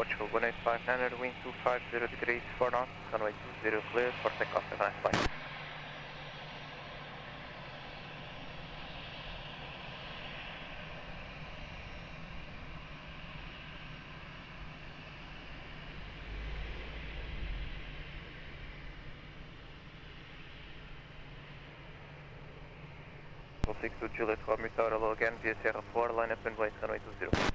Portugal 18500, wind 250 degrees, 4 knots, runway 20 clear for takeoff, have a nice flight. We'll 62 Juliet, Romeo Tower, hello again, via Sierra 4, line up and wait, runway 20.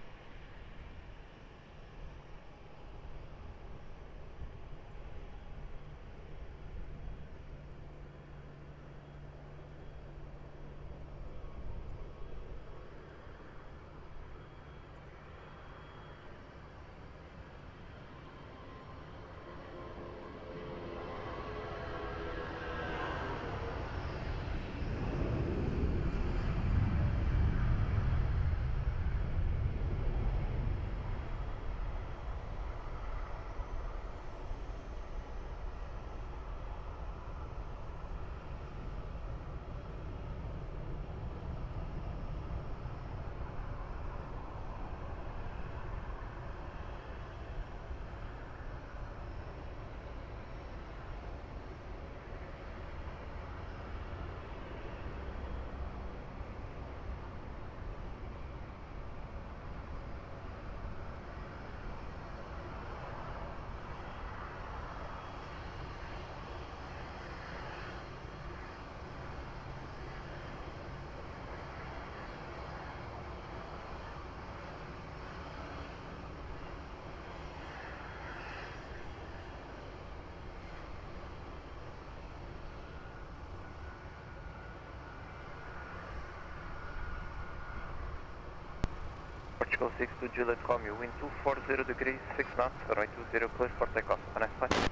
Portugal 62 Juliet Romeo, wind 240 degrees, 6 knots, runway 20 clear for takeoff, have a nice flight.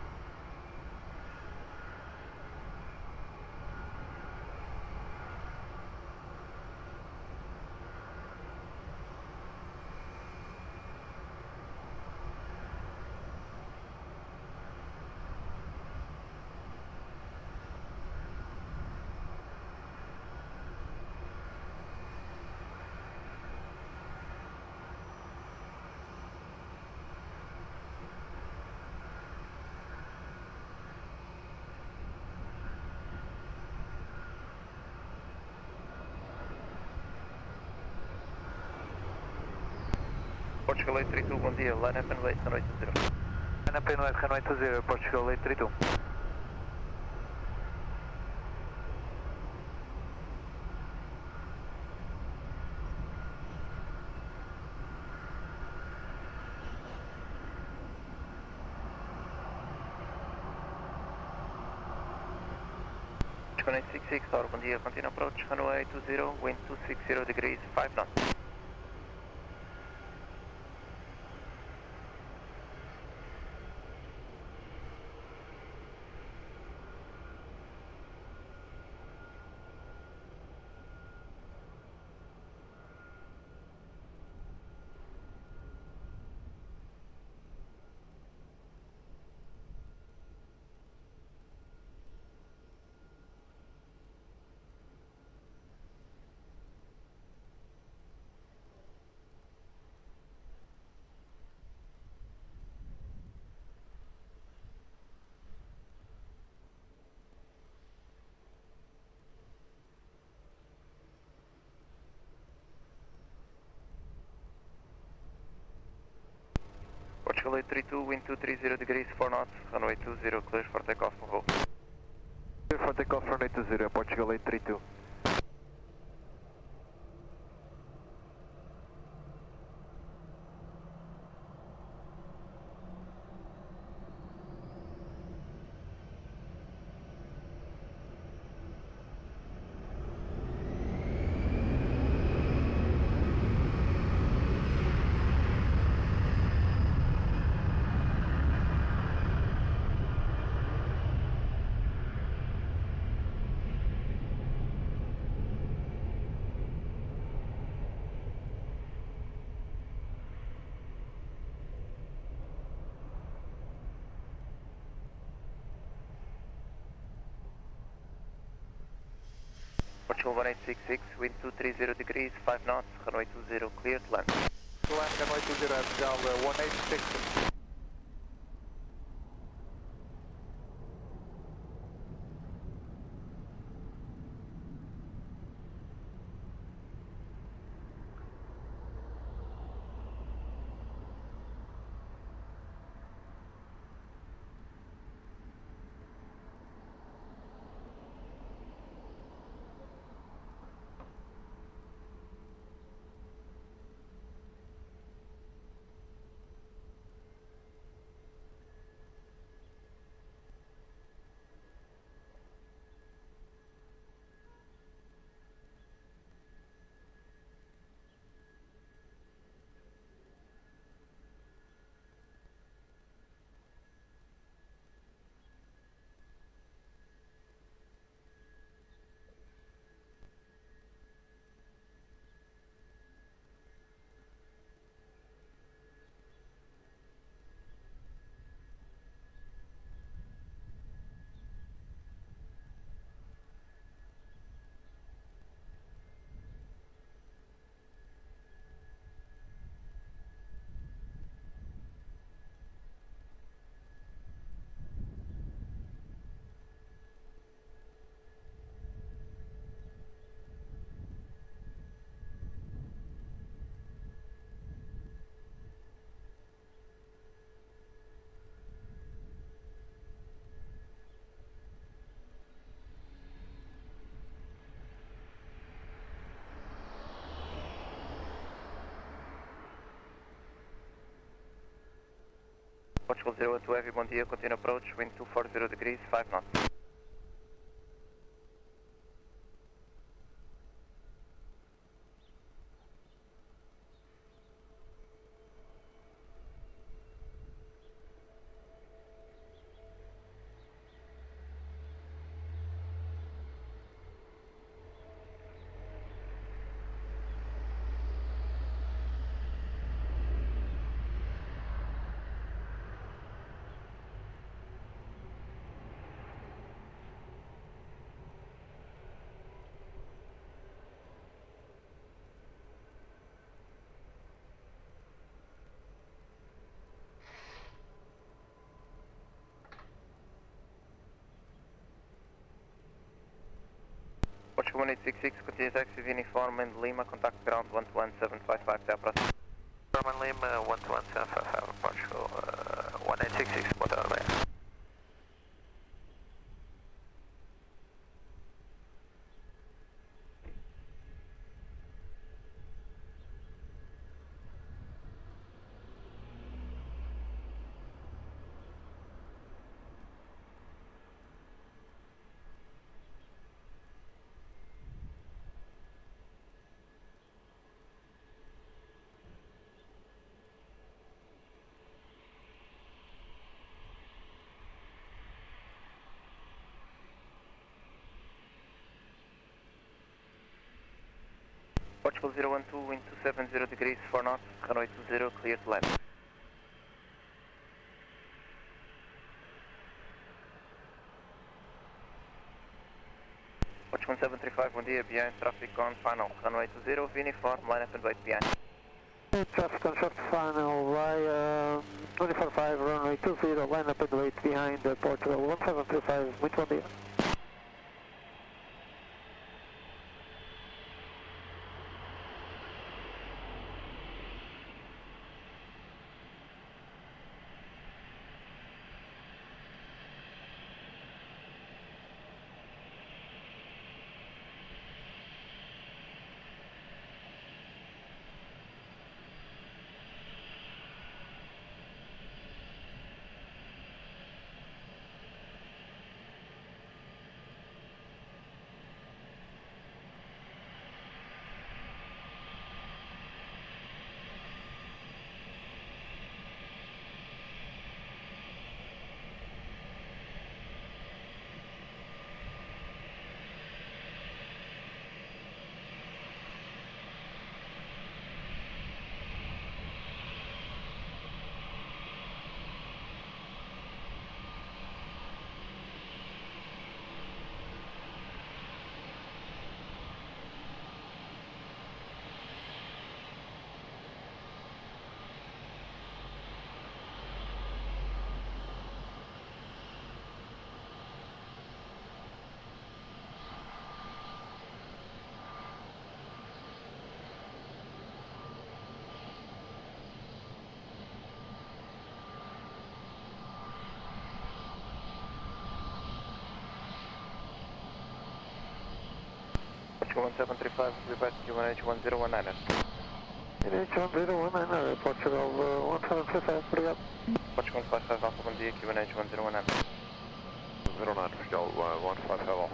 Portugal 832, bom dia, line up and wait, runway 20. Line up and wait, runway 20, Portugal 832. Portugal 966, Tower, bom dia, continue approach, runway 20, wind 260 degrees, 5 knots. Portugal 832, wind 230 degrees, 4 knots, runway 20 clear for takeoff, Convo. Clear for takeoff, runway 20, Portugal 832. Portugal 1866, wind 230 degrees, 5 knots, runway 20 clear to land. to land runway 20 at Gal 186. Portugal 02 Heavy, bom dia, continue approach, wind 240 degrees, 5 knots. Portugal 1866, continue taxi uniform and Lima, contact ground 121.755, até a próxima. German Lima 121.755, Portugal 1866, boa tarde. Portugal 012, wind 270 degrees, 4 knots, runway 20, clear to land. Portugal 735, bom dia, behind traffic on final, runway 20, uniform, line up and wait behind. Traffic on short final, via 245, runway 20, line up and wait behind Portugal 1735, muito bom dia. Portugal 1735, we're back to QNH1019. QNH1019, Portugal 1735, obrigado. Portugal 155 Alpha, bom dia, QNH1019. 09, Portugal 155 Alpha.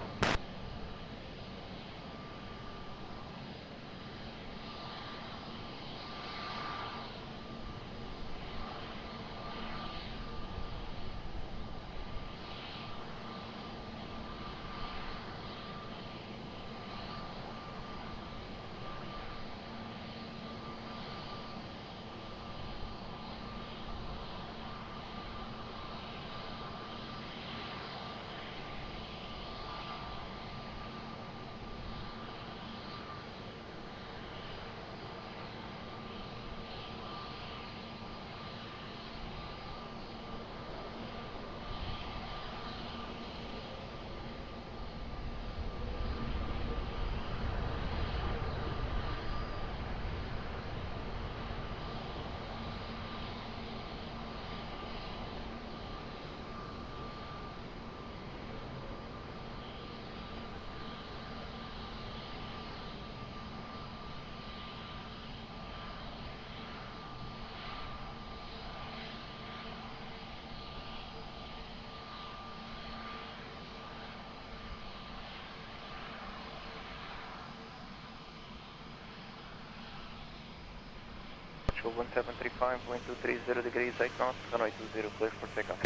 Portugal 1735, wind 230 degrees, 8 knots, runway 20, clear for takeoff.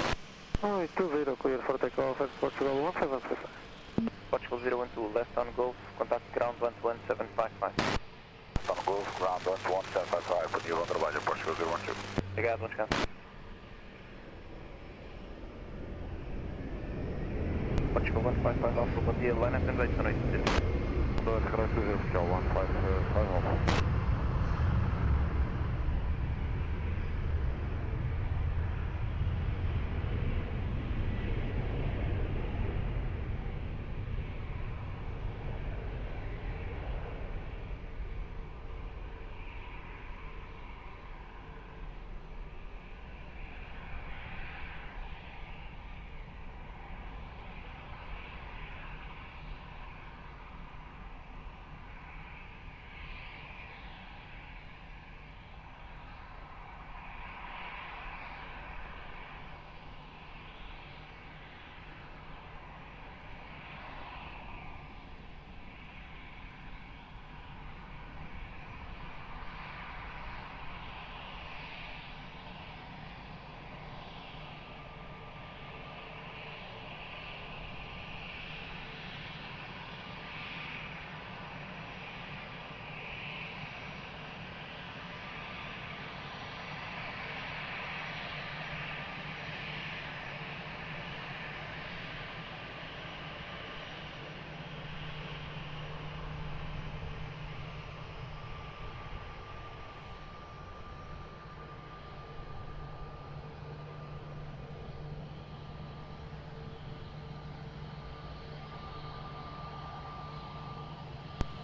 Runway 20, clear for takeoff at Portugal 1735. Portugal 012, left on Gulf, contact ground 11755. On Golf, ground 11755, bom dia, bom trabalho, Portugal 012. Obrigado, bom descanso. Portugal 155 Alpha, bom dia, line up and right, runway 20. Canal 20, Portugal 155 Alpha.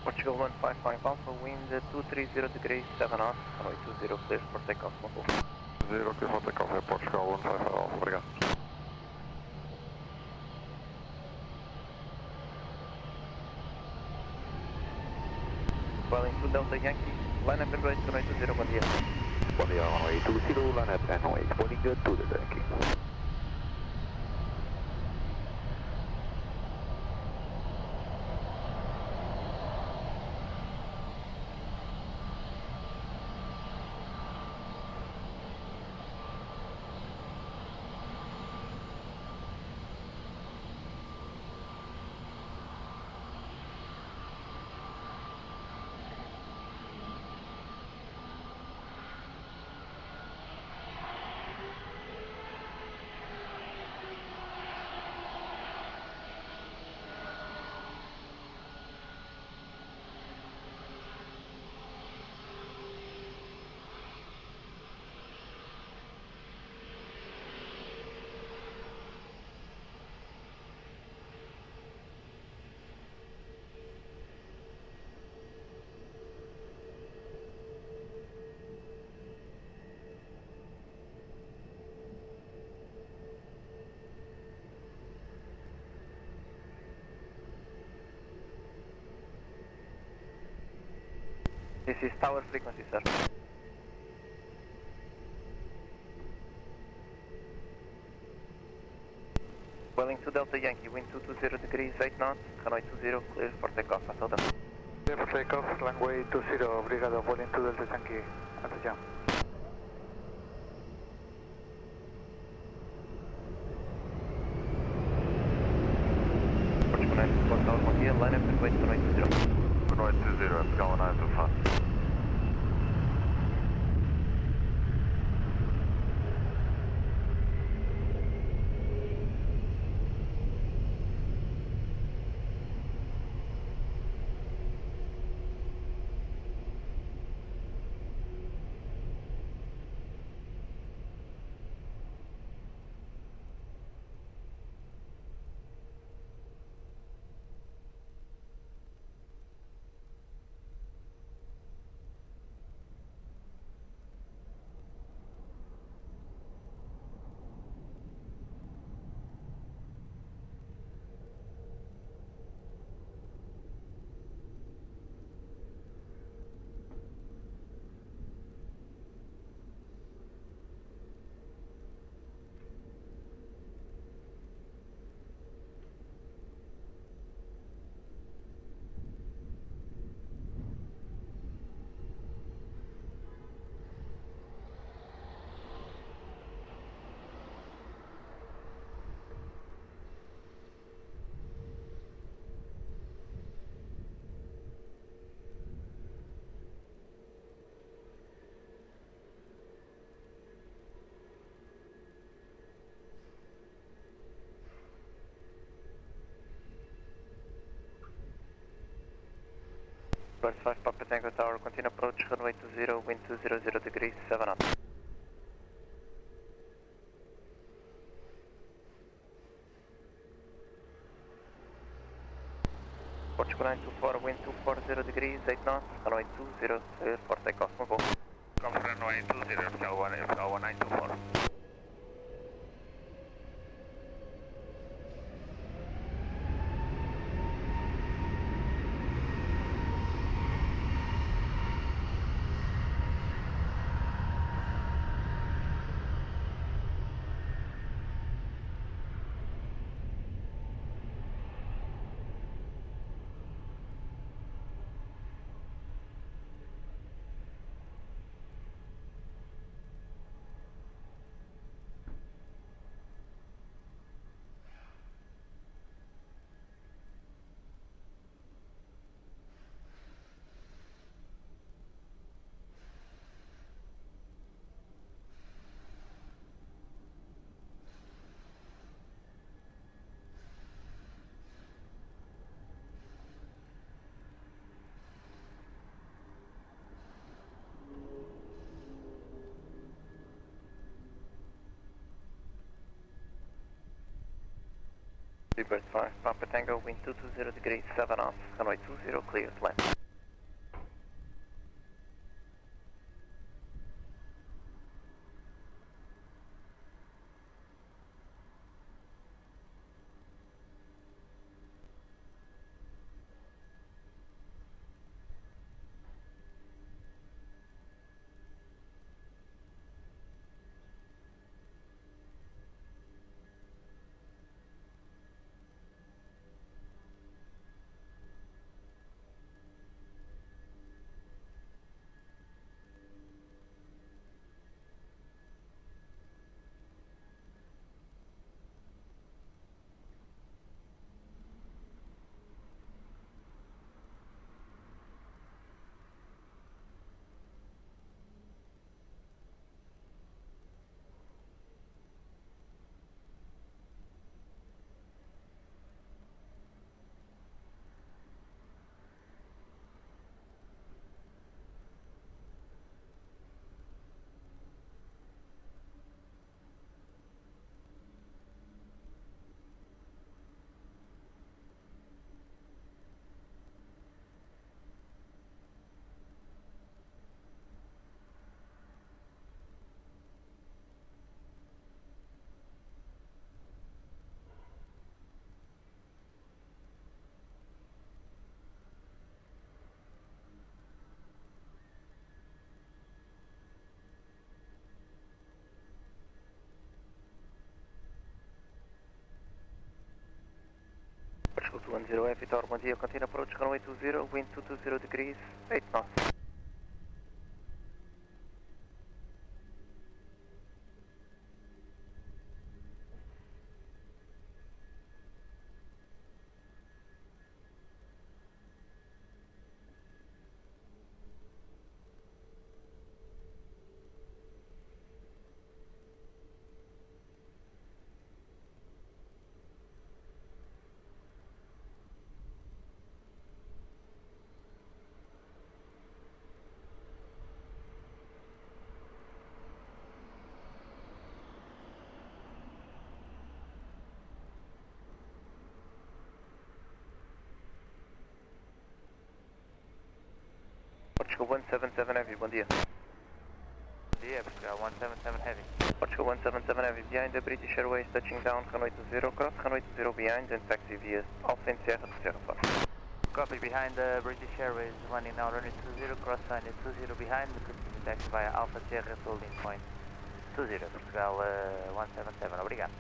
Portugal 155 Alpha, wind 230 degrees, 7 knots, runway 20, clear for takeoff, Mobile. 0, clear for takeoff at Portugal 155 Alpha, obrigado. Welling to Delta Yankee, line up and right, runway 20, bom dia. Bom dia, runway 20, line up and wait, boarding to the Yankee. This is tower frequency, sir. Welling to Delta Yankee, wind 220 degrees, 8 knots, runway 20, clear for takeoff, until then. Clear for takeoff, runway 20, obrigado, Welling to Delta Yankee, atenção. Portugal 9, Port Tower, bom dia, line up and wait, runway 20. Runway 20, I'm going out too fast. Bird 5, Papa Tango Tower, continue approach, runway 20, wind 200 degrees, 7 knots. Portugal 924, wind 240 degrees, 8 knots, runway 20, clear for takeoff, move on. Come runway 20, FL 1924. Bird 5, Papa Tango, wind 220 degrees, 7 knots, runway 20, clear to land. 210 Vitor, bom dia, continue approach runway 20, wind 220 degrees, 8 knots. Portugal 177 Heavy, bom dia. Bom dia, Portugal 177 Heavy. Portugal 177 Heavy, behind the British Airways, touching down, runway 20, cross runway 20 behind, and taxi via Alpha and Sierra to Sierra 4. Copy, behind the British Airways, running now runway 20, cross runway 20 behind, continue taxi via Alpha Sierra to holding point 20, Portugal 177, obrigado.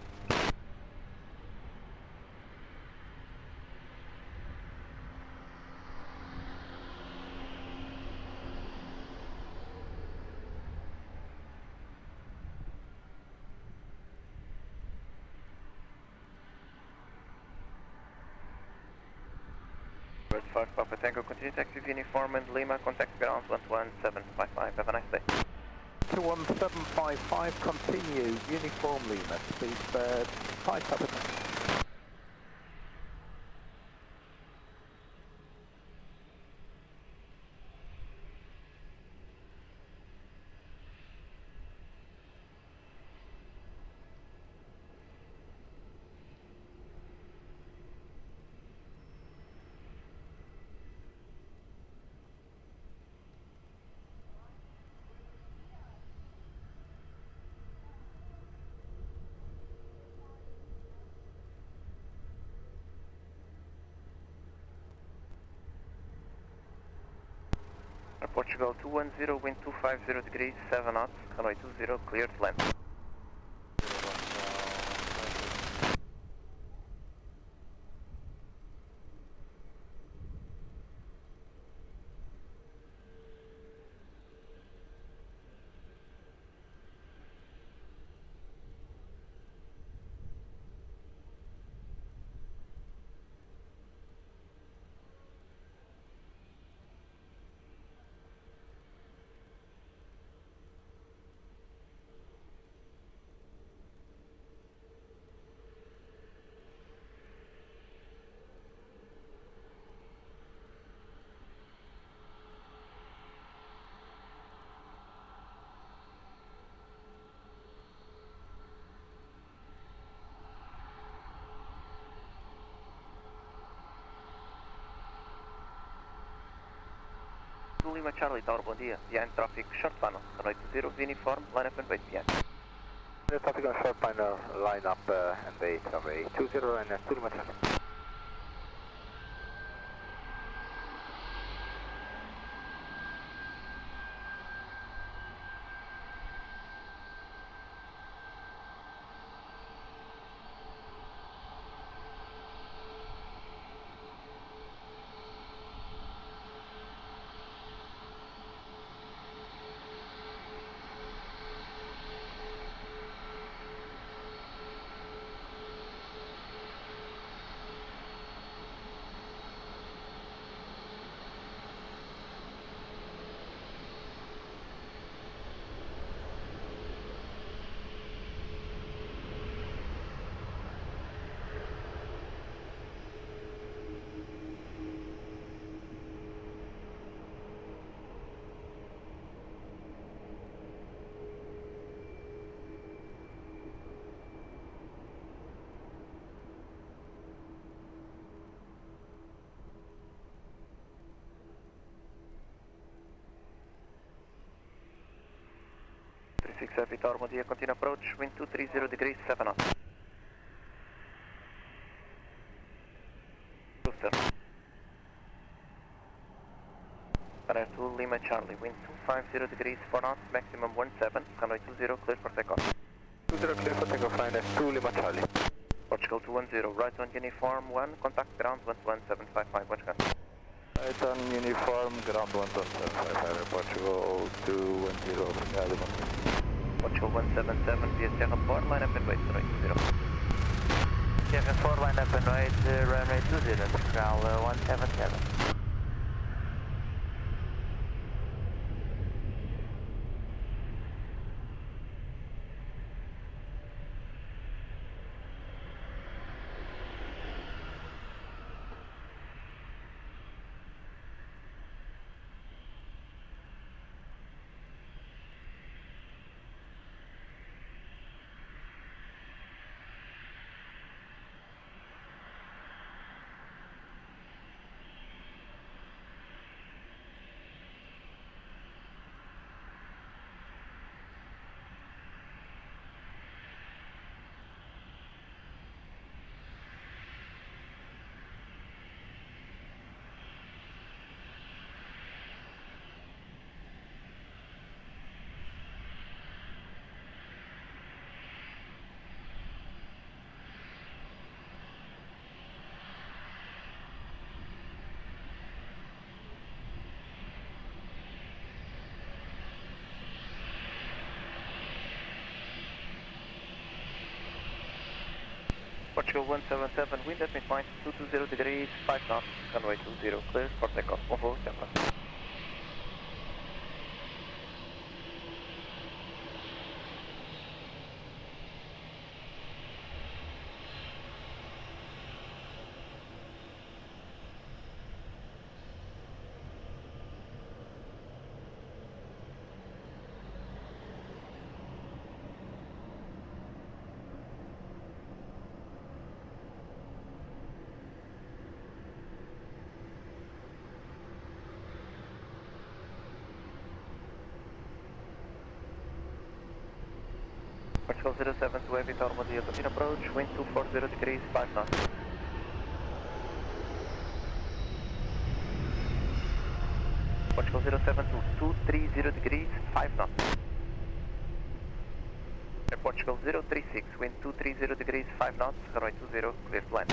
Bird 5 Papa Tango, continue taxi via Uniform and Lima, contact ground 11755, have a nice day. 21755, continue, Uniform Lima, speed bird 5 Papa Tango. Portugal 210, wind 250 degrees, 7 knots, runway 20, cleared to land. Lima Charlie Tower, bom dia. Behind traffic, short panel, runway 20, uniform, line up and wait behind. The traffic on short panel, line up and wait, runway 20 and 2 Lima Charlie. Vitor, bom dia, continue approach, wind 230 degrees, 7 knots. Booster. Runway 2 Lima Charlie, wind 250 degrees, 4 knots, maximum 17, runway 20, clear for takeoff. 20 clear for takeoff, line 2 Lima Charlie. Portugal 210, right on uniform 1, contact ground 11755, watch gun. Right on uniform, ground 11755, Portugal 210, obrigado. Portugal 177 via Sierra 4, line up and wait for 0. Sierra 4, line up and wait, runway 20, Portugal 177. Portugal 177, wind at midpoint 220 degrees, 5 knots, runway 20, clear for takeoff, bon vol, Sierra. Portugal 07 to Aviation Automobile, continue approach, wind 240 degrees, 5 knots. Portugal 07 to 230 degrees, 5 knots. Portugal 036, wind 230 degrees, 5 knots, runway 20, clear to land.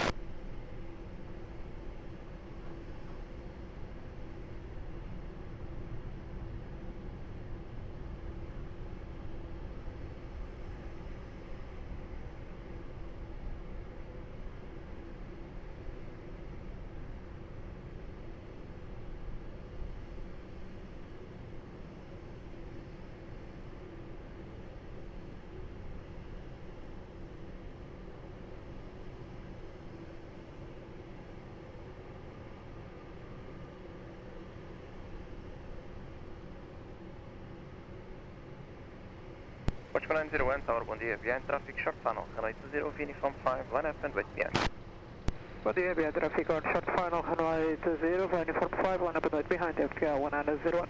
Portugal 901, Tower, bom dia, behind traffic, short funnel, runway 20, uniform 5, line up and wait behind. Bom dia, behind traffic on short final, runway 20, uniform 5, line up and wait behind, FTL 101.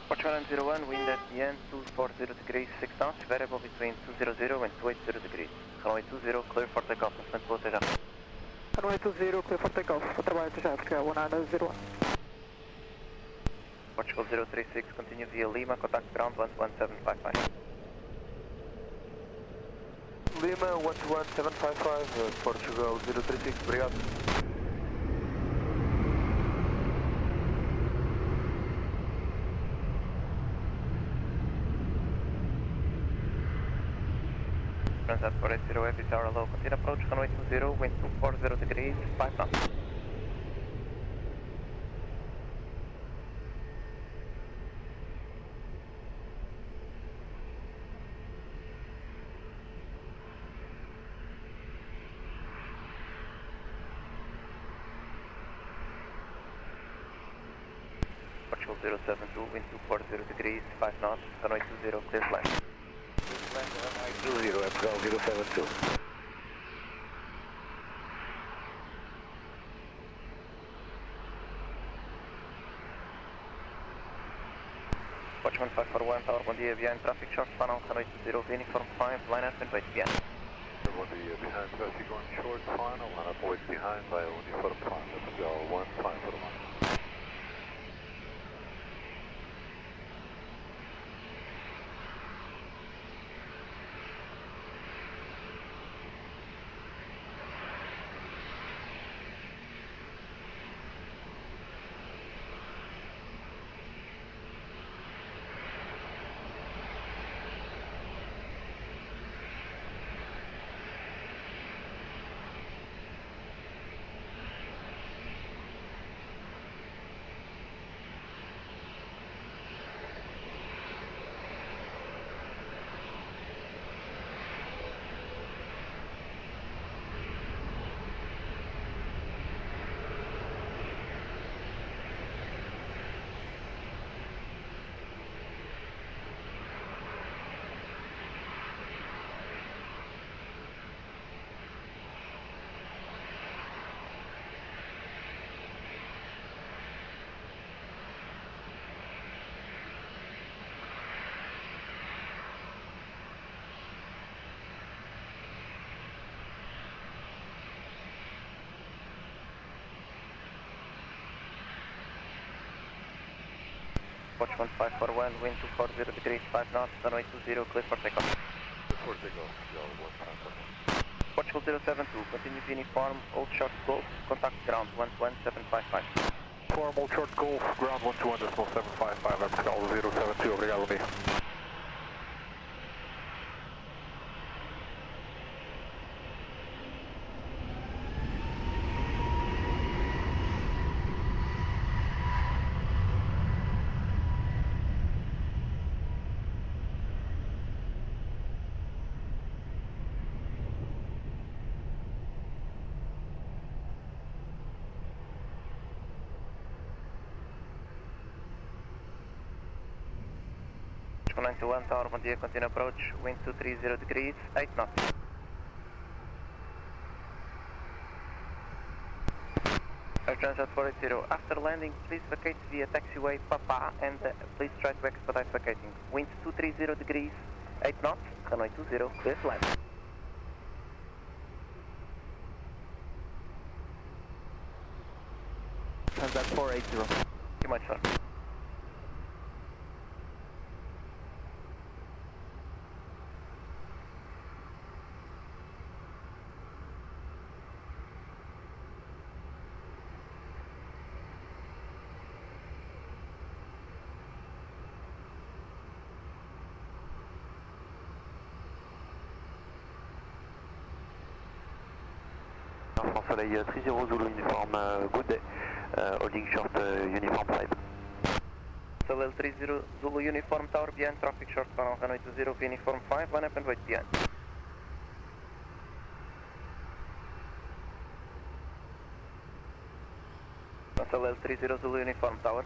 Portugal 901, wind at the end 240 degrees, 6 knots, variable between 200 and 280 degrees. Runway 20, clear for takeoff, movimento pelo TJ. Runway 20, clear for takeoff, o trabalho TJ, Portugal 101. Portugal Portugal 036, continue via Lima, contact ground 11755. Lima 11755, Portugal 036, obrigado. Transat 480, Heavy Tower low, continue approach, runway 20, wind 240 degrees, 5 knots. Portugal 072, wind 240 degrees, 5 knots, runway 20, clear flight. 20, Portugal 072. Watchman 541, Tower, bom dia, behind traffic, short funnel, runway 20, uniform 5, line up and wait behind. Bom dia, behind traffic on short final, line up wait behind by uniform 5, Portugal 1541. Watchman 541, wind 240 degrees, 5 knots, runway 20, clear for takeoff. Before takeoff, Portugal 1541. Portugal 072, continue uniform, old short golf, contact ground 11755. Formal short golf, ground 121.755, Portugal 072, obrigado, bom dia. Portugal 91, Tower, bom dia, continue approach, wind 230 degrees, 8 knots. Air Transat 480, after landing, please vacate via taxiway Papa and please try to expedite vacating. Wind 230 degrees, 8 knots, runway 20, clear to land. Transat 480. Thank you much, sir. Soleil 30 Zulu uniform, good day, holding short uniform 5. Soleil 30 Zulu uniform, Tower, behind traffic short funnel, runway 20, uniform 5, line up and wait behind. Soleil 30 Zulu uniform, Tower.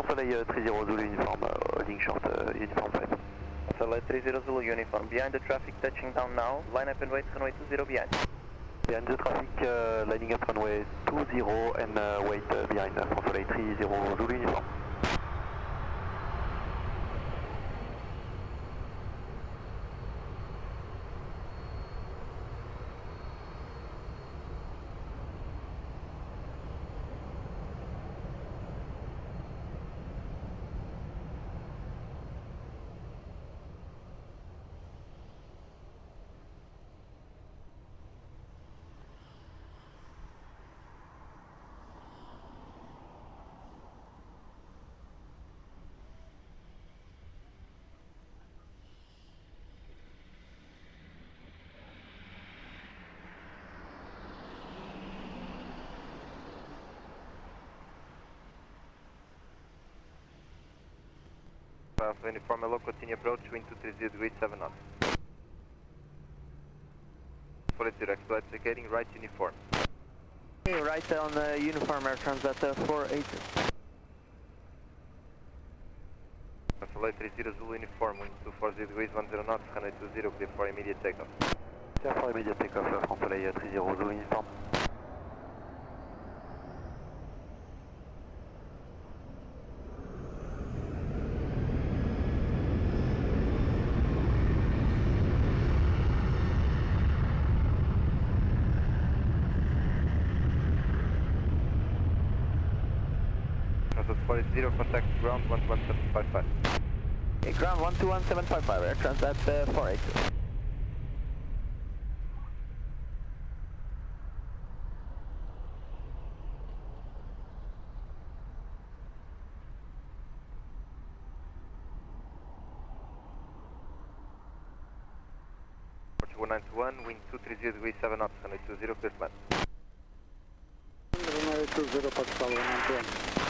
Soleil 30 Zulu uniform, holding short uniform 5. Soleil 30 Zulu uniform, behind the traffic touching down now, line up and wait, runway 20 behind. Behind the traffic, lining up runway 20 and wait behind for Soleil 30 Zulu uniform. Alpha Uniform, hello, continue approach, wind 230 degrees, 7 knots. 480, expedite vacating, right uniform. Okay, right on uniform air transat 480. Alpha 30 Zulu uniform, wind 240 degrees, 10 knots, runway 20, clear for immediate takeoff. Clear for immediate takeoff, France Soleil 30 Zulu uniform. Transat 480, contact ground 11755. Okay, ground 121755, air transat 480. Portugal 921, wind 230 degrees, 7 knots, runway 20, clear to land. Runway 20, Portugal 191.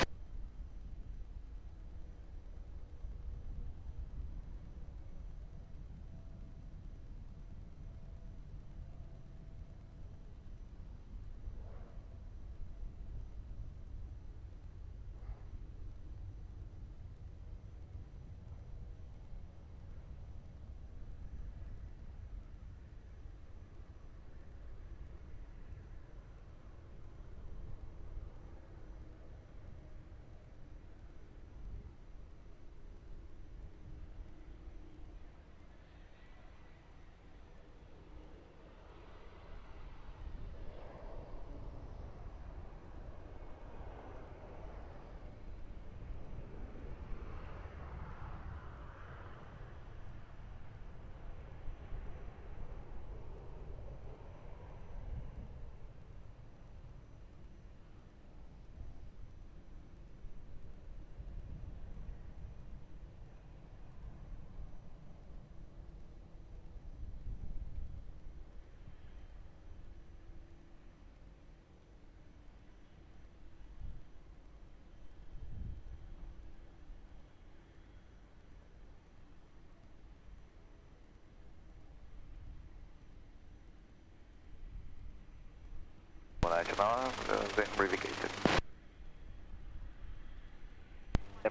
Verification.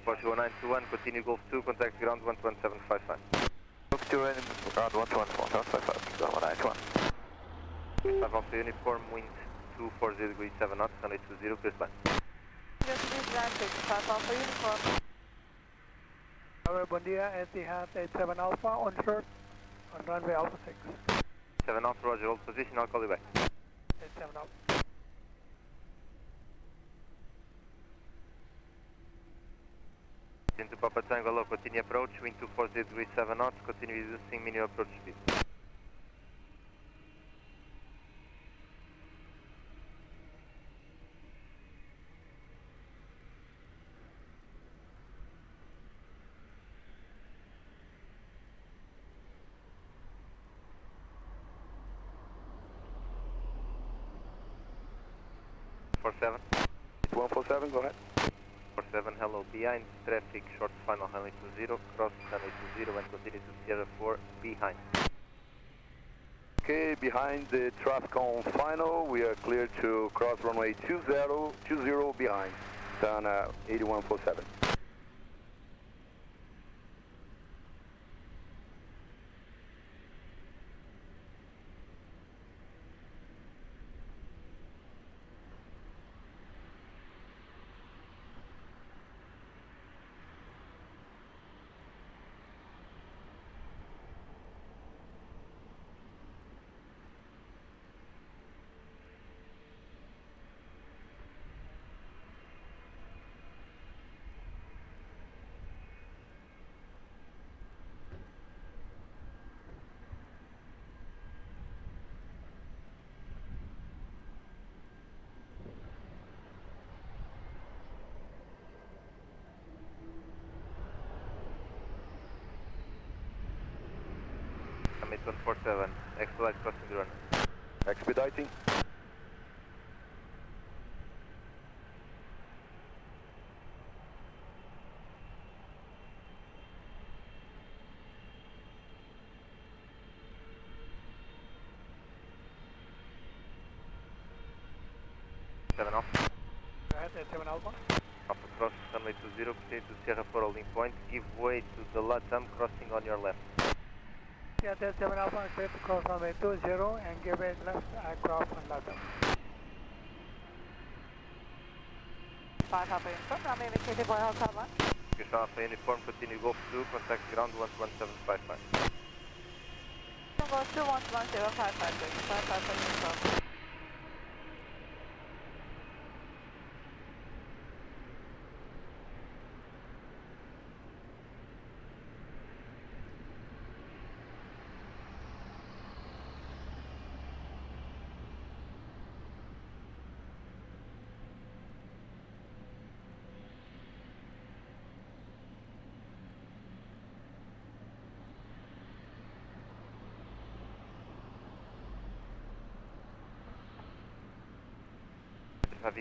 Portugal 921, continue Golf 2, contact ground 11755. Golf 2 and ground 121, 195, 5 Alpha Uniform, wind 240 degrees, 7 knots, runway 20, clear to land. Buen día, Etihad 87 Alpha on short on runway Alpha 6. 7 Alpha, roger, hold position, I'll call you back. 87 Alpha. Into Papa Tango, low, continue approach, wind 240 degrees, 7 knots, continue reducing minimum approach speed. Seven. 147, go ahead. 47, hello, behind traffic, short final, runway 20, cross runway 20 and continue to Sierra 4, behind. Okay, behind the traffic on final, we are clear to cross runway 20 behind, turn 8147. Summit 147, expedite crossing the run. Expediting. 7 Alpha. Go ahead, 7 Alpha. Alpha cross, runway 20, proceed to Sierra for holding point, give way to the LATAM crossing on your left. Yeah, 7 Alpha, clear to cross runway 20 and give way left aircraft on LATAM. 5 Alpha Uniform, runway indicated by Hotel 1. Aviation Alpha Uniform, continue Golf 2, contact ground 11755. Gosto 11055, 5 Alpha Uniform.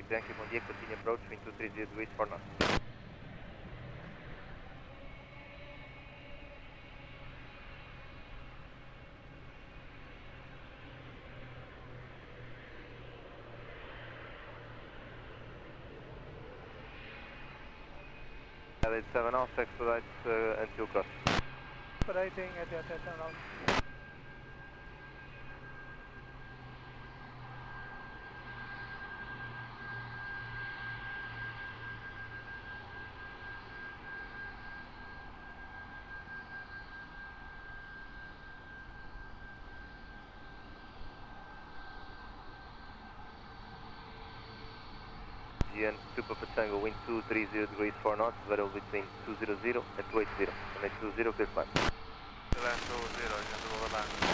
Bianchi, bom dia, continue approach, wind 230 degrees for knots. Adelaide 7 Alpha, expedite until cross. Expediting at the 7 Alpha. GN Super Tango, wind 230 degrees 4 knots, variable between 200 and 280. Runway 20, clear climb. Land 20, Yankee Tango.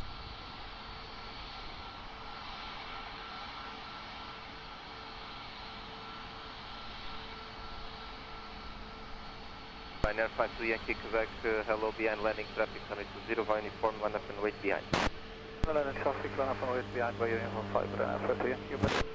Pioneer 52 Yankee Quebec, hello behind landing traffic, runway 20, via uniform, one up and wait behind. Landing traffic, one up and wait behind by uniform 5, 50 Yankee.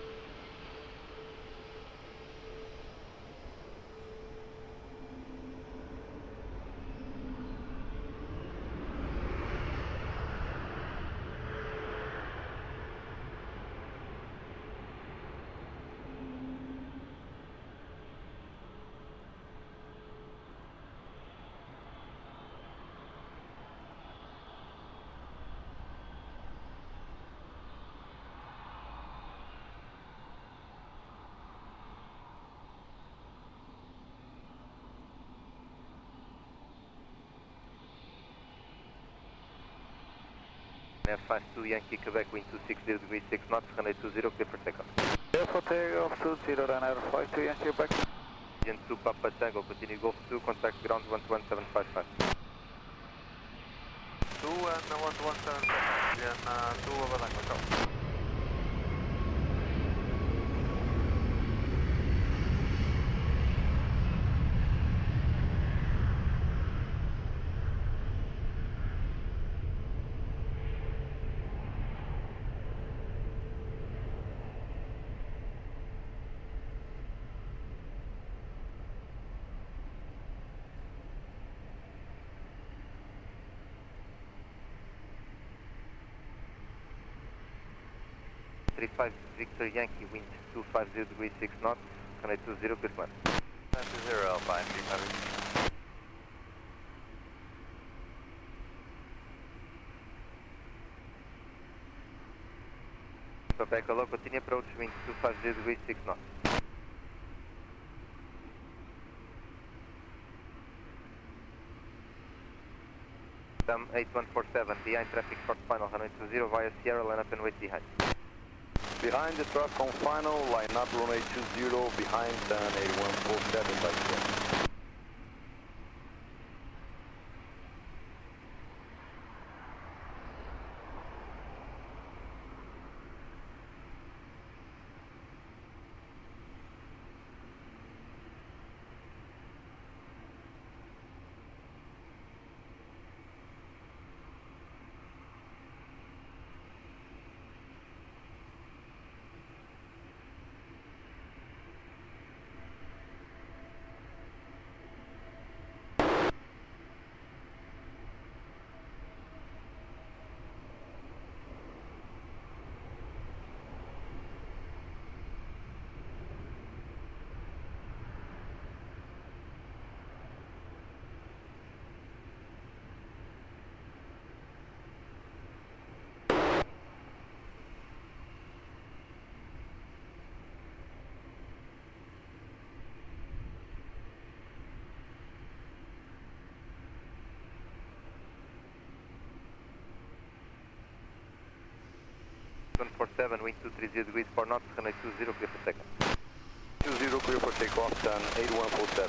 F52 Yankee Quebec, wind 260 degrees 6 knots, runway 20, clear for takeoff. Clear for takeoff 20, runner 52 Yankee Quebec. Gen 2 Papa Tango, continue Golf 2, contact ground 11755. 2 and 117, Gen 2 over Tango, ciao. Victor Yankee, wind 250 degrees 6 knots, runway 20, clear climb. Land 20, Alpha, and 350. Quebec, hello, continue approach, wind 250 degrees 6 knots. Dam 8147, behind traffic short final, runway 20 via Sierra, line up and wait behind. Behind the truck on final, line up runway 20, behind turn 8147 by Sierra. 147, wind 230 degrees, 4 knots, runway 20, clear for takeoff. 20 clear for takeoff, turn 8147.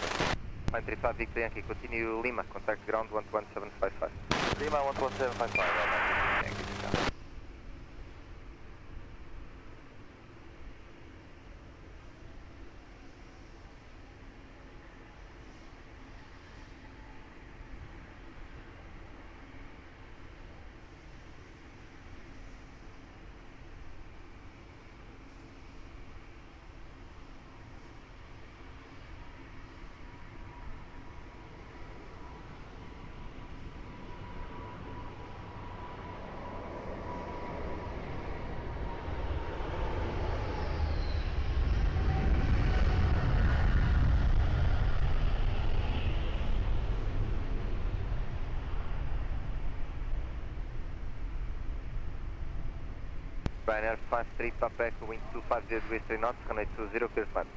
935 Victor Yankee, continue Lima, contact ground 11755. Lima 11755, Yankee, discount. Ryanair 53 Papa Echo, wind 250 degrees, 3 knots, runway 20, clear for land.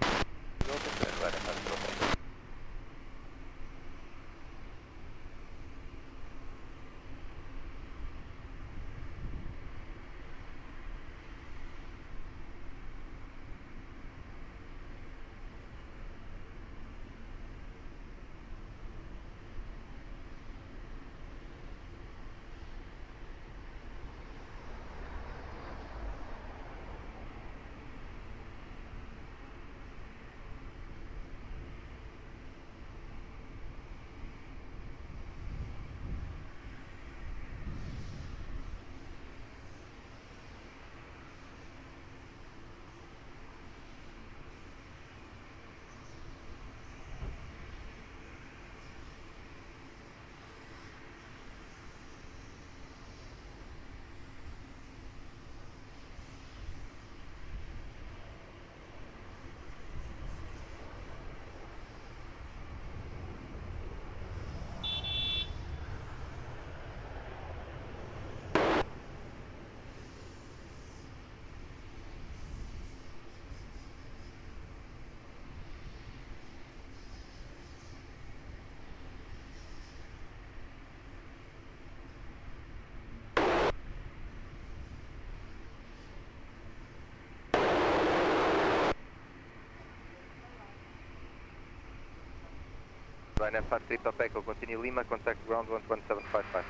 Ryanair 53 Papa Echo, continue Lima, contact ground 11755.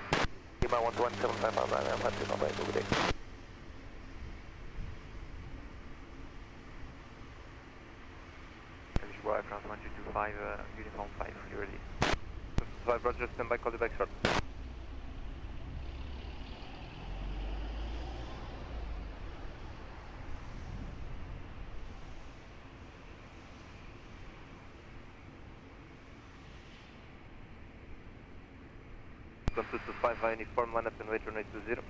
Lima 11755, Ryanair 53 Papa Echo, good day. Lisboa aircraft 1225, uniform 5, you ready? 5 Roger, stand by, call you back short. From 225 via uniform, line up and wait, runway 20.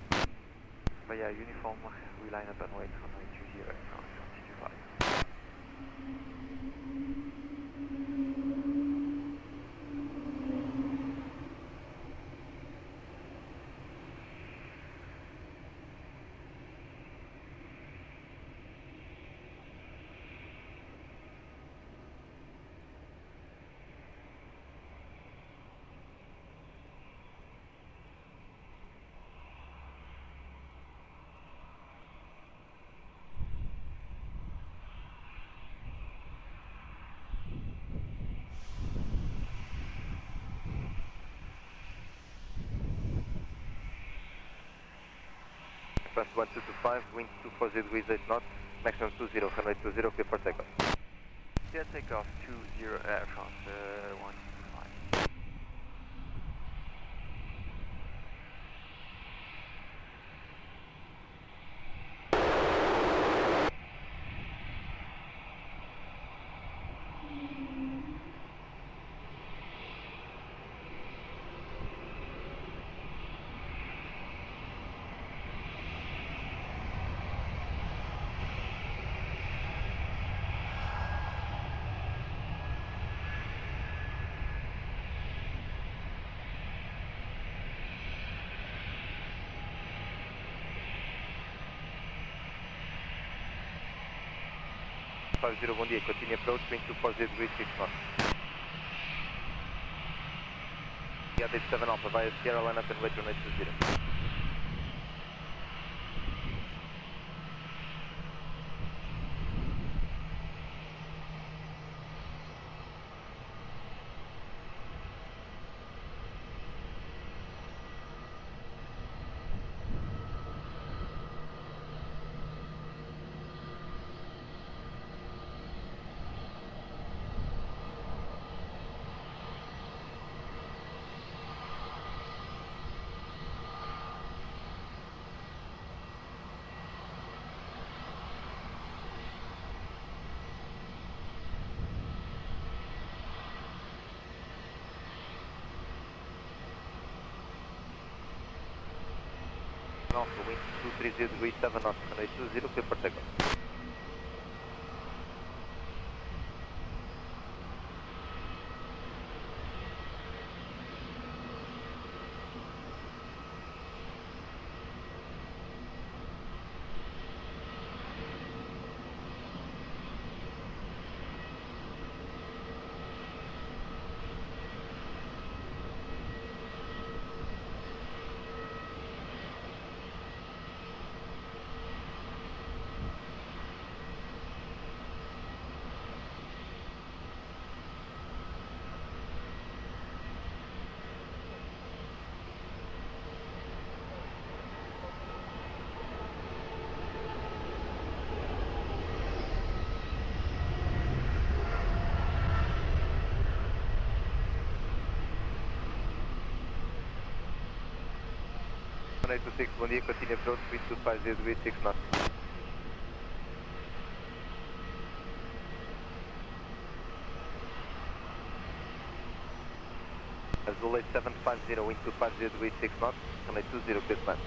Via uniform, we line up and wait, runway 20, aircraft 225. France 1225, wind 240 degrees, 8 knots, maximum 20, runway 20, clear for takeoff. Yeah, takeoff 20, Air France 125. Bom dia, continue approach, wind 240 degrees, 6 knots. Date 7 Alpha via Sierra, line up and wait, runway 20. Alpha, wind 230 degrees 7 knots, runway 20, clear for takeoff. Runway 26, bom dia, continue approach, wind 250 degrees 6 knots. Azul 8750, wind 250 degrees 6 knots, runway 20, clear to land.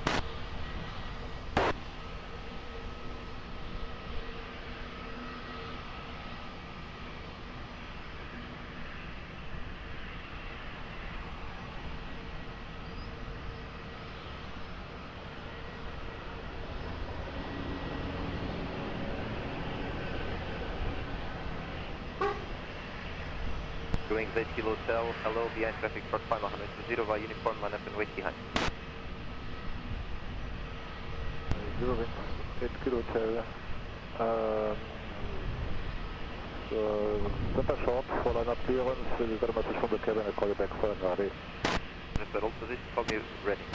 Going 8 Kilo Hotel, hello, behind traffic short final 120 via uniform, line up and wait behind. 8 Kilo Hotel. Center short for line up clearance, we've got a message from the cabin, I'll call you back for another. All position, call me ready.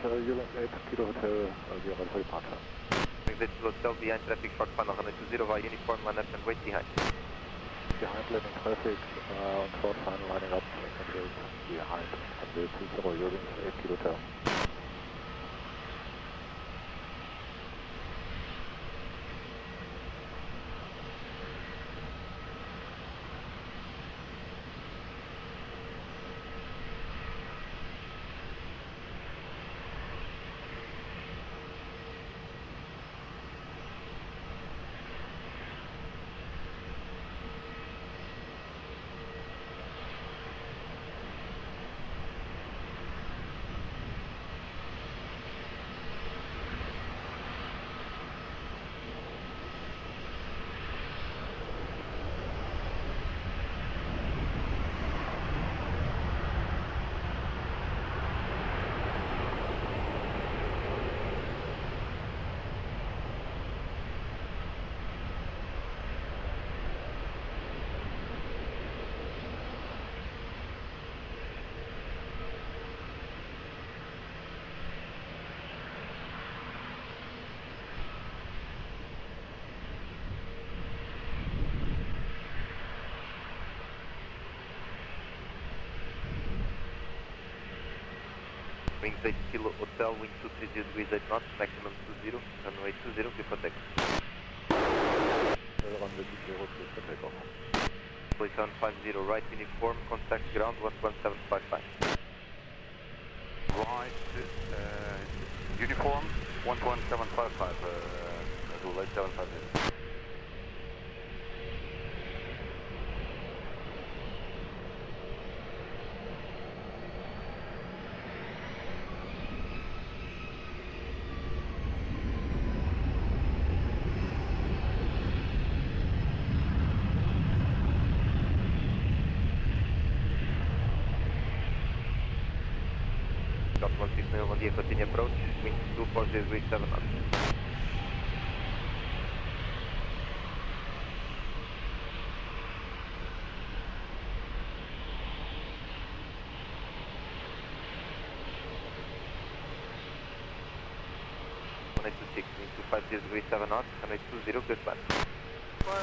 Unit 8 Kilo Hotel, we are ready for departure. Going 8 Kilo Hotel, behind traffic short final 120 via uniform, line up and wait behind. Behind landing traffic, on short final lining up, and behind, and 20 units 8 Kilo Hotel. Wings 8 Kilo Hotel, wind 230 degrees 8 knots, maximum 20, runway 20, clear for takeoff. Runway 20, clear for takeoff. Police 750, right uniform, contact ground 11755. Right, uniform 11755, Azul 8750. Got 160, bom dia, continue approach, wind 240 degrees 7 knots. Runway 26, wind 250 degrees 7 knots, runway 20, clear to land. 1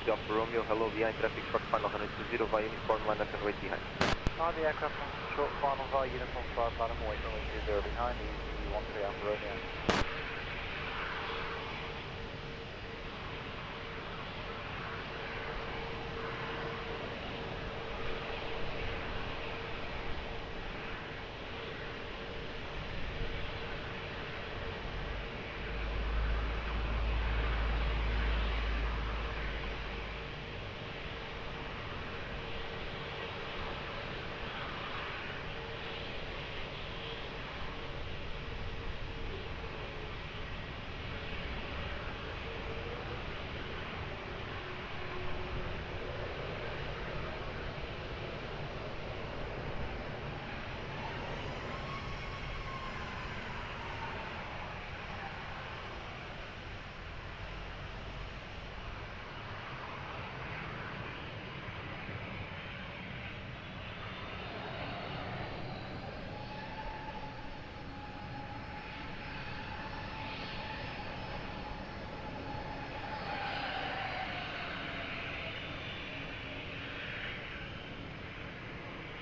Alfa Romeo, hello, behind traffic, short final 120 via uniform, line up and wait behind. The aircraft on short final via uniform flight, line up and wait, runway 20 behind, easy 13 Alfa Romeo.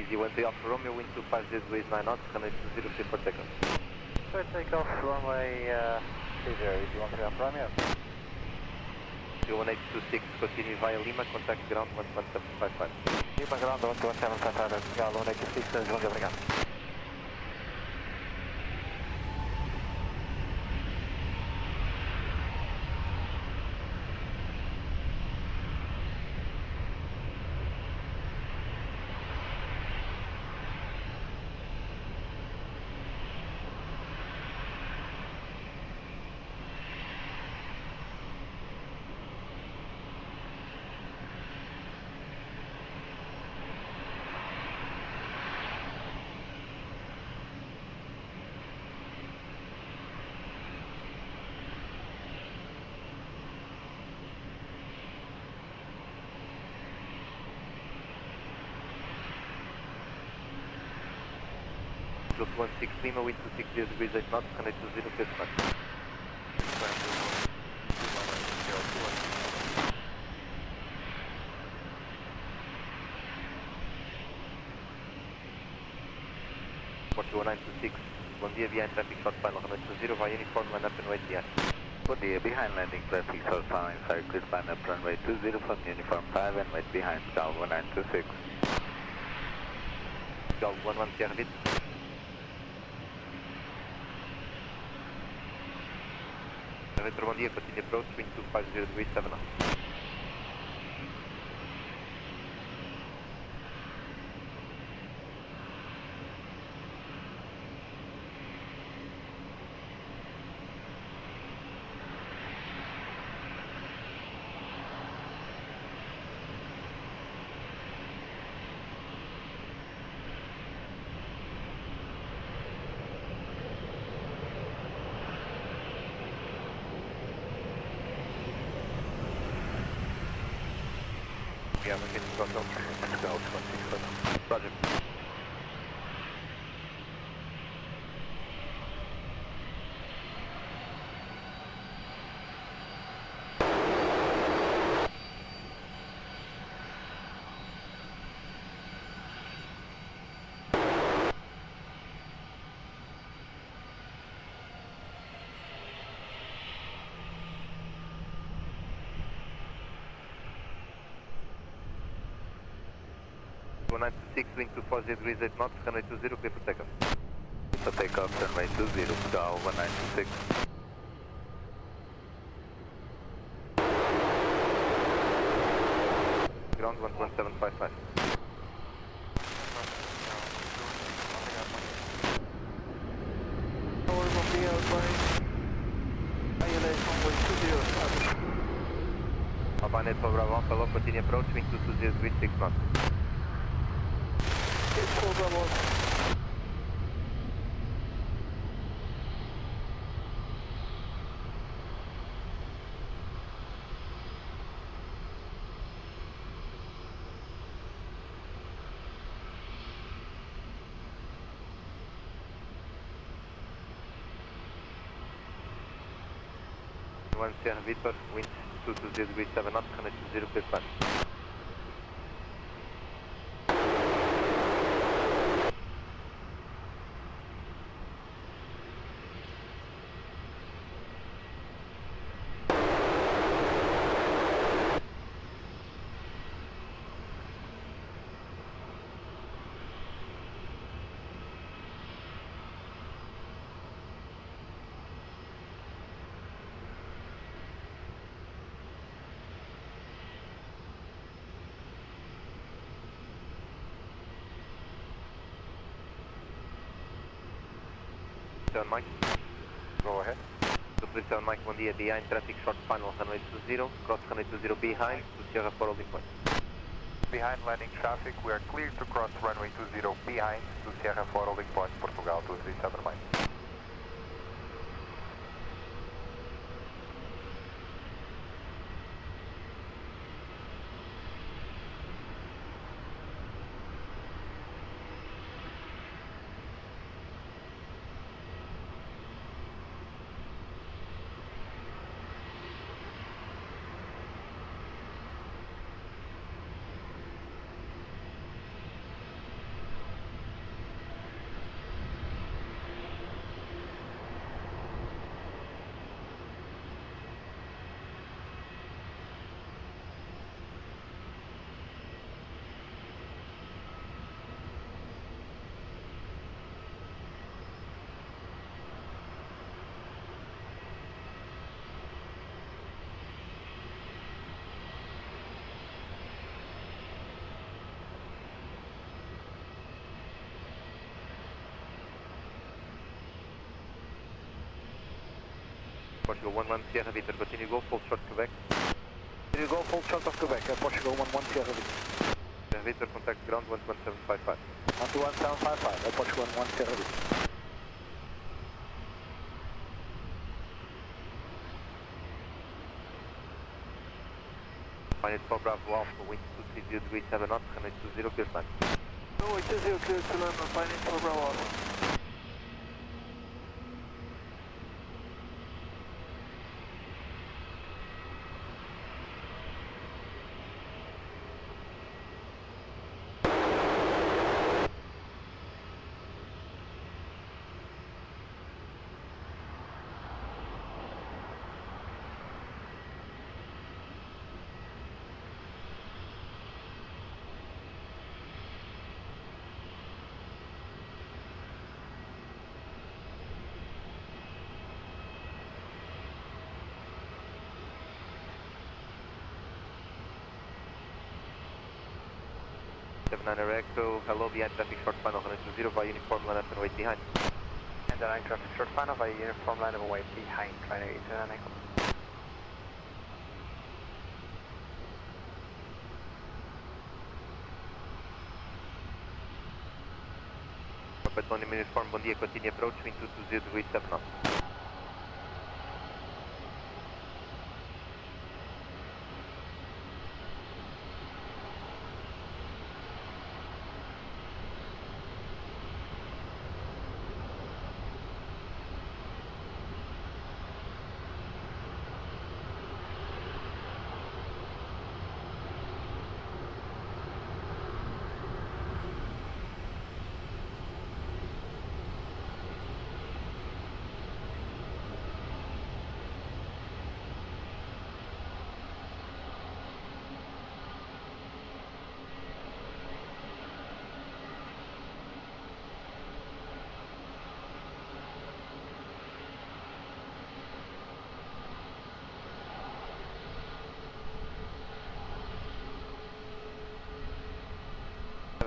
Easy 1 Alfa Romeo, wind 25 degrees 9 knots, 120 clear for takeoff. Clear takeoff, runway 20, easy 13 Alfa Romeo. 01826, continue via Lima, contact ground 11755. Lima ground 11755, Portugal, 1826, João de obrigado. Slope 16 Lima, wind 26 degrees 8 knots, 120 clear to land. Porto 1926, bom dia, behind traffic short final 120 via uniform, line up and wait behind. Good day, behind landing traffic, short final inside, clear line up runway 20 from uniform 5 and wait behind, Gal 1926. Gal 11 Sierra Vite. Retro, bom dia, continue approach, wind 250 degrees 7 knots. Yeah, we're getting got on Portugal 27. Roger. Go 926, wind 240 degrees 8 knots, runway 20, clear for takeoff. For takeoff, runway 20, Gal 1926. Ground 11755. Bom dia, Alpha net for Bravo, hello, continue approach, wind 220 degrees 6 knots. 1 Sierra Victor, wind 220 degrees 7 knots, runway 20, clear to land. Mike. Go ahead. So please 7 Mike, 1 dia behind, traffic short final, runway 20, cross runway 20 behind, to Sierra 4 holding point. Behind landing traffic, we are clear to cross runway 20 behind to Sierra 4 holding point, Portugal 237 Mike. Portugal 11 Sierra Victor, continue go full short Quebec. Continue go full short of Quebec, Portugal 11 Sierra Victor. Sierra Victor, contact ground 11755. 11755, Portugal 11 Sierra Victor. Minus 4 Bravo Alpha, wind 230 degrees 7 knots, runway 20, clear to land. Runway 20, clear to land on Pioneer 4 Bravo Alpha. Niner Echo, hello, behind traffic short final, runway 20, via uniform line up and wait behind. And the 9 traffic short final via uniform line of away behind, trying to 89 Echo. Patrolling uniform, bom dia, continue approach, wind 220 degrees 7 knots.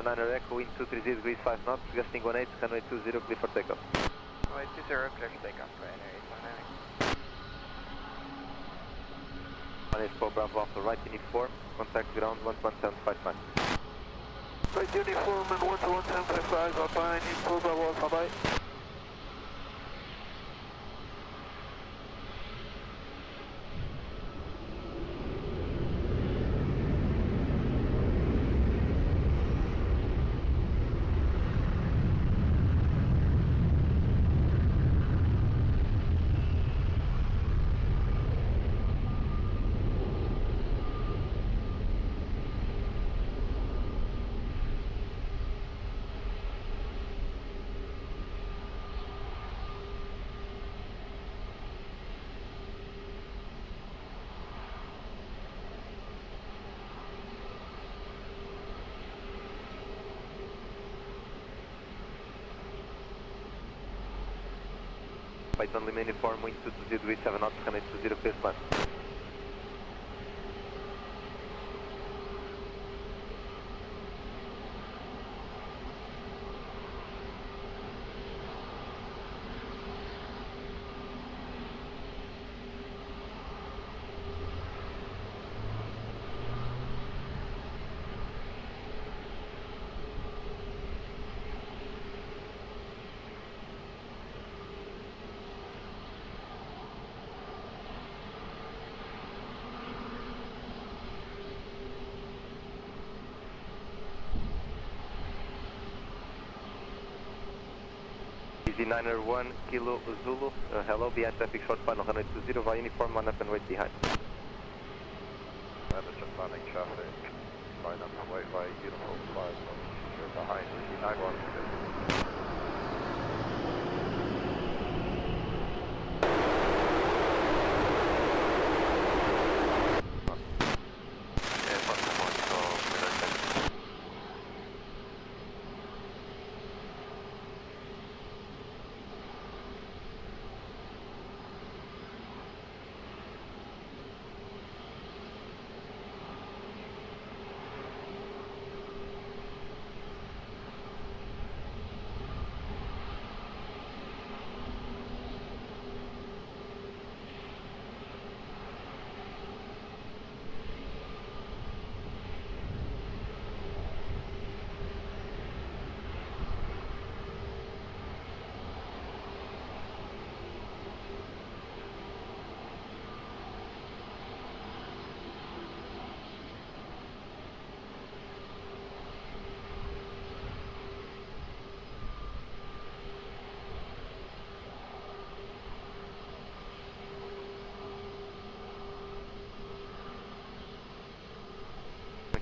Niner Echo, wind 230 degrees 5 knots, gusting 18, runway 20, clear for takeoff. Runway 20, clear for takeoff, Pioneer 819. Minus 4 Bravo Alpha, right uniform, contact ground 11755. Right uniform and 11755, Pioneer 4 Bravo Alpha, bye. Python Lima Uniform, wind 220 degrees 7 knots, runway 20, clear to land. Easy 901 Kilo Zulu, hello, behind traffic short final runway 20 via uniform, line up and wait behind. Manage just landing traffic, line up and wait by uniform 5, you're behind, Easy 916.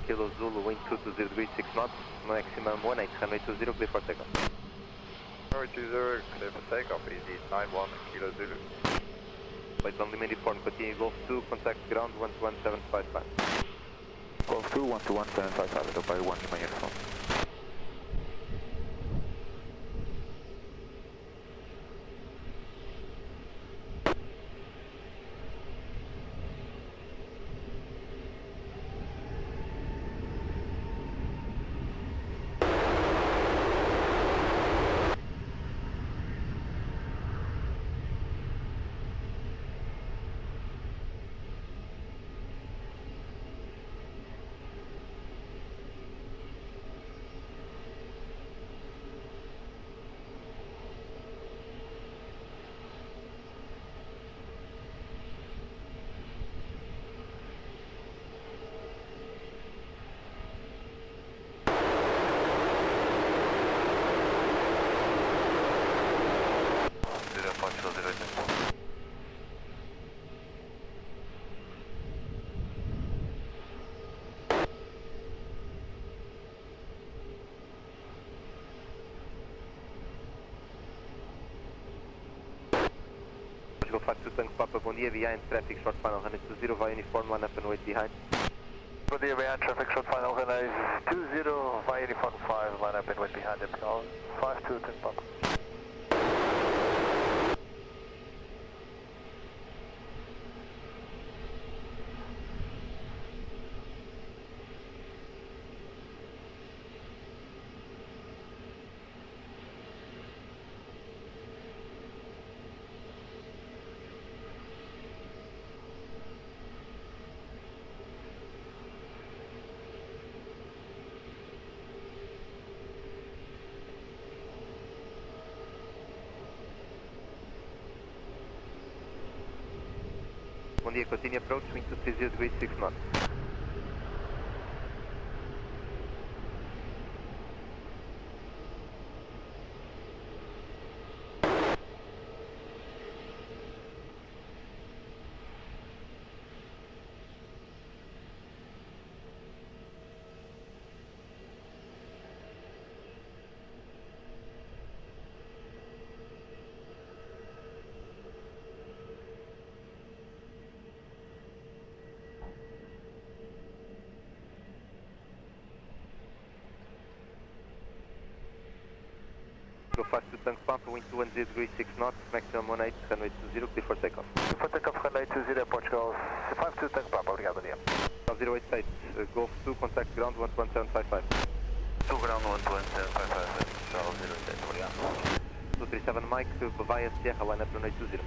Kilo Zulu, wind 220 degrees 6 knots, maximum 18, runway 20, clear for takeoff. Runway 20, clear for takeoff, Easy 91 Kilo Zulu. Python Lima Uniform, continue Golf 2, contact ground 121.755. Golf 2, 121.755, Dubai 1 Lima Uniform. Go 52 Tango Papa, bom dia, behind traffic short final runway 20 via uniform, line up and wait behind. Good day, behind traffic short final runway 20 via uniform 5, line up and wait behind them. 52 Tango Papa. Bom dia, continue approach, wind 230 degrees 6 knots. Go fast to tank Papa, wind 210 degrees 6 knots, maximum 18, runway 20, clear for takeoff. For takeoff, runway 20, Portugal, 52 tank Papa, obrigado, bom dia. 088, Golf 2, contact ground 11755. 2 ground 11755, Portugal 088, obrigado. 237 Mike, Bavaia Sierra, line up runway 20.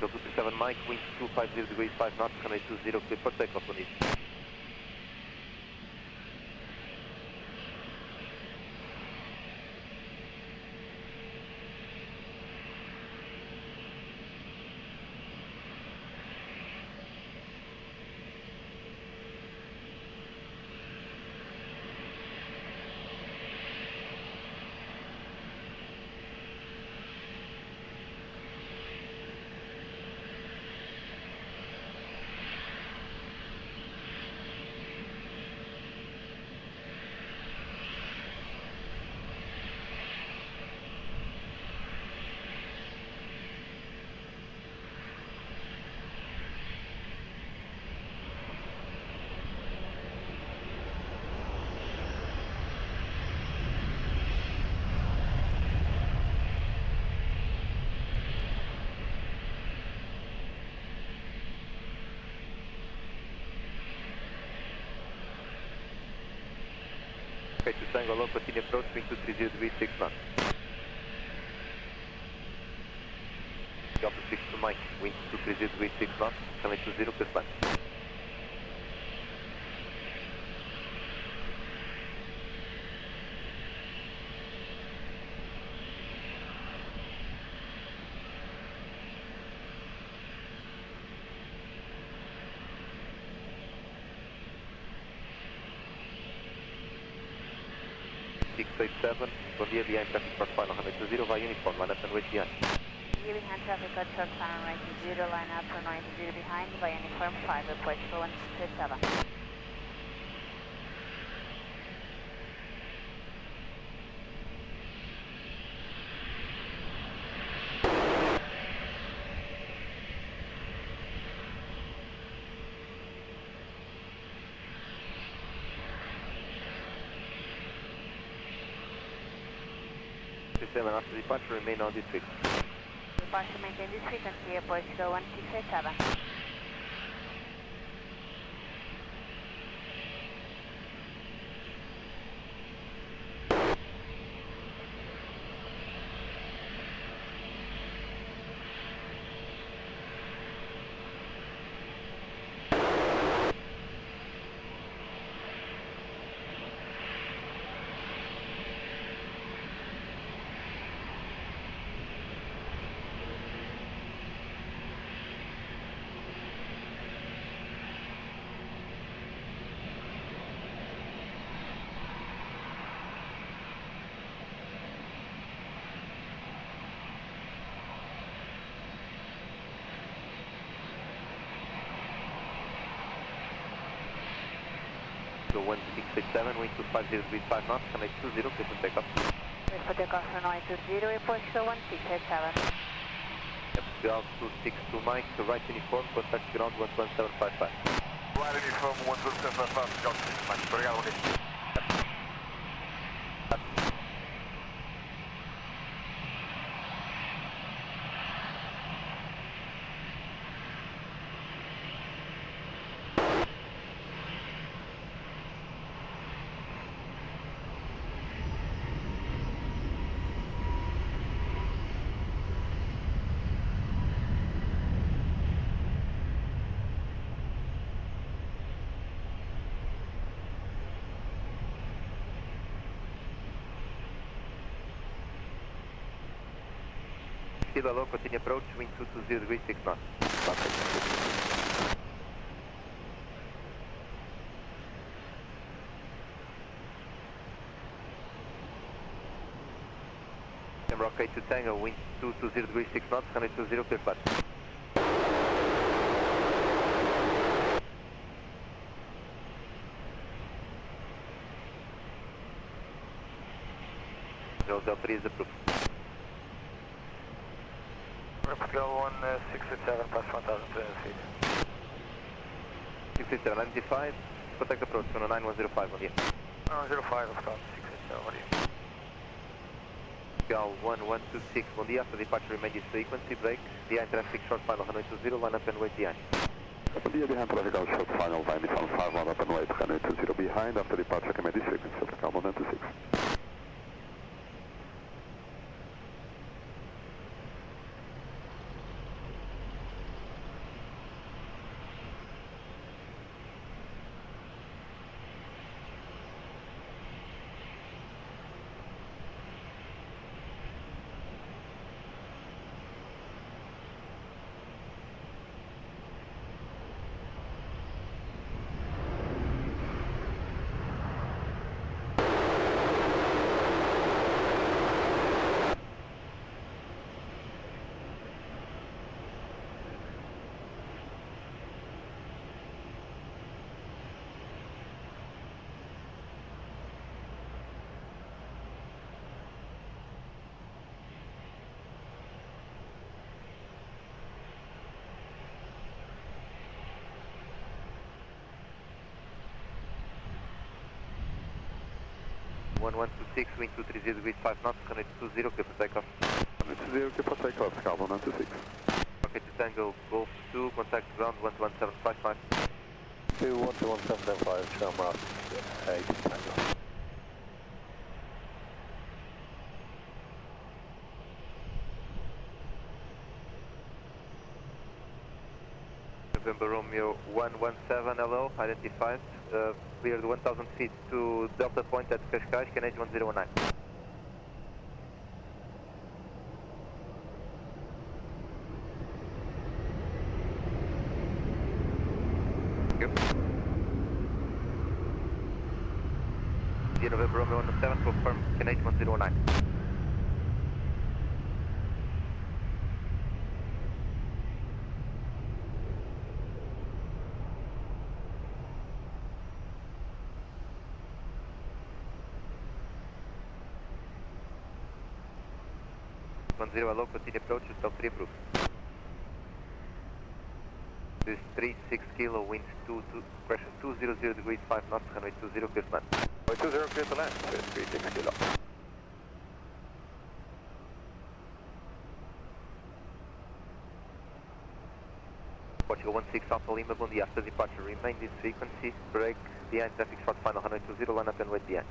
Go 237 Mike, wind 250 degrees 5 knots, runway 20, clear for takeoff on it. Okay, to Tango Low, continue approach, wind 230 degrees 6 knots. Delta 6 to Mike, wind 230 degrees 6 knots, runway 20, clear climb. Bom dia, behind traffic short final, runway 20, vai uniform, line up and wait behind. Here behind traffic, got short final, runway 20, line up, runway 20 behind, by uniform 5, approach for 167. After departure, remain on this frequency. Departure maintain this frequency, approach to 1687. Go 1667, wind 250 degrees 5 knots, runway 20, clear for takeoff. Clear for takeoff, runway 20, approach to 1687. Ground 262 Mike, right uniform, contact ground 11755. Right uniform 11755, Portugal 6 Mike, obrigado, bom dia. kilo low, continue approach, wind 220 degrees, 6 knots. Camera OK to Tango, wind 220 degrees, 6 knots, 120, clear flat. Hotel 3 is approved. Portugal 1687 past 1,300 feet. 687, 95, contact approach, 9105, on the 105 of course, 687, what do you? Gal 1126, bom dia, after departure remain this frequency, break, behind traffic short final, runway 20, line up and wait behind. Bom dia, behind traffic out short final, line up 5, line up and wait, runway 20 behind, after departure remain this frequency, Africa 126. One 126, wind 230 degrees, 5 knots, 120, clear for takeoff. 120, clear for takeoff, Africa 126. Okay, to Tango, Golf 2, contact ground 11755. 11775, Shamrock 8 Tango. November Romeo 117, hello, identified, cleared 1000 feet to Delta Point at Cascais, Canage 1019. Thank you. India November Romeo 117, confirm Canage 1019. Zero hello, continue approach, hotel 3 approved. This is 36 kilo, winds pressure 200 degrees, 5 knots, runway 20, clear to land. Runway 20, clear to land, 36 kilo. Portugal 16 Alpha Lima, bom dia, after departure remain this frequency, break, behind traffic short final, runway 20, line up and wait behind.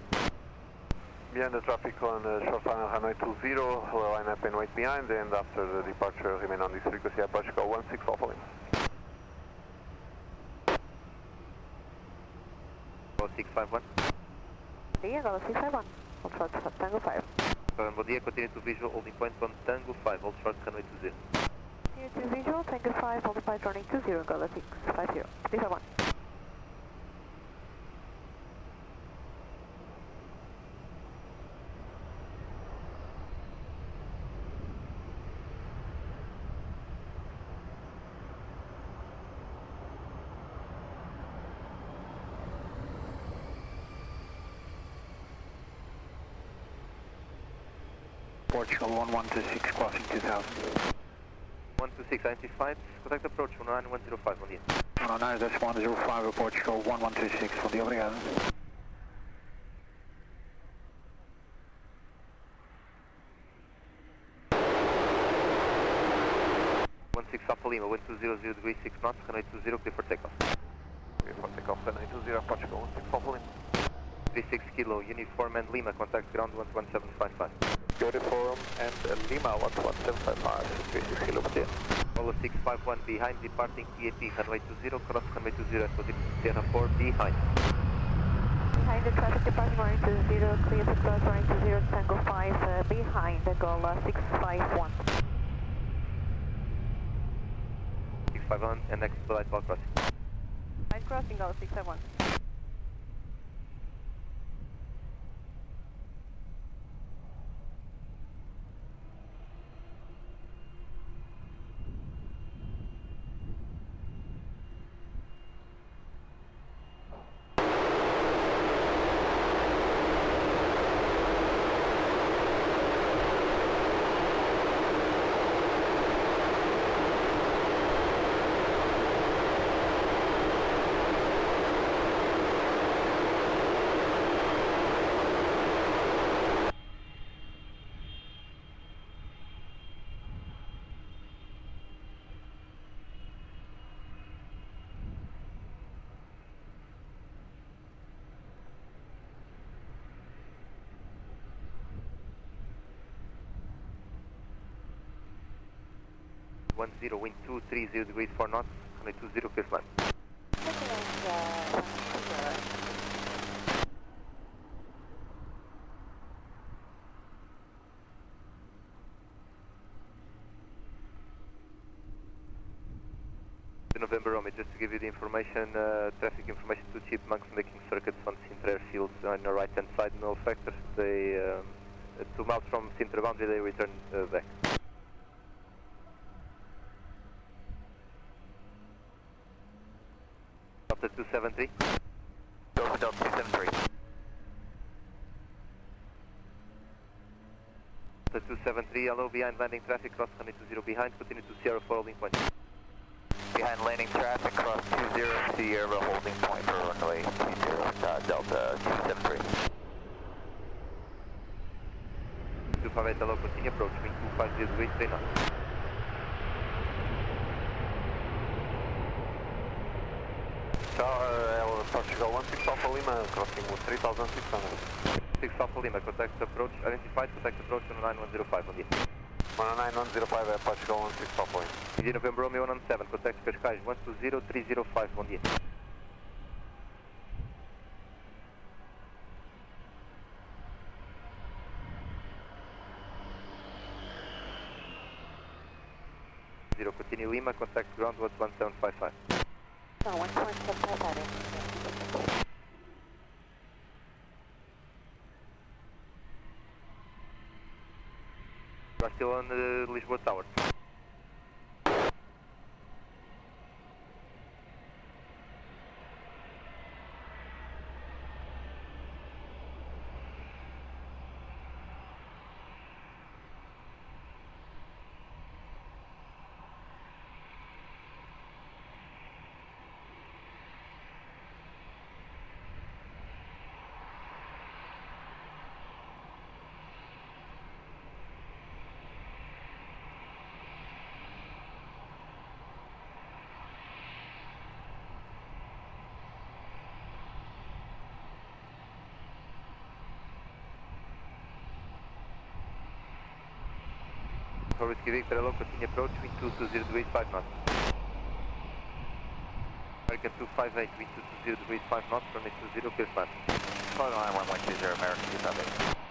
Behind the traffic on short final runway 20, line up and wait behind, and after the departure remain on this frequency at Portugal 16 Alpha Lima. 0651. Dia, Gosto 651, hold short Tango 5. Bom dia, continue to visual, holding point on Tango 5, hold short, runway 20. Continue to visual, Tango 5, hold point running 20, Gosto 650, 351. Portugal 1126, crossing 2000. 126, identified, contact approach 19105, bom dia. 109-105, Portugal 1126, bom dia, obrigado. 16 Alpha Lima, wind 200 degrees, 6 knots, runway 20, clear for takeoff. Clear for takeoff, runway 20, Portugal 16 Alpha Lima. 36 kilo, uniform and Lima, contact ground 11755. Uniform and Lima 11755, 36 kilo, bom dia. Polo 651 behind, departing TAP, runway 20, cross runway 20, explosive Sierra 4 behind. Behind the traffic departing running 20, clear to cross running 20, Tango 5, behind, Angola 651. 051 and expedite while crossing. Right crossing, Gulf 671. Wind 230 degrees 4 knots, runway 20, clear to land. November Romeo, just to give you the information, traffic information to chipmunks making circuits on Sintra airfields on the right hand side, null factor. They, 2 miles from Sintra boundary, they return back. Delta 273. Delta 273. Delta 273, hello, behind landing traffic, cross runway 20 behind, continue to Sierra for holding point. Behind landing traffic, cross 20, Sierra holding point for runway 20, Delta 273. 258, hello, continue approach, wind 250 degrees, 3 knots. Tower, Portugal 16 Alpha Lima, crossing 3600. 6 Alpha Lima, contact approach, identified, contact approach 19105, bom dia. 19105, Portugal 16 Alpha Lima. India November Romeo 117, contact Cascais 120305, bom dia. Zero, continue Lima, contact ground 1755. No, 1755. You are still on Lisboa Tower. For Whiskey Victor, hello, continue approach, wind 220 degrees, 5 knots. American 258, wind 220 degrees, 5 knots, runway 20, clear to land. Hold on, 1120, American 258.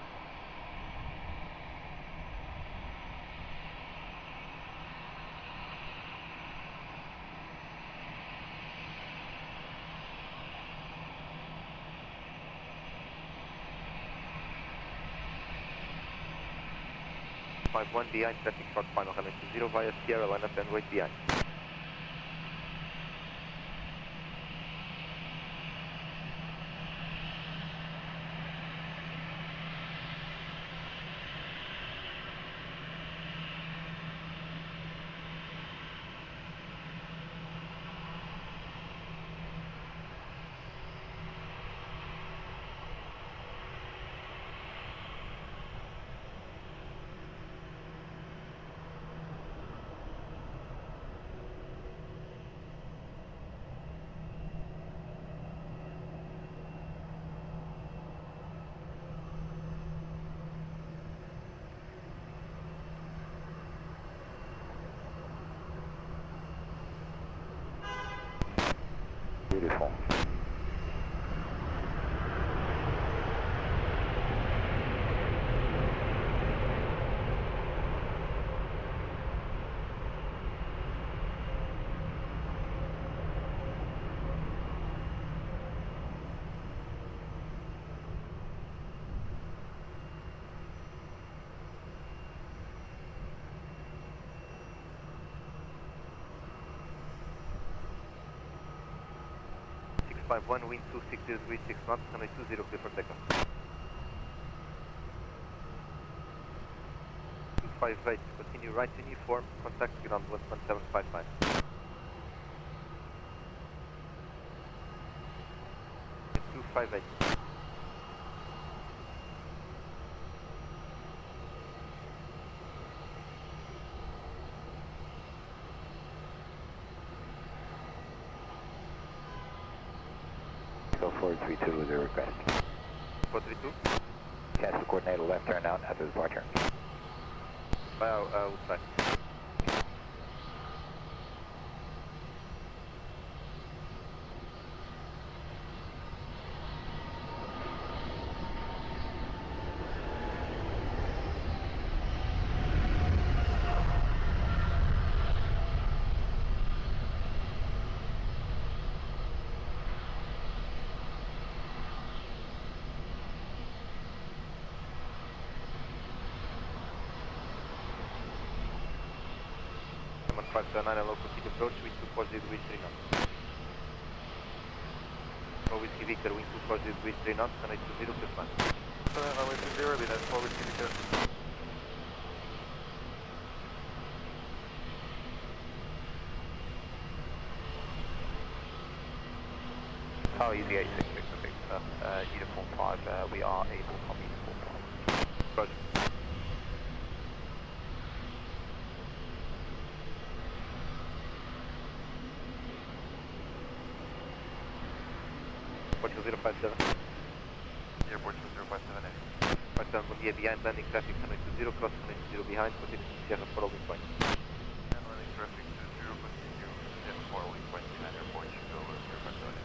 One behind, traffic short final, runway 20 via Sierra, line up and wait behind. 51, wind 260 degrees 6 knots, runway 20, clear for takeoff. 258, continue right uniform, contact ground 11755. 258. Go 432 with a request. 432? Cancel coordinated left turn out after the departure. I'll try. Someone 529 and local speed approach, wind 240 degrees 3 knots. Whiskey Victor, wind 240 degrees 3 knots, runway 20, clear flat. Runway 20, be that 4 Whiskey Victor. Tower Easy 86 Victor, Uniform 5, we are able to copy Uniform 5. Roger. Portugal 057. Airport 057A. 57, bom dia, behind landing traffic, runway 20, cross runway 20 behind, continue to Sierra for holding point. And landing traffic 20, continue, Sierra 4 holding point behind airport, Chicago 057A.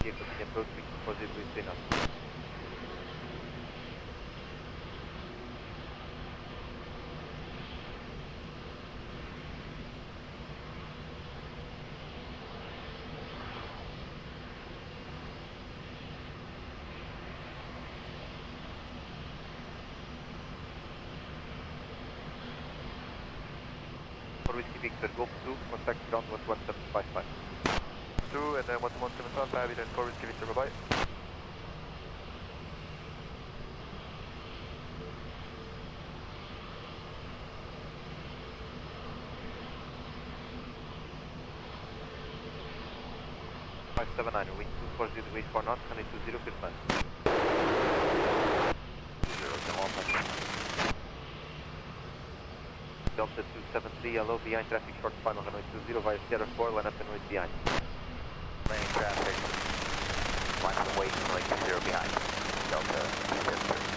Continue approach, wind 240 degrees 3 knots. For Whiskey Victor, Golf 2, contact ground 11755. 2 and then 11755, Aviation 4 Whiskey Victor, bye-bye. Wind 240 degrees 4 knots, 120, clear flat. 0, Delta 273, hello, behind traffic, short final, runway 20 via Sierra 4, line up and wait behind. Landing traffic, line up and wait, runway 20 behind. Delta 273.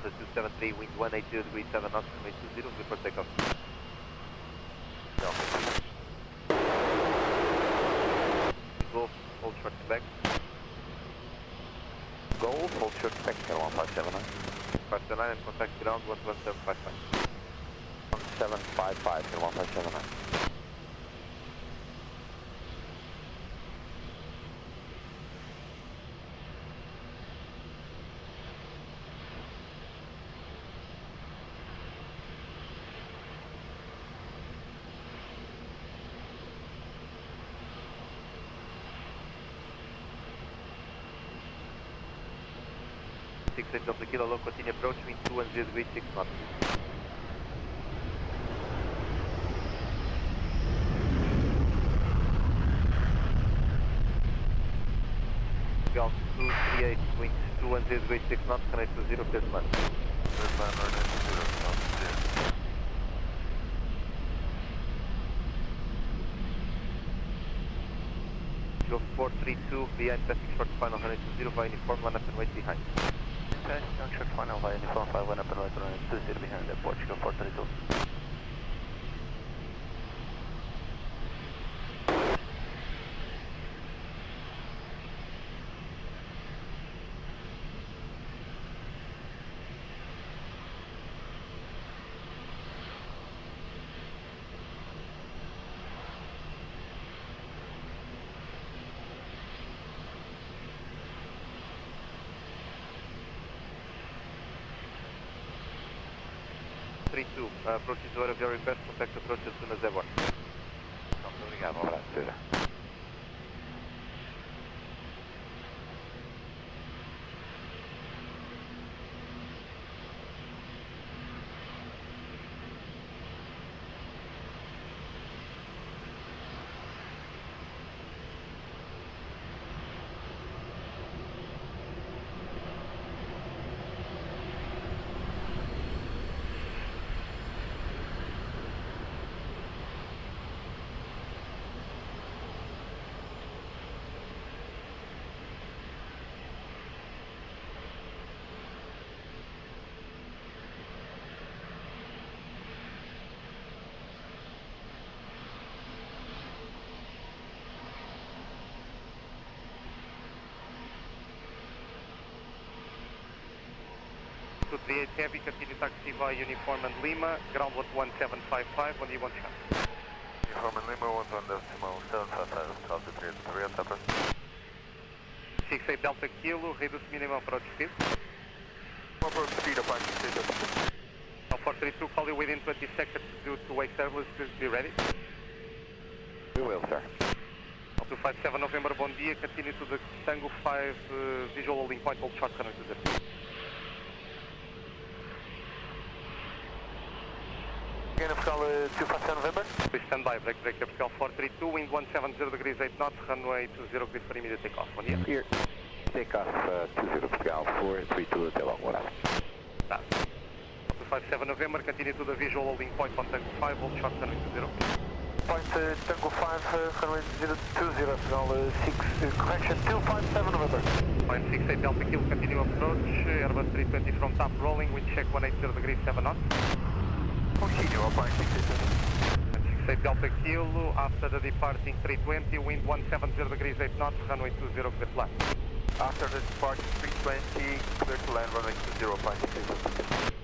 Delta 273, wind 180 degrees 7 knots, runway 20, clear for takeoff. Delta. Golf, hold short back. Golf, hold short back, 1579. 579 and contact ground 11755. 1755, 1579. Delta Kilo, low, continue approach, wind 210 degrees 6 knots. Ground 238, wind 210 degrees 6 knots, connect to 0, clear to land. Clear to land, runway 20, sounds clear. Go 432, behind traffic short final, runway 20, via uniform, line up and wait behind. Okay, don't short final via uniform 5, 1 up and right runway 20 behind airport, go 432. Approach to area of your request, contact approach as soon as ever. Obrigado, abraço, seja. To 38 Heavy, continue taxi via Uniform and Lima, ground 1755, when do you want to come? Uniform and Lima, 1755, Delta 38, upper. 68 Delta Kilo, reduce minimum approach speed. Approach speed, approach speed. 432, call you within 20 seconds due to wake service, please be ready. We will, sir. 257 November, bom dia, continue to the Tango 5 visual holding point, hold short runway 20. Again, Pascal 257 November. Please stand by, break Pascal 432, wind 170 degrees 8 knots, runway 20, clear for immediate takeoff. Bom dia. Clear. Takeoff 20 Pascal 432, até logo, abraço. 257 November, continue to the visual holding point on Tango 5, hold short runway 20. Point Tango 5, runway 020, Pascal 6, correction 257 November. Point 68 Delta Kilo, continue approach, Airbus 320 from top rolling, wind check 180 degrees 7 knots. Continue, point 68. 68 Delta Kilo, after the departing 320, wind 170 degrees 8 knots, runway 20, clear to land. After the departing 320, clear to land, runway 20, point 68.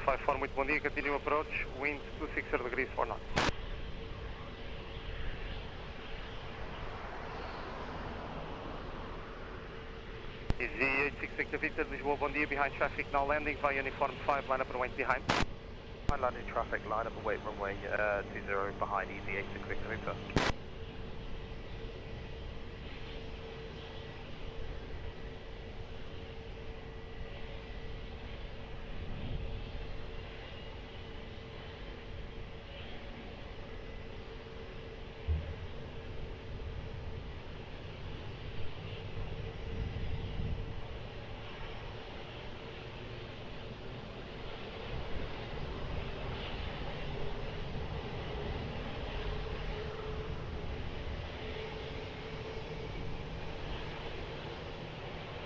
254, muito bom dia, continue approach, wind 260 degrees 4 knots. Easy 866 Victor, Lisboa, bom dia, behind traffic, now landing via uniform 5, line up and wait behind. Behind landing traffic, line up and wait runway 20 behind, easy 866 Victor.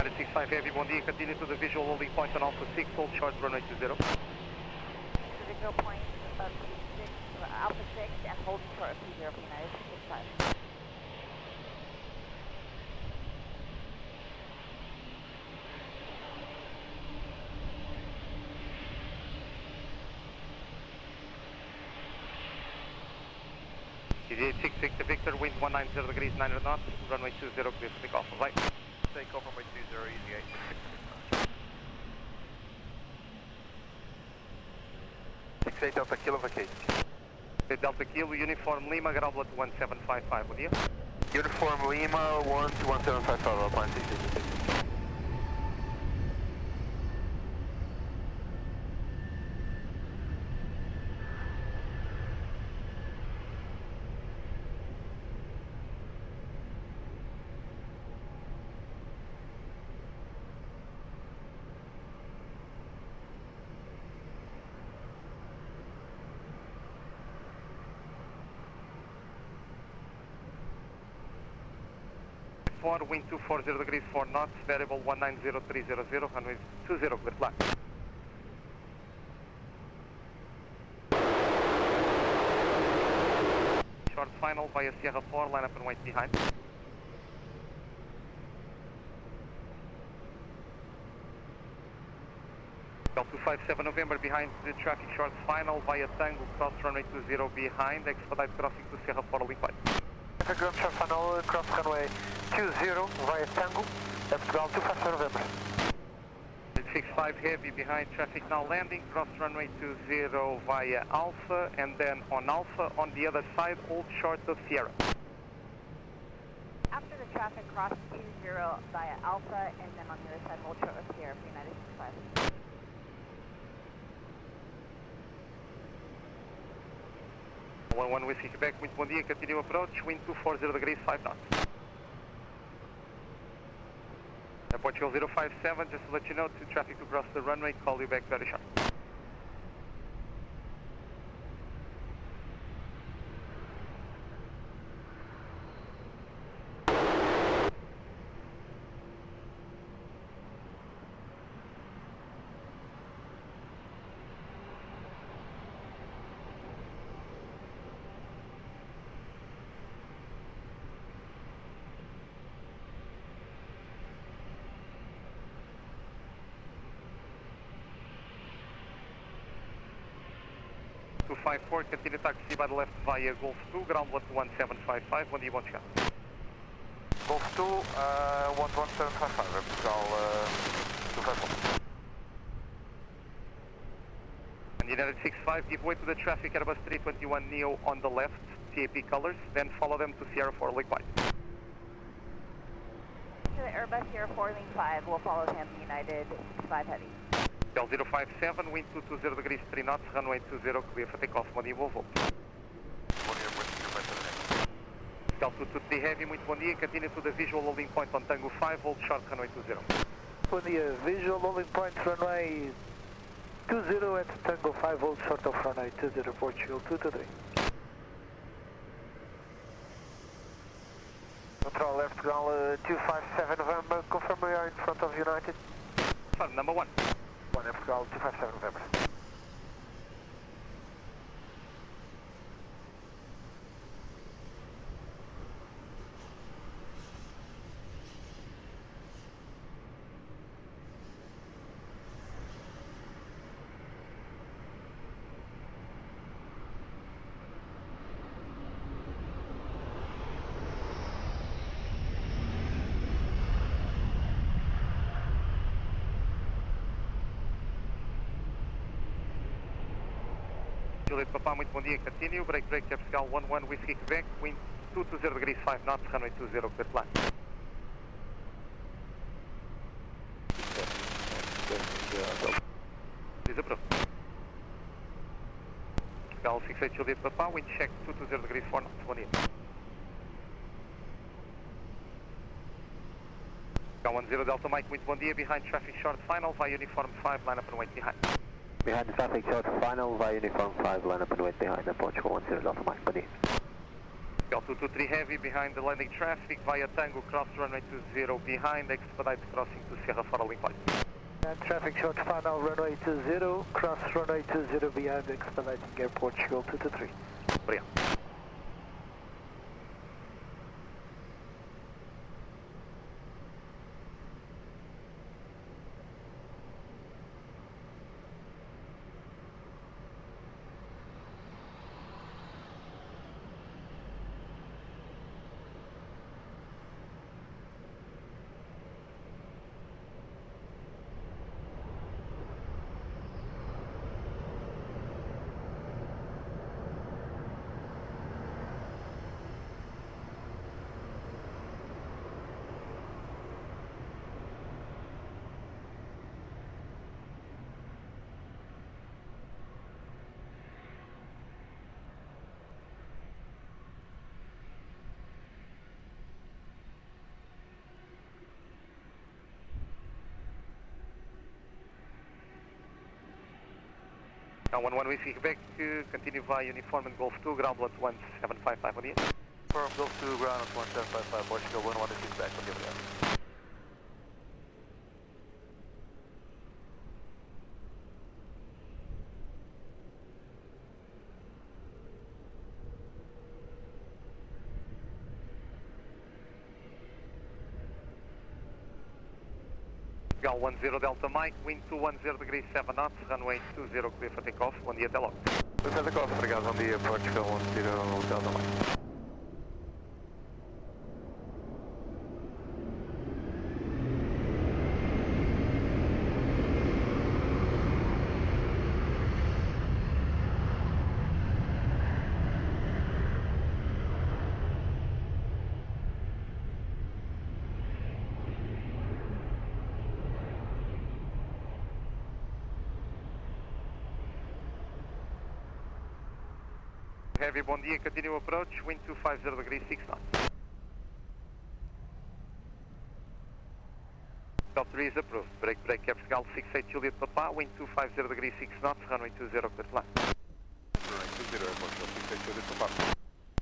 United 65 Heavy, bom dia, continue to the visual holding point on Alpha 6, hold short runway 20. The visual point of Alpha 6 and hold short of 20 for United 65. Deviate 66 to Victor, wind 190 degrees, 900 knots, runway 20, clear for takeoff, right? Takeoff runway 20, easy 8. 68 Delta Kilo vacating. Delta Kilo, Uniform Lima, Groblet 1755, bom dia. Uniform Lima 1 to 1755, Alpine 66. Wind 240 degrees 4 knots, variable 190300, runway 20, clear flag. Short final via Sierra 4, line up and wait behind. Delta 257 November behind the traffic, short final via Tango, cross runway 20 behind, expedite crossing to Sierra 4, link right. Ground short final, cross runway 20 via Tango, Portugal 257 November. 65 Heavy behind traffic now landing, cross runway 20 via Alpha, and then on Alpha on the other side, hold short of Sierra. After the traffic cross 20 via Alpha, and then on the other side, hold short of Sierra for United 65. One Whiskey Quebec, wind bom dia, continue approach, wind 240 degrees, 5 knots. Portugal 057, just to let you know, to traffic to cross the runway, call you back very sharp. Continue taxi by the left via Golf 2, ground 1755, bom dia, bom chegar. Golf 2, 11755, Portugal 254. And United 65, give way to the traffic, Airbus 321 Neo on the left, TAP colors, then follow them to Sierra 4, link 5. To the Airbus Sierra 4, link 5, we'll follow him, United 65 Heavy. Del 057, wind 220 degrees 3 knots, runway 20, clear for takeoff, bom dia, voo. Bom dia, Del 223 Heavy, muito bom dia, continue to the visual holding point on Tango 5, hold short, runway 20. Bom dia, visual holding point, runway 20 at Tango 5, hold short of runway 20, Portugal 223. Control left, ground 257 November, confirm we are in front of United. Confirm, number 1. 1 Portugal 257 November. Juliet Papa, muito bom dia, continue, break, Portugal 11 Whiskey Quebec, wind 220 degrees 5 knots, runway 20, clear flag. Please approve. Portugal 68 Juliet Papa, wind check 220 degrees 4 knots, bom dia. Portugal 10 Delta Mike, muito bom dia, behind traffic short final, via uniform 5, line up and wait behind. Behind the traffic short final via uniform 5, line up and wait behind the Portugal 10 Delta Mike, bom dia. Gal 223 Heavy behind the landing traffic via Tango, cross runway 20 behind, expedite crossing to Sierra Fora link line. And traffic short final runway 20, cross runway 20 behind, expediting Air Portugal 223. Obrigado. Now 11 we see Quebec, continue via uniform and Golf 2, ground 1755 on the end. Firm Golf 2, ground 1755, Portugal 11 is back, on the other end. Gal 10 Delta Mike, wind 210 degrees 7 knots, runway 20 clear for takeoff, bom dia, até logo. Até takeoff, obrigado, bom dia, Portugal 10 Delta Mike. Heavy, bom dia, continue approach, wind 250 degrees 6 knots. Top 3 is approved. Break, Caps Gal 68 Juliet Papa, wind 250 degrees 6 knots, runway 20 clear to land. Runway 20, Portugal 68 Juliet Papa.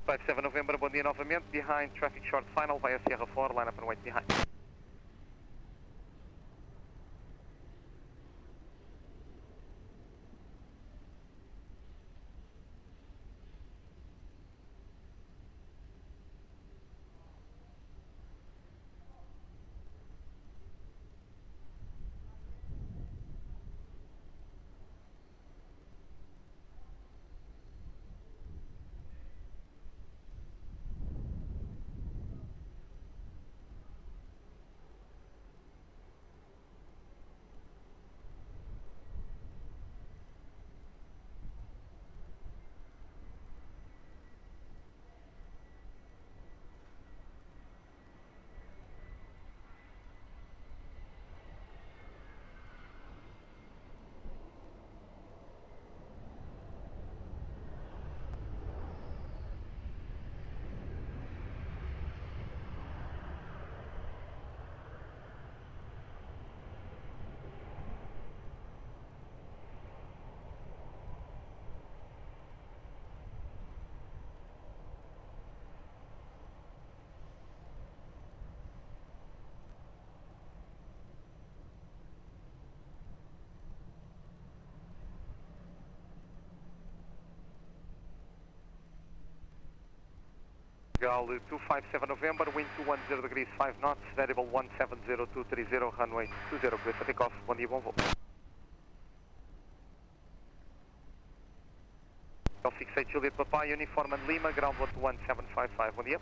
57 November, bom dia novamente, behind traffic short final via Sierra 4, line up and wait behind. Gal 257 November, wind 210 degrees 5 knots, variable 170230, runway 20 clear for takeoff, bom dia, bom voo. Gal 68 Juliet Papa, uniform and Lima, ground 1755, bom dia.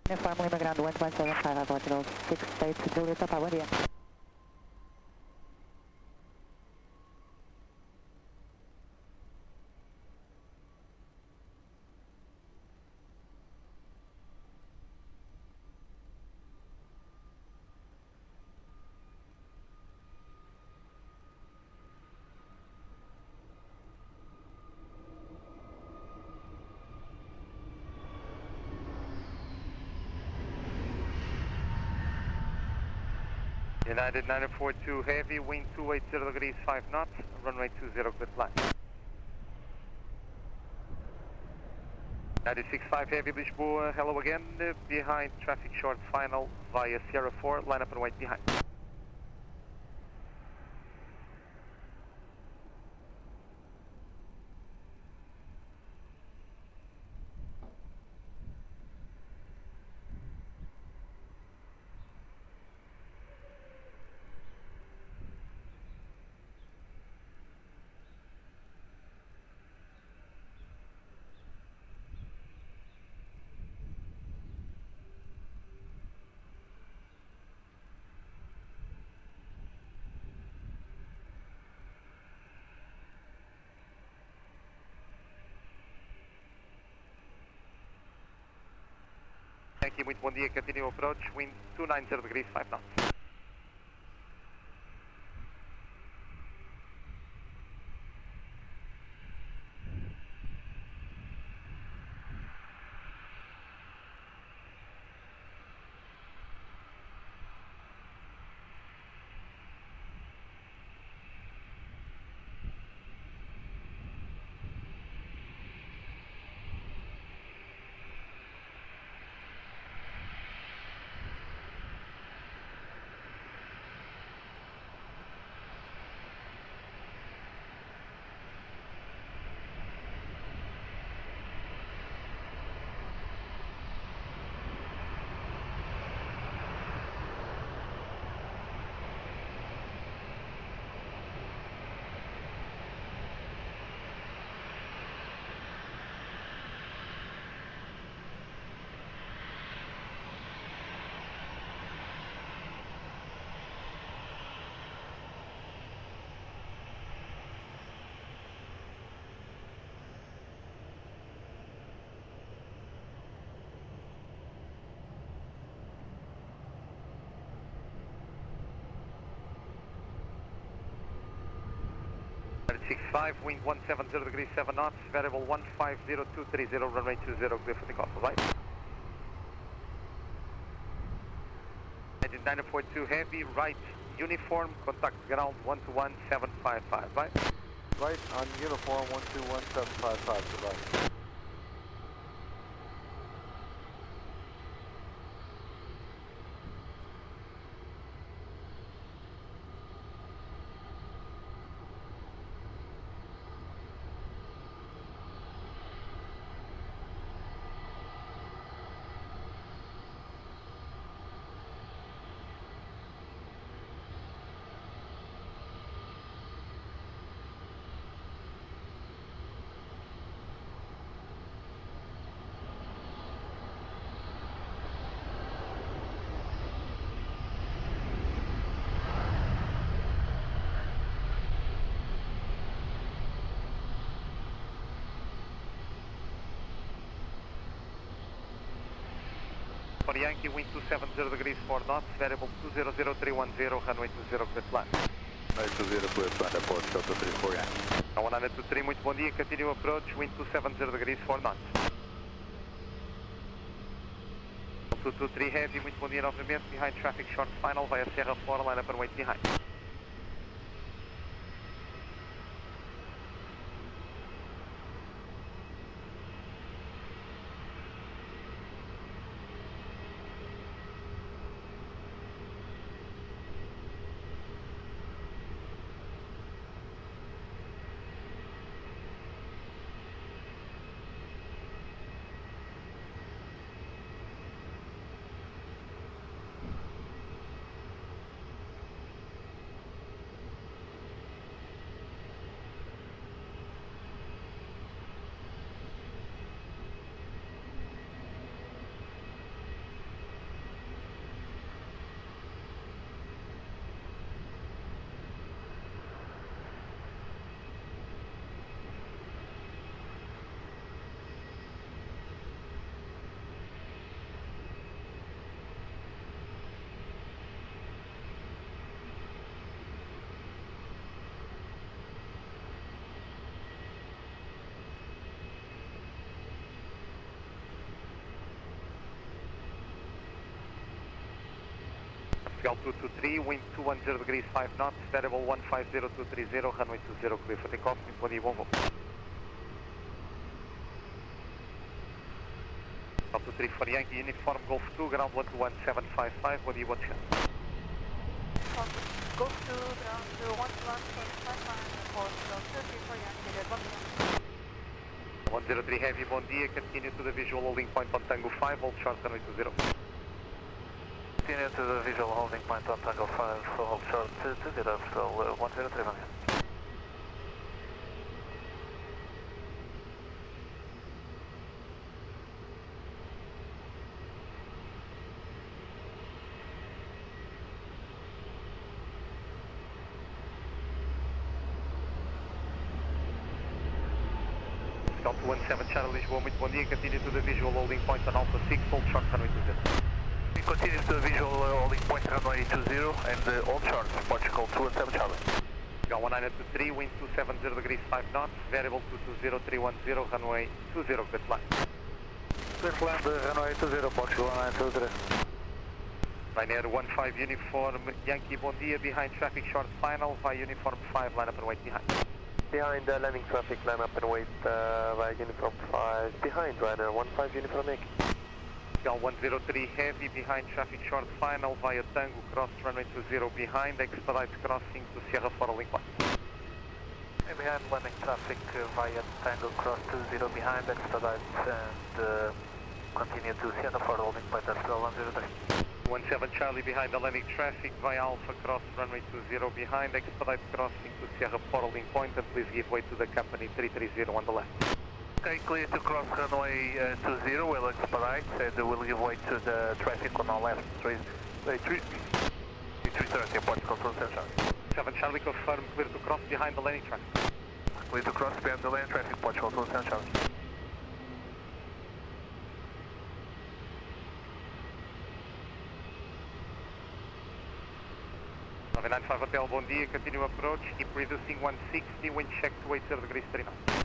Uniform Lima, ground 1755, Portugal 68 Juliet Papa, bom dia. United 942 Heavy, wind 280 degrees 5 knots, runway 20 clear to land. 96.5 Heavy Lisboa, hello again, behind traffic short final via Sierra 4, line up and wait behind. Thank you, muito bom dia, continue approach, wind 290 degrees, 5 knots. Six five, wind 170 degrees 7 knots, variable 150230, runway 20, clear for takeoff, right? Engine 942 heavy, right uniform, contact ground 121755, right? Right on uniform 121755, goodbye. For Yankee, wind 270 degrees 4 knots, variable 200310, runway 20, clear to land. Runway 20, clear to land, airport, Delta 34 Yankee. 123, muito bom dia, continue approach, wind 270 degrees 4 knots. 223 heavy, muito bom dia novamente, behind traffic short final via Sierra 4, line up and wait behind. Portugal 223, wind 210 degrees 5 knots, variable 150230, runway 20, clear for takeoff, muito bom dia, bom voo. Top 23 for Yankee, uniform Golf 2, ground 121.755, what do you want to have? Gosto, ground 121.755, report, 30 for Yankee, Educação. 103 Heavy, bom dia, continue to the visual holding point on Tango 5, hold short runway 20. Continue to the visual holding point on Tango 5, hold short 20, so 103 bom dia. Delta 17 Charlie Lisboa, muito bom dia, continue to the visual holding point on Alpha 6, hold short runway 20. We continue to the visual holding point runway 20 and hold short, Portugal 217 Charlie. Got 1923, wind 270 degrees 5 knots, variable 220310, runway 20, good line. Clear to land, runway 20, Portugal 1923. Ryanair 15 uniform, Yankee, bom dia, behind traffic short final, via uniform 5, line up and wait behind. Behind landing traffic, line up and wait via uniform 5. Behind Ryanair 15 uniform Yankee. Gal 103 heavy, behind traffic short final, via Tango, cross runway 20 behind, expedite crossing to Sierra 4 link 1. Behind landing traffic via Tango, cross 20 behind, expedite and continue to Sierra 4 holding point at 103. 17 Charlie behind the landing traffic via Alpha cross runway 20 behind, expedite crossing to Sierra 4 link point and please give way to the company 330 on the left. Okay, clear to cross runway 20, we'll expedite and we'll give way to the traffic on our left, 330, Portugal 217. 7 Charlie confirm, clear to cross behind the landing traffic. Clear to cross behind the landing traffic, Portugal 217. 995 Hotel, bom dia, continue approach, keep reducing 160, wind check to 80 degrees 3 knots.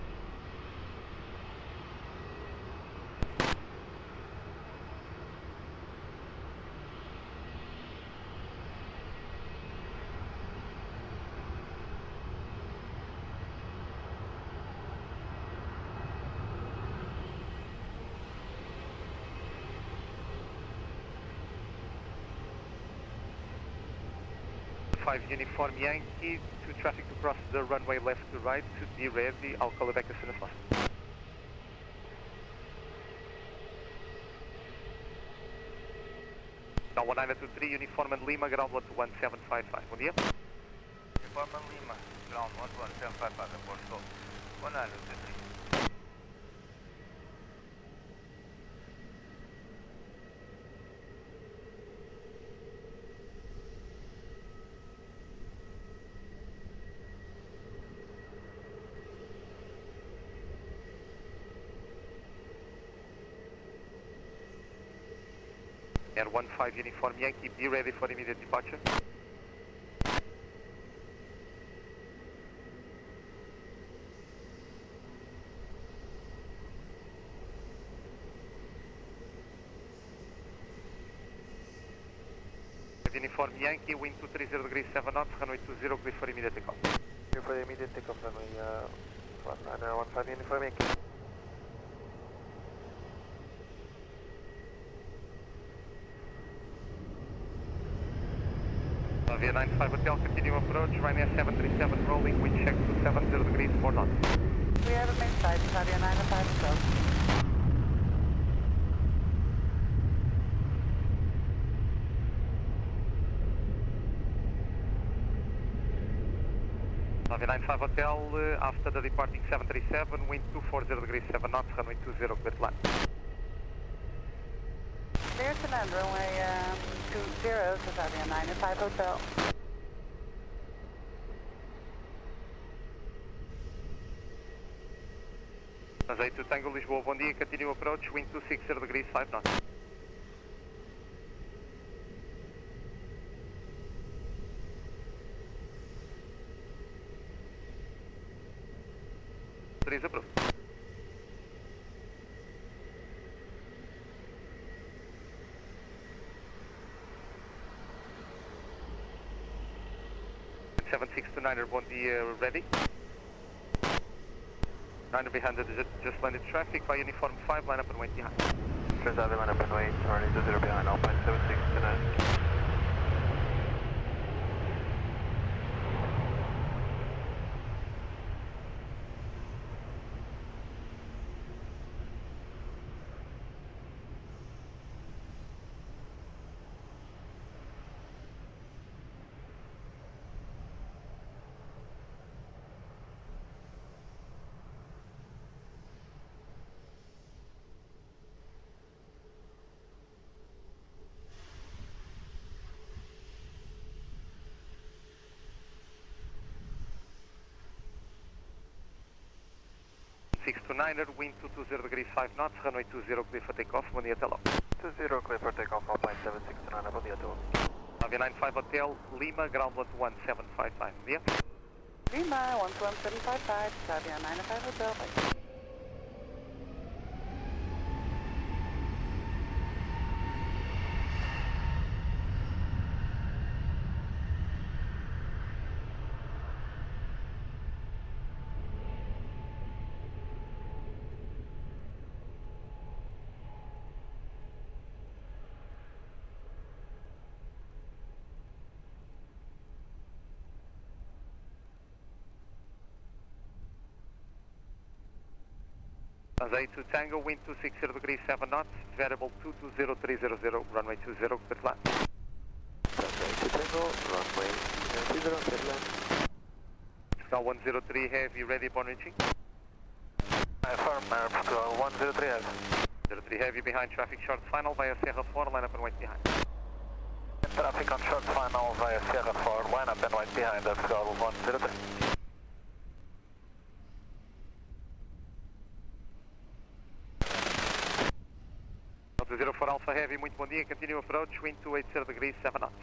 Uniform Yankee, to traffic to cross the runway left to right, to be ready, I'll call it back as soon as possible. Now 1923, Uniform and Lima, ground 11755, bom dia. Uniform and Lima, ground 11755, Portugal 1923. Air 15 Uniform Yankee, be ready for immediate departure. Uniform Yankee, wind 230 degrees 7 knots, runway 20, clear for immediate takeoff. Clear for immediate takeoff, runway 15 Uniform Yankee. Avia 95 Hotel, continue approach, Ryanair 737 rolling, wind check to 70 degrees 4 knots. We have a main side, Avia 95 Hotel. Avia 95 Hotel, after the departing 737, wind 240 degrees 7 knots, runway 20, clear to land. Clear to land, runway 20 to Avia 95 Hotel. Azeito Tango Lisboa, bom dia, continue approach, wind 260 degrees 5 knots. Please approve. Seven 629er, bom dia, ready? Niner behind the just landed traffic by uniform 5, line up and wait behind. Transavia line up runway, runway 20 behind, Alpine 7629. To Niner, wind 220 degrees 5 knots, runway 20 clear for takeoff, bom dia, até logo. 20 clear for takeoff, Alpine 7629, bom dia, até logo. Avia 95 Hotel, Lima, ground 11755, bom dia. Lima, 11755, Avia 95 Hotel, bye. Translate to Tango, wind 260 degrees 7 knots, variable 220300, runway 20, clear land. Translate to Tango, runway 20, clear land. Sky 103 heavy, ready upon reaching. Affirm, Aeroporto 103 heavy. 03 heavy behind traffic, short final via Sierra 4, line up and wait behind. Traffic on short final via Sierra 4, line up and wait behind, that's Sky 103. 04 Alpha Heavy, muito bom dia, continue approach, wind 280 degrees 7 knots.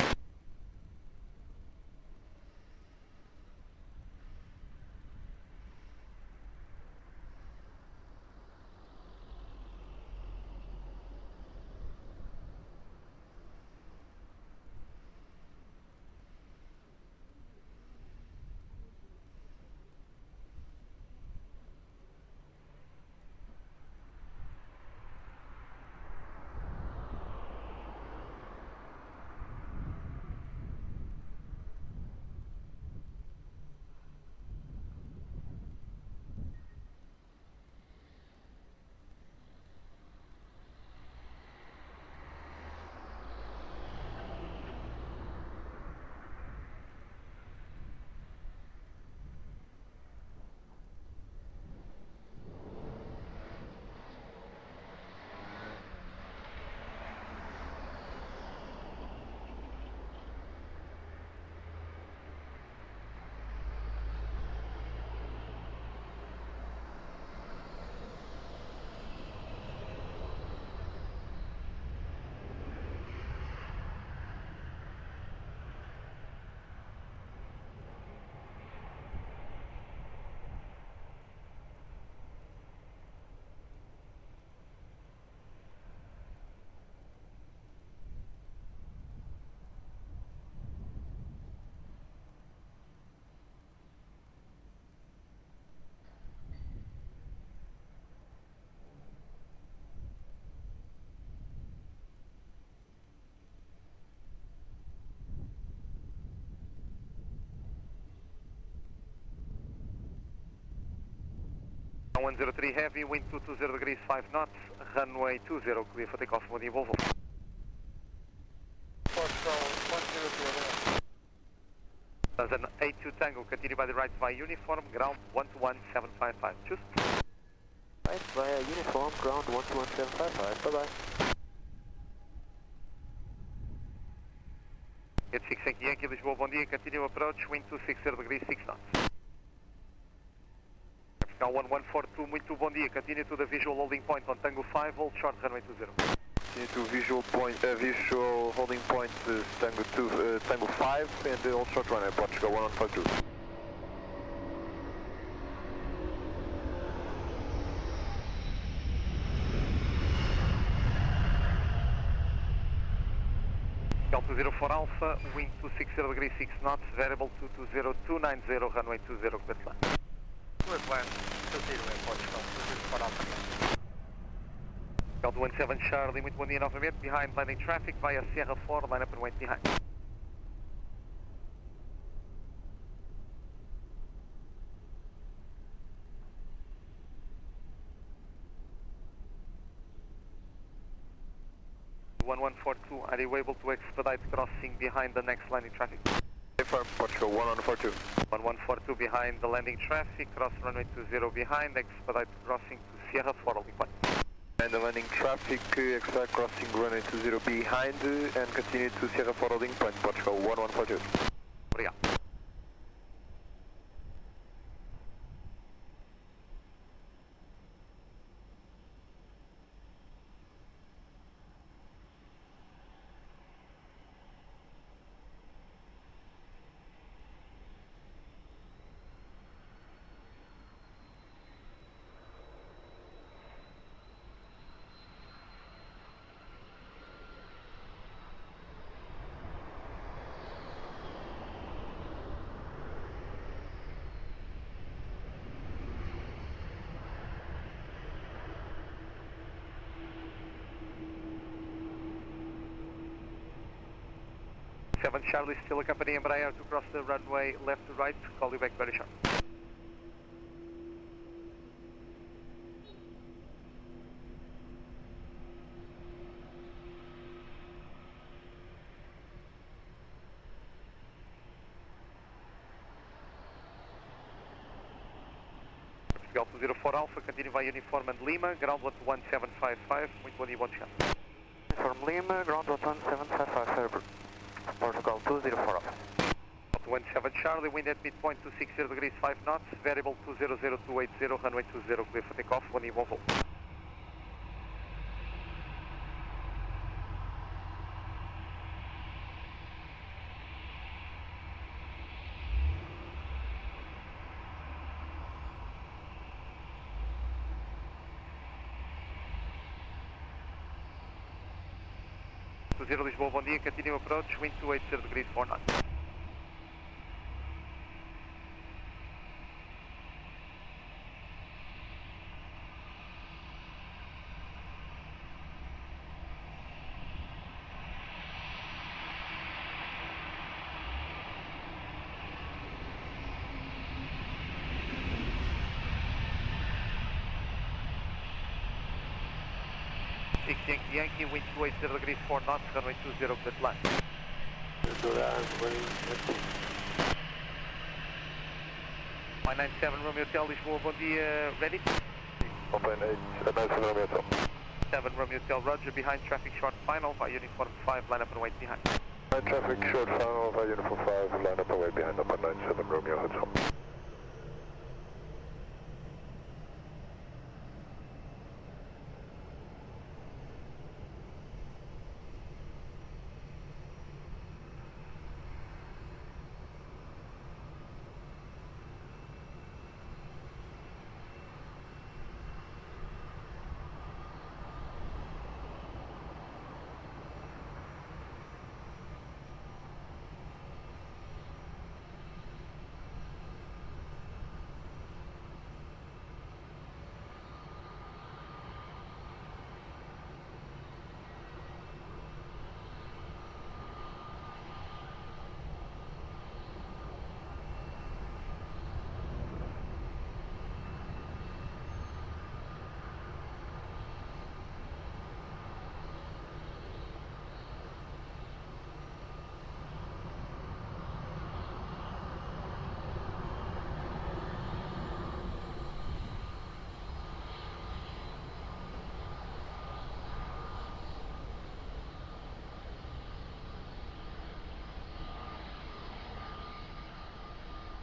Sky 103 heavy, wind 220 degrees 5 knots, runway 20, clear for takeoff, bom dia, Volvo. As an 82 Tango, continue by the right via uniform, ground 121755, choose. Right via uniform, ground 121755, bye-bye. Get 65 Yankee, Lisboa, bom dia, continue approach, wind 260 degrees 6 knots. Sky 1142, muito bom dia, continue to the visual holding point on Tango 5, hold short runway 20. Continue to visual holding point Tango 5 and the all short runway, Portugal 1152. Delta 04 Alpha, wind 260 degrees 6 knots, variable 220290, runway 20, clear to land. Clear to land, 20 Portugal, 04 Alpha. Delta 17 Charlie, muito bom dia novamente. Behind landing traffic via Sierra 4, line up and wait behind. Are you able to expedite crossing behind the next landing traffic? Confirm, Portugal 1142. 1142 behind the landing traffic, cross runway 20 behind, expedite crossing to Sierra 4, holding point. And the landing traffic, expedite crossing runway 20 behind and continue to Sierra 4 holding point, Portugal 1142. Obrigado. Charlie, still accompanying Embraer to cross the runway left to right, call you back very short. Portugal 204 Alpha, continue via Uniform and Lima, ground 1755, muito bom dia, bom chão. Uniform Lima, ground 1755, Portugal 204 Alpha. 17 Charlie, wind at midpoint 260 degrees 5 knots, variable 200280, runway 20, clear for takeoff, 1 volt. Lisboa, bom dia, continue approach, wind 280 degrees 4 knots. Yankee, wind 280 degrees 4 knots, runway 20, clear to land. My 97 Romeo Hotel, Lisboa, bom dia, ready? Open 97 Romeo Hotel. 7 Romeo Hotel, roger, behind traffic short final, by uniform 5, line up and wait behind. Traffic short final by uniform 5, line up and wait behind, open 97 Romeo Hotel.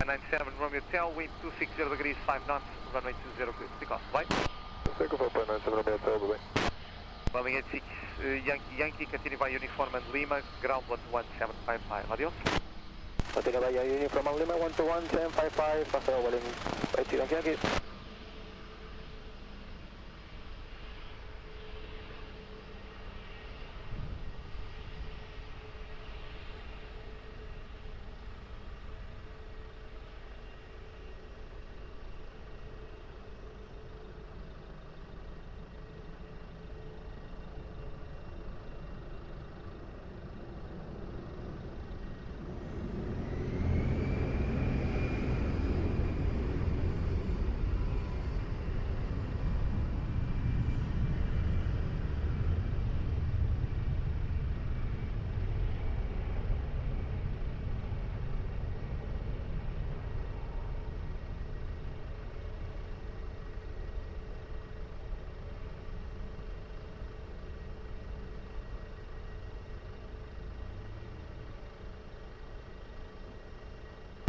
My 97 Romeo Hotel, wind 260 degrees 5 knots, runway 20, clear to take off, flight. Take off open 97 Romeo Hotel, bye. Boeing 86 Yankee, continue by uniform and Lima, ground 11755, adios. Continue by uniform and Lima, 121-755, paso Boeing 86 Yankee.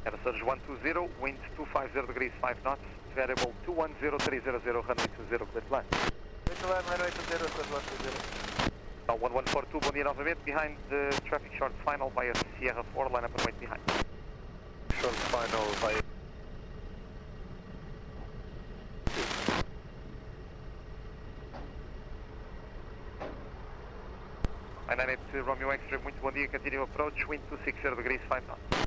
Air Surge 120, wind 250 degrees 5 knots, variable 210300, runway 20, clear to land. Clear to land, runway 20, clear to land 20. Now 1142, bom dia novamente, behind the traffic short final via Sierra 4, line up and wait behind. Short final by... I 98 Romeo X-ray, muito bom dia, continue approach, wind 260 degrees 5 knots.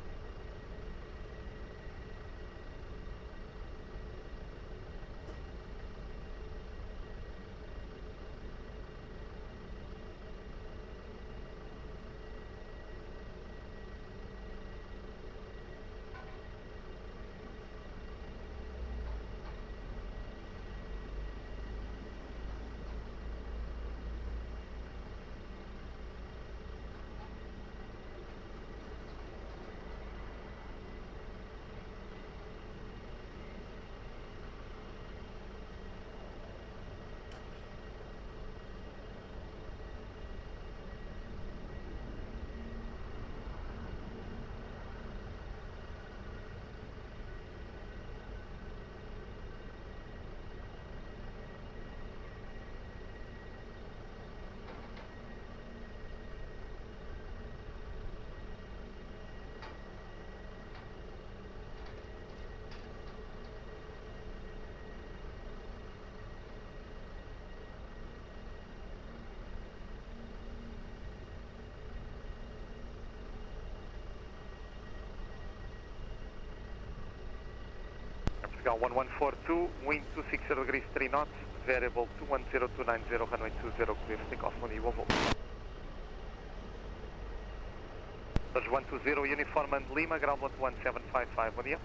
Portugal 1142, wind 260 degrees 3 knots, variable 210290, runway 20, clear for takeoff, bom dia, Volvo. Surge 120, uniform and Lima, ground 11755, bom dia.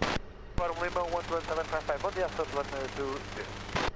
Uniform Lima, 11755, bom dia, Surge 120.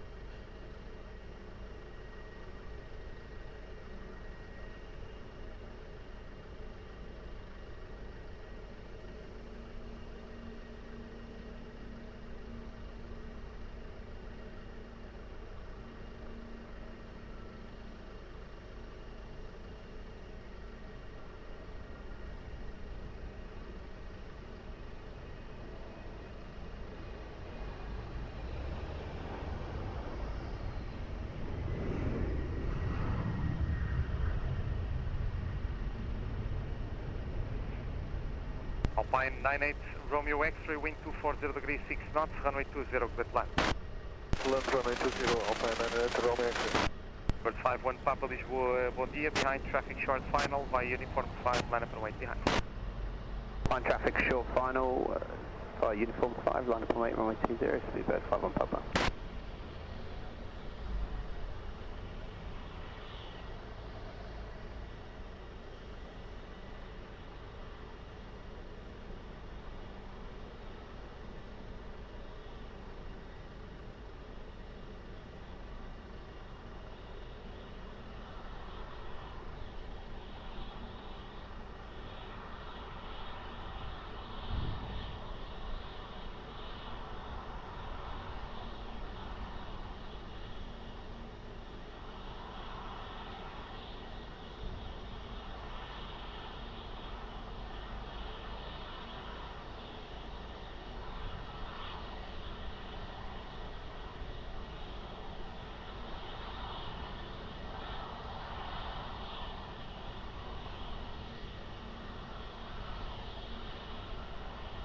Alpine 98 Romeo X-ray, wind 240 degrees 6 knots, runway 20, clear to land. Land runway 20, Alpine 98 Romeo X-ray. Bird 51 Papa Lisboa, bom dia, behind traffic short final via uniform 5, line up and wait behind. On traffic short final, via uniform 5, line up and wait, runway 20, speed bird 51 Papa.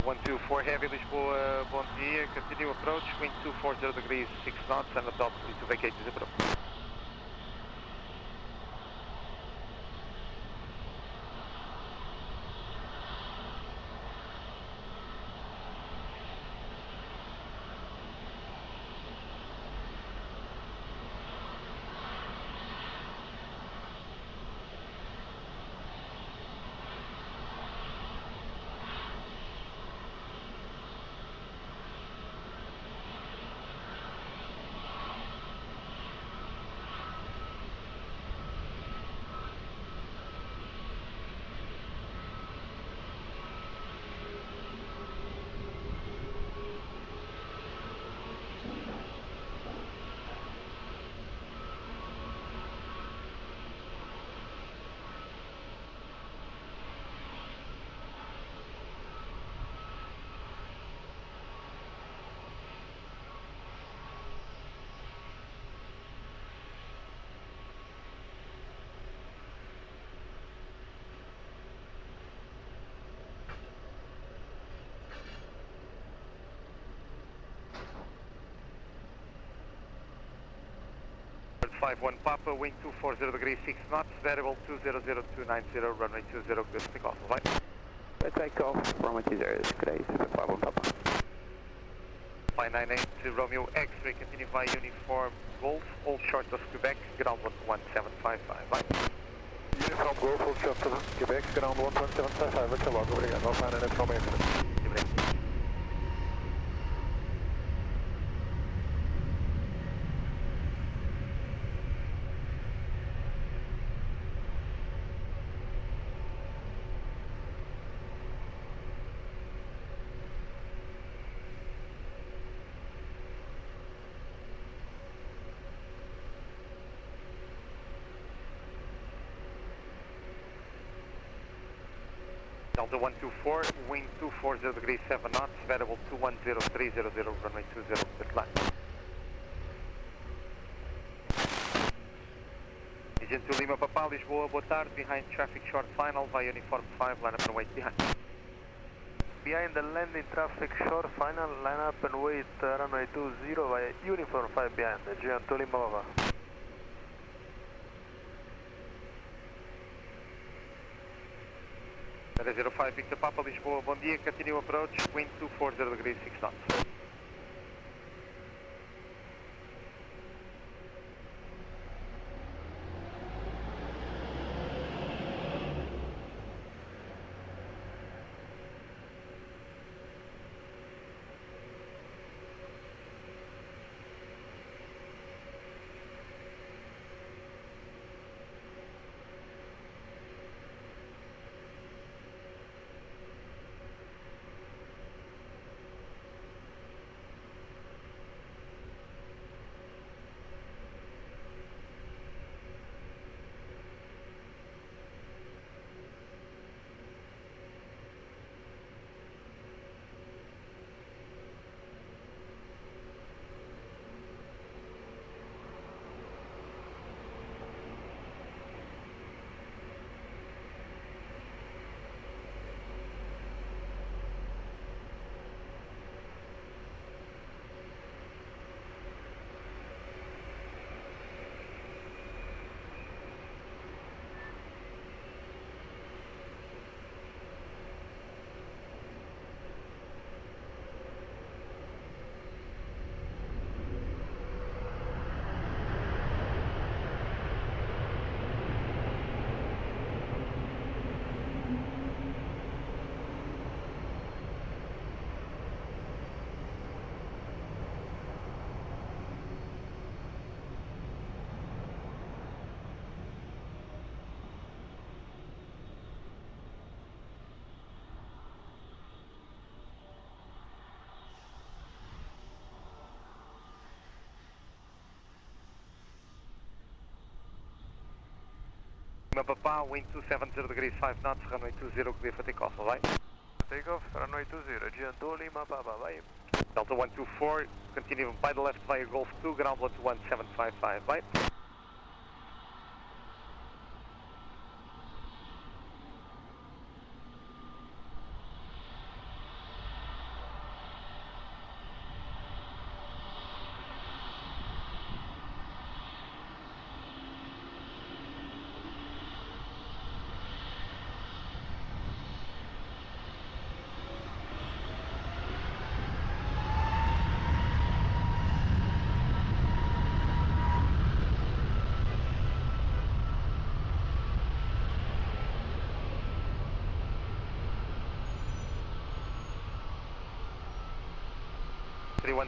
One two four heavy Lisboa, bom dia, continue approach, wind 240 degrees 6 knots and adopt to vacate this approach. 51 Papa, wind 240 degrees 6 knots, variable 200290, runway 20, good takeoff, right? Good takeoff, runway 20, great, 51 Papa. 598 to Romeo X-ray, continue via uniform Golf, all short of Quebec, ground 11755, right? Uniform Golf, all short of Quebec, ground 11755, até logo, obrigado, Alfa 99 Romeo X-ray. Delta 124, wind 240 degrees 7 knots, variable 210300, runway 20, good line. Agent to Lima Papa, Lisboa, boa tarde, behind traffic short final, via uniform 5, line up and wait behind. Behind the landing traffic short final, line up and wait, runway 20 via uniform 5 behind, Agent to Lima Papa. 05 Victor Papa, Lisboa, bom dia, continue approach, wind 240 degrees 6 knots. Lima Papa, wind 270 degrees 5 knots, runway 20, clear for takeoff, right? Takeoff, runway 20, Agent to Lima Papa, bye. Delta 124, continue by the left via Golf 2, ground 11755, right?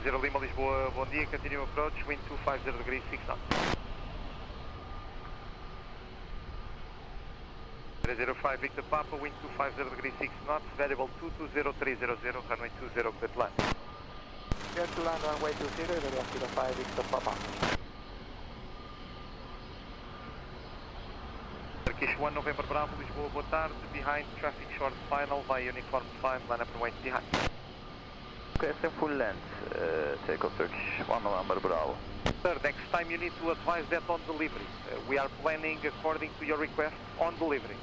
Zero Lima, Lisboa, bom dia, continue approach, wind 250 degrees 6 knots. 305 Victor Papa, wind 250 degrees 6 knots, variable 220300, runway 20, good line. Clear to land runway 20, 05 Victor Papa. Turkish 1 November Bravo, Lisboa, boa tarde, behind traffic short final, via uniform 5, line up and wait behind. QSM full length, takeoff Turkish 1 November Bravo. Sir, next time you need to advise that on delivery. We are planning according to your request on delivery.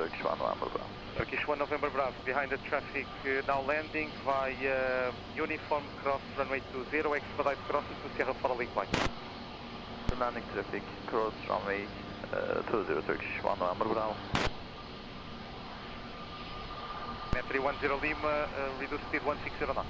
Turkish 1 November Bravo. Turkish 1 November Bravo, behind the traffic, now landing via uniform cross runway 20, expedite crossing to Sierra 4 link point. Landing traffic, cross runway 20, Turkish 1 November Bravo. Metri 10 Lima, reduce speed 160 knots.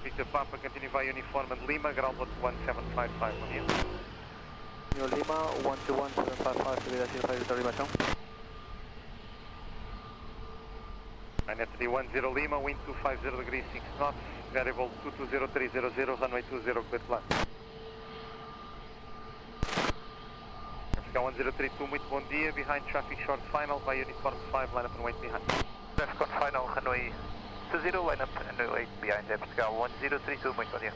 Victor Papa, continue via uniform and Lima, ground lot 1755, on you. New Lima, 121755, Aviation TV, Aviation. Net 310 Lima, wind 250 degrees 6 knots, variable 220300, runway 20, clear to land. Africa 1032, muito bom dia, behind traffic short final, via uniform 5, line up and wait behind. Traffic on final, runway 20, line up and wait behind, Portugal 1032, muito bom dia.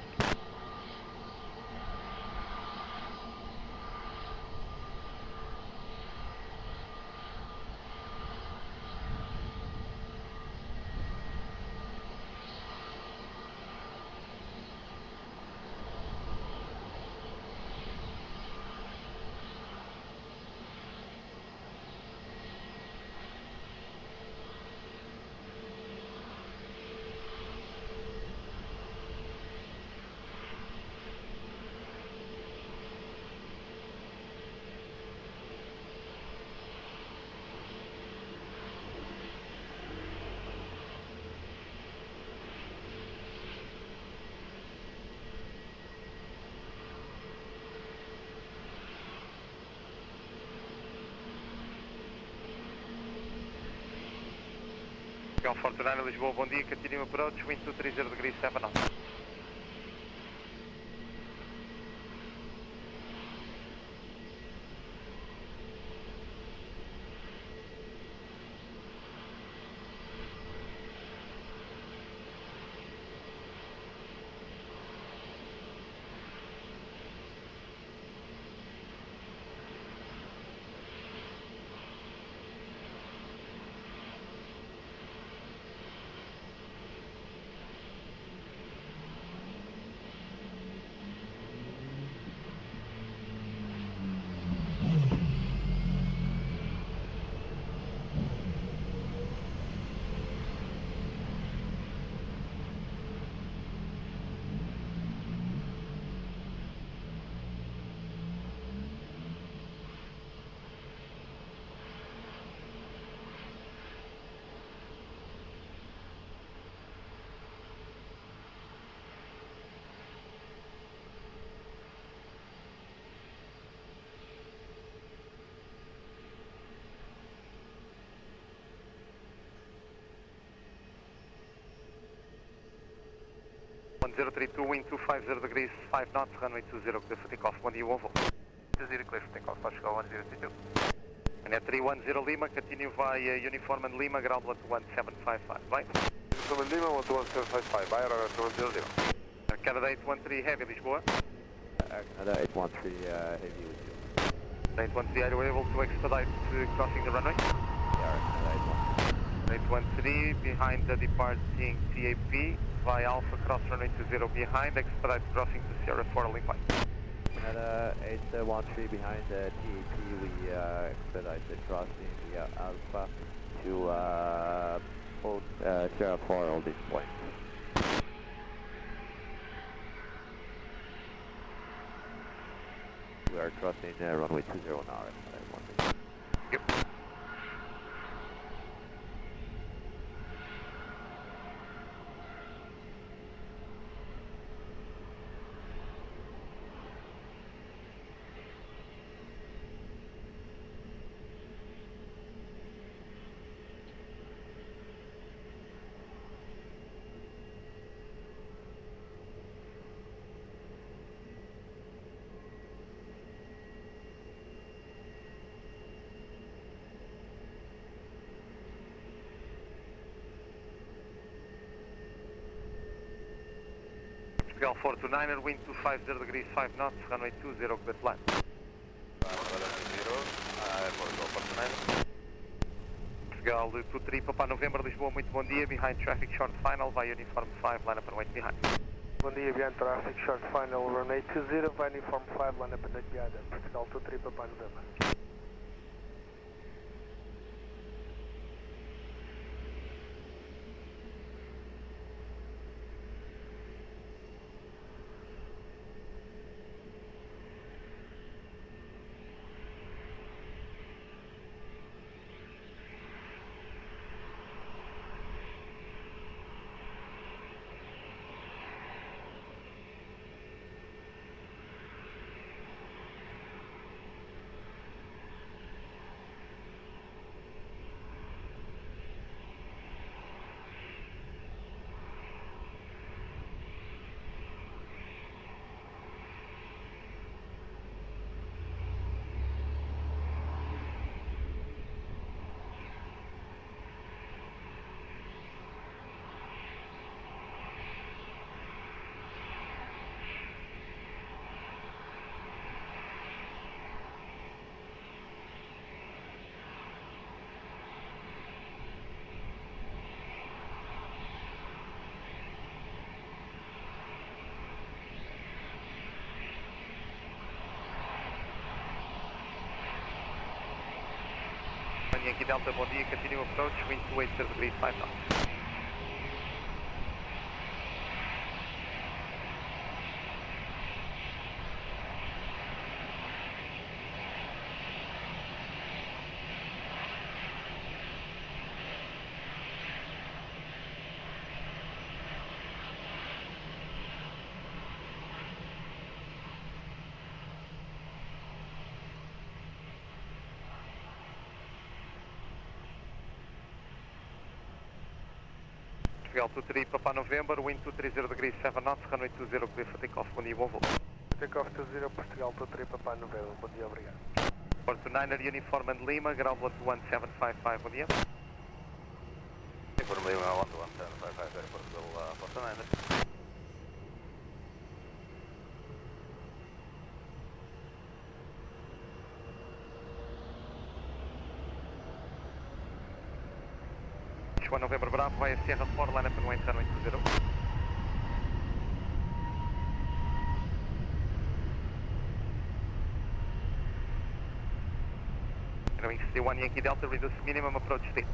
Fortunado Lisboa, bom dia, continue approach, wind 230 degrees 7 knots. One 032, wind 250 degrees 5 knots, runway 20, clear for takeoff, 1 U oval. 20, clear for takeoff, Portugal 1032. Net 310 Lima, continue via uniform and Lima, ground lot 1755, right? Uniform and Lima, 11755, by radar 100. Canada 813 Heavy, Lisboa. Canada 813 Heavy with you. 813, are you able to expedite crossing the runway? Yeah, Canada 813, behind the departing TAP, via Alpha, cross runway 20 behind, expedite crossing to Sierra 4 link line. Canada 813 behind the TAP, we expedite the crossing via Alpha to Sierra 4 all this point. We are crossing runway 20 now. Yep. Portugal 429er, wind 250 degrees 5 knots, runway 20, clear to land. Aeroporto, 429er. Portugal 23, Papa November, Lisboa, muito bom dia, behind traffic, short final, via uniform 5, line up and wait behind. Bom dia, behind traffic, short final, runway 20, via uniform 5, line up and wait behind. Portugal 23, Papa November. Yankee Delta, bom dia, continue approach, wind 280 degrees 5 knots. Portugal 23, Papa November, wind 230 degrees 7 knots, runway 20, clear for takeoff, bom dia, bom voo. Takeoff 20, Portugal 23, Papa November, bom dia, obrigado. Porto 9er, uniform and Lima, ground level 1755, bom dia. Uniform Lima, 1755, Aeroporto, Porto 9er. One November Bravo via Sierra 4, line up and wait, runway 20. Runway 61 Yankee Delta, reduce minimum approach speed.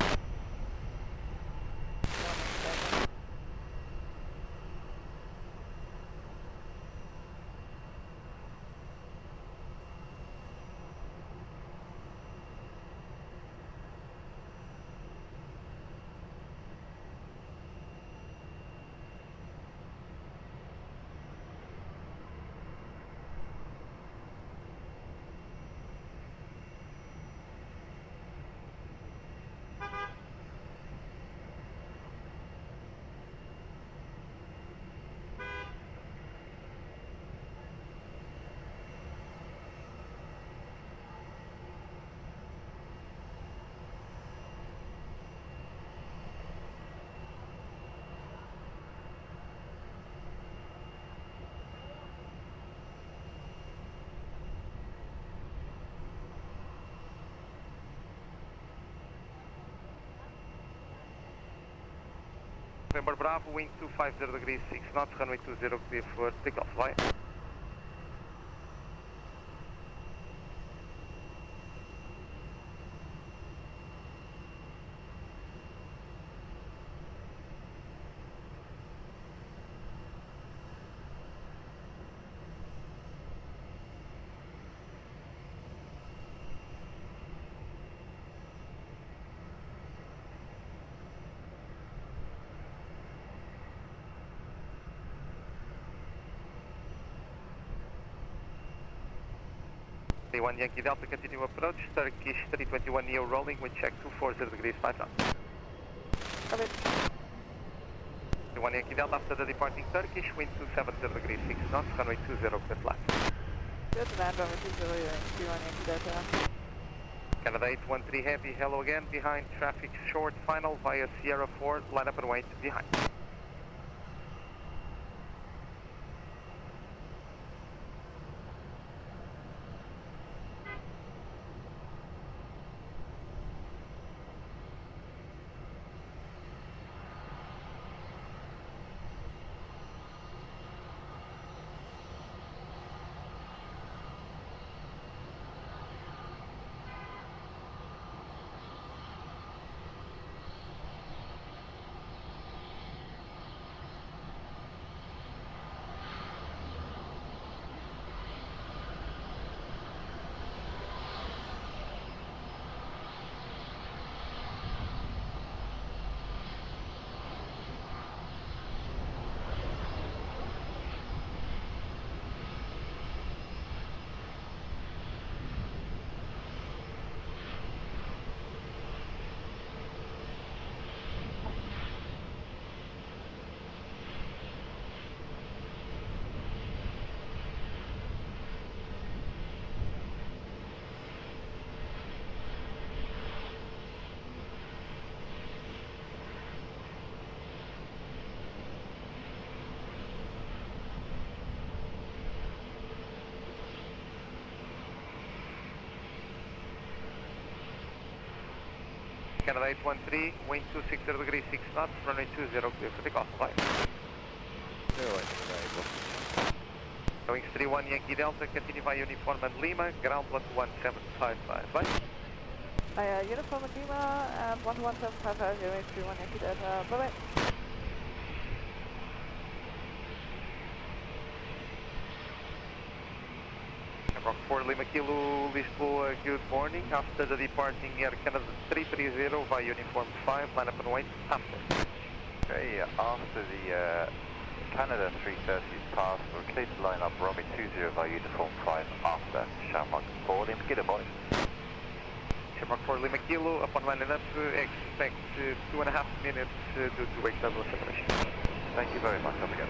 November Bravo, wind 250 degrees 6 knots, runway 20, clear for takeoff, via. One Yankee Delta, continue approach, Turkish 321 neo rolling, wind check 240 degrees 5 knots. Okay. One Yankee Delta after the departing Turkish, wind 270 degrees 6 knots, runway 20, clear flat. Good to land, runway 20, Yankee Delta. Canada 813 heavy, hello again, behind traffic short final via Sierra 4, line up and wait behind. Canada 813, wind 260 degrees 6 knots, runway 20, clear for takeoff, flight. Going 31 Yankee Delta, continue by uniform and Lima, ground 11755, bye. Uniform and Lima, 11755, 031 Yankee Delta, bye bye. Rock 4 Lima Kilo, Lisboa, good morning. After the departing Air Canada 330 via uniform 5, line up and wait, after. Okay, after the Canada 330 is passed, we're clear to line up runway 20 via uniform 5 after Shamrock 4 Lima Kilo, boys. Shamrock 4 Lima Kilo, upon landing up, expect 2.5 minutes due to wake level separation. Thank you very much, obrigado.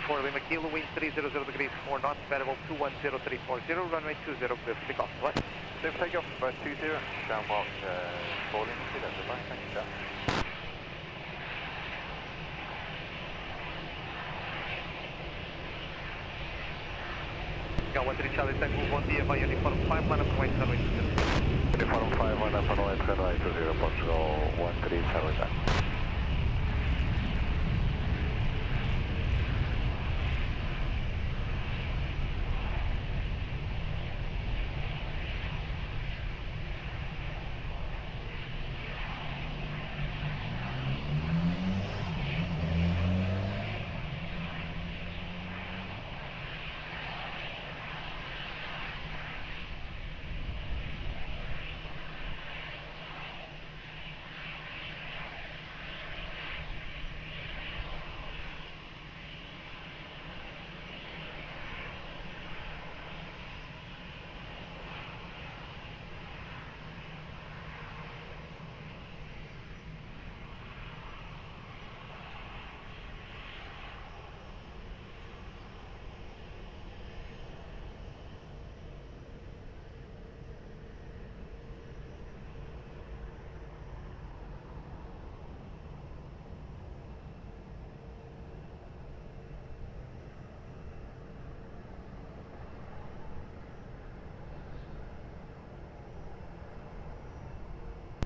For Lima Kilo, wind 300 degrees 4 knots, variable 210340, runway 20, clear for takeoff, flight. Clear for takeoff, 20, Shamrock 4 Lima Kilo, bye, thank you, sir. Got 13 Charlie Tango, bom dia, vai uniform 5, line up and wait, runway 20. Uniform 5, line up and wait, runway 20, Portugal 13, Charlie Tango.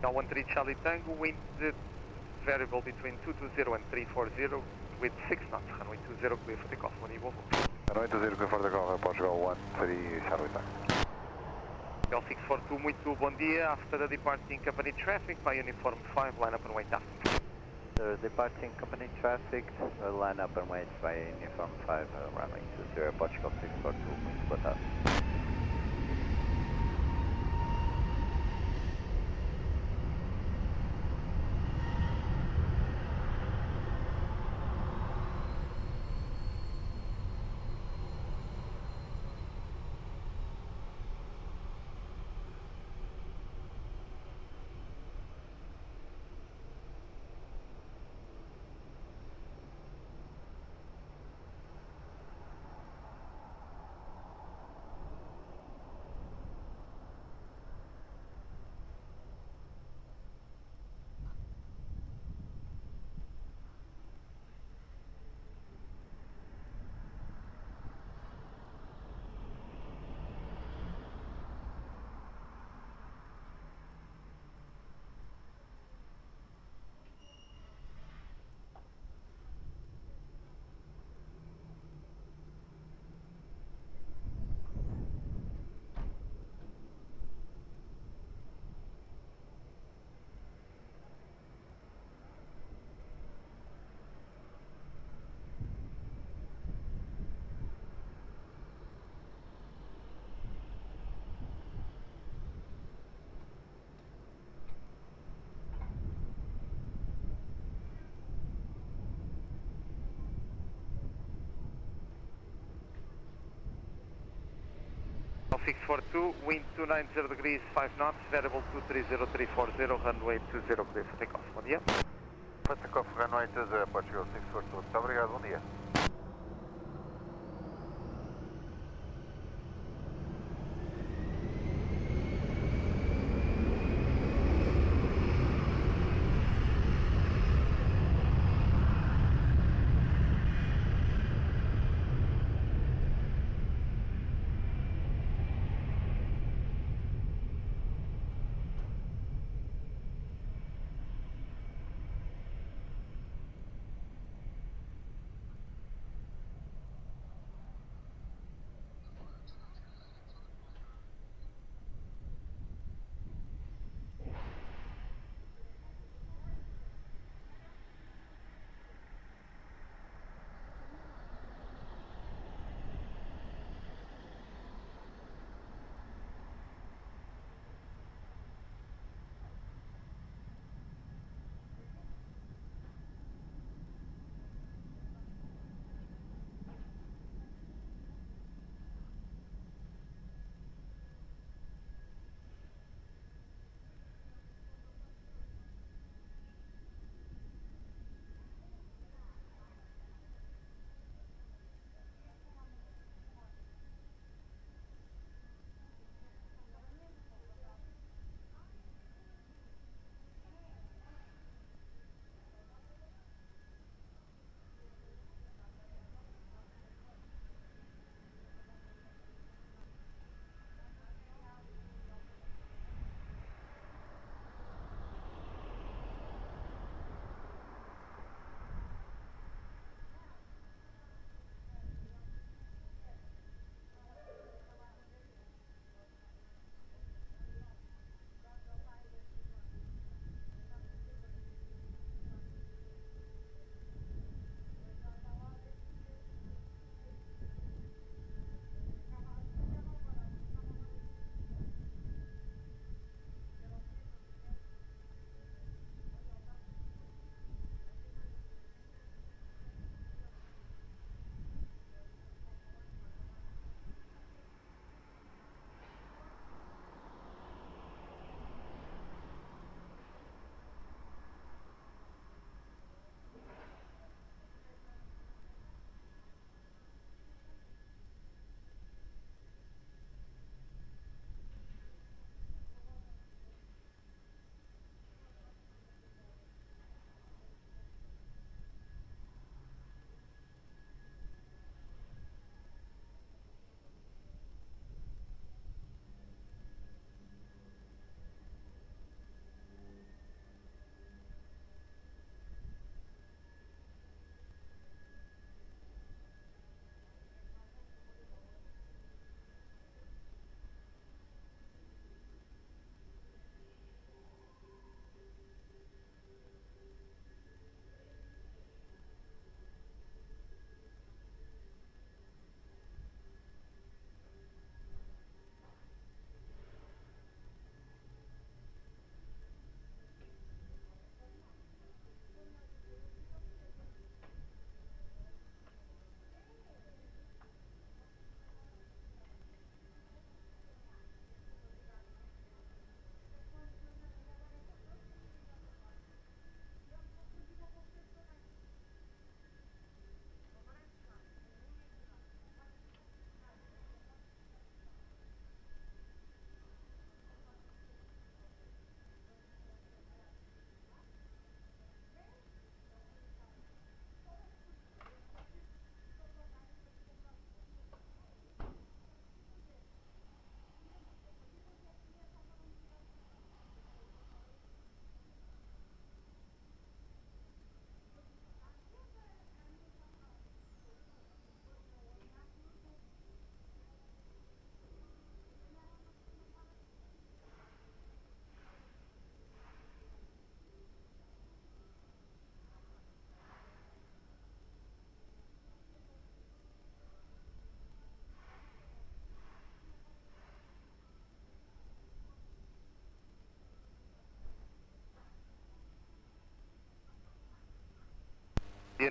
13 Charlie Tango, wind variable between 220 and 340 with 6 knots, runway 20 clear for takeoff, when you will move. Runway 20 clear for takeoff, Portugal 13 Charlie Tango. L642, muito bom dia. After the departing company traffic, by uniform 5, line up and wait after. Departing company traffic, line up and wait by uniform 5, runway 20, Portugal 642, muito boa tarde. L642, wind 290 degrees, 5 knots, variable 230340, runway 20 clear for takeoff. Bom dia. For takeoff, runway 20, Portugal 642. Muito obrigado, bom dia.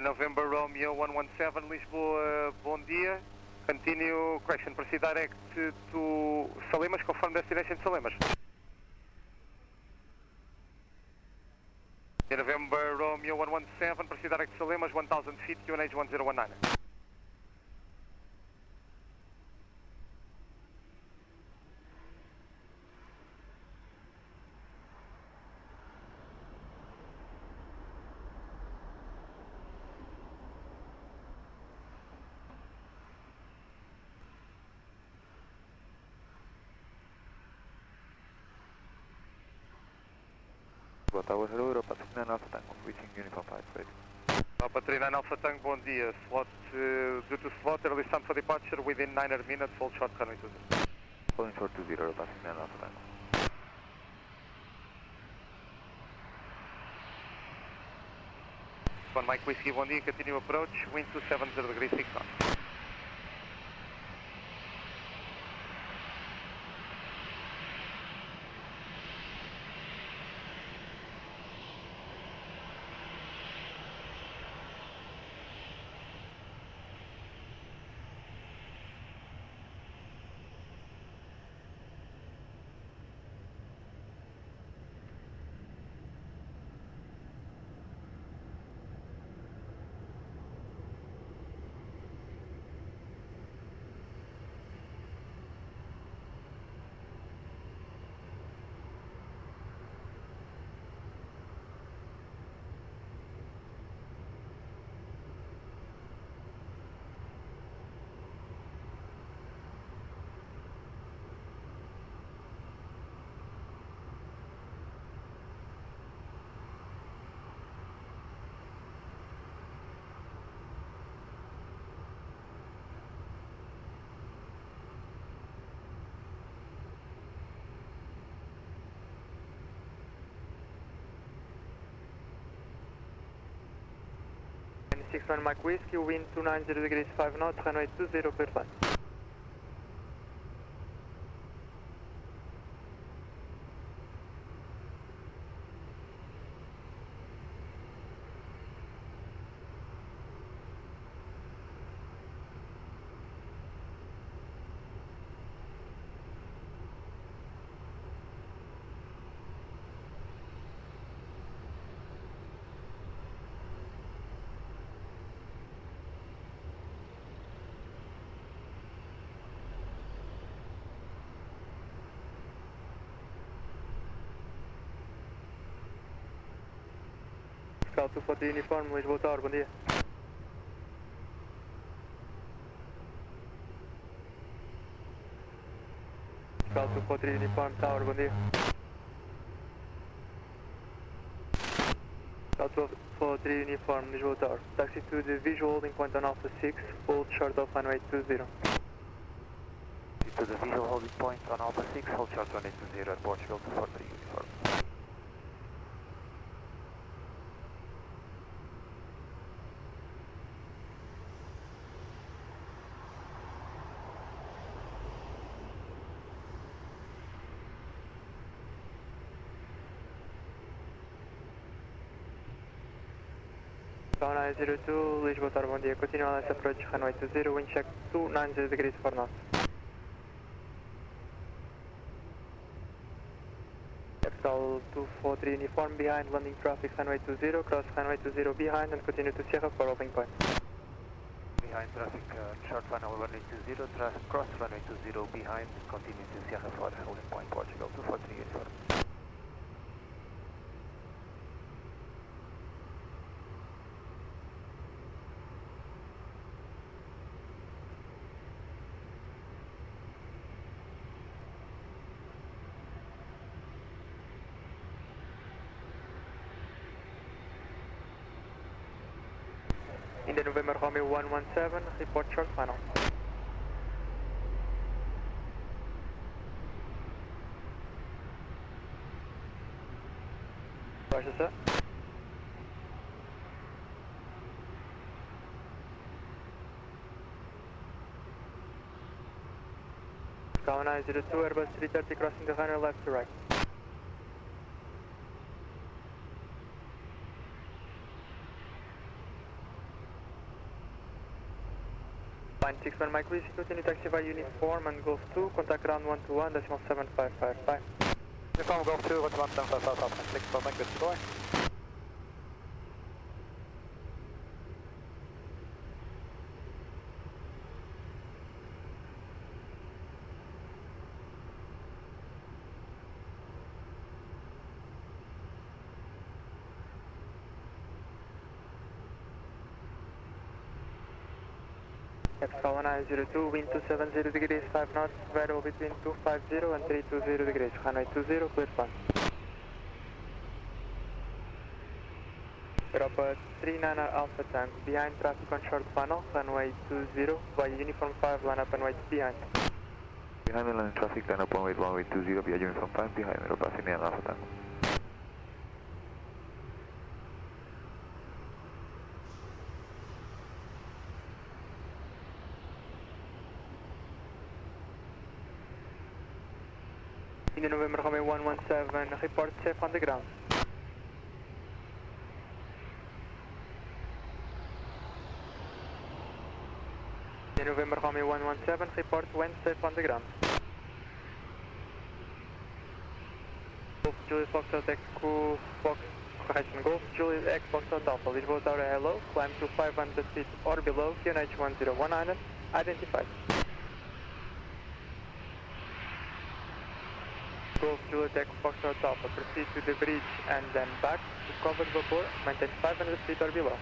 November Romeo 117, Lisboa, bom dia. Continue correction, proceed direct to Salimas, confirm destination Salimas. November Romeo 117, proceed direct to Salimas, 1000 feet, QNH 1019. Tower Hello, Europa 39 Alpha Tango, reaching Uniform 5, ready. Papa 39 Alpha Tango, bom dia. Slot, due to slot, early time for departure within 9 minutes, hold short, runway 20. Holding short 20, Europa 39 Alpha Tango. One Mike Whiskey, bom dia, continue approach, wind 270 degrees 6 knots. One Mike Whiskey, wind 290 degrees 5 knots, runway 20, clear flight. Cal 243 Uniform, Lisboa Tower, bom dia. Cal 243 Uniform Tower, bom dia. Cal 243 Uniform, Lisboa Tower. Taxi to the visual holding point on Alpha 6, hold short of runway 20. To the visual holding point on Alpha 6, hold short runway 20 at Portugal 243 Uniform. Cal 902, Lisboa Tower, bom dia. Continue on this approach, runway 20, wind check 290 degrees 4 knots. Cal 243 Uniform, behind landing traffic, runway 20, cross runway 20 behind and continue to Sierra for holding point. Behind traffic, short final runway 20, cross runway 20 behind, continue to Sierra for holding point, Portugal 243 Uniform. In the November Romeo 117, report short final. Roger, sir. Cal 902, Airbus 330 crossing the runway left to right. Line 61 Mike Whiskey, continue taxi via uniform and Golf 2, contact ground 121.7555. Uniform Golf 2, 121.7555, 64 Mike Whiskey, boy. Capital 1902, wind 270 degrees, 5 knots, variable between 250 and 320 degrees, runway 20, clear fun. Europa 39 Alpha Tango, behind traffic on short funnel, runway 20, via uniform 5, line up and wait behind. Behind the line traffic, line up runway 20 via uniform 5, behind Europa 39 Alpha Tango. India November Romeo 117, report safe on the ground. India November Romeo 117, report when safe on the ground. Golf Julius Foxtrot Echo Fox, correction, Golf Julius X Foxtrot Alpha, Lisboa Tower hello, climb to 500 feet or below, QNH 10100, identified. Golf Juliet Echo Foxtrot Alpha, proceed to the bridge and then back to covered vapor, maintain 500 feet or below.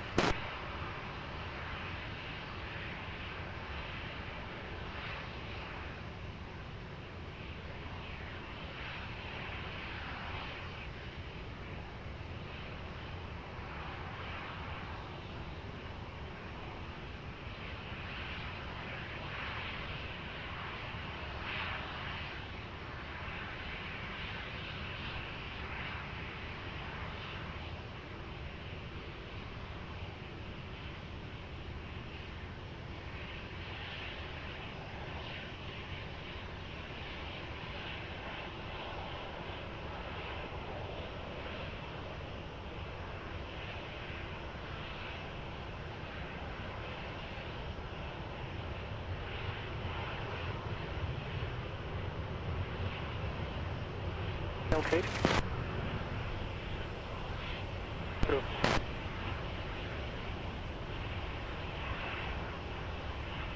Okay. True.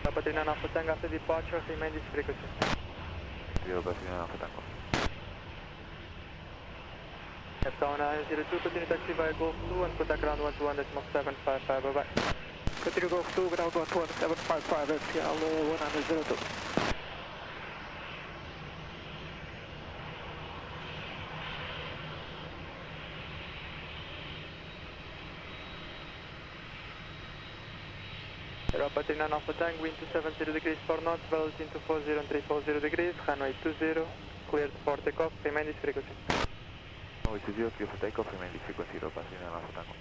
Papa 39 Alpha Tango, after departure, remain this frequency. Europa 39 Alpha Tango. Capital 902, continue taxi via Golf 2 and contact ground 121.755, bye bye. Continue Golf 2, ground 121.755, FPL 102. Europa 39 Alpha Tango, wind 270 degrees 4 knots, velocity 240 and 340 degrees, runway 20, cleared for takeoff, remain this frequency. Runway 20, clear for takeoff, remain this frequency, Europa 39 Alpha Tango.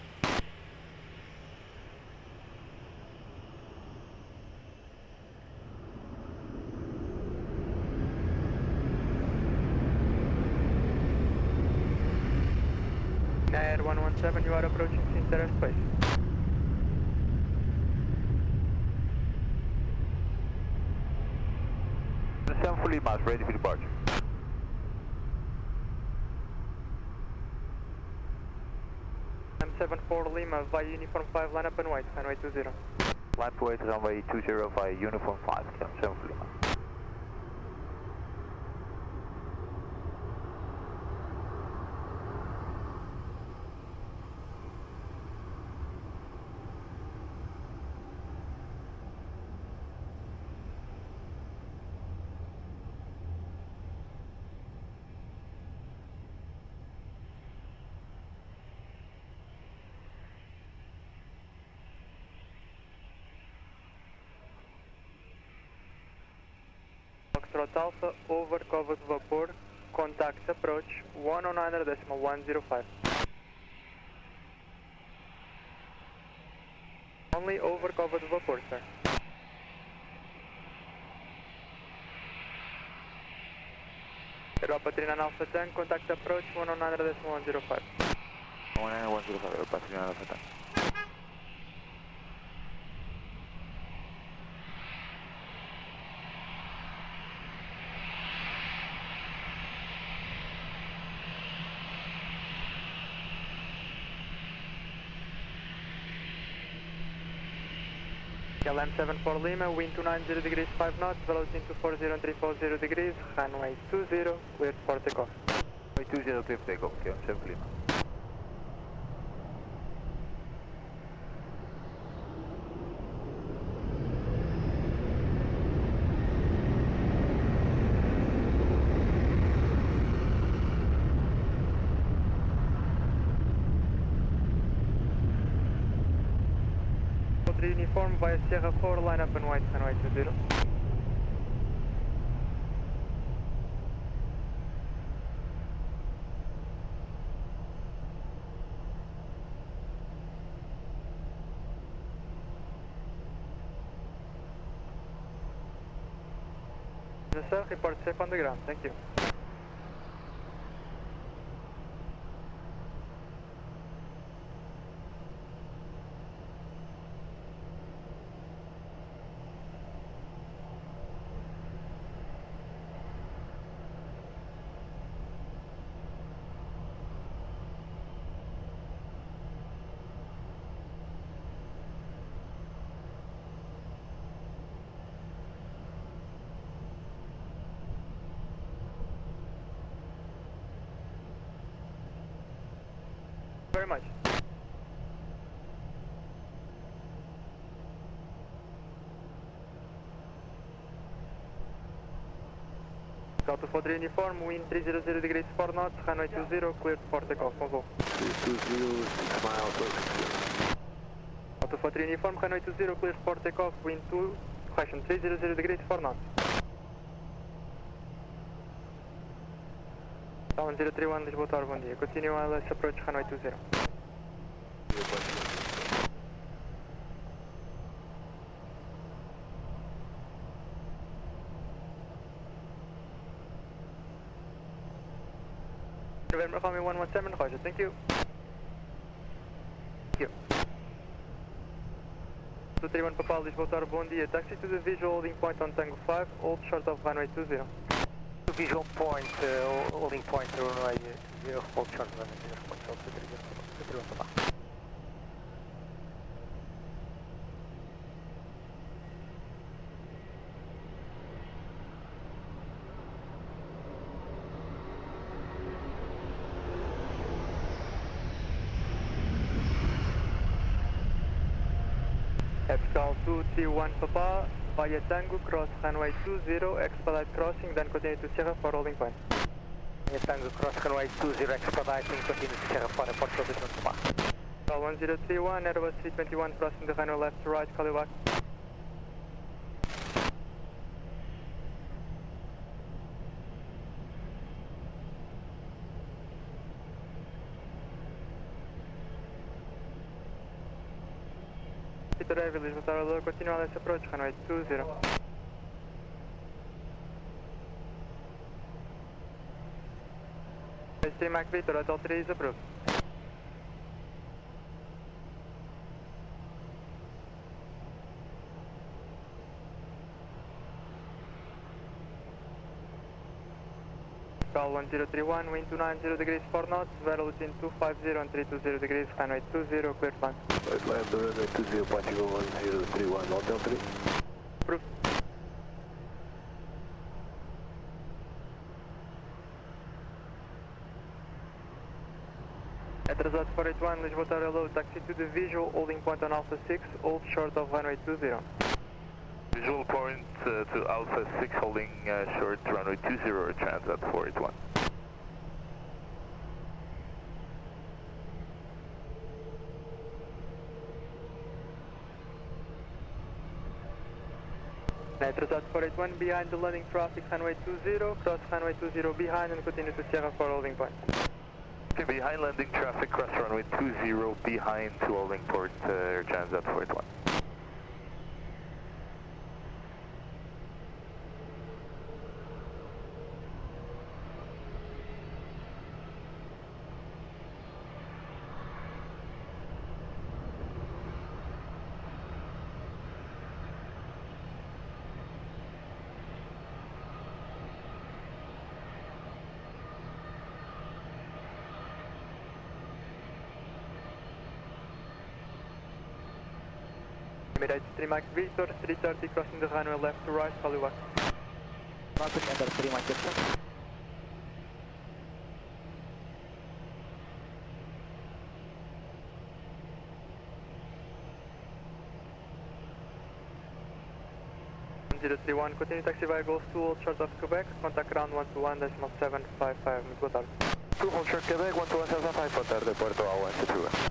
Air 117, you are approaching Sinter airspace. Fully mass, ready for departure. M74 Lima via uniform 5, line up and wait, runway 20. Line to wait, runway 20 via uniform 5, M7 Lima. Foxtrot Alpha, over covered vapor, contact approach 109.105. Only over covered vapor, sir. Europa 39 Alpha Tango, contact approach 109.105. 109.105, Europa 39 Alpha Tango. LM7 for Lima, wind 290 degrees 5 knots, velocity 240 and 340 degrees, runway 20, cleared for takeoff. Runway 20, clear for takeoff, okay, 7 Lima. Uniform via Sierra 4, line up and white, runway 20. Yes, sir, report safe on the ground, thank you. Very much. Delta 43 uniform, wind 300 degrees 4 knots, runway 20, cleared for takeoff, bonjour. 320, 6 miles, 6. Delta 43 uniform, runway 20, cleared for takeoff, wind 2, correction 300 degrees 4 knots. Talon 031, Lisboa Tower, bom dia. Continue ILS approach, runway 20. November, call me 117, roger, thank you. Thank you. 231 Papa, Lisboa Tower, bom dia. Taxi to the visual holding point on Tango 5, hold short of runway 20. Visual point, holding point, runway 0, hold short of runway 0, hold short of 231 Papa. Epsilon 231 Papa, via Tango, cross runway 20, expedite crossing, then continue to Sierra for holding point. Via Tango, cross runway 20, expediting, continue to Sierra for airport, 21 Papa. Call 1031, Airbus 321, crossing the runway left to right, call you back. Peter Heavy, Lisboa Tower, low, continue ILS approach, runway 20. ST Mac Victor, Hotel 3 is approved. Call 1031, wind 290 degrees 4 knots, velocity 250 and 320 degrees, runway 20, cleared land. Right, land the runway 20, Portugal 1031, Hotel 3. Approved. Atrasado 481, Lisboa Tower, low, taxi to the visual holding point on Alpha 6, hold short of runway 20. Visual point to Alpha 6 holding short runway 20, Transat 481. Atrasado 481, behind the landing traffic, runway 20, cross runway 20 behind and continue to Sierra for holding point. Okay, behind landing traffic, cross runway 20, behind to holding port, Transat 481. Emirates 3 Mike Victor, 330 crossing the runway left to right, call you back. Traffic under 3 Mike Victor. (031), continue taxi via Gosto, hold short of Quebec, contact ground 121.755, muito boa tarde. 2 hold short Quebec, 121.755, boa tarde, Porto ao altitude.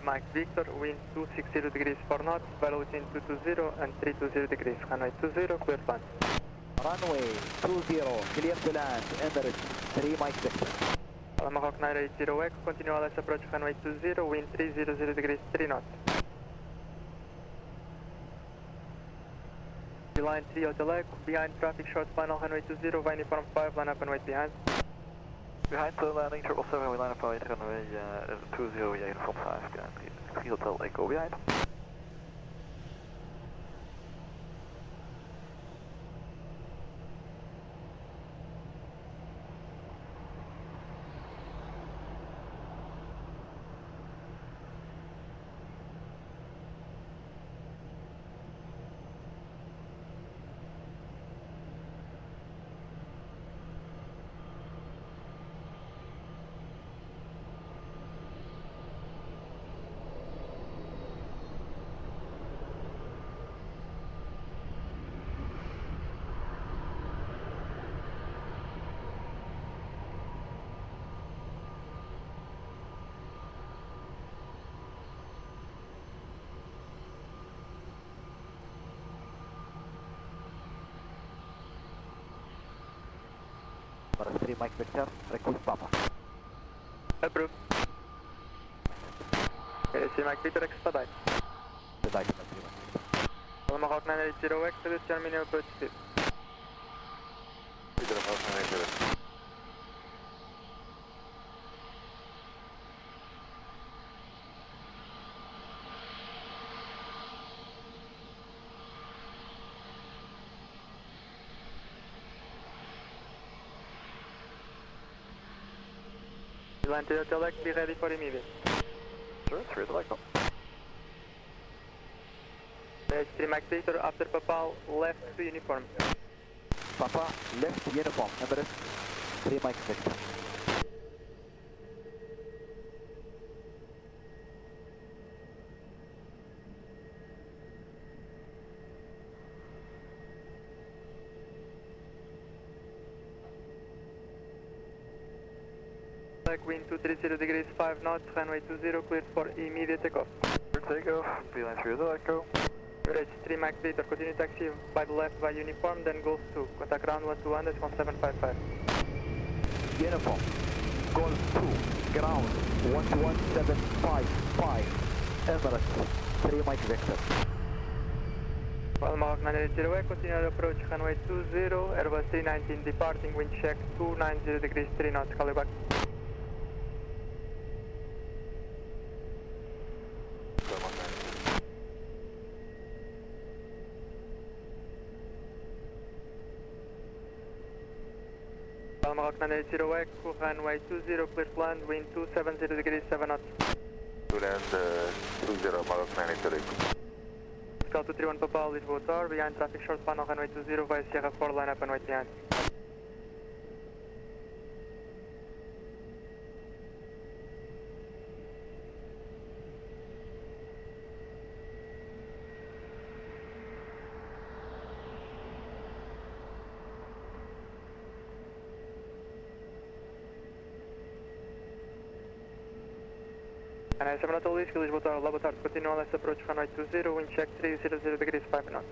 Mike Victor, wind 260 degrees 4 knots, vary between 220 and 320 degrees, runway 20, clear to land. Runway 20, clear to land, Emirates 3 Mike Victor. Maroc 980 Echo, continue LS approach runway 20, wind 300 degrees 3 knots. Line 3 Hotel Echo, behind traffic short final runway 20, via uniform 5, line up and wait behind. Behind the landing, 777, we line up right runway 20, yeah, uniform 5, behind 3 Hotel Echo behind. Number 3 Mike Victor, request Papa. Approved. Okay, Mike Victor, expedite. Expedite, number 3 Mike Victor. Maroc 980 X, reduce minimum approach speed. Victor, Maroc 980. Line 3 Hotel X, be ready for immediate. Sure, 3 Hotel Echo. H3 Mike Victor, after Papal, left to uniform. Papa, left uniform, Emirates 3 Mike Victor. Wind 230 degrees 5 knots, runway 20, cleared for immediate takeoff. Takeoff, beeline 3 Hotel Echo. H3 Mike Victor, continue taxi by the left by uniform, then Golf 2. Contact ground 121.755. Uniform, Golf 2, ground 11755, Emirates 3 Mike Victor. Well, Maroc 980 continue to approach runway 20, Airbus 319 departing, wind check 290 degrees 3 knots, call you back. Maroc 980 Echo, runway 20, clear to land, wind 270 degrees 7 knots. To land 20, Maroc 980 Echo. Scout 231 Papa, Lisboa Tower, behind traffic short final runway 20 via Sierra 4, line up and wait behind. And 7 Hotel Whiskey, Lisboa Tower, boa tarde, continue LS approach runway 20, wind check 300 degrees 5 knots.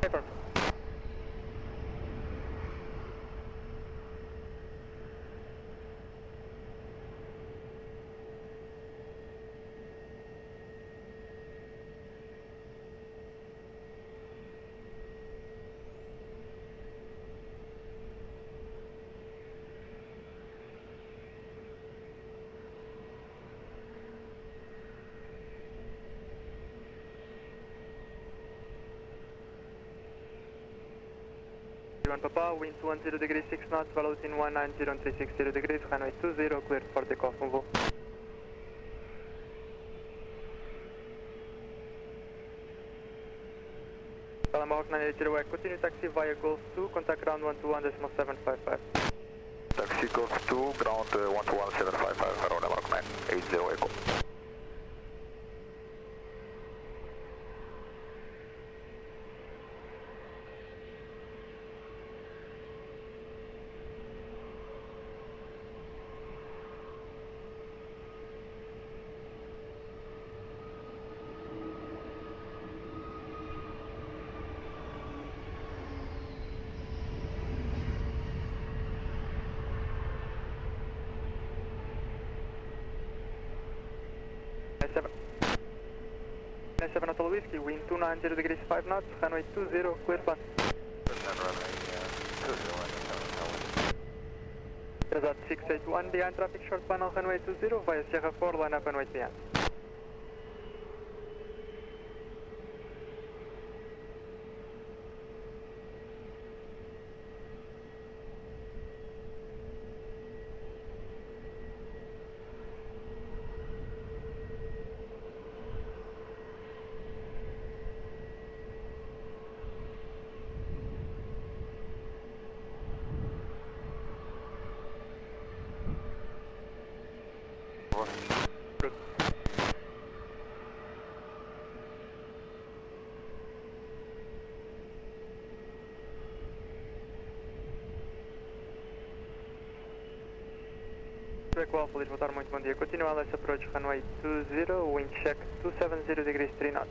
Paper. 01 Papa, wind 210 degrees 6 knots, velocity 190 degrees, runway 20, cleared for takeoff and vol. Palamahawk 980, continue taxi via Golf 2, contact ground 121.755. Taxi Golf 2, ground 121.755, around Mark 980 Echo. Seven Hotel Whiskey, wind 290 degrees 5 knots, runway 20, clear plan. Result 681 behind traffic short panel, runway 20 via Sierra 4, line up and wait behind. Alpha, Lisboa, muito bom dia. Continua LS approach, runway 20, wind check 270 degrees 3 knots.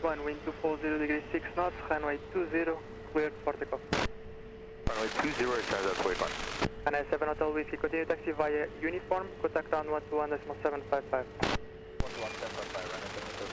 One, wind 240 degrees 6 knots, runway 20, cleared for takeoff. Runway 20, transit wait 1. And 7 Hotel Whiskey, continue taxi via uniform, contact ground 121.755. 121.755, runway 20.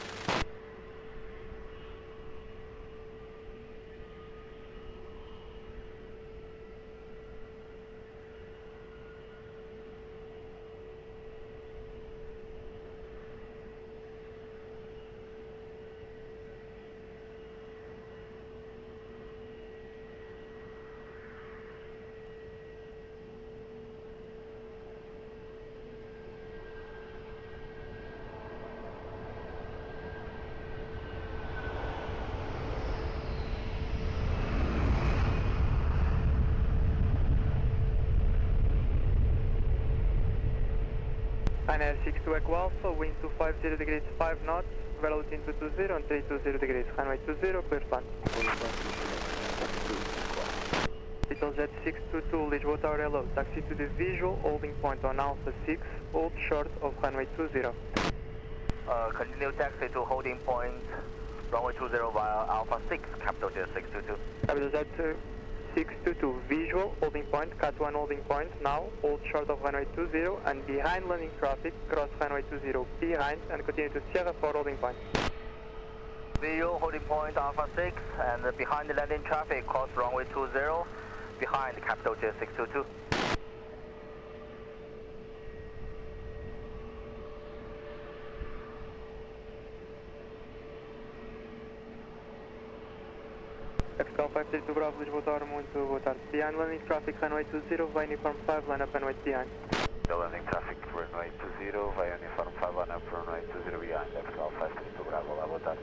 Air 62 Echo Alpha, wind 250 degrees 5 knots, velocity 220 and 320 degrees, runway 20, clear plan. Little Jet 622, Lisboa Tower Hello, taxi to the visual holding point on Alpha 6, hold short of runway 20. Continue taxi to holding point, runway 20 via Alpha 6, capital Jet 622. Capital Jet 622, visual holding point, cut 1 holding point, now hold short of runway 20 and behind landing traffic, cross runway 20 behind and continue to Sierra 4 holding point. Visual holding point Alpha 6 and behind the landing traffic, cross runway 20, behind capital Jet 622. Excel 532 Bravo, Lisboa Tower, muito boa tarde. Behind landing traffic, runway 20, via uniform 5, line up and wait behind. The landing traffic, runway 20, via uniform 5, line up, runway 20 behind. Excel 532 Bravo, olá, boa tarde.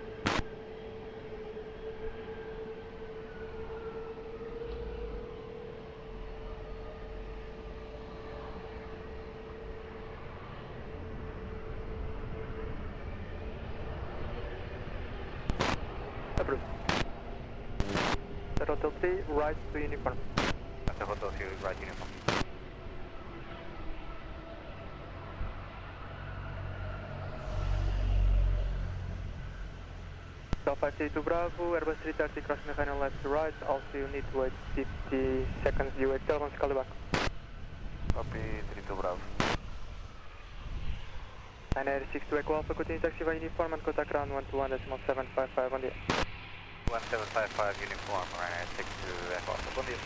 Hotel 3, right to uniform. the hotel to right uniform. Alpha 32 Bravo, Airbus 330 crossing the runway left to right, also you need to wait 50 seconds, you wait Delgado, call you back. Copy 32 Bravo. 962 Echo Alpha, continue taxi by uniform and contact ground 121.755 on the 1755 uniform, runway 62 Echo Alpha, bom dia.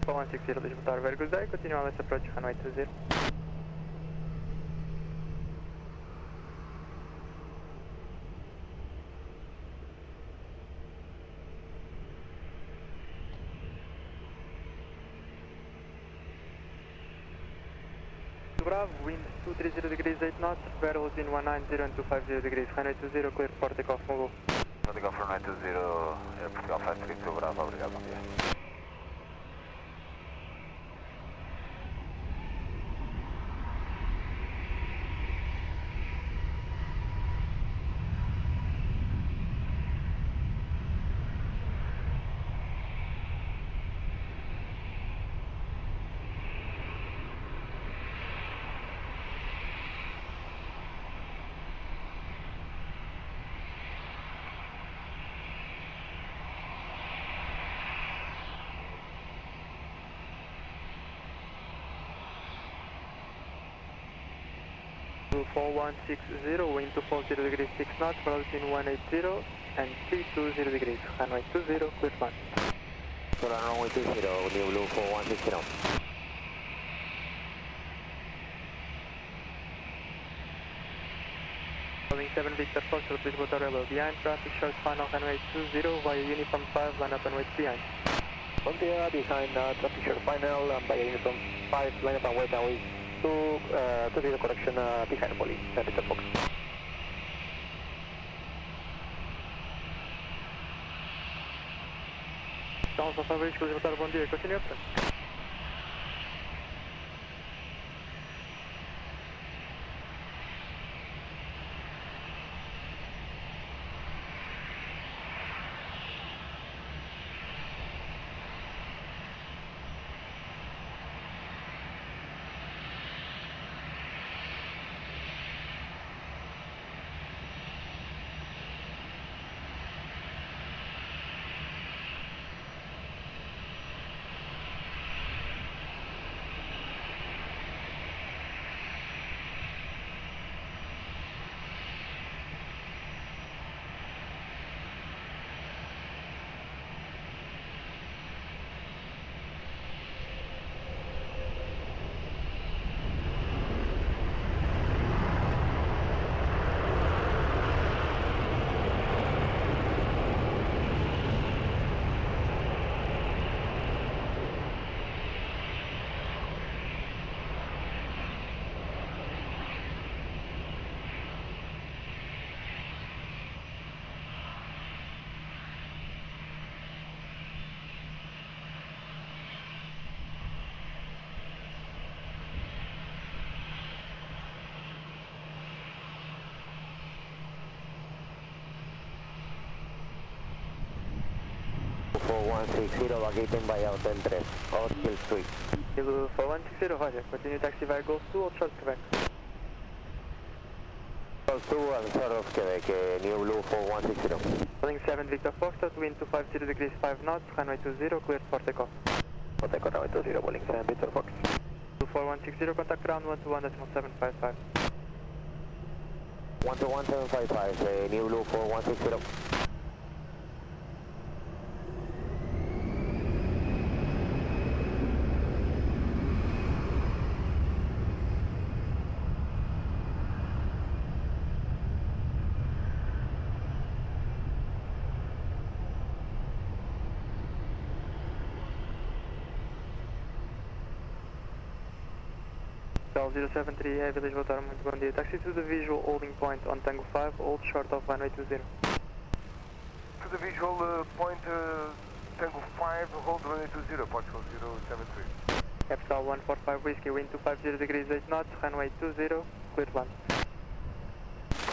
For 160 Lisboa, very good day, continue on this approach runway 20. Bravo, wind 230 degrees 8 knots, velocity 190 and 250 degrees, runway 20, clear for takeoff, move. Takeoff runway 20, Aeroporto Alpha 32 Bravo, obrigado, bom dia. To 4160, wind 240 degrees 6 knots, velocity 180 and 320 degrees, runway 20, clear flight. Runway 20, New Blue 4160. Calling 7 Victor Foxtrot, please go to behind traffic, shows final runway 20 via uniform 5, line up and wait behind. Bon dia, behind traffic share final, via uniform 5, line up and wait away. 20 correction behind Molly, Victor Fox. Estamos a favor de Lisboa, bom dia, continue approach. For 160, vacating by Hotel 3, Hotel Street. Kilo for 160, roger, continue taxi via Gosto or short Quebec. Gosto and short of Quebec, New Blue for 160. Calling 7 Victor Foxtrot, wind 250 degrees 5 knots, runway 20, cleared for takeoff. For takeoff runway 20, calling 7 Victor Fox. 4160, contact ground 121.755. 121.755, New Blue for 160. Capital 073 Heavy Lisboa Tower, muito bom dia. Taxi to the visual holding point on Tango 5, hold short of runway 20. To the visual point Tango 5, hold runway 20, Portugal 073. Capital 145 Whiskey, wind 250 degrees 8 knots, runway 20, clear to land.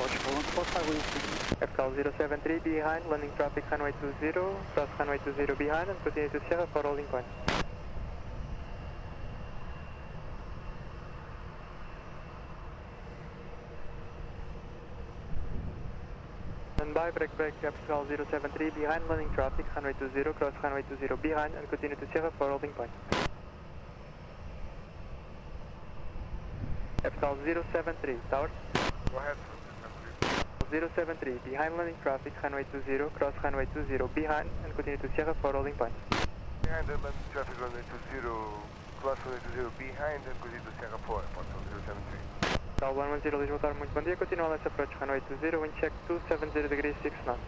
Portugal 145 Whiskey. Capital 073 behind, landing traffic runway 20, cross runway 20 behind and continue to Sierra for holding point. 5, break Capital 073 behind, landing traffic, runway 20, cross runway 20 behind and continue to Sierra for holding point. Capital 073, tower. Go ahead. 073, behind landing traffic, runway 20, cross runway 20 behind and continue to Sierra for holding point. Behind the landing traffic, runway 20, cross runway 20 behind and continue to Sierra 4, Portugal 073. Capital 110 Lisboa Tower, muito bom dia. Continua let's approach runway 20, wind check 270 degrees 6 knots.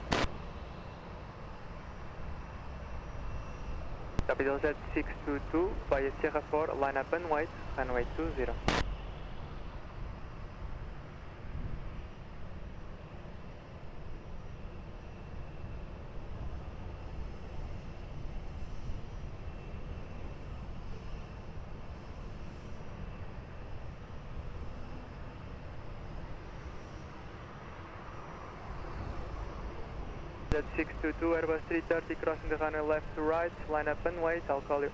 Capital Z622 via Sierra 4, line up and wait, runway 20. Z622 Airbus 330 crossing the runway left to right, line up and wait, I'll call you.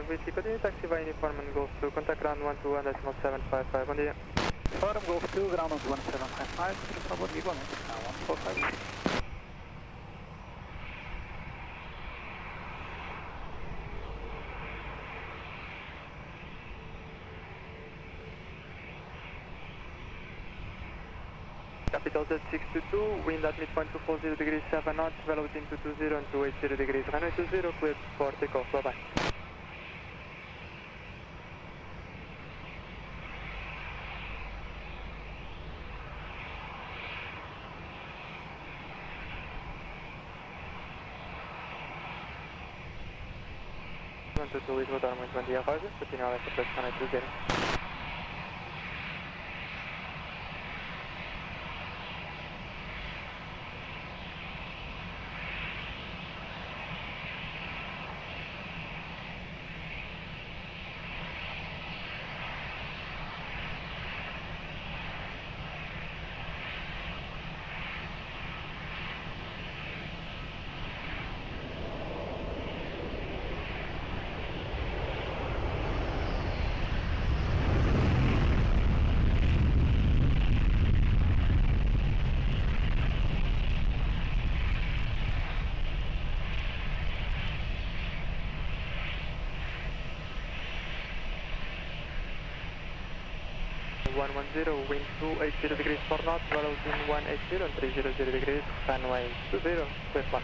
Whiskey, continue taxi via uniform and Golf 2, contact ground 12.755, bom dia. Forum Golf 2, ground 1755, por favor, igualmente, 145. Capital Z622, wind at midpoint 240 degrees 7 knots, velocity 220 and 280 degrees, runway 20, cleared for takeoff, bye bye. Lisboa Tower, muito bom dia, Roger. Continua essa pressão na 20. Wind 280 degrees 4 knots, velocity 180 and 300 degrees, runway 20, clear flat.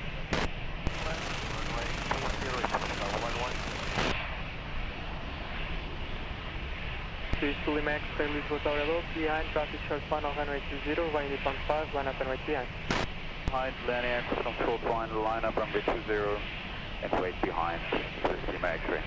This is Lima X-ray Lisboa Tower hello, behind traffic short final runway 20, via uniform 5, line up and wait behind. Behind landing access on short line, line up runway 20 and wait behind, this is Lima X-ray.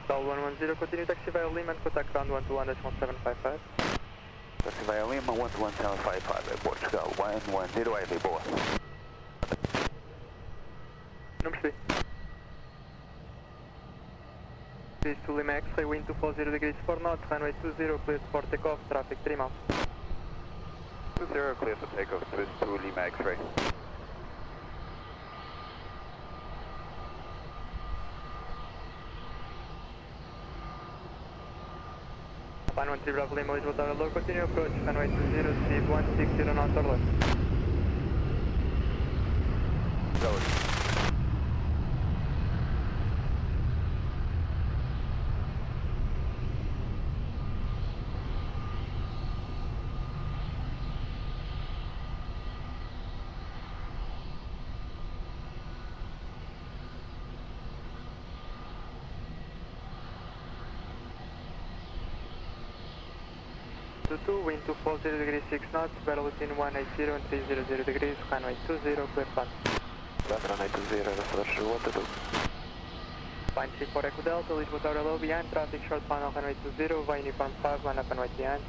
Portugal 110, continue taxi via Lima and contact ground 121 decimal 755. Taxi via Lima 121.755 at Portugal 110 é Lisboa. Não percebi. Please to Lima X-ray, wind 240 degrees 4 knots, runway 20, clear for takeoff, traffic 3 miles. 20 clear for takeoff, twist to Lima X-ray. Line 13 Bravo Lima, Lisboa Tower low, continue approach, runway 20, speed 160 knots or less. Road. Wind 240 degrees 6 knots, battle between 180 and 300 degrees, runway 20, clear flat. Runway 20, approach 122. Line 34 Echo Delta, Lisboa Tower low, behind, traffic short final, runway 20, via uniform 5, line up and wait behind.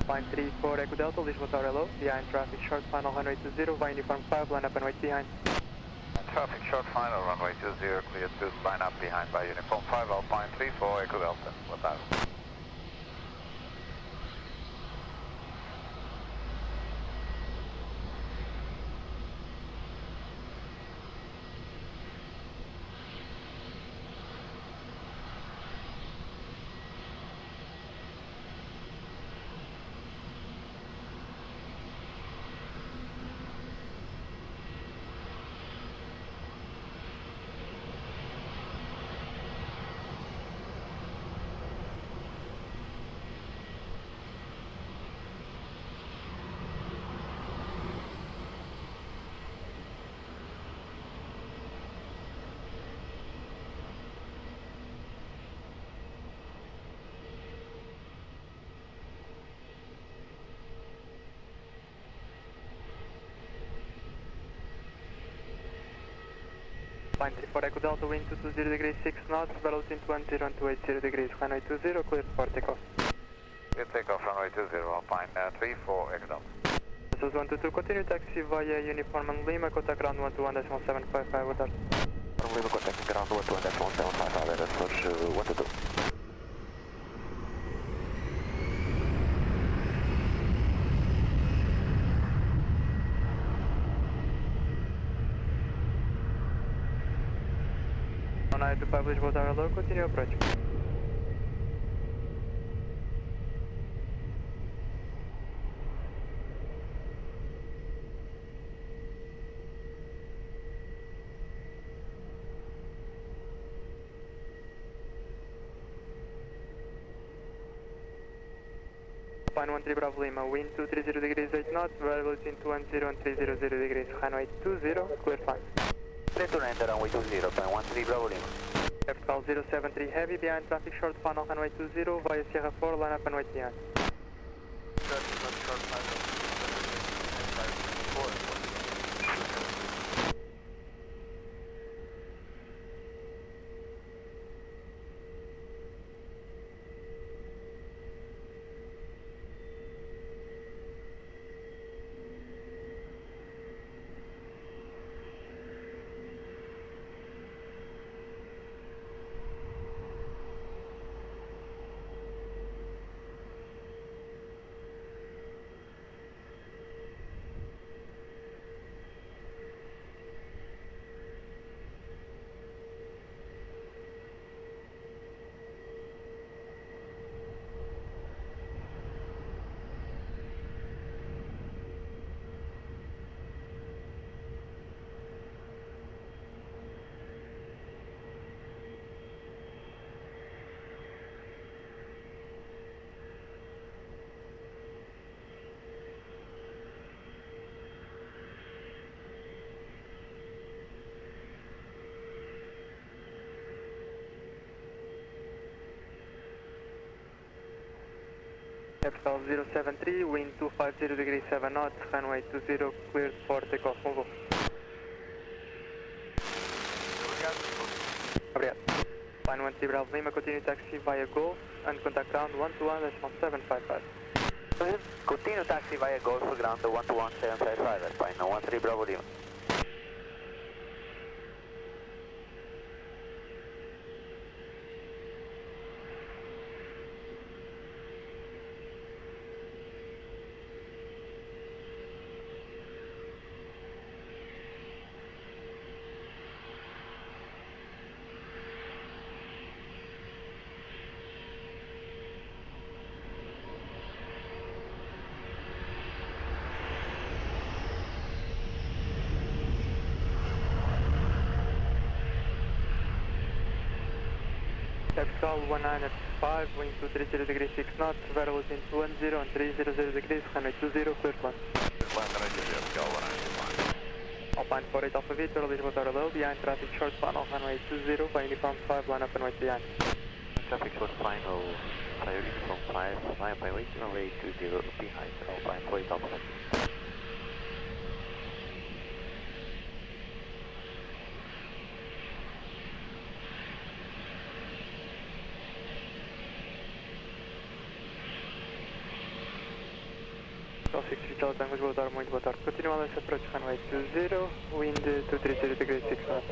Line 34 Echo Delta, Lisboa Tower low, behind, traffic short final, runway 20, via uniform 5, line up and wait behind. Traffic short final, runway 20, clear to line up behind by uniform 5, Alpine 34, Echo Delta. Boa tarde. Line 34 Echo Delta, wind 220 degrees 6 knots, battle between 20 and 280 degrees, runway 20, clear for takeoff. Clear takeoff, runway 20, Alpine 34, Echo Delta. This is 122, continue taxi via uniform and Lima, contact ground 121.755, boa tarde. Lima, contact ground 121.755, that's approach 122. On I-25 Lisboa Tower low, continue approach. Line 13 Bravo Lima, wind 230 degrees 8 knots, variable between 210 and 300 degrees, runway 20, clear flight. Clear to land runway 20, Line 13 Bravo Lima. Portugal 073 heavy, behind traffic short final, runway 20, via Sierra 4, line up and wait behind. Portugal 073, wind 250 degrees 7 knots, runway 20, cleared for takeoff, move. Obrigado. Line 1 Bravo Lima, continue taxi via Golf and contact ground 121.755. Continue taxi via Golf ground 121.755 at fine 13 Bravo Lima. Call 195, wind 230 degrees 6 knots, velocity 10 and 300 degrees, runway 20, clear to land. Alpine 48 Alpha Victor, Lisboa Tower low, behind traffic short final, runway 20, by uniform 5, line up and wait behind. Traffic short final, fire uniform 5, line up and wait, runway 20 behind, Alpine 48 Alpha Victor. Call 63 Charlie Tango, Lisboa Tower, muito boa tarde. Continua a approach runway 20, wind 230 degrees 6 knots.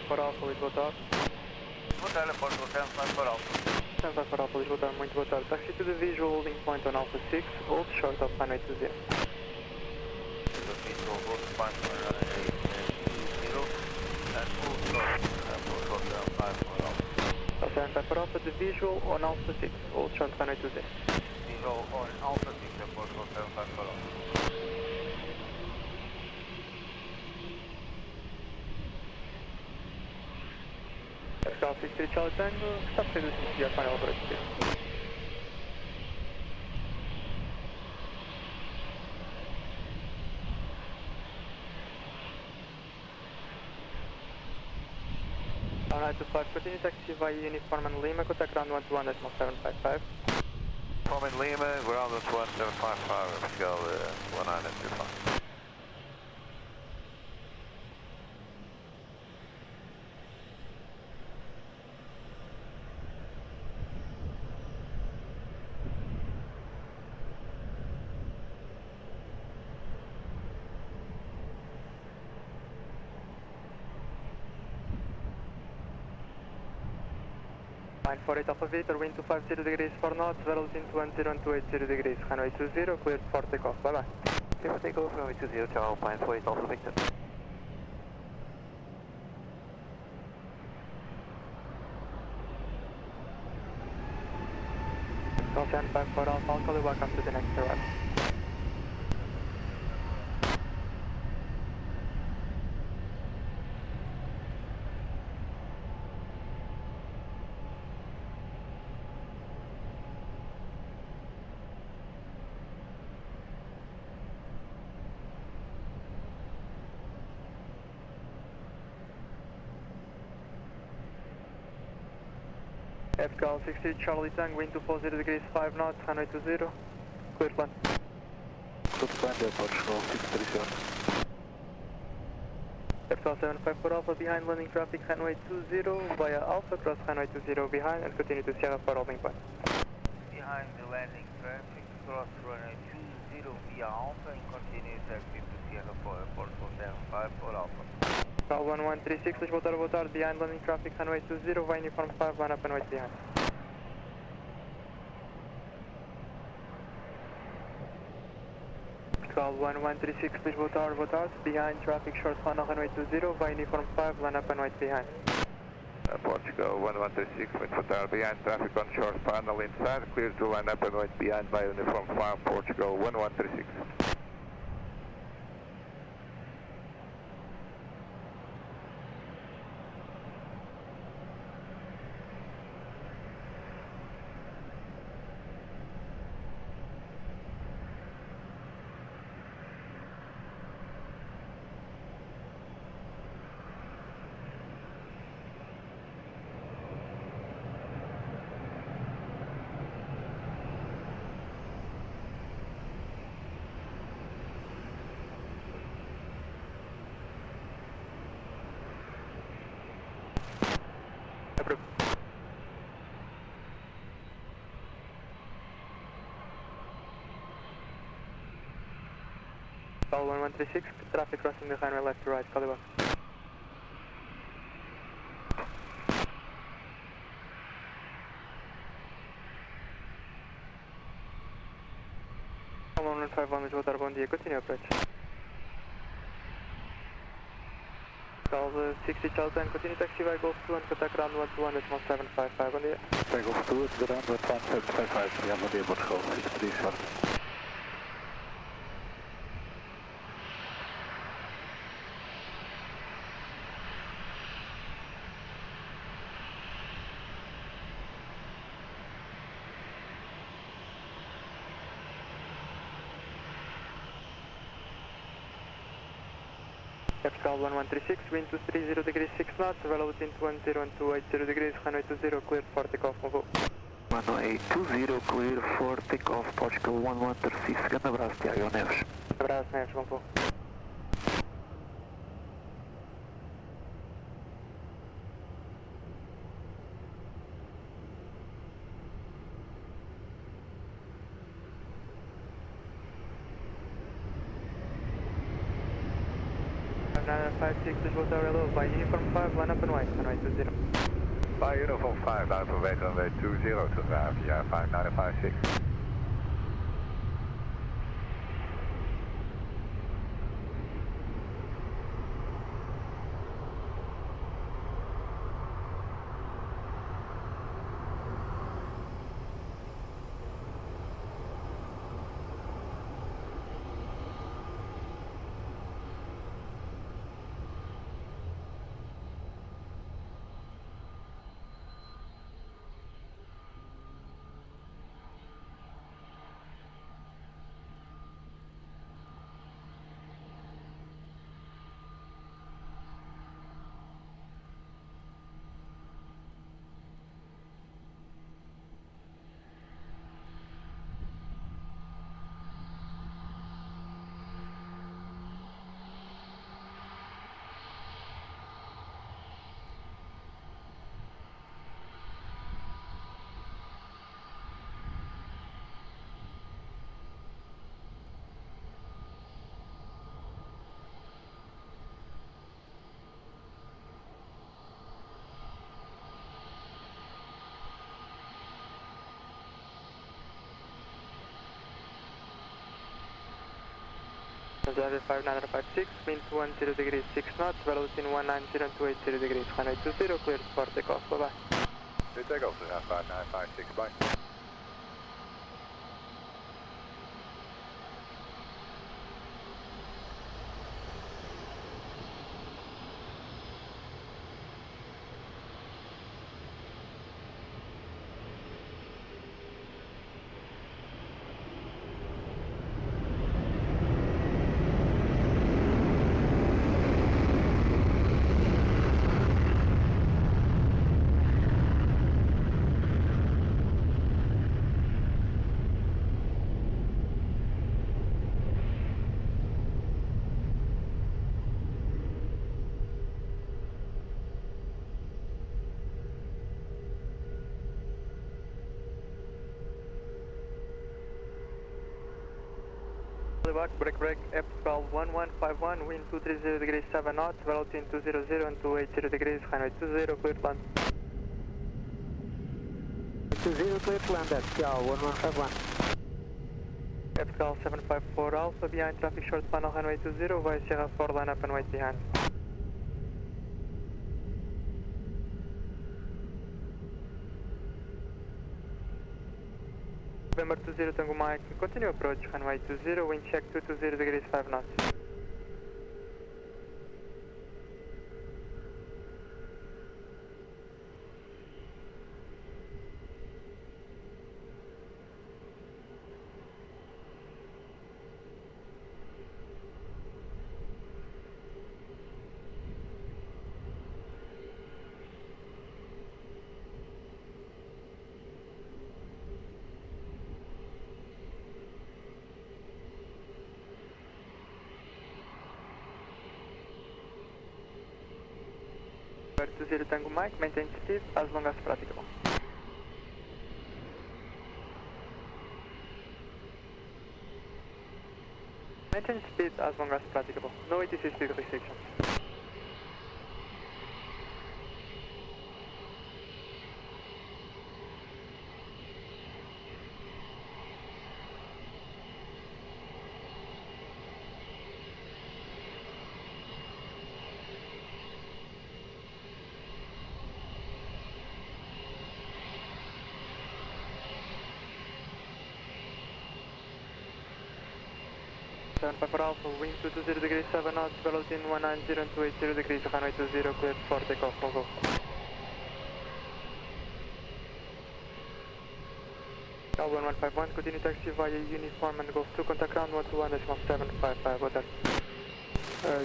For Alpha, Lisboa Tower. Boa tarde, Aeroporto 754 Alpha. 754 Alpha, Lisboa Tower, muito boa tarde. Taxi to the visual holding point on Alpha 6, hold short of runway 20. Visual holding point on runway 20 and hold short for 754 Alpha. 754 Alpha, the visual on Alpha 6, hold short runway 20. Visual on Alpha 6, Aeroporto 754 Alpha. Call 63 Charlie Tango, stop reducing to your final approach. Alright, to 5, continue taxi via uniform and Lima, contact ground 121.755. From in Lima, ground 11755, scale 1925. Line 48 Alpha Victor, wind 250 degrees 4 knots, velocity 20 and 280 degrees, runway 20, cleared for takeoff, bye bye. Clear for takeoff, runway 20, ciao, Alpine 48 Alpha Victor. Call 754 Alpha, I'll call you back after the next arrival. Call 60 Charlie Tango, wind 240 degrees 5 knots, runway 20, clear land. Good plan, Portugal 637. Call 754 Alpha, behind landing traffic, runway 20 via Alpha, cross runway 20 behind and continue to Sierra for holding point. Behind the landing traffic, cross runway 20 via Alpha and continue taxi to Sierra for Aeroporto 754 Alpha. Call 1136, Lisboa Tower, boa tarde, behind landing traffic, runway 20, via uniform 5, line up and wait behind. Call 1136, Lisboa Tower, boa tarde, behind traffic, short final, runway 20, via uniform 5, line up and wait behind. Portugal 1136, Lisboa Tower, behind traffic on short final inside, clear to line up and wait behind by uniform 5, Portugal 1136. Apollo 1136, traffic crossing the runway left to right, call you back. Apollo 151, Lisboa, Tower, bom dia, continue approach. Call 60 Charles 10, continue taxi by Golf 2 and contact ground 121, decimal 755, bom dia. By Golf 2, ground 11755, ja, bom dia, Portugal, 63 Charles. Capital 1136, wind 230 degrees 6 knots, velocity 10 and 280 degrees, runway 20, cleared for takeoff, convô. Runway 20, clear for takeoff, Portugal 1136, grande abraço, Tiago Neves. Abraço, Neves, convô. Nine 56, Lisboa Tower, hello, by uniform 5, line up and white, runway 20. By uniform 5, line up and white, runway 20 to Avia 5956. Avia 5956, wind 10 degrees 6 knots, velocity 190 and 280 degrees, runway 20, cleared for takeoff, bye bye. Good takeoff to 5956, bye. Break, Airport 1151, wind 230 degrees 7 knots, velocity 200 and 280 degrees, runway 20, cleared land. 20, clear to land at Cal 1151. Airport 754 Alpha, behind traffic short panel, runway 20, via Sierra 4, line up and wait behind. November 20 Tango Mike, continue approach, runway 20, wind check 220 degrees 5 knots. Humberto 20 Tango Mike, maintain speed as long as practicable. Maintain speed as long as practicable. No ATC speed restrictions. Pepper Alpha, wind 220 degrees 7 knots, velocity 190 and 280 degrees, runway 20, cleared for takeoff, go. Call 1151, continue taxi via uniform and Golf 2, contact ground 121.755, boa tarde.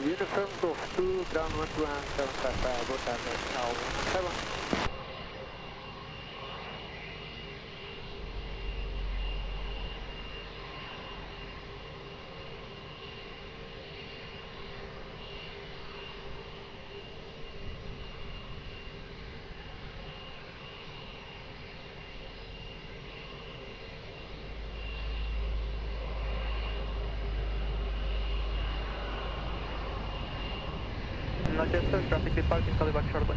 Uniform Golf 2, ground 121.755, boa tarde, canal 7. Not yet, sir. Traffic departing, call you back shortly.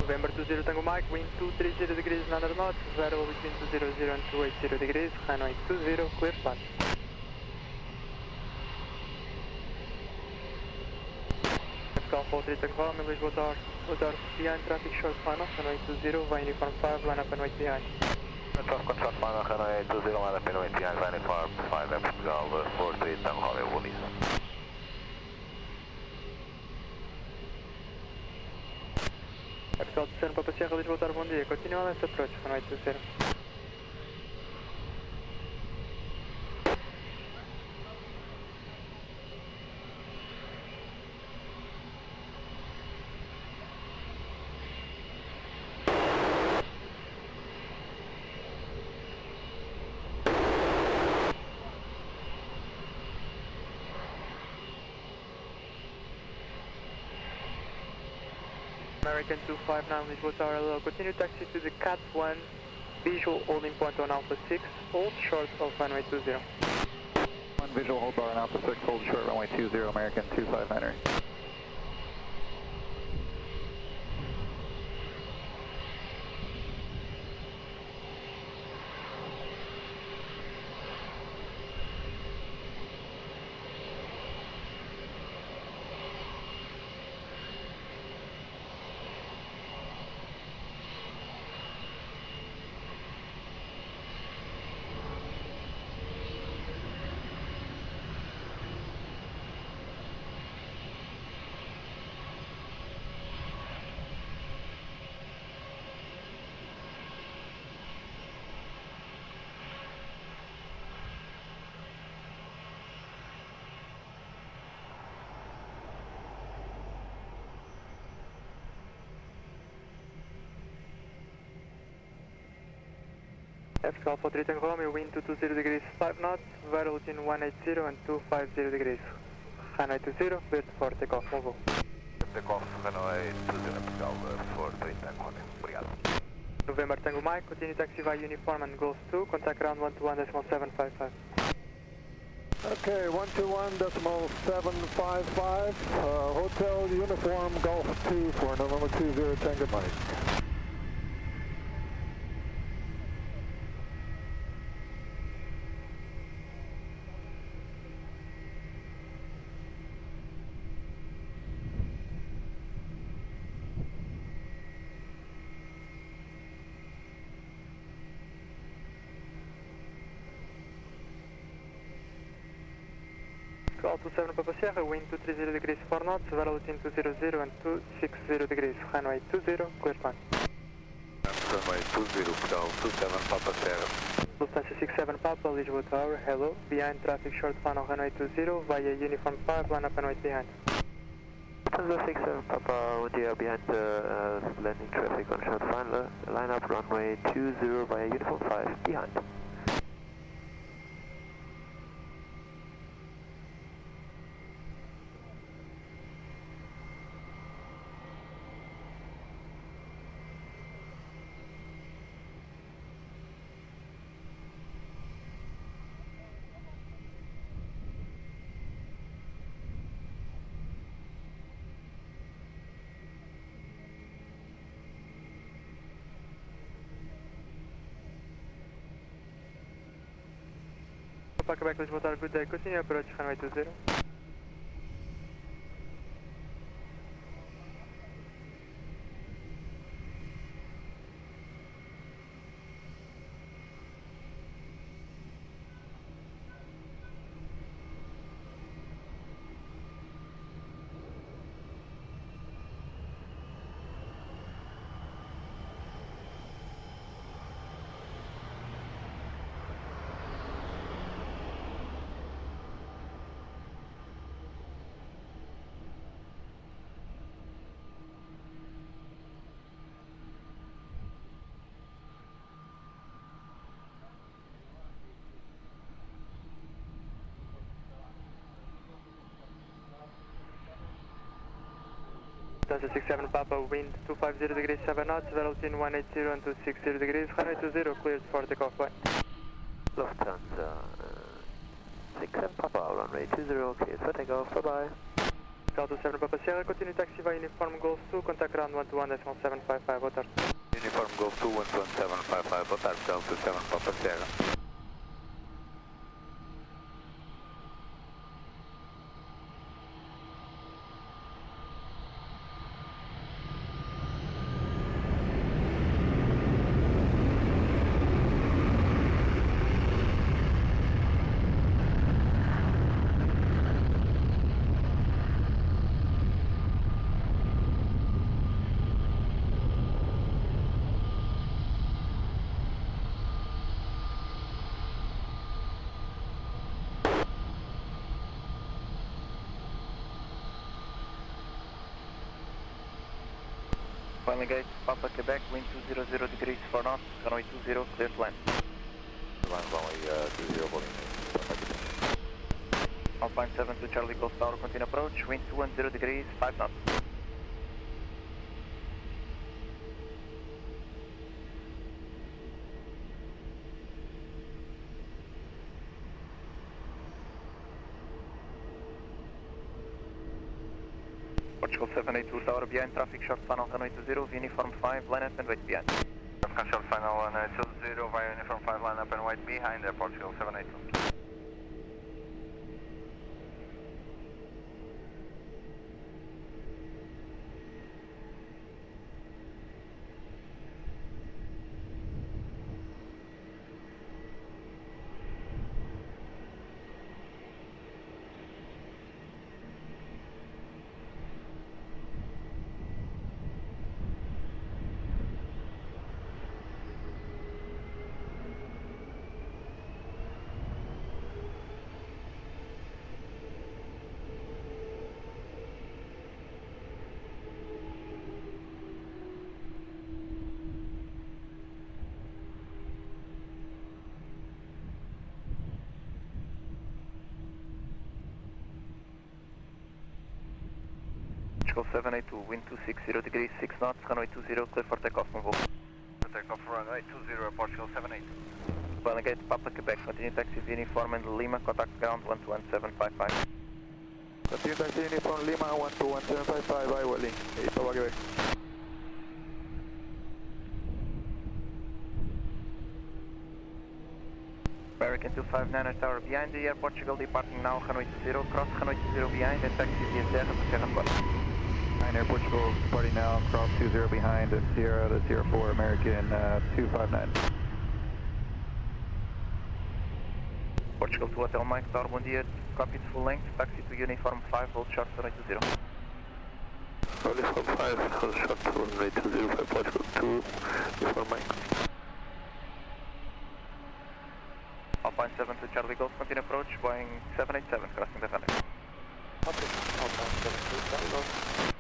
November 20 Tango Mike, wind 230 degrees 900 knots, variable between 200 and 280 degrees, runway 20, clear flat. Golf 43 Tango Romeo, Lisboa Tower, behind traffic short final, runway 20, via uniform 5, line up and wait behind. Traffic control final, runway 20, line up and wait behind, uniform 5, Golf 43 Tango Romeo, Lisboa. Capital de Serra para Sierra Lisboa, bom dia. Continua nessa approach, runway 20. American 259 Lisboa Tower, hello. Continue taxi to the Cat 1, visual holding point on Alpha 6, hold short of runway 20. One visual hold bar on Alpha 6, hold short runway 20, American 259. Alpha 43 Tango Romeo, wind 220 degrees 5 knots, variable between 180 and 250 degrees. Runway 20, cleared for takeoff, move. Takeoff, runway 20, Golf 43 Tango Romeo, obrigado. November Tango Mike, continue taxi via uniform and Golf 2, contact ground 121.755. Okay, 121.755, Hotel Uniform Golf 2 for November 20 Tango Mike. Call 27 Papa Sierra, wind 230 degrees 4 knots, variable between 200 and 260 degrees, runway 20, clear flight. Runway 20, Call 27 Papa Sierra. Lufthansa 67 Papa, Lisboa Tower, hello. Behind traffic short final, runway 20, via uniform 5, line up and wait behind. Lufthansa 67 Papa, bom dia, behind landing traffic on short final, line up runway 20 via uniform 5, behind. Papa Quebec, Lisboa Tower, good day, continue approach, runway 20. Delta 67 Papa, wind 250 degrees 7 knots, velocity 180 and 260 degrees, runway 20, cleared for takeoff, bye. Lufthansa 67 Papa, runway 20, cleared for takeoff, bye-bye. Delta 7 Papa Sierra, continue taxi via Uniform Golf 2, contact ground 121.755, boa tarde. Uniform Golf 2, 11755, boa tarde, Delta 7 Papa Sierra. Final gate, Papa Quebec, wind 200 degrees 4 knots, runway 20, clear to land. Runway 20, holding Papa Quebec. Alpine 7 to Charlie Golf Tower, continue approach, wind 210 degrees, 5 knots. Portugal 782 Tower behind, traffic short final runway 20, uniform 5, line up and wait behind. Traffic short final runway 20 via uniform 5, line up and wait behind Portugal 782. Portugal 782, wind 260 degrees, 6 knots, runway 20, clear for takeoff, move over. Takeoff runway 20, Portugal 782. Final gate, Papa Quebec, continue taxi via uniform and Lima, contact ground 121.755. Continue taxi uniform Lima 121.755, bye Wally, Papa Quebec. American 259 tower behind the air, Portugal departing now, runway 20, cross runway 20 behind and taxi via Sierra to Sierra 4. Air Portugal departing now, cross 20 behind and Sierra to Sierra 4, American 259. Portugal to Hotel Mike, Tower, bom dia, copy to full length, taxi to uniform 5, hold short runway 20. Uniform 5, hold short runway 20 for Portugal 2, uniform Mike. Alpine 7 to Charlie Golf, continue approach, Boeing 787, crossing the runway. Okay, Alpine 7 to Charlie Golf.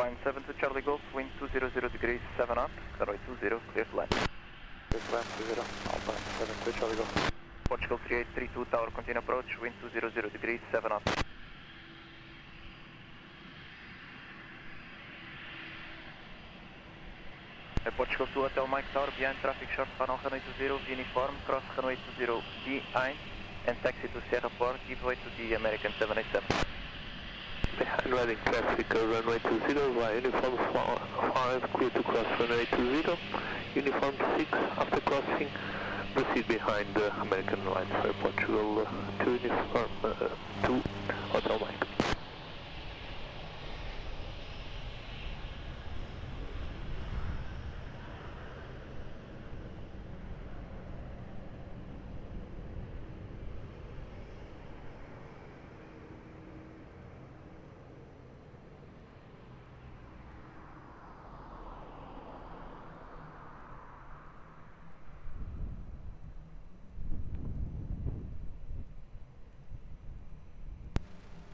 Alpine 7 to Charlie Golf, wind 200 degrees, 7 knots, runway 20, clear to land. Clear to land, 20, Alpine 7 to Charlie Golf. Portugal 3832, tower continue approach, wind 200 degrees, 7 knots. Portugal 2 Hotel Mike Tower, behind traffic short final runway 20, uniform, cross runway 20 behind, and taxi to Sierra Port, give way to the American 787. Behind riding traffic, runway 20, via uniform 5, clear to cross runway 20, uniform 6, after crossing, proceed behind the American line for Portugal 2, uniform 2, Hotel Mike.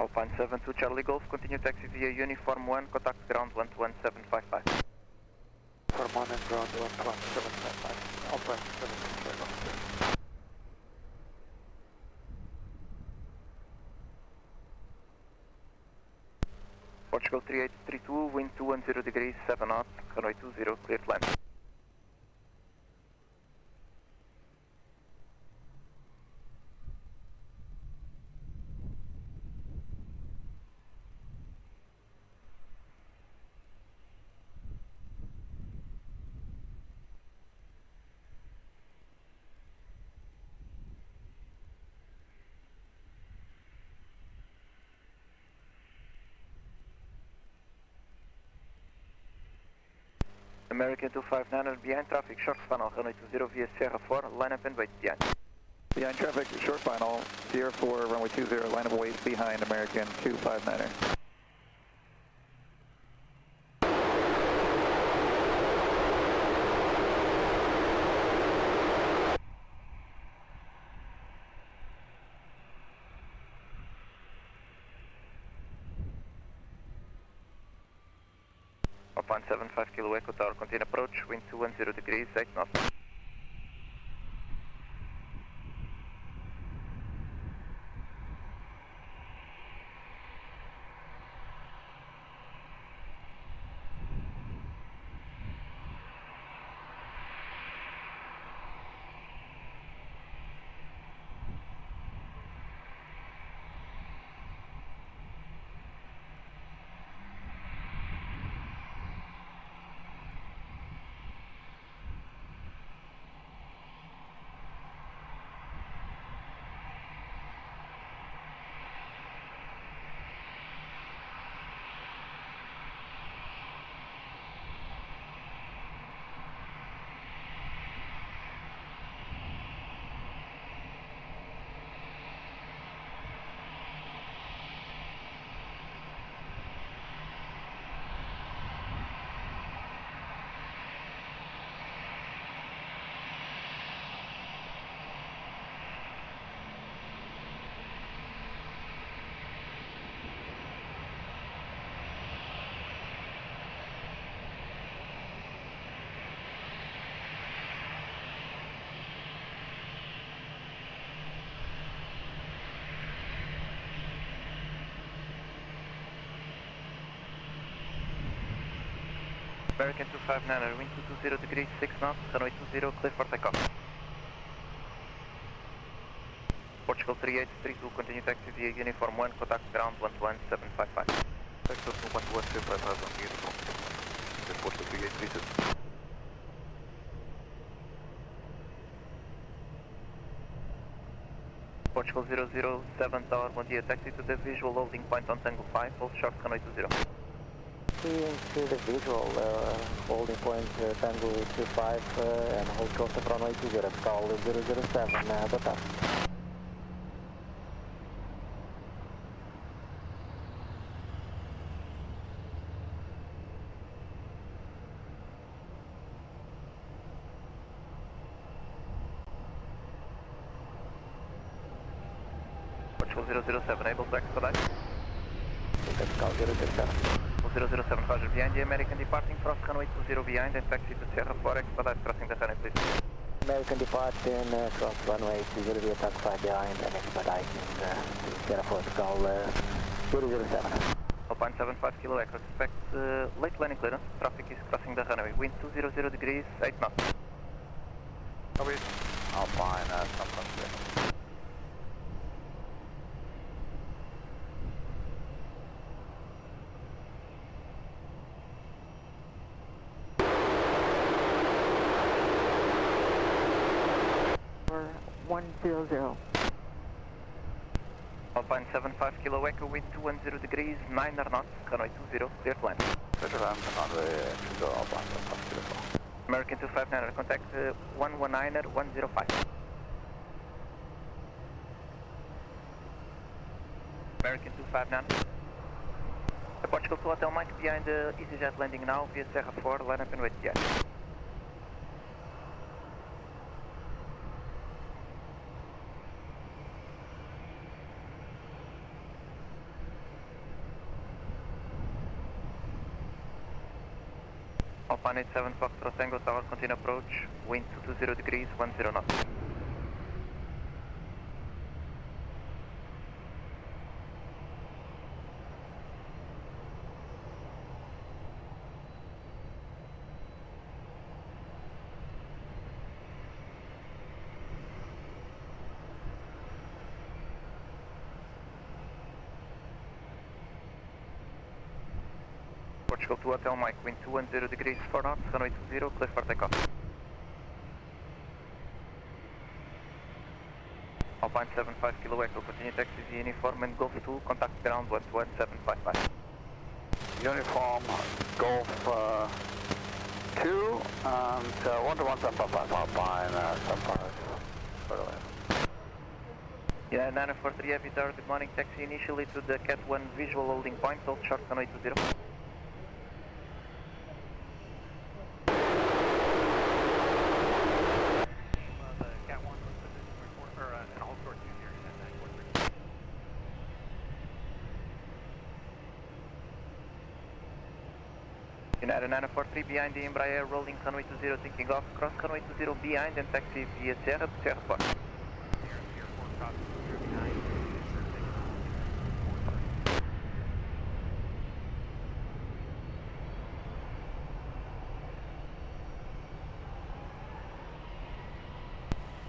Alpine 7 to Charlie Golf, continue taxi via uniform 1, contact ground 121.755. Uniform 1 and ground 121.755. Alpine 7 to Charlie Golf. Portugal 3832, wind 210 degrees, 7 knots, runway 20, clear to land. American 259 behind traffic, short final, runway 20 via Sierra 4, line up and wait behind. Behind traffic, short final, Sierra 4, runway 20, line of wait behind American 259er. Alpine 7, 5 kilo Echo Tower, continue approach, wind 210 degrees, 8 knots. American 259, wind 220 degrees, 6 knots, runway 20, clear for takeoff. Portugal 3832, continue taxi via uniform 1, contact ground 11755. Texas 11755, uniform. Portugal 3832. Portugal 007 Tower, bom dia, taxi to the visual holding point on Tango 5, hold short, runway 20. To the visual holding point Tango 25 and hold course of runway 20, call 007, boa tarde. Portugal 007, able to expedite? Call 007. 007 Roger behind the American departing, cross runway 20 behind and taxi to Sierra 4, expedite crossing the runway please. American departing, cross runway 20 via TAC 5 behind and expediting to Sierra 4 Skull 007. Alpine 75 Kilo Echo, expect late landing clearance, traffic is crossing the runway, wind 200 degrees, 8 knots. Copy. Alpine, San Francisco. Or 100. Alpine 75 Kilo Echo, wind 210 degrees, 9 knots, runway 20, clear to land. American 259, contact 119er 105. American 259. Portugal to Hotel Mike behind EasyJet landing now via Serra 4, line up and wait behind. Alpine 87 Foxtrot Tango Tower, continue approach, wind 220 degrees, 10 knots. Portugal to Hotel Mike, wind 210 degrees, 4 knots, runway 20, clear for takeoff. Alpine 75 Kilo Echo, continue taxi via uniform and Golf 2, contact ground 11755. Uniform, Golf 2, and 11755, Alpine, San Francisco. Yeah, 943 Heavy Tower, good morning, taxi initially to the Cat 1 visual holding point, hold short runway 20. United 943 behind the Embraer, rolling runway 20, taking off, cross runway 20 behind and taxi via Sierra to Sierra 4.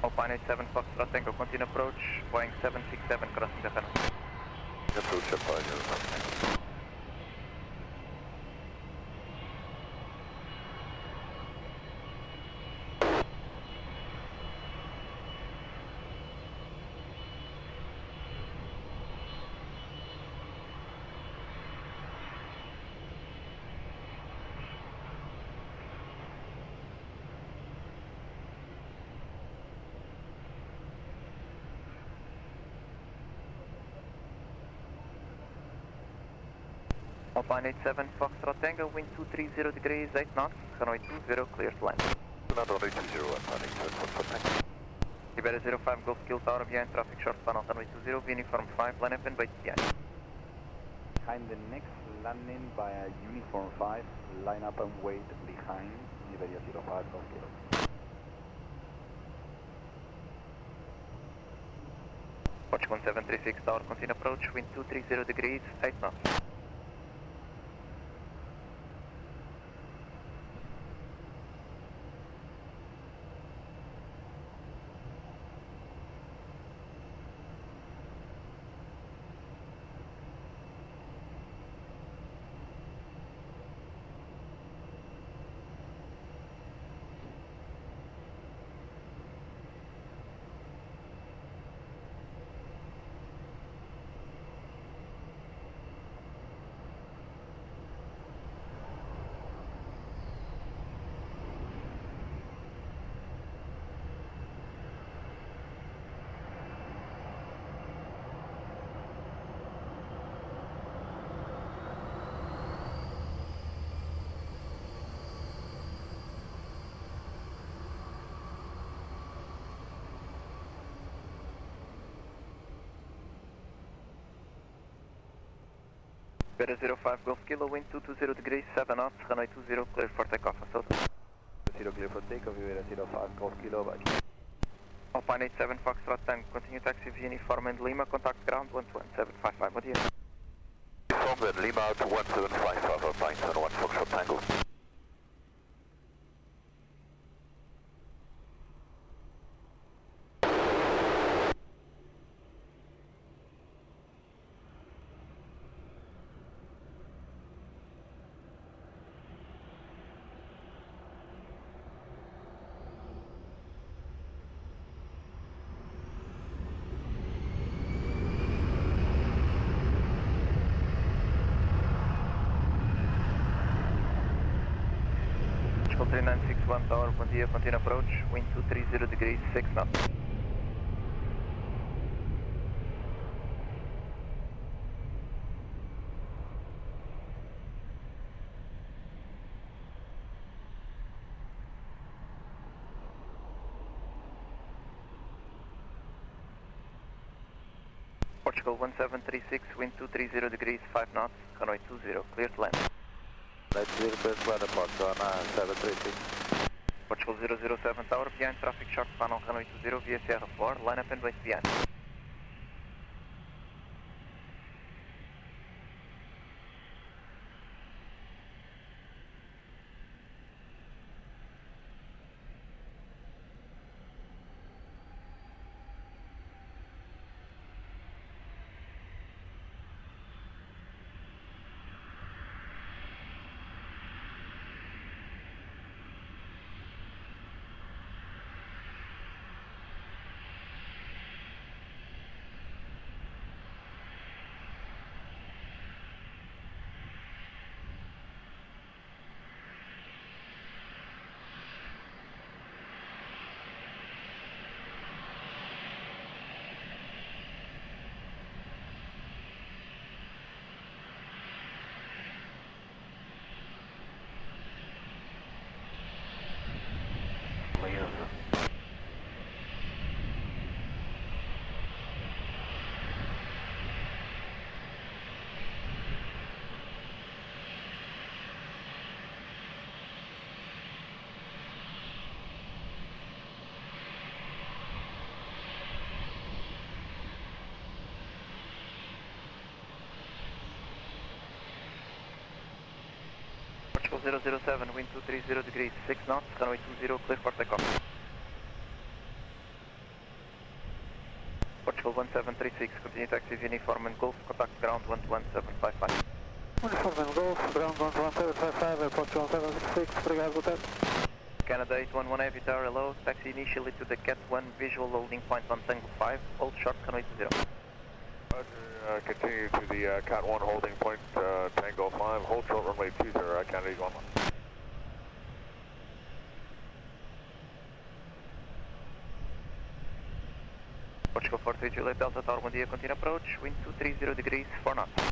Alpine 87 Foxtrot Tango, continue approach, Boeing 767 crossing the runway. Approach Alpine. Alpine 87 Foxtrot Tango, wind 230 degrees, 8 knots, runway 20, clear to land. Runway 20, Alpine 87 Foxtrot Tango. Iberia 05 Golf Kill Tower behind, traffic short funnel, runway 20, uniform 5, line up and wait behind. Behind the next landing by a uniform 5, line up and wait behind Iberia 05 Golf Kill. Portugal 736 Tower, continue approach, wind 230 degrees, 8 knots. Better 05 Golf Kilo, wind 220 degrees, 7 knots, runway 20, clear for takeoff and SOTA. 0 clear for takeoff, Viveira 05 Golf Kilo, bye. Alpine 87 Foxtrot Tango, continue taxi via uniform and Lima, contact ground 11755, bom dia. Uniform Lima to 1755, Alpine 71 Foxtrot Tango. Portugal 3961 Tower, bom dia, continue approach, wind 230 degrees, 6 knots. Portugal 1736, wind 230 degrees, 5 knots, runway 20, clear to land. Let's clear first aeroporto on 736. Portugal 007 Tower, behind traffic short span on runway 20 via Sierra 4, line up and wait behind. Portugal 007, wind 230 degrees, 6 knots, runway 20, clear for takeoff. Portugal 1736, continue taxi via uniform and Golf, contact ground 11755. Uniform and Golf, ground 11755, airport 1736, obrigado, boa tarde. Canada 811 Heavy Tower, hello, taxi initially to the Cat 1 visual loading point on Tango 5, hold short, runway 20. Roger, continue to the Cat 1 holding point, Tango 5, hold short runway 20, Canada 811. Portugal 43 Juliet Delta Tower, bom dia, continue approach, wind 230 degrees, 4 knots.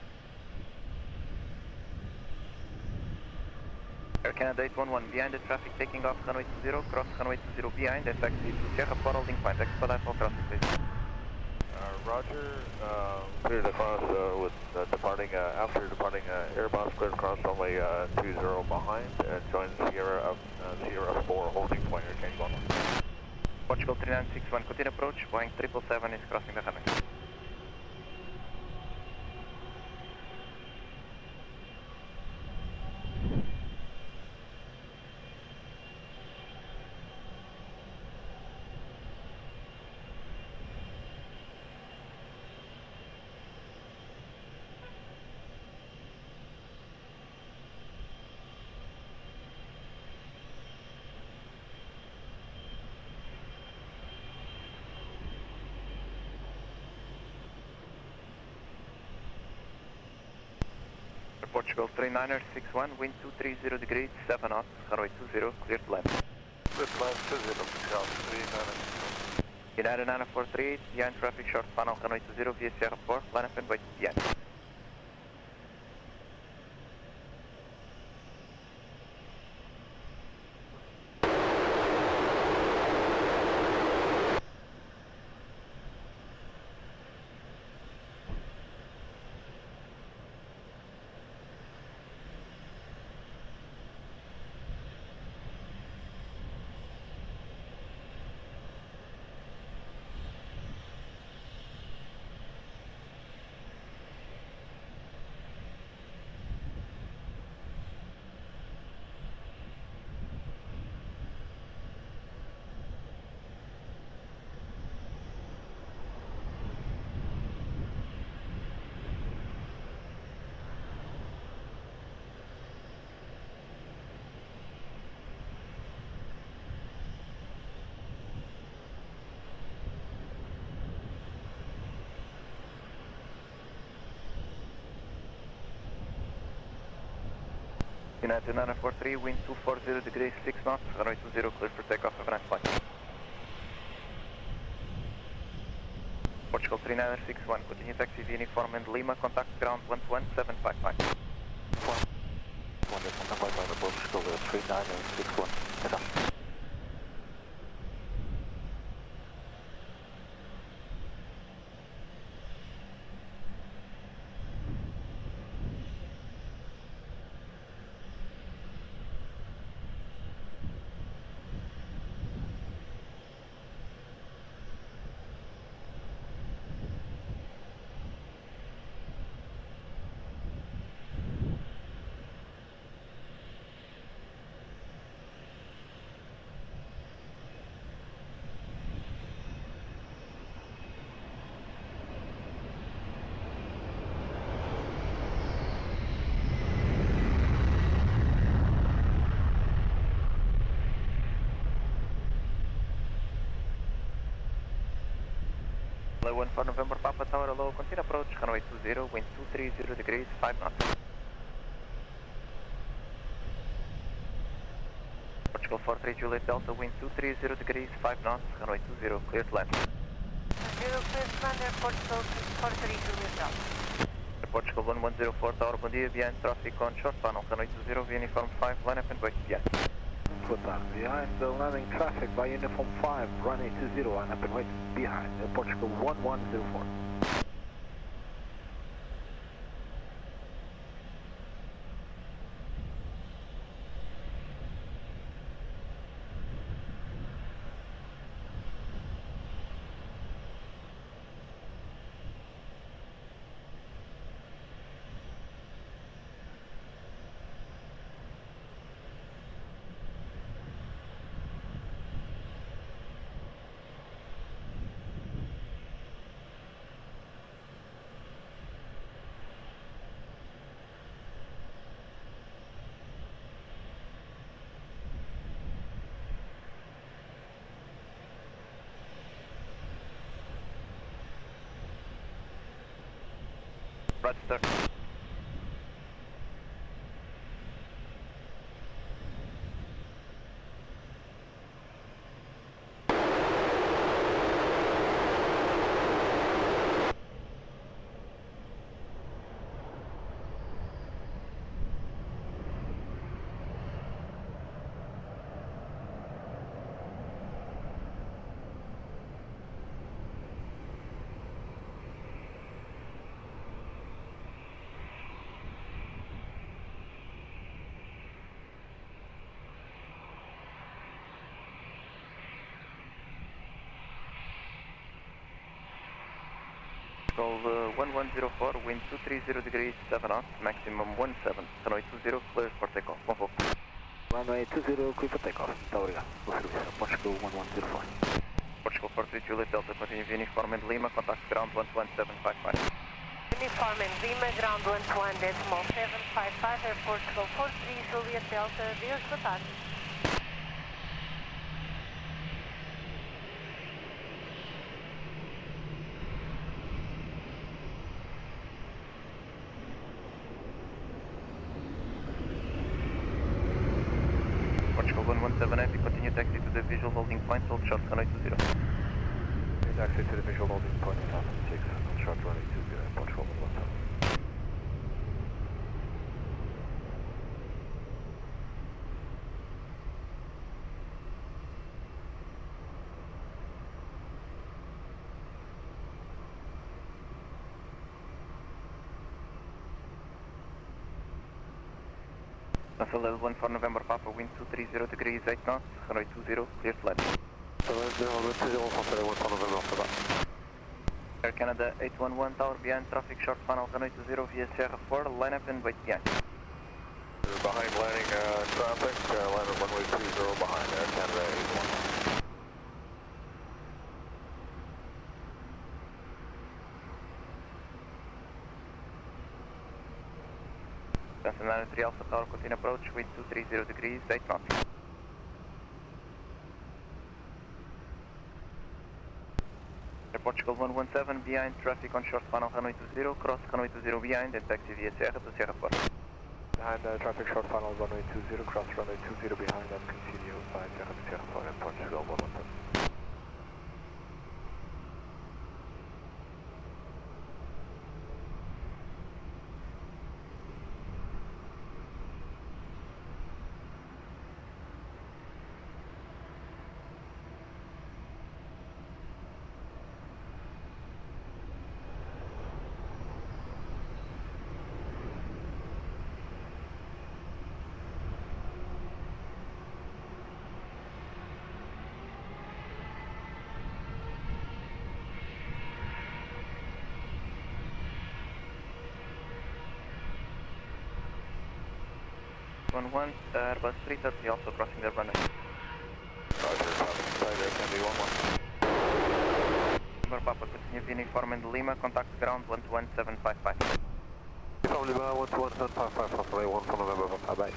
Air Canada 811, behind the traffic taking off runway 20, cross runway 20 behind and taxi to Sierra 4 holding point, expedite for crossing please. Roger, cleared across with departing, after departing Airbus, cleared across runway 20 behind and join Sierra 4 holding point, Canada 811. Portugal 3961, continue approach, Boeing 777 is crossing the runway. Portugal 3961, wind 230 degrees, 7 knots, runway 20, clear to land. Clear to land, 20, Portugal 3961. United 9438, behind traffic short span on runway 20 via Sierra 4, line up and wait behind. United 943, wind 240 degrees, 6 knots, runway 20, clear for takeoff, have a nice flight. Portugal 3961, continue taxi via uniform and Lima, contact ground 121-755. 1-755, Portugal 3961, head up. Hello, 14 November Papa Tower, hello, continue approach, runway 20, wind 230 degrees, 5 knots. Portugal 43 Juliet Delta, wind 230 degrees, 5 knots, runway 20, clear to land. 0 clear to land, Portugal 43 Juliet Delta. Portugal 1104 Tower, bom dia, behind traffic on short funnel, runway 20, via uniform 5, line up and wait behind. Behind the landing traffic by uniform 5, runway 20, line up and wait behind, Portugal 1104. Register. Portugal 1104, wind 230 degrees, 7 knots, maximum 17, runway 20, clear for takeoff, bom voo. Runway 20, clear for takeoff, muito obrigado, bom serviço, Portugal 1104. Portugal 43 Juliet Delta, continue via uniform and Lima, contact ground 11755. Uniform and Lima, ground 11755, Portugal 43 Juliet Delta, Deus, boa tarde. Portugal 1178, continue taxi to the visual holding point, hold short, runway 20. Taxi to the visual holding point, 2006, hold short, runway 20, Portugal 117. Nassau level 1 for November Papa, wind 230 degrees, 8 knots, runway 20, clear to land. Air Canada 811 Tower, behind traffic, short funnel, runway 20 via Sierra 4, line up and wait behind. Behind landing traffic, line up runway 20 behind Air Canada 811. Transmitido 3 Alpha Tower, continue approach, wind 230 degrees, 8 knots. Air Portugal 117, behind traffic on short funnel, runway 20, cross runway 20 behind and taxi via Sierra to Sierra 4. Behind traffic short final runway 20, cross runway 20 behind and continue by Sierra 4 and Portugal 117. Airbus 330 also crossing the runway. Roger, Tiger, can be 11. Number Papa, continue uniform in Lima, contact ground 121.755. From Lima 121.755, runway 1 for November, bye-bye.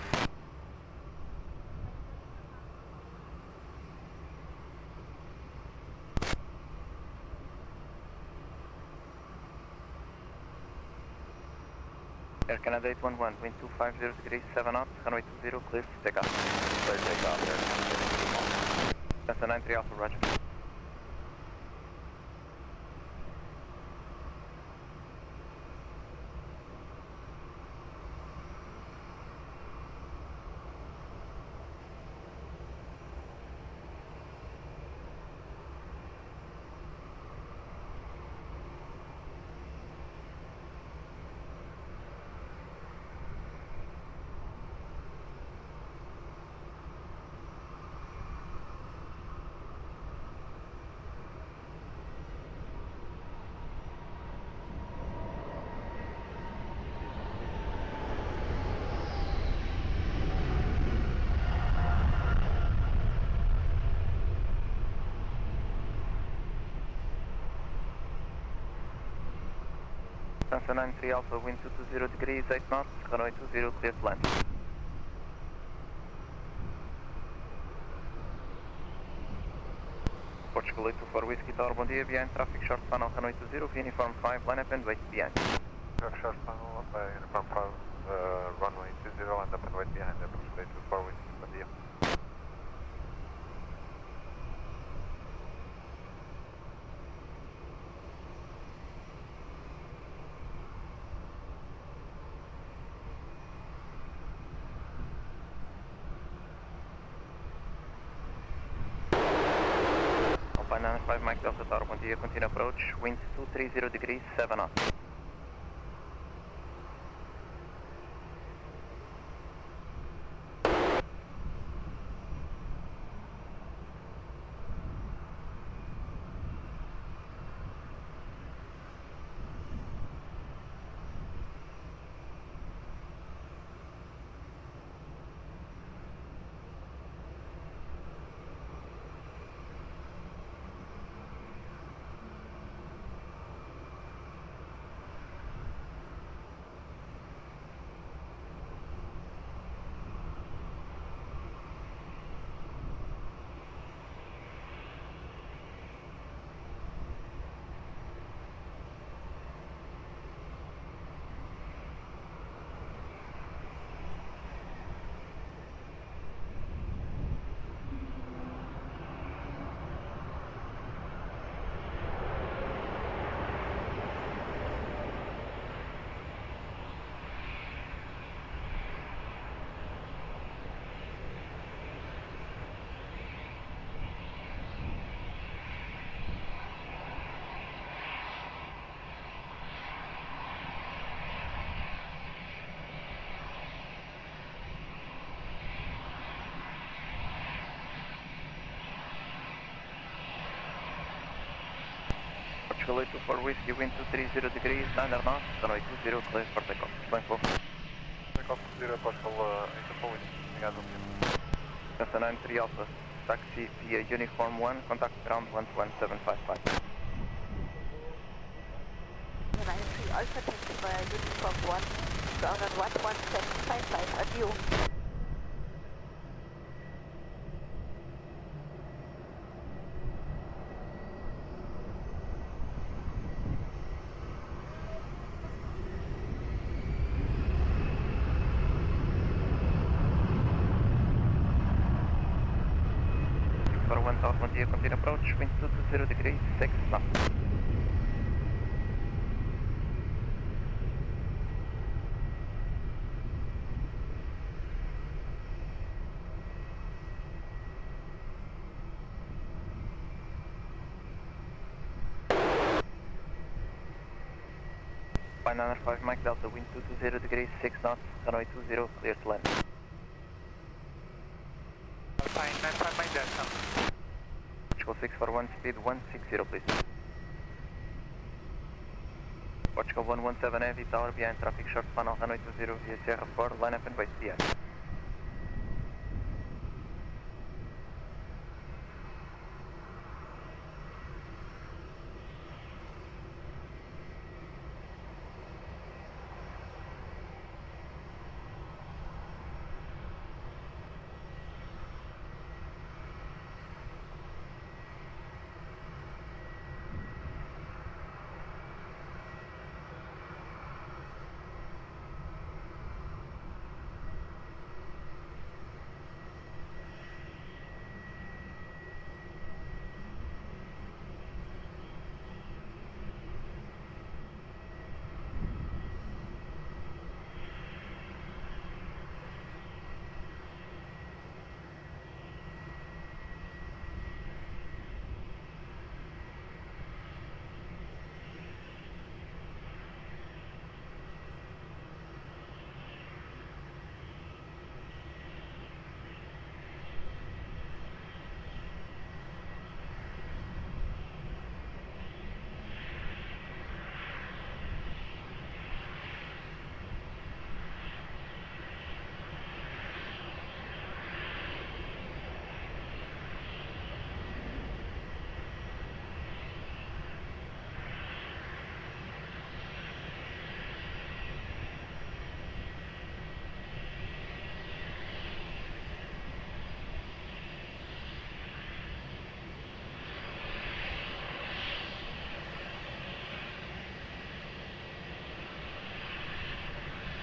Air Canada 811, wind 250 degrees, 7 knots, runway 20, clear for takeoff. Clear takeoff, Air That's a 93 Alpha, roger. Transfer 93 Alpha, wind 220 degrees, 8 knots, runway 20, clear to land. Portugal 824 Whiskey Tower, bom dia, behind traffic short funnel, runway 20, uniform 5, line up and wait behind. Traffic short funnel, uniform 5, runway 20, line up and wait behind, Portugal 824 Whiskey, bom dia. Alpine 95 Mike Delta Tower, bom dia, continue approach, wind 230 degrees, 7 knots. Portugal 824 Whiskey, wind 230 degrees, 9 knots, runway 20, clear for takeoff. Blank full. Takeoff 0, Portugal 824 Whiskey, obrigado. Delta 93 Alpha, taxi via uniform 1, contact ground 11755. 93 Alpha, taxi via uniform 1, ground on 11755, adieu. 641 Tower, bom dia, continue approach, wind 220 degrees, 6 knots. Niner 5 Mike Delta, wind 220 degrees, 6 knots, runway 20, clear to land. Fine, 95 Mike Delta. Portugal 641, speed 160 please. Portugal 117 heavy, tower behind, traffic short funnel, runway 20 via Sierra 4, line up and wait behind.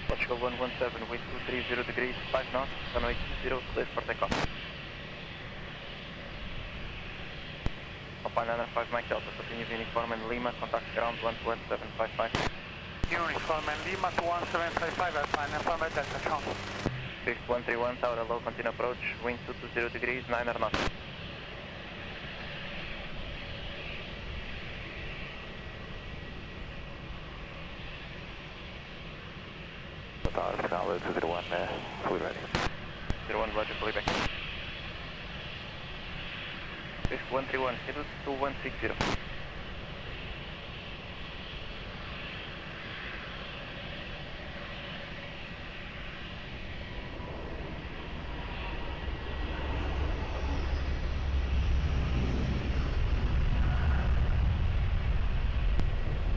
Portugal 117, wind 230 degrees, 5 knots, runway 20, clear for takeoff. Alpine 95 Mike Delta, continue uniform and Lima, contact ground 11755. Uniform and Lima to 1755, Alpine 95 Mike Delta, ciao. 6131, tower low, continue approach, wind 220 degrees, 9 knots. Canal 201, fully ready. 01, roger, fully back. 131, schedule 2160.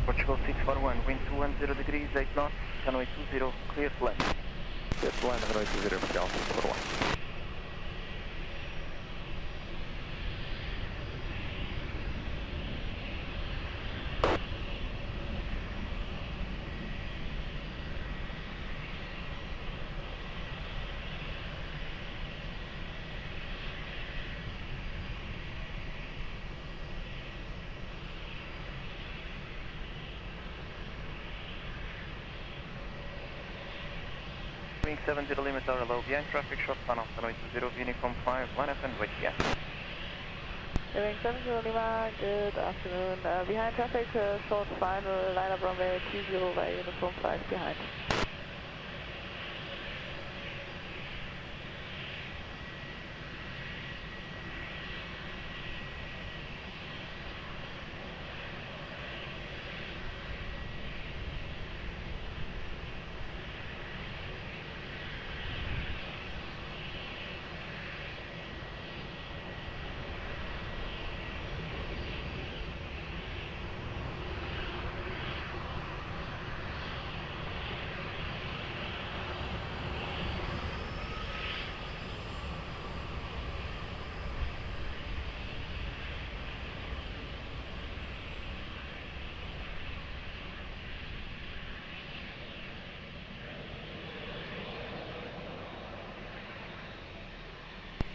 Portugal 641, wind 210 degrees, 8 knots, runway 20, clear to land. Clear to land, runway 20, Portugal 641. Wing 70 Lima Tower low, behind traffic, short funnel, runway 20, uniform 5, line up and wait behind. Wing 70 Lima, good afternoon. Behind traffic, short final, line up runway 20 by uniform 5 behind.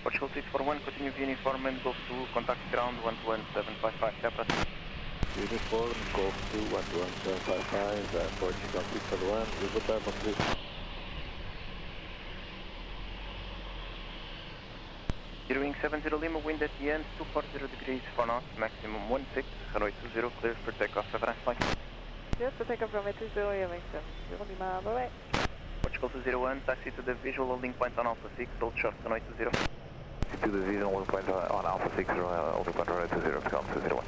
Portugal 641, continue via uniform and Golf 2, contact ground 121.755, Capra. Uniform, Golf 2, 121.755, Portugal 641, Lisboa, please. Wing 70 Lima, wind at the end, 240 degrees, 4 knots, maximum 16, runway 20, clear for takeoff, have a nice flight. Yes, for takeoff runway 20, Wing 70 Lima, bye-bye. Portugal 201, taxi to the visual holding point on Alpha 6, hold short, runway 20. To the visual holding point on Alpha 6, holding point runway 20, Portugal 201.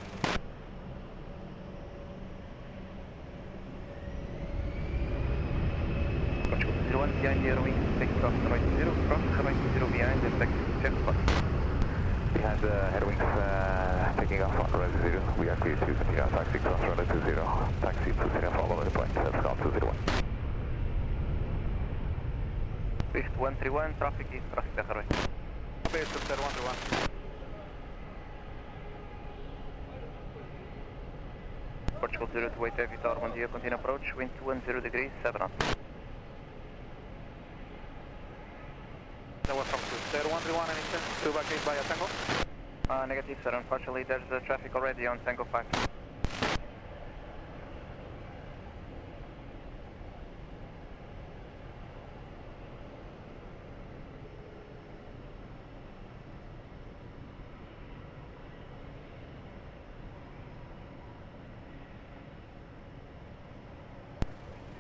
Portugal 201, behind the wing, take off, runway 20, cross, runway 20 behind, and taxi to check spot. Behind the headwings, taking off on runway 20, we are clear to continue our taxi cross runway 20, taxi to Sierra follow the point, Portugal 201. Swift 131, traffic is traffic runway. Base of 131. Portugal 02 Heavy Tower, 1 dia, continue approach, wind 210 degrees, 7 knots. That was from 131, anything? 2 back 8 by a Tango? Negative sir, unfortunately there's traffic already on Tango 5.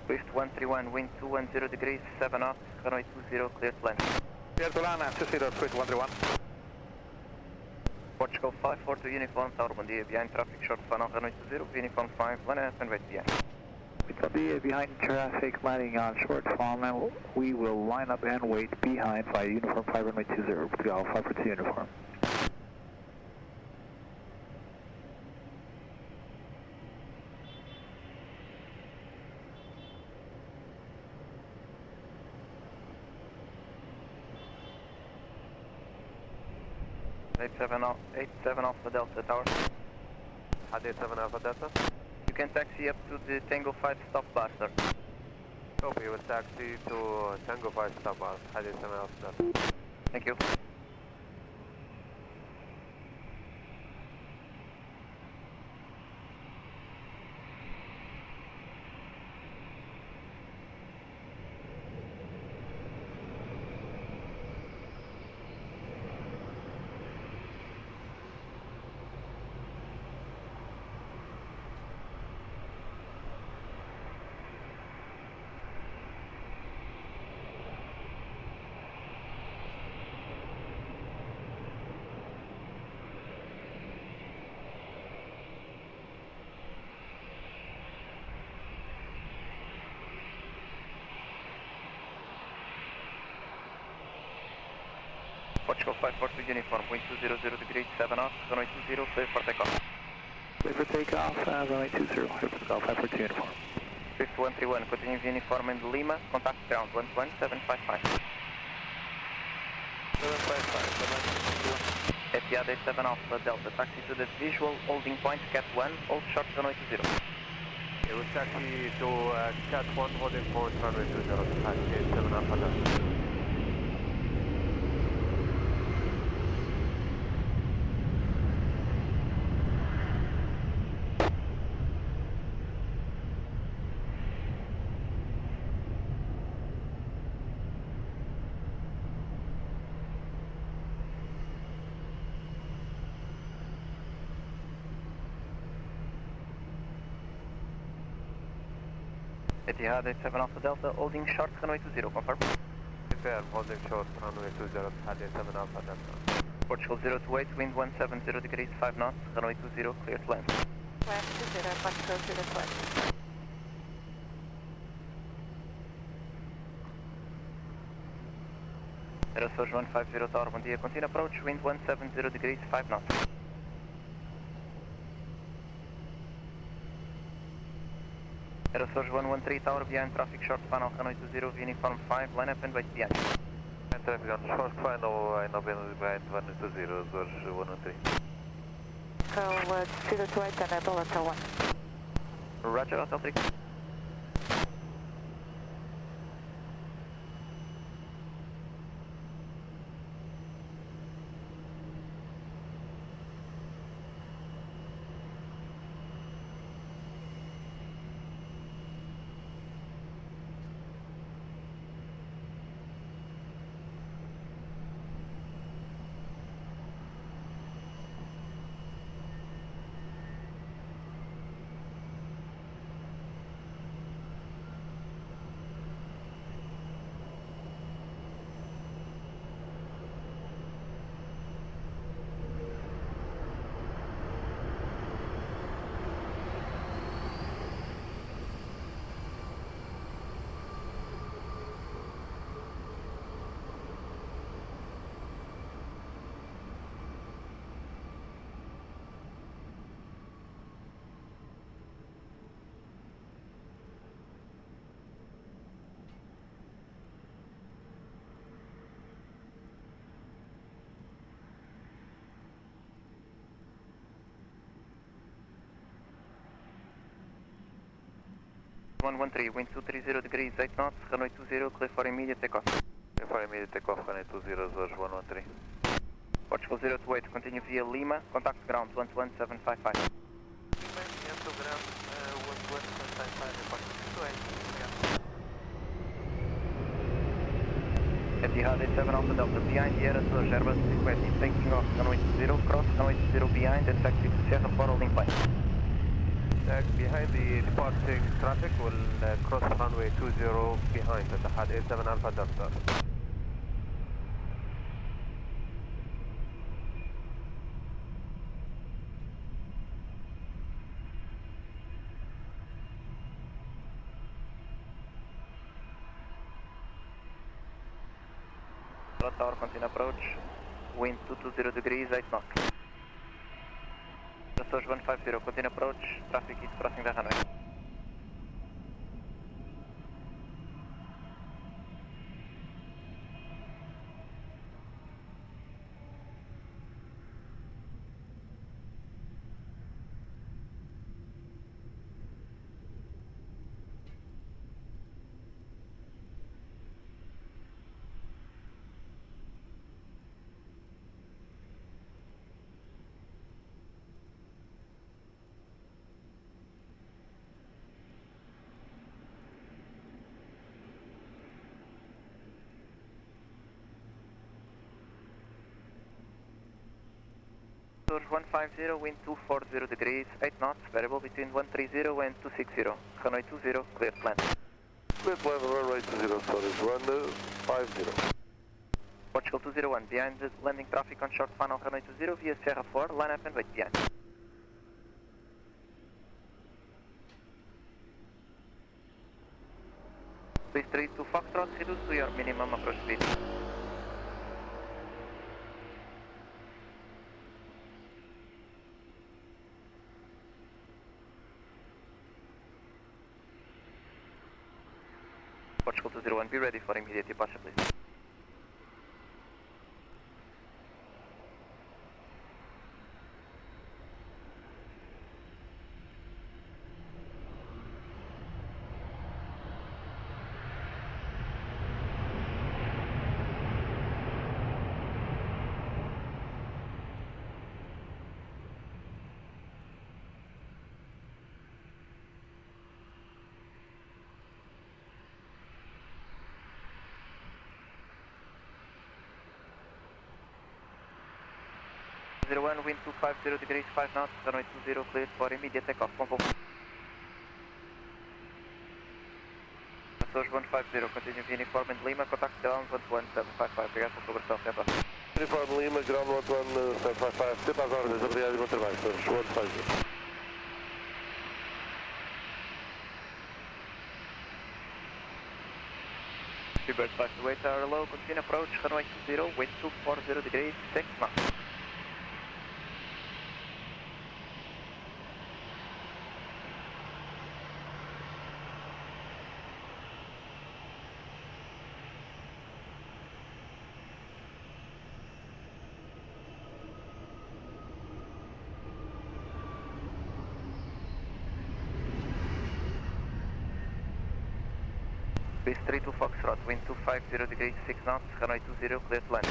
Swift 131, wind 210 degrees, 7 knots, runway 20, clear to land. Clear to land, 20, Swift 131. Portugal 542 uniform, Tower 1 dia, behind traffic, short final, runway 20, uniform 5, line up and wait behind. Behind traffic, landing on short final, we will line up and wait behind via uniform 5 runway 20, Portugal 542 uniform. Eight seven Alpha Delta Tower. 87 Alpha Delta. You can taxi up to the Tango 5 stop bar, sir. Copy, we'll taxi to Tango 5 stop bar. 87 Alpha Delta. Thank you. Portugal 542 uniform, wind 200 degrees, 7 knots, runway 20, clear for takeoff. Clear for takeoff, runway 20, Portugal 542 uniform. Swift 131, continue via uniform in Lima, contact ground 11755. 755, Etihad 87 Alpha Delta, taxi to the visual holding point, Cat 1, hold short runway 20. Okay, we'll taxi to Cat 1, holding point runway 20, taxi 87 Alpha Delta. Etihad 87 Alpha Delta, holding short runway 20, confirm. Confirm, holding short runway 20, Etihad 87 Alpha Delta. Portugal 028, wind 170 degrees, 5 knots, runway 20, clear to land. Land 20, Portugal 028. Aeroporto 150 Tower, 1 dia, continue approach, wind 170 degrees, 5 knots. Aeroporto 113 Tower, behind traffic, short final, runway 20, uniform 5, line up and wait behind. And traffic on short final, I know behind 120, George 113. So 028 and Delta 1. Roger, Hotel 3. 113, wind 230 degrees, 8 knots, runway 20, clear for immediate takeoff. Clear for immediate takeoff, runway 20, Azores 113. Portugal 028, continue via Lima, contact ground 11755. Lima, enter ground 11755, Portugal 28. Etihad 87 Alpha Delta, behind the Air Azores, Airbus 320, taking off, runway 20, cross, runway 20 behind, and taxi to Sierra 4 holding plane. Behind the departing traffic will cross runway 20 behind Etihad 87 Alpha Delta. Tower, continue approach, wind 220 degrees, 8 knots. Azores 150, continue approach, traffic is crossing the runway. Azores 150, wind 240 degrees, 8 knots, variable between 130 and 260. Runway 20, clear plan. Clear plan, runway 20, sorry, 150. Portugal 201, behind the landing traffic on short final runway 20 via Sierra 4, line up and wait behind. Please 32 Foxtrot, reduce to your minimum approach speed. Portugal 201, be ready for immediate departure, please. Wind 250 degrees, 5 knots, runway 20, cleared for immediate takeoff. Azores 150, continue via uniform in Lima, contact ground 11755, obrigado pela cobertura, até a Uniform Lima, ground 11755, sempre às ordens, obrigado e bom trabalho, Azores 150. Seabird 528 tower low, continue approach, runway 20, wind 240 degrees, 6 knots. Base 32 Foxtrot, wind 250 degrees, 6 knots, runway 20, clear to land.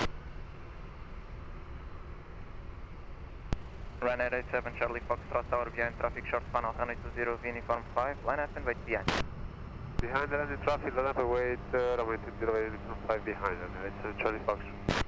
Ryanair 87 Charlie Foxtrot tower behind traffic, short funnel, runway 20, uniform 5, line up and wait behind. Behind the landing traffic, line up and wait, runway 20, uniform 5 behind, it's Charlie Foxtrot.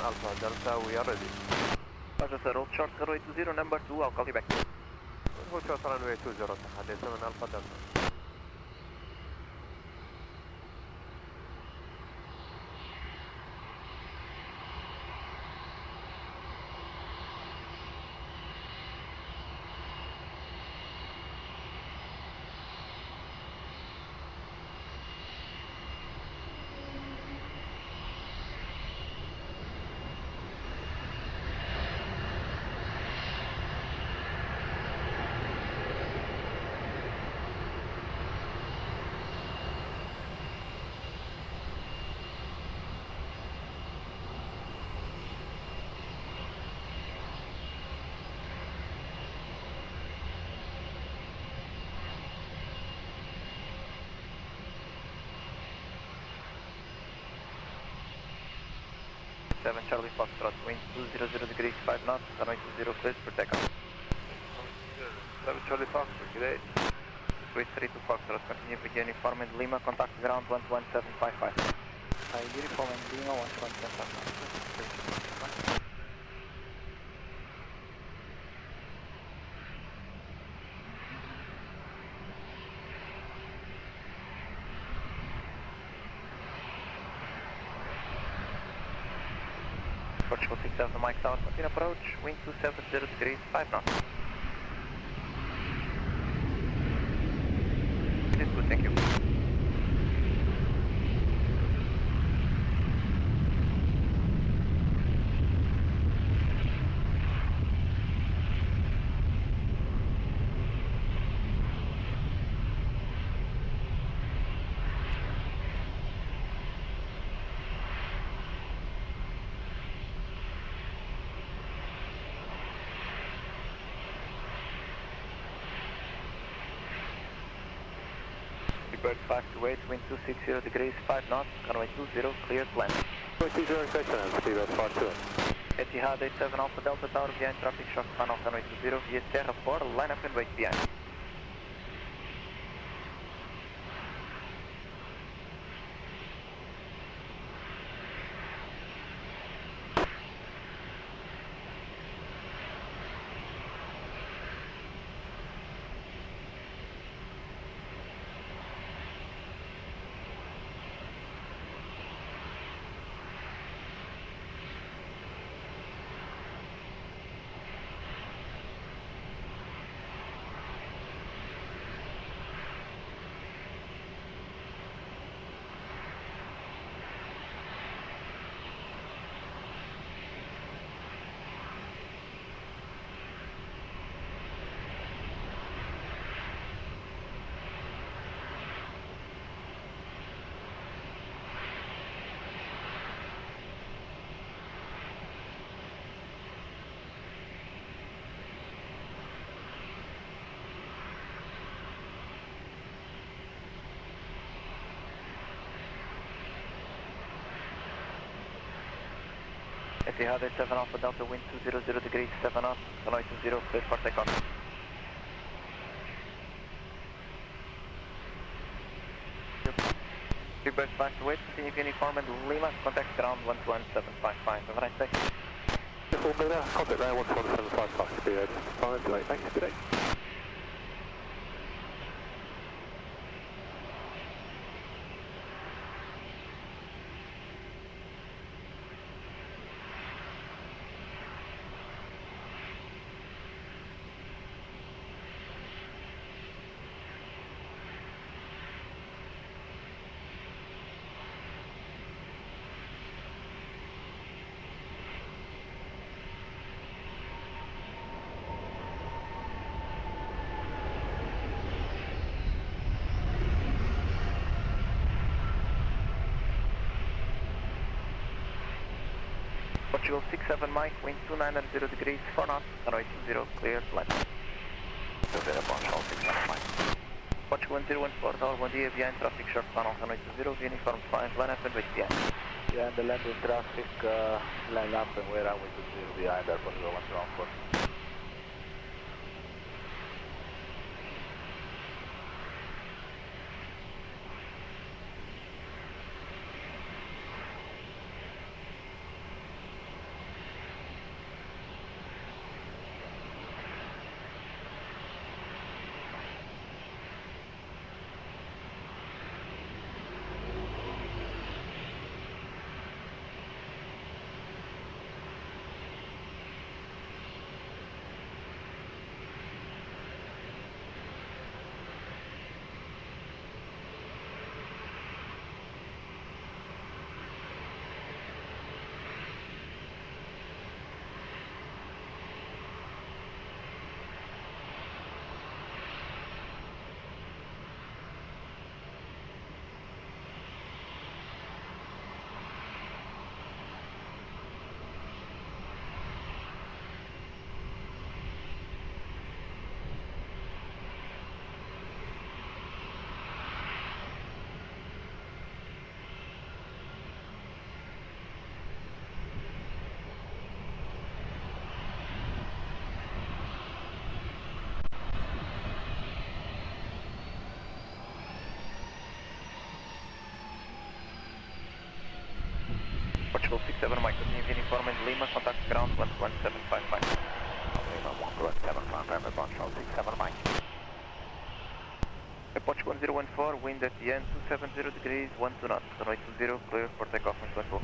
Alpha Delta, we are ready. Roger sir, hold short runway 20, number 2, I'll call you back. Hold short runway 20, 7 Alpha Delta. 47 Charlie Foxtrot, wind 200 degrees 5 knots, runway 20 cleared for takeoff. 7 Charlie Foxtrot, good day. Swiss 32 Foxtrot, continue with uniform in Lima, contact ground 11755. Uniform in Lima, 11755. Portugal 67 Mike Tower, continue approach, wind 270 degrees 5 knots. It is good, thank you. Bird 528, wind 260 degrees 5 knots, runway 20, cleared land. 20 question, speedbird 52. Etihad 87 Alpha Delta Tower behind traffic shock final runway 20 via Terra 4, line up and wait behind. Etihad 87 Alpha Delta, wind 200 degrees 7 knots, runway 20, cleared for takeoff. Bird 528, continue uniform and Lima, contact ground 11755. Have a nice day. Contact ground 11755, speedbird 528, thanks, good day. Portugal 67 Mike, wind 290 degrees 4 knots, runway 20, cleared land. Portugal 1014 Tower, bom dia, behind traffic short final, runway 20, uniform 5, line up and wait behind. Yeah, and the landing traffic, line up and wait runway 20 behind Airport 114. Portugal 67 Mike, continue uniform in Lima, contact ground 11755. Lima 11755, Portugal 67 Mike. Portugal 1014, wind at the end 270 degrees, 12 knots, runway 20, clear for takeoff on 24.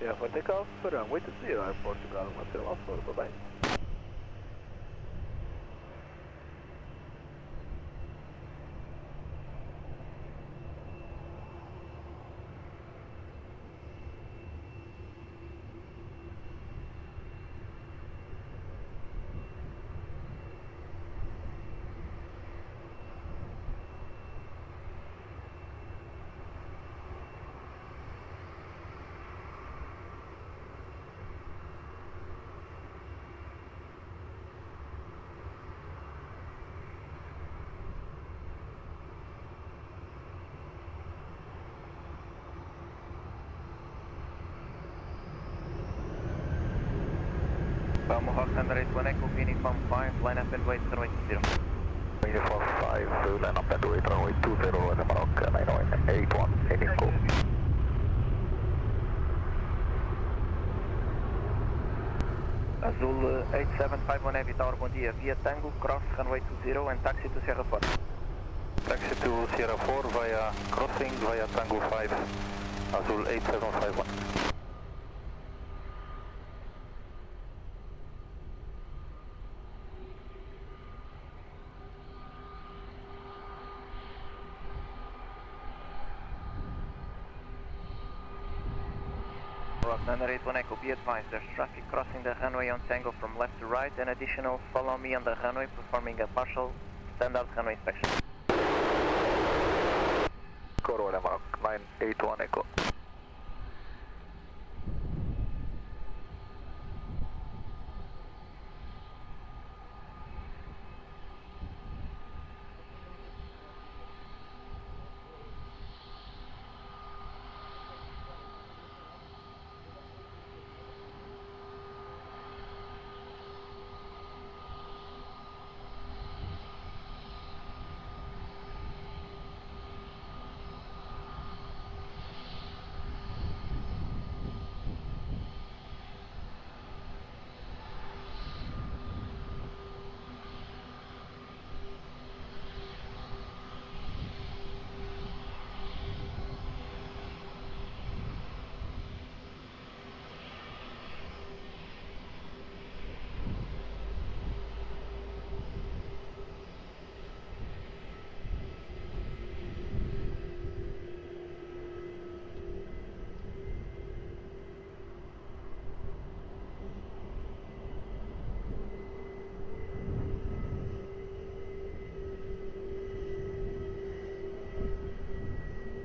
Yeah, for takeoff, runway 20, Portugal 1014, bye-bye. Mohawk Thunder 81 Echo, uniform 5, line up and wait, runway 20. Uniform 5, line up and wait, runway 20, Mohawk 81 Echo. Azul 8751 Heavy Tower, bom dia, via Tango, cross runway 20 and taxi to Sierra 4. Taxi to Sierra 4 via crossing via Tango 5, Azul 8751. Thunder 81 Echo, be advised, there's traffic crossing the runway on Tango from left to right, and additional follow me on the runway performing a partial standard runway inspection. Corolla Mark 981 Echo.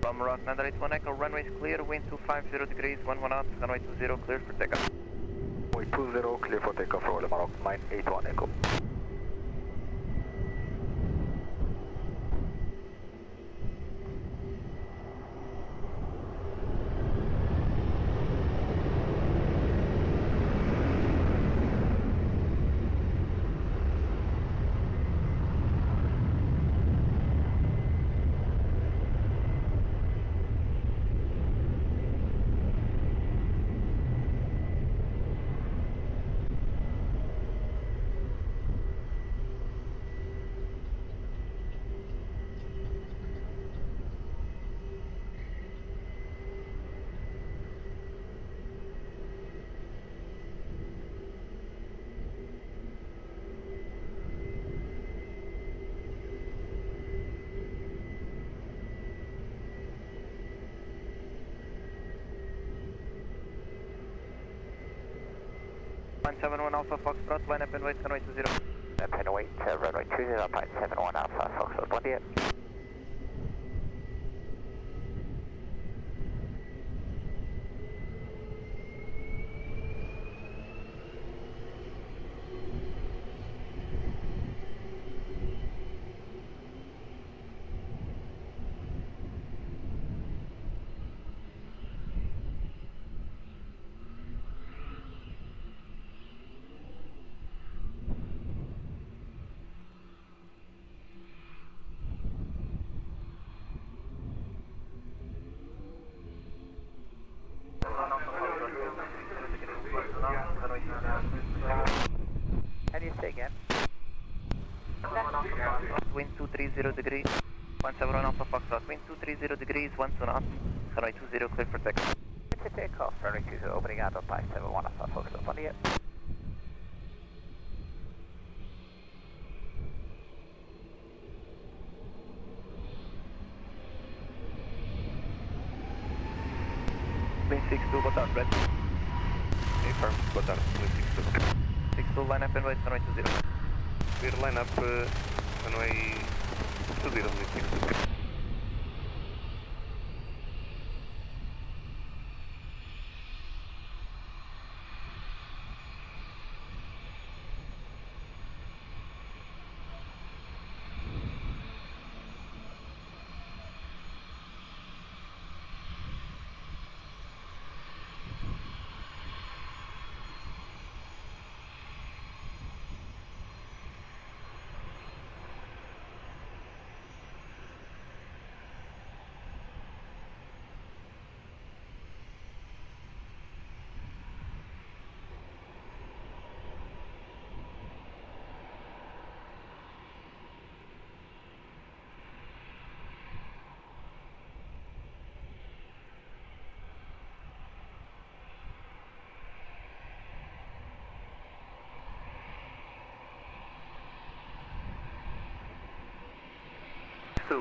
From Rock 981 Echo, runway is clear, wind 250 degrees, 11 knots, runway 20, clear for takeoff. Runway 20, clear for takeoff, roll Rock 981 Echo. .71 Alpha Foxtrot, line up and wait, runway 20. Line up and wait, runway 20.71 Alpha Foxtrot, bom dia. you say again? Wind 230 degrees, 171 Alpha Foxtrot, wind 230 degrees, 12 knots, runway 20, clear for takeoff. To take off, runway 20, obrigado, Pai 71 Alpha Foxtrot, bom dia. Wind 62, boa tarde, red. Confirm, boa tarde, wind 62. 62, line up and wait, runway 20. Clear line up, runway 20, wind 62.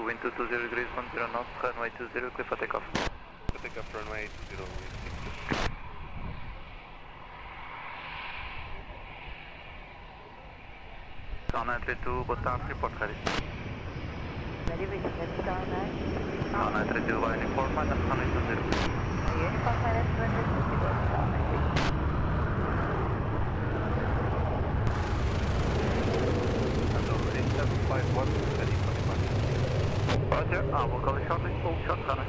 Wind 220 degrees, 10 knots, runway 20, clear for takeoff. For takeoff, runway 20, wind 62. Sky 932, boa tarde, report ready. Ready, we can get Sky 9. Sky 932, by uniform, minus runway 20. Uniform minus runway 20, go Sky 932. And already 751, ready for departure. Roger, we'll call it shortly, full short runway.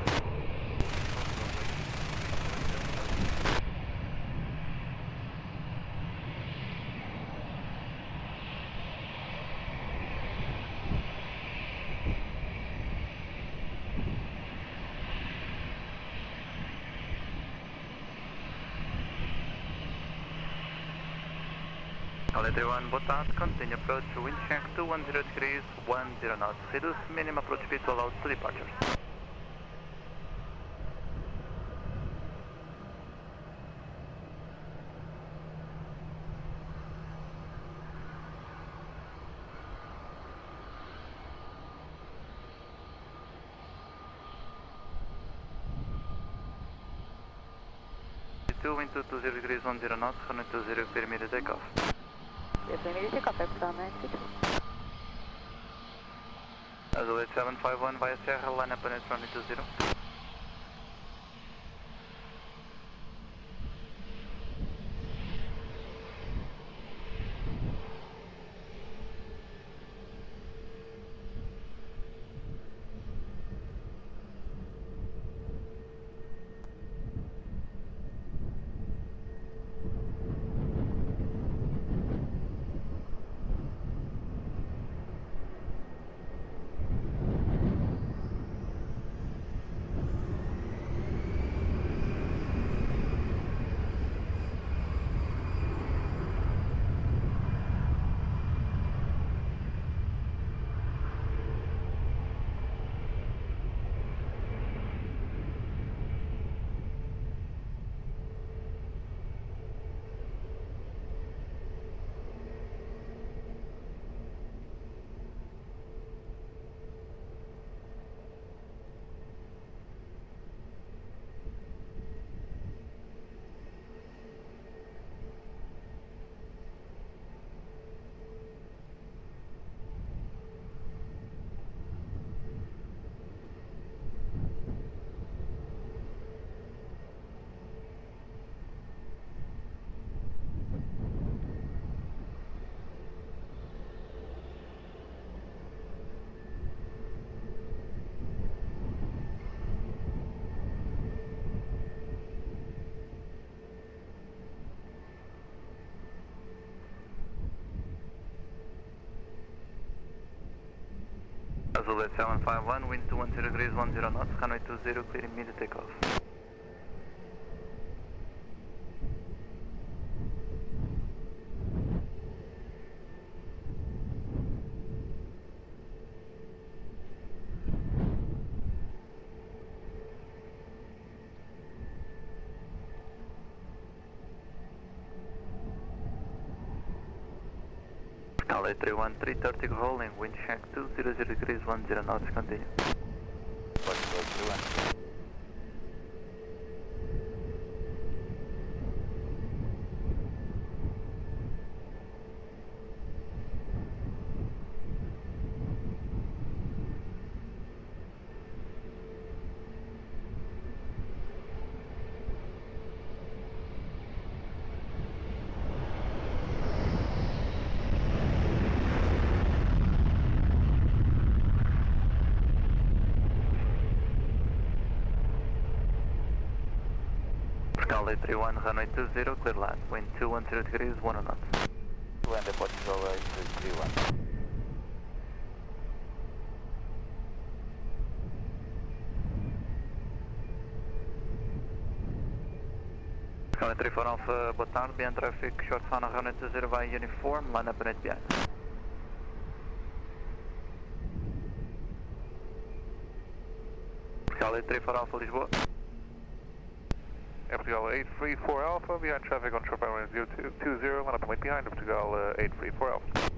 Everyone, boa tarde, continue approach to wind check 210 degrees, 10 knots. Reduce minimum approach speed to allow 2 departures. Wind 220 degrees, 10 knots, runway 20, clear immediate takeoff. Yes, we need to take off at Sky 962. Azul 751 via Sierra, line up and it's runway 20. Azul 751, wind 210 degrees, 10 knots, runway 20, clear immediate takeoff. Cali 31, 330 rolling, wind check 200 degrees, 10 knots, continue. Portugal 31. Cali 31, runway 20, clear land, wind 210 degrees, 1 knots. Land Portugal 31. Cali 34 Alpha, boa tarde, behind traffic, short final runway 20 via uniform, line up and behind. Cali 34 Alpha, Lisboa. Portugal 834 Alpha, behind traffic on short runway 020, line up and wait behind Portugal 834 Alpha.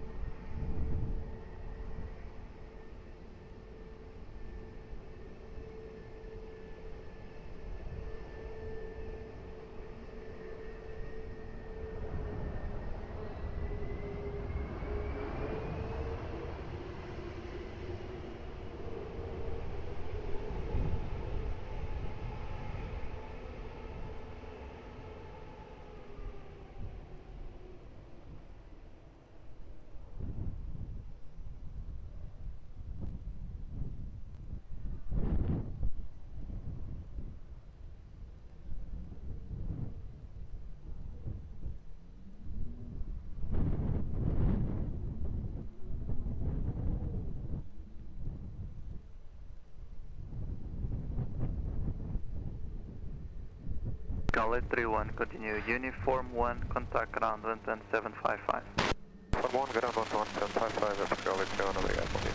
Cali 31, continue, uniform 1, contact ground 11755. Form 1, ground 11755, Portugal 31, obrigado, bom dia.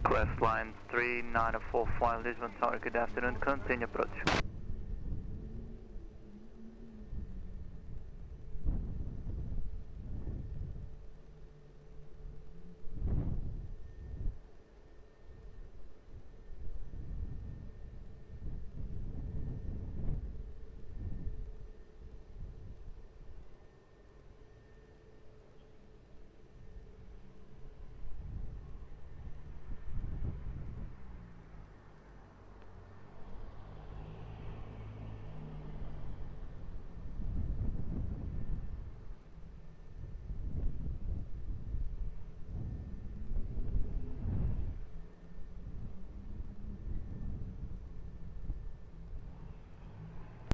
Crest line 3945, Lisbon Tower, good afternoon, continue approach.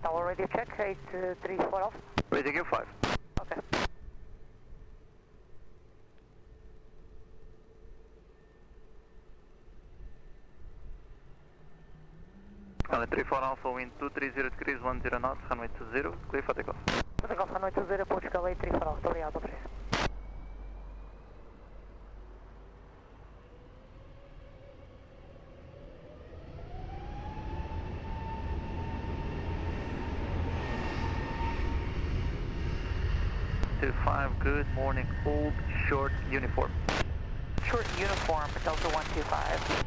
Tower radio check, 834 off. Rating you 5. Okay. Cali 34 Alpha, wind 230 degrees, 10 knots, runway 20, clear for takeoff. Takeoff, runway 20, Portugal 834 off, obrigado, obrigado. Good morning, old short uniform. Short uniform, Delta 125.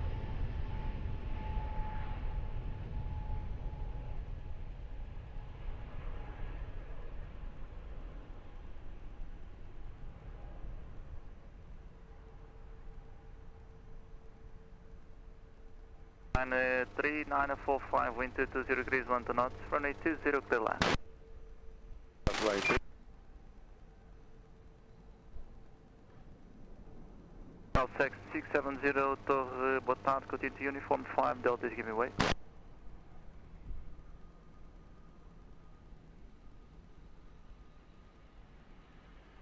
And 3945, wind 220 degrees, 10 knots, runway 20, clear land. Right. Alsex 670, Torre, boa tarde, continue to uniform 5, Delta is giving way.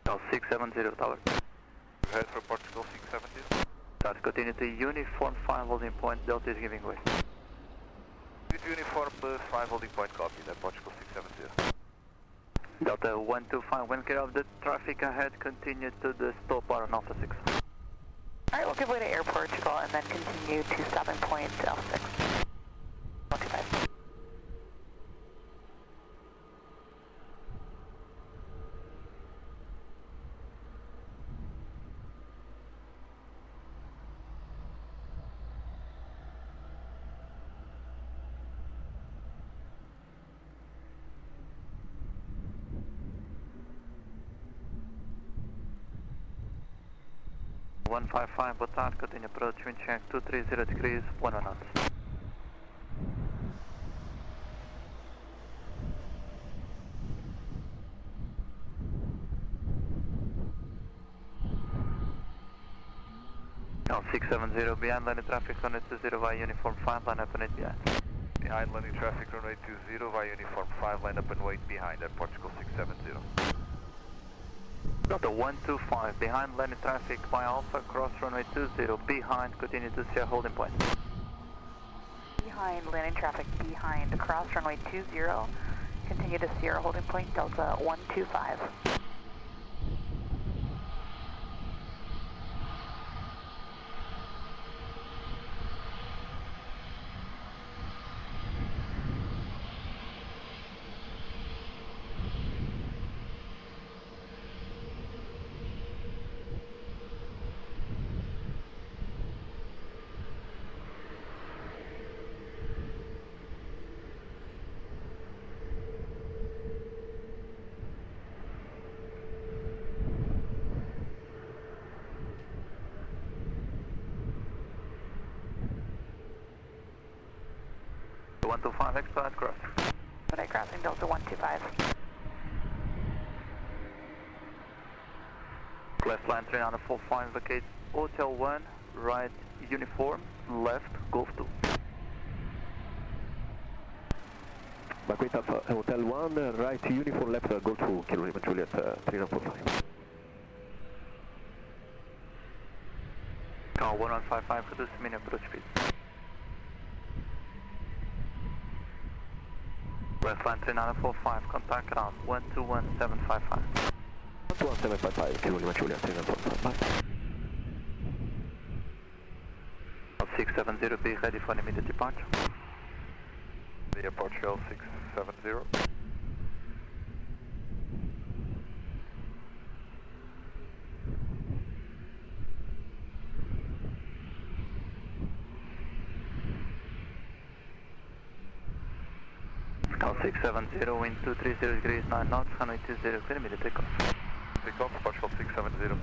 Al 670, Tower. Head for Portugal 670. Start, continue to uniform 5, holding point, Delta is giving way. Uniform 5, holding point, copy, that Portugal 670. Delta 125, when clear of the traffic ahead, continue to the stop bar on Alpha 6. Alright, we'll give way to Aeroporto and then continue to stopping point Alpha 6. 125. 155, boa tarde, continue approach, wind check 230 degrees, 1 knots. Now 670, behind landing traffic, runway 20 via uniform 5, line up and wait behind. Behind landing traffic, runway 20 via uniform 5, line up and wait behind at Portugal 670. Delta 125, behind landing traffic via Alpha, cross runway 20, behind, continue to Sierra holding point. Behind landing traffic, behind, across runway 20, continue to Sierra holding point, Delta 125. Delta 125, expedite cross. Expedite crossing, Delta 125. Left line 3945, vacate Hotel 1, right uniform, left, Golf 2. Vacate Alpha, Hotel 1, right uniform, left, Golf 2, Kilo Lima Juliet, 3945. Call 1155, reduce minimum approach speed. Left line 3945, contact ground 121755. 121755, Kilo Lima Juliet, 3945. 670, be ready for an immediate departure. The airport shell 670. Call 670, wind 230 degrees, 9 knots, runway 20, clear, immediate takeoff. Takeoff, airport shell 670.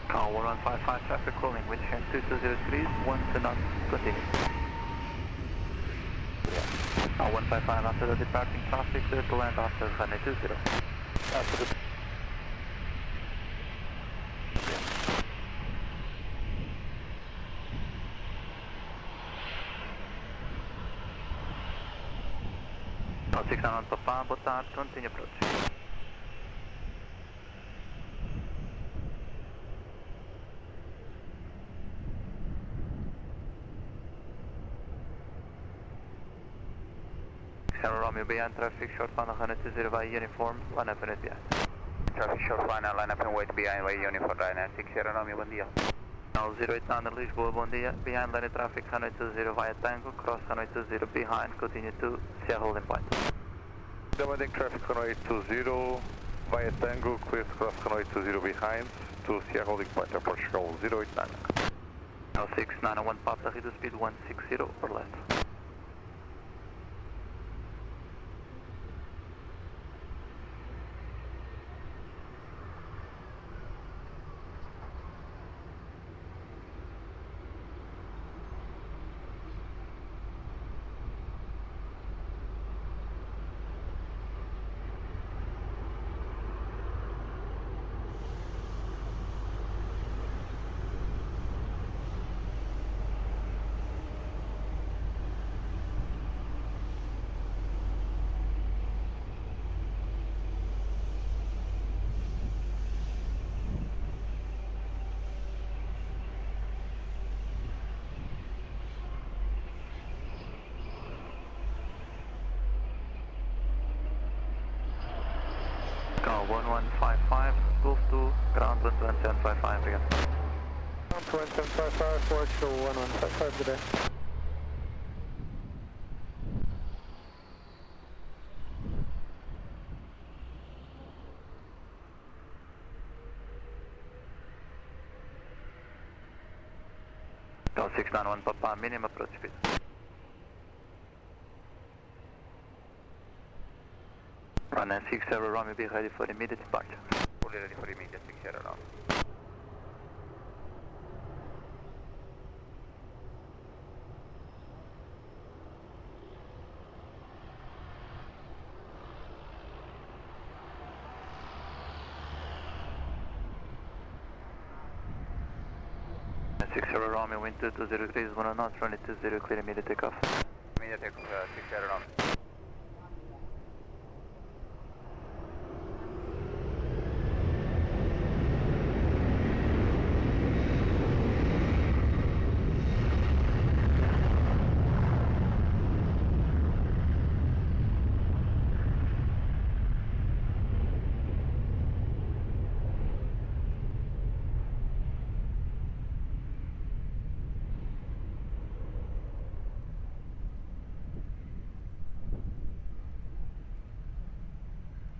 Call 1155, traffic calling, wind shear 220 degrees, 1 knots, continue. Call 155, after the departing traffic, clear to land after runway 20. After the... Call 691 Papa, boa tarde, continue approach. Romeo behind traffic, short final 120 via uniform, line up and wait behind. Traffic short final, line up and wait behind via uniform, Ryanair 60 Romeo, bom dia. Now 089 Lisboa, bom dia, behind landing traffic, runway 20 via Tango, cross runway 20 behind, continue to Sierra holding point. Landing traffic, runway 20 via Tango, clear to cross runway 20 behind to Sierra holding point, airport shell 089. Now 691 Papa, reduce speed 160 or less. Call 1155, Golf 2, ground 12755 again. Ground 12755, Portugal 1155 today. Call 691 Papa, minimum approach speed. And 60 Romeo, be ready for immediate departure. Fully ready for immediate 60 Romeo. Romeo, wind 220 degrees, 1 knot, runway 20, clear immediate takeoff. Immediate takeoff, 60 Romeo.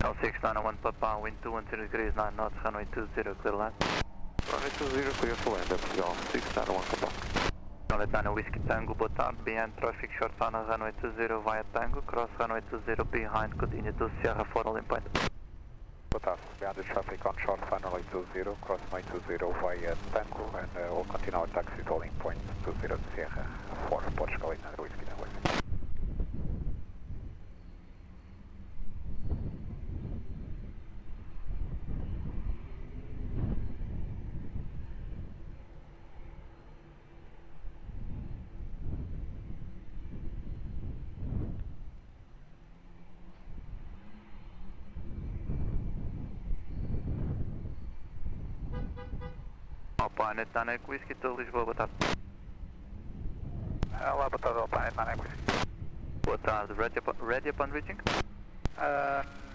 L6901 Papa, wind 210 degrees, 9 knots, runway 20, clear land. Runway 20, clear to land, Portugal, 691 Papa. Latino Whiskey Tango, boa tarde, behind traffic, short final, runway 20 via Tango, cross runway 20 behind, continue to Sierra 4, holding point. Boa tarde, behind the traffic on short final, runway 20, cross runway 20 via Tango, and we'll continue our taxi holding point 20 Sierra 4, Portugal, in Whiskey Tango. Alpine Tanec Whiskey to Lisboa, boa tarde. Olá, boa tarde, Alpine Tanec Whiskey. Boa tarde, ready upon reaching?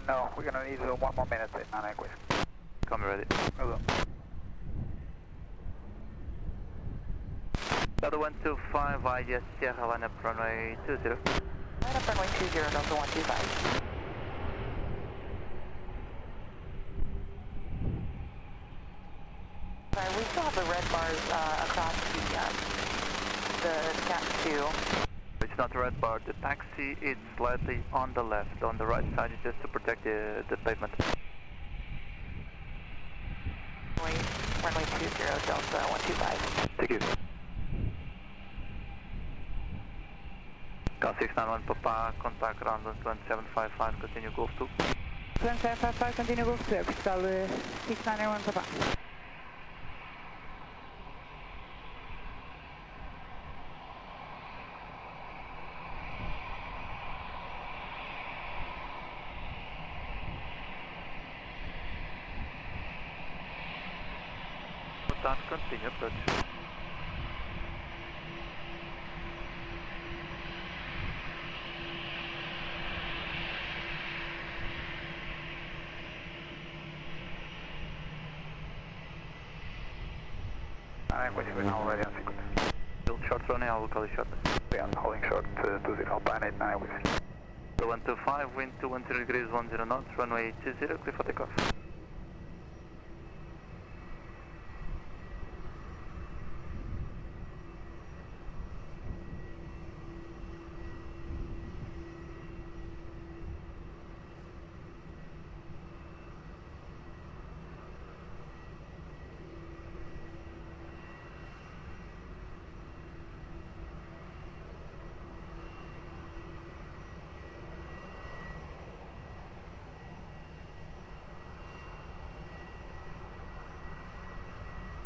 No, we're gonna need 1 more minute at Tanec Whiskey. Come ready. Hello. Delta 125 via Sierra, line up runway 20. Line up runway 20, Delta 125. Sorry, we still have the red bars across the gap 2. It's not a red bar, the taxi is slightly on the left, on the right side is just to protect the pavement. Runway 20, Delta 125. Thank you. Cal 691 Papa, contact ground on 2755, continue Golf 2. 2755, continue Golf 2, Cal 691 Papa. Continue approach. We're now ready on sequence. Build short running, I will call you short. We are holding short 20, Alpine 89 Whiskey. So 125, wind 210 degrees, 10 knots, runway 20, clear for takeoff.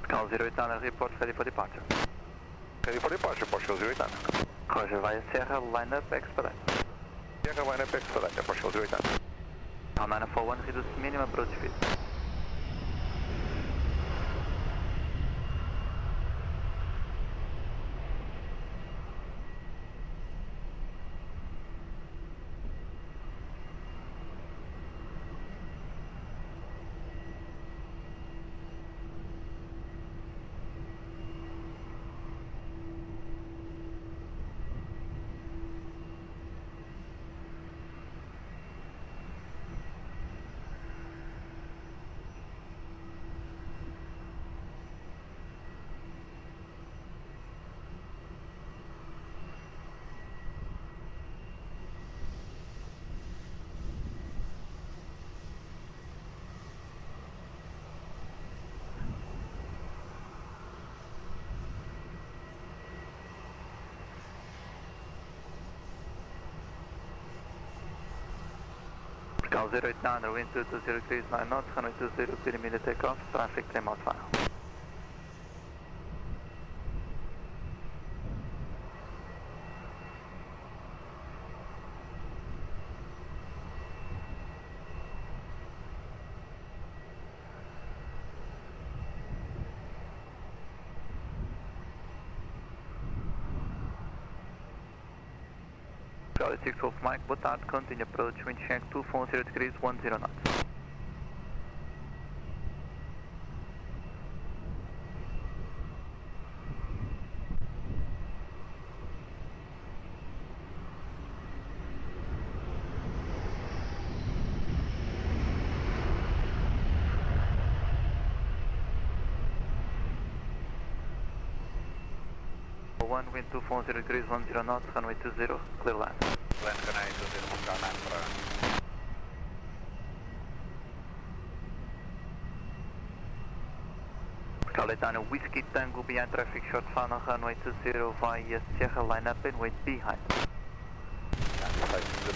Cal 08 Tanner, report ready for departure. Ready for departure, Portugal 08 Tanner. Roger, via Sierra, line up, expedite. Sierra, line up, expedite, Portugal 08 Tanner. Now 941, reduce minimum approach speed. Cal 089, wind 220 degrees 9 knots, runway 20, clear immediate takeoff, traffic 3 miles per hour. Charlie 6 Wolf Mike, boa tarde, continue approach, wind check 240 degrees 10 knots. Wind 240 degrees 10 knots, runway 20, clear land. Land canal 20, Moscow 9 per hour. Charlie Whiskey Tango behind traffic short final, runway 20 via Sierra, line up and wait behind. The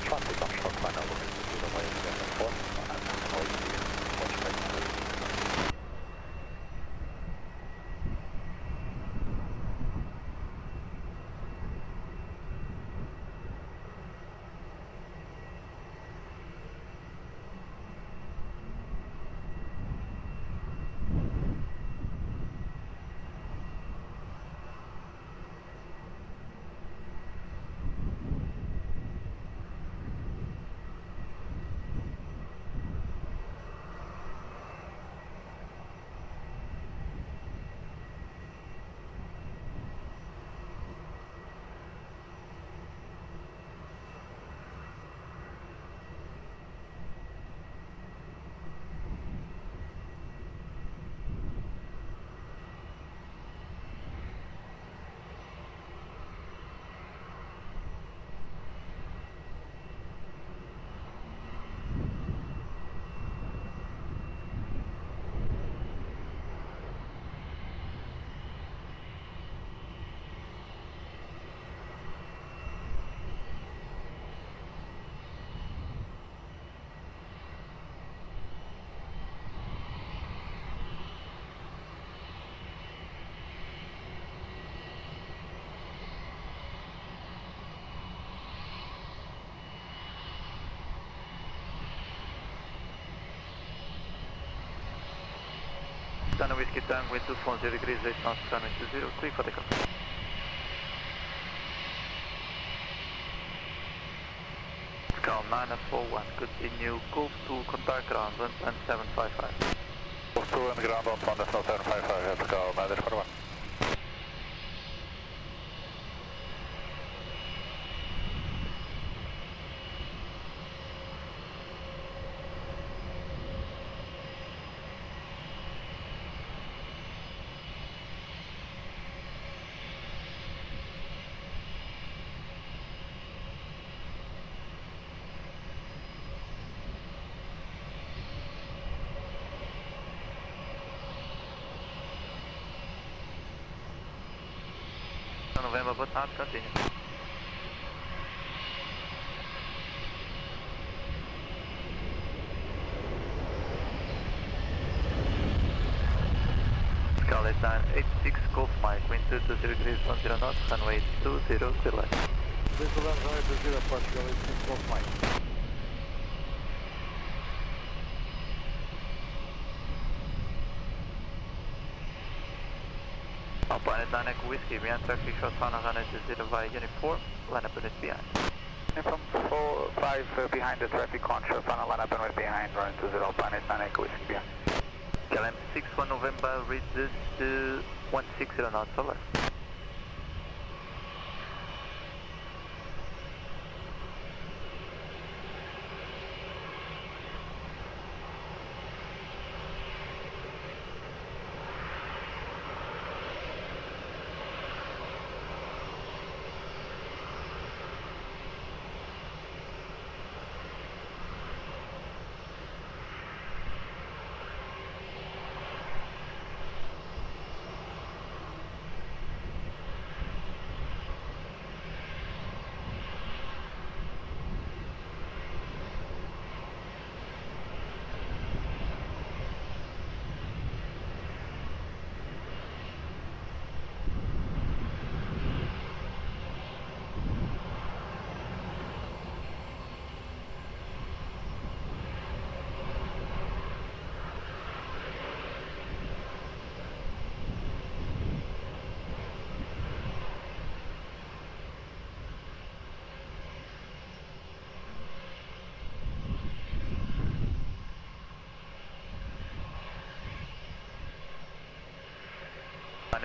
traffic on short final, looking to the way of the airport, and wait here, watch right. Dana Whiskey Tango, wind 240 degrees 8 knots, runway 20, clear for takeoff. Cal 941, continue, Golf 2, contact ground, 1.755. Golf 2 and ground on 1.755, that's Cal 941. November, boa tarde, continue. Scarlet 986 Golf Mike, wind 220 degrees 10 knots, runway 20, clear line. This is runway 20, Portugal 86 Golf Mike. Planet 9 Echo Whiskey, behind traffic short final, runway 20 via uniform, line up and wait behind. From 4-5 behind the traffic on short final, line up and wait behind, running 20, Planet 9 Echo Whiskey behind. KLM 61 November, read this to 160 knots, over.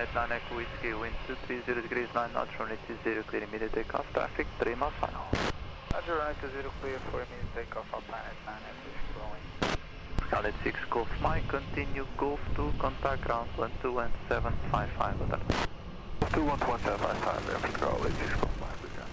189 Echo Whiskey, wind 230 degrees, 9 knots, runway 20, clear immediate takeoff, traffic 3 miles final. Roger, runway 20, clear for immediate takeoff, Alpine 9 Echo Whiskey, rolling. Scarlet 6 Golf Mike, continue Golf 2, contact ground 121.755, over. 211.755, airfield Scarlet 6 Golf Mike, return.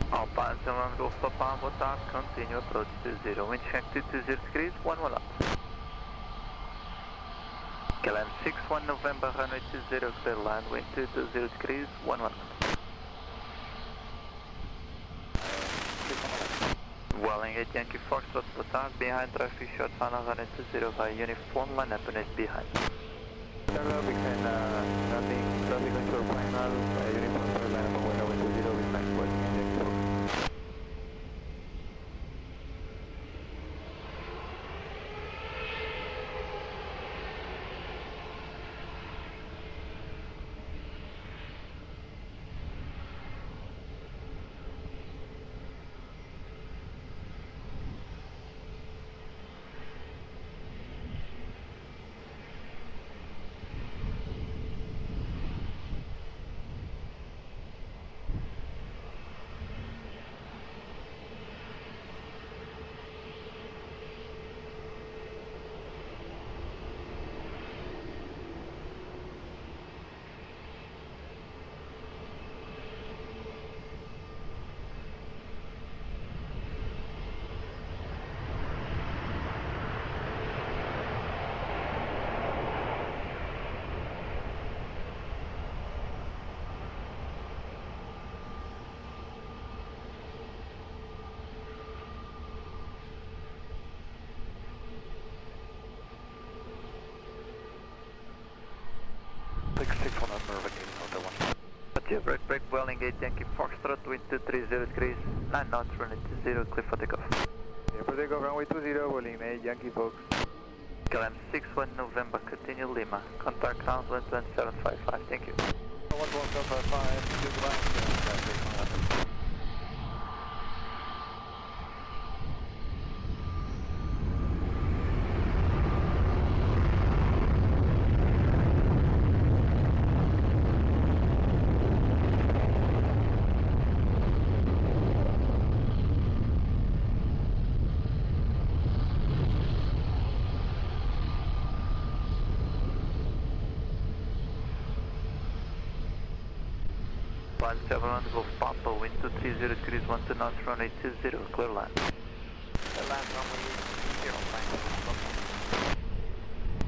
Alpine 7 Golf Papa, boa tarde, continue approach 20, wind check 220 degrees, 11 up. KLM 61 November, runway 20, clear land, wind 220 degrees, 11 up. Welling 8 Yankee Foxtrot, boa tarde, behind traffic, short final, runway 20 via uniform, line up and behind. Delgado, begin landing, traffic control final, uniform, line up and runway 20, behind, west Yankee Fox. Break, Welling 8 Yankee Foxtrot, wind 230 degrees, 9 knots, runway 20, clear for takeoff. Clear for takeoff, runway 20, Welling 8 Yankee Fox. KLM 61 November, continue Lima, contact ground 12755, thank you. 11755, goodbye, traffic. Line 71 Golf Papa, wind 230 degrees, 12 knots, runway 20, clear land. Clear land, runway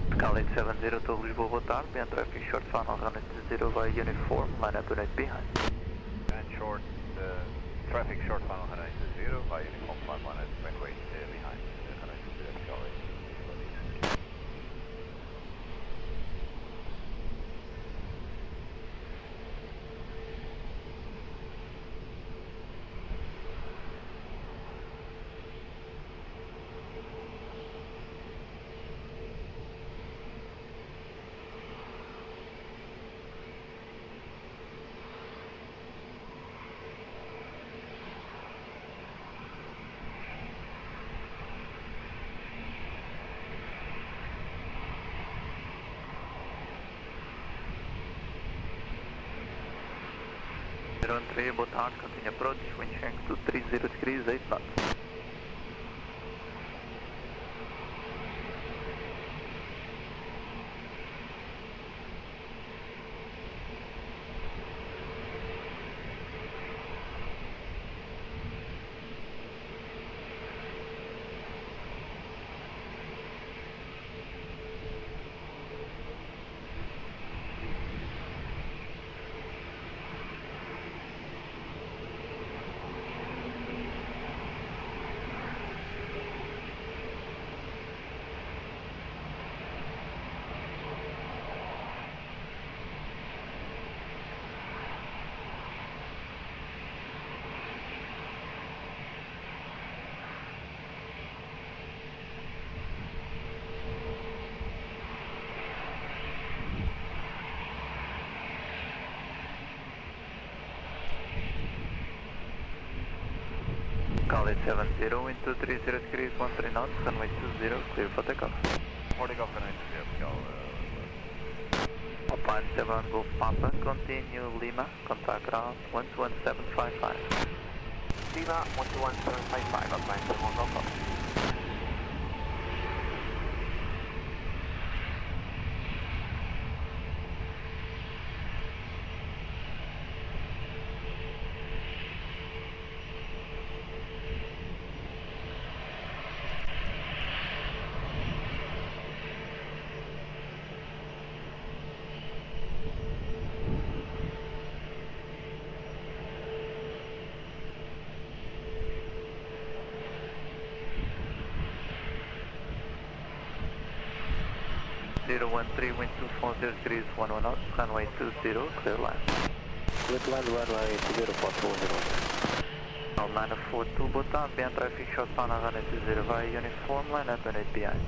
20, Scarlet 70 to Lisboa, boa tarde, behind traffic, short final, runway 20 via uniform, line up and behind. And short, traffic short final, runway 20 via uniform, line up and behind. Runway 20, Scarlet. Zero 3, boa tarde, continue approach, wind check 230 degrees, 8 knots. Call it 70, wind 230 degrees, 13 knots, runway 20, clear for takeoff. Reporting off the 90, Alpine 7 Golf Papa, continue Lima, contact ground 121755. Lima, 121755, Alpine 7 Golf Papa. Wind 240 degrees, 11 knots, runway 20, clear line. Clear line, runway 20, 440. All 942, boa tarde, bem traffic short final, runway 20, via uniform, line up and 8 behind.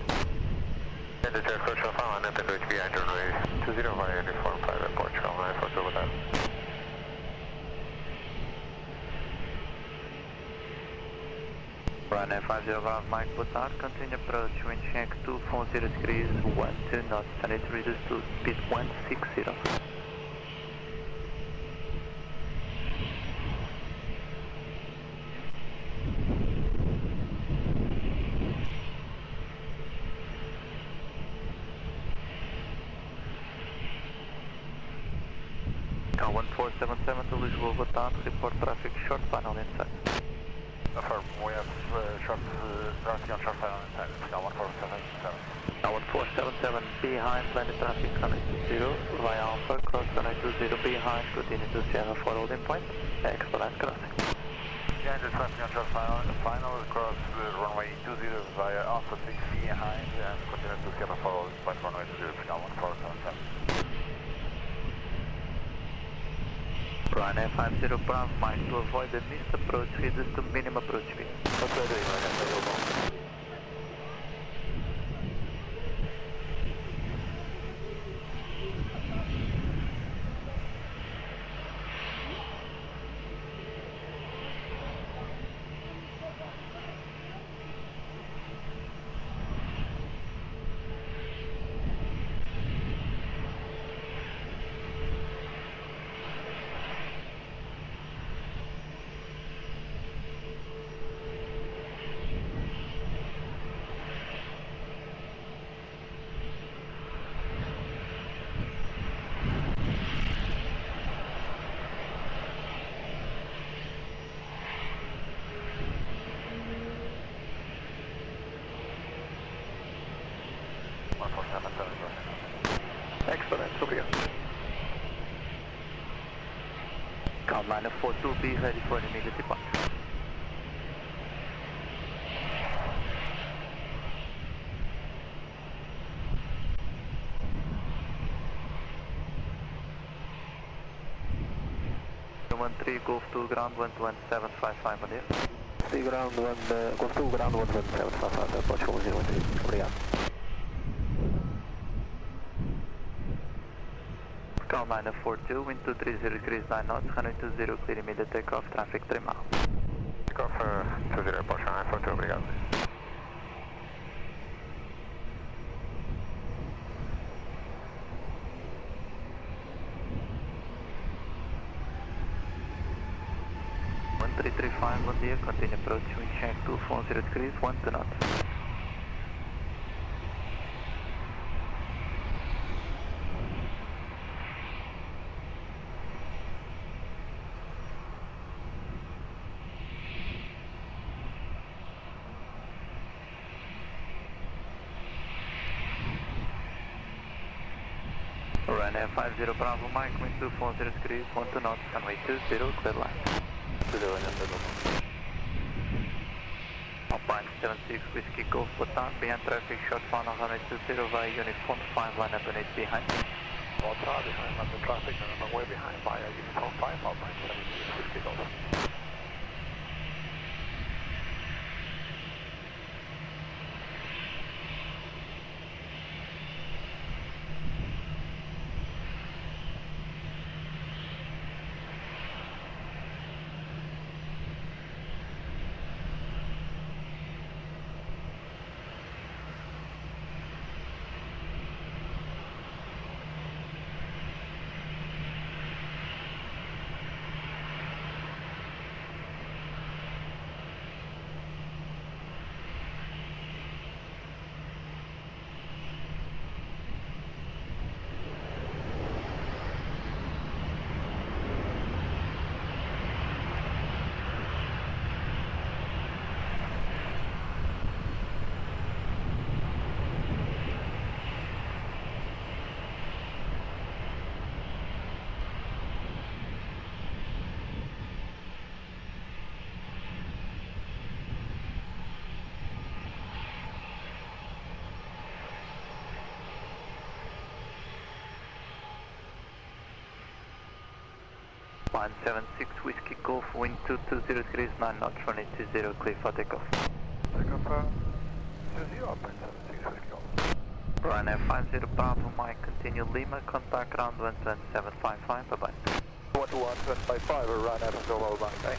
And the short final, line up and 8 behind, runway 20, via uniform, 5 airport, 942, boa tarde. Runway 50 Bravo Mike, boa tarde, continue approach, wind check 240 degrees, 12 knots, and it reduces to speed 160. Cal 1477 to Lisboa, boa tarde, report traffic short final inside. Affirm, we have short traffic on short final inside, Cal 1477. Cal 1477 behind, landed traffic runway 20, via Alpha, cross runway 20 behind, continue to Sierra 4 holding point, expedite crossing. Behind the traffic on short final, cross runway 20 via Alpha 6 behind and continue to Sierra 4 holding point, runway 20, Cal 1477. Runway 50 Bravo Mike, to avoid the missed approach, reduce to minimum approach speed. What's that doing right now? Excellent, obrigado. Calm line of 42, be ready for an immediate departure. One 3 Golf 2 ground 11755 on there. 3 ground 1, Golf 2 ground 11755, Portugal 013, obrigado. Cal 942, wind 230 degrees 9 knots, runway 20, clear immediate takeoff, traffic 3 miles. Takeoff 20, Aeroporto 942, obrigado. One 335, bom dia, continue approach, wind check 240 degrees, 12 knots. Runway 50 Bravo Mike, wind 240 degrees, 12 knots, runway 20, clear line. Alpine 76 Whiskey Golf, boa tarde, behind traffic, short final, runway 20 via uniform 5, line up and 8 behind. Boa tarde, behind on the traffic and way behind via uniform 5, Alpine 76 Whiskey Golf. 176 Whiskey Golf, wind 220 degrees, 9 knots, runway 20, clear for takeoff. Takeoff, 20, open 76 Whiskey Golf. Ryanair 50 Bravo Mike, continue Lima, contact ground 12755, bye bye. 12155, Ryanair 50 Bravo Mike, bye.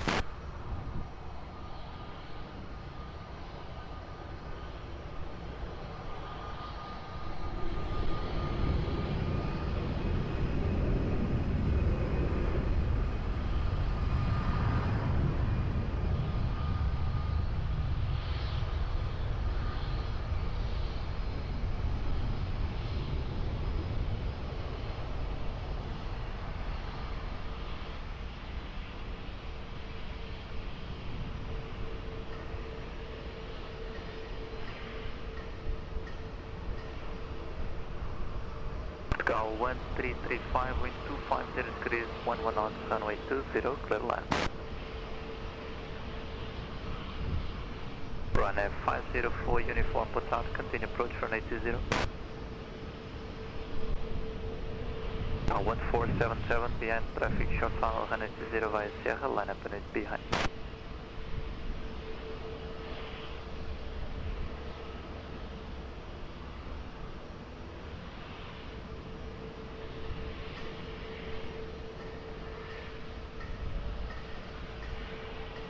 Go 1335, wind 250 degrees, 11 knots, runway 20, clear land. Ryanair 504, uniform put out, continue approach runway 20. Now 1477, behind traffic, short funnel, runway 20 via Sierra, line up and it's behind.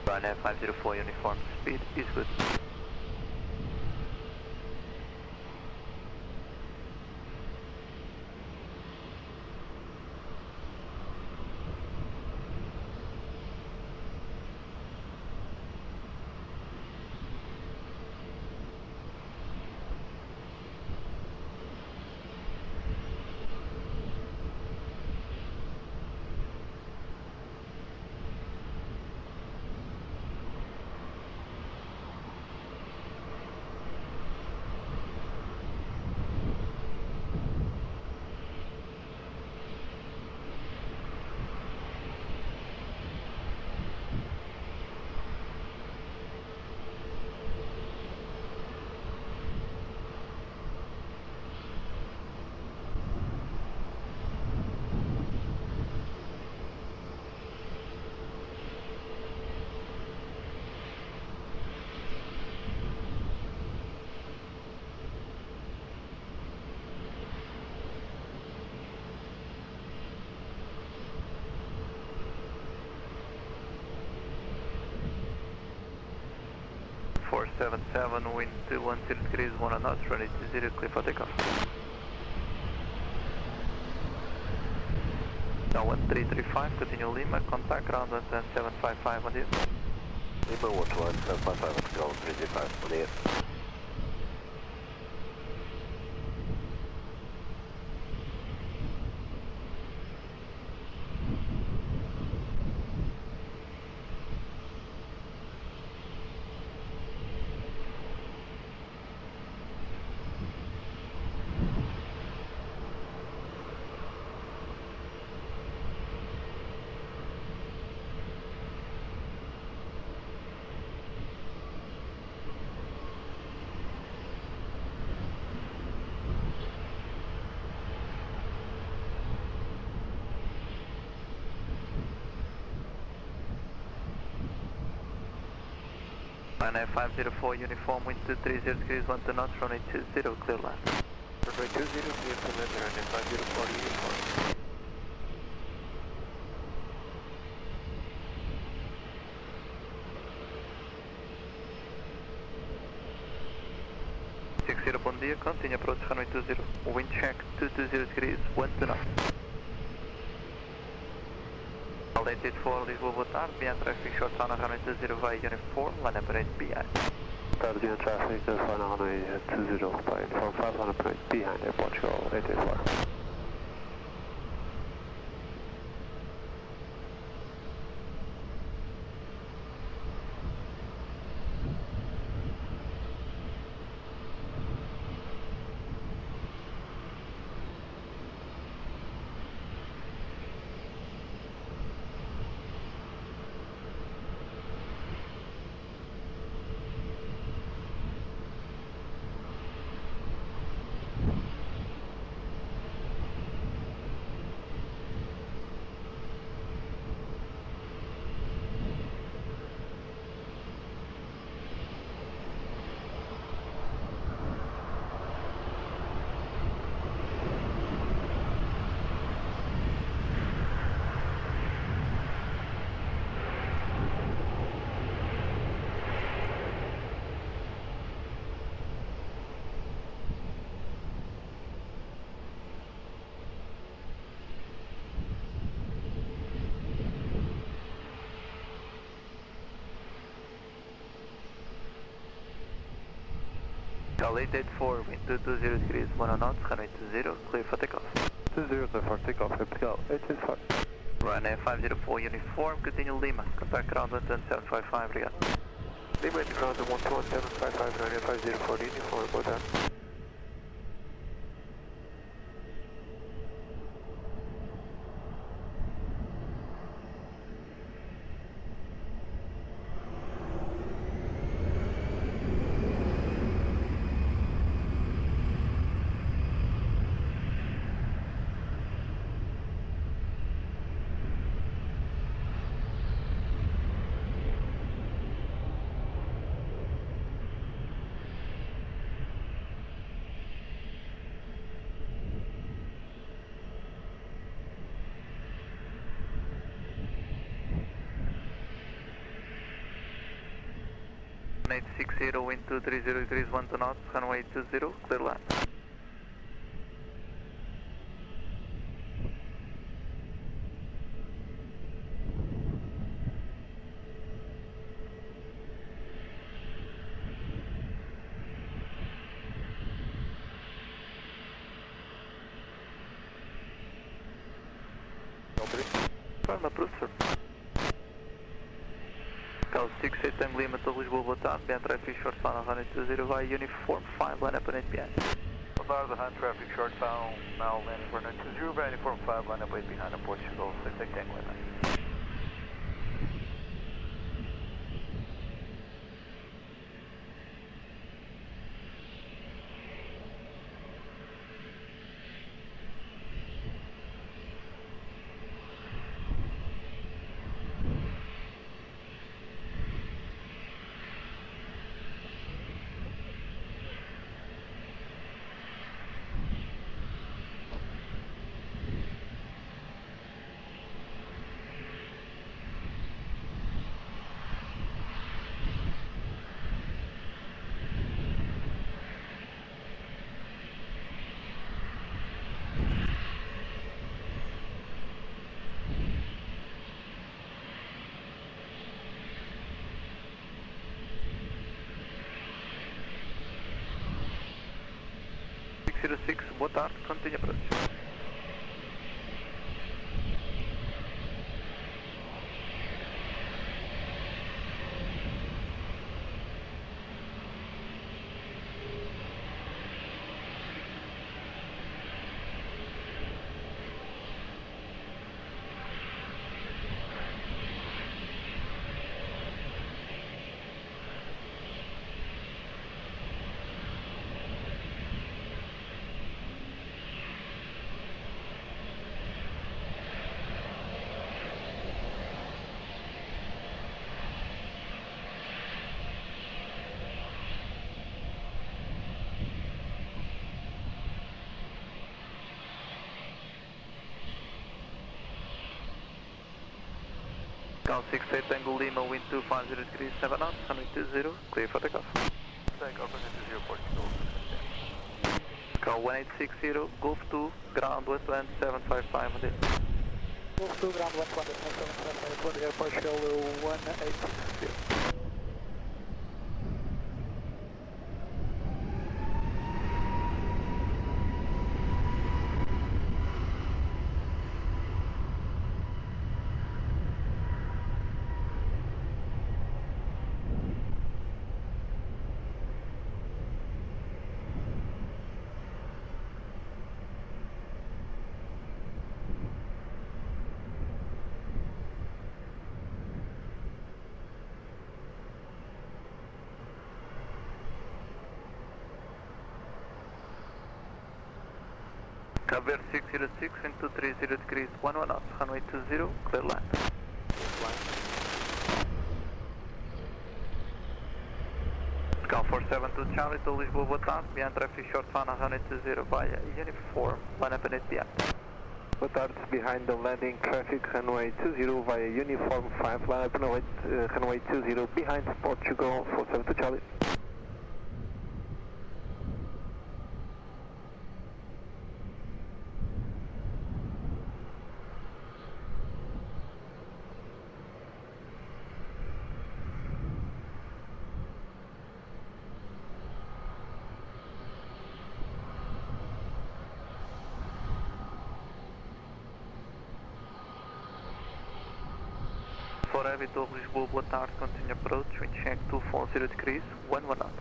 Ryanair 504 uniform, speed is good. Four 77, wind 210 degrees, 1 knots, runway 20, clear for takeoff. Now 1335, continue Lima, contact ground 12755, on the Lima 12755, let's go 305, on the air. 504 uniform, wind 230 degrees, 12 knots, runway 20, clear land. Runway 20, clear to land, runway 504 uniform. Bom dia, continue approach runway 20, wind check 220 degrees, 12 knots. Altitude 4, Lisboa, boa tarde, behind traffic, short final runway 20 via uniform, line up and behind. Behind traffic, final runway 20 by uniform 5, line up and behind Airport, 884. Cal 884, wind 220 degrees, 1 knots, runway 20, clear for takeoff. 20, clear for takeoff, Cal 885. Runway 504 uniform, continue Lima, contact ground 12755, obrigado. Lima to ground 12755, runway 504 uniform, boa tarde. Runway 60, wind 230 degrees, 1 knots, runway 20, clear land. Firm approved, sir. Cal 68 Tango Lima to Lisboa, boa tarde. Behind traffic short final, runway 20 via uniform 5, line up and 8 behind. Boa tarde, behind traffic short final, now landing for runway 20 via uniform 5, line up 8 behind Portugal, 68 Tango Lima. Boa tarde, contenha approach. Cal 68 Tango Lima, wind 250 degrees, 7 knots, runway 20, clear for takeoff. Takeoff, runway 20, Portugal. Cal 1860, Golf 2, ground west wind 755 on this. Golf 2, ground west wind 755 on Portugal 1860. Cover 606 and 230 degrees, 11 knots, runway 20, clear land. Cal 472 Charlie to Lisboa, boa tarde, behind traffic short final, runway 20 via uniform, line up and 8 behind. Boa tarde, behind the landing traffic, runway 20 via uniform 5, line up and 8, runway 20 behind Portugal, 472 Charlie. 04 Heavy, Torre Lisboa, boa tarde, continue approach, wind check 240 degrees, 11 knots.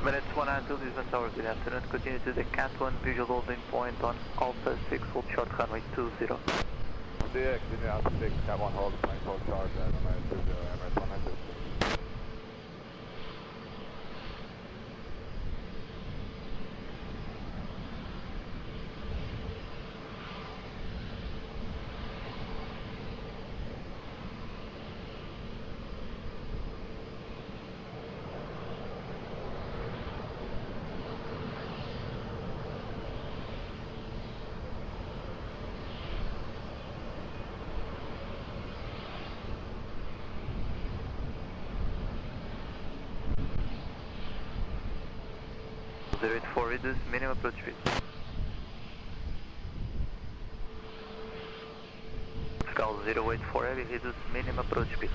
Emirates 192 Lisbon Tower, good afternoon. Continue to the Cat 1 visual holding point on Alpha 6, hold short runway 20. Yeah, continue Alpha 6, Cat 1 hold point, hold short, runway 20, Emirates 192. .084 reduce minimum approach speed. Scowl 084 heavy, reduce minimum approach speed.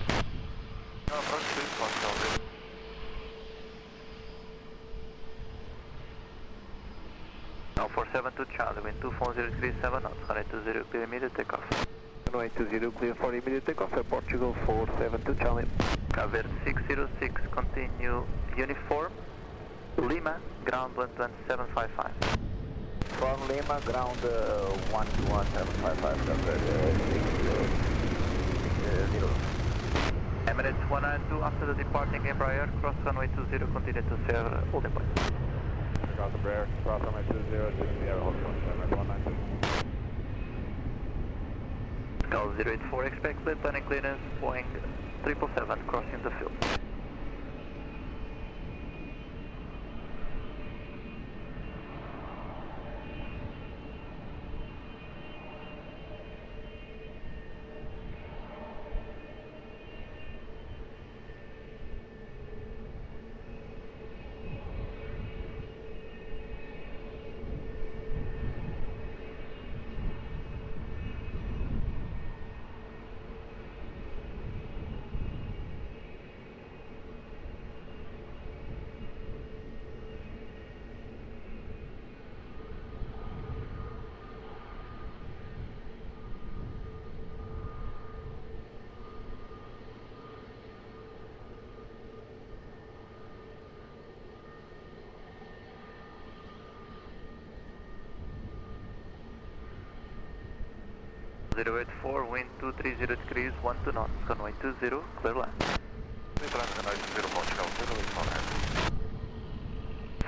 No approach speed, Scowl. Now 472 Charlie, wind 240 degrees 7 knots, runway 20, clear immediate takeoff. Runway 20, clear for immediate takeoff, Portugal 472 Charlie. Cover 606, continue uniform. Lima, ground 12755. From Lima, ground 121.755, cover 600. Emirates 192, after the departing Embraer, cross runway 20, continue to serve holding point. Across the Embraer, cross runway 20, to Sierra hold point, Emirates 192. Scowl 084, expect late landing clearance, Boeing 777, crossing the field. .084, wind 230 degrees, 12 knots, runway 20, clear land. Runway 20, Portugal, 084.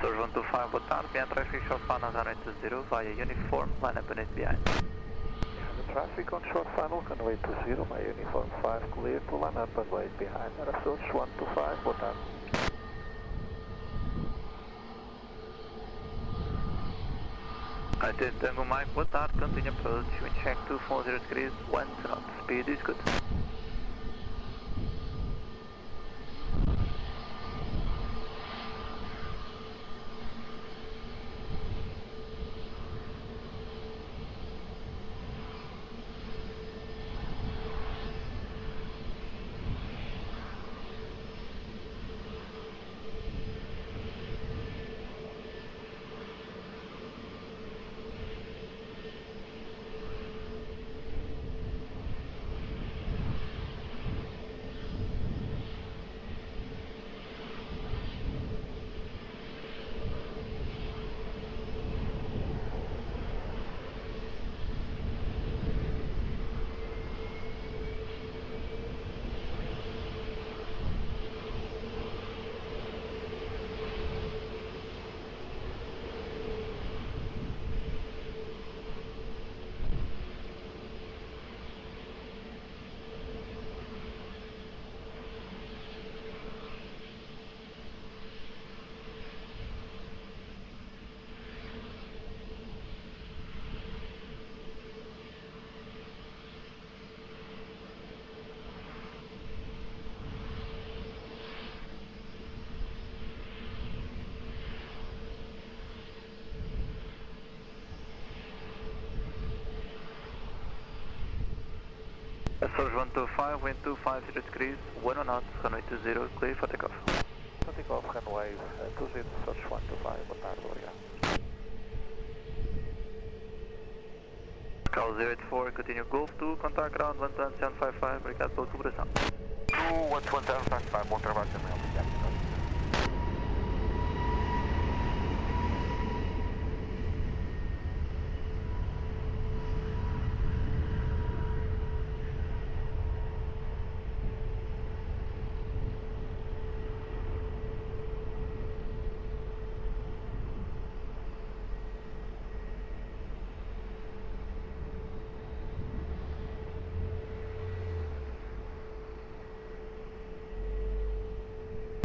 Surge 125, boa tarde, behind traffic short final runway 20, via uniform, line up and it behind. The traffic on short final, runway 20, my uniform 5 clear to line up and wait behind. Surge 125, boa tarde. Atento Tango Mike, boa tarde, continue approach, wind check 240 degrees, 1 knots, speed is good. Source 125, wind 250 degrees, 1 knots, runway 20, clear for takeoff. Takeoff, runway 20, Source 125, boa tarde, obrigado. Cal 084, continue Golf 2, contact ground 11755, obrigado pela cooperação. 11755, bom trabalho também, obrigado.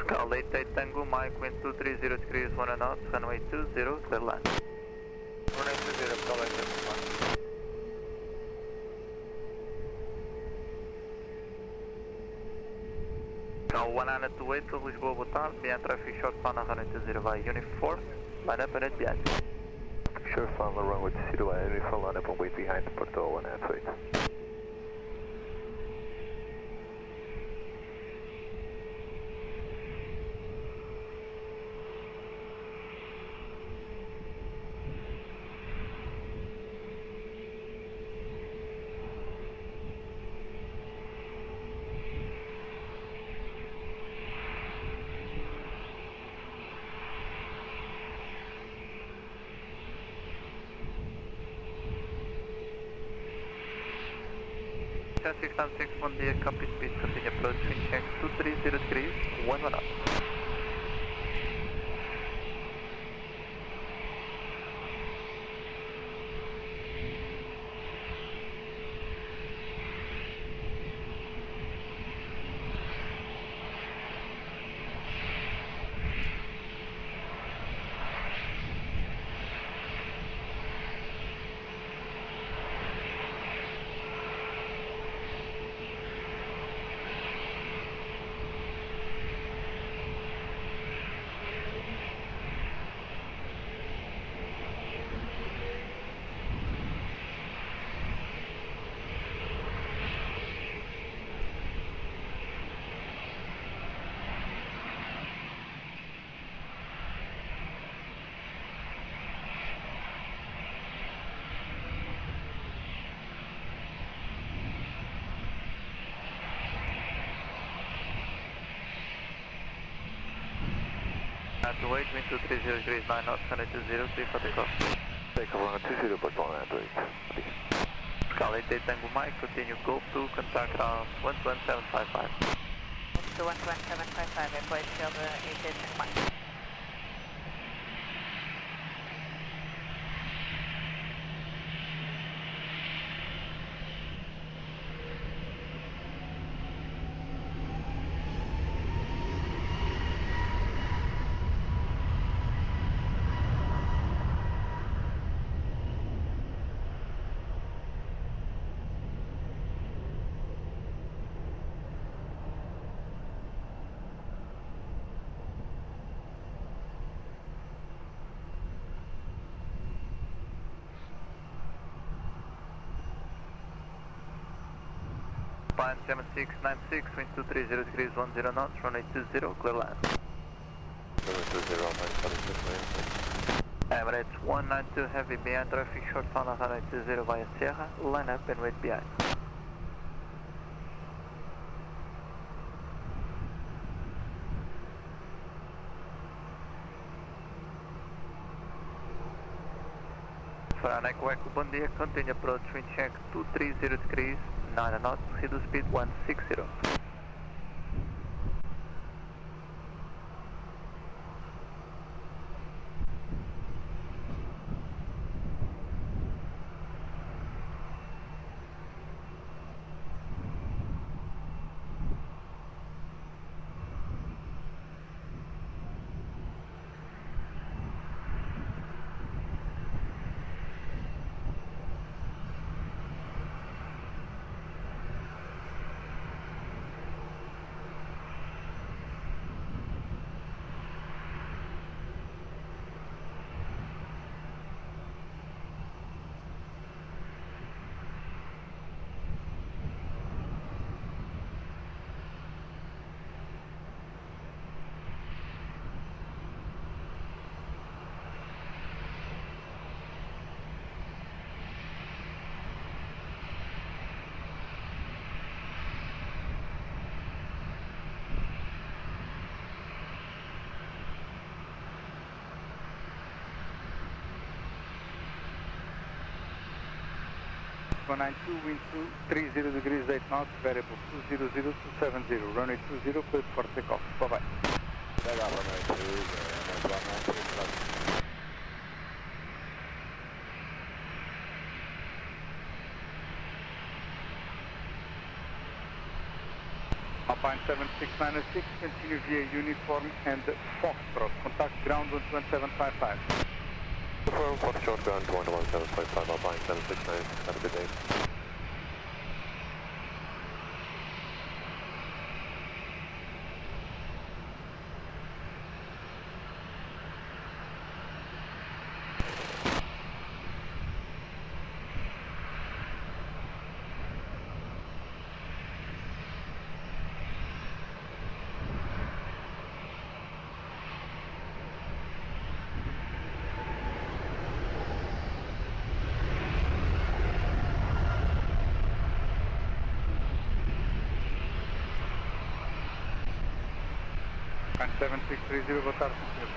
Cal 88 Tango, Mike, wind 230 degrees, 1 knots, runway 20, clear land. Runway 20, Cal 88. Cal 128 to Lisboa, boa tarde, behind traffic short fan on runway 20 via Uniform, line up and at behind. Short fan on runway 20 via Uniform, line up and wait behind Porto 128. Traffic time 6, 1 day, copy speed, continue approach, wind check 230 degrees, 1 knot. To wait, wind 230 degrees, 9 knots, 120, clear for takeoff. Takeoff, 120, Porto 128. Cal 88 Tango Mike, continue Golf 2, contact ground 11755. To 11755, airport field 88 Tango Mike. Line 7696, wind 230 degrees, 10 knots, runway 20, clear land. Runway 20, Emirates 192 heavy behind traffic short fan on runway 20 via Sierra, line up and wait behind. Faranac Echo, bom dia, continue approach, wind check 230 degrees, 9 knots, reduce speed 160. 192, wind 230 degrees 8 knots, variable 200 270, runway 20, cleared for takeoff. Bye-bye. Delgado, runway 20, runway 19, Alpine 7696, continue via uniform and Foxtrot. Contact ground 11755. Confirm, Foxtrot, ground 11755, Alpine 769, have a good day. Alpine 7630, boa tarde, senhor.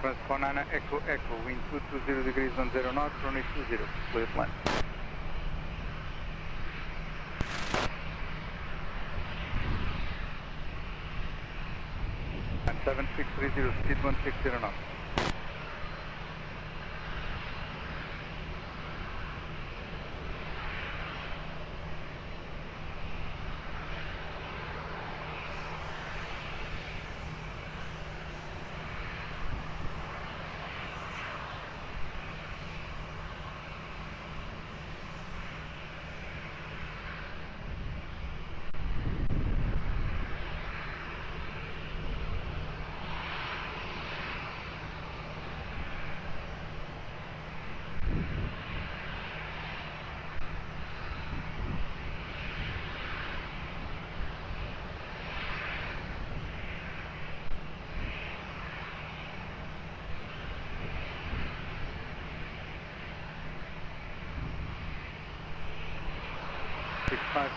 France 49, Echo Echo, wind 220 degrees 10 knots, runway 20, clear plan. And 7630, speed 160 knots.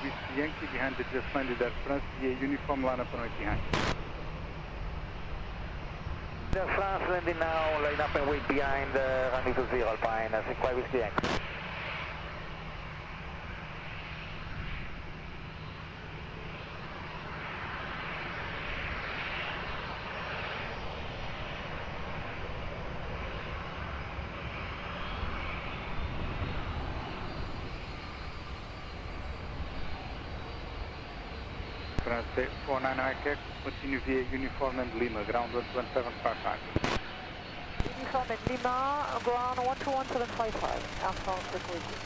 Whiskey Yankee behind the just landed Air France via uniform lineup on right behind. Air France landing now, line up and wait behind runway 20, Alpine, 65 Whiskey Yankee. France 49 Quebec, continue via uniform and Lima, ground 11755. Uniform and Lima, ground 121755, Air France frequency.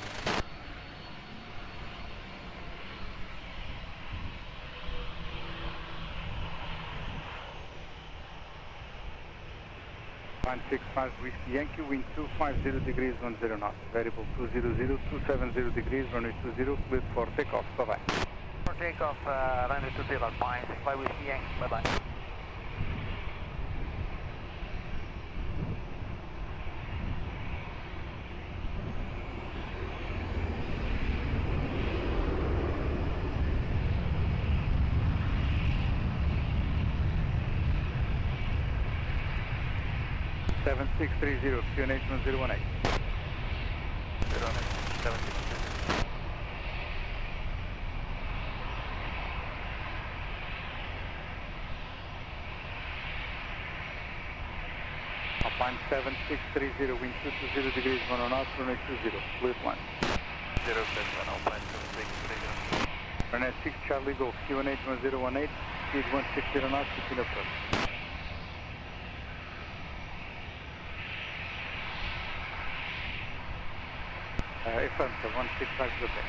Line 65 Whiskey Yankee, wind 250 degrees 10 knots, variable 200 270 degrees, runway 20, cleared for takeoff. Bye-bye. For takeoff, runway 20, Alpine, 65 Whiskey Yankee, bye-bye. QNH 1018. 7630. Alpine 7630, wind 220 degrees 1 knots, runway 20, clear plan. 0 Alpine 7630. Runway 6 Charlie Golf, QNH 1018, speed 160 knots, between approach. Affirmative, 165 good day.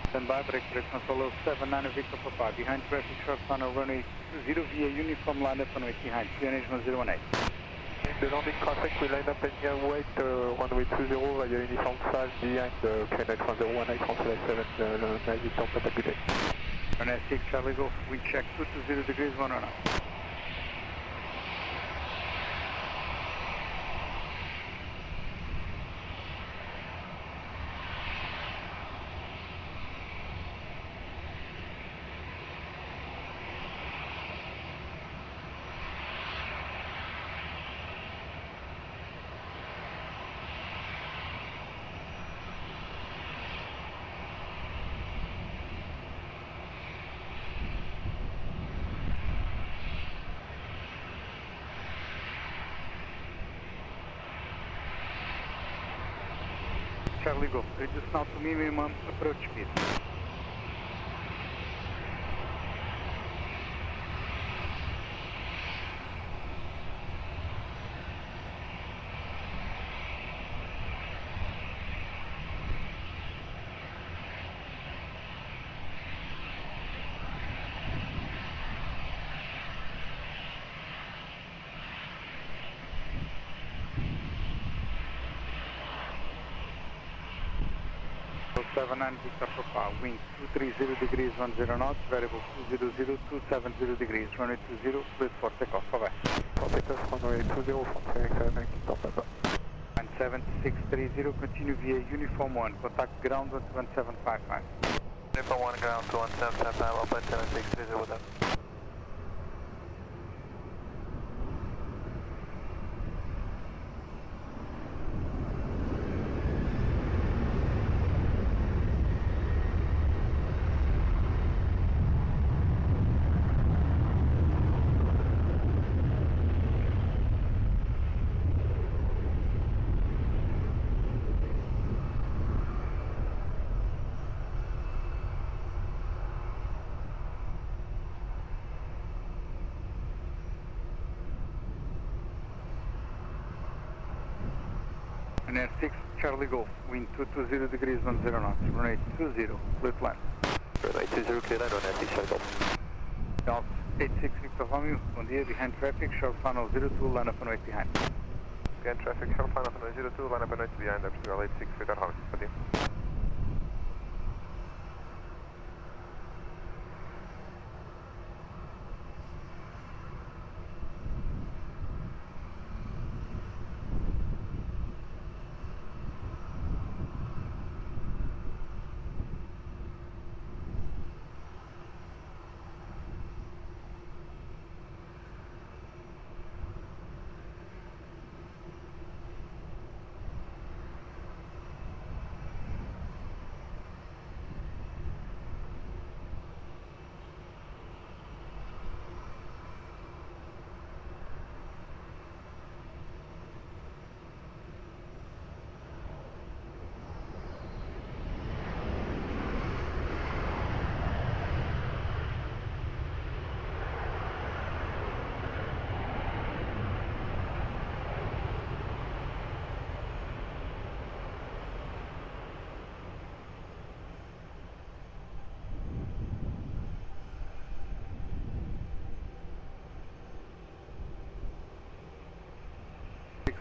Stand by, brake control 79 Victor Papa, behind traffic short on runway 20 via uniform lineup on way behind, QNH 1018. The landing traffic will line up and here wait runway 20 via uniform 5 behind QNH 1018, Translate 7, Victor Papa, good day. Runway 6 Charlie Golf, wind check 220 degrees 1 knot. Charlie Golf, reduce now to minimum approach speed. Victor Papa, wind 230 degrees 10 knots, variable 200 270 degrees, runway 20, cleared for takeoff, bye bye. Operators, runway 20, from America, 19 and 7630, continue via Uniform 1, contact ground 1755. Uniform 1, ground 1755, open 7630 with them. And Air 6, Charlie Golf, wind 220 degrees 10 knots, runway 20, clear to land. Runway 20, clear land on Air 6, Charlie Golf. Golf 86 Victor Romeo, bon dia, behind traffic, short final 02, line up and wait behind. Behind traffic, short final 02, line up and wait behind, Portugal 86 Victor Romeo, bon dia.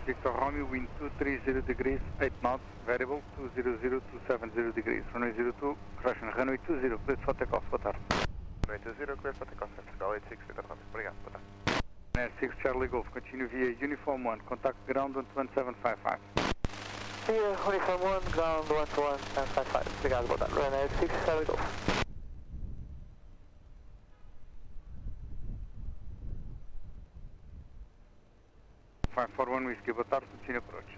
Victor Romeo, wind 230 degrees, 8 knots, variable 200 270 degrees, runway 02, correction, runway 20, cleared for takeoff, boa tarde. Runway 20, cleared for takeoff, Portugal 86 Victor Romeo, obrigado, boa tarde. Air 6 Charlie Golf, continue via Uniform 1, contact ground 1755. Via Uniform 1, ground 1755, obrigado, boa tarde. Runway 6 Charlie Golf. 541 Whiskey, boa tarde, continue approach.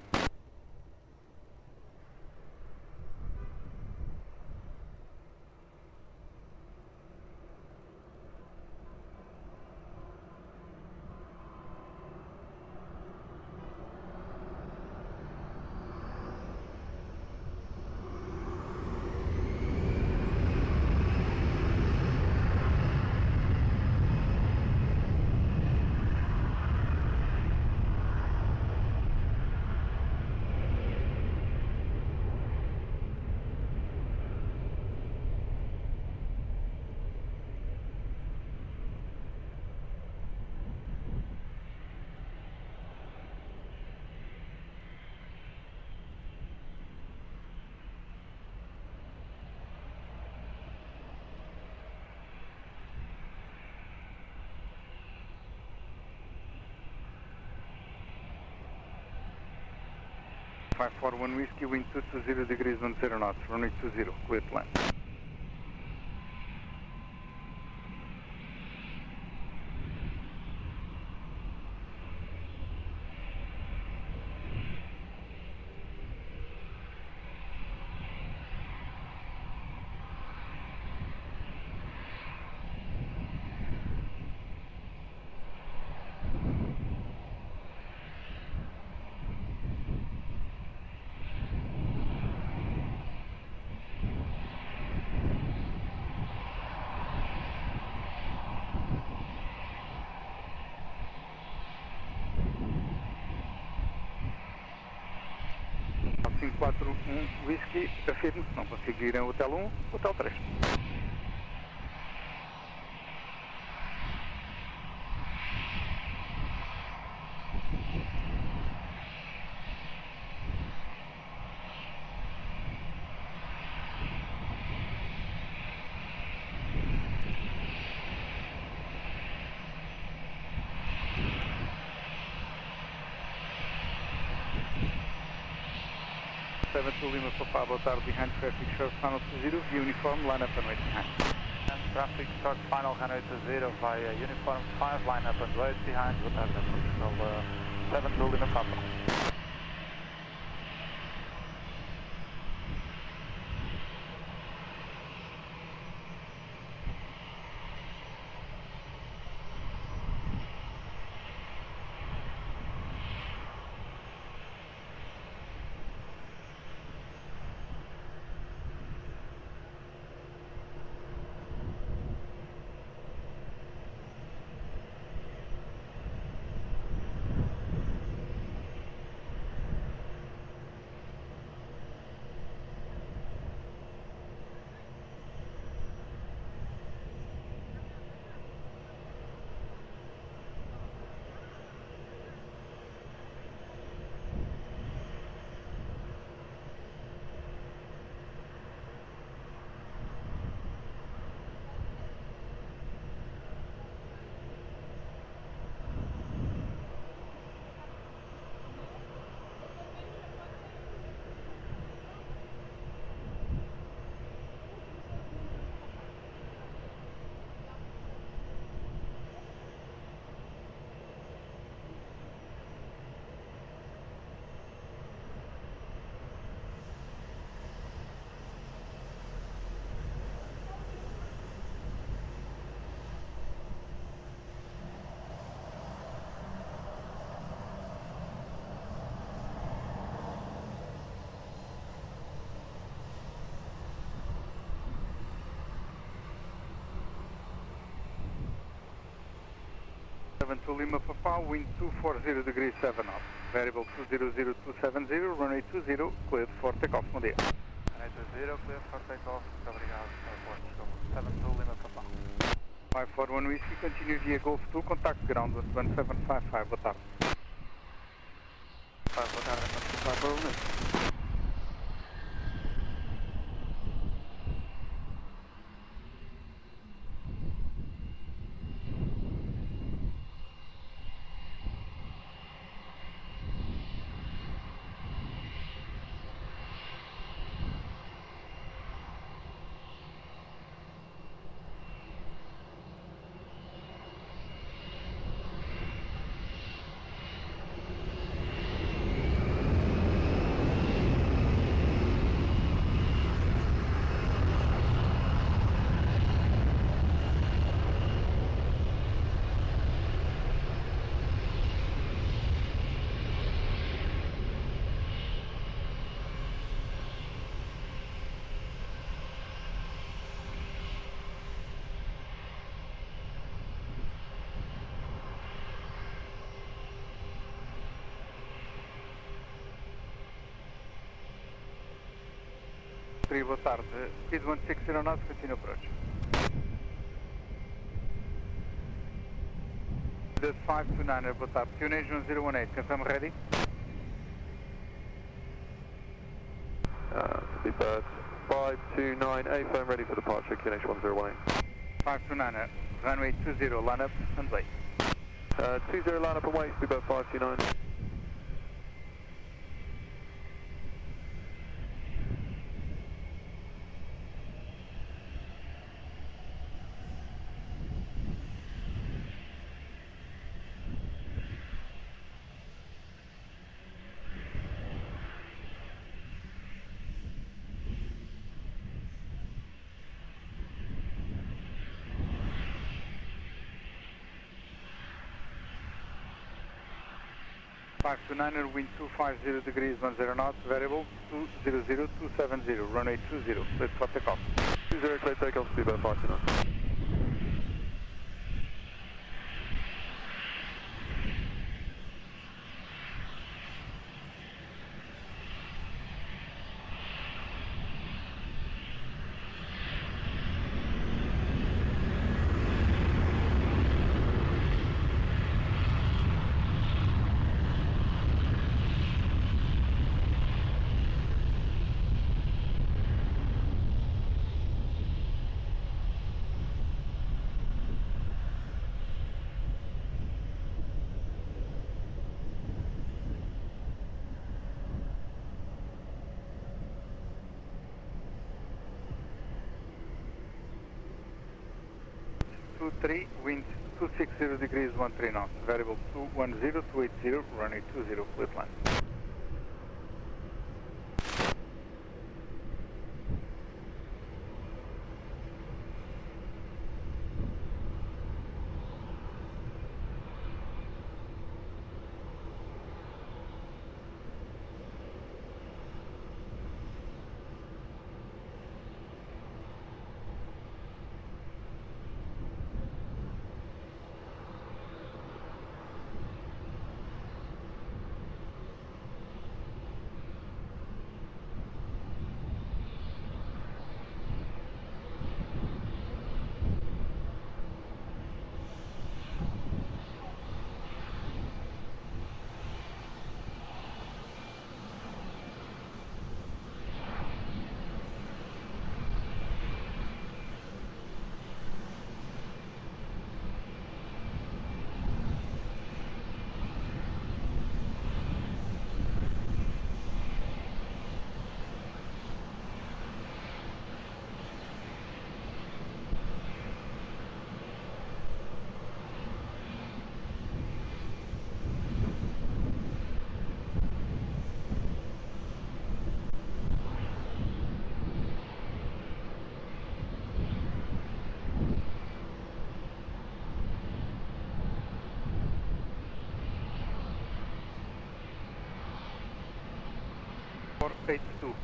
For 1 Whiskey, wind 220 degrees 10 knots, runway 20, clear to land. 141 Whisky, afirmo que não consigo ir em Hotel 1, Hotel 3. Lima Papa, boa tarde, behind traffic, short final 20, via uniform, line up and wait behind. And traffic, short final, runway 20 via uniform 5, line up and wait behind, boa tarde, Portugal 7 Lima Papa. To Lima Papa, wind 240 degrees 7 knots, variable 200270, runway 20, cleared for takeoff, bom dia. Runway 20, cleared for takeoff, muito obrigado, Aeroporto, 7 to Lima Papa. 541 Whiskey, continue via Golf 2, contact ground with 1755, boa tarde. Boa tarde, 1755. Boa tarde, speed 160 knots, continue approach. The 529, boa tarde, QNH 1018, confirm ready? Speedbird 529, firm ready for departure, QNH 1018. 529, runway 20, line up and wait. 20 line up and wait, speedbird 529. Five to 9, wind 250 degrees 10 knots, variable 200270, runway 20, cleared for takeoff. 20, cleared takeoff, speedbird 529. 23, wind 260 degrees 13 knots, variable 210 to 80, runway 20, clear to land.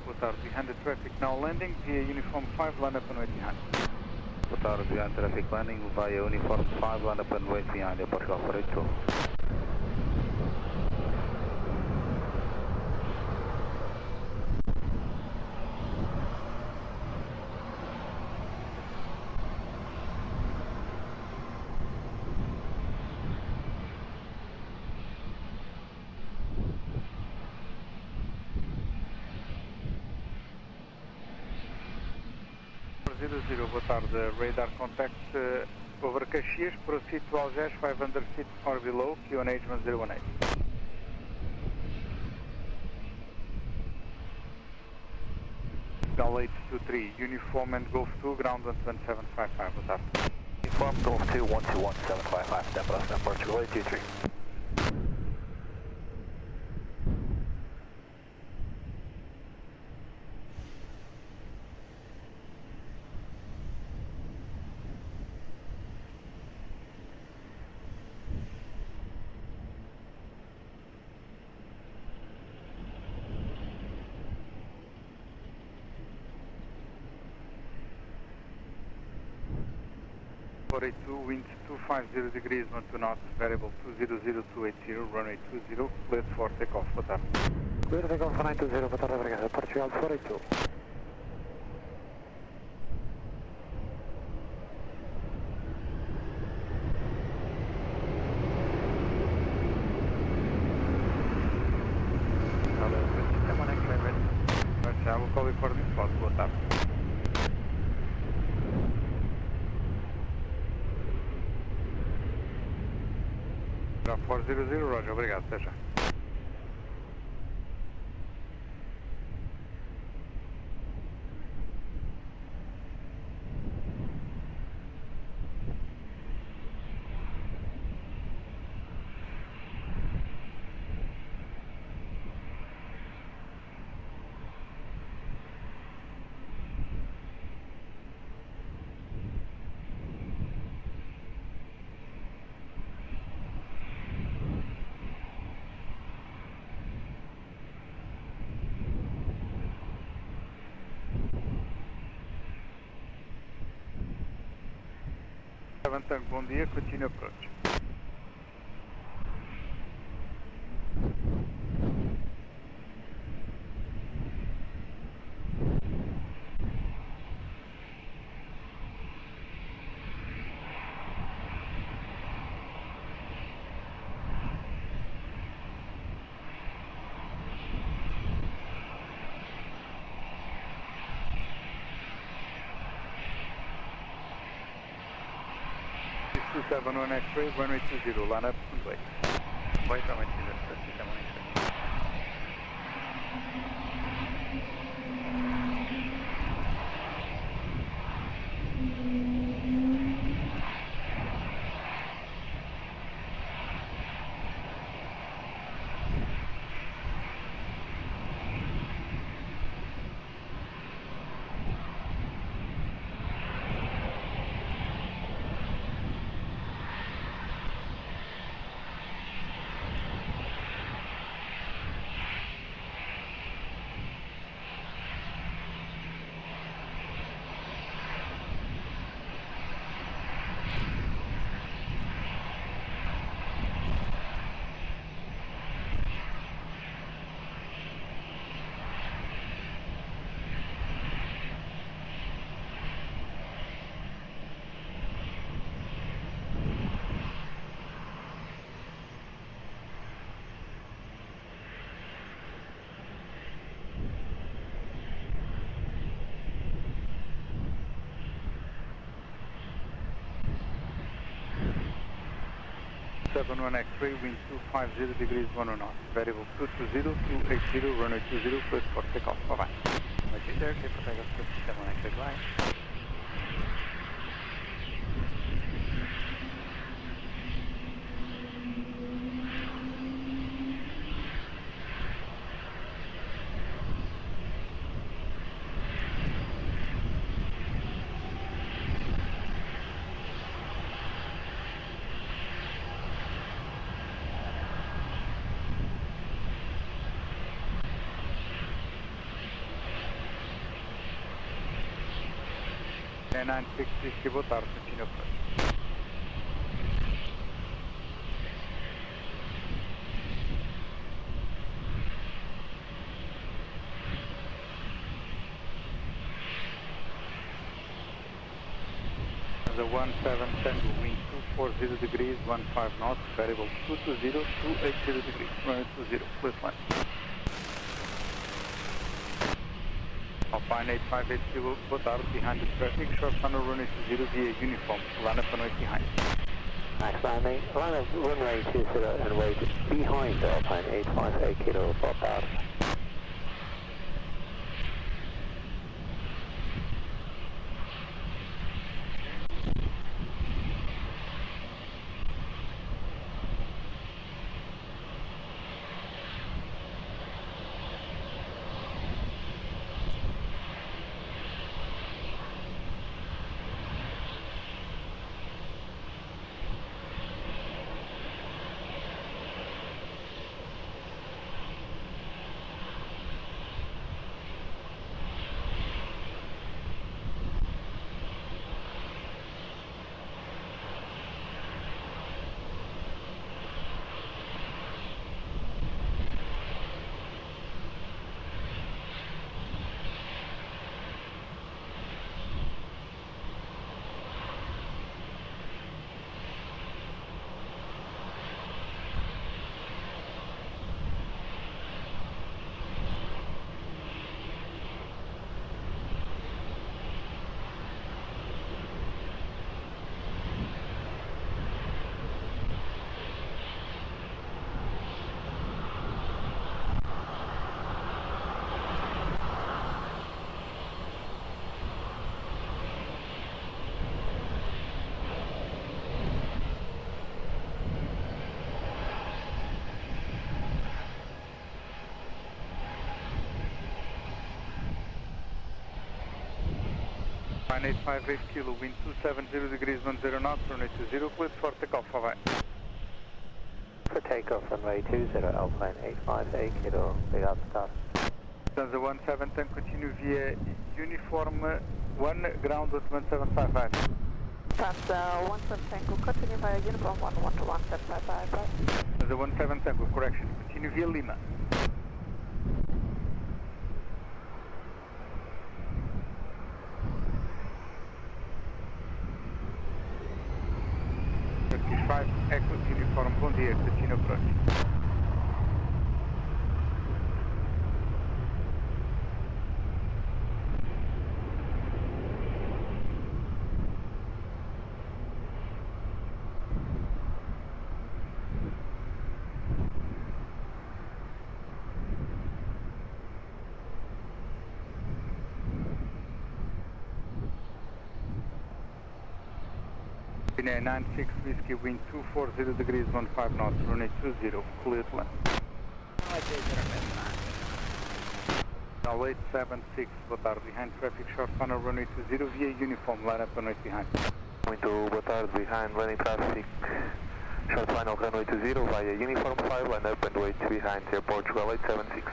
Boa tarde, behind the traffic now landing via uniform 5, land up and wait behind. Boa tarde, behind traffic landing via uniform 5, land up and wait behind, Portugal 482. Boa tarde, radar contact over Caxias, proceed to Algés, 500 feet or below, QNH 1018. Signal 823, uniform and Golf 2, ground 12755, boa tarde. Uniform Golf 2, 121755, stand by, stand Portugal 823. Wind 250 degrees 12 knots, variable 200280, runway 20, cleared for takeoff, boa tarde. Clear takeoff for 920, boa tarde, obrigado. Portugal 482. Marcelo, California Spot, boa tarde. Tá 400, Roger, obrigado, até já. Tango, bom dia, continue approach. Seven one X-ray, runway 20, line up and wait. Wait, runway 20, 7 X-ray. 71 X-ray, wind 250 degrees 10 knots, variable 220, 280, runway 20, clear for takeoff, bye-bye. Runway 20, clear for takeoff, 71 X-ray, line. É 9650, boa tarde, continua por aí. The 17 Tango, wind 240 degrees, 15 knots, variable 220, 280 degrees, runway 20, clear to land. Alpine 858 Kilo, boa tarde, behind the traffic, short tunnel runway 20 via uniform, line up and wait behind. Max landing, line up runway 20 and wait behind Alpine 858 Kilo, boa tarde. Alpine 858 Kilo, wind 270 degrees 10 knots, runway 20, clear for takeoff, bye-bye. For takeoff, runway 20, Alpine 858 Kilo, obrigado, start. Lufthansa 17, continue via uniform 1, ground at 1755. Lufthansa 17, continue via uniform 1, 1 to 1755, right? Lufthansa 17, correction, continue via Lima. Turkish 5, Echo uniform, bom dia, Catino approach. Pinay 96 Whiskey, wind 240 degrees 15 knots, runway 20, clear to land. Now 876, boa tarde, behind traffic, short funnel, runway 20 via uniform, line up and wait behind. Muito boa tarde, behind running traffic, short final runway 20 via uniform 5, line up and wait behind Airport 876.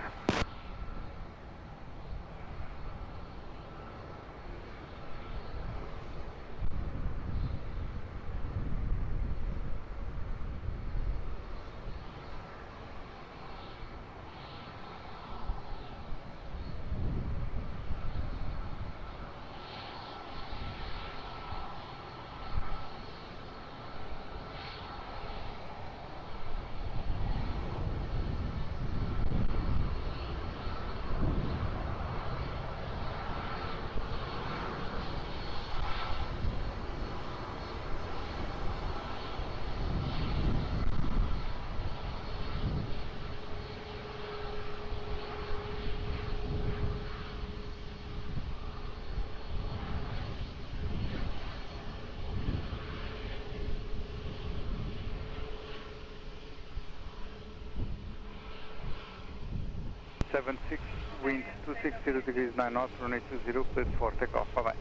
76, wind 260 degrees 9 knots, runway 20, cleared for takeoff, bye bye.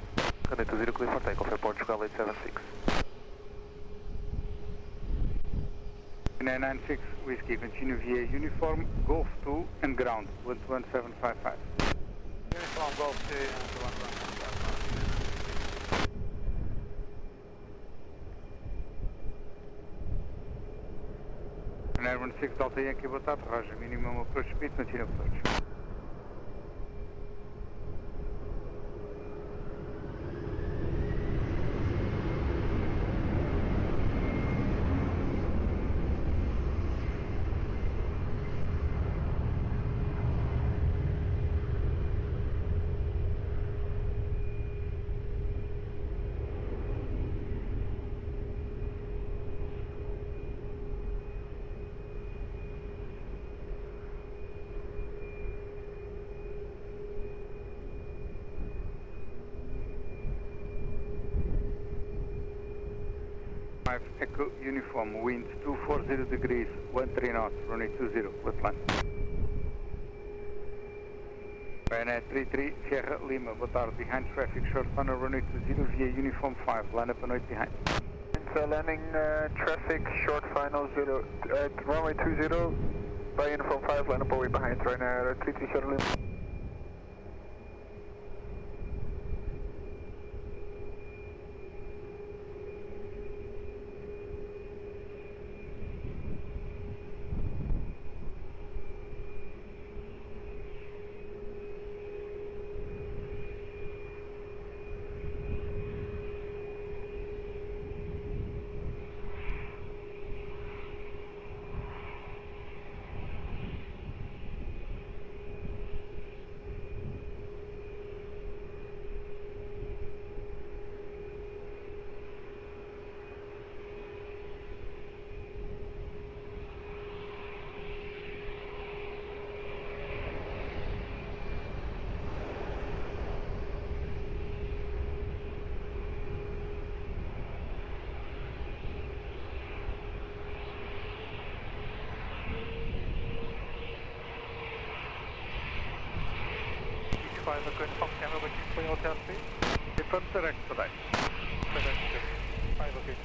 Runway 20, clear for takeoff, Airport Chicago 876. 996, whiskey, continue via uniform, Golf 2 and ground, 11755. Uniform Golf 2 and 11755. 916 Delta Yankee, boa tarde, Roger, minimum approach speed, continue approach. Echo uniform, wind 240 degrees, 13 knots, runway 20, with land. Ryanair 33, Sierra Lima, boa tarde, behind traffic, short funnel, runway 20 via uniform 5, line up and wait behind. Landing traffic, short final 0 at runway 20, by uniform 5, line up and wait behind, Ryanair 33, Sierra Lima. Uniform camera looking for your tail speed. Confirm direct today. Direct 5 okay.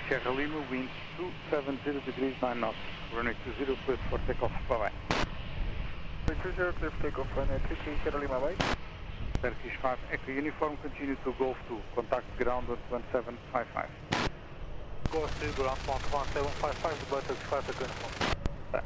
Sierra Lima, wind 270 degrees 9 knots, runway 20, cleared for takeoff, bye bye. 20, clear for takeoff, runway 33, Sierra Lima, bye. Turkish 5, Echo uniform, continue to Golf 2, contact ground 11755. Golf 2, ground 11755, the Turkish 5, Echo uniform. Bye.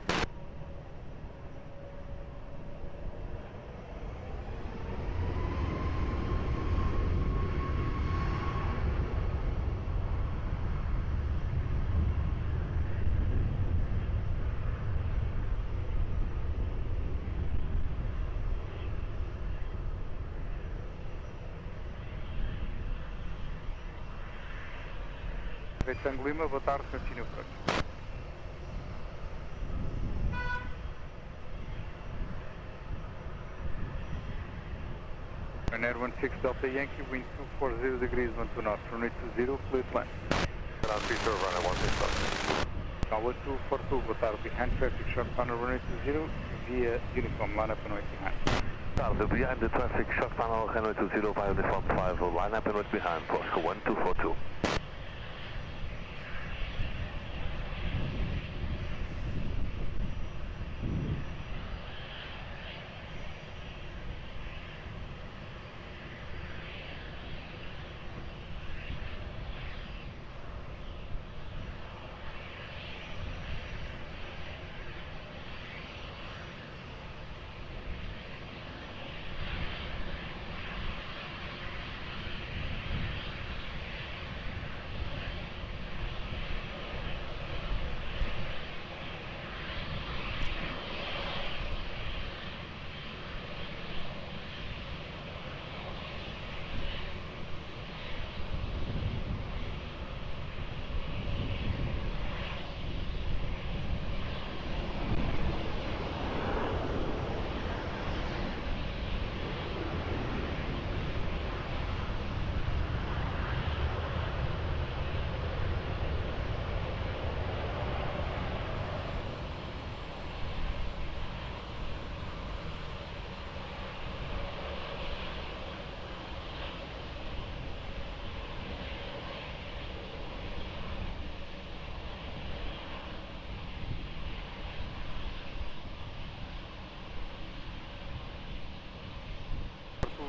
Tango Lima, boa tarde, continue approach. Ryanair 16 Delta Yankee, wind 240 degrees, 12 knots, runway 20, clear land. Ground 3 short, runway 16 Delta. Tower 242, boa tarde, behind traffic, short funnel, runway 20, via uniform, line up and wait behind. Tarde, behind the traffic, short funnel, runway 20 via uniform 5, line up and wait behind, Oscar 1242.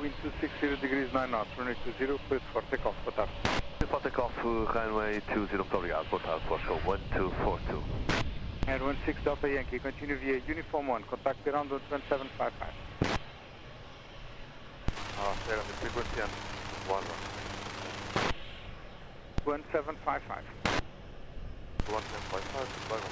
wind 260 degrees 9 knots, runway 20, clear for takeoff, boa tarde. Clear for takeoff, runway 20, muito obrigado, boa tarde, Portugal 1242. And 16 Delta Yankee, continue via Uniform 1, contact ground on 1755. Stay on the frequency and 1755. 1755, flag on.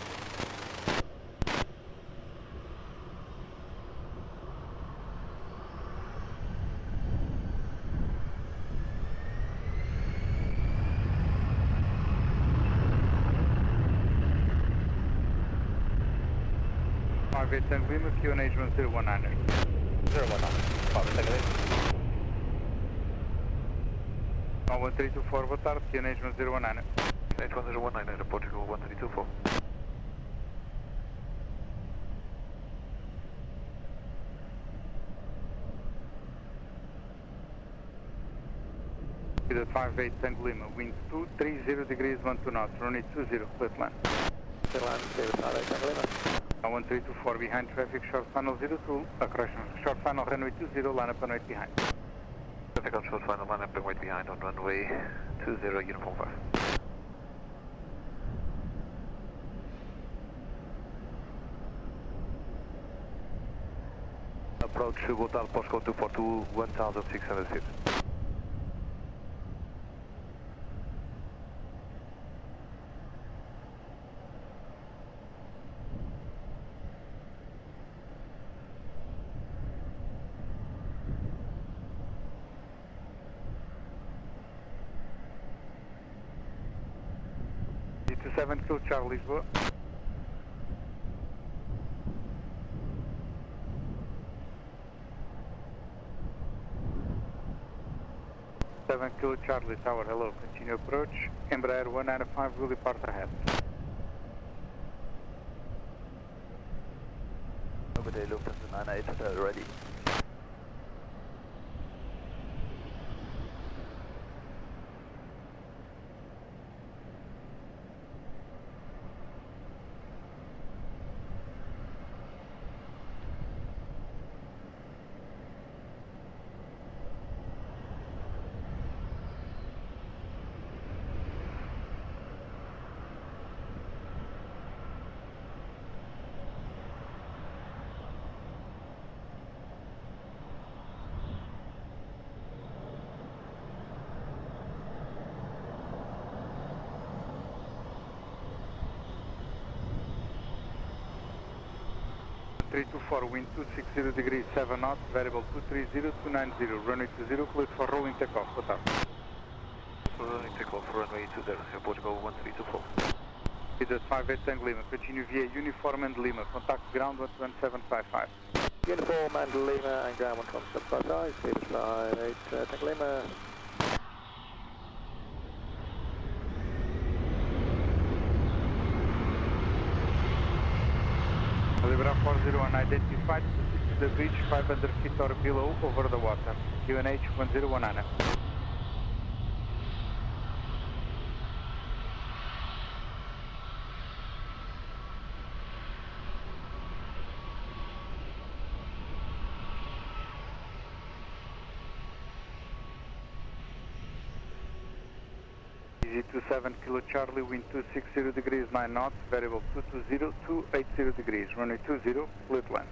Aviation Lima, QNH 1019. 1324, boa tarde, QNH 1019. QNH 1019, Aeroporto 1324. Speed 58 Tango Lima, wind 230 degrees 12 knots, runway 20, clear to land. Clear land, stay with Tango Lima. 1324 behind traffic, short final 02, correction, short final runway 20, line up and wait behind. Traffic on short final, line up and wait behind on runway 20, uniform 5. Approach Gosto, postcode 242, 1600 feet. D27 Kill Charlie, Lisboa. Kilo Charlie Tower, hello, continue approach. Embraer 195 will depart ahead. Good day, Lufthansa 98 Hotel, ready. .324, wind 260 degrees 7 knots, variable 230, 290, runway 20, clear for rolling takeoff, boa tarde. Rolling takeoff, runway 20, Portugal 1324. Speed 58 Tango Lima, continue via Uniform and Lima, contact ground 1755. Uniform and Lima and ground 1755, speed 58 Tango Lima. Libra 401 identified, this is the bridge 500 feet or below over the water. QNH 1019. EZ27 Kilo Charlie, wind 260 degrees 9 knots, variable 220, 280 degrees, runway 20, clear to land.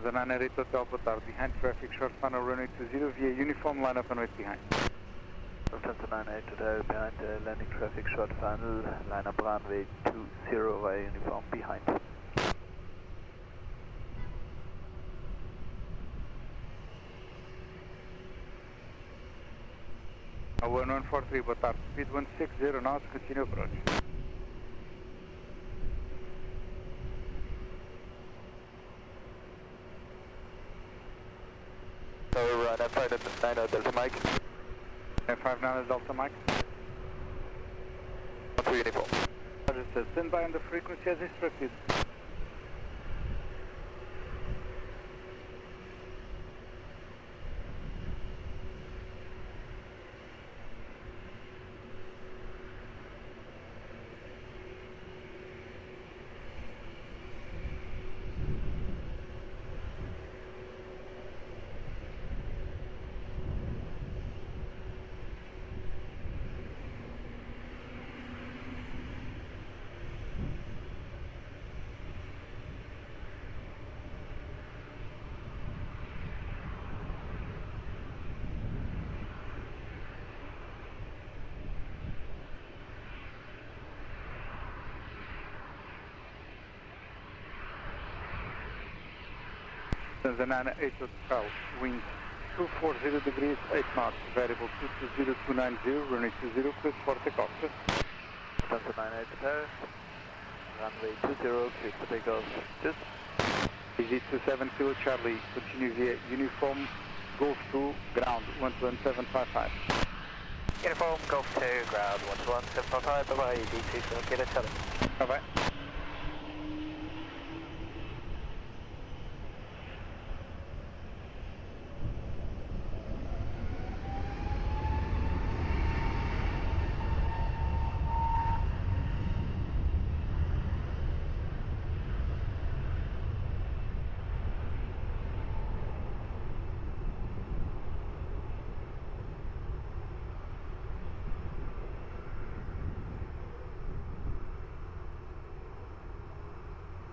The 988 Hotel, boa tarde, behind traffic, short final runway 20 via uniform, line up and wait behind. Lufthansa 98 Hotel, behind landing traffic, short final, line up runway 20 via uniform, behind. 1143, boa tarde, speed 160 knots, continue approach. Tower F59 Delta Mike. F59 Delta Mike. 2 uniform. Register, stand by on the frequency as instructed. Tanzania 8 Hotel, wind 240 degrees, 8 knots, variable 220290, runway 20, clear for takeoff. Tanzania 8 Hotel, runway 20, clear for takeoff. Just. Easy 27 Kilo Charlie, continue via uniform, Golf 2, ground 11755. Uniform, Golf 2, ground 11755, bye-bye, D2 Kilo Charlie. Bye-bye.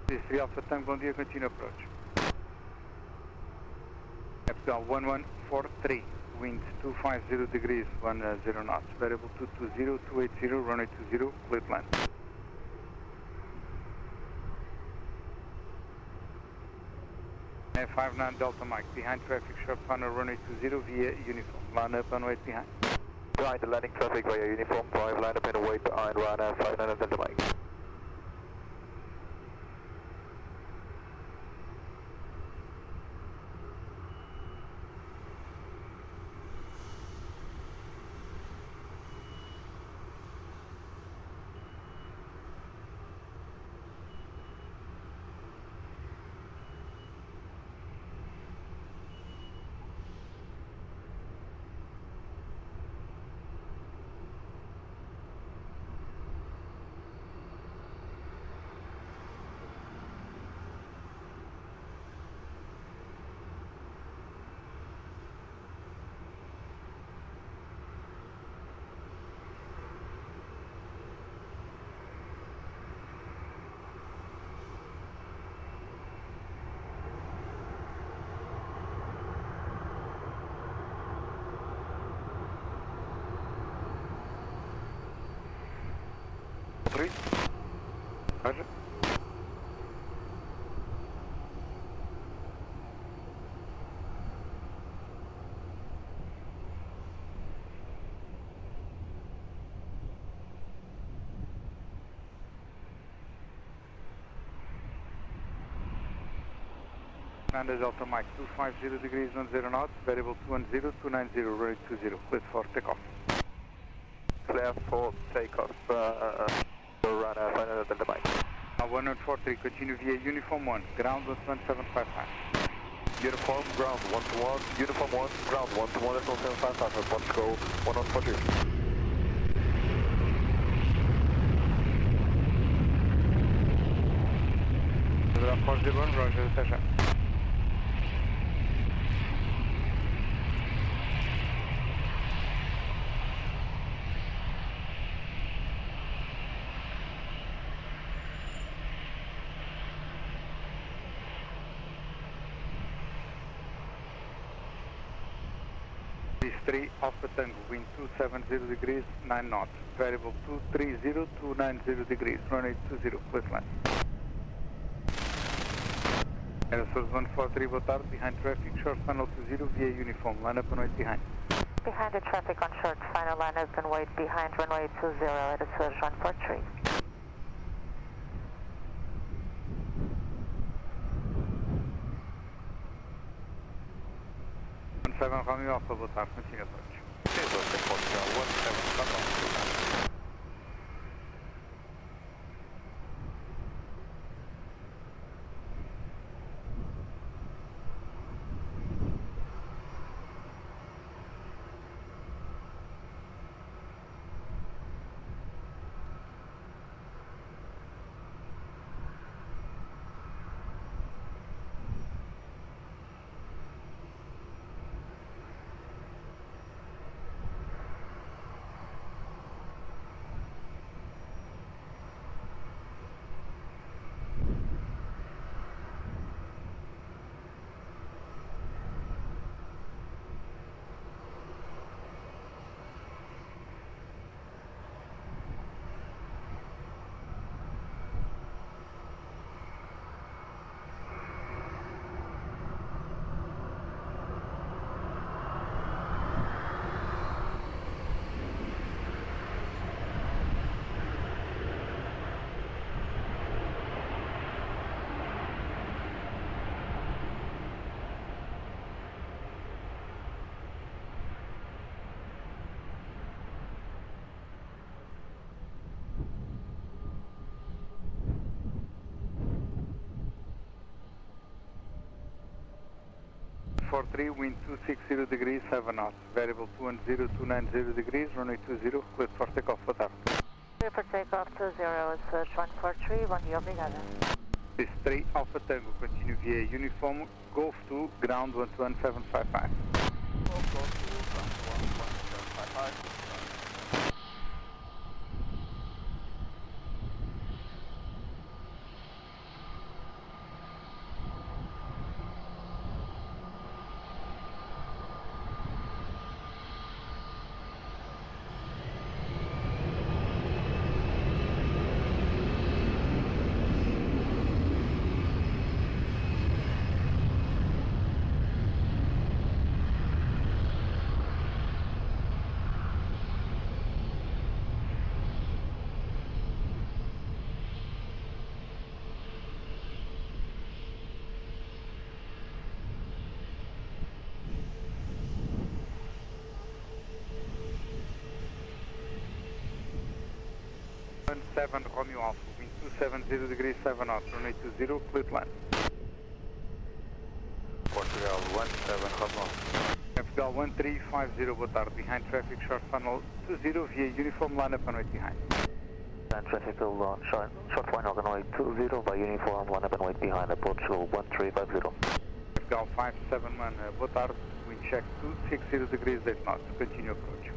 This Alpha Tango, bom dia, continue approach. Capital 1143, wind 250 degrees, 10 knots, variable 220, 280, runway 20, clear land. F59 Delta Mike, behind traffic, sharp final runway 20 via uniform, line up and wait behind. Behind the landing traffic via uniform, drive line up and wait behind runway 59 Delta Mike. Roger. Fernandez Delta Mike 250 degrees 10 knots, variable 210, 290, runway 20, clear for takeoff. Clear for takeoff. Run final Delta Mike. 1143, continue via uniform 1, ground 11755. Uniform, ground 121, uniform 1, ground 121 at 1755, Portugal 1143. Roger, até já. This 3 Alpha Tango, wind 270 degrees, 9 knots, variable 230, 290 degrees, runway 20, clear land. Aeroporto 143, boa tarde, behind traffic, short final 20 via uniform, line up and wait behind. Behind the traffic on short final line up and wait behind runway 20 at a Surge 143. 17 Romeo Alpha, boa tarde, continue approach. Sim, você pode ser 17 Romeo. 243, wind 260 degrees, 7 knots. Variable 210, 290 degrees, runway 20, cleared for takeoff. Boa tarde. Clear for takeoff 20, it's 143, bom dia, obrigada. This 3 Alpha Tango, continue via uniform, Golf 2, ground 121,755. Golf 2, ground 121,755. 7 Romeo Alpha, wind 270 degrees, 7 knots, runway 20, cleared land. Portugal 17 Romeo. Portugal 1350, boa tarde, behind traffic, short funnel 20 via uniform, line up and wait behind. And traffic short final runway 20 by uniform, line up and wait behind the Portugal 1350. Portugal 571, boa tarde, wind check 260 degrees, 8 knots, continue approach.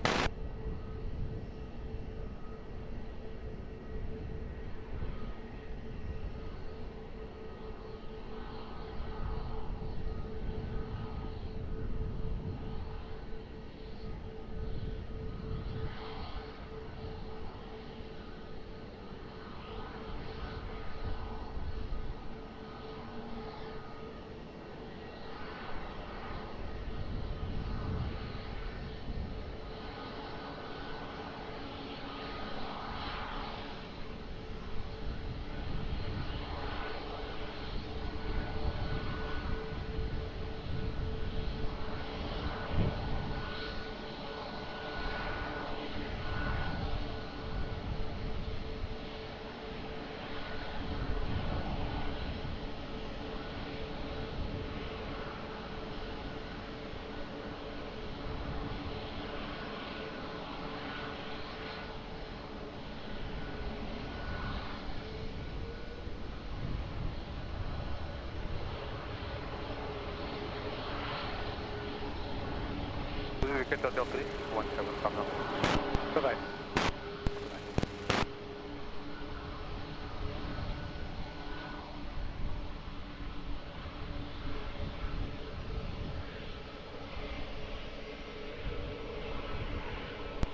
Get Hotel 3, 17 Romeo. Tá bem.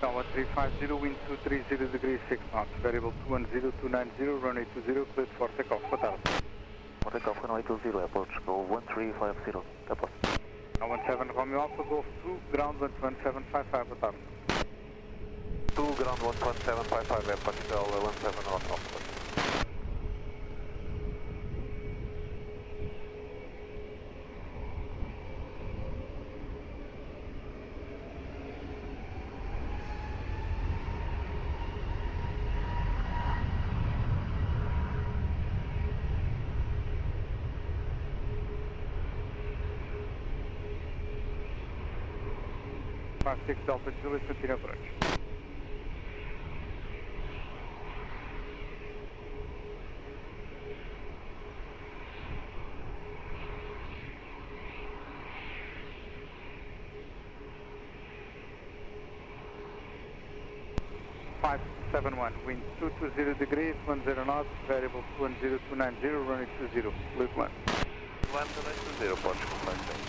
Now 1350, wind 230 degrees, 6 knots, variable 210, 290, runway 20, cleared for takeoff. Boa tarde. For takeoff runway 20, Portugal 1350, takeoff. Now 17 Romeo Alpha, Golf 2, ground 11755, boa tarde. 2 ground 11755, Portugal 17 Romeo Alpha. Six Delta Juliet, continue approach. Five 71, wind 220 degrees, 10 knots, variable 210, 290, runway 20, cleared land. Land runway 20, Portugal 57.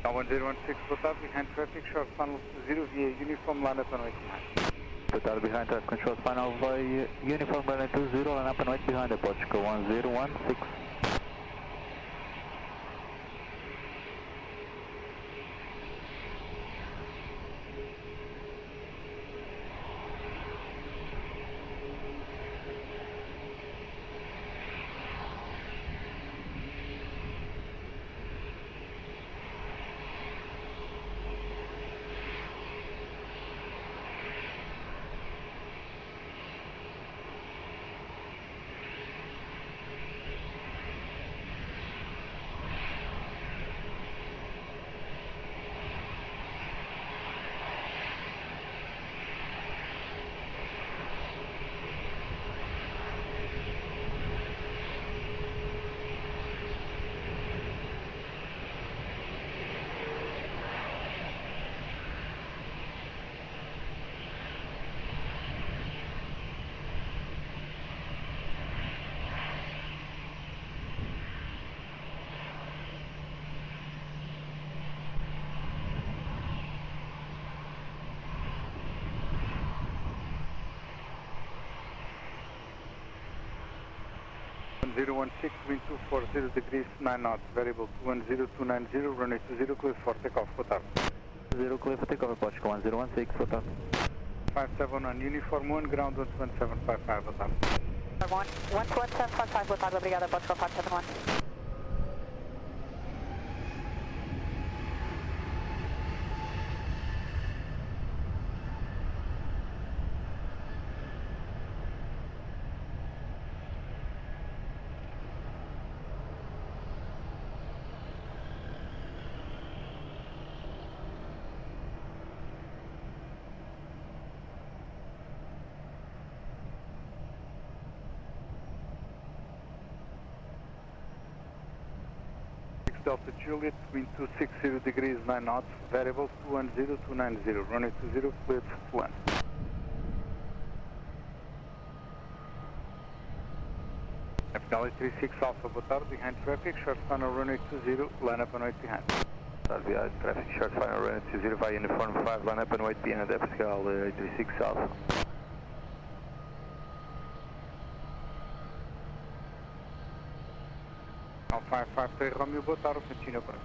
Now 1016, boa tarde, behind traffic, short funnel 20 via uniform, line up and wait behind. Boa tarde, behind traffic, short funnel via uniform, runway 20, line up and wait behind the Portugal 1016. 1016, wind 240 degrees, 9 knots, variable 210290, runway 20, clear for takeoff, boa tarde. 0 clear for takeoff, Portugal 1016, boa tarde. 571 uniform 1, ground 12755, boa tarde. 12755, boa tarde, obrigada, Portugal 571. Delta Juliet, wind 260 degrees, 9 knots, variable 210290, runway 20, cleared to land. FNL 36 Alpha, boa tarde, behind traffic, short final runway 20, line up and wait behind. Behind traffic, short final runway 20 via uniform 5, line up and wait behind FNL 36 Alpha. Al 553 Romeo, boa tarde, China Branch.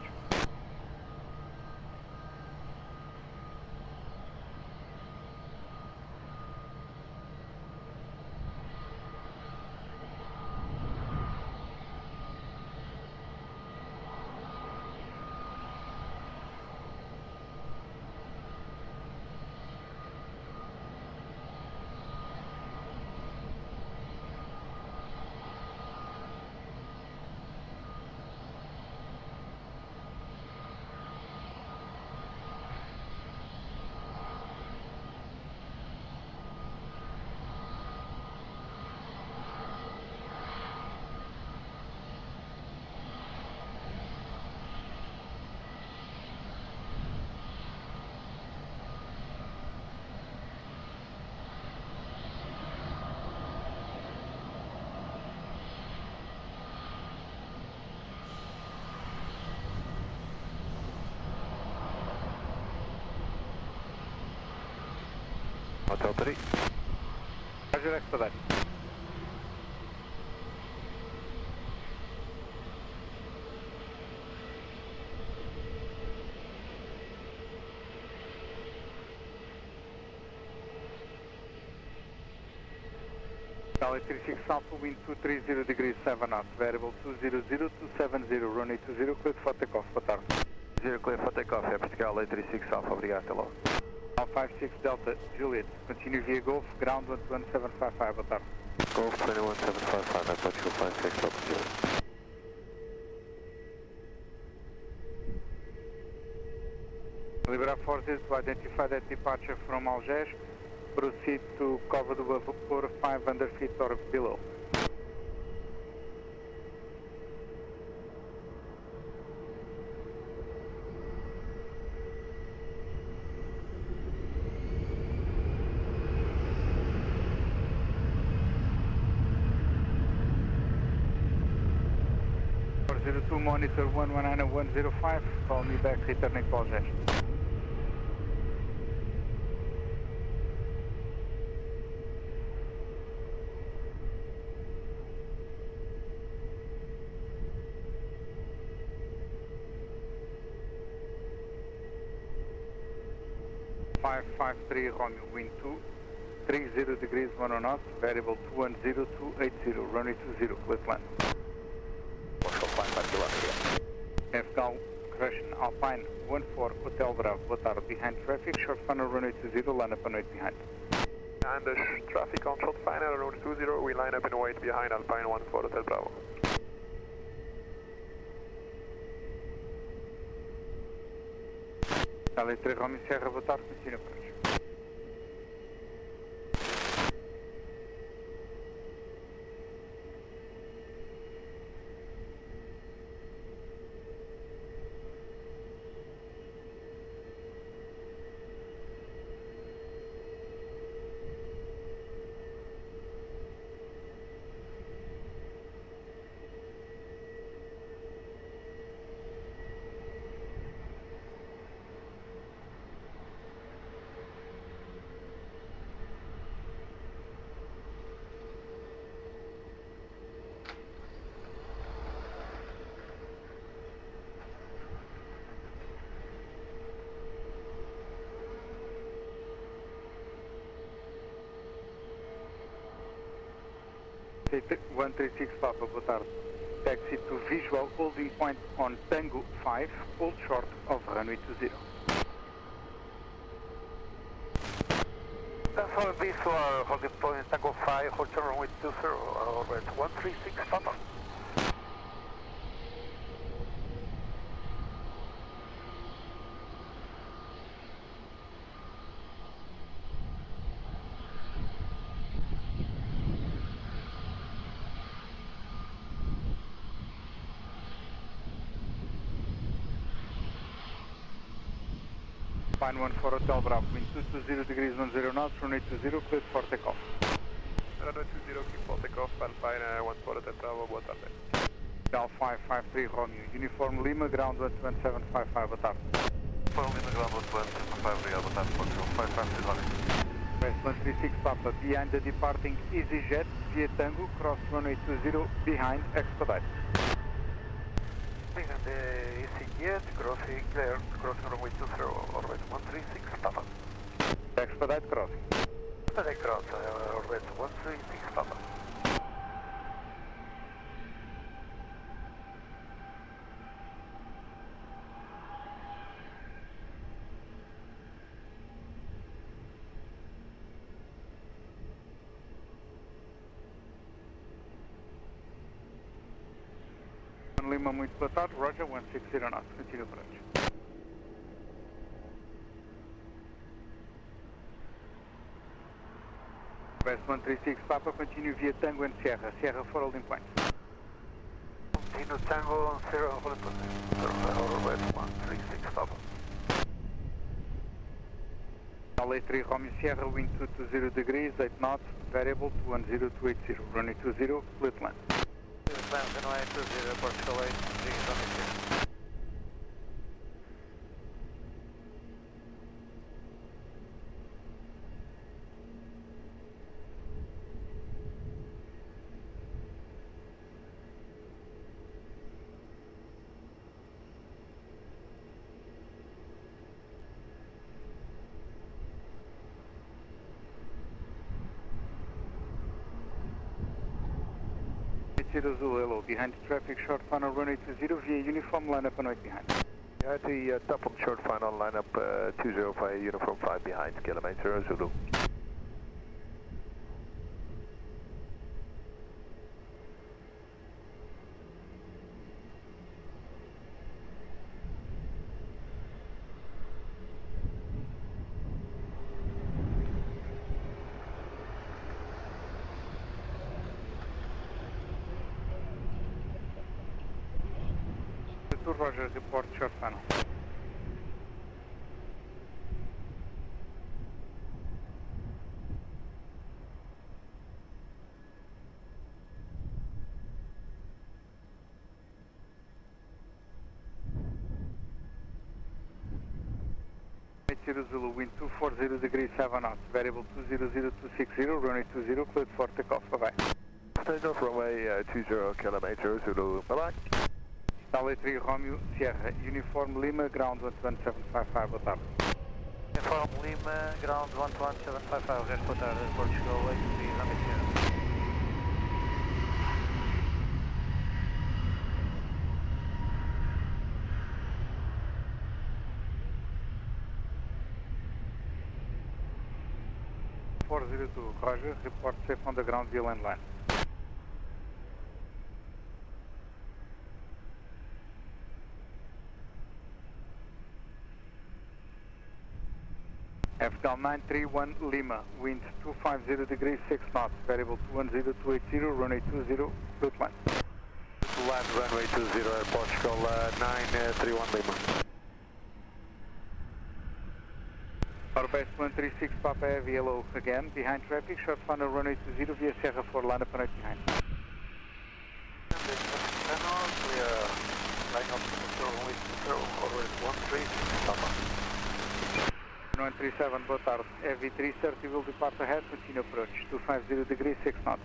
Hotel 3. Roger, expedite. Charlie 36 Alpha, wind 230 degrees, 7 knots, variable 200270, runway 20, clear for takeoff, boa tarde. 0 clear for takeoff, é Portugal 36 Alpha, obrigado, até logo. 56 Delta Juliet, continue via Golf, ground 12755, boa tarde. Golf 21755, é Portugal 56 Delta Juliet. Liberar forces to identify that departure from Algés. Proceed to cover the vapor 500 feet or below. To monitor 119 105, call me back returning to Algés. .553 Romeo, wind 230 degrees 10 knots, variable 210280, runway 20, clear to land. FGAL, correction, Alpine 14 Hotel Bravo, boa tarde, behind traffic, short final runway 20, line up and wait behind. And the traffic on short final runway 20, we line up and wait behind Alpine 14 Hotel Bravo. Charlie 3 Romeo Sierra, boa tarde, Cristina Pérez. 136 Papa, boa tarde. Taxi to visual holding point on Tango 5, hold short of runway 20. For visual holding point Tango 5, hold short runway 20, orbit 136 Papa. Fine 14 Hotel Bravo, wind 220 degrees 10 knots, runway 20, cleared for takeoff. Runway 20, clear for takeoff, Fine 14 Hotel Bravo, boa tarde. Cal 553 Romeo, Uniform Lima, ground 12755, boa tarde. Uniform Lima, ground 12755, obrigado, boa tarde, Portugal, 553 Romeo. West 136 Papa, behind the departing EasyJet, via Tango, cross runway 20, behind, expedite. Behind the EasyJet, crossing clear, crossing runway 20, orbit 136 Papa. Expedite crossing. Expedite cross, orbit 136 Papa. Lima muito boa tarde, Roger, 160 knots, continue approach. West 136 Papa, continue via Tango and Sierra, Sierra 4 holding point. Continue Tango, Sierra holding point, West 136 Papa. LA 3 Romeo Sierra, wind 220 degrees, 8 knots, variable 210-280, runway 20, split land. Land runway 20, Portugal 8, degrees on the Azul, hello, behind the traffic, short final runway 20 via uniform lineup and right behind. Yeah, the top on short final lineup 20 via uniform 5 behind, kilometer Zulu. Roger, report short final. Zulu, wind 240 degrees 7 knots, variable 200-260, runway 20, cleared for takeoff, bye-bye. Takeoff runway 20 kilometer Zulu, bye-bye. LA 3 Romeo Sierra, uniform Lima, ground 12755, boa tarde. Uniform Lima, ground 12755, resto boa tarde, Portugal 8, degrees on the Sierra. Roger, report safe on the ground via landline. FTL 931 Lima, wind 250 degrees 6 knots, variable 210-280, runway 20, split line. Land runway 20 at Portugal 931 Lima. Airbus 136 Papa Heavy, hello again, behind traffic, short final runway 20 via Sierra 4, line up and right behind. We are line up runway 20, always 136 Papa. 937, boa tarde. Heavy 330 will depart ahead, continue approach, 250 degrees 6 knots.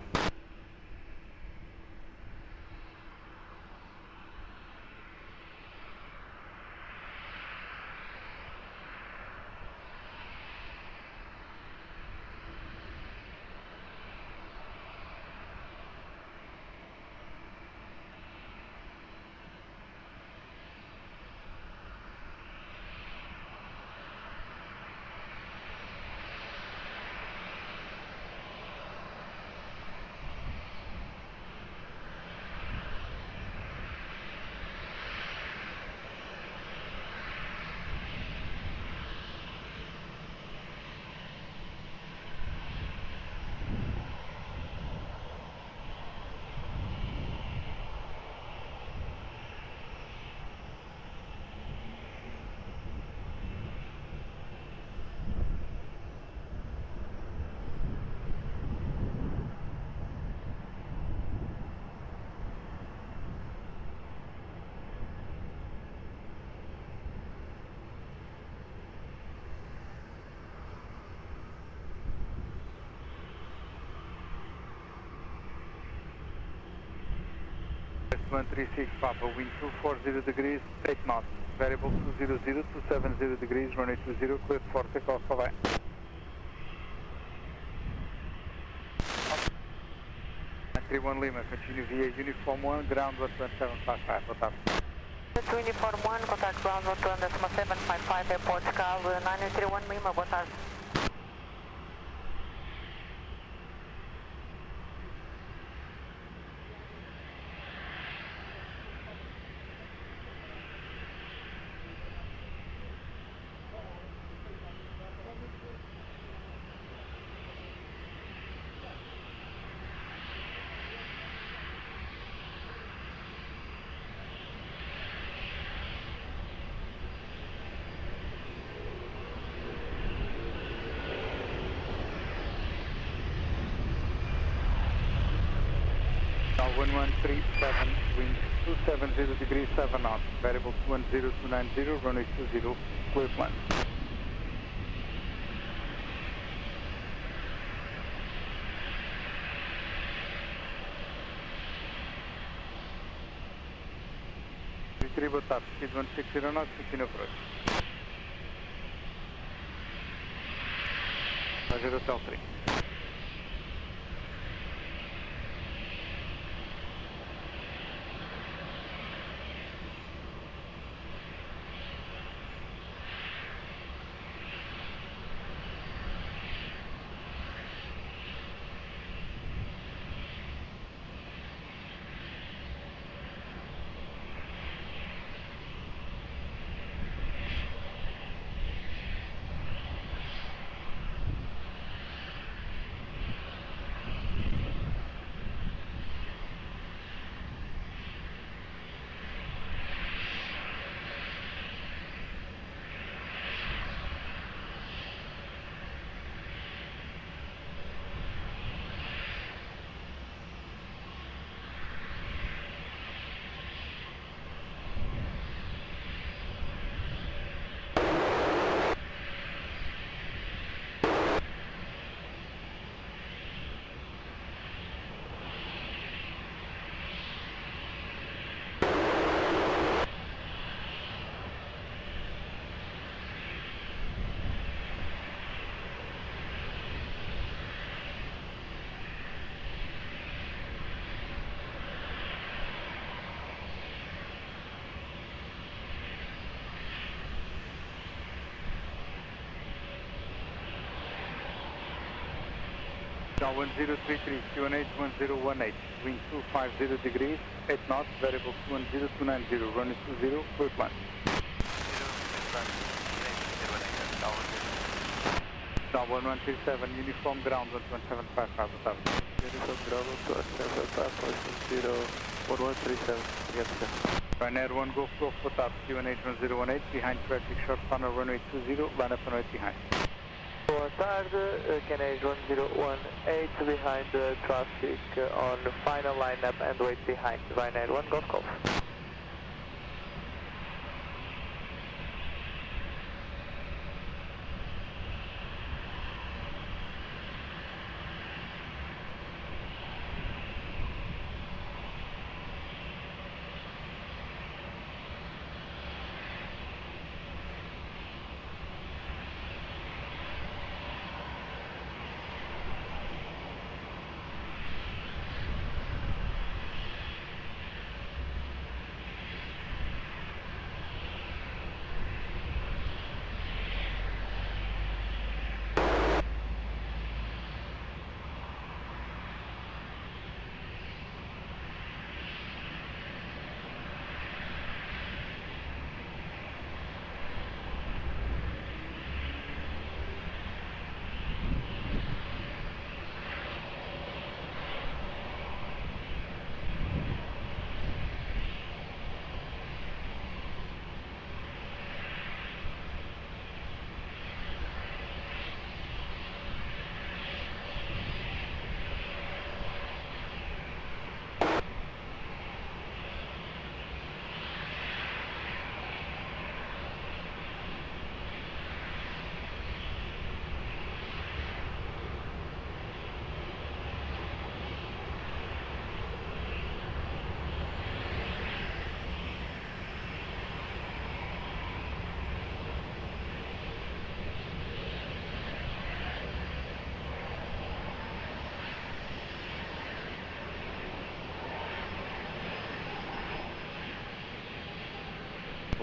136 Papa, wind 240 degrees, 8 knots, variable 200, 270 degrees, runway 20, cleared for takeoff, bye-bye. 31 Lima, continue via Uniform 1, ground 12755, boa tarde. Uniform 1, contact ground 12755, airport Cal, 931 Lima, boa tarde. Now 1137, wind 270 degrees, 7 knots, variable 210, runway 20, clear plan. Boa tarde, speed 160 knots, continue approach. Roger, Hotel 3. Now 1033, QNH 1018, wind 250 degrees, 8 knots, variable 210, runway 20, clear plan. Now 1137, uniform ground 11755, boa tarde. Uniform ground 11755, 1137, obrigado. Ryanair 1 Golf Golf, boa tarde, QNH 1018, behind traffic, short funnel, runway 20, line up and right behind. Boa tarde, QNH 1018 behind the traffic on final lineup and wait behind. Ryanair 1 Golf Golf.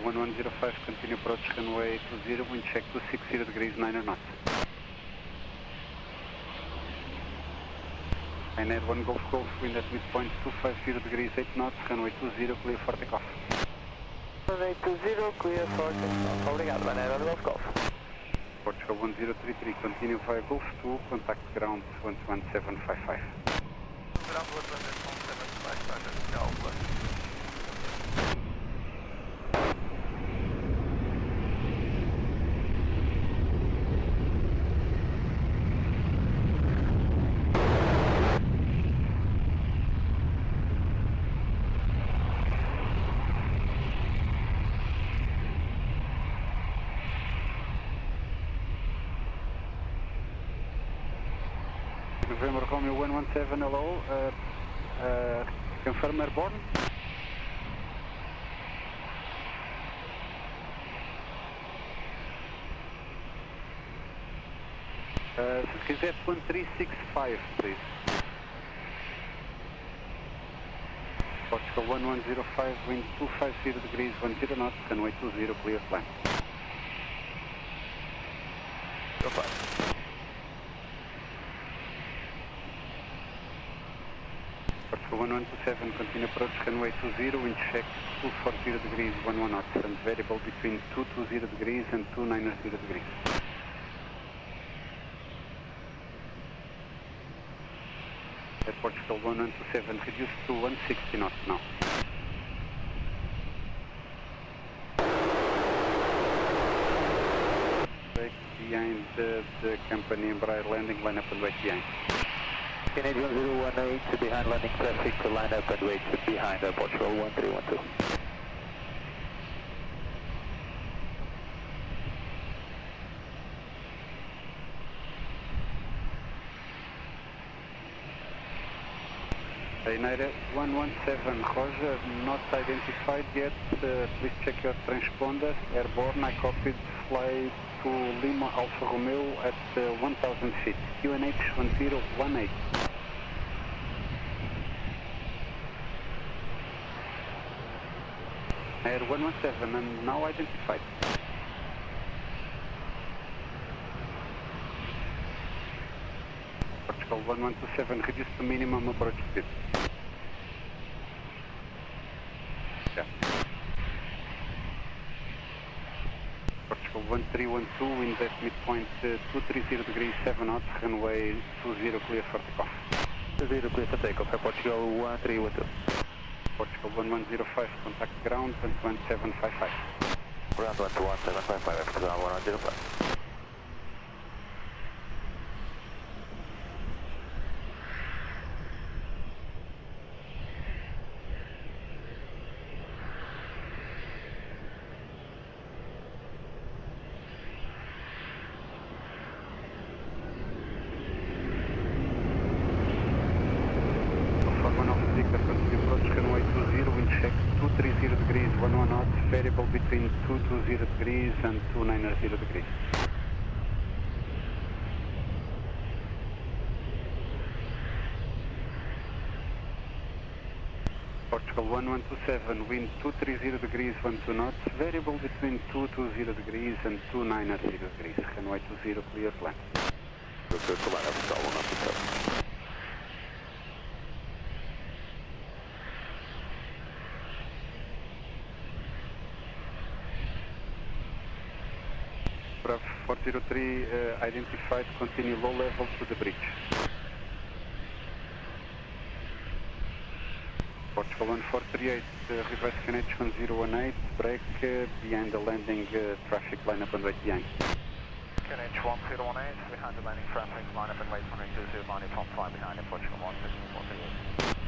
1105, continue approach runway 20, wind check 260 degrees, 9 knots. Ryanair 1 Golf Golf, wind at midpoint 250 degrees, 8 knots, runway 20, clear for takeoff. Runway 20, clear for takeoff. Obrigado, Ryanair 1 Golf Golf. Portugal 1033, continue via Golf 2, contact ground 11755. Ground 11755, Alpha. November Romeo 117, hello, confirm airborne. Se quiser 1365, please. Portugal 1105, wind 250 degrees, 10 knots, runway 20, clear plan. Go fine. Portugal 1127, continue approach runway 20, wind check 240 degrees, 11 knots, and variable between 220 degrees and 290 degrees. At Portugal 1127, reduce to 160 knots now. Break behind the company Embraer landing, line up and wait behind. Canadian 1018 behind landing traffic to line up and wait behind Portugal 1312. Ryanair 117, Roger, not identified yet, please check your transponder, airborne, I copied, fly to Lima Alfa Romeo at 1000 feet, QNH 1018. Air 117 and now identified. Portugal 1127, reduce to minimum approach speed. Yeah. Portugal 1312, wind at midpoint 230 degrees, 7 knots, runway 20, clear for takeoff. 20 clear for takeoff, Portugal 1312. Portugal 1105, contact ground 11755. Ground 11755, after ground 105. Variable between 220 degrees and 290 degrees. Portugal 1127, wind 230 degrees, 12 knots, variable between 220 degrees and 290 degrees. Runway 20, clear plan. Good to line up, 117. Bravo 403, identified, continue low level to the bridge. Portugal 1438, reverse QNH 1018, brake behind the landing traffic, line up and wait behind. QNH 1018, behind the landing traffic, line up and wait, 120, landing top 5 behind it, Portugal 16438.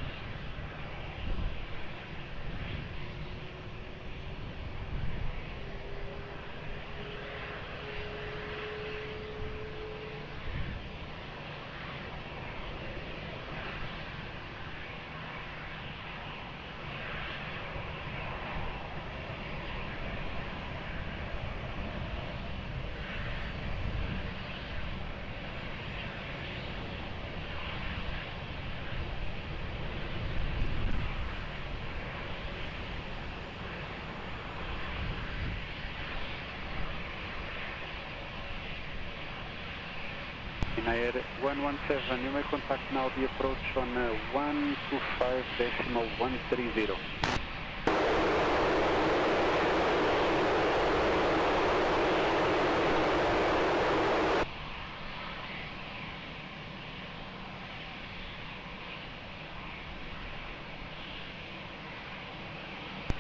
Air 117, you may contact now the approach on 125.130.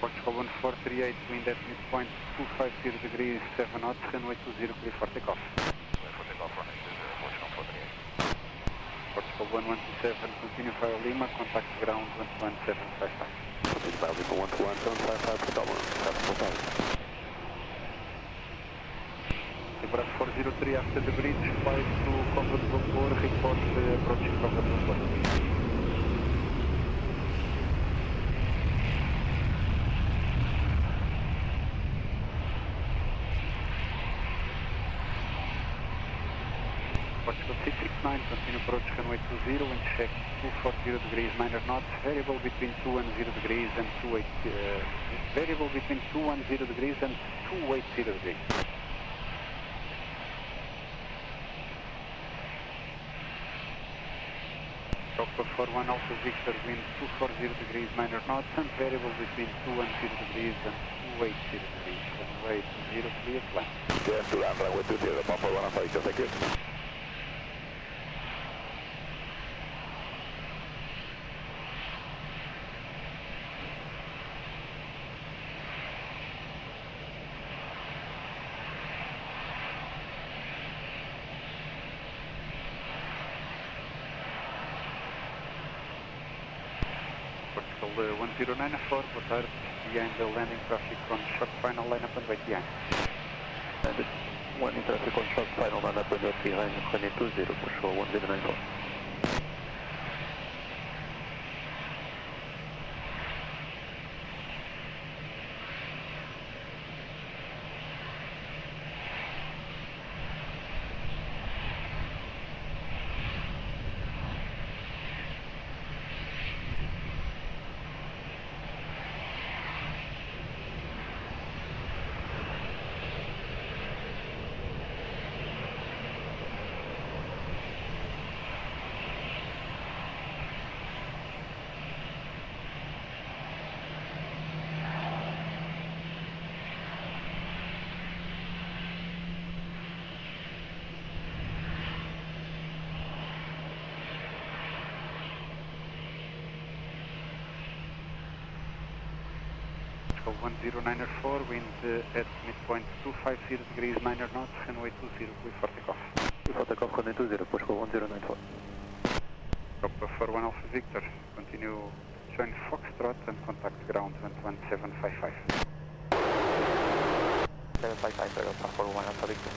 Portugal 1438, wind at midpoint 250 degrees, 7 knots, runway 20, clear for takeoff. Portugal 1127, continue via Lima, contact ground 11755. Continue via Lima 11755, Libra 403 after the bridge, flight to cover the vapor, report approaching cover the vapor. Portugal 669, continue approach runway 20 and check 240 degrees, 9 knots, variable between 210 degrees and 280 degrees and 280 degrees. Chopper 41 Alpha Victor, wind 240 degrees, 9 knots, and variable between 210 degrees and 280 degrees. Runway 20, clear, plan. Yes, to land runway 20, Papa 1 Alpha Victor, thank you. Portugal 1094, boa tarde, behind the landing traffic on short final lineup and wait behind. And landing traffic on short final lineup and wait behind, runway 20, Portugal 1094. Portugal 1094, wind at midpoint 250 degrees, 9 knots, runway 20, clear for takeoff. Clear for takeoff, runway 20, Portugal 1094. Chopper 41 Alpha Victor, continue join Foxtrot and contact ground 11755. 755, Alpha 41 Alpha Victor.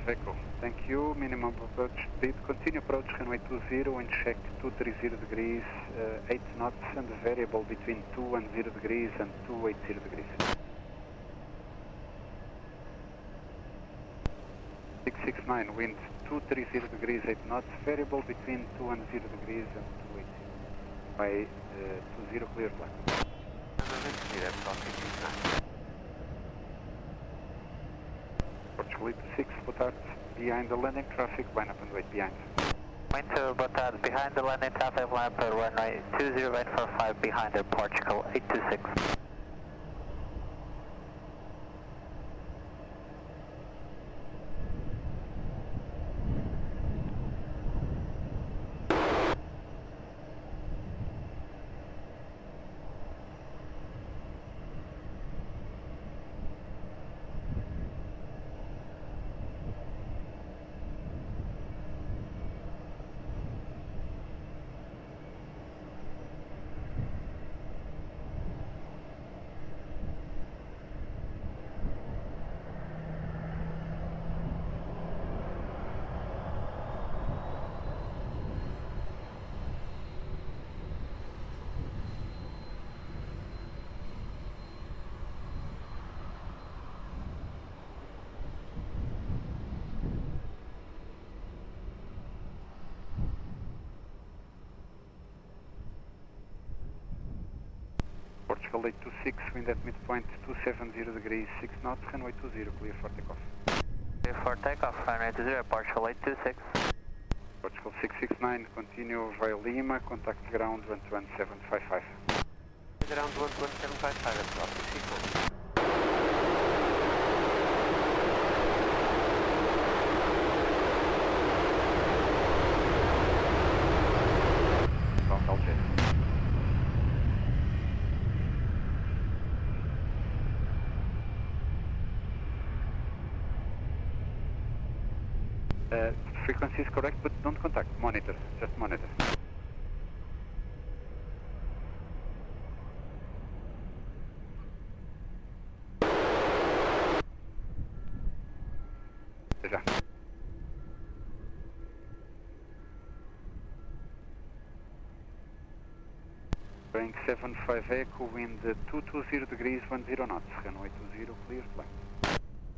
Echo. Thank you. Minimum approach speed. Continue approach runway 20 and check 230 degrees, 8 knots and variable between 210 degrees and 280 degrees. 669, wind 230 degrees, 8 knots, variable between 210 degrees and 280. By 20 clear black. Portugal 6, boa tarde, behind the landing traffic, line up and wait behind. Wind 2, boa tarde, behind the landing traffic, line up runway 20845, behind the Portugal 826. Portugal 826, wind at midpoint 270 degrees 6 knots, runway 20, clear for takeoff. Clear for takeoff, runway 20, Portugal 826. Portugal 669, continue via Lima, contact ground 11755. Ground 11755, that's traffic equal. Frequency is correct, but don't contact, monitor, just monitor. Já. Boeing 75 Echo, wind 220 degrees 10 knots, runway 20, clear flight.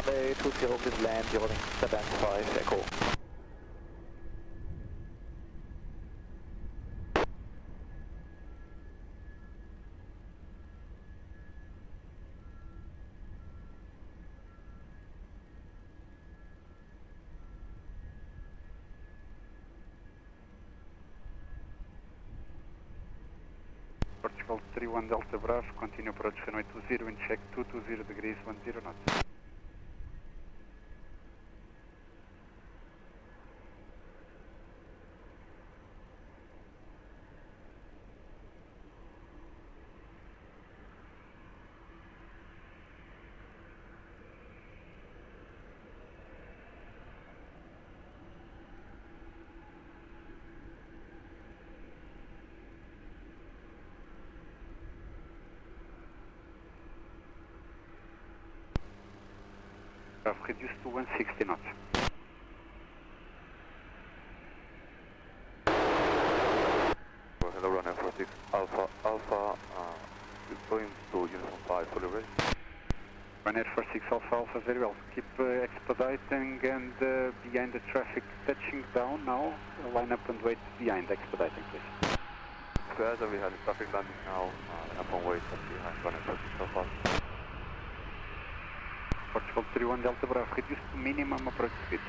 Runway 20, please land, Boeing 75 Echo. Portugal 31 Delta Bravo, continue approach runway 20, wind check 220 degrees 10 knots. I've reduced to 160 knots. Hello, runway 46 Alpha, going to Uniform 5, fully ready. Runway 46 Alpha, very well. Keep expediting and behind the traffic, touching down now. Line up and wait behind, expediting please. As we had traffic landing now, line up and wait behind runway 46 Alpha. Portugal 31 Delta Bravo, reduced to minimum approach speed.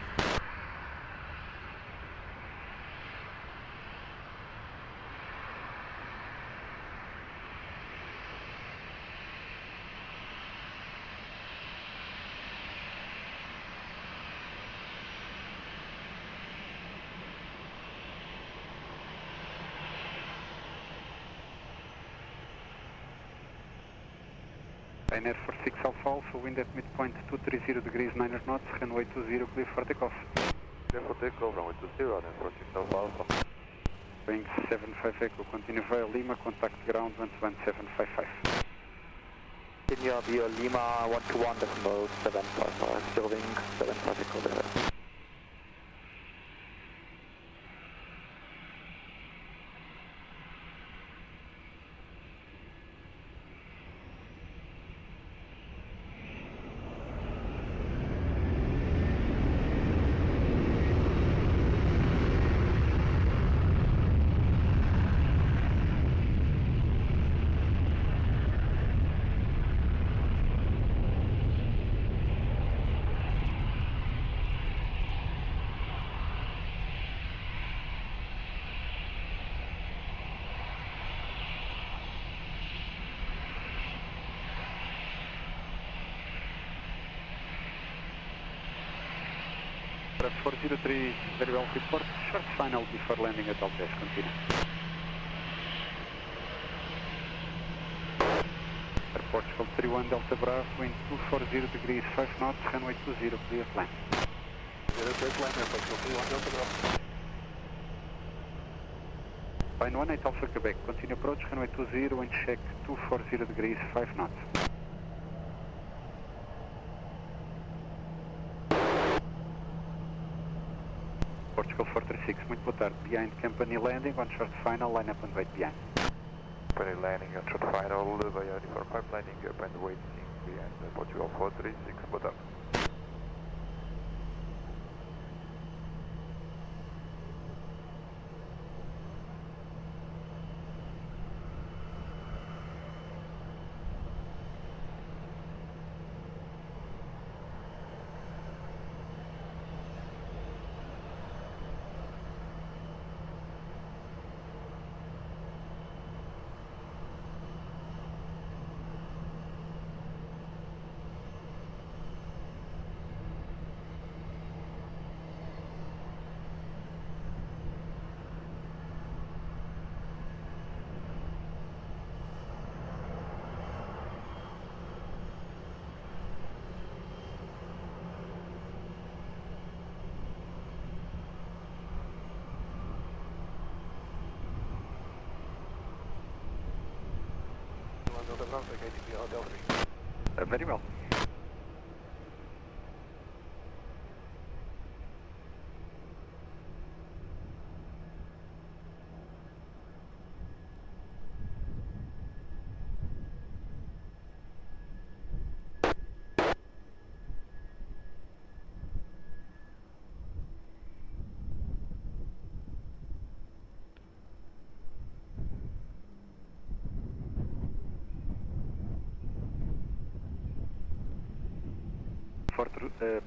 Ryanair 46 Alpha, wind at midpoint 230 degrees 9 knots, runway 20, clear for takeoff. Clear for takeoff, runway 20, Ryanair 46 Alpha. Boeing 75 Echo, continue via Lima, contact ground 11755. Continue via Lima 121.755, serving 75 Echo there. Bravo 403, very well report, short final before landing at Alpes, continue. Portugal 31 Delta Bravo, wind 240 degrees 5 knots, runway 20, clear plan. Clear plan, Portugal 31 Delta Bravo. Line 18 Alpha Quebec, continue approach, runway 20, wind check 240 degrees 5 knots. Portugal 436, muito boa tarde. Behind company landing, on short final, line up and wait behind. Company landing on short final, via Uniform 5 landing up and waiting behind Portugal 436, boa tarde. ground vacating the Hotel 3. Very well.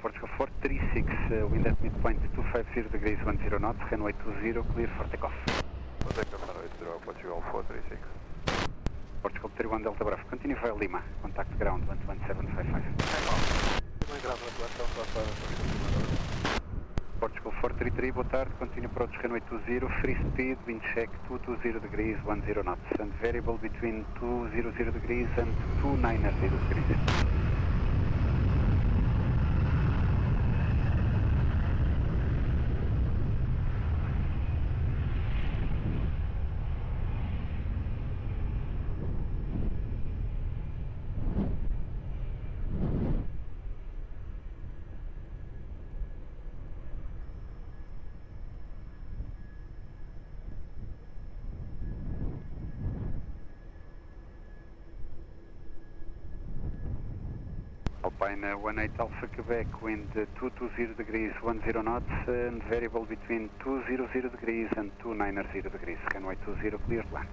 Portugal 436, wind at midpoint 250 degrees 10 knots, runway 20, clear for takeoff. Contact runway 0, Portugal 436. Portugal 31 Delta Bravo, continue via Lima, contact ground 11755. Portugal 433, boa tarde, continue approach runway 20, free speed, wind check 220 degrees 10 knots, and variable between 200 degrees and 290 degrees. Alpine 18 Alpha Quebec, wind 220 degrees 10 knots, and variable between 200 degrees and 290 degrees. Runway 20, clear to land.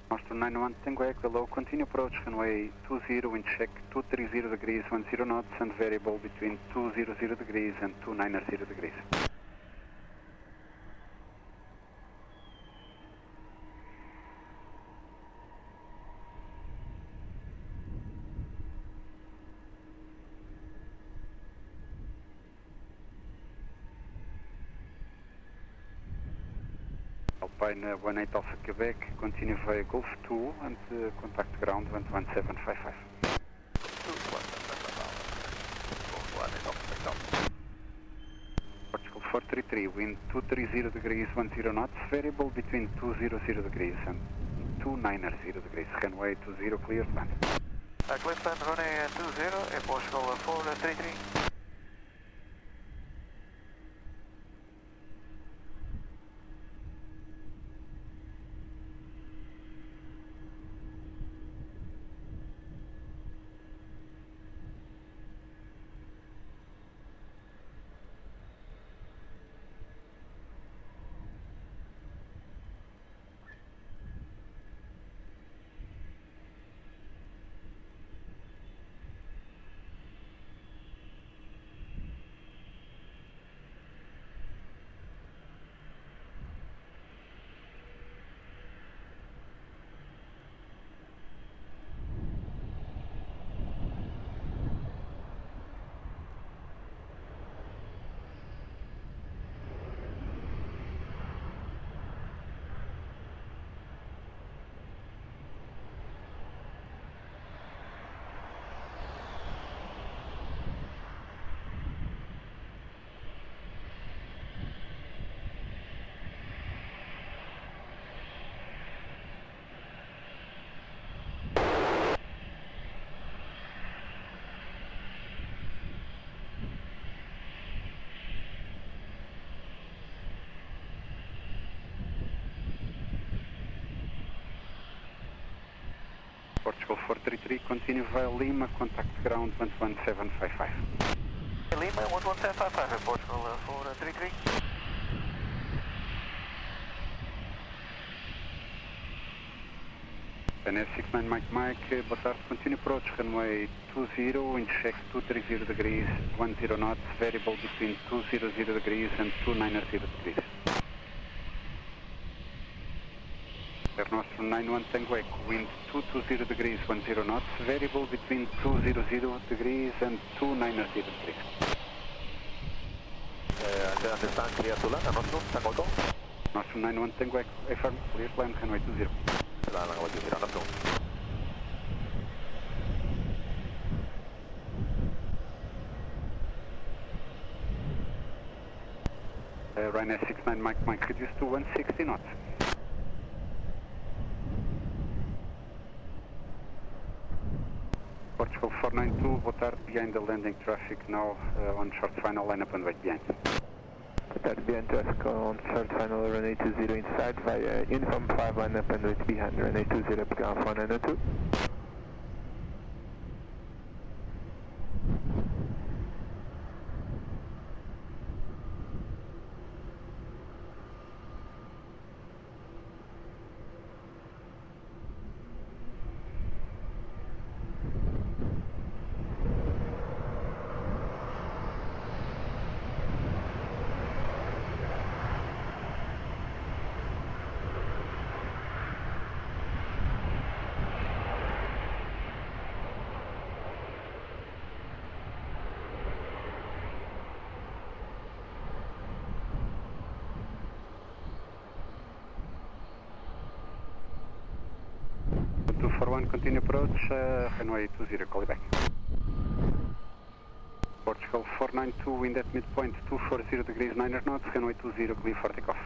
Master 91 Tango Echo, below, continue approach runway 20, wind check 230 degrees 10 knots, and variable between 200 degrees and 290 degrees. Alpine 18 Alpha Quebec, continue via Golf 2 and contact ground 11755. Portugal 433, wind 230 degrees 10 knots, variable between 200 degrees and 290 degrees. Runway 20, clear to land. Clear to land, runway 20, Portugal 433. Portugal 433, continue via Lima, contact ground 11755. Lima, 11755, Portugal 433. NS69 Mike, boa tarde, continue approach runway 20, wind check 230 degrees, 10 knots, variable between 200 degrees and 290 degrees. Air Nostrum 91 Tango Echo, wind 220 degrees, 10 knots, variable between 200 degrees and 290 degrees. Understand, clear to land, Nostrum, Tango Echo. Nostrum 91 Tango Echo, affirm, clear to land, runway 20. Ryanair 69 Mike, reduce to 160 knots. Portugal 492, boa tarde, behind the landing traffic now on short final, line up and wait behind. Behind traffic on short final, runway 20 inside via uniform 5, line up and wait behind, runway 20, ground 192. Continue approach, runway 20, call you back. Portugal 492, wind at midpoint 240 degrees, 9 knots, runway 20, clear for takeoff.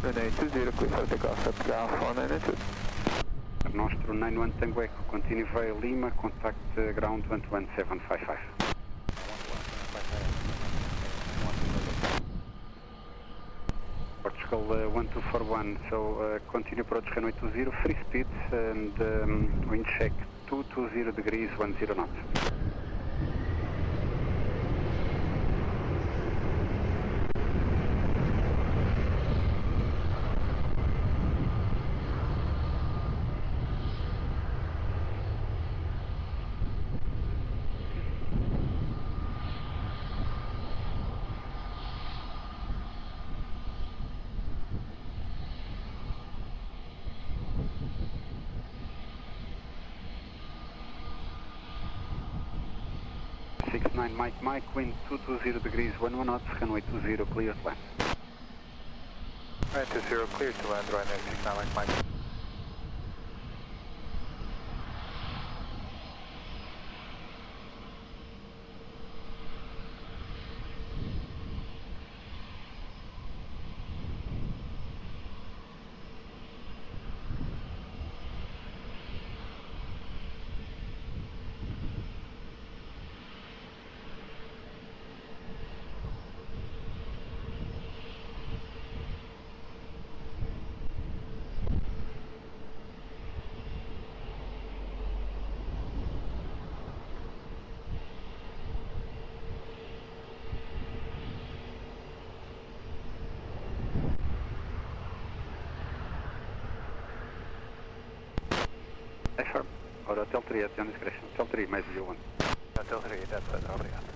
Runway 20, clear for takeoff, up ground 492. Air Nostrum 91 Tango Echo, continue via Lima, contact ground 11755. Portugal 1241, so continue approach runway 20, free speed and wind check 220 degrees, 10 knots. Mike, wind 220 degrees, 11 knots, runway 20, clear to land. Right 20, clear to land, right next 69 Mike. Affirm. Or Hotel 3 at your discretion. Hotel 3, mais 01. Hotel 3, that's it, obrigado.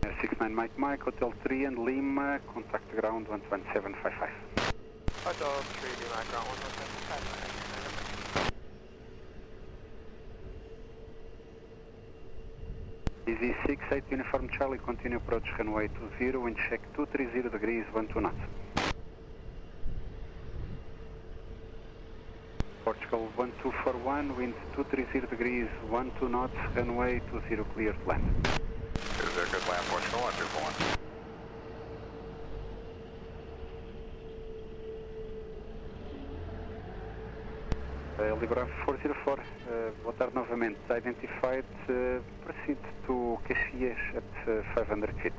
Air 69 Mike, Hotel 3 and Lima, contact ground 11755. Hotel 3, Lima, ground 11755. Easy 68 Uniform Charlie, continue approach runway 20, wind check 230 degrees, 12 knots. Portugal 1241, wind 230 degrees, 12 knots, runway 20, clear to land. Is there a good land, Portugal 1241? Libra 404, boa tarde novamente. Identified, proceed to Caxias at 500 feet.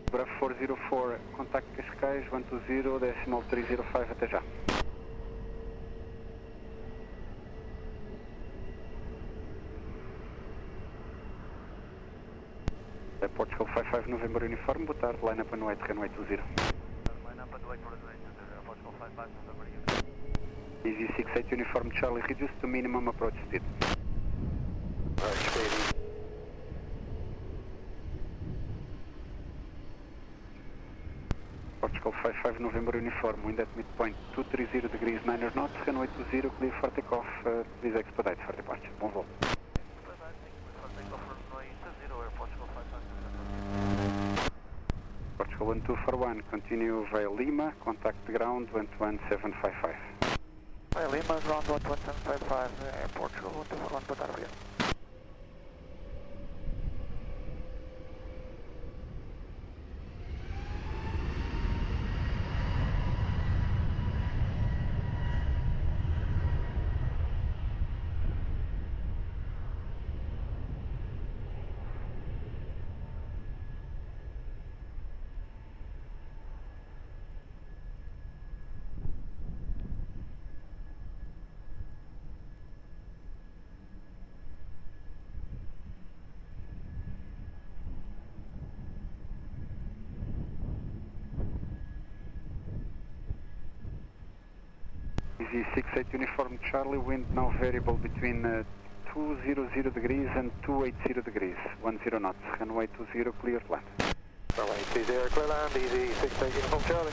Bravo 404, contacto Cascais, 120, decimal 305, até já. Portugal 55 November Uniforme, boa tarde, line up and wait, runway 20. Line up and wait for runway 20, Portugal 55 November Uniforme. Easy 68 Uniform Charlie, reduce to minimum approach speed. Alright, steady. Portugal 55 November Uniform, wind at midpoint 230 degrees 9 knots, runway 20, clear for takeoff, please expedite for departure. Bom voo. Portugal 1241, continue via Lima, contact ground 11755. Via Lima, ground 11755, Portugal 1241, boa tarde, obrigado. Easy 68 Uniform Charlie, wind now variable between 200 degrees and 280 degrees, 10 knots, runway 20, clear to land. Runway 20, clear land, Easy 68 Uniform Charlie.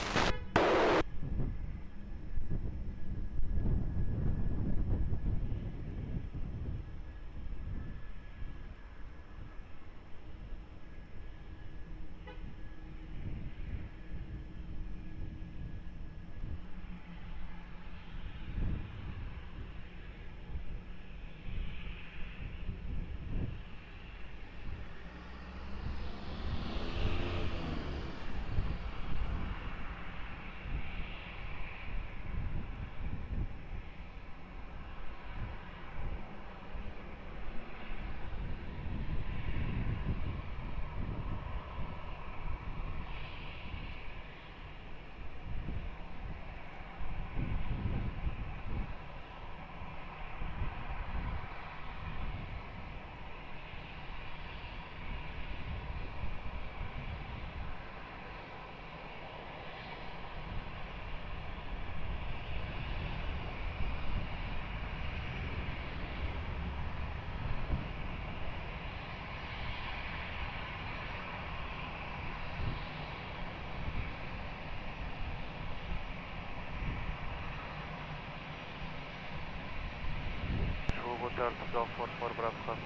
Boa tarde, Portugal 44 Bravo Romeo.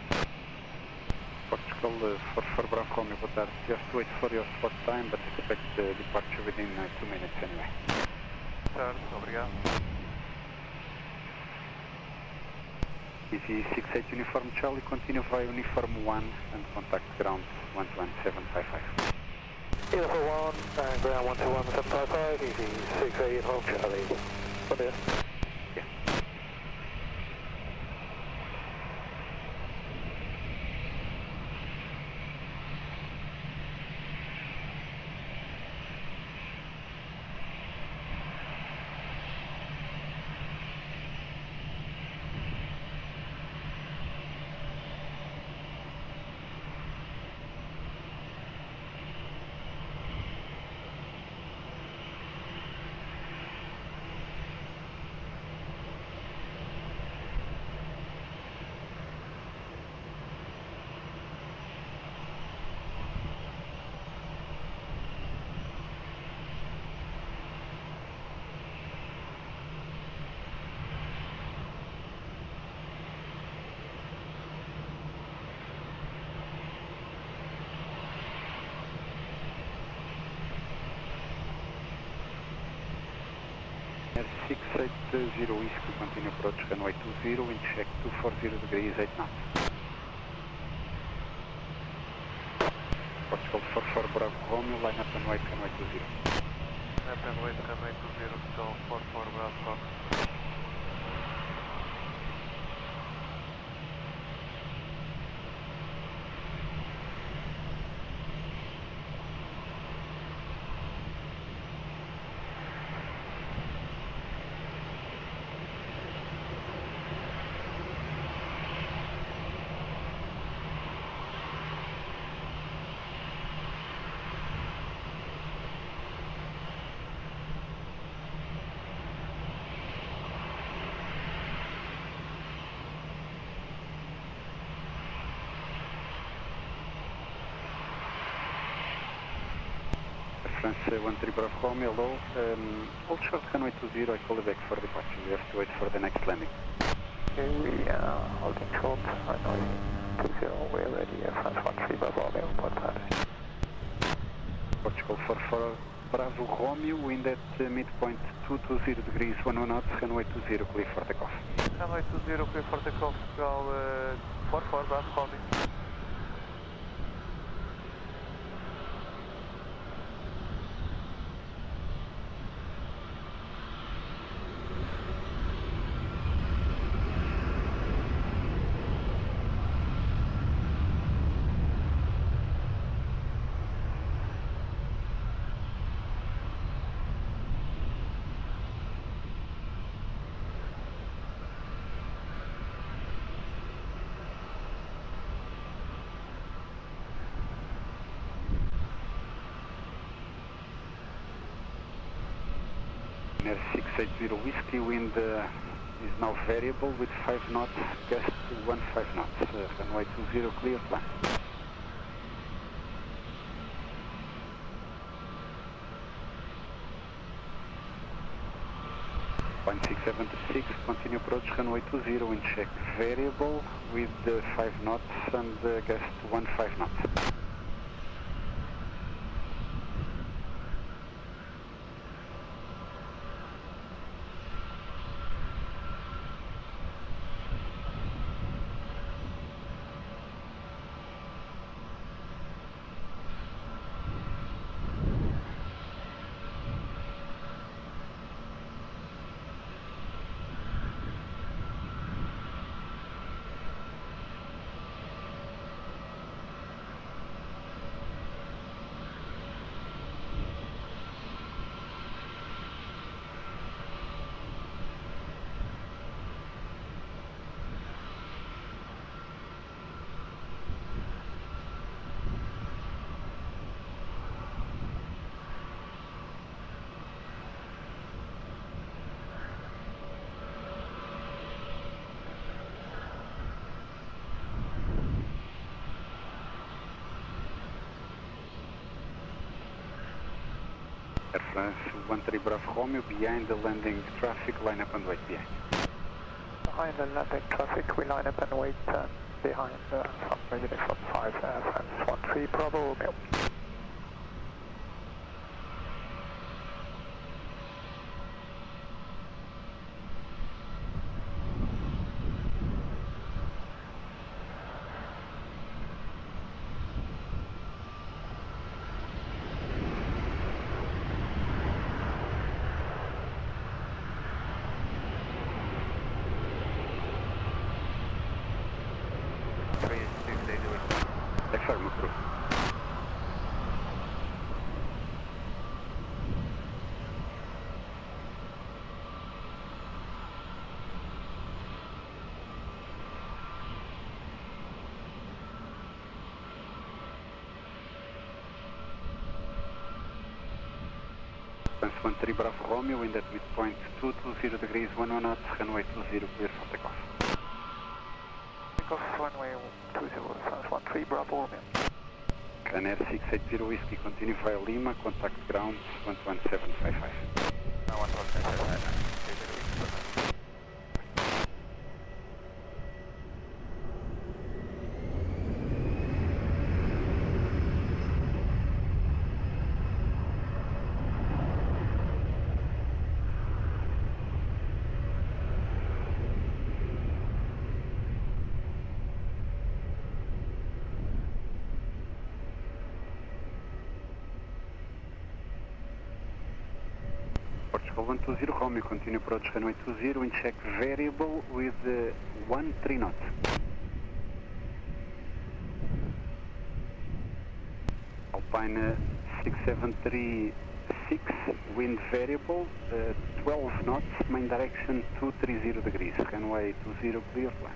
Portugal 44 Bravo Romeo, boa tarde. Just wait for your spot time, but expect departure within 2 minutes anyway. Boa tarde, obrigado. Easy 68 Uniform Charlie, continue via Uniform 1 and contact ground 11755. Uniform 1 and ground 121.755, Easy 68 Uniform Charlie. Bon dia. 680 Whiskey, continue approach runway 20, wind check 240 degrees, 8 knots. Portugal 44 Bravo Romeo, line up and wait runway 20. Up and wait runway 20, Portugal 44 Bravo Fox. France 13 Bravo Romeo, hello. Hold short runway 20, I call you back for departure. We have to wait for the next landing. Okay, we are holding short runway 20, we're ready, France 13 Bravo Romeo, Portugal. Portugal 44 Bravo Romeo, wind at midpoint 220 degrees, 11 knots, runway 20, clear for takeoff. Runway 20, clear for takeoff, Portugal 44 Bravo Romeo. Air 680 Whiskey, wind is now variable with 5 knots, gust 15 knots, runway 20 clear, plan. Point 676, continue approach runway 20, wind check variable with 5 knots and gust 15 knots. Air France 13 Bravo Romeo, behind the landing traffic, line up and wait behind. Behind the landing traffic, we line up and wait behind from uniform 5, France 13 Bravo Romeo. Affirm, through. France 13 Bravo Romeo, wind at midpoint 220 degrees, 11 knots, runway 20, clear for takeoff. Takeoff runway 20, France 13 Bravo Romeo. Air 680 Whiskey, continue via Lima, contact ground 11755. 11755. Portugal 120 Romeo, continue approach runway 20 and check variable with 13 knots. Alpine 6736, wind variable, 12 knots, main direction 230 degrees, runway 20 clear plan.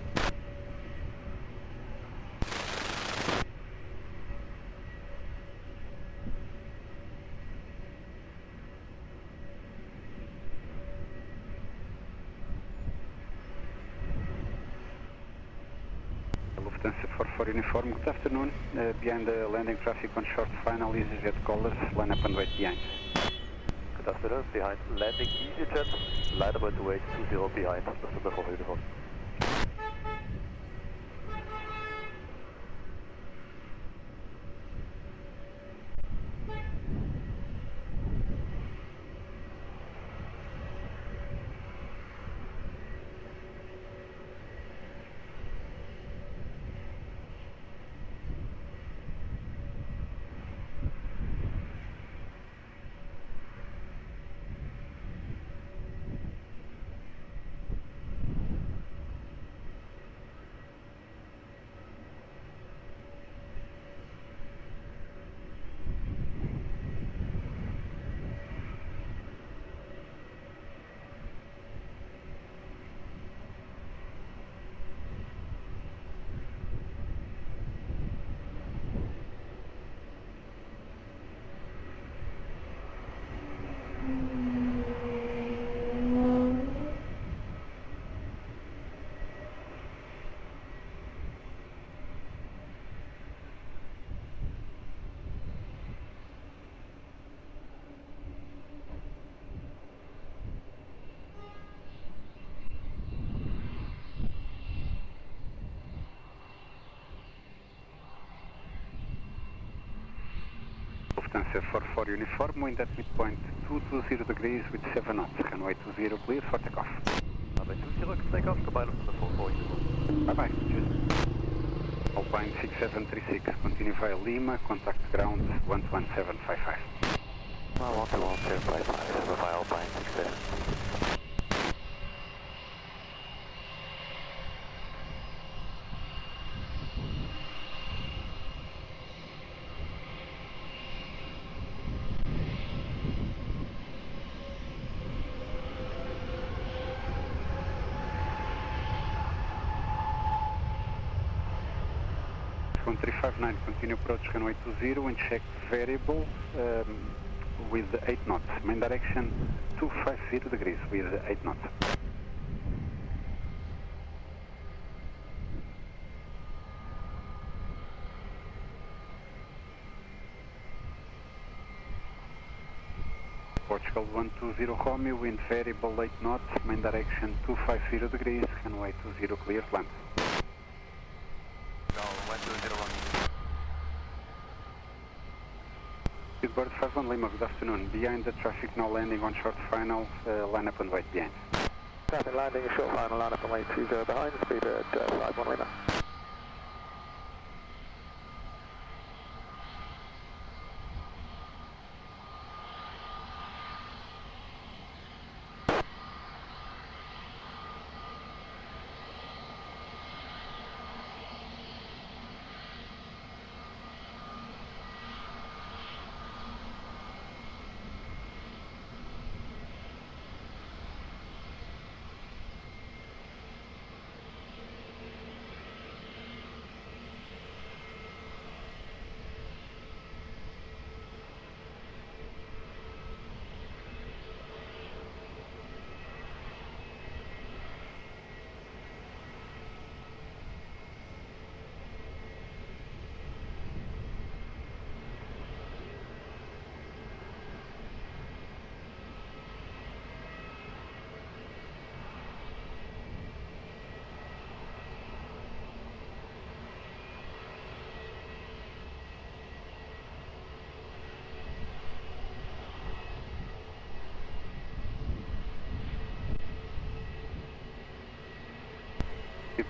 Lufthansa 44 uniform, good afternoon. Behind the landing traffic on short final, EasyJet callers, line up and wait behind. Good afternoon, behind landing EasyJet, line up and wait 20 behind, Lufthansa 44 uniform. Lufthansa 44 uniform, wind at midpoint 220 degrees with 7 knots, runway 20 clear for takeoff. Runway 20 takeoff, goodbye Lufthansa 44 uniform. Bye bye, cheers. Alpine 6736, continue via Lima, contact ground 11755. 11755, goodbye Alpine 67. One 359, continue approach runway 20 and check variable with 8 knots. Main direction 250 degrees with 8 knots. Portugal 120 Romeo, wind variable 8 knots, main direction 250 degrees, runway 20 clear land. Bird 51 Lima, good afternoon. Behind the traffic now landing on short final, line up and wait behind. Traffic landing, short final, line up and wait 20 behind, speed at 51 Lima.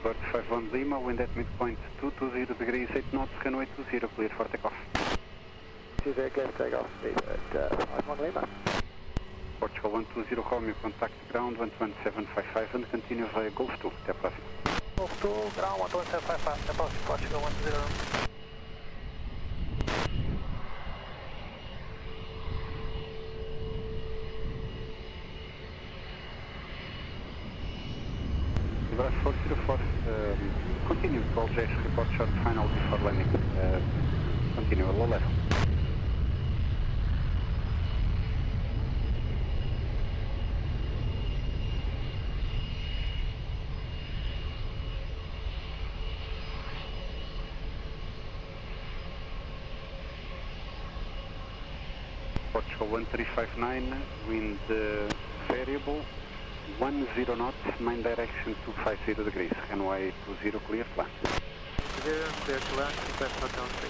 Bird 51 Lima, wind at midpoint 220 degrees, 8 knots, runway 20 clear for takeoff. 20 guest takeoff, speed at 51 Lima. Portugal 120 Romeo, contact ground 11755 and continue via Golf 2. Até a próxima. Golf 2, ground 11755, até a próxima, Portugal 120. Libra 404, continue to all Jets, report short final before landing. Continue at low level. Portugal 1359, wind variable, 10 knots, main direction 250 degrees, runway 20 clear, plan. Clear to land, request hotel 3,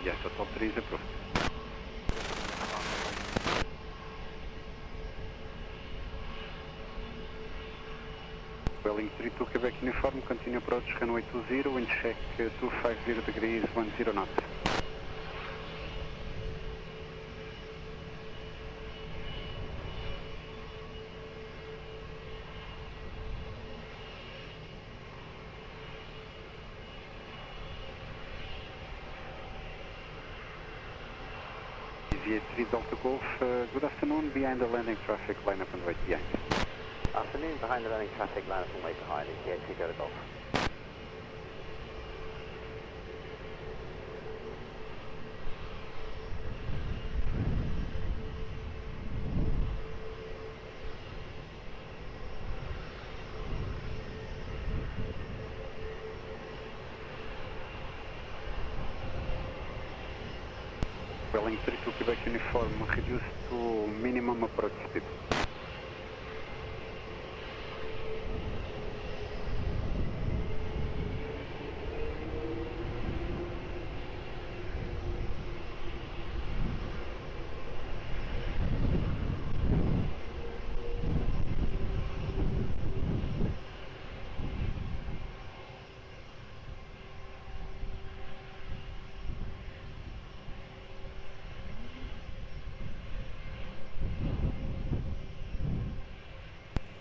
Yes, hotel 3 is approved. Welling 32 Quebec uniform, continue approach runway 20, wind check 250 degrees, 10 knots. Aviation Delta Golf, good afternoon, behind the landing traffic, line up and wait behind. Afternoon, behind the landing traffic, line up and wait behind. Aviation go to Golf. Welling 32 Quebec uniform, reduced to minimum approach speed.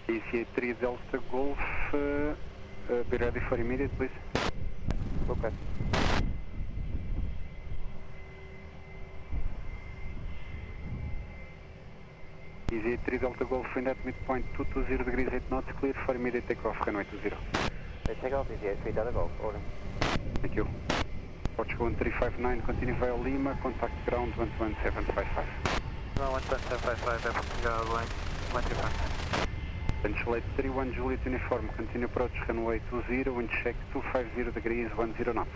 ECA3 Delta Golf, be ready for immediate, please. Okay. ECA3 Delta Golf, wind at midpoint 220 degrees 8 knots, clear for immediate takeoff, runway 20. Take off, ECA3 Delta Golf, order. Thank you. Portugal 1359, continue via Lima, contact ground 11755. Ground 11755, airport to line 125. Ventilate 31 Juliet uniform, continue approach runway 20, wind check 250 degrees, 10 knots.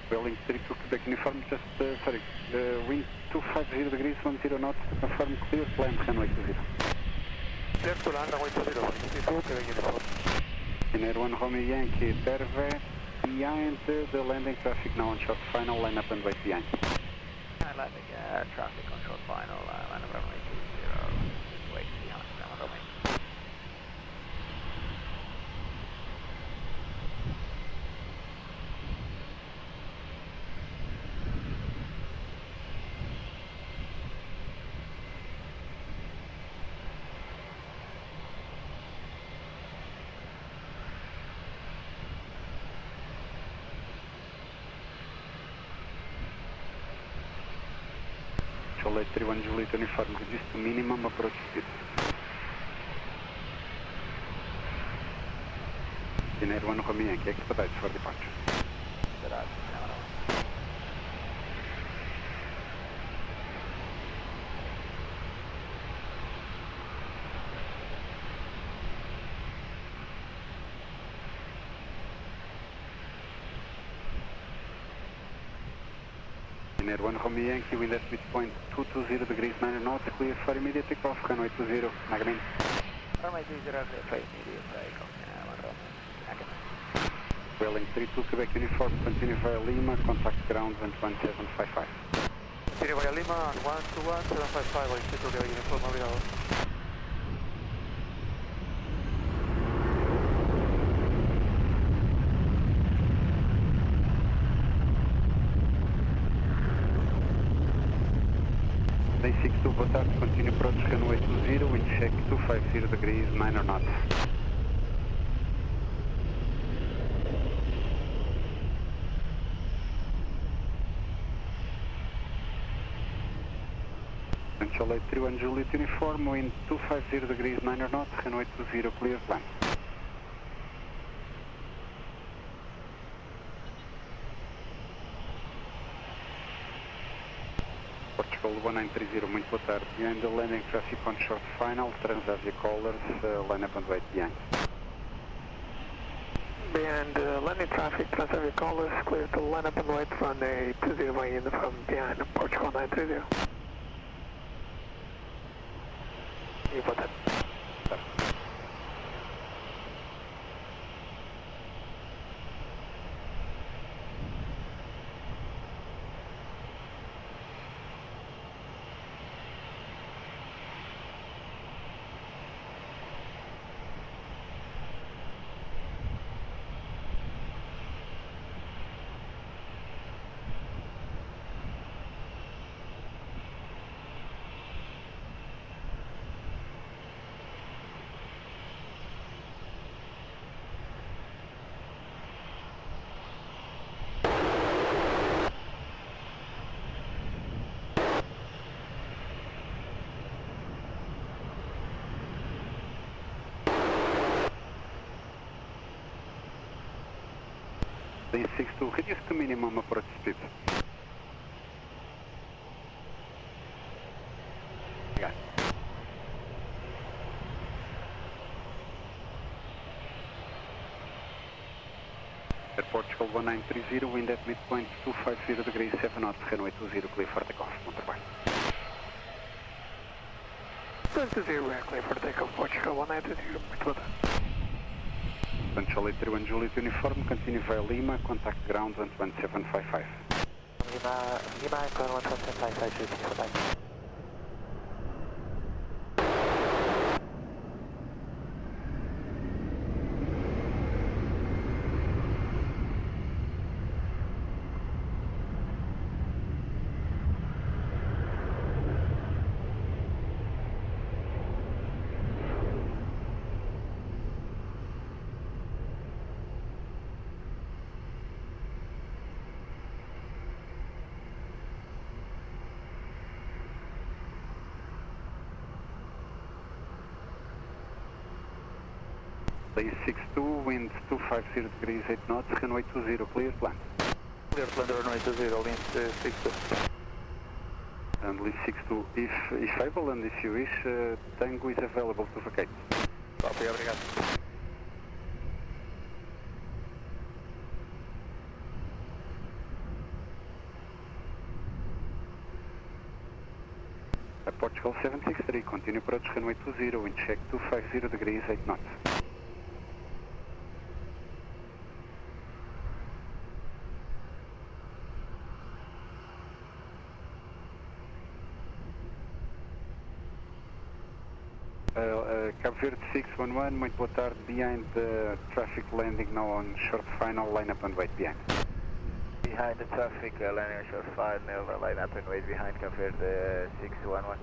Welling 32 Quebec uniform, just, wind 250 degrees, 10 knots, to confirm clear, land runway 20. Clear to land, runway 20, 32 Quebec uniform. In Air 1 Romeo Yankee, Terve, behind the landing traffic now on short final, line up and wait behind. Landing traffic on short final, line up runway 20, wait behind, ground runway. Control 831 Juliet uniform, reduced to minimum approach speed. In Air 1 Romeo Yankee, expedite for departure. In Air 1 Romeo Yankee, wind at midpoint 220 degrees 9 knots, clear for immediate takeoff, runway 20, Nagamin. Runway 20, clear for immediate takeoff, Welling 32, Quebec Uniform, continue via Lima, contact ground 11755. Continue via Lima on 121, 755, Welling 32, Quebec Uniform, obrigado. Day 62, boa tarde, continue approach runway 20, wind check 250 degrees, 9 knots. Central 831 Juliet Uniform, wind 250 degrees, 9 knots, runway 20, clear plan. Portugal 1930, muito boa tarde. Behind the landing traffic on short final, Transavia callers, line up and wait behind. Behind landing traffic, Transavia callers, clear to line up and wait from a 20 way in from behind Portugal 930. E boa tarde. Day 62, reduce to minimum approach speed. Obrigado. Portugal 1930, wind at midpoint 250 degrees, 7 knots, runway 20, clear for takeoff. Bom trabalho. 20, clear for takeoff, Portugal 1930, muito boa tarde. Central 831 Juliet Uniform, continue via Lima, contact ground 11755. Lima, ground 11755, shooting for that. Day 62, wind 250 degrees, 8 knots, runway 20, clear plan. Clear plan, runway 20, wind 62. And Lee 62, if able and if you wish, Tango is available to vacate. Copy, obrigado. Portugal 763, continue approach runway 20, wind check 250 degrees, 8 knots. Cabo Verde 611, muito boa tarde, behind the traffic landing now on short final, line up and wait behind. Behind the traffic, landing on short final, line up and wait behind Cabo Verde 611.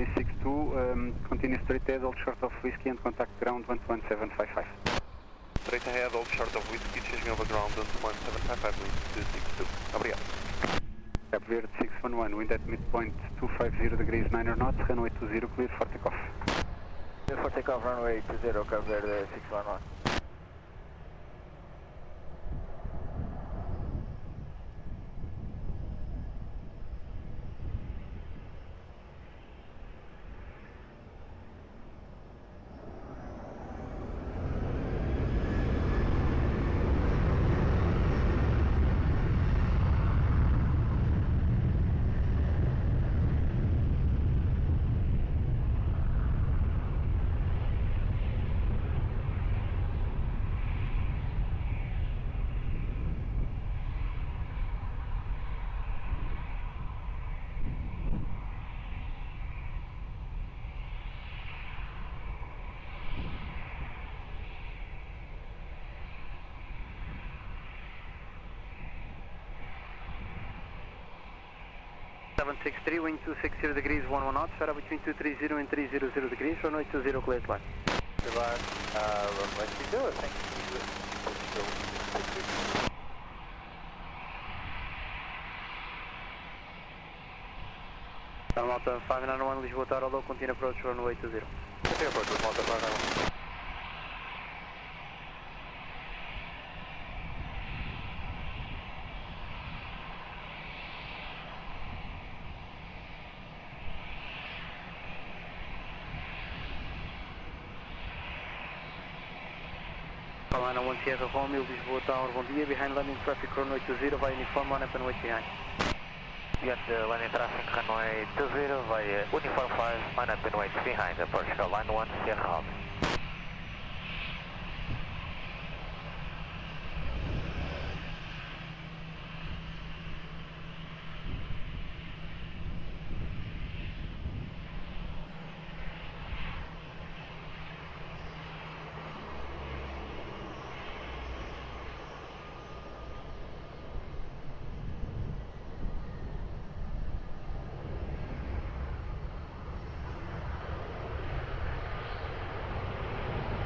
362, continue straight ahead, hold short of whiskey and contact ground 11755. Straight ahead, hold short of whiskey, changing over ground 11755, wind 262. Obrigado. Cap Verde 611, wind at midpoint 250 degrees 9 knots, runway 20 clear for takeoff. Clear for takeoff, runway 20, Cap Verde 611. Wind 260 degrees, 11 knots, Fera between 230 and 300 degrees, runway 20 clear to land. Goodbye, runway 20, thank you. Malta 591, Lisboa Tower, low, continue approach, runway 20. Continue approach, Malta 591. Palana 1 Sierra Romeo, Lisboa Tower, bom dia, behind landing traffic, runway 20, vai uniform, line up and wait behind. Yes, landing traffic, runway 20, via uniform 5, line up and wait behind, Portugal, line 1 Sierra Romeo.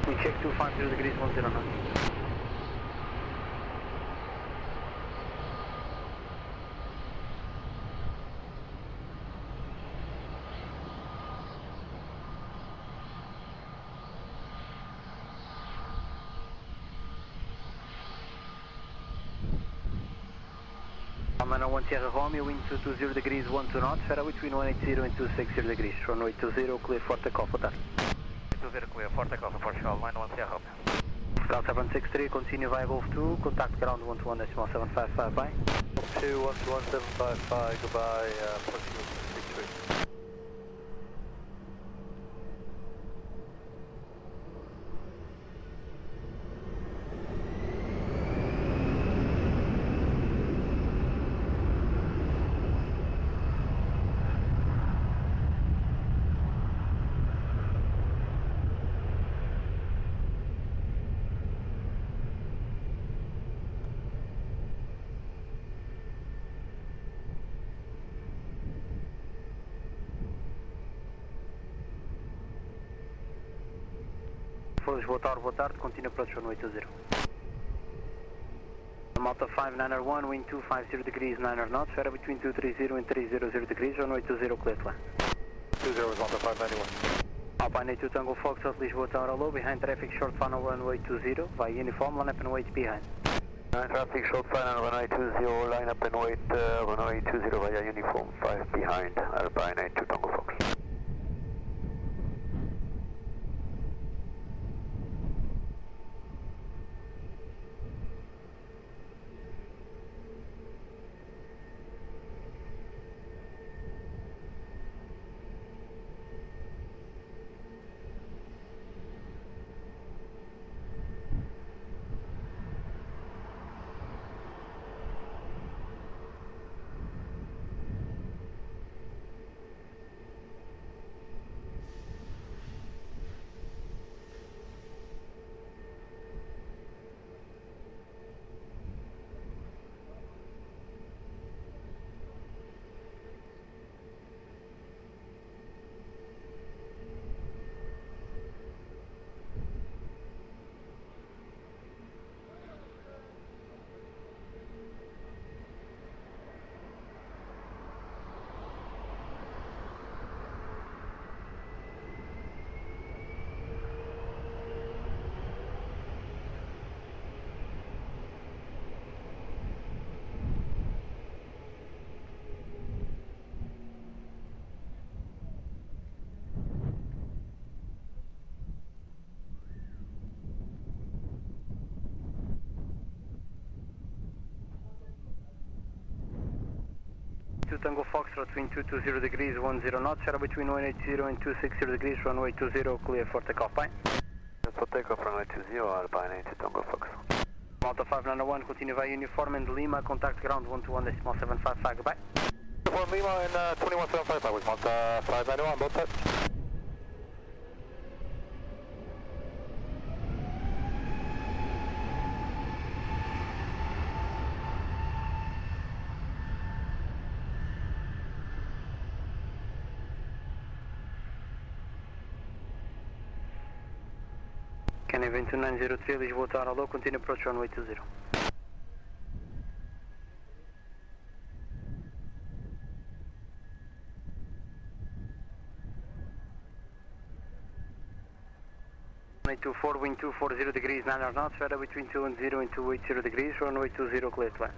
We check 250 degrees, 10 knots. Palana 1 Sierra Romeo, wind 220 degrees, 12 knots, Fera between 180 and 260 degrees, runway 20, clear for takeoff, boa tarde. 20 clear for takeoff, Portugal, line 1 Sierra Romeo. Scout 763, continue via Golf 2, contact ground 121.755, bye. 121.755, goodbye, Portugal 63. Lisboa Tower, boa tarde, continue approach runway 20. Malta 591, wind 250 degrees, 9 knots, Fera between 230 and 300 degrees, runway 20, clear to land. 20 is Malta 591. Alpine 82 Tango Foxtrot, Lisboa Tower low, behind traffic short final runway 20, via uniform, line up and wait behind. Behind traffic short final runway 20, line up and wait runway 20 via uniform 5 behind, Alpine 82 Tango Fox. Tango Foxtrot, wind 220 degrees, 10 knots, shadow between 180 and 260 degrees, runway 20, clear for takeoff, bye. For takeoff, runway 20, Alpine 80, Tango Foxtrot. Malta 591, continue via uniform and Lima, contact ground 121.755, goodbye. Uniform Lima and 21.755 with Malta 591, both touch. Kenny 2903, Lisboa Tower, hello, continue approach runway 20. Runway 24, wind 240 degrees, 9 knots, weather between 210 and 280 degrees, runway 20, clear to land.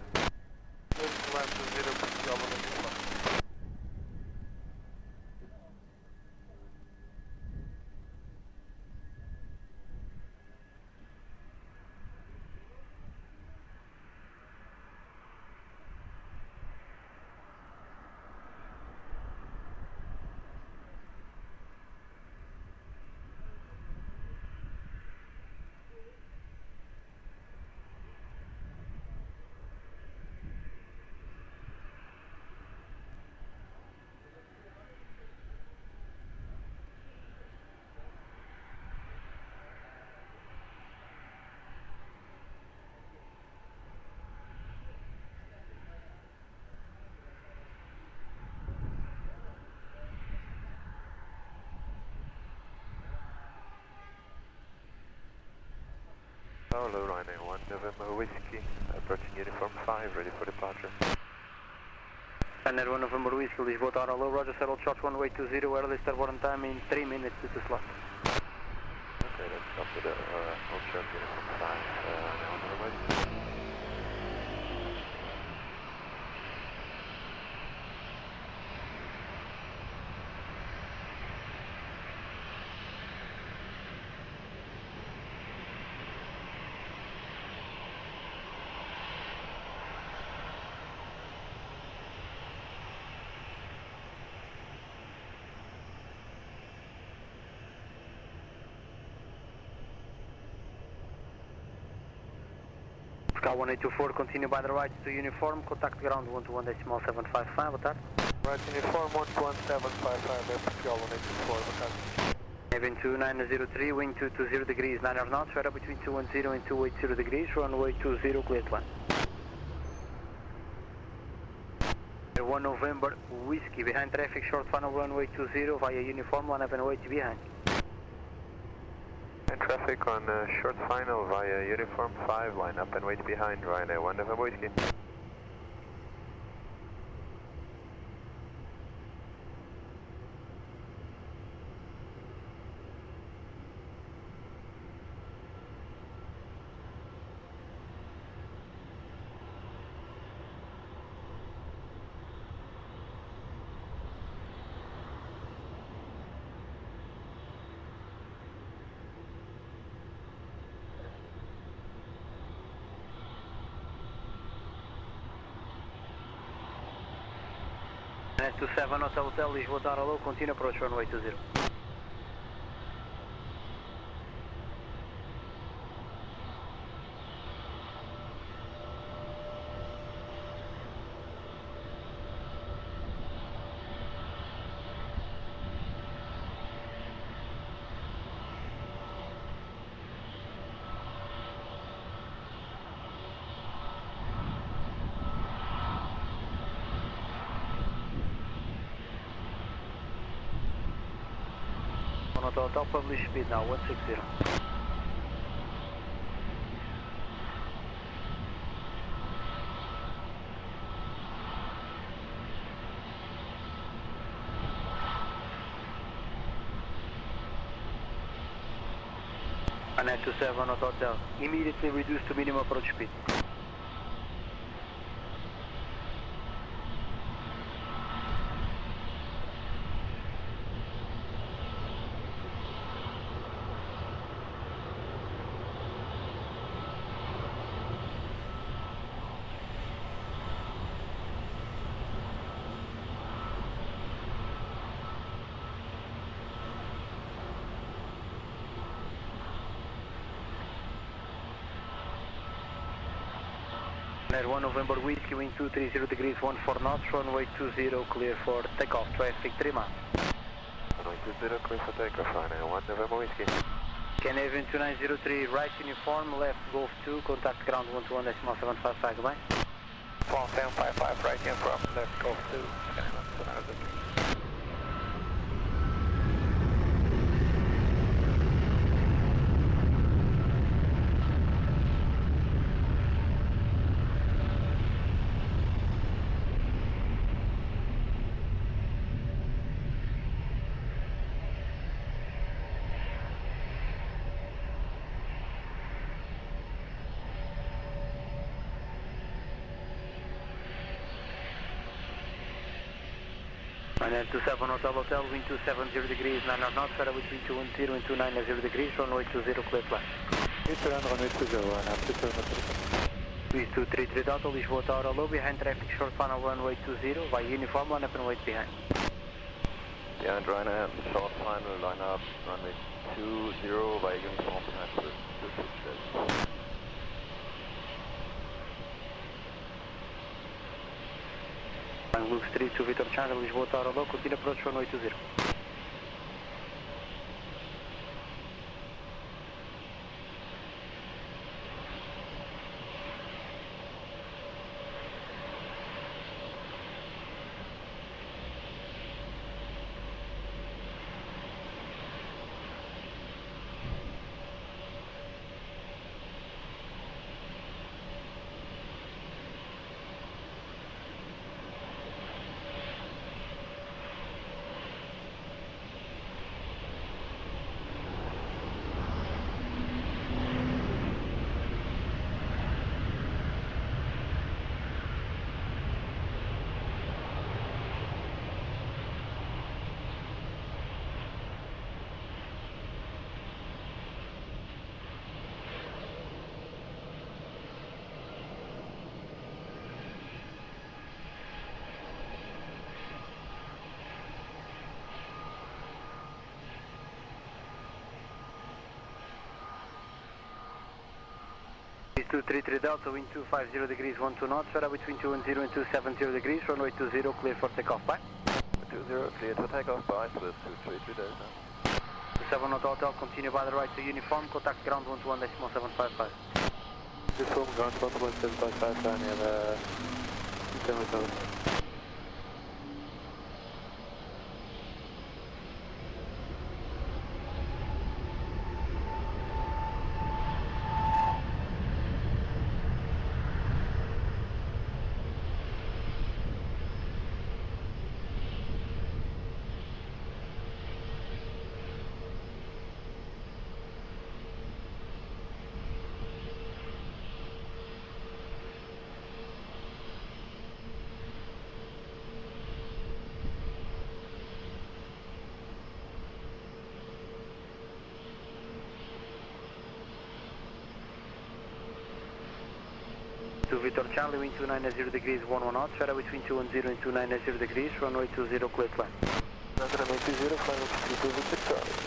Hello, Ryanair 1, November Whiskey, approaching uniform 5, ready for departure. Ryanair 1, November Whiskey, Lisboa Tower, hello, Roger, settled short runway 20, early start on time in 3 minutes to the slot. Okay, let's stop with the hold short uniform 5, now on the way. Sky 1824, continue by the right to uniform, contact ground 121.755, boa tarde. Right uniform 121.755, left Sky 1824, boa tarde. Heaven 2903, wind 220 degrees, 9 knots, weather between 210 and 280 degrees, runway 20, clear to land. 1 November Whiskey, behind traffic, short final runway 20 via uniform, 1 and wait behind. And traffic on short final via uniform 5, line up and wait behind, Ryanair 1 November Whiskey. Net 27 Hotel, Lisboa Tower, hello, continue approach runway 20. Hotel, publish speed now, 160. Net 27 Hotel, immediately reduce to minimum approach speed. Ryanair 1 November Whiskey, wind 230 degrees, 14 knots, runway 20, clear for takeoff, traffic 3 miles. Runway 20, clear for takeoff, Ryanair 1 November Whiskey. Canadian 2903, right uniform, left Golf 2, contact ground 121.755, goodbye. 1755, right uniform, left Golf 2, Canadian 2903. Ryanair 27 Hotel, wind 270 degrees, 9 knots, ferry between 210 and 290 degrees, runway 20, clear flight. Return runway 20, Ryanair 27. Wind 233 Delta, Lisboa Tower low, behind traffic, short final runway 20, by uniform, line up and wait behind. Behind Ryanair, short final, line up, runway 20, by uniform, behind the switch. Luke Street to Victor Charlie, Lisboa Tower low, continue approach runway 20. East 233 Delta, wind 250 degrees, 12 knots, ferry between 210 and 270 degrees, runway 20, clear for takeoff, bye. 20, clear for takeoff, bye, with 233 Delta. 7 Hotel, continue by the right to uniform, contact ground 121.755. Uniform, ground 121.755, Ryanair 27. To Victor Charlie, wind 290 degrees, 11 knots, ferry between 210 and 290 degrees, runway 20, clear flight. Runway 20, final 52, Victor Charlie.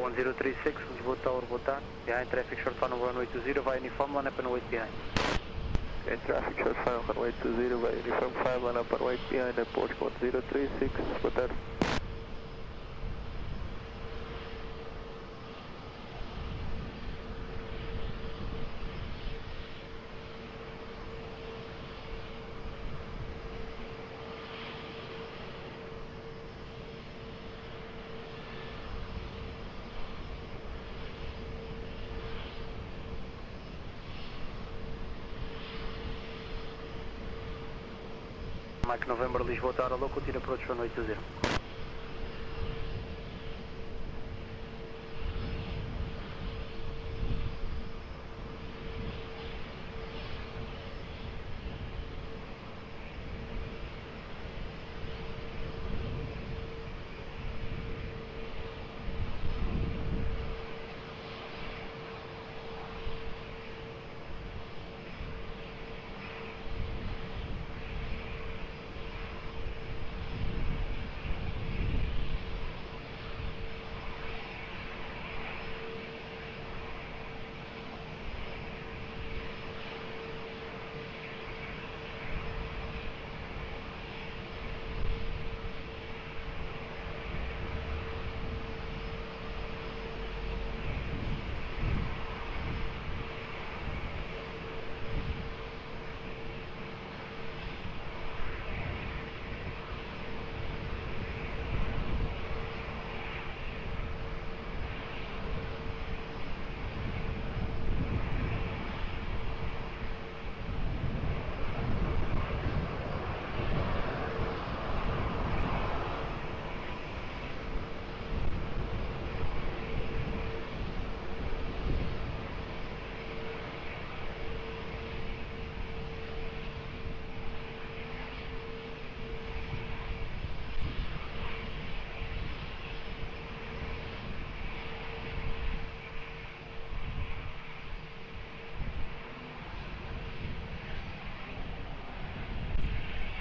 1036, Lisboa Tower, boa tarde. Behind traffic, short final runway 20, via uniform, line up and wait behind. Okay, traffic, short final runway 20, via uniform 5, line up and wait behind, airport 1036, boa tarde. Mike November, Lisboa Tower low, continue approach runway 20.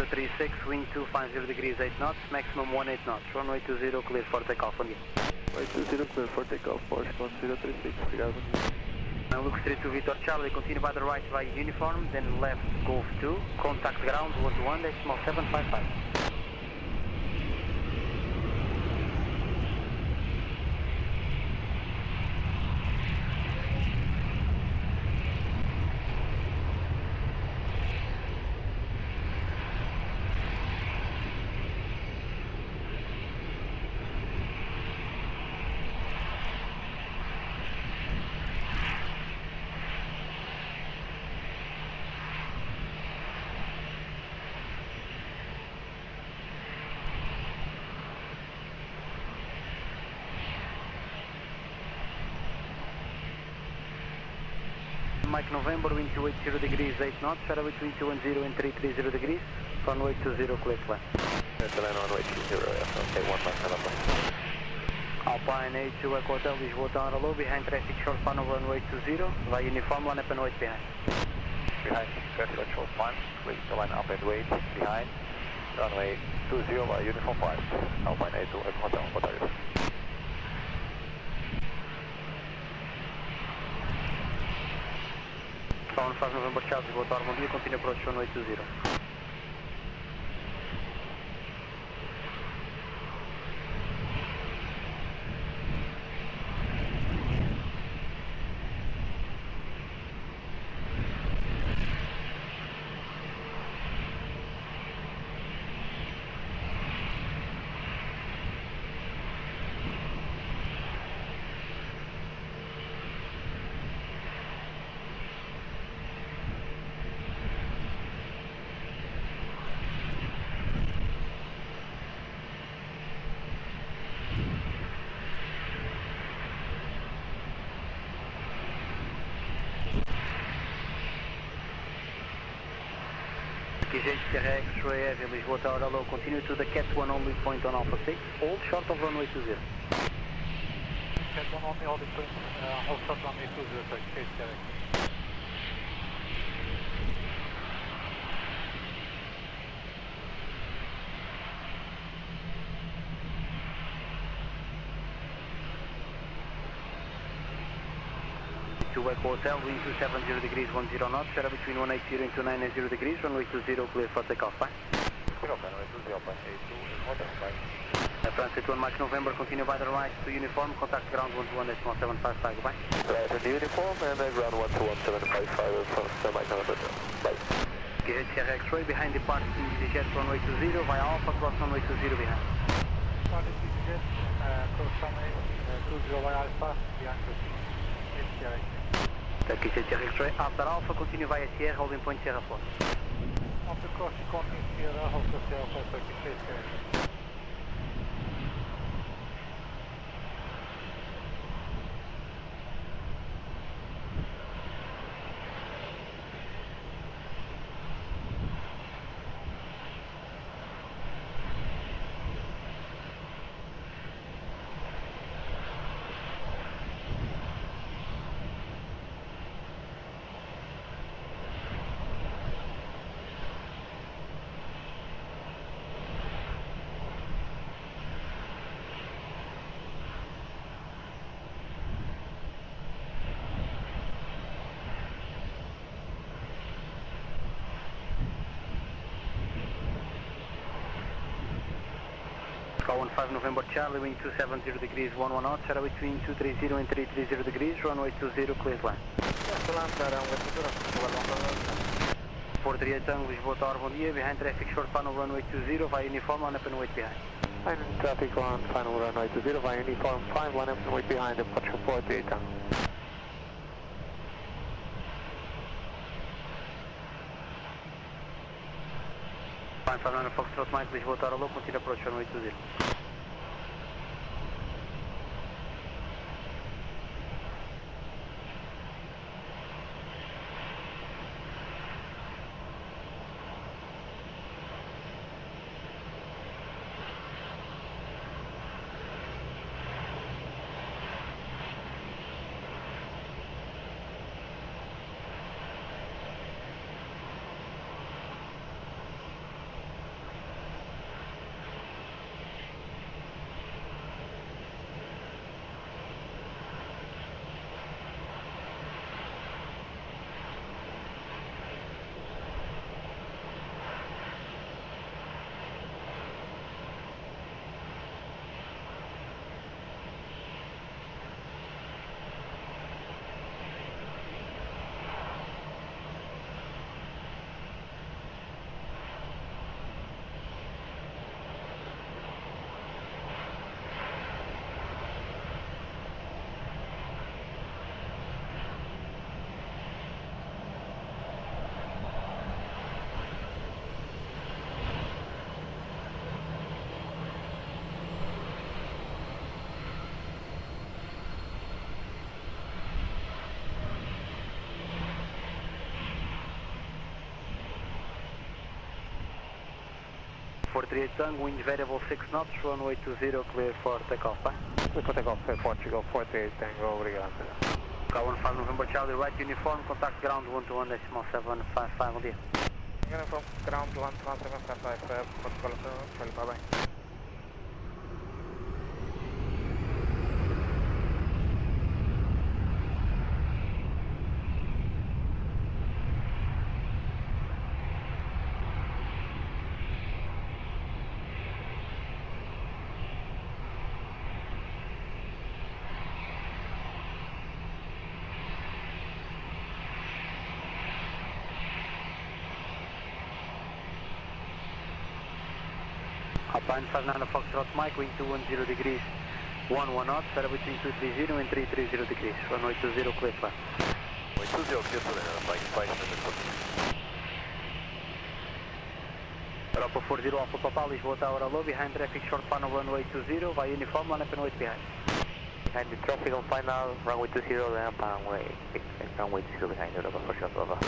36, wind 250 degrees 8 knots, maximum 18 knots. Runway 20, clear for takeoff, bom dia. Runway 20, clear for takeoff, Portugal 036, obrigado, bom dia. Now look straight to Victor Charlie, continue by the right via uniform, then left Golf 2, contact ground 121.755. Mike November, wind 280 degrees 8 knots, shadow between 210 and 330 degrees, runway 20, clear flight. Land runway 20, yes, okay, 1 by November. Alpine A2 Echo Hotel, Lisboa Tower low, behind traffic short span over runway 20, via uniform, line up and wait behind. Behind traffic on short span, please line up and wait behind, runway 20 via uniform 5, Alpine A2 Echo Hotel, what are you? Tower 5 November Charles, Lisboa Tower, bom dia, continue approach runway 20. Sierra X-ray heavy, Lisboa Tower low, continue to the Cat 1 only point on Alpha 6, hold short of runway 20. Cat 1 only, hold point, hold short runway 20, sorry, Sierra X. To Echo Hotel, wind 270 degrees 10 knots, shadow between 180 and 290 degrees, runway 20, clear for takeoff, bye. Clear off, runway 20, Alpine A2, hotel, bye. Transit 1 Mike November, continue by the right to uniform, contact ground 121.755, goodbye. Right, in the uniform, and then ground 121.755 from Mike November, bye. QH Sierra X-ray, behind departing EasyJet, runway 20, via Alpha, cross runway 20 behind. Departing EasyJet, cross runway 20 via Alpha, behind Sierra X. Turkey Sierra X-ray, after Alpha, continue via Sierra, holding point Sierra 4. After crossing continue Sierra, hold for Sierra 4, Turkey Sierra X. Sky 15 November Charlie, wind 270 degrees 11 knots, shadow between 230 and 330 degrees, runway 20, clear line. 438 Tango, Lisboa Tower, bom dia, behind traffic short final runway 20, via uniform, line up and wait behind. Traffic on final runway 20 via uniform 5, line up and wait behind, departure 438 Tango. Fine 500 Foxtrot Mike, Lisboa Tower low, continue approach runway 20. 438 Tango, wind variable 6 knots, runway 20, clear for takeoff, bye. Clear for takeoff, Portugal, 48 Tango, obrigado. Car 15 November Charlie, right uniform, contact ground 121.755, bom dia. Uniform, ground 121.755, Portugal, Charlie, bye bye. Alpine 59 Foxtrot Mike, wind 210 degrees, 11 knots, better between 230 and 330 degrees, runway 20, clear flat. Runway 20, clear for flight 5 minutes. Europa 40 Alpha Papa, Lisboa Tower low, behind traffic short final runway 20, via uniform, line up and wait behind. Behind the traffic on final, runway 20, line up and wait, runway 20 behind Europa for short over.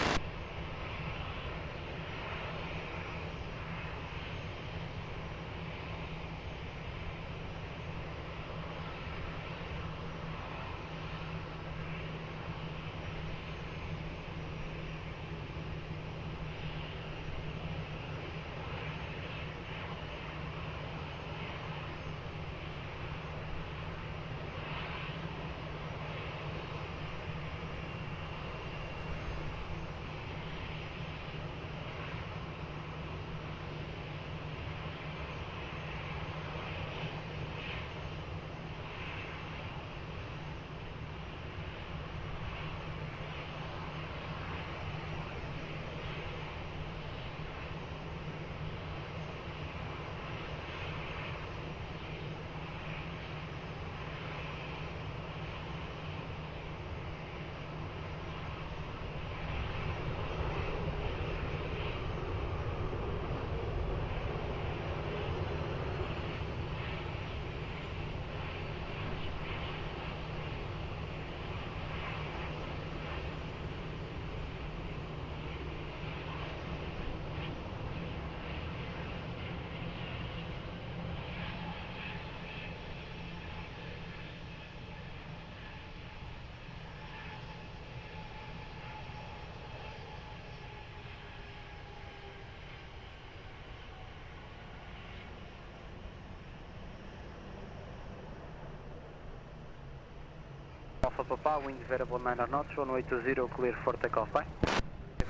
Alpha Papa, wind variable 9 knots, runway 20, clear for takeoff, bye.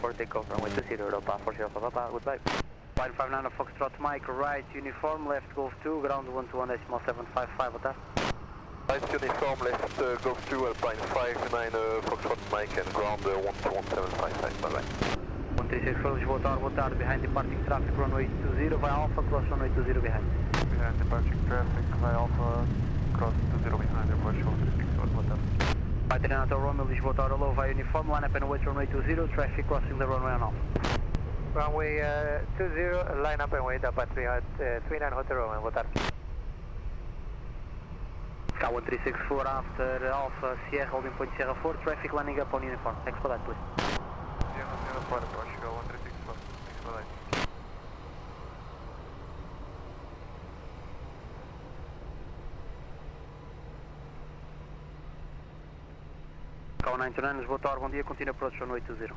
For takeoff, runway 20, Europa for Alpha Papa, goodbye. Line 59 Foxtrot Mike, right uniform, left Golf 2, ground 121.755, boa tarde. Right uniform, left Golf 2, Alpine 59 Foxtrot Mike and ground 121.755, bye bye. 136 for Lisboa Tower, boa tarde, behind departing traffic, runway 20, via Alpha, cross runway 20 behind. Behind departing traffic, via Alpha, cross 20 behind, airport show 36, boa tarde. By Direto Romeo, Lisboa Tower low, via uniform, line up and wait runway 20, traffic crossing the runway on Alpha. Runway 20, line up and wait up at 39 Hotel Romeo, boa tarde. K1364 after Alpha Sierra, holding point Sierra 4, traffic landing up on uniform. Thanks for that, please. Sierra 4, Portugal 1364, thanks for that. K199, Lisboa Tower, bom dia, continue approach runway 20.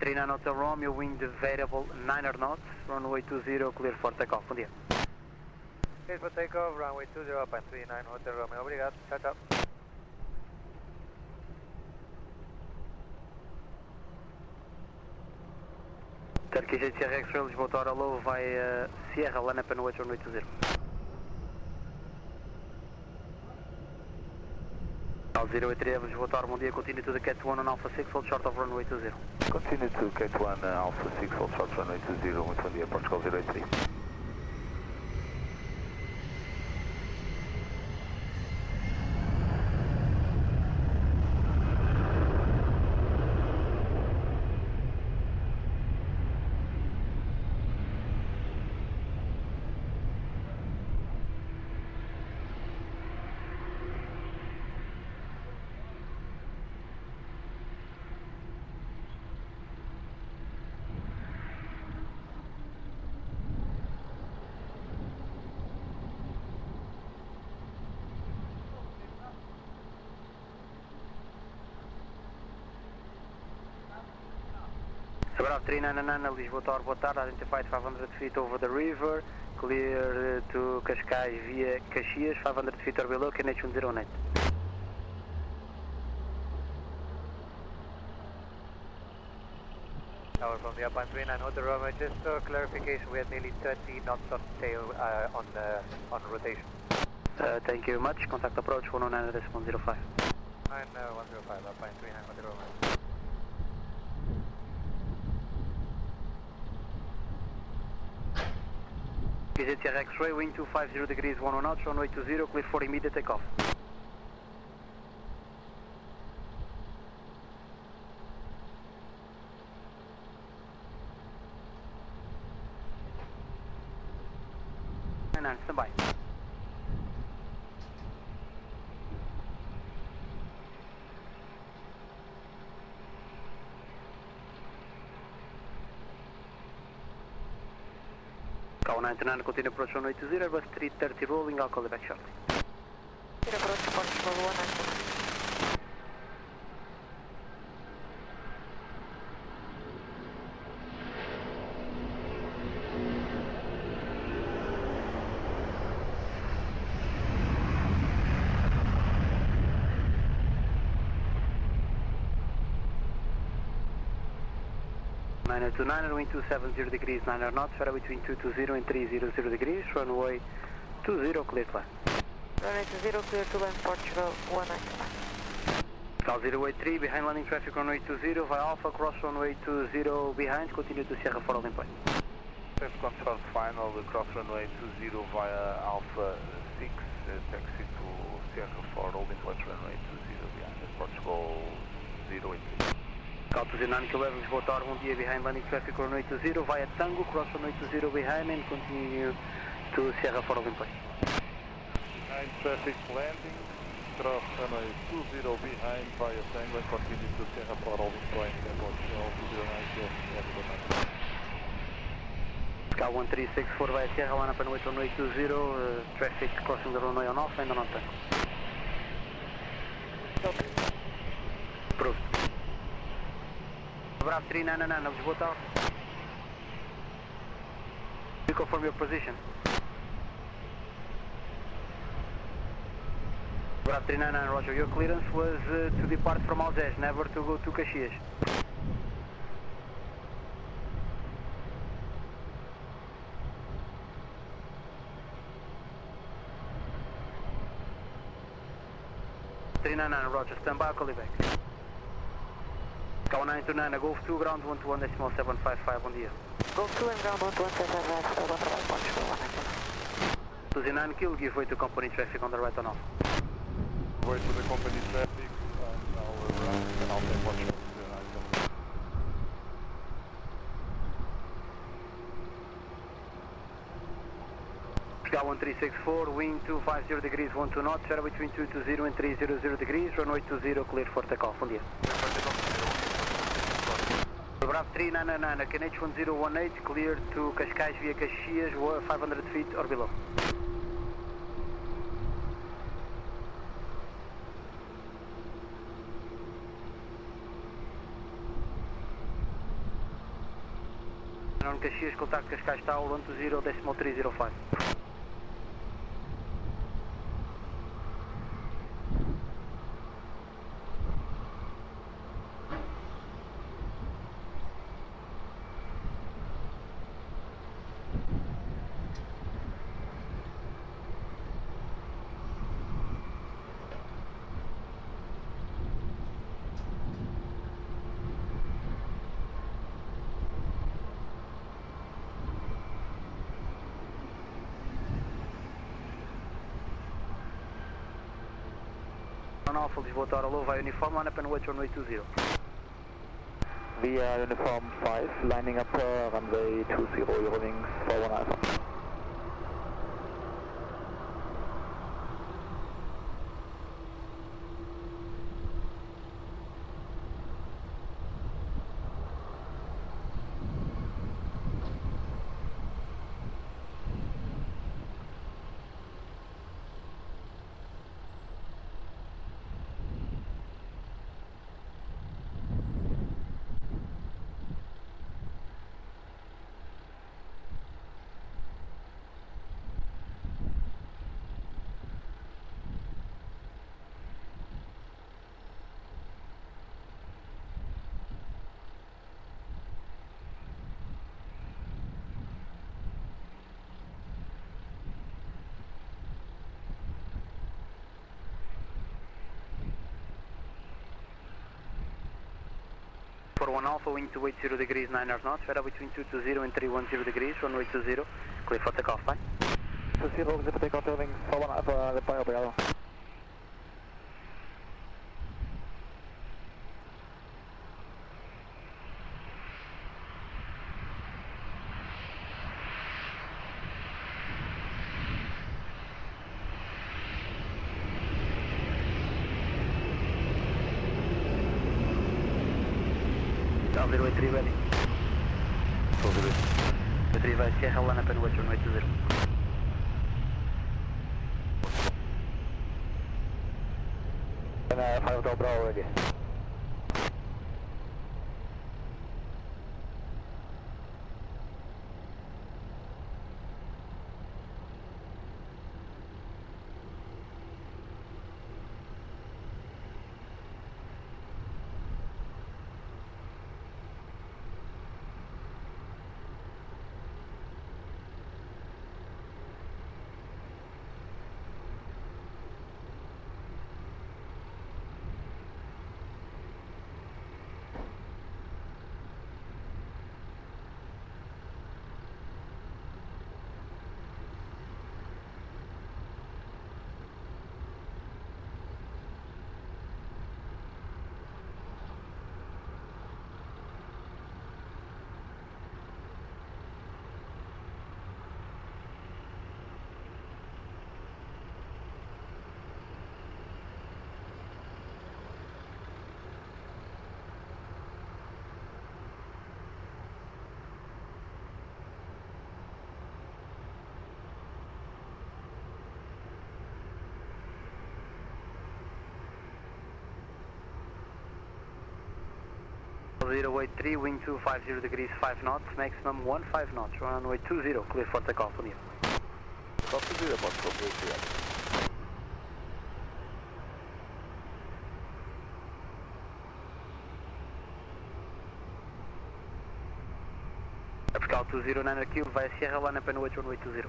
Trina Hotel Romeo, wind variable 9 knots, runway 20, clear for takeoff, bom dia. Clear for takeoff, runway 20, up and 39 Hotel Romeo, obrigado, tchau, tchau. Turkish Sierra X-Ray, Lisboa Tower low, via Sierra, line up and wait runway 20. 083 Lisboa Tower, bom dia, continue to the Cat 1 on Alpha 6, hold short of runway 20. Continue to Cat 1 Alpha 6, hold short runway 20, muito bom dia, Portugal 083. Bravo 399, Lisboa Tower, boa tarde, identified 500 feet over the river, clear to Cascais via Caxias, 500 feet or below, KNH 108. Tower from the Alpine 39 Hotel Roma, just for clarification, we had nearly 30 knots of tail on rotation. Thank you very much, contact approach 109 at 105. 9105, Alpine 39 Hotel Roma. Visit your X-ray, wind 250 degrees, 1 knots, runway 20, clear for immediate takeoff. And stand by. Cal 99, continue approach runway 20, Airbus 330 rolling, I'll call you back shortly. Approach Portugal 199. To 9, wind 270 degrees, 9 knots, ferry between 220 and 300 degrees, runway 20, clear to land. Runway 20, clear to land, Portugal 199. Cal 083, behind landing traffic, runway 20, via Alpha, cross runway 20 behind, continue to Sierra for holding point. First confirmed final, cross runway 20 via Alpha 6, taxi to Sierra for holding point, runway 20 behind, Portugal 083. Cal 209 km, Lisboa Tower, bom dia, behind landing traffic, runway 20, via Tango, cross runway 20 behind and continue to Sierra for holding point. Behind traffic landing, cross runway 20 behind via Tango and continue to Sierra for holding point, Portugal 209 Cal 1364 via Sierra, line up and wait runway 20, traffic crossing the runway on off and on Tango. Approved. Bravo 399, Lisboa Tower. You confirm your position. Bravo 399, roger. Your clearance was to depart from Algés, never to go to Caxias. Roger, stand by, I'll call you back. Cal 929, Golf 2, ground 121.755, bom dia. Golf 2 and ground 121.755, bom trabalho, Portugal 199. 29 kilo, give way to company traffic on the right on off. Way to the company traffic, and now we're running and I'll take Portugal 209. Cal 1364, wind 250 degrees, 12 knots, ferry between 220 and 300 degrees, runway 20, clear for takeoff, bom dia. Bravo 399, KNH 1018, clear to Cascais via Caxias, 500 feet or below. On Caxias, contact Cascais Tower 120.305. 1 Alpha, Lisboa Tower low, via uniform, line up and wait runway 20. Via uniform 5, lining up runway 20, you're running 41 Alpha. For 1 Alpha, wind 280 degrees, 9 knots, weather between 220 and 310 degrees, runway 20, clear for takeoff, bye. 20, clear for takeoff, turning 41 Alpha, reply operator. Down 083 ready. 03 vai Sierra, line up and wait runway 20. And 5 Hotel Bravo ready. Zero 083, wind 250 degrees, 5 knots, maximum 15 knots, runway 20, clear for takeoff on you. Takeoff to 0, Fox, clear to you. Vertical 209 cube via Sierra, line up and wait runway 20.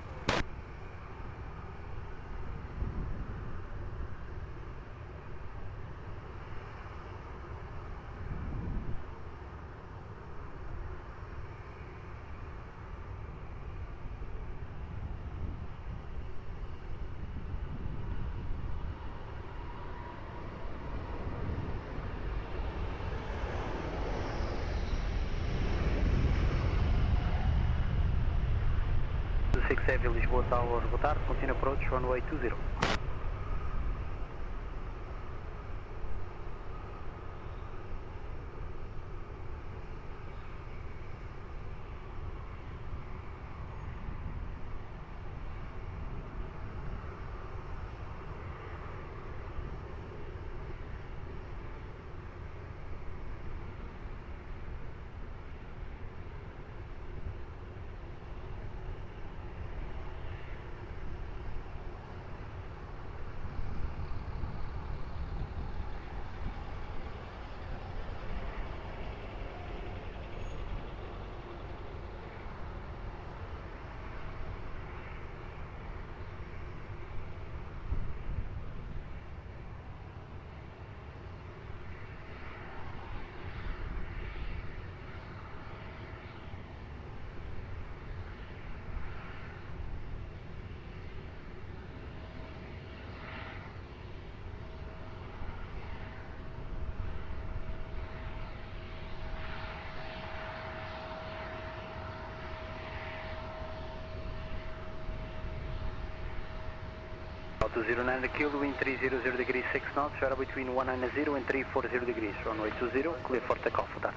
Heavy Lisboa Tower, boa tarde, continue approach, runway 20. 209 the kilo, wind 300 degrees 6 knots, radar between 190 and 340 degrees, runway 20, clear for takeoff for that.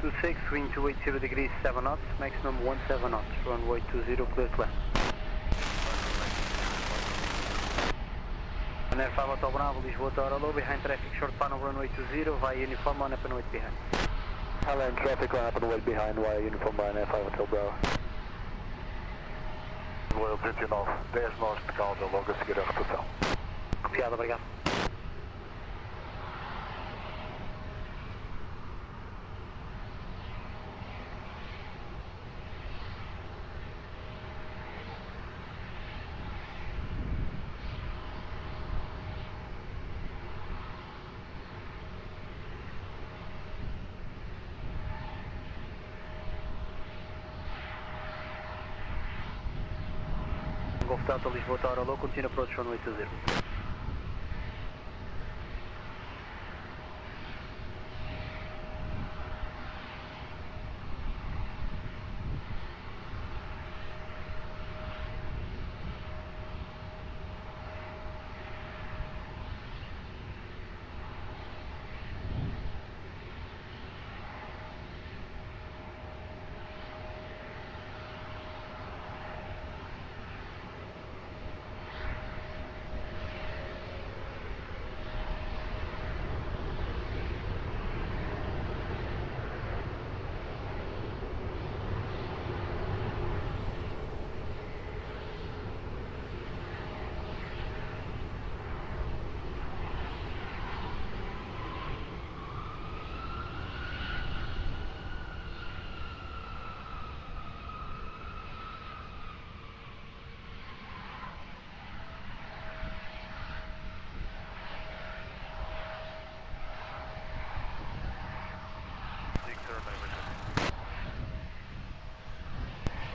To 6, wind 280 degrees 7 knots, maximum 17 knots, runway 20, clear to land. And Air 5 Hotel Bravo, Lisboa Tower low, behind traffic, short panel, runway 20, via uniform, line up and wait behind. Highland traffic, line up and wait behind, via uniform, by Air 5 Hotel Bravo. Royal 39, 10 nós de calda, logo a seguir a rotação. Copiado, obrigado. Golf Delta, Lisboa Tower low, continue approach runway 20.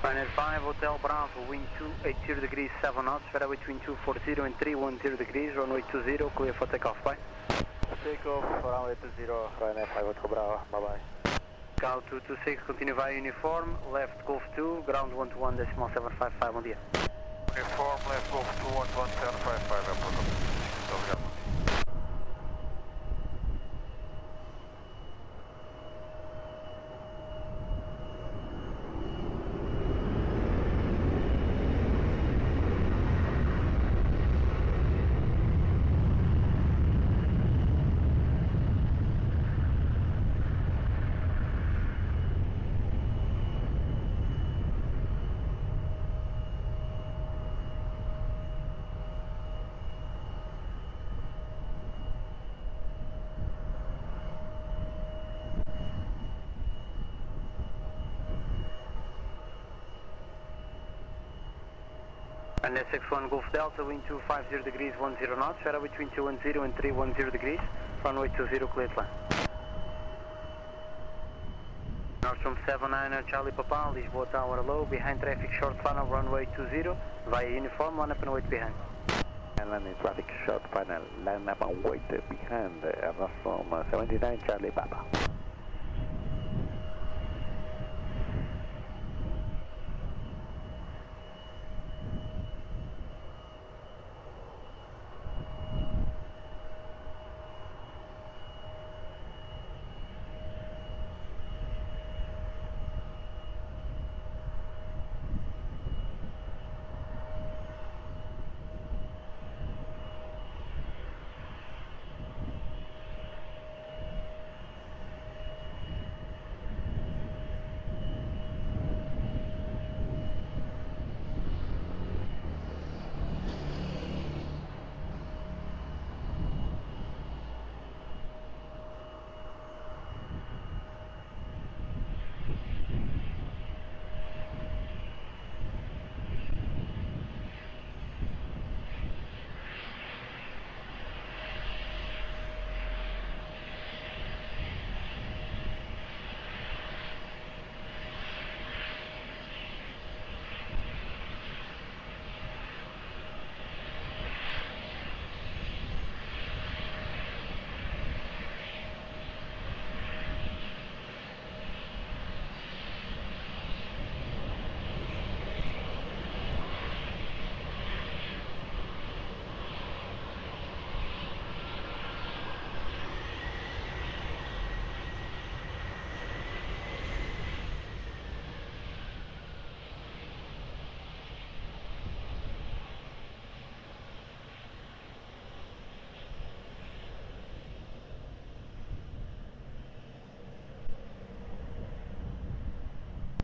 Ryanair 5, Hotel Bravo, wind 280 degrees 7 knots, radar between 240 and 310 degrees, runway 20, clear for takeoff, bye. Takeoff, runway 20, Ryanair 5 Hotel Bravo, bye bye. Cal 226, continue via uniform, left Golf 2, ground 121.755 on the air. Uniform, left Golf 2, 11755, airport. Delgado. And SX1 Golf Delta, wind 250 degrees 10 knots, radar between 210 and 310 degrees, runway 20, clear to land. Nordstrom 79 Charlie Papa, Lisboa Tower low, behind traffic short funnel, runway 20, via uniform, line up and wait behind. And landing traffic short final, line up and wait behind, Nordstrom 79 Charlie Papa.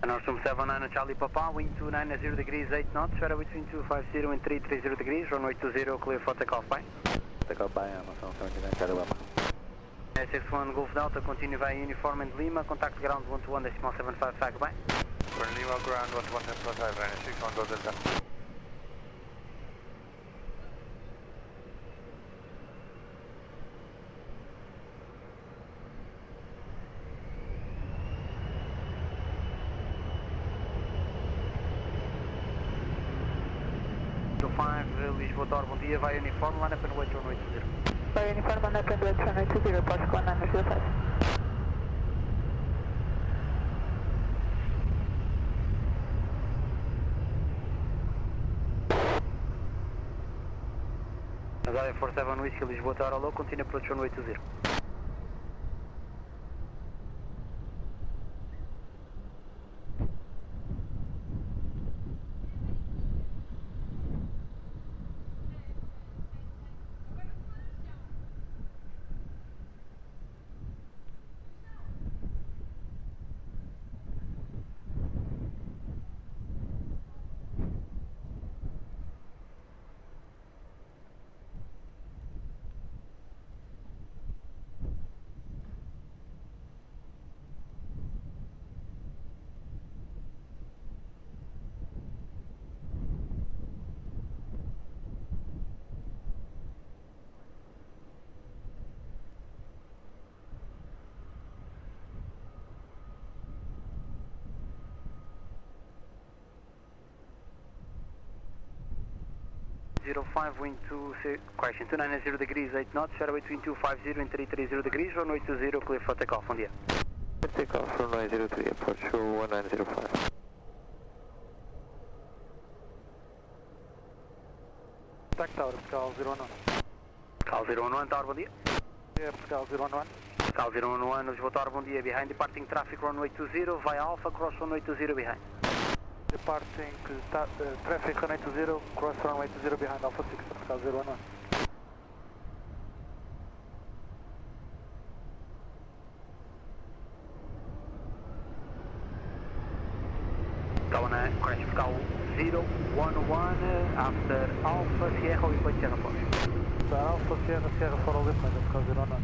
Northern 79 Charlie Papa, wind 290 degrees 8 knots, weather between 250 and 330 degrees, runway 20, clear for takeoff, bye. Takeoff by Amazon 79 Charlie Papa. 61 Golf Delta, continue via uniform and Lima, contact ground 121.75 flag, bye. We're in Lima, ground 121.75, and 61 Golf Delta. Lisboa, bom dia, vai uniforme, line up and wait runway 20. Vai uniforme, line up and wait runway 20, pode com 905. Azalea 47 Whiskey, Lisboa Tower low, continue approach runway 20. Wind 290 degrees 8 knots, share between 250 and 330 degrees, runway 20, clear for takeoff, bom dia. Takeoff runway 03, approach 1905. Contact Tower, Pascal 011. Pascal 011, Tower, bom dia. Yeah, Pascal 011. Pascal 011, Lisboa Tower, bom dia. Behind departing traffic, runway 20, via Alpha, cross runway 20 behind. Departing traffic runway 20, cross runway 20 behind Alpha 6, Pascal 011. Tower crash Pascal 011 after Alpha Sierra, we point Sierra 4. Alpha Sierra, Sierra 4, all this way, Pascal 011.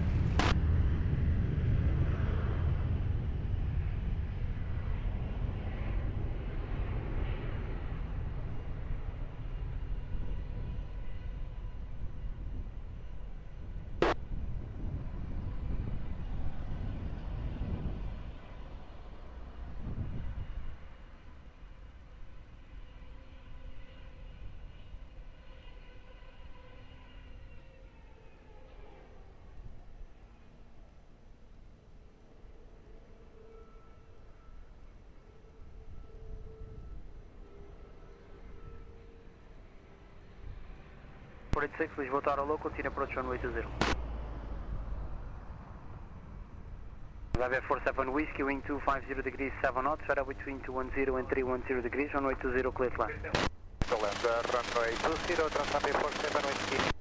Lisboa Tower low, continue approach runway 20. Aviation 47 Whiskey, wind 250 degrees 7 knots, weather between 210 and 310 degrees, runway 20, clear to land. Runway 20, Transmitido 47 Whiskey.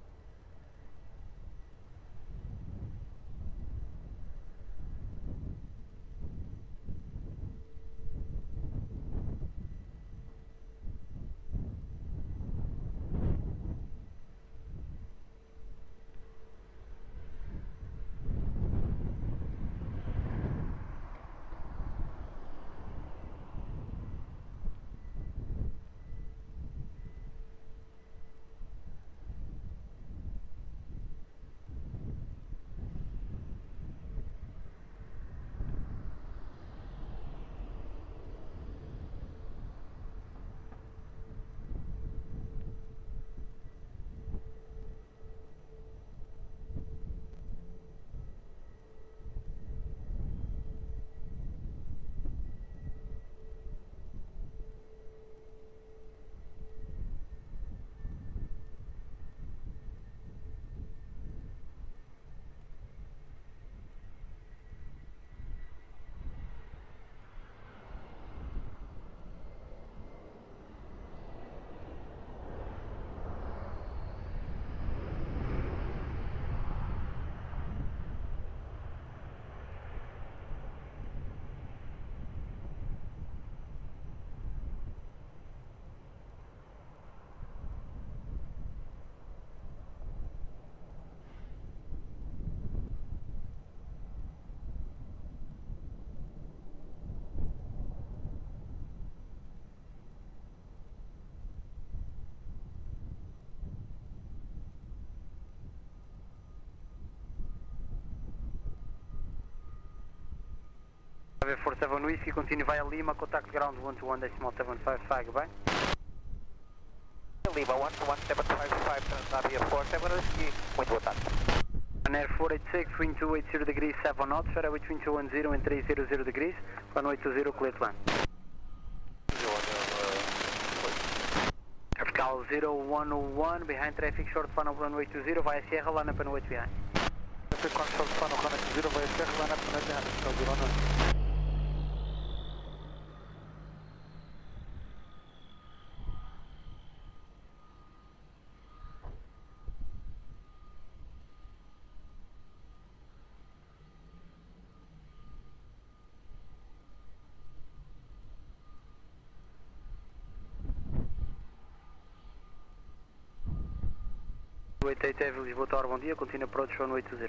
47 Whiskey, continue via Lima, contact ground 121.755, goodbye. Lima 121.755, Transavia 47 Whiskey, muito boa tarde. Air 486, wind 280 degrees 7 knots, fairway between 210 and 300 degrees, runway 20, clear to land. Vertical 011, behind traffic, short funnel, runway 20, via Sierra, line up and wait behind. Traffic short funnel, runway 20, via Sierra, line up and wait behind, vertical 011. Heavy Lisboa Tower, bom dia, continue approach runway 20.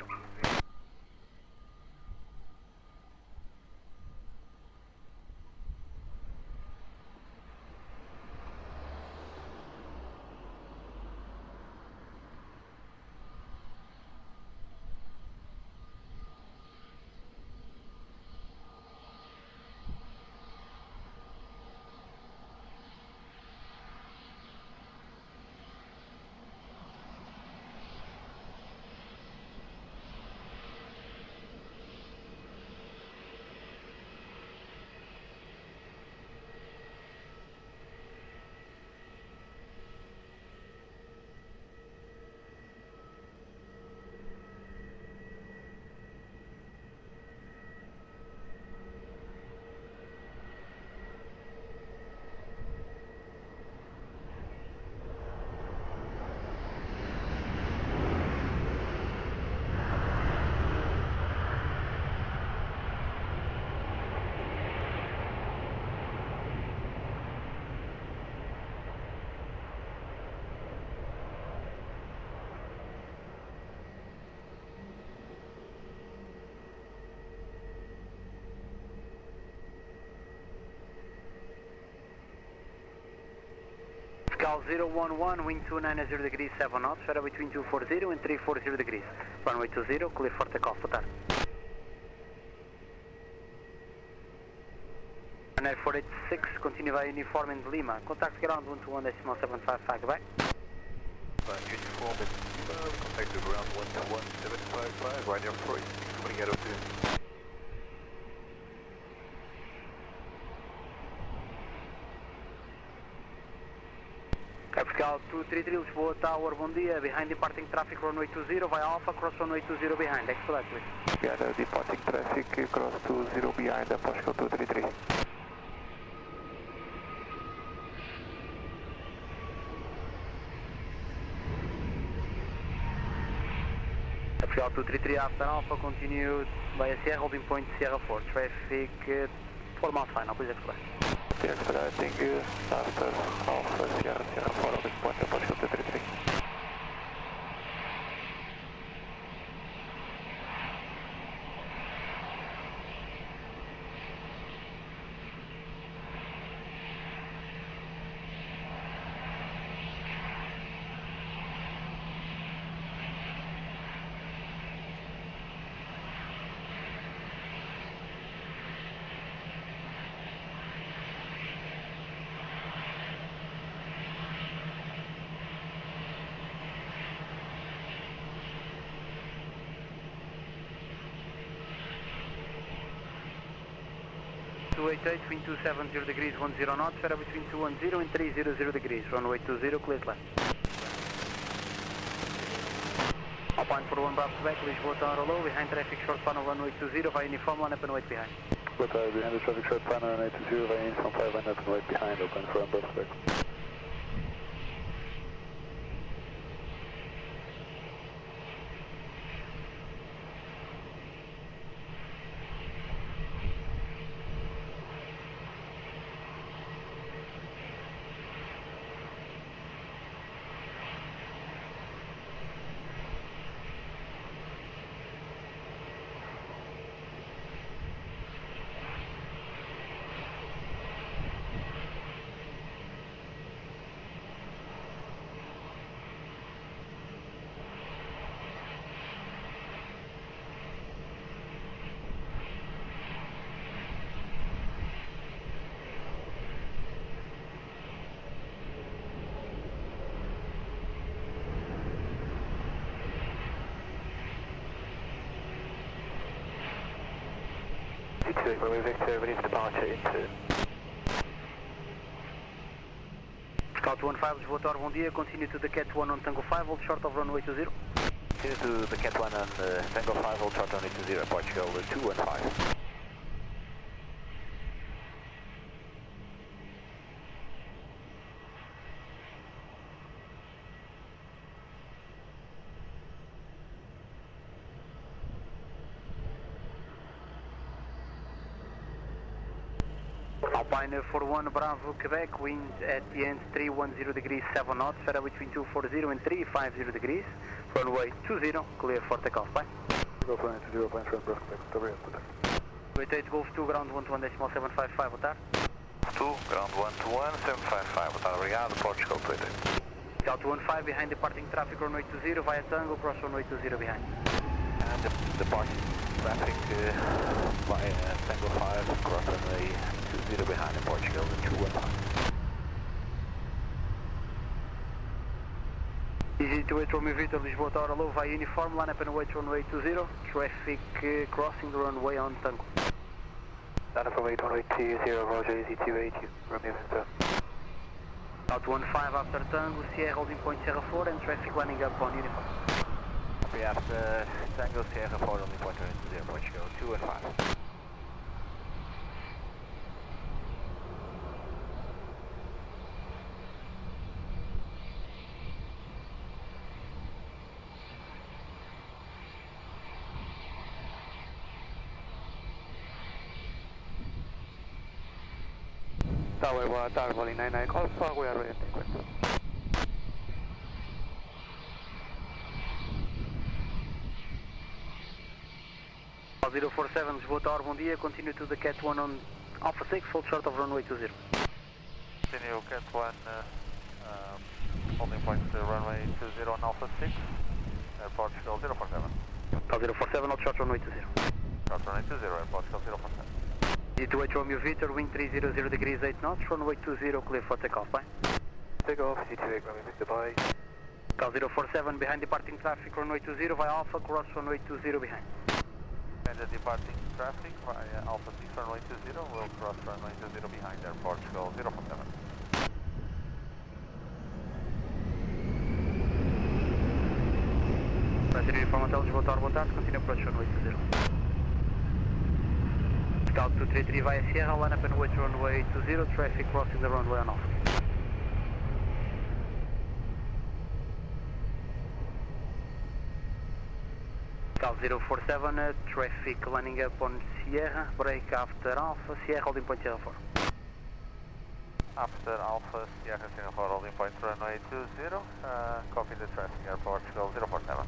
Cal 011, wind 290 degrees 7 knots, fairway between 240 and 340 degrees. Runway 20, clear for takeoff, boa tarde. Air 486, continue via uniform in Lima, contact ground 121.755, goodbye. Uniform in Lima, contact the ground 121.755, right near 4, coming out of the... Vertical 233, Lisboa Tower, bom dia, behind departing traffic runway 20, via Alpha, cross runway 20 behind, expedite please. Yeah, the departing traffic cross 20 behind the Pascal 233. Vertical 233 after Alpha, continue via Sierra, holding point Sierra 4, traffic 4 miles final, please expedite. Expediting after Alpha Sierra 4 on this point, Pascal 233. Between 270 degrees 10 knots, fairway between 210 and 300 degrees, runway 20, clear to land. Alpine for 1 Bravo back, Lisboa Tower low, behind traffic short funnel runway 20, via uniform, line up and wait behind. Good, behind the traffic short funnel runway 20, via uniform 5, line up and wait behind, open for 1 Bravo back. 228 Romeo Victor, ready for departure into. Scout 15, Lisboa Tower, bom dia. Continue to the Cat 1 on Tango 5, hold short of runway 20. Continue to the Cat 1 on Tango 5, hold short runway 20, Portugal 215. Alpine 41 Bravo Quebec, wind at the end 310 degrees 7 knots, FedEx between 240 and 350 degrees, runway 20, clear for takeoff, bye. Golf 120, plan front, Bravo Quebec, Obrigado. 88 Golf 2, ground 121.755, boa tarde. 2, ground 121.755, boa tarde, obrigado, Portugal 88. Scout 15 behind departing traffic, runway 20 via Tango, cross runway 20 behind. And departing traffic by Tango 5, cross runway 20 behind in Portugal 215. Easy to 8 Romeo Victor, Lisboa Tower, low via uniform, line up and await runway 20, traffic crossing the runway on Tango. Line up await runway 20, Roger, easy to 8, Romeo Victor. Out 15 after Tango, Sierra holding point Sierra 4 and traffic lining up on uniform. Copy after Tango, Sierra 4, holding point 20, Portugal 215. Tower, boa tarde, Boeing 99 Alpha, we are ready to take question. Al 047, Lisboa Tower, bom dia, continue to the Cat 1 on Alpha 6, hold short of runway 20. Continue Cat 1, holding point runway 20 on Alpha 6, Portugal 047. Al 047, hold short runway 20. Short runway 20, Portugal 047. G28 Romeo Victor, wind 300 degrees 8 knots, runway 20, clear for takeoff, bye. Takeoff, G28 Romeo Victor, bye. Cal 047 behind departing traffic, runway 20 via Alpha, cross runway 20 behind. And the departing traffic via Alpha 6, runway 20, will cross runway 20 behind there, Portugal 047. Passenger Uniform Hotel, Lisboa Tower, boa tarde, continue approach runway 20. Scout 233 via Sierra, line up and wait runway 20, traffic crossing the runway on Alpha. Scout 047, traffic lining up on Sierra, break after Alpha, Sierra holding point Sierra 4. After Alpha, Sierra Sierra 4, holding point runway 20, copy the traffic, Airport Portugal 047.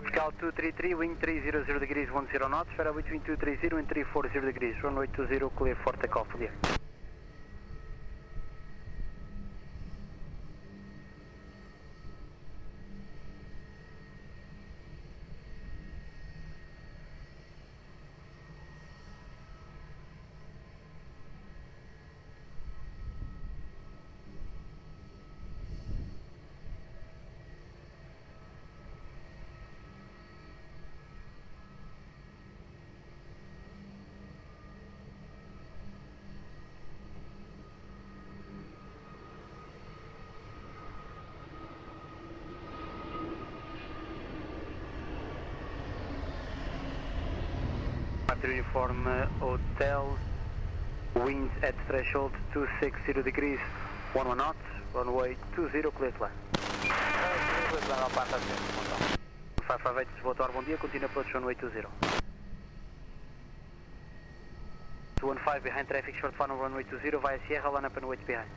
Scout 233, wind 300 degrees 10 knots, FedEx between 230 and 340 degrees, runway 20, clear for takeoff, clear. Uniform Hotel, winds at threshold 260 degrees 11 knots, runway 20, clear to land. 558, Lisboa Tower, bom dia, continue approach runway 20. 215 behind traffic, short final runway 20 via Sierra, line up and wait behind.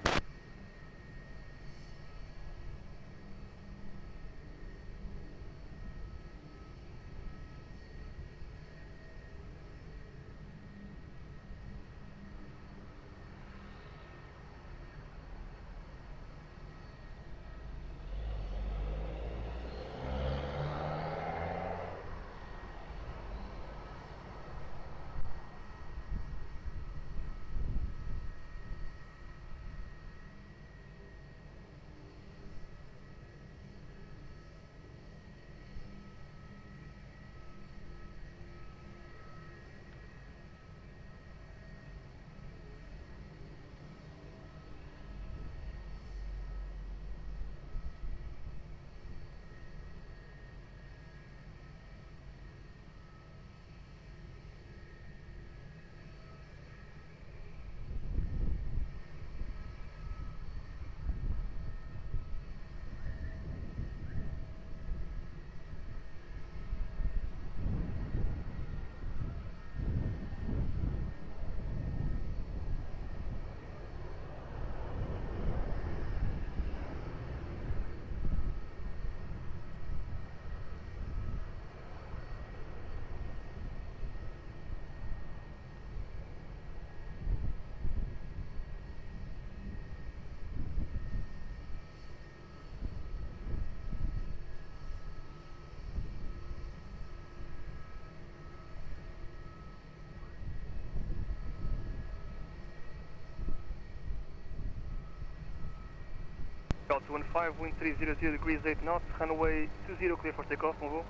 Call 215, wind 300 degrees 8 knots, runway 20 clear for takeoff, mon vent.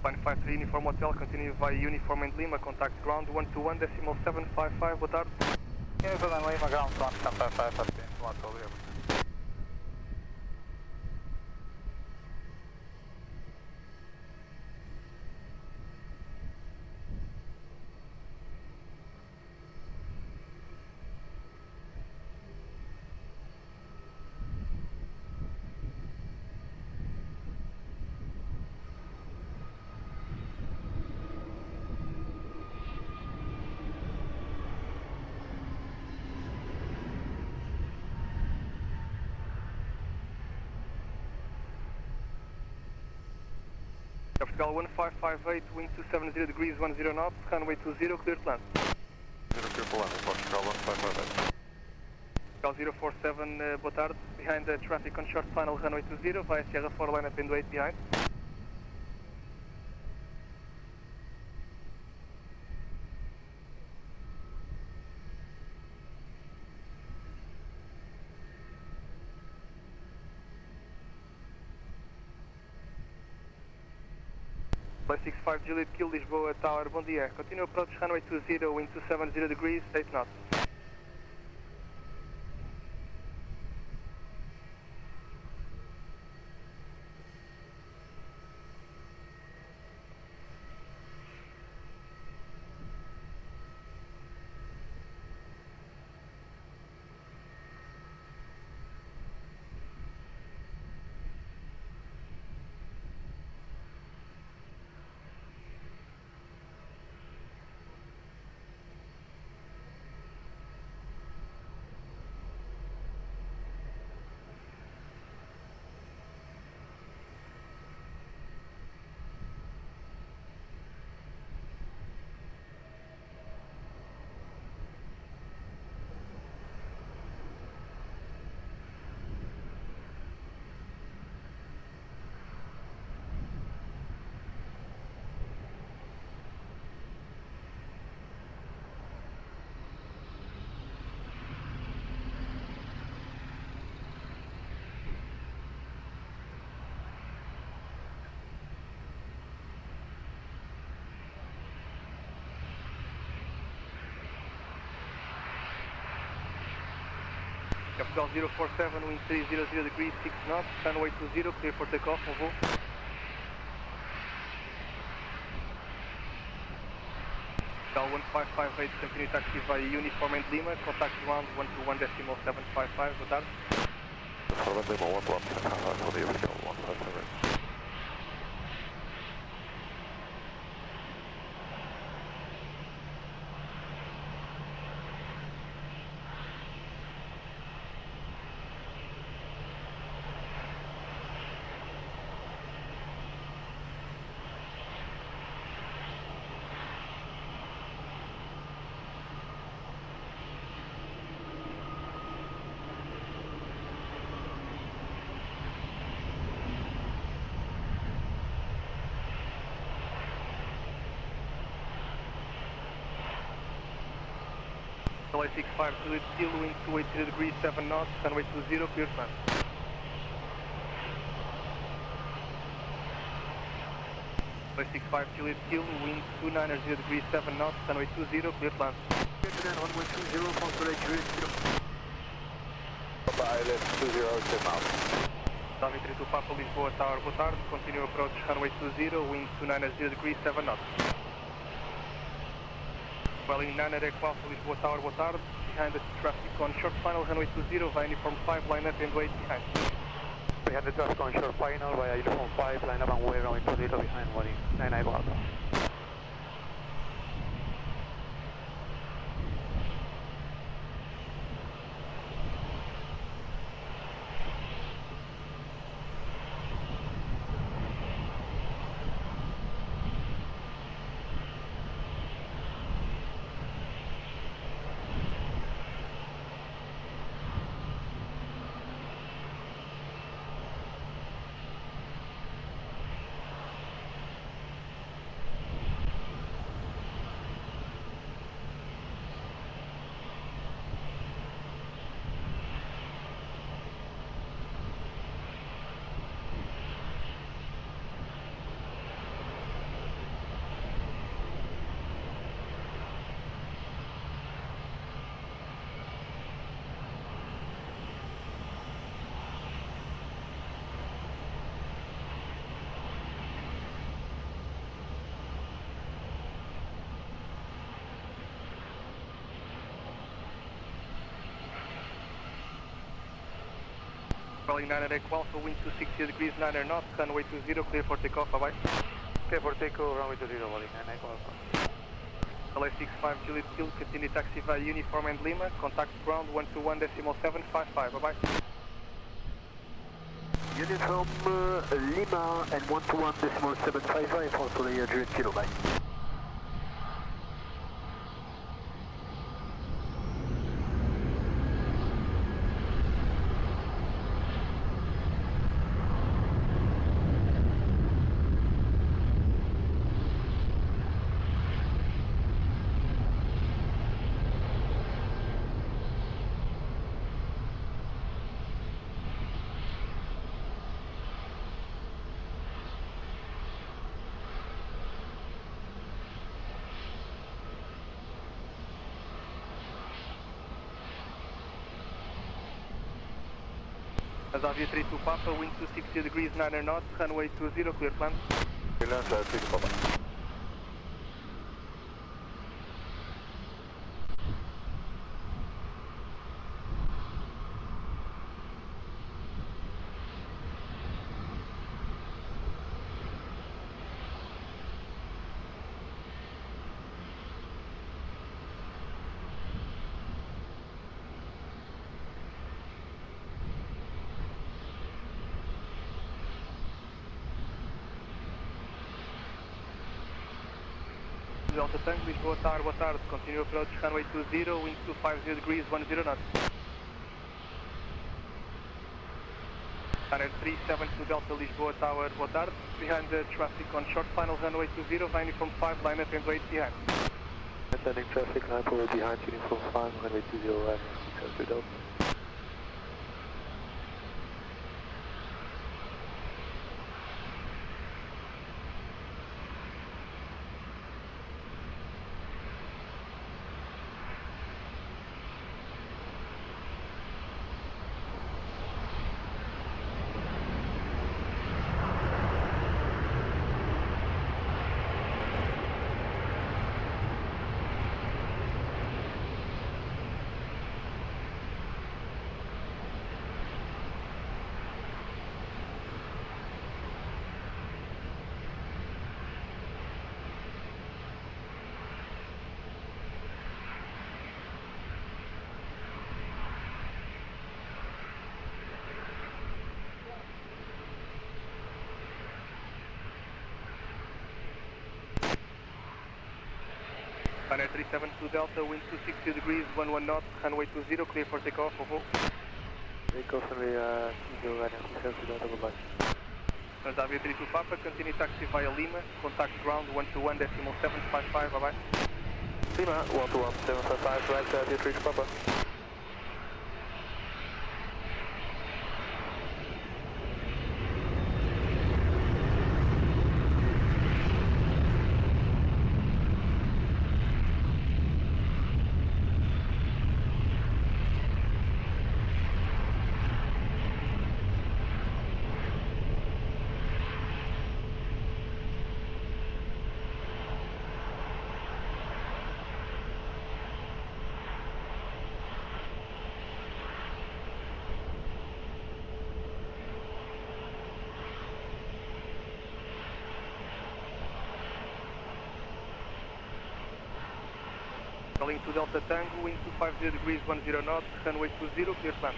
Fine 53 Uniform Hotel, continue via Uniform and Lima, contact ground 121.755, boa tarde. Uniform and Lima, ground 1.755, Atenção, Hotel. Portugal 1558, wind 270 degrees 10 knots, runway 20, clear to land. 0 clear for landing, Portugal 1558. Portugal 047, boa tarde. Behind the traffic on short final, runway 20, via Sierra 4 line up into 8 behind. Play 65 Juliet Kill, Lisboa Tower, bom dia. Continue approach runway 20, wind 270 degrees, 8 knots. Portugal 047, wind 300 degrees, 6 knots, runway 20, clear for takeoff, mon vent. Portugal 1558, continue taxi via Uniform and Lima, contact ground 121.755, boa tarde. Uniform and Lima 121.755 for the original 157. LA 65 Juliet Kill, wind 280 degrees, 7 knots, runway 20, clear to land. LA 65 Juliet Kill, wind 290 degrees, 7 knots, runway 20, clear to land. Clear to land, runway 20, control Juliet Kill. Papa Island 20, 10 miles. David 32 Papa, Lisboa Tower, boa tarde. Continue approach runway 20, wind 290 degrees, 7 knots. Welling 9 at Equal, Lisboa Tower, boa tarde. Behind the traffic on short final, runway 20, via Uniform 5, line up and wait behind. Behind the traffic on short final, via Uniform 5, line up and wait, runway 20 behind, Welling 9 at Equal. Calling 9 Echo Alpha, wind 260 degrees, 9 knots, runway 20, clear for takeoff, bye bye. Clear for takeoff, runway 20, calling 9 Echo Alpha. LA 65 Juliet Kill, continue taxi via Uniform and Lima, contact ground 121.755, bye bye. Uniform Lima and 121.755 for the Juliet Kilo, bye. As Avia 32 Papa, wind 260 degrees, 9 knots, runway 20, clear plan. Clearance, 6 Papa. Delta Tango, Lisboa Tower, boa tarde. Continue approach runway 20, wind 250 degrees, 10 knots. Runway 372 Delta, Lisboa Tower, boa tarde. Behind the traffic on short final runway 20, via uniform 5, line up and wait behind. Sending traffic, line forward behind uniform 5, runway 20, line 602 Delta. Runway 372 Delta, wind 260 degrees, 11 knots, runway 20, clear for takeoff, over. Takeoff runway 20, line 372 Delta, bye-bye. Avia 32 Papa, continue taxi via Lima, contact ground 121.755, bye-bye. Lima, 121.755, right, Avia 32 Papa. Calling to Delta Tango, wind 250 degrees, 10 knots, runway 20, clear plan.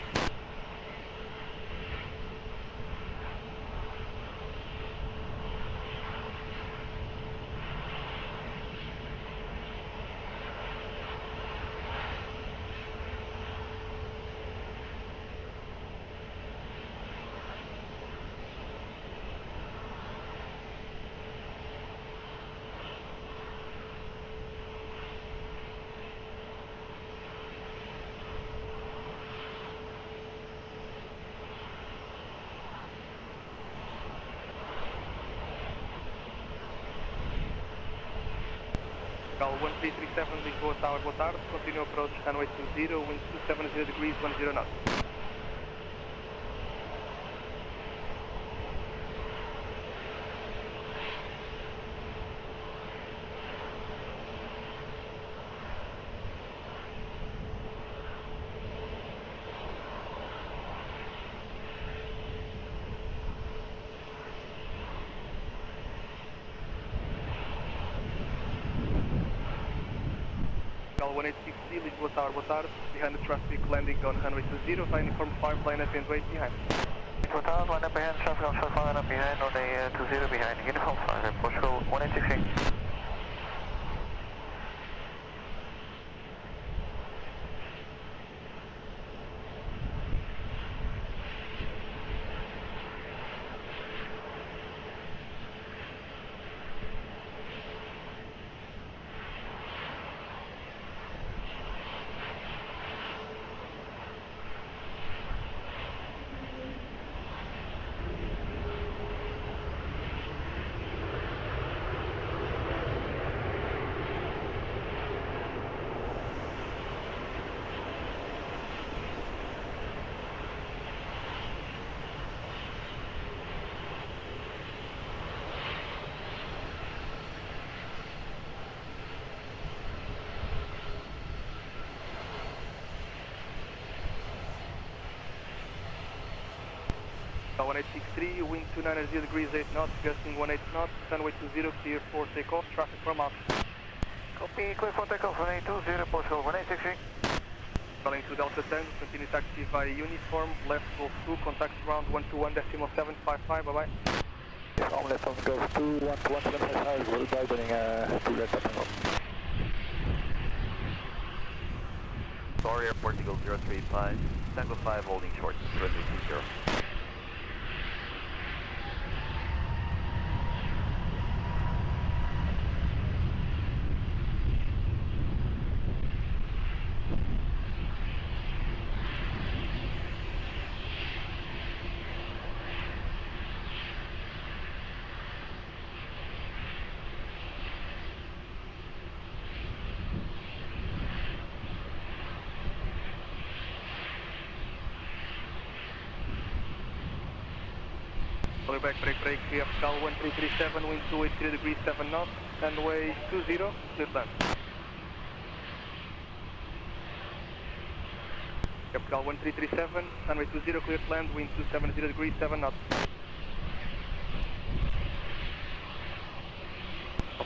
Cal 1337, Lisboa Tower, boa tarde. Continue approach runway 20, wind 270 degrees, 10 knots. Call 1863, Lisboa Tower, boa tarde. Behind the traffic, landing on runway 20, via uniform 5, line up and wait behind. Lisboa Tower, line up behind, traffic on short line up behind, runway 20 behind, uniform 5, Portugal 1863. Call 1863, wind 290 degrees 8 knots, gusting 18 knots, runway 20, clear for takeoff, traffic from out. Copy, clear for takeoff, runway 20, Portugal 1863. Calling to Delta Tango, continue taxi via uniform, left Golf 2, contact ground 121.755, bye-bye. Yeah, on left on Golf 2, 121.755, we'll be opening to Delta Tango. Sorry, Airport Eagle 035, Tango 5 holding short, runway 20. Back, break, clear, Cal 1337, wind 283 degrees 7 knots, runway 20, clear land. Cal 1337, runway 20, clear land, wind 270 degrees 7 knots.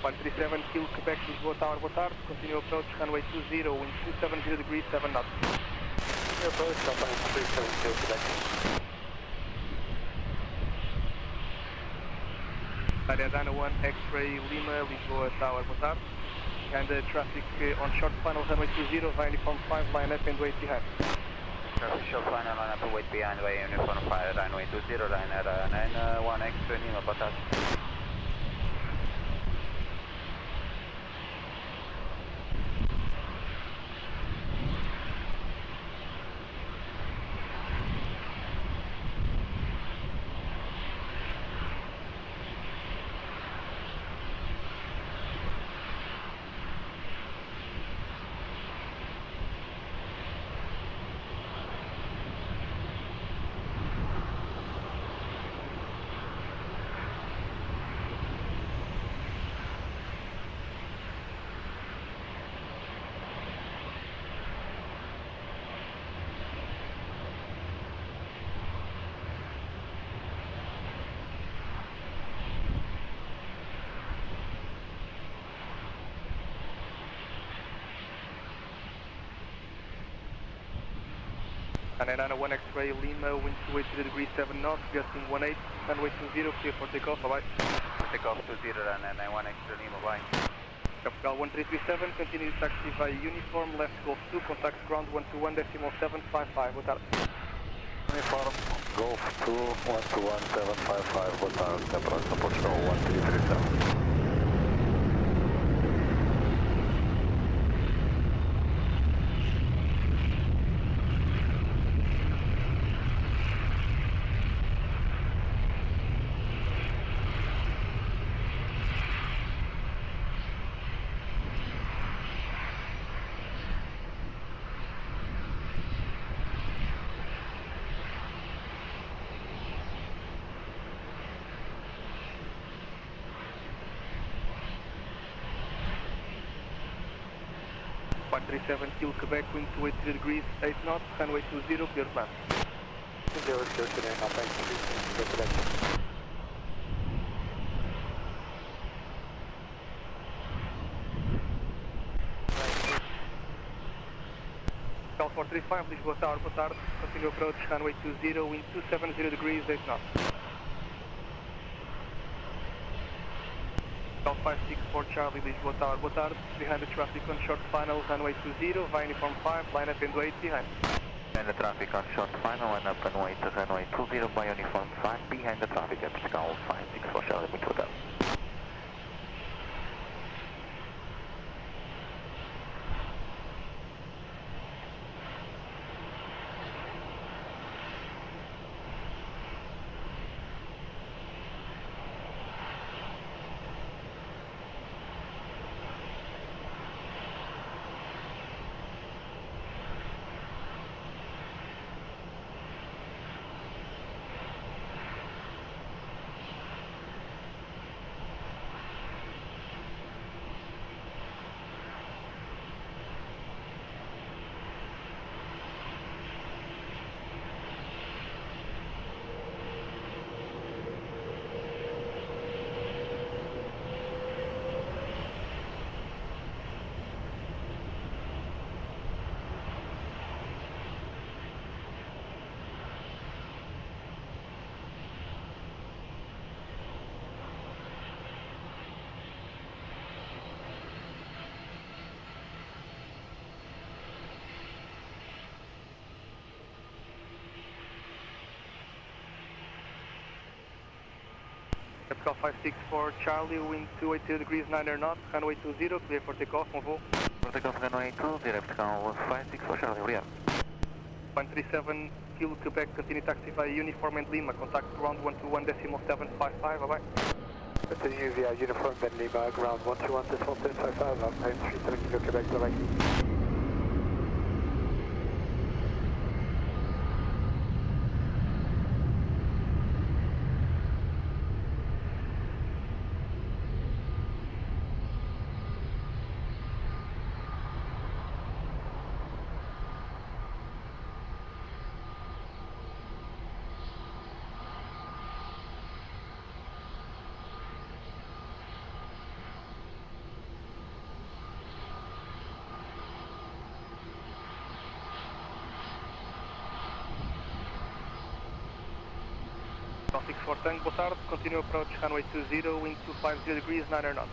137, Kill Quebec, Lisboa Tower, boa tarde, continue approach, runway 20, wind 270 degrees 7 knots. Continue approach, 137, Kill Quebec. Dana 1, X-ray Lima, Lisboa Tower, boa tarde. And traffic on short final, runway 20, via uniform 5, line up and wait behind. Traffic short final, line up and wait behind, via uniform 5, runway 20, line 1, X-ray Lima, boa tarde. Dana 1, X-ray Lima, wind 280 degrees 7 knots, gusting 18, runway 20, clear for takeoff, bye-bye. Takeoff 20, Dana 1, X-ray Lima, bye. Cal 1337, continue taxi via uniform, left Golf 2, contact ground 121.755, boa tarde. Uniform, Golf 2, 121.755, boa tarde, approach Portugal 1337. One 37, Kill Quebec, wind 283 degrees 8 knots, runway 20, clear plan. 0, clear today, now thanks for the connection. Cal 435, Lisboa Tower, boa tarde. Continue approach, runway 20, wind 270 degrees, 8 knots. Cal 564, Charlie, Lisboa Tower, boa tarde. Behind the traffic on short final, runway 20, via uniform 5, line up and wait behind. Behind the traffic on short final, line up and wait to runway 20 by uniform 5, behind the traffic at Cal 564, Charlie, Lisboa Tower. Cal 564, Charlie, wind 280 degrees, 9 knots, runway 20, clear for takeoff, on voo. For takeoff, runway 20, direct Cal 564, Charlie, obrigado. 137, Kilo Quebec, continue taxi via uniform and Lima, contact ground 121.755, bye-bye. Continue via uniform and Lima, ground 121.755, I'm 37 Kilo Quebec, bye-bye. Cal 64 Tango, boa tarde. Continue approach, runway 20, wind 250 degrees, 9 knots.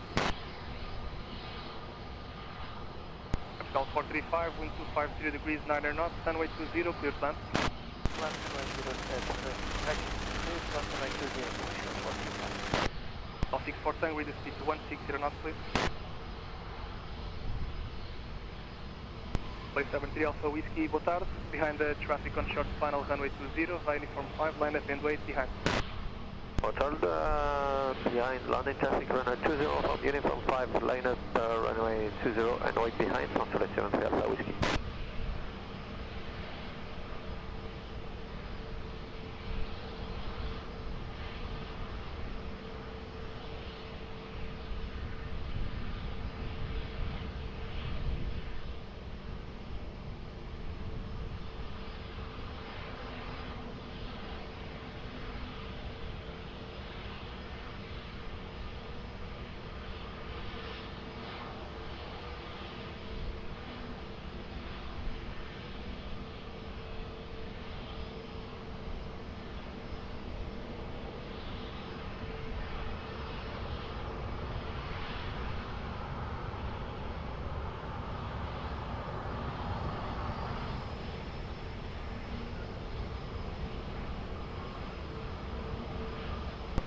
Cal 435, wind 250 degrees, 9 knots, runway 20, clear land. Land runway 0 at runway 20. Cal 64 Tango, read the speed to 160 knots, please. Place 73 Alpha Whiskey, boa tarde. Behind the traffic on short final, runway 20, via uniform 5, line up and wait behind. Boa tarde, behind landing traffic, runway 20 from uniform 5, line up runway 20 and wait behind from 73 Alpha Whiskey.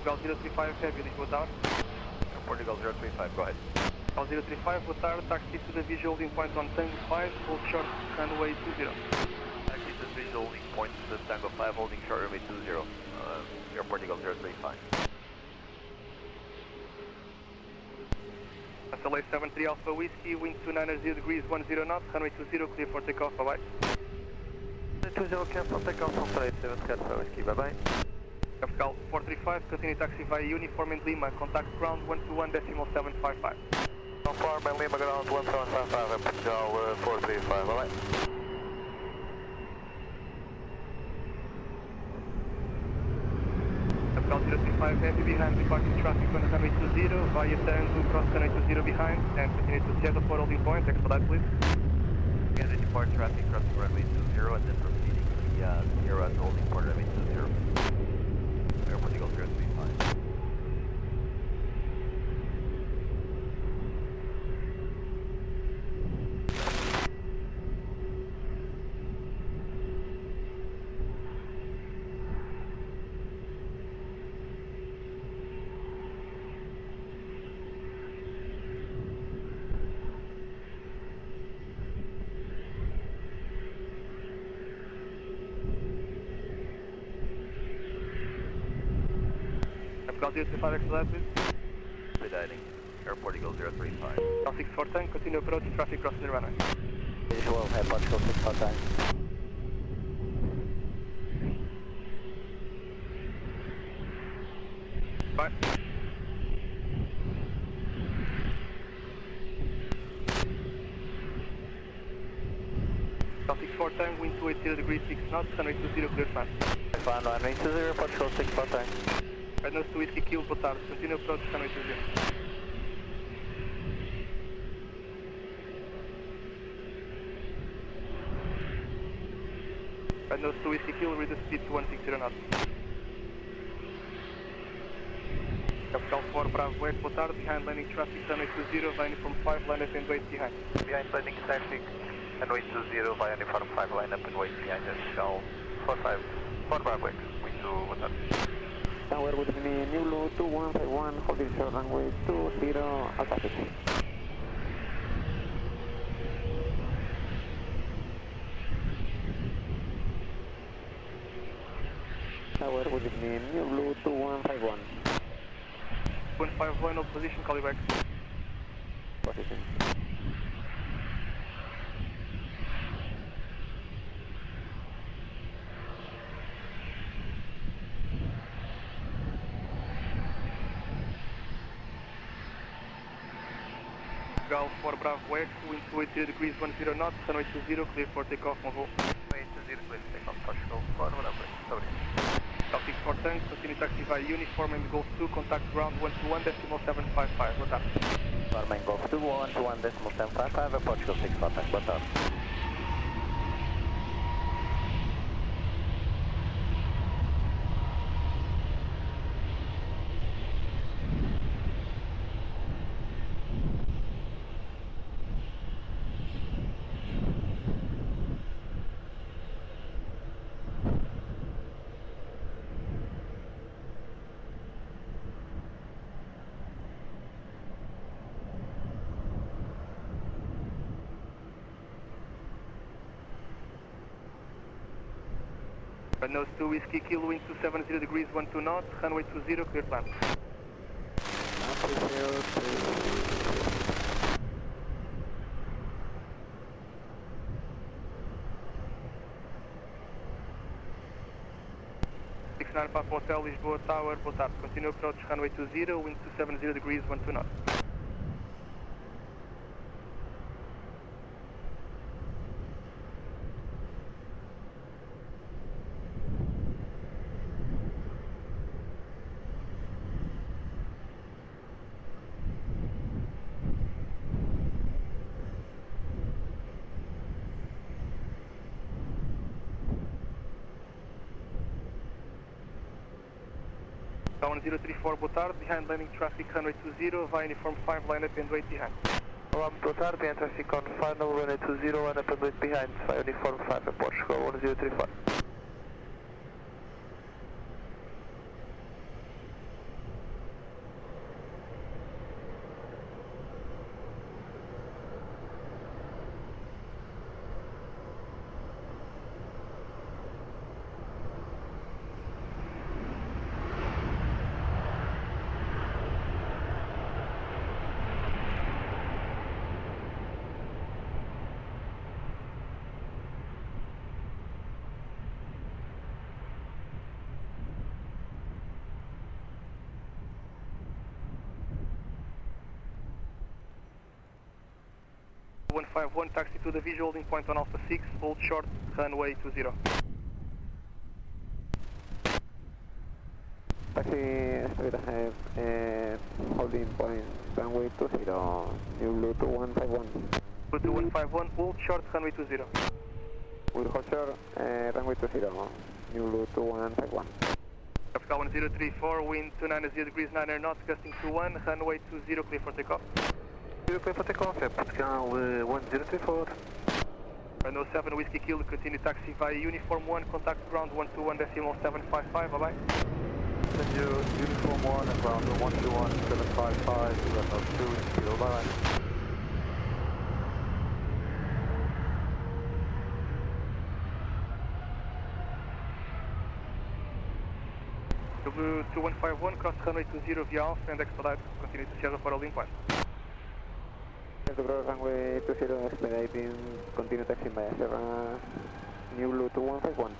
Cal 035 Heavy, Lisboa Tower. Portugal 035, go ahead. Cal 035, boa tarde. Taxi to the visual holding point on Tango 5, hold short, runway 20. Taxi to the visual holding point to Tango 5, holding short runway 20. Air Portugal 035. SLA 73 Alpha Whiskey, wind 290 degrees, 10 knots, runway 20, clear for takeoff, bye-bye. 20, clear for takeoff from 37 Alpha Whiskey, bye-bye. Cal 435, continue taxi via uniform and Lima, contact ground 121.755. Uniform and Lima, ground 1755, and Portugal 435, bye-bye. Cal 035 Heavy, behind departing traffic on runway 20, via Tango, cross runway 20 behind, and continue to Seattle for holding point, expedite please. report traffic crossing runway 20 and then proceeding via Sierra to holding port runway 20. Aeroporto 035. Gal 035 accelerate please. Dialing. Airport Eagle 035. Gal 6410, continue approach, traffic crossing the runway. Visual, Airport Eagle 6410. Bye. Gal 6410, wind 280 degrees 6 knots, runway 20, clear fan. Fan runway 20, Airport Eagle 6410. Red nose to Whiskey Kill, boa tarde, continue approach, runway 20. Red nose to Whiskey Kill, read the speed to 160 knots. Capital 4, Bravo West, boa tarde, behind landing traffic, runway 20, via uniform 5, line up and wait behind. Behind landing traffic, runway 20, via uniform 5, line up and wait behind us. Gal 45, 4 Bravo West, wind 2, boa tarde. Tower with me, New Blue 2151, holding short runway 20, Alpha 50. Tower with me, New Blue 2151. 151, hold position, call you back. Position. Gal 4 Bravo West, wind 280 degrees 10 knots, runway 20, clear for takeoff, on hold. Runway 20, clear for takeoff, Portugal 4, Bravo West, sorry. Gal 6410, continue taxi via uniform and Golf 2, contact ground 121.755, boa tarde. Farming Golf 2, 121.755, Portugal 6410, boa tarde. Red nose to Whiskey Kill, wind 270 degrees 12 knots, runway 20, clear plan. Papa Hotel, Lisboa Tower, boa tarde. Continue approach, runway 20, wind 270 degrees 12 knots. Tower 034, boa tarde, behind landing traffic, runway 20, via uniform 5, line up and wait behind. Olá, boa tarde, behind traffic on final, runway 20, line up and wait behind, via uniform 5, Portugal 1035. One taxi to the visual holding point on Alpha 6, hold short, runway 20. Taxi straight ahead, holding point, runway 20, New Blue 2151. 2151, hold short, runway 20. With hold short, runway 20, new loop 2151. Africa 1034, wind 290 degrees, 9 knots, gusting to 1, runway 20, clear for takeoff. Clear for takeoff, Portugal 1034. Renault 7 Whiskey Kilo, continue taxi via Uniform 1, contact ground 121.755, bye-bye. Send you Uniform 1 and ground 121.755, Renault 2 Whiskey Kilo, bye-bye. W2151, cross runway 20 via Alpha and expedite, continue to Sierra for all inquiries. Runway 20 expediting, continue taxi via Sierra, new blue 2151.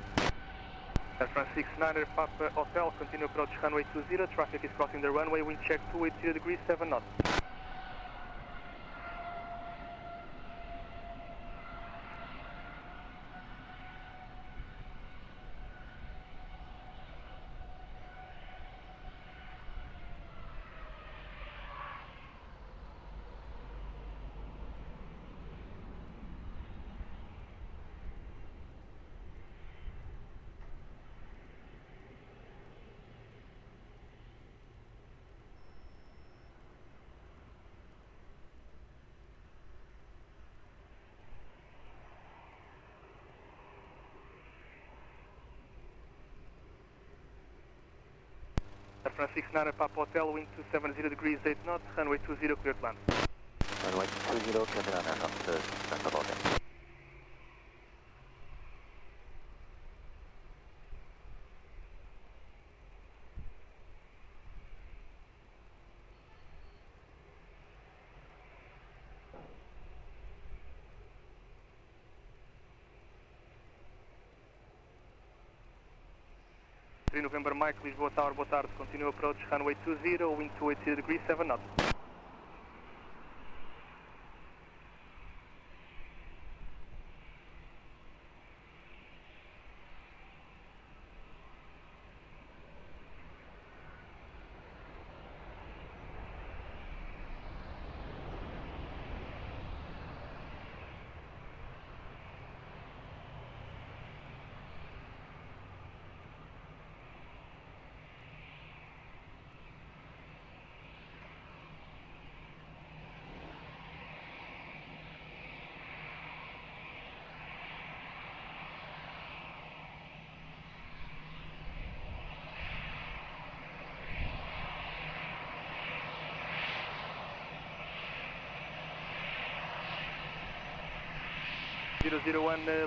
Air France 69er, Papa Hotel, continue approach runway 20, traffic is crossing the runway, wind check 280 degrees, 7 knots. Air France 69er, Papa Hotel, wind 270 degrees, 8 knots, runway 20, clear to land. Runway 20, clear to land, Air France 69er, Hotel. November Mike, Lisboa Tower, boa tarde, continue approach runway 20, wind 280 degrees, 7 knots.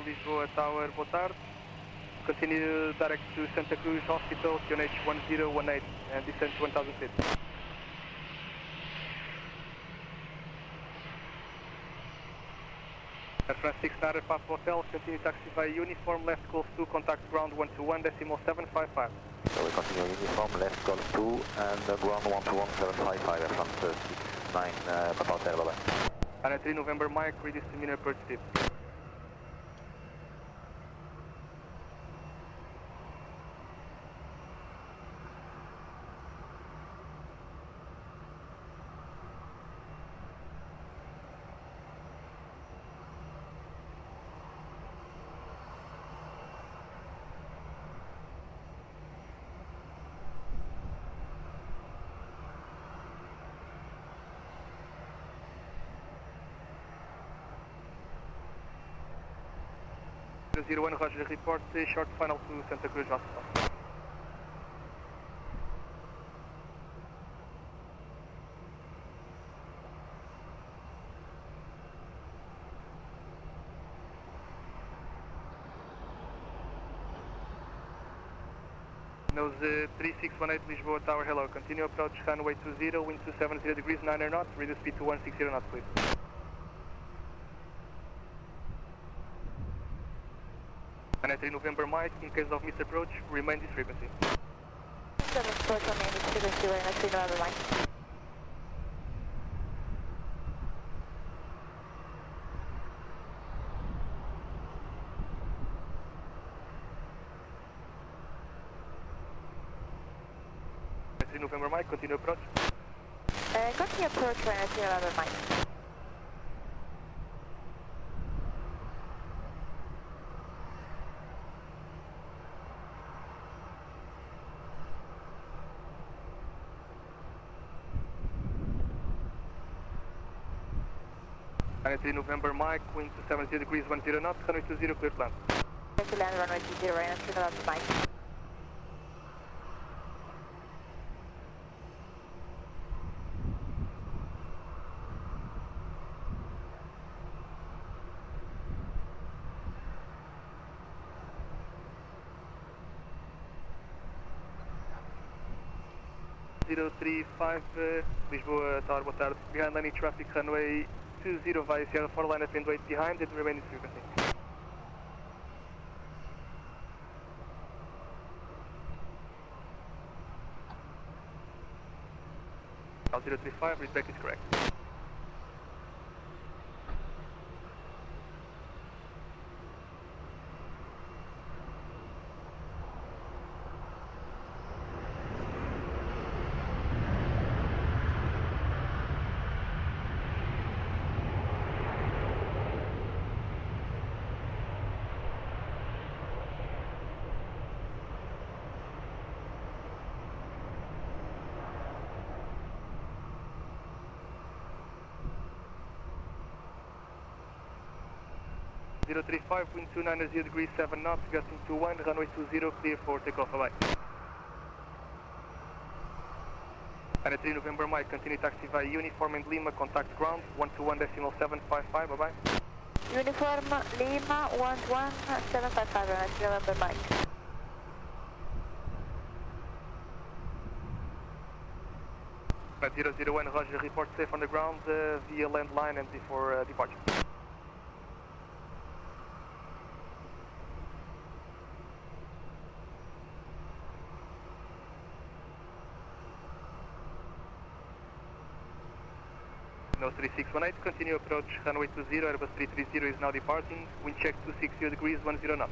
Lisboa Tower, boa tarde. Continue direct to Santa Cruz Hospital, QNH 1018 and descend to 1000 feet. Air France 69er, Papa Hotel, continue taxi via Uniform, left Golf 2, contact ground 121.755. So we continue Uniform, left Golf 2 and ground 121.755, Air France 69, Papa Hotel, bye-bye. Anna 3 November Mike, reduce to minor approach tip. Zero 01, Roger, report short final to Santa Cruz Hospital. Nose 3618 Lisboa Tower, hello, continue approach runway 20, wind 270 degrees, 9 knots, reduce speed to 160 knots, please. And 3 November Mike, in case of missed approach, remain this frequency. 7 approach on main frequency, right next to November Mike. And 3 November Mike, continue approach. Continue approach right next to November Mike. 3 November Mike, wind 270 degrees 10 knots, runway 20, clear to land. Clear to land, runway 20, right now, turn around to Mike. Lisboa Tower, boa tarde. Behind landing traffic, runway 20 via Sierra 4, line up and wait behind and remain in frequency. Cal 035, readback is correct. Zero 35, wind 290 degrees 7 knots, gusting to 1, runway 20, clear for takeoff, bye-bye. And 3 November Mike, continue taxi via Uniform and Lima, contact ground, 121.755, bye-bye. Uniform Lima 11755, runway 3 November Mike. At 001, Roger, report safe on the ground via landline and before departure. No 3618, continue approach runway 20, Airbus 330 is now departing, wind check 260 degrees 10 knots.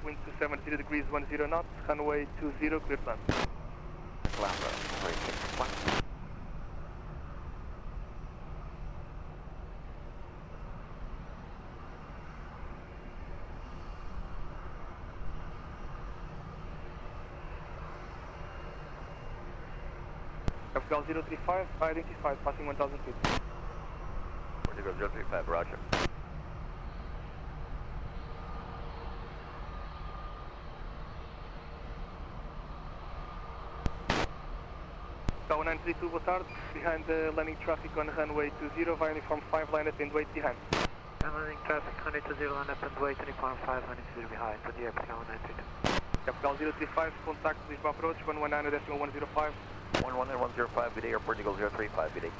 Wind 270 degrees 10 knots, runway 20, clear to land. Capital 035, identified, passing 1000 feet. Portugal 035, roger. Cal 1932, boa tarde. Behind the landing traffic on runway 20 via uniform 5, line up and wait behind. Landing traffic, runway 20, line up and wait, uniform 5, landing 20 behind, for the airport, Cal 1932. Capital 035, contact Lisboa approach, 119.105. 119.105, good day, Airport Eagle 035, good day.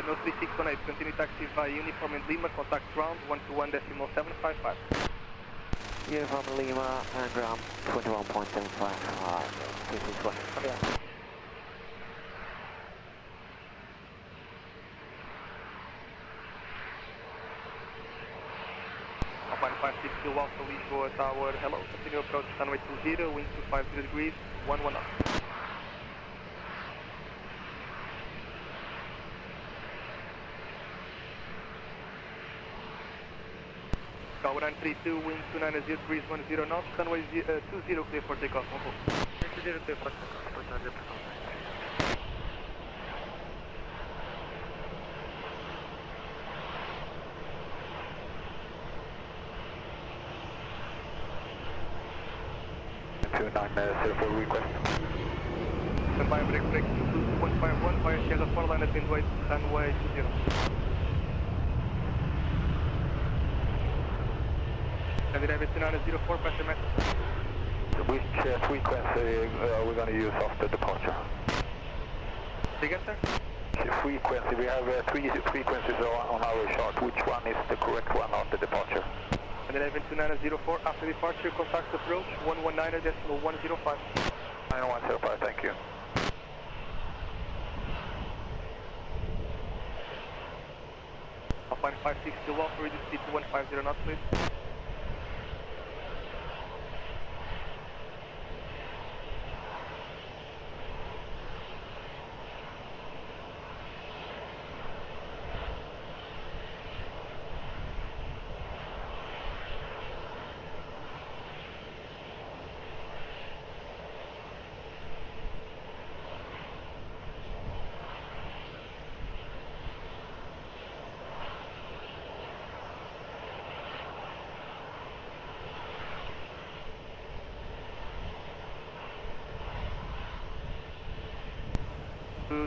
No 3618, continue taxi via Uniform and Lima, contact ground 121.755. Uniform Lima and ground 21.755. 3618. Alpine 56 Kilo Alpha, Lisboa Tower, hello, continue approach runway 20, wind 250 degrees, 11 knots. Cal 932, wind 290 degrees 10 knots, runway 20 clear for takeoff, 20 clear for takeoff, 100%. Cal by break 2151 via Sierra 4, line at wind weight, runway 20. Aviation 04, passenger message. Which frequency are we going to use after departure? Again, sir? Frequency, we have three frequencies on our chart. Which one is the correct one after departure? Aviation 04, after departure, contact approach 119.105. 9105, thank you. Alpine 56 still off, reduce speed to 150 knots, please.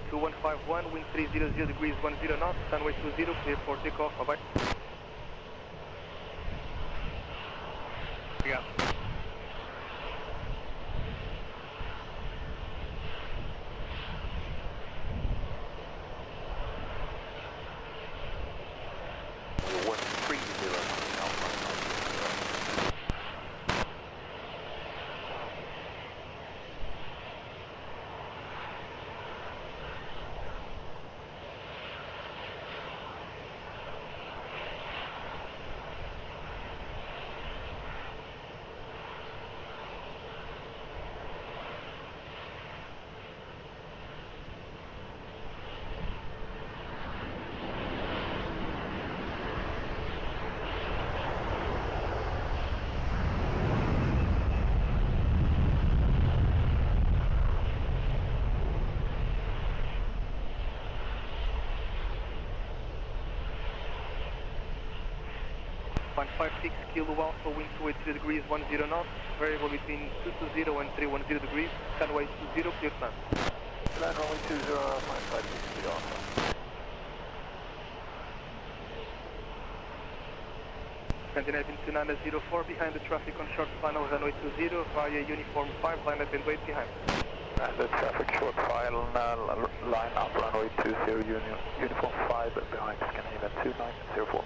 To 151, wind 300 degrees 10 knots, runway 20, clear for takeoff, bye bye. Yeah. Line 56 Kilo Alpha, wind 280 degrees 10 knots, variable between 220 and 310 degrees, runway 20, clear plan. Runway 20, 556 Kilo Alpha. Scandinavian 2904, behind the traffic on short final, runway 20, via uniform 5, line up and wait behind. And the traffic short file, line up runway 20, uniform 5, behind Scandinavian 2904.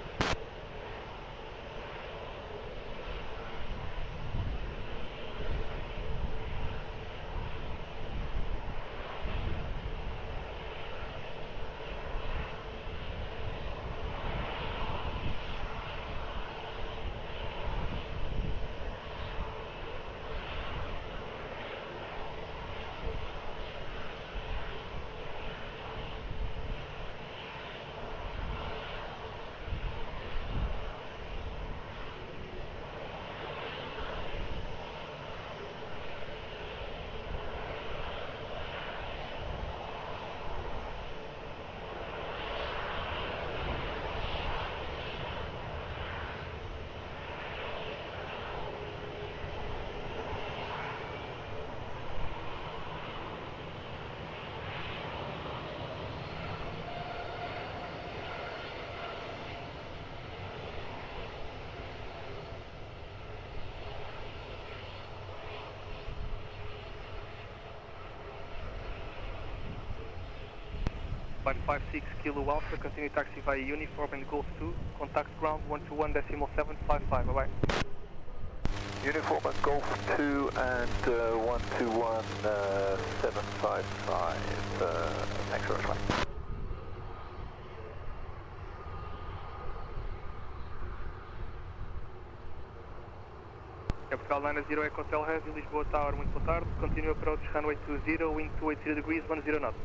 Line 56 Kilo Alpha, continue taxi via uniform and Golf 2, contact ground 121.755, bye bye. Uniform and Golf 2 and 121.755, thanks very much. Portugal 90 Echo Hotel Heavy, Lisboa Tower, muito boa tarde, continue approach runway 20, wind 280 degrees 10 knots.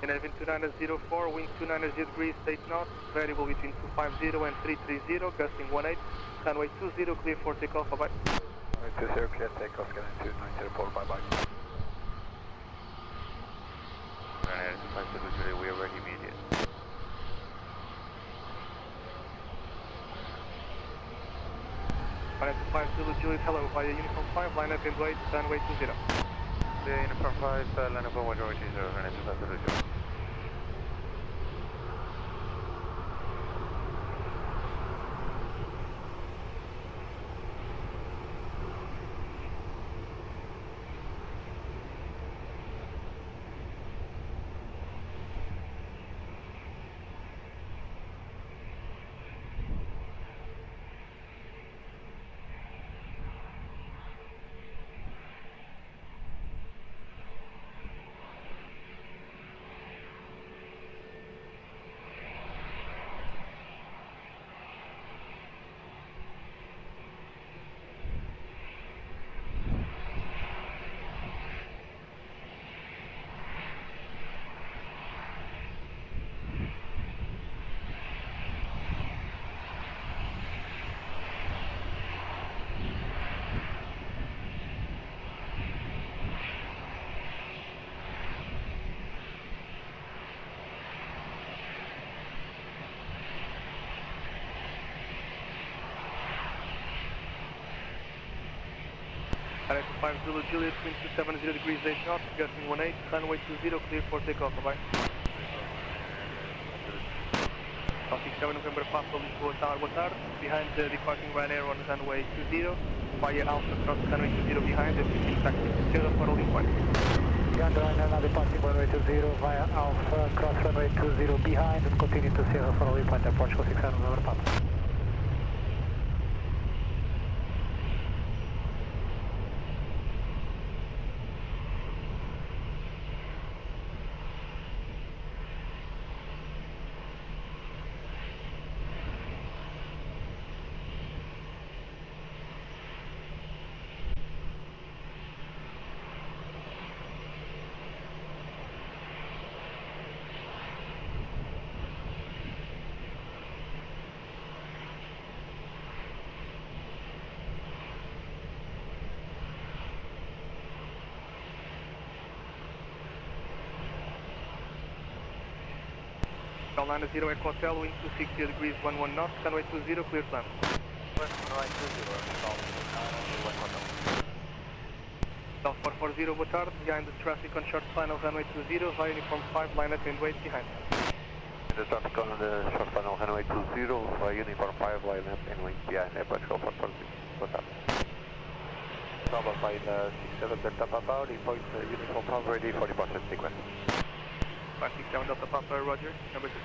Aviation 2904, wind 290 degrees 8 knots, variable between 250 and 330, gusting 18, runway 20, clear for takeoff, bye bye. Runway 20, clear takeoff, Scandinavian 2904, bye bye. We are ready immediate. 50 Juliet, hello, via Uniform 5, line up and wait, runway 20. The Uniform 5, line up on 120, runway 20. Aeroporto 5 Zulu Juliet, wind 270 degrees 8 knots, gusting 18, runway 20, clear for takeoff, bye. 67 November Papa, Lisboa Tower, boa tarde. Behind the departing Ryanair on runway 20, via Alpha cross runway 20 behind, and 15 taxi to Sierra for holding point. Behind Ryanair now departing runway 20 via Alpha cross runway 20 behind, and continue to Sierra for holding point, Portugal 67 November Papa. Line 0 Echo Hotel, wind 260 degrees 11 knots, runway 20, clear to land. Runway 20, South 440, boa tarde. Behind the traffic on short final, runway 20, via Uniform 5, line up and wait behind. The traffic on the short final, runway 20, via Uniform 5, line up and wait behind, Portugal 440, boa tarde. Bravo 567 Delta Papa, report Uniform 5 ready for departure sequence. 567 Delta Papa, roger, number 2.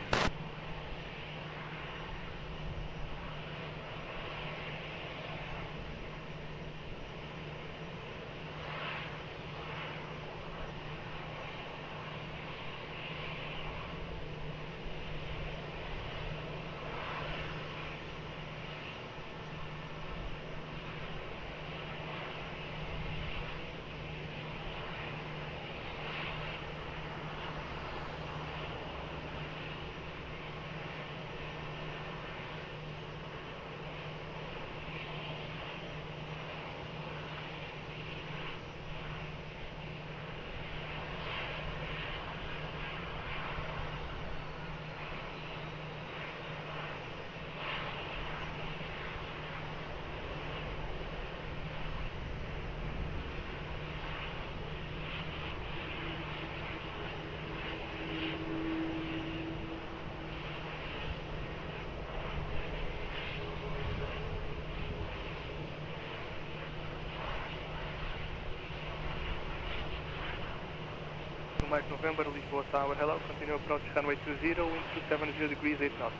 Mike November, Lisboa Tower, hello, continue approach runway 20, wind 270 degrees 8 knots.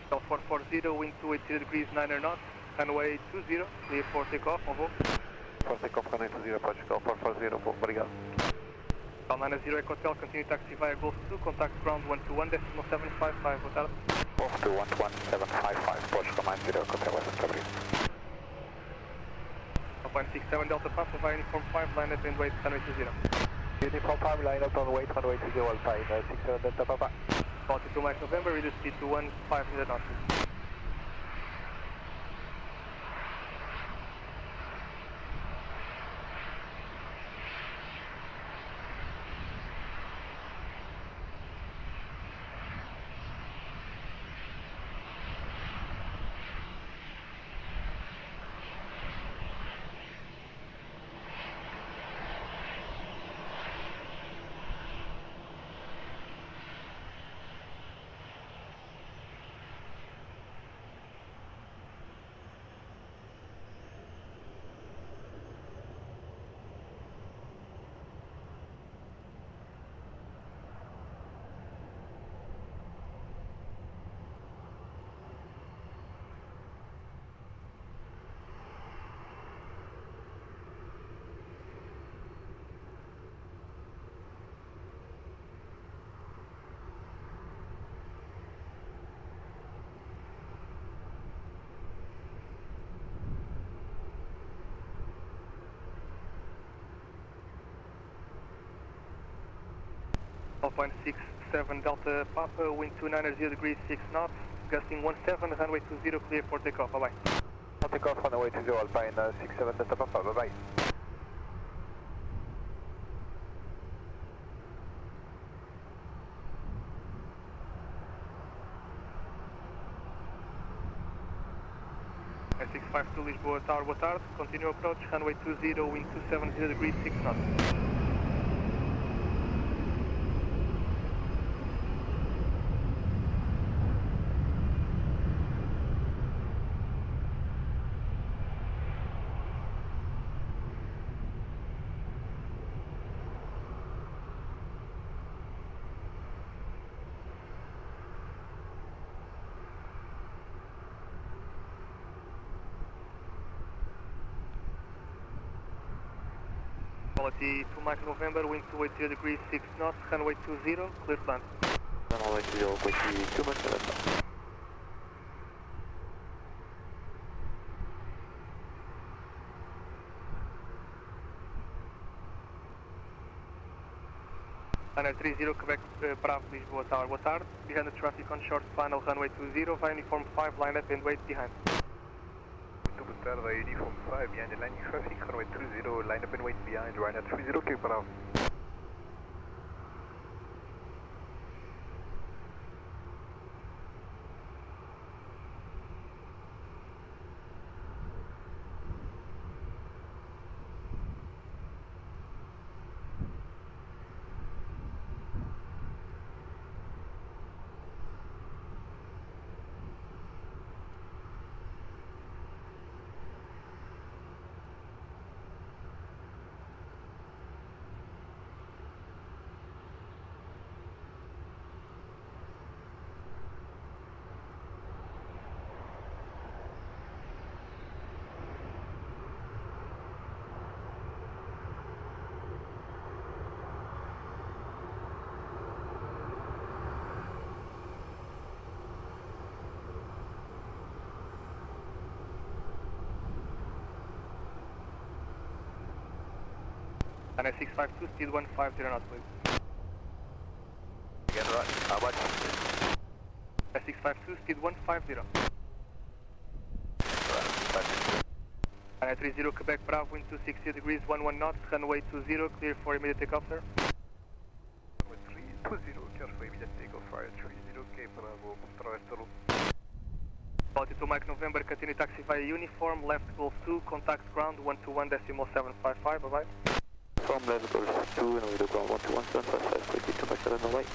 South 440, wind 280 degrees 9 knots, runway 20, clear for takeoff, on hold. For takeoff, runway 20, Portugal 440, obrigado. 90 Echo Hotel, continue taxi via Gosto 2, contact ground 121.755, boa tarde. Off to 11755, Portugal 90 Echo Hotel, Western Cabrio. 167 Delta Papa via Uniform 5, line up and wait, runway 20. Uniform 5, line up on wait, runway 20, Alpine, 67 Delta Papa. 42 Mike November, reduce speed to 1500 knots. 12.67 Delta Papa, wind 290 degrees 6 knots, gusting 17, runway 20, clear for takeoff, bye-bye. Takeoff, runway 20, Alpine 67 Delta Papa, bye-bye. É 652 Lisboa Tower, boa tarde. Continue approach, runway 20, wind 270 degrees 6 knots. Quality 2 Mike November, wind 280 degrees 6 knots, runway 20, clear to land. Runway 20, quality 2 Mike November. Runway 30, Quebec, Bravo, Lisboa Tower, boa tarde. Behind the traffic on short final, runway 20, via uniform 5, line up and wait behind. Boa tarde, uniform 5, behind the landing traffic, runway 20, line up and wait behind, runway 30, Quebec, Bravo. Runway 652, speed 150 knots, please. Again, right, how much? Runway 652, speed 150. Runway 30, Quebec, Bravo, wind 260 degrees 11 knots, runway 20, clear for immediate takeoff, sir. Runway 320, clear for immediate takeoff, right, 30, K, Bravo, traverso. Quality 2 Mike November, continue taxi via uniform, left Golf 2, contact ground 121.755, bye-bye. From left Golf 2, and we do ground 121.755, quality 2 Mike 7, bye-bye.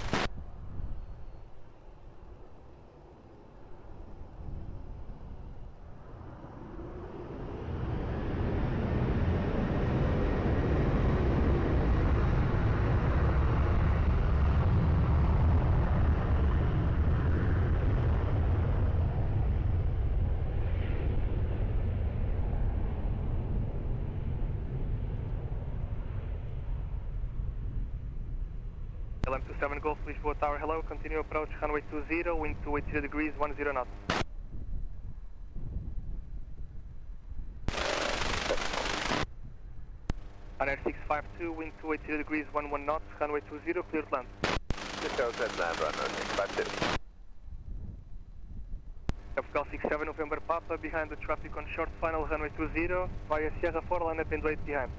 LM27 Golf, Lisboa Tower, hello, continue approach, runway 20, wind 280 degrees 10 knots. Runway 652, wind 280 degrees 11 knots, runway 20, clear to land. Just outside land, runway 652. Golf 67 November Papa, behind the traffic on short final, runway 20, via Sierra 4, line up and wait behind.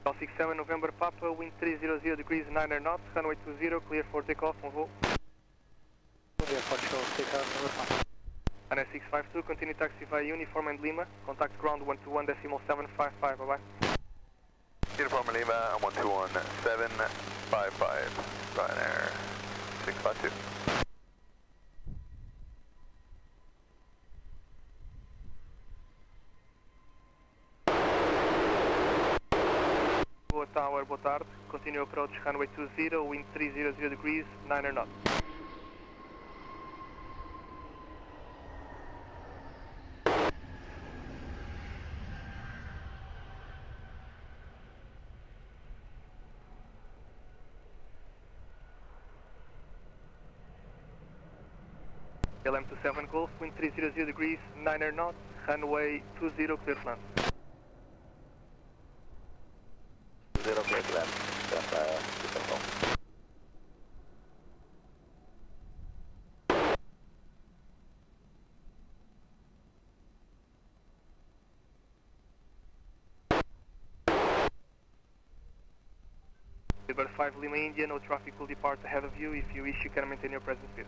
67 November Papa, wind 300 degrees 9 knots, runway 20, clear for takeoff, on voo. Clear for show, takeoff, number 5. And 652, continue taxi via Uniform and Lima, contact ground 121.755, bye-bye. Uniform Lima, 121.755, Ryanair 652. Lisboa Tower, boa tarde. Continue approach runway 20, wind 300 degrees, 9 knots. LM27 Golf, wind 300 degrees, 9 knots, runway 20, clear to land. 0 clear to land. Number 5 Lima India, no traffic will depart ahead of you. If you wish, you can maintain your present speed.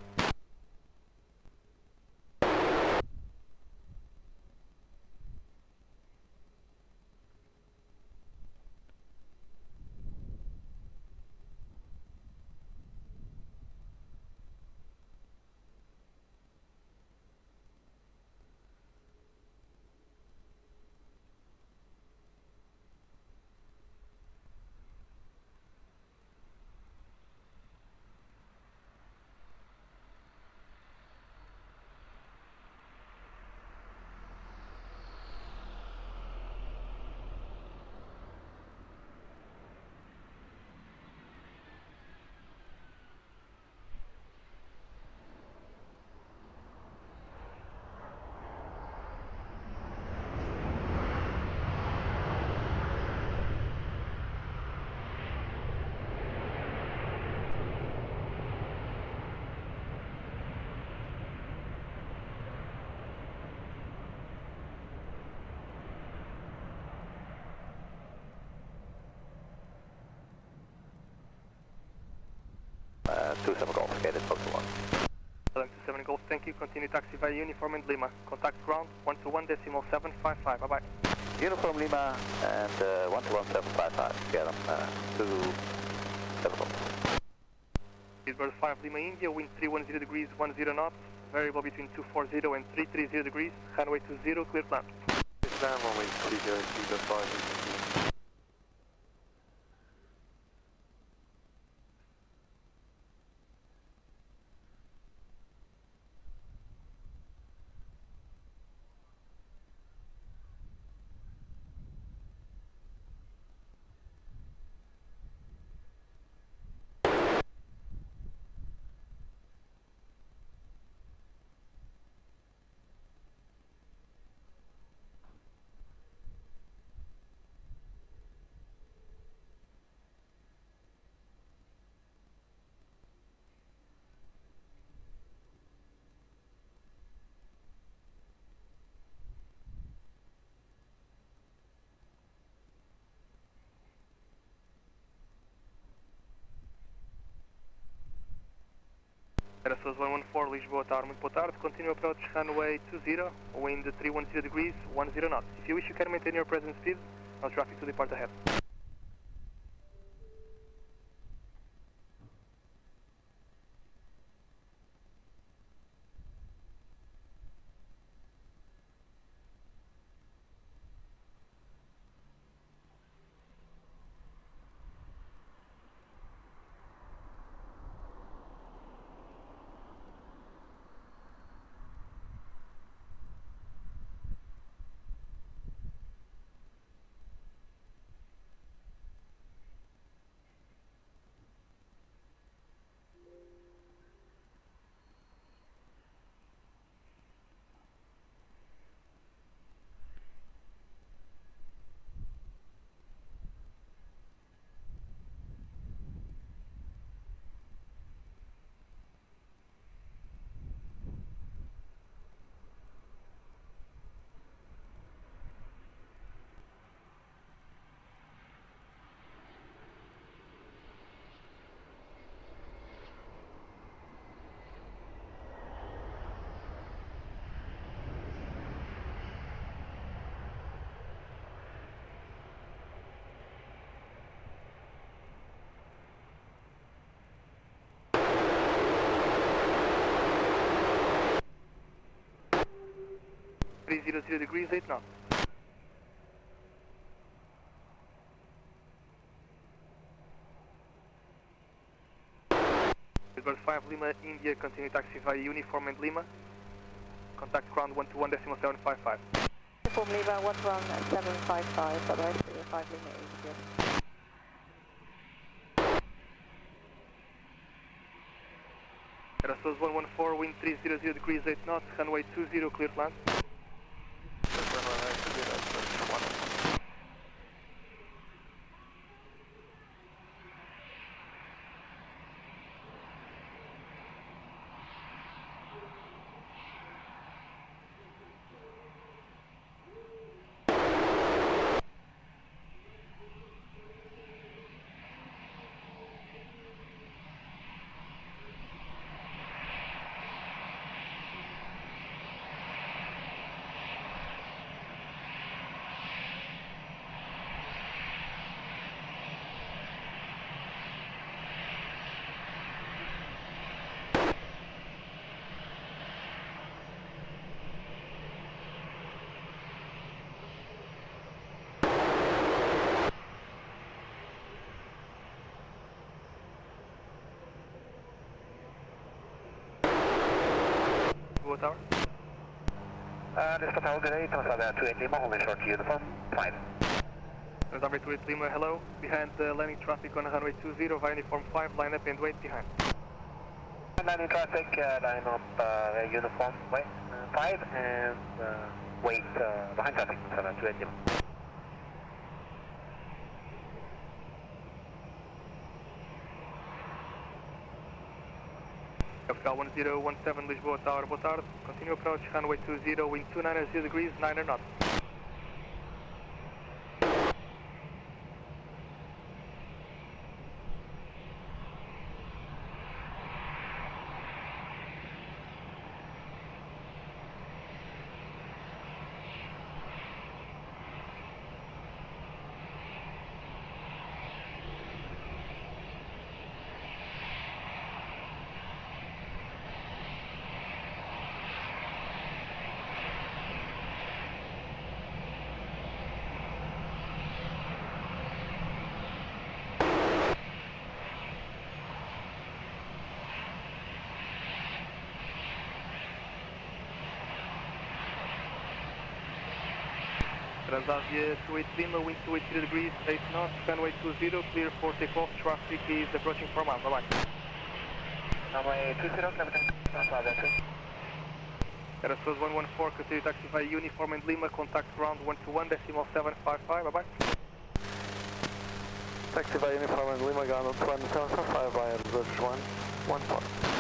Two 7 Golf, headed close to 1. LM27 Golf, thank you. Continue taxi via Uniform and Lima. Contact ground 121.755, bye-bye. Uniform Lima and 121.755, get them 2 7 Golf. Lisbon 5 Lima India, wind 310 degrees 10 knots, variable between 240 and 330 degrees, runway 20, clear to land. Islam, runway 30, 5. Aeroporto 114, Lisboa Tower, muito boa tarde. Continue approach runway 20, wind 310 degrees, 10 knots. If you wish, you can maintain your present speed. No traffic to depart ahead. 300 degrees, 8 knots. Bird 5 Lima, India, continue taxi via uniform and Lima. Contact ground 121.755. Uniform Lima, 11755, otherwise 5 Lima, India. Aerosource 114, wind 300 degrees, 8 knots, runway 20, clear to land. Tower. This is Hotel, good day, Tower 28 Lima, only short uniform, 5. Runway 28 Lima, hello. Behind the landing traffic on runway 20 via uniform 5, line up and wait behind. Landing traffic, line up uniform, wait 5, and wait behind traffic, 28 Lima. Capital 1017 Lisboa Tower, boa tarde. Continue approach, runway 20, wind 290 degrees, 9 knots. Transavia 28 Lima, wind 280 degrees, 8 knots, runway 20, clear for takeoff, traffic is approaching 4 miles, bye-bye. Runway 20, Captain, Transavia 2. Aerosource 114, continue taxi via uniform and Lima, contact ground 121.755, bye-bye. Taxi via uniform and Lima, ground 121.755 via reserve 114.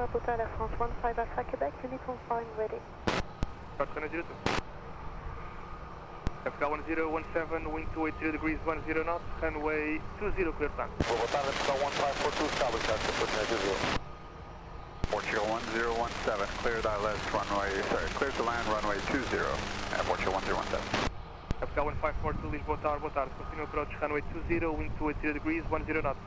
Hotel France 15 Alpha Quebec, uniform 5 ready. Start 2. Capital 1017, wind 280 degrees, 10 knots, runway 20, clear plan. Boa tarde, Portugal 1542, establish that to Portugal 20. Portugal 1017, clear that last runway, clear to land runway 20, at Portugal 1017. Capital 1542, Lisboa Tower, boa tarde. Continue approach, runway 20, wind 280 degrees, 10 knots.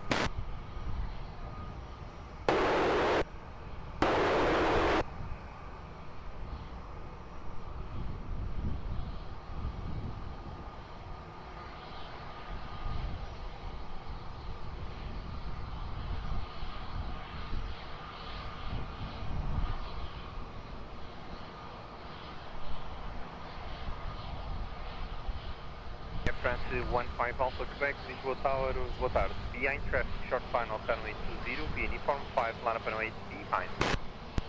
France 15 Alpha Quebec, Lisboa Tower, boa tarde. Behind traffic, short final, runway 20, uniform 5, line up runway behind.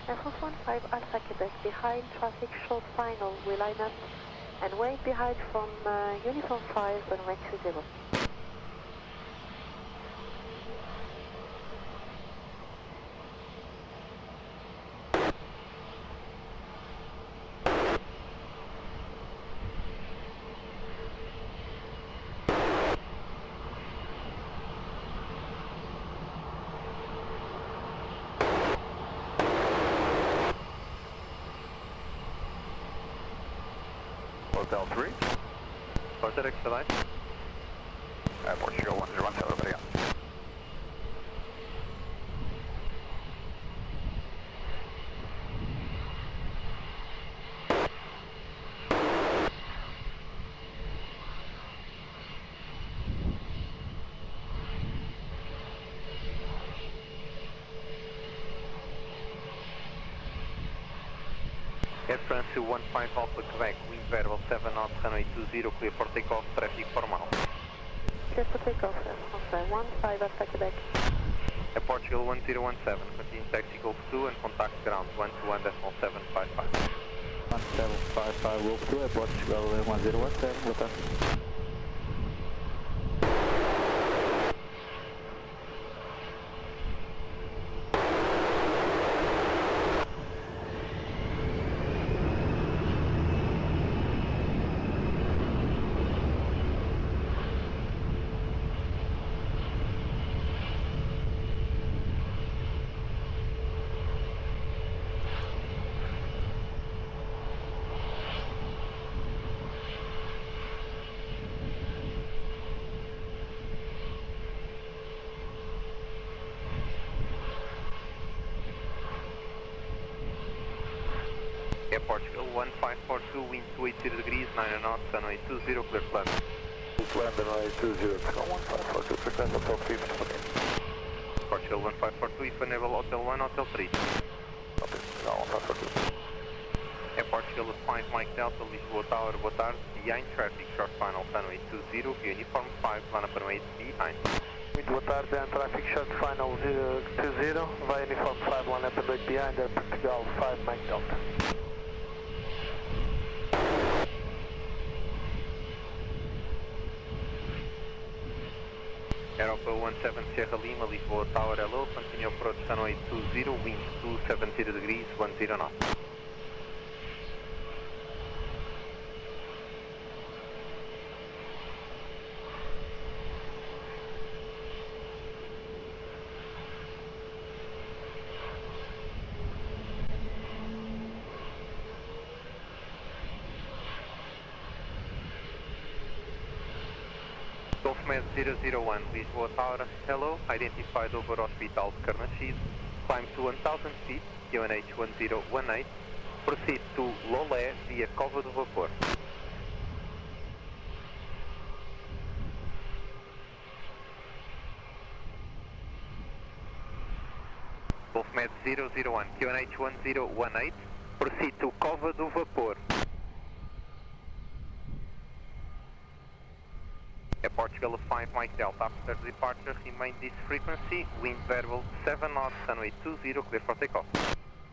Air France 15 Alpha Quebec, behind traffic, short final, we line up and wait behind from uniform 5, runway 20. Hotel 3. Porter, expedite. Portugal 1017, obrigado. Air France 15 Alpha Quebec, wind variable 7 knots, runway 20, clear for takeoff, traffic formal. Clear for takeoff, 15 Alpha Quebec. Air Portugal 1017, continue taxi Golf 2 and contact ground 121.755. 1755 Golf 2, Air Portugal 1017, boa tarde. Air Portugal 1542, wind 280 degrees, 9 knots, runway 20, clear to land. Land runway 20, 1542, frequency Hotel 3, Portugal 1542, if enable Hotel 1, Hotel 3. Copy, 1542. Air Portugal 5 Mike Delta, Lisboa Tower, boa tarde, behind traffic, short final, runway 20, via uniform 5, line up runway behind. Muito boa tarde, behind traffic, short final 20, via uniform 5, line up runway behind, Air Portugal 5 Mike Delta. Aeroporto 17 Sierra Lima, Lisboa Tower, hello, continue approach runway 20, wind 270 degrees, 10 knots. Med 001, Lisboa Tower, hello, identified over Hospital Carnaxide, climb to 1000 feet, QNH 1018, proceed to Lolé via Cova do Vapor. Med 001, QNH 1018, proceed to Cova do Vapor. Air Portugal 5 Mike Delta, after departure remain this frequency, wind variable 7 knots, runway 20, clear for takeoff.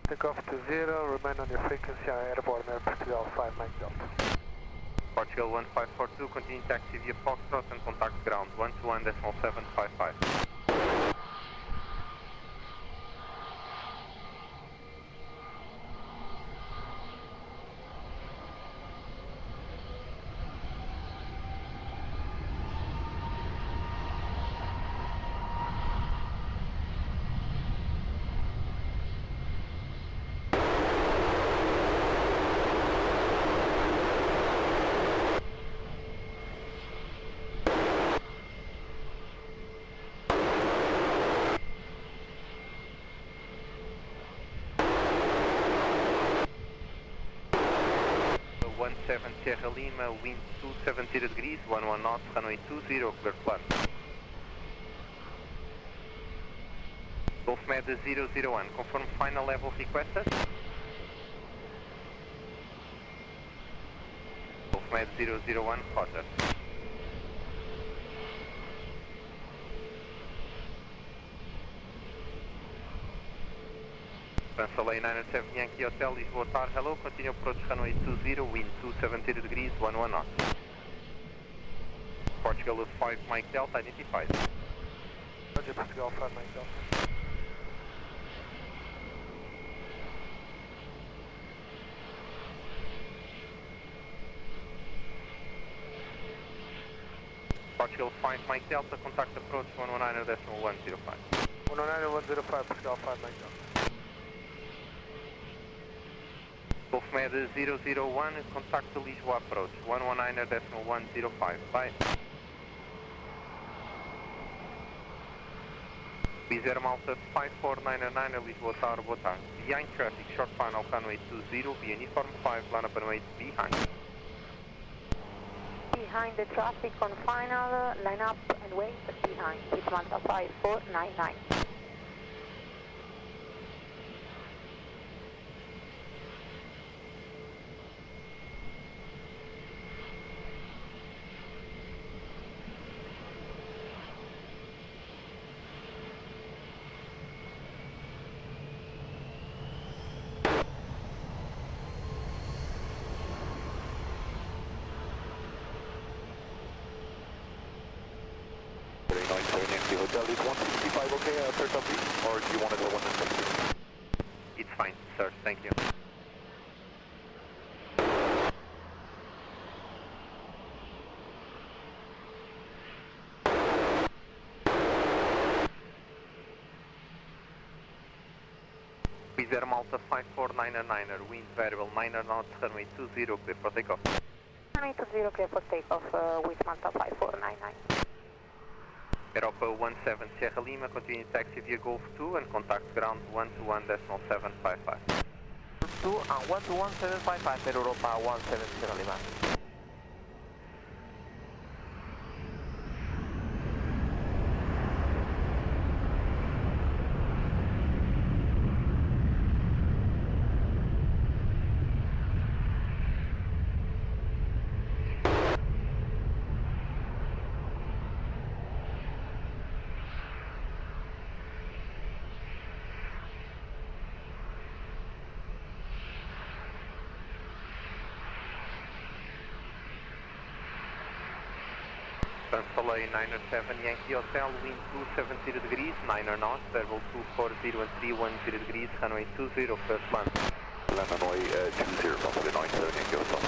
Takeoff 20, remain on your frequency, airborne Air Portugal 5 Mike Delta. Portugal 1542, continue taxi via Foxtrot and contact ground 121.755. Sierra Lima, wind 270 degrees, 11 knots, runway 20, clear to land. Golf Med 001, confirm final level requested. Golf Med 001, roger. Translate 907 Yankee Hotel, Lisboa Tower, hello, continue approach runway 20, wind 270 degrees, 11 knots. Portugal 5 Mike Delta, identified. Roger, Portugal 5 Mike Delta. Portugal 5 Mike Delta, contact approach 119.105. 119.105, Portugal 5 Mike Delta. Golf Med 001, contact the Lisboa approach, 119.105, bye. Bizarre Malta 5499, Lisboa Tower, boa tarde. Behind traffic, short final, runway 20, via uniform 5, line up runway behind. Behind the traffic on final, line up and wait behind, with Malta 5499. Hotel is 165 okay, third copy, or do you want it at 160? It's fine, sir, thank you. Bizarre Malta 5499, wind variable 9 knots, runway 20, clear for takeoff. Runway 20, clear for takeoff with Malta 5499. Aeroporto 17 Sierra Lima, continue taxi via Golf 2 and contact ground 121.755. 2 and 121.755 per Europa 17 Sierra Lima. Translate 907 Yankee Hotel, wind 270 degrees, 9 knots, level 240 and 310 degrees, runway 20, first land. Land runway 20, Translate 97 Yankee Hotel.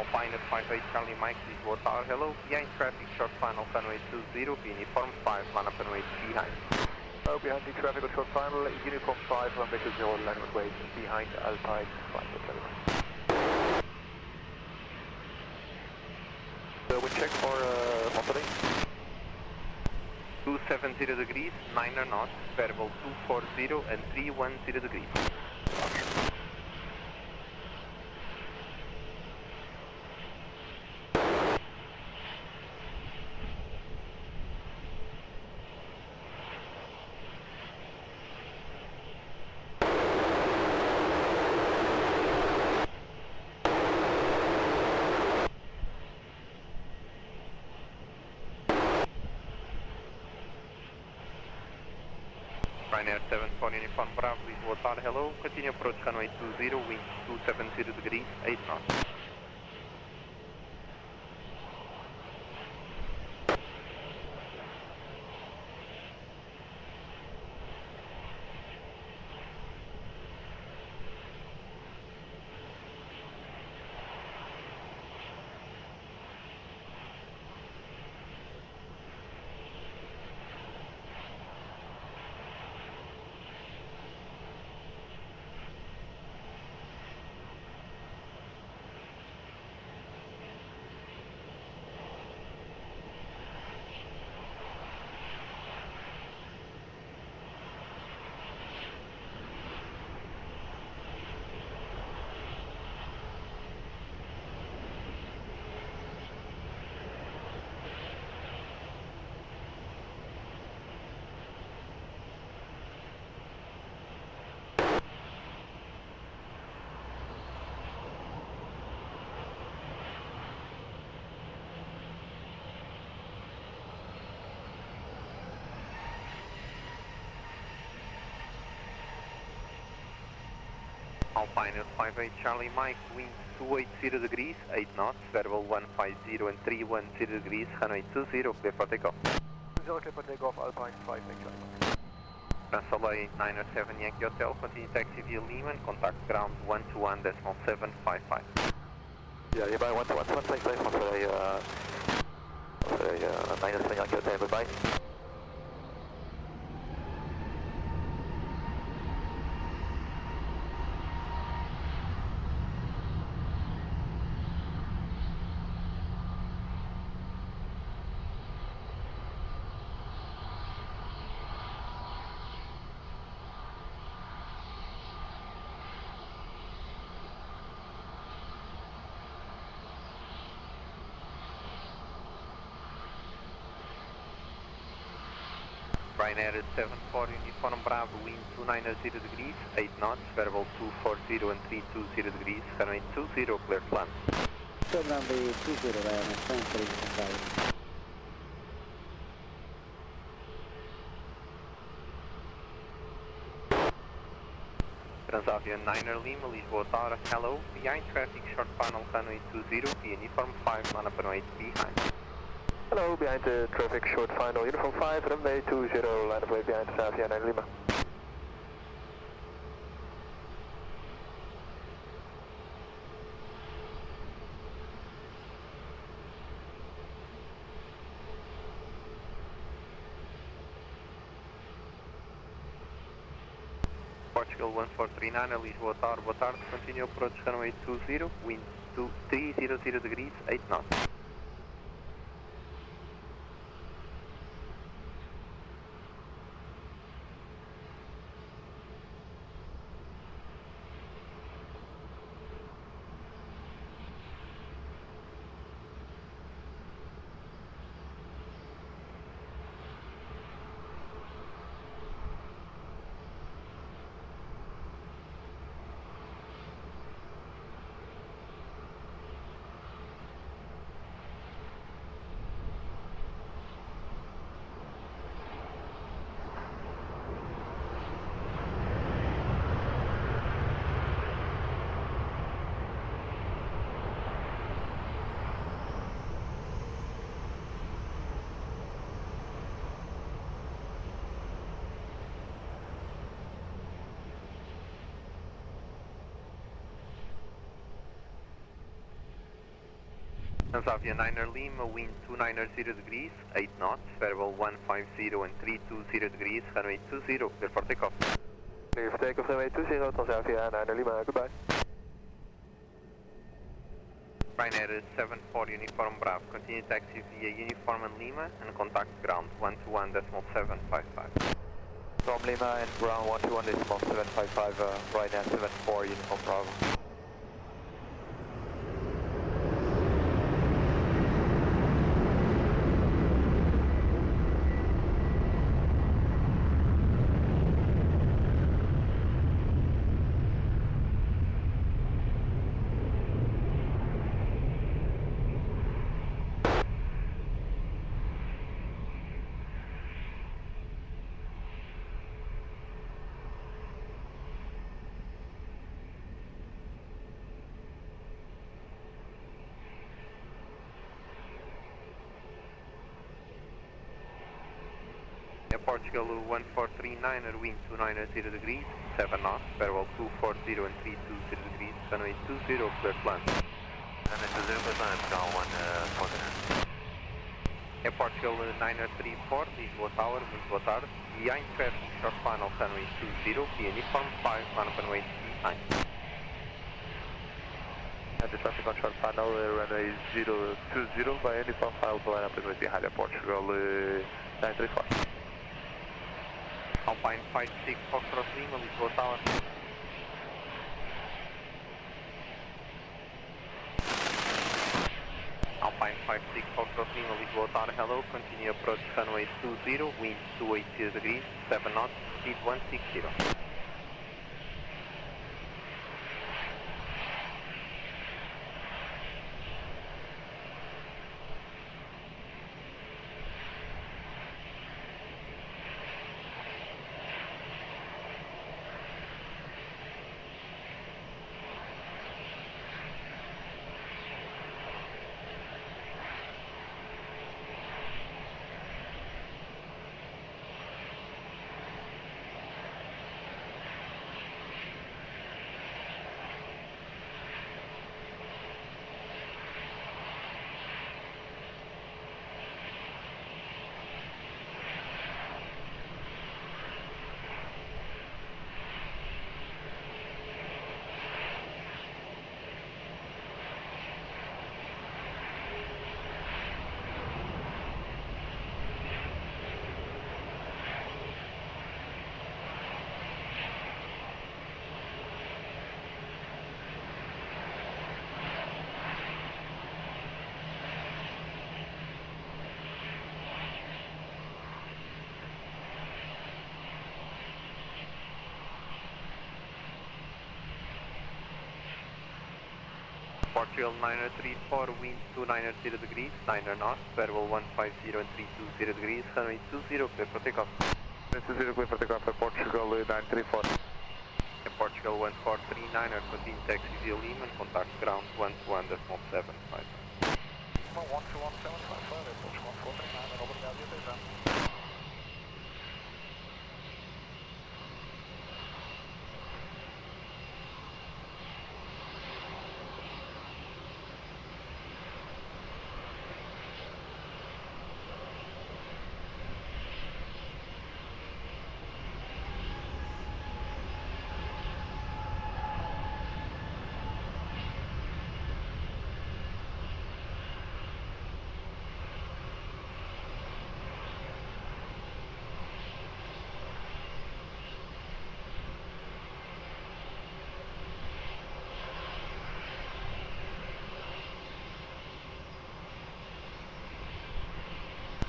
Alpine at 58 Charlie Mike, Lisboa Tower, hello. Behind traffic, short final, runway 20, uniform 5, line up runway behind. Behind the traffic on short final, uniform 5, runway 20, line runway behind Alpine 5. We check for Monterey. 270 degrees, 9 knots, variable 240 and 310 degrees. Ryanair 74 Uniform Bravo, Lisboa Tower, hello. Continue approach runway 20, wind 270 degrees, 8 knots. Alpine at 58 Charlie Mike, wind 280 degrees, 8 knots, variable 150 and 310 degrees, runway 20, clear for takeoff. 0 clear for takeoff, Alpine 58 Charlie Mike. Translate 907 Yankee Hotel, continue taxi via Lima and contact ground 121.755. Yeah, hierbij 121.755 van de 907 Yankee Hotel, goodbye. Ryanair 74, uniform Bravo, wind 290 degrees, 8 knots, variable 240 and 320 degrees, runway 20, clear to land. Runway 20, Ryanair 73. Transavia 9er Lima, Lisboa Tower, hello, behind traffic, short final, runway 20, via uniform 5, line up runway behind. Hello, behind the traffic, short final, uniform 5, runway 20, line of way behind Transavia 9 Lima. Portugal 1439, Lisboa Tower, boa tarde, continue approach runway 20, wind 300 degrees, 8 knots. Transavia 9er Lima, wind 290 degrees, 8 knots, variable 150 and 320 degrees, runway 20, clear for takeoff. Clear for takeoff, runway 20, Transavia 9er Lima, goodbye. Ryanair 74, uniform Bravo, continue taxi via uniform and Lima and contact ground 121.755. From Lima and ground 121.755, Ryanair 74, uniform Bravo. Portugal 1439, wind 290 degrees, 7 knots, variable 240 and 320 degrees, runway 20, clear to land. Runway 20, clear to land, ground 149. Portugal 934, Lisboa Tower, muito boa tarde. Behind traffic, short final, runway 20, via uniform 5, line up runway behind. And the traffic on short final, runway 020, by uniform 5, line up runway behind Portugal 934. Alpine 56, Foxtrot Lima, Lisboa Tower. Alpine 56, Foxtrot Lima, Lisboa Tower, hello, continue approach runway 20, wind 280 degrees, 7 knots, speed 160. Portugal 934, wind 2990 degrees, 9 knots, variable 150 and 320 degrees, runway 20, clear for takeoff. 20, clear for takeoff at Portugal 934. And Portugal 1439, continue taxi via Lima and contact ground 121.755. 121.755, Portugal 1439, obrigado e até já.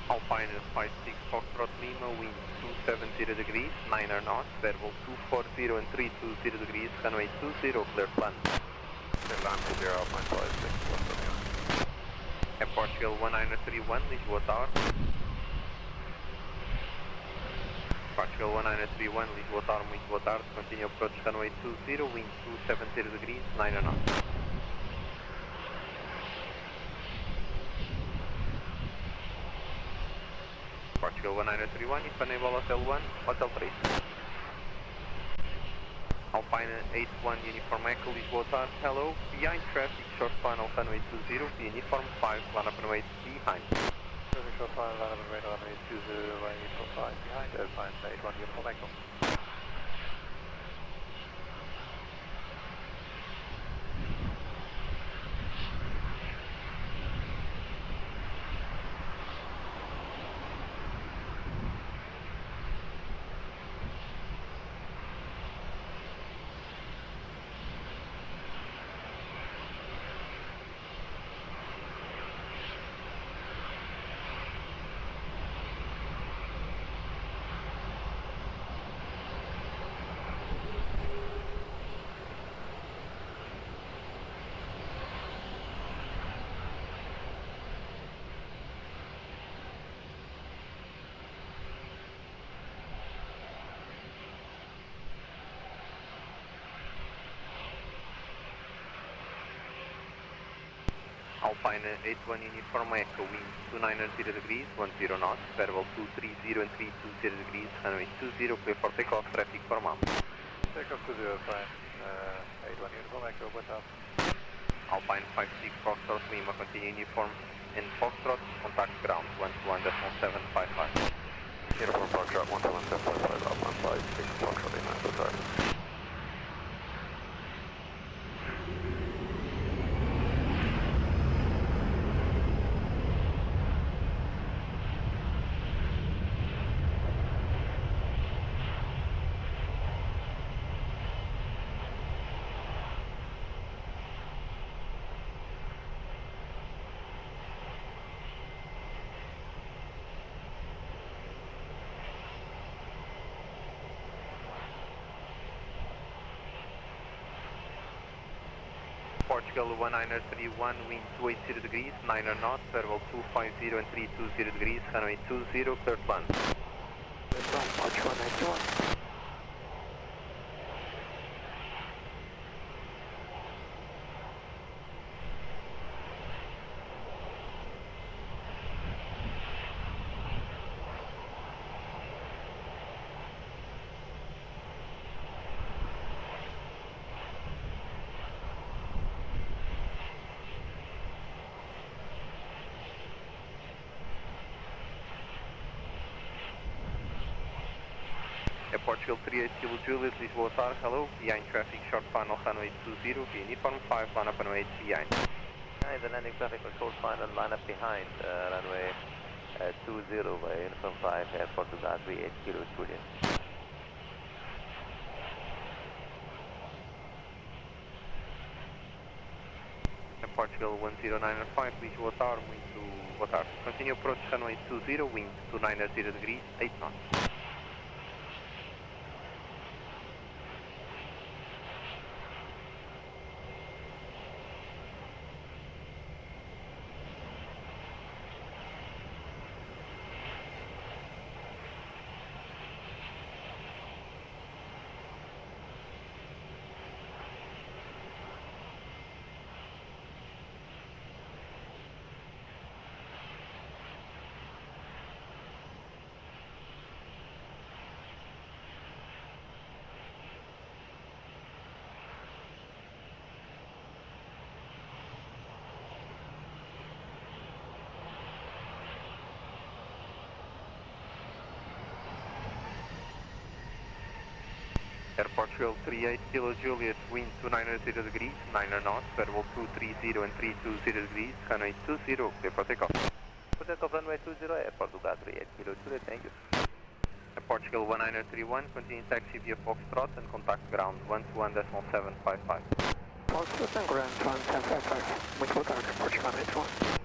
Alpine 56 Foxtrot Lima, wind 270 degrees, 9 knots, variable 240 and 320 degrees, runway 20, clear plan. Clear land to 0, Alpine 56, Foxtrot Lima. And Portugal 1931, Lisboa Tower. Portugal 1931, Lisboa Tower, muito boa tarde, continue approach runway 20, wind 270 degrees, 9 knots. Portugal 1931, Ipanema Hotel 1, Hotel 3. Alpine 81, Uniform Echo, Lisboa Tower, hello, behind traffic, short final, runway 20, Uniform 5, line up runway behind. Traffic short final, line up runway 20, Uniform 5, behind, Alpine 81, Uniform Echo. Alpine 81 Uniform Echo, wind 290 degrees, 10 knots, variable 230 and 320 degrees, runway 20, clear for takeoff, traffic formal. Takeoff to 0, Alpine 81 Uniform Echo, boa tarde. Alpine 56 Foxtrot Lima, continue uniform in Foxtrot, contact ground 121.755. Uniform Foxtrot 121.755, Alpine 56 Foxtrot Lima, boa tarde. Portugal 1931, wind 280 degrees, 9 knots, variable 250 and 320 degrees, runway 20, clear plan. Portugal 91. Portugal 38 Kilo Juliet, Lisboa Tower, hello, behind traffic, short final, runway 20, uniform 5, line up runway behind. Hi, the landing traffic on short final, line up behind, runway 20, uniform 5, Airport to Portugal 38 Kilo Juliet. Portugal 1095, Lisboa Tower, muito boa tarde. Continue approach runway 20, wind 290 degrees, 8 knots. Air Portugal 38 Kilo Juliet, wind 290 degrees, 9 knots, variable 230 and 320 degrees, runway 20, clear for takeoff. For takeoff runway 20, Airport Delgado 38 Kilo Juliet, thank you. Air Portugal 1931, continue taxi via Foxtrot and contact ground 121.755. Foxtrot and ground 11055, muito boa tarde, Portugal 931.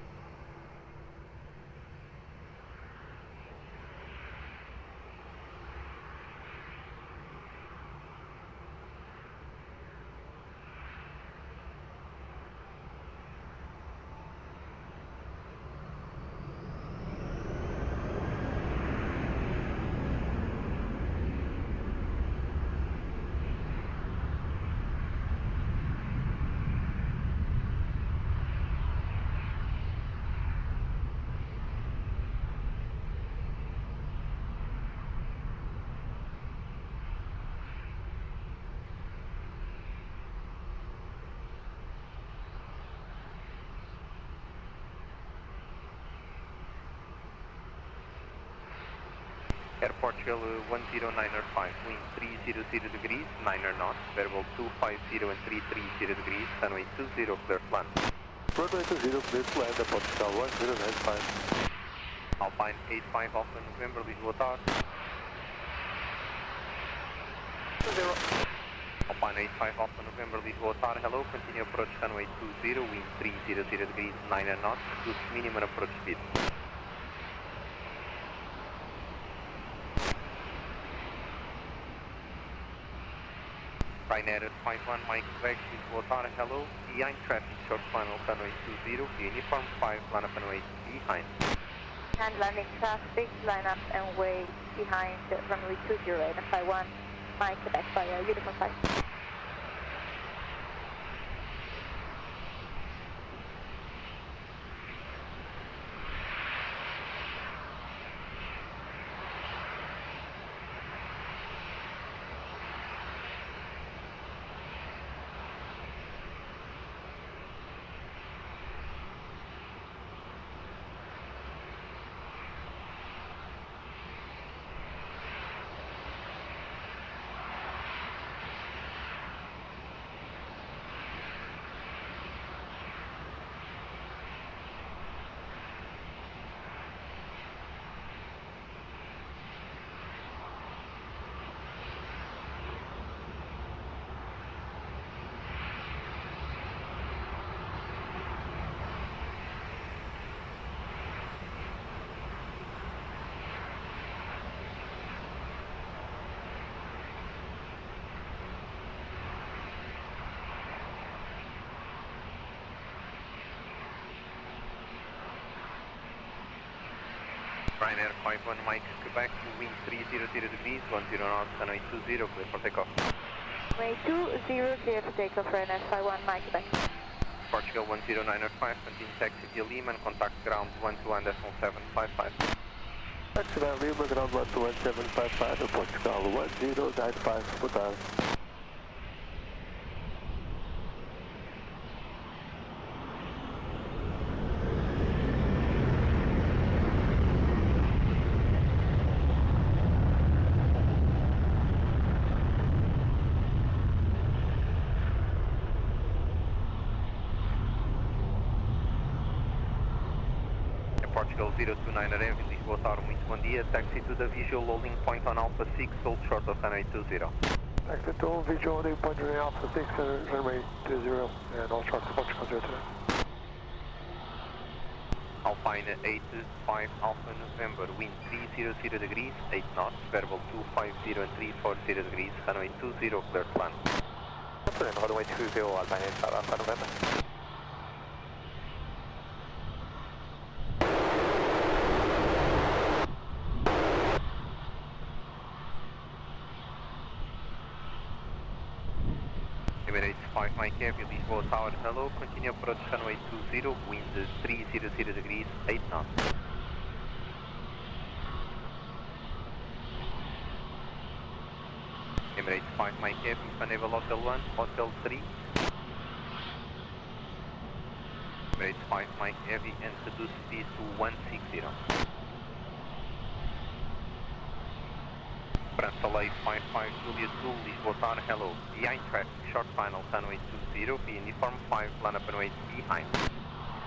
Air Portugal 10905, wind 300 degrees, 9 knots, variable 250 and 330 degrees, runway 20, clear to land. Runway 20, clear to land, Portugal 1095. Alpine 85 Alpha November, Lisboa Tower. 20. Alpine 85 Alpha November, Lisboa Tower, hello, continue approach runway 20, wind 300 degrees, 9 knots, reduce minimum approach speed. Ryanair 51 Mike Quebec, Lisboa Tower, hello, behind traffic, short final, runway 20, uniform 5, line up and wait behind. And landing traffic, line up and wait behind runway 20, and 51 Mike Quebec by uniform 5. Ryanair 51 Mike Quebec, wind 300 degrees, 10 knots, runway 20, clear for takeoff. Runway 20, clear for takeoff, Ryanair 51 Mike Quebec. Portugal 10905, continue taxi via Lima and contact ground 121.755. Taxi via Lima, ground 121.755, Portugal 1095, boa tarde. Portugal 029 Aeviation, Lisboa Tower, muito bom dia. Taxi to the visual loading point on Alpha 6, hold short of runway 20. Taxi to visual loading point on Alpha 6, runway 20, and all short of Portugal 029. Alpine 85 Alpha November, wind 300 degrees, 8 knots, variable 250 and 340 degrees, runway 20, clear to land. Runway 20, Alpine 85 Alpha November. Emirates 5 Mike Heavy, Lisboa Tower, hello, continue approach runway 20, wind 300 degrees, 8 knots. Emirates 5 Mike Heavy, Naval Hotel 1, Hotel 3. Emirates 5 Mike Heavy and reduce speed to 160. Translate 55 Juliet 2, Lisboa Tower, hello. Behind traffic, short final, runway 20, be uniform 5, line up and wait behind.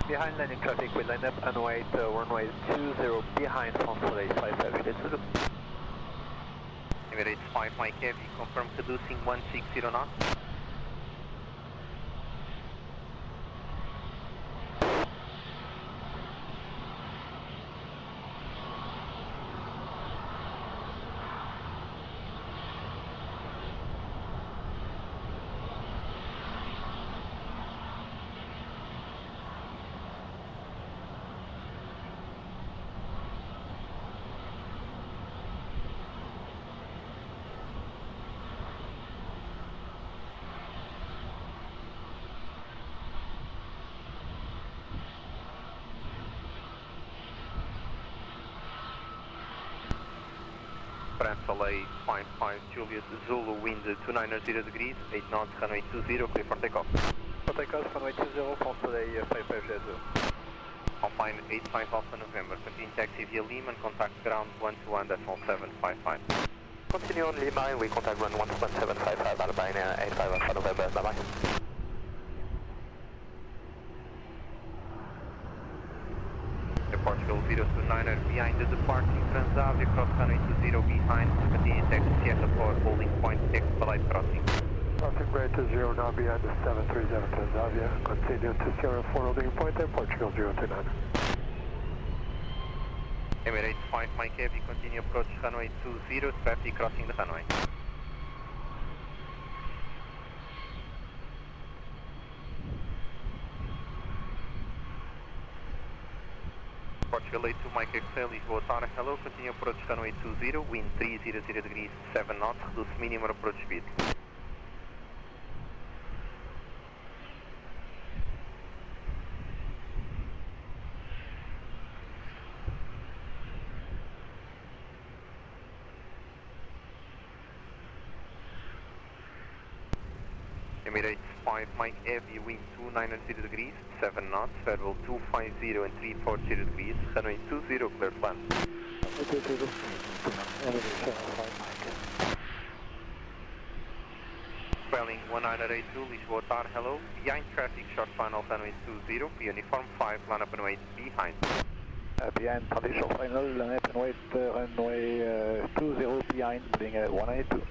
Behind landing traffic, we line up and wait, runway 20 behind Translate 55 Juliet 2. Emirates 5 Mike Heavy, confirm reducing 160 knots. Translate 55 Juliet Zulu, wind 290 degrees, 8 knots, runway 20, clear for takeoff. For takeoff, runway 20, Translate 55 Juliet 2. Confine 85 Alpha November, continue taxi via Lima and contact ground 121.755. Continue on Lima and we contact ground 11755, Alabama 85 Alpha November, bye bye. Portugal 029er behind the departing Transavia, cross runway 20 behind, continue taxi Sierra 4, holding point, expedite crossing. Crossing grade to 0 now behind the 737 Transavia, continue to Sierra 4 holding point and Portugal 029. Emirates 5 Mike Heavy, continue approach runway 20, traffic crossing the runway. Portugal 82 Mike XL, Lisboa Tower, hello, continue approach runway 20, wind 300 degrees, 7 knots, reduce minimum approach speed. Emirates 5 Mike Heavy, wind 290 degrees, 7 knots, variable 250 and 340 degrees, runway 20, clear to land. Spelling 1982, Lisboa Tower, hello, behind traffic, short final, runway 20, uniform 5, line up and wait behind. Behind traffic, short final, line up and wait, runway 20 behind, being 182.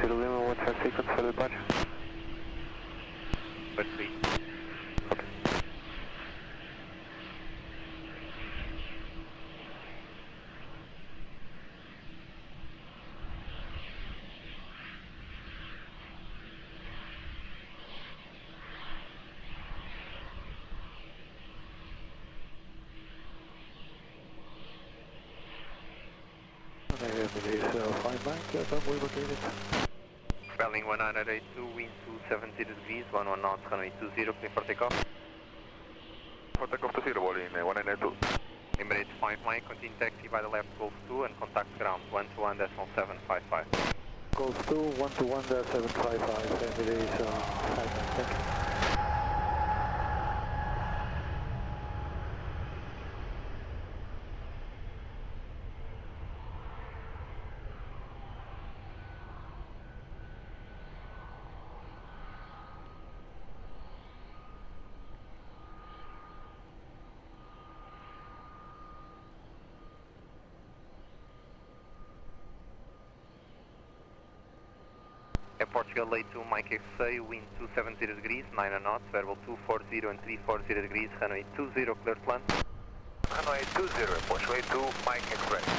Lima, what's our sequence for the departure? But 3. Spelling 1982, wind 270 degrees, 11 knots, runway 20, clear for takeoff. For takeoff to 0, volume 192. Emirates 5 Mike, continue taxi by the left Golf 2 and contact ground 121.755. Golf 2, 121.755, Emirates 5 Mike, thank you. Portugal 82 Mike XA, wind 270 degrees, 9 knots, variable 240 and 340 degrees, runway 20, clear to land. Runway 20, Portugal 82 Mike XA.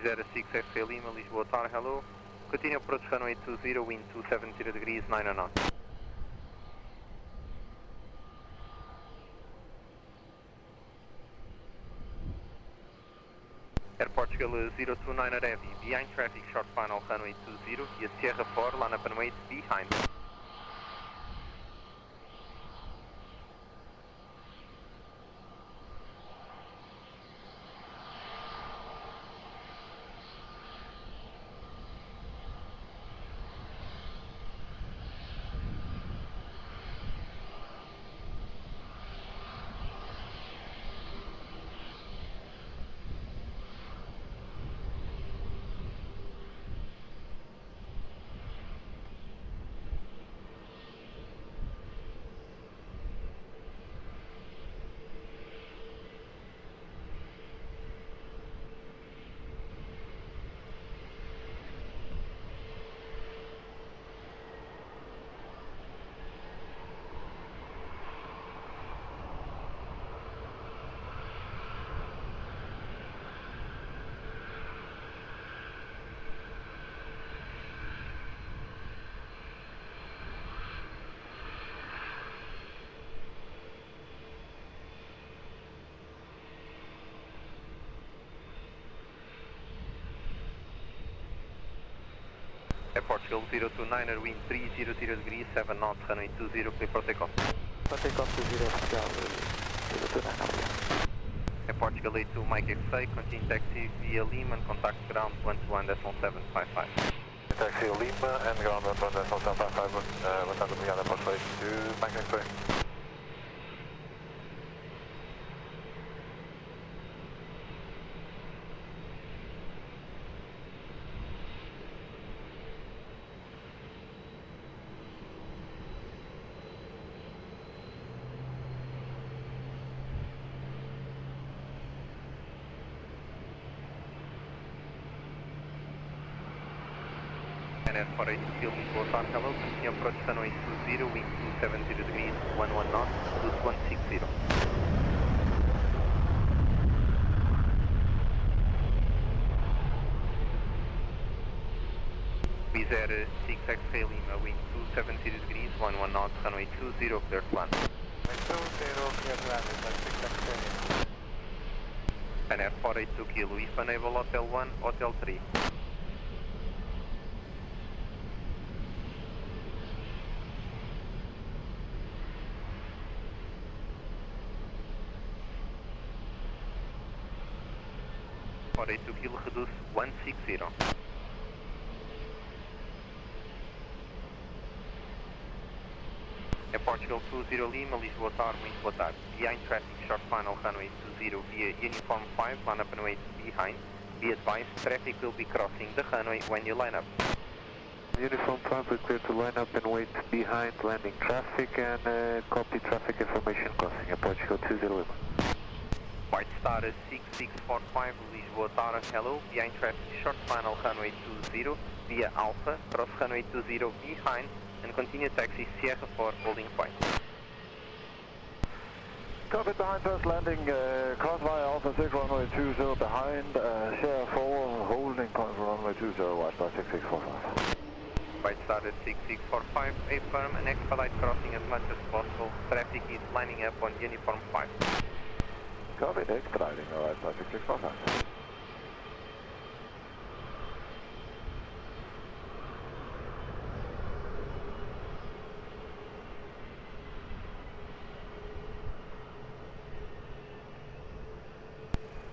Zero 6 X-Ray Lima, Lisboa Tower, hello. Continue approach runway 20, wind 270 degrees, 9 knots. Air Portugal 029 heavy, behind traffic, short final runway 20, via Sierra 4, line up and wait, behind. Air Portugal 029, wind 300 degrees, 7 knots, runway 20, clear for takeoff. For takeoff to 0 Portugal 029. Air Portugal 82, Mike X-Ray, continue taxi via Lima and contact ground 121.755. Taxi Lima and ground 121.755, contact obrigado, Air Portugal 82, Mike X-Ray. Air 48 Kill Lisboa Tower, hello, continue approach runway 20, wind 270 degrees, 11 knots, cruise 160. Wizz Air 6 X-Ray Lima, wind 270 degrees, 11 knots, runway 20, clear to land. Clear to land, 6 X-Ray Lima. And Air 482 Kilo, if unable, Hotel 1, Hotel 3. For 82 Kilo, reduce 160. Air Portugal 20 Lima, Lisboa Tower, wind boa tarde. Behind traffic, short final runway 20 via Uniform 5, line up and wait behind. Be advised, traffic will be crossing the runway when you line up. Uniform 5, we're clear to line up and wait behind landing traffic and copy traffic information crossing Air Portugal 20 Lima. White Star 6645, Lisboa Tower, hello, behind traffic, short final runway 20, via Alpha, cross runway 20 behind, and continue taxi Sierra 4, holding point. Copy behind first landing, cross via Alpha 6, runway 20 behind, Sierra 4, holding point for runway 20, White Star 6645. White Star 6645, affirm and expedite crossing as much as possible, traffic is lining up on Uniform 5. Copy, expediting, White Star 6645.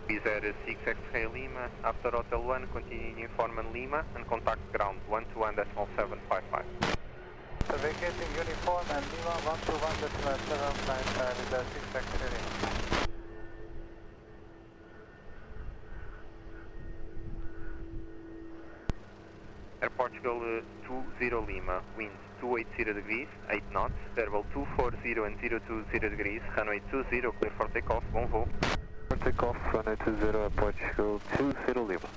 Wizz Air 6 X-Ray Lima, after Hotel 1, continue Uniform and Lima and contact ground 121.755. So vacating Uniform and Lima 121.755 with the 6 X-Ray Lima. Air Portugal 20 Lima, wind 280 degrees, 8 knots, verbal 240 and 020 degrees, runway 20, clear for takeoff, bon voo. For takeoff, runway 20, Air Portugal 20 Lima.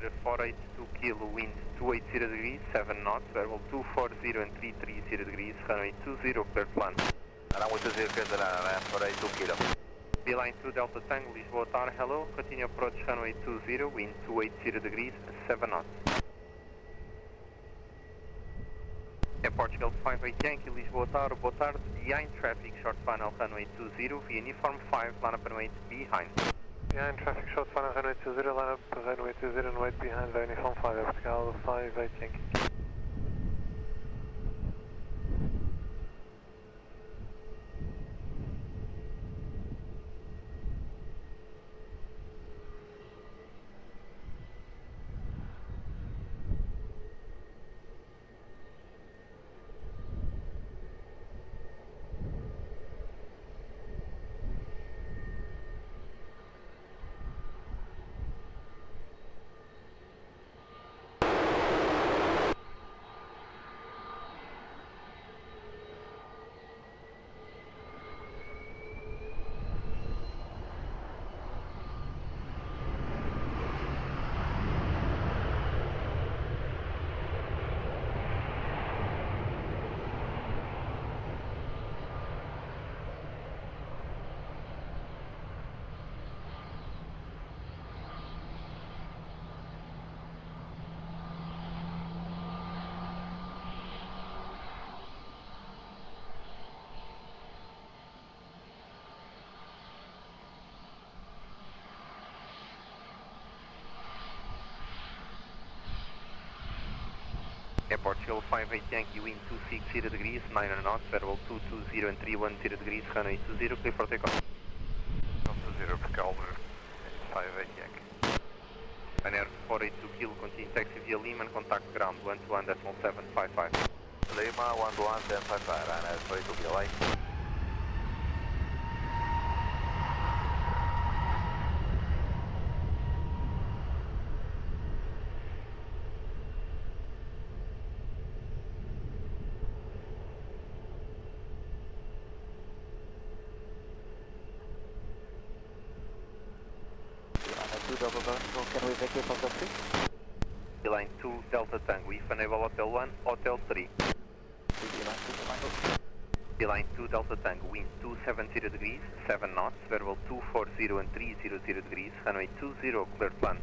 runway 482 kilo, wind 280 degrees, 7 knots, variable 240 and 330 degrees, runway 20, clear to land. Runway 20, clear to land, 482 kilo. Beeline 2 Delta Tango, Lisboa Tower, hello, continue approach runway 20, wind 280 degrees, 7 knots. É Portugal 58 Yankee, Lisboa Tower, boa tarde, behind traffic, short final runway 20, via uniform 5, line up and wait behind. Behind traffic, short final runway 20, line up runway 20 and wait behind the uniform 5, Portugal 58 Yankee. É Portugal 58 Yankee, wind 260 degrees, 9 knots, variable 220 and 310 degrees, runway 20, clear for takeoff. 20, Portugal 58 Yankee. Ryanair 482 kilo, continue taxi via Lima and contact ground 121.755. Lima 121.755, Ryanair 482 kilo, light. Beeline 2 Delta Tango, if unable Hotel 1, Hotel 3. Beeline 2 Delta Tango, wind 270 degrees, 7 knots, variable 240 and 300 degrees, runway 20, clear to land.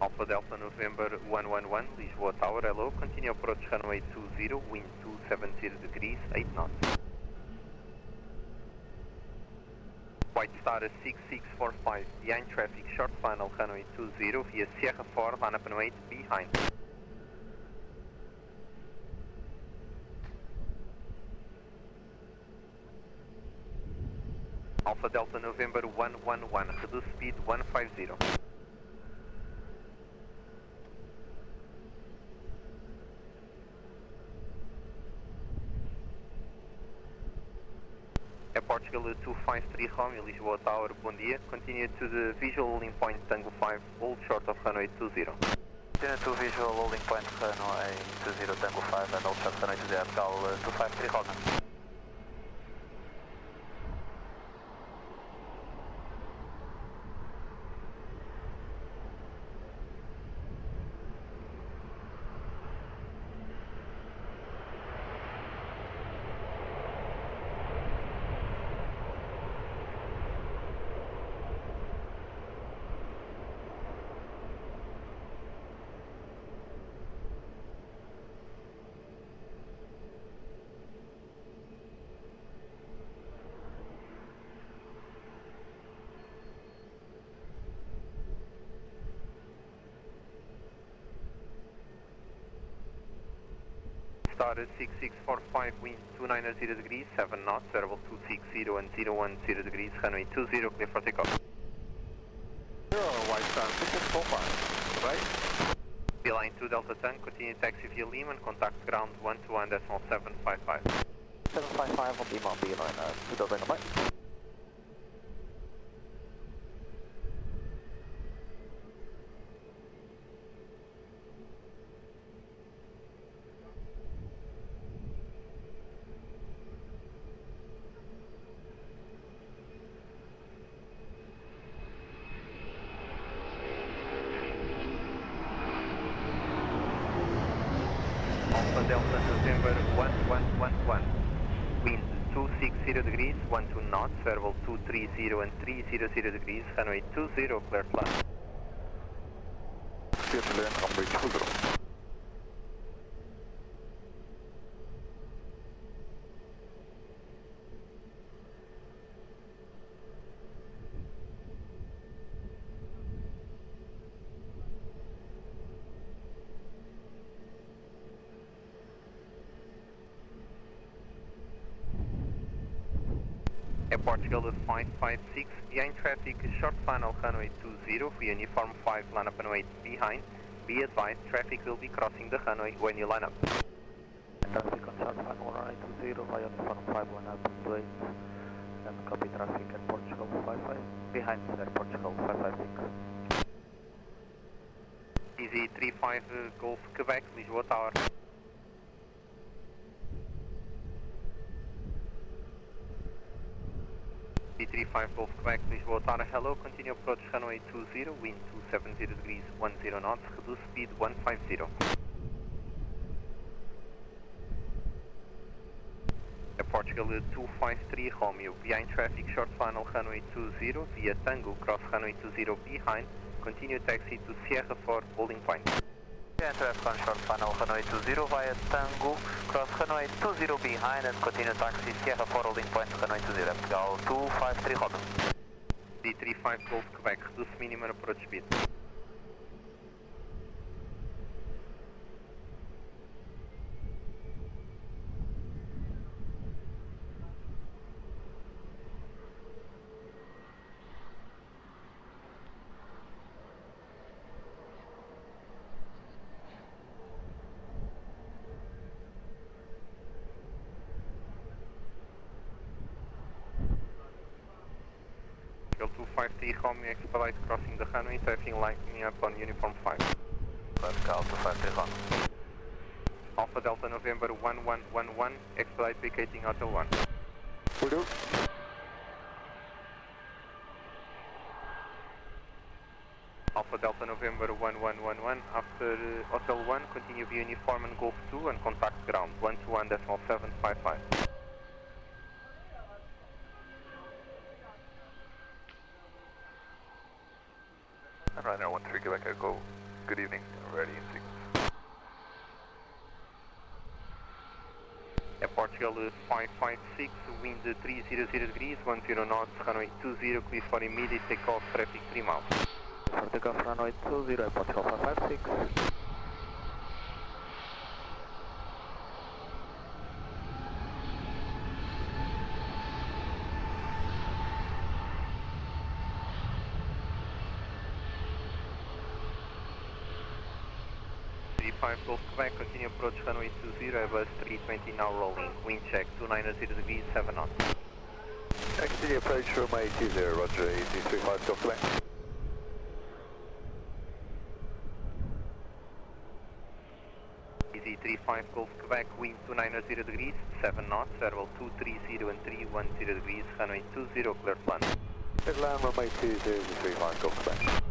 Alpha Delta November 111, Lisboa Tower, hello, continue approach runway 20, wind 270 degrees, 8 knots. White Star 6645, behind traffic, short final runway 20, via Sierra 4, line up and wait behind. Alpha Delta November 111, reduce speed 150. É Portugal 253 Romeo, Lisboa Tower, bom dia. Continue to the visual holding point Tango 5, hold short of runway 20. Continue to visual holding point runway 20 Tango 5 and hold short runway 20, Portugal 253 Romeo. Star 6645, wind 290 degrees, 7 knots, variable 260 and 010 degrees, runway 20, clear for takeoff. White Star 6645, right? Beeline 2 Delta Tango, continue taxi via Lima and contact ground 121.755. 755 on Lima, Beeline 2 Delta Tango, bye. November 1111. Wind 260 degrees, 12 knots, variable 230 and 300 degrees, runway 20, clear to land. Clear to land, runway 20. Portugal 556, behind traffic, short final runway 20, for uniform 5, line up and wait behind. Be advised, traffic will be crossing the runway when you line up. Traffic on short final runway 20, via uniform 5, line up and wait. And copy traffic at Portugal 55, behind Air Portugal 556. Easy 35 Golf Quebec, Lisboa Tower. B35 Golf Quebec, Lisboa Tower, hello, continue approach runway 20, wind 270 degrees, 10 knots, reduce speed 150. Portugal 253 Romeo, behind traffic, short final runway 20, via Tango, cross runway 20 behind, continue taxi to Sierra 4, holding point. Behind traffic on short final runway 20 via Tango, cross runway 20 behind and continue taxi Sierra 4 holding point runway 20, Portugal 253 Romeo. D35 Golf Quebec, reduce minimum approach speed. L253 Romeo, expedite crossing the runway, traffic lining up on uniform 5. Pascal 253 Romeo. Alpha Delta November 1111, expedite vacating Hotel 1. Will do. Alpha Delta November 1111, after Hotel 1, continue via uniform and Golf 2 and contact ground 121.755. Ryanair 13 Quebec Echo, good evening, ready in sequence. Portugal 556, wind 300 degrees, 10 knots, runway 20, clear for immediate takeoff, traffic 3 miles. For takeoff runway 20, Portugal 556. Golf Quebec, continue approach runway 20, Airbus 320 now rolling, wind check 290 degrees, 7 knots. Continue approach runway 20, roger, easy 35 Golf Quebec. Easy 35 Golf Quebec, wind 290 degrees, 7 knots, variable 230 and 310 degrees, runway 20, clear to land. Clear to land, runway 20, 35 Golf Quebec.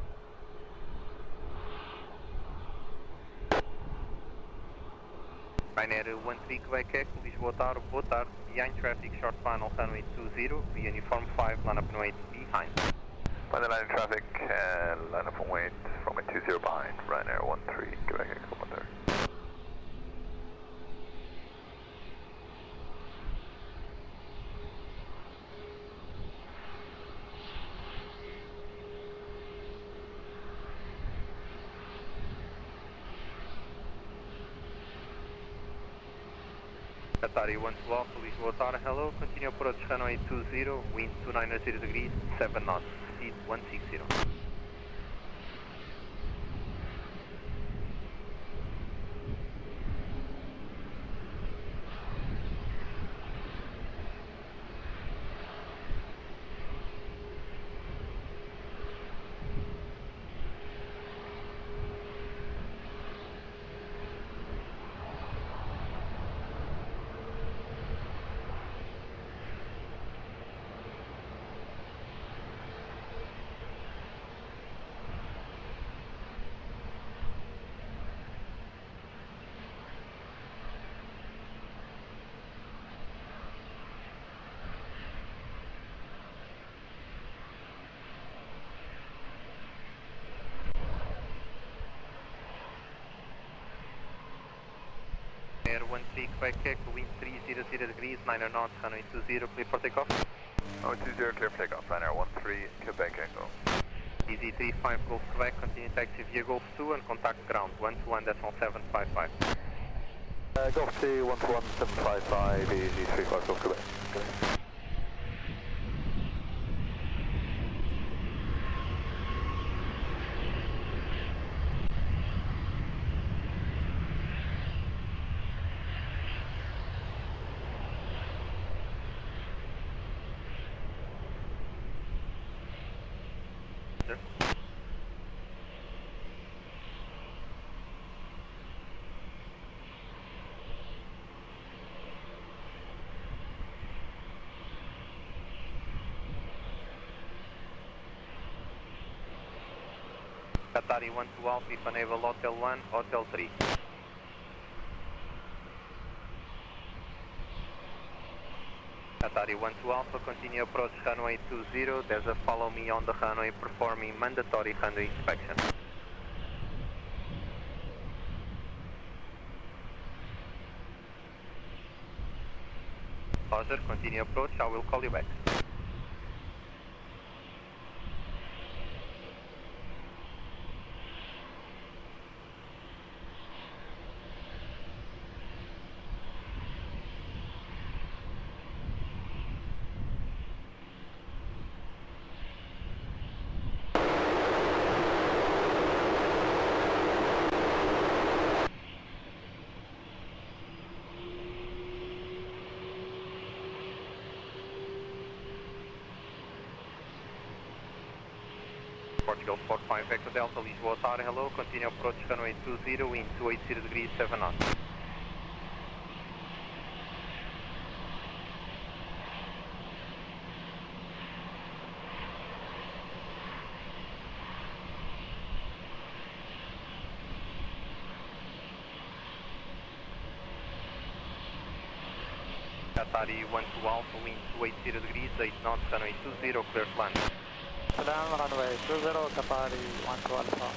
Ryanair 13 Quebec Echo, Lisboa Tower, boa tarde, behind traffic, short final runway 20, via uniform 5, line up and wait behind. By the line of traffic, line up and wait, runway 20 behind, Ryanair 13 Quebec Echo, 130. Atari 112, Lisboa Tower, hello, continue approach runway 20, wind 290 degrees, 7 knots, speed 160. Air 13 Quebec Echo, wind 300 degrees, 90 knots, runway 20, clear for takeoff. Oh, 20, clear for takeoff, Ryanair 13 Quebec Echo. DZ35 Golf Quebec, continue taxi via Golf 2 and contact ground, 121.755. Golf 2, 121.755, DZ35 Golf Quebec. Okay. Qatari 12 Alpha, if unable, Hotel 1, Hotel 3. Qatari 12 Alpha, continue approach runway 20, there's a follow me on the runway performing mandatory runway inspection. Roger, continue approach, I will call you back. Portugal 45 Echo Delta, Lisboa Tower, hello, continue approach runway 20, wind 280 degrees, 7 knots. Qatari 12 Alpha, wind 280 degrees, 8 knots, runway 20, clear to land. Down runway 20, Qatari 12 Alpha.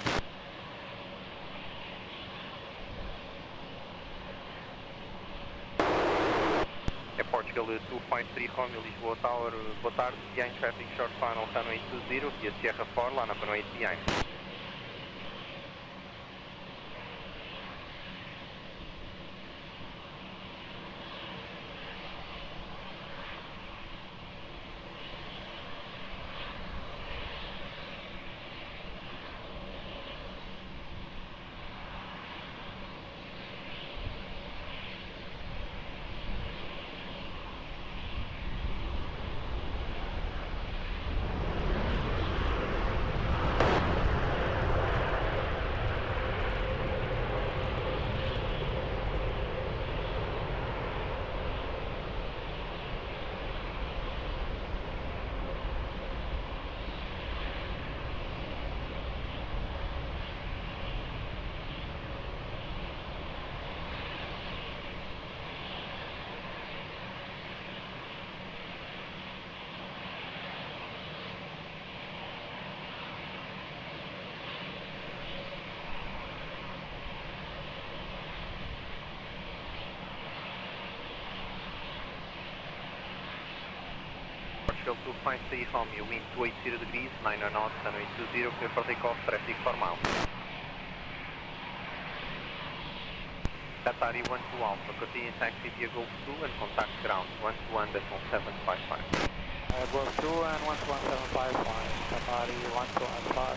É Portugal 253 Romeo, Lisboa Tower, boa tarde, behind traffic, short final, runway 20, via Sierra 4, lá na runway behind. Portugal 253 Romeo, wind 280 degrees, 90 knots, runway 20, clear for takeoff, traffic 4 miles. Qatari 12 Alpha, continue taxi via Golf 2 and contact ground, 121.755. Golf 2 and 121.755, Qatari 12 Alpha.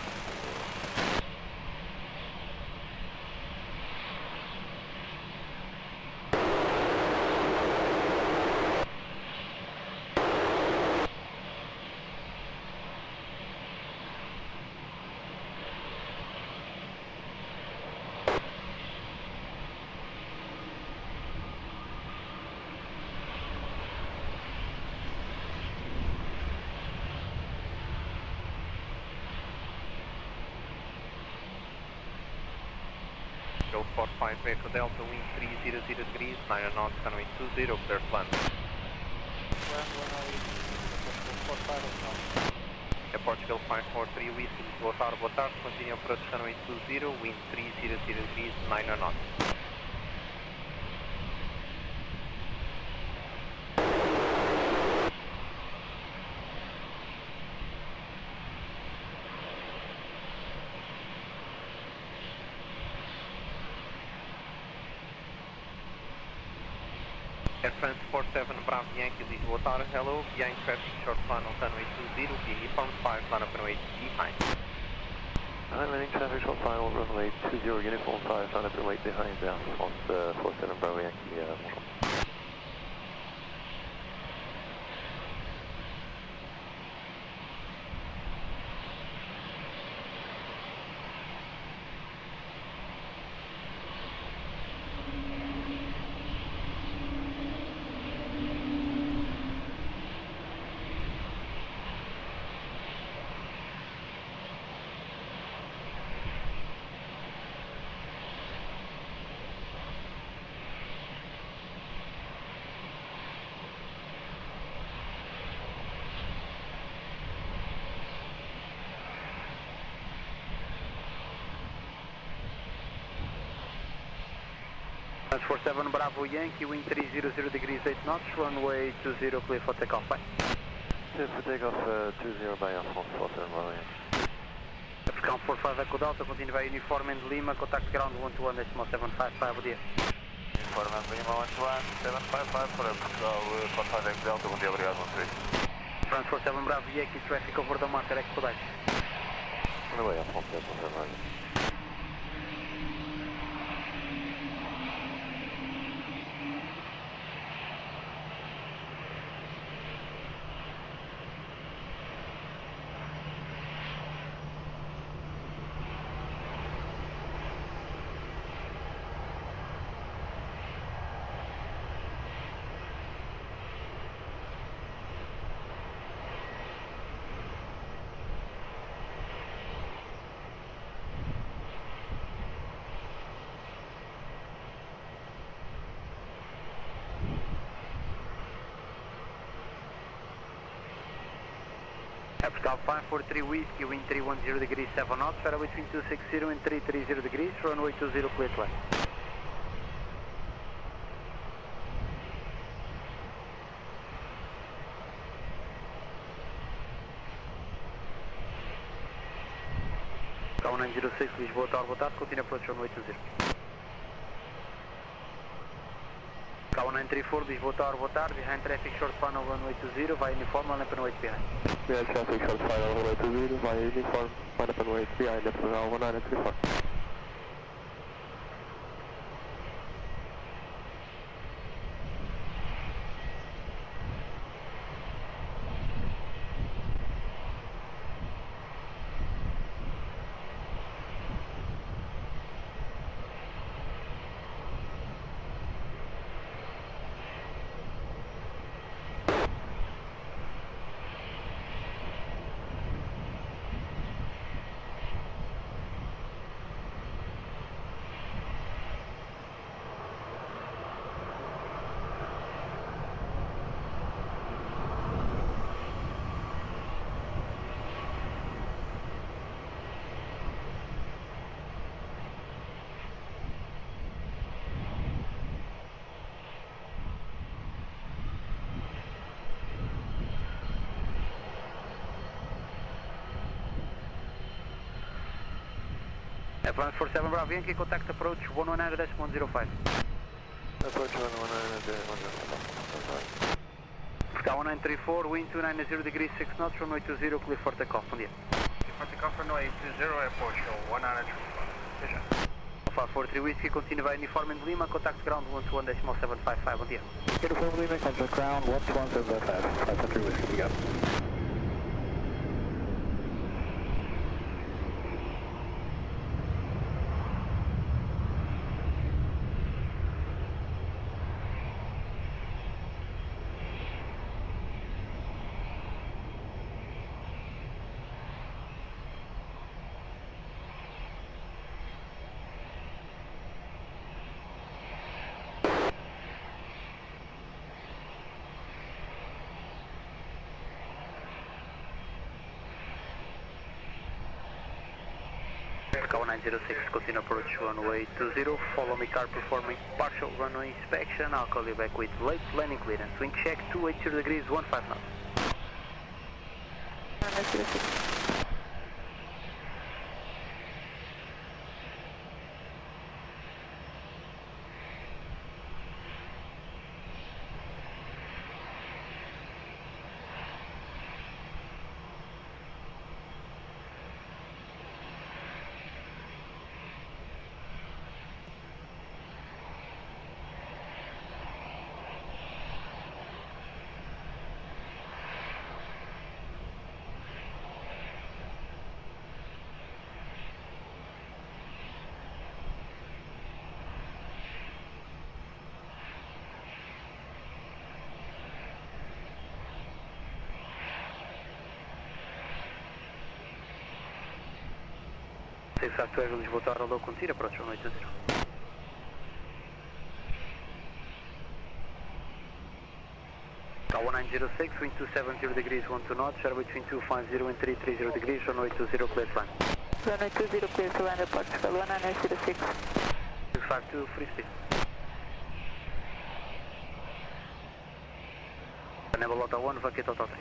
Golf 45 Echo Delta, wind 300 degrees, 90 knots, runway 20, clear to land. É Portugal 543 Whiskey, Lisboa Tower, boa tarde, continue approach runway 20, wind 300 degrees, 90 knots. Air France 47 Bravo Yankee, Lisboa Tower, hello, behind traffic, short final, runway 20, uniform 5, line up runway behind. Landing traffic, short final, runway 20, uniform 5, line up runway behind, Air France 47 Bravo Yankee, bonjour. France 47 Bravo Yankee, wind 300 degrees 8 knots, runway 20, clear for takeoff, bye. Clear for takeoff 20 by Air France 47 Bravo Yankee. African 45 Echo Delta, continue by uniform and Lima, contact ground 121.755, bom dia. Uniform and Lima 121.755 para Portugal 45 Echo Delta, bom dia, obrigado, bom dia. France 47 Bravo Yankee, traffic over the marker, expedite. Runway Air France 47 Bravo Yankee. African 543 Whiskey, wind 310 degrees 7 knots, fairway between 260 and 330 degrees, runway 20, clear to land. African 906 Lisboa Tower, boa tarde, continue approach runway 20. K1934 Lisboa Tower, boa tarde, behind traffic short final runway 20, via uniform, line up and wait behind. Behind traffic short final runway 20, via uniform, line up and wait behind, April 1934. France 47 Bravo Yankee, contact approach 119.105. Approach 119.105. Sky 1934, wind 290 degrees 6 knots, runway 20, clear for takeoff, bom dia. For takeoff runway 20, airport show 135. 543 Whiskey, continue by uniform in Lima, contact ground 121.755, bom dia. Uniform Lima, contact ground 121.755, 543 Whiskey, we got. K1906, continue approach runway 20, follow me car performing partial runway inspection, I'll call you back with late landing clearance, wind check 280 degrees 15 knots. 652 Lisboa Tower, hello, continue approach 1820. 1906, wind 270 degrees, 12 knots, share between 250 and 330 degrees, runway 20, clear to land. Runway 20, clear to land, Portugal 1906. 252, free speed. Enable Auto 1, vacate Auto 3.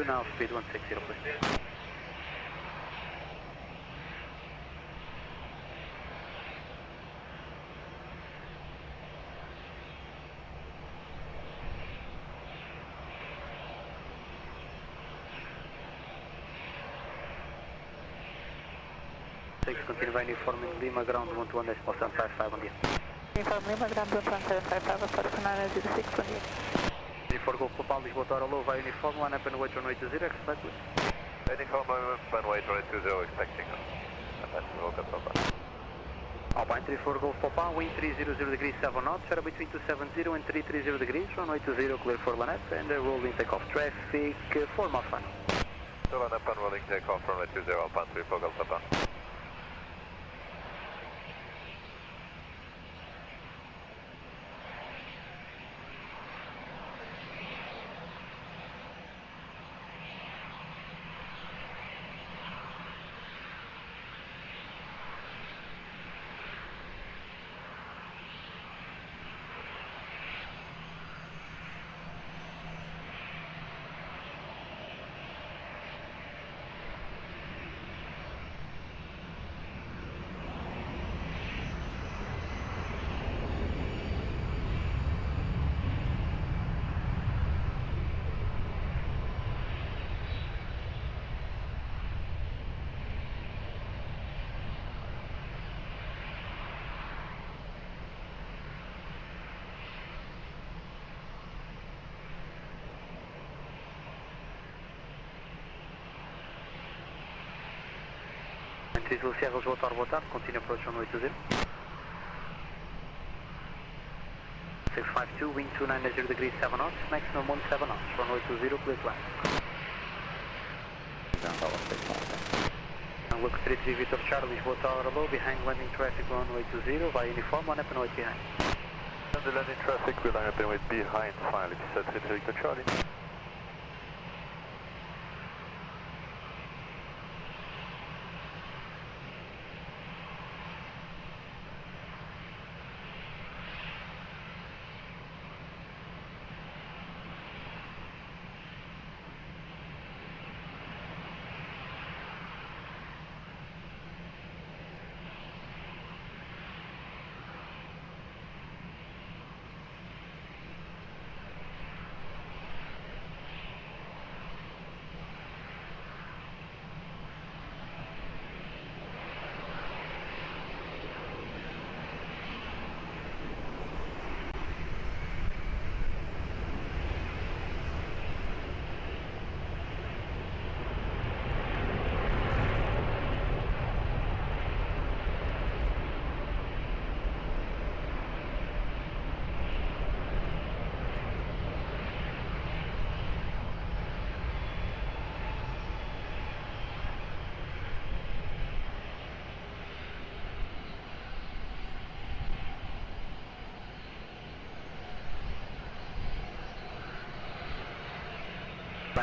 Now speed 160 please. Continue by uniform in Lima, ground 121.755 on the Uniform Lima, ground 121.755, approach 906 on the for Golf Papa, Lisboa Tower, low via uniform, line up and wait runway 20, expect please. Uniform runway 20, expecting. That's Golf Papa. Alpine 34 Golf Papa, wind 300 degrees 7 knots, share between 270 and 330 degrees, runway 20, clear for line up and rolling takeoff. Traffic 4 miles final. So line up and rolling takeoff, runway 20, Alpine 34 Golf Papa. Sierra Lisboa Tower, boa tarde, continue approach on 80. 652, wind 290 degrees 7 knots, maximum 17 knots, runway 20, clear to land. And look 33 Victor Charlie, Lisboa Tower low, behind landing traffic runway 20, via uniform, line up and wait behind. And the landing traffic will line up and wait behind, finally, 33 Victor Charlie.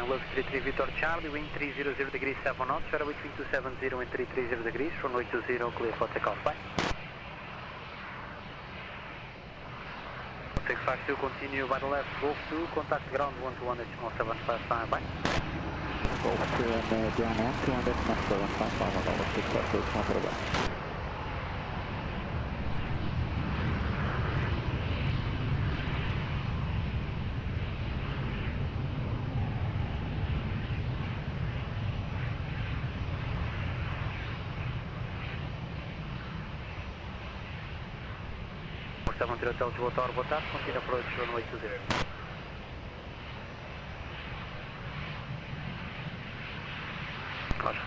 Love 33 Victor Charlie, wind 300 degrees 7 knots, share between 270 and 330 degrees, runway 20, clear for takeoff, bye. 652, continue by the left, Golf 2, contact ground 121.755, bye. Golf 2 and ground 121.755, on 652, come to the left. 473 Hotel Lisboa Tower, boa tarde, continue approach runway 20. Roger.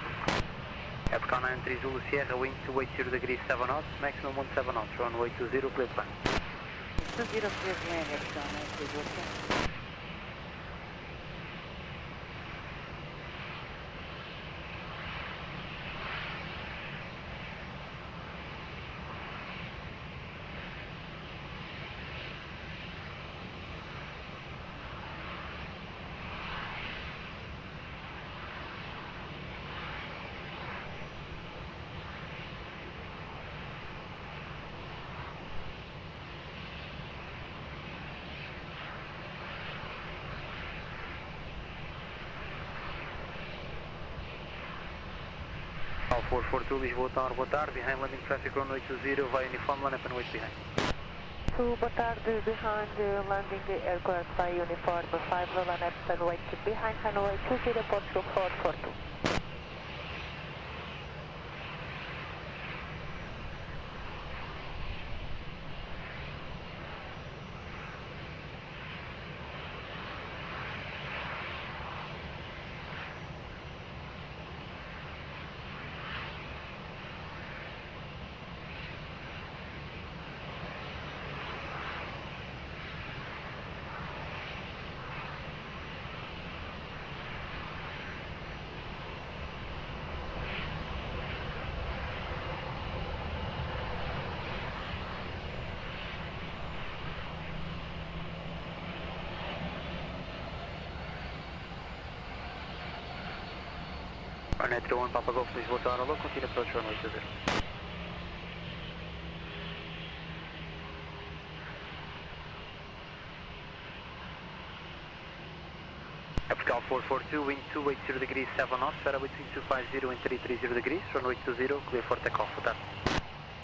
Airport 93 Zulu Sierra, wind 280 degrees 7 knots, maximum 17 knots, runway 20, clear plan. 20, clear plan, Airport 93 Zulu Sierra. Call 442 Lisboa Tower, boa tarde, behind landing traffic runway 20, via uniform line up and wait behind. 2, boa tarde, behind landing aircraft by uniform 5, line up and wait behind runway 20, Portugal 442. Runway 31 Papa Golf Lisboa Tower, hello, continue approach runway 20. Call 442, wind 280 degrees 7 knots, better between 250 and 330 degrees, runway 20, clear for takeoff, boa tarde.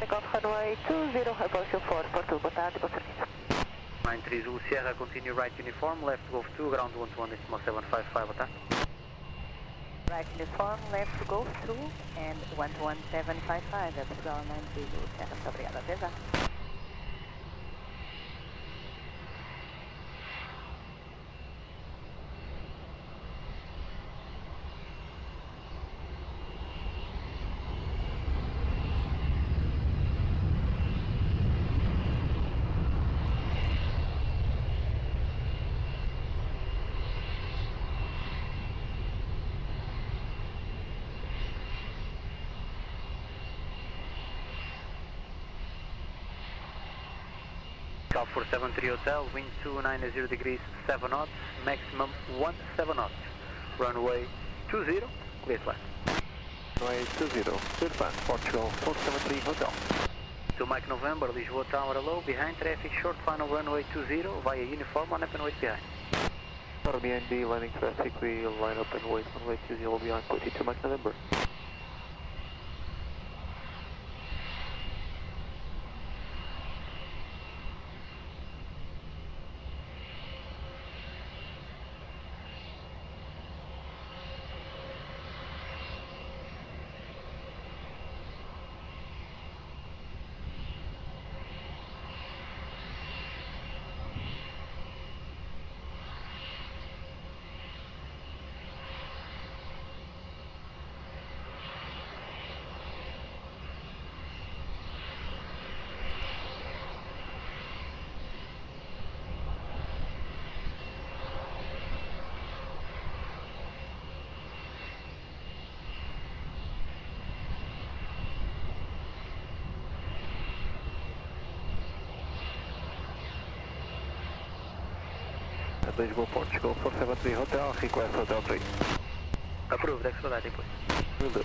Takeoff runway 20, approach 442, boa tarde, bom serviço. 93 Zulu Sierra, continue right uniform, left Golf 2, ground 121.755, boa tarde. Right uniform, left Golf 2 and 11755, Portugal 93 Zulu Sierra, muito obrigada, até já. Call 473 Hotel, wind 290 degrees 7 knots, maximum 17 knots, runway 20, clear flight. Runway 20, clear plan, Portugal 473 Hotel. To Mike November, Lisboa Tower, hello, behind traffic, short final runway 20, via uniform, line up and wait behind. Tower BNB, landing traffic, we line up and wait, runway 20 behind 42 Mike November. Lisboa, Portugal 473 Hotel, request Hotel 3. Approved, expediting please. Will do.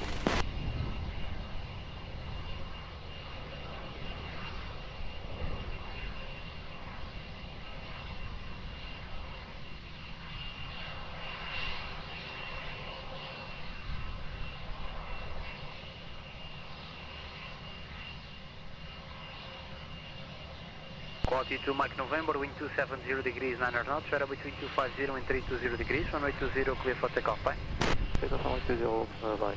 Quality 2 Mike November, wind 270 degrees 9 knots, radar between 250 and 320 degrees, runway 20, clear for takeoff, bye. Takeoff runway 20, bye.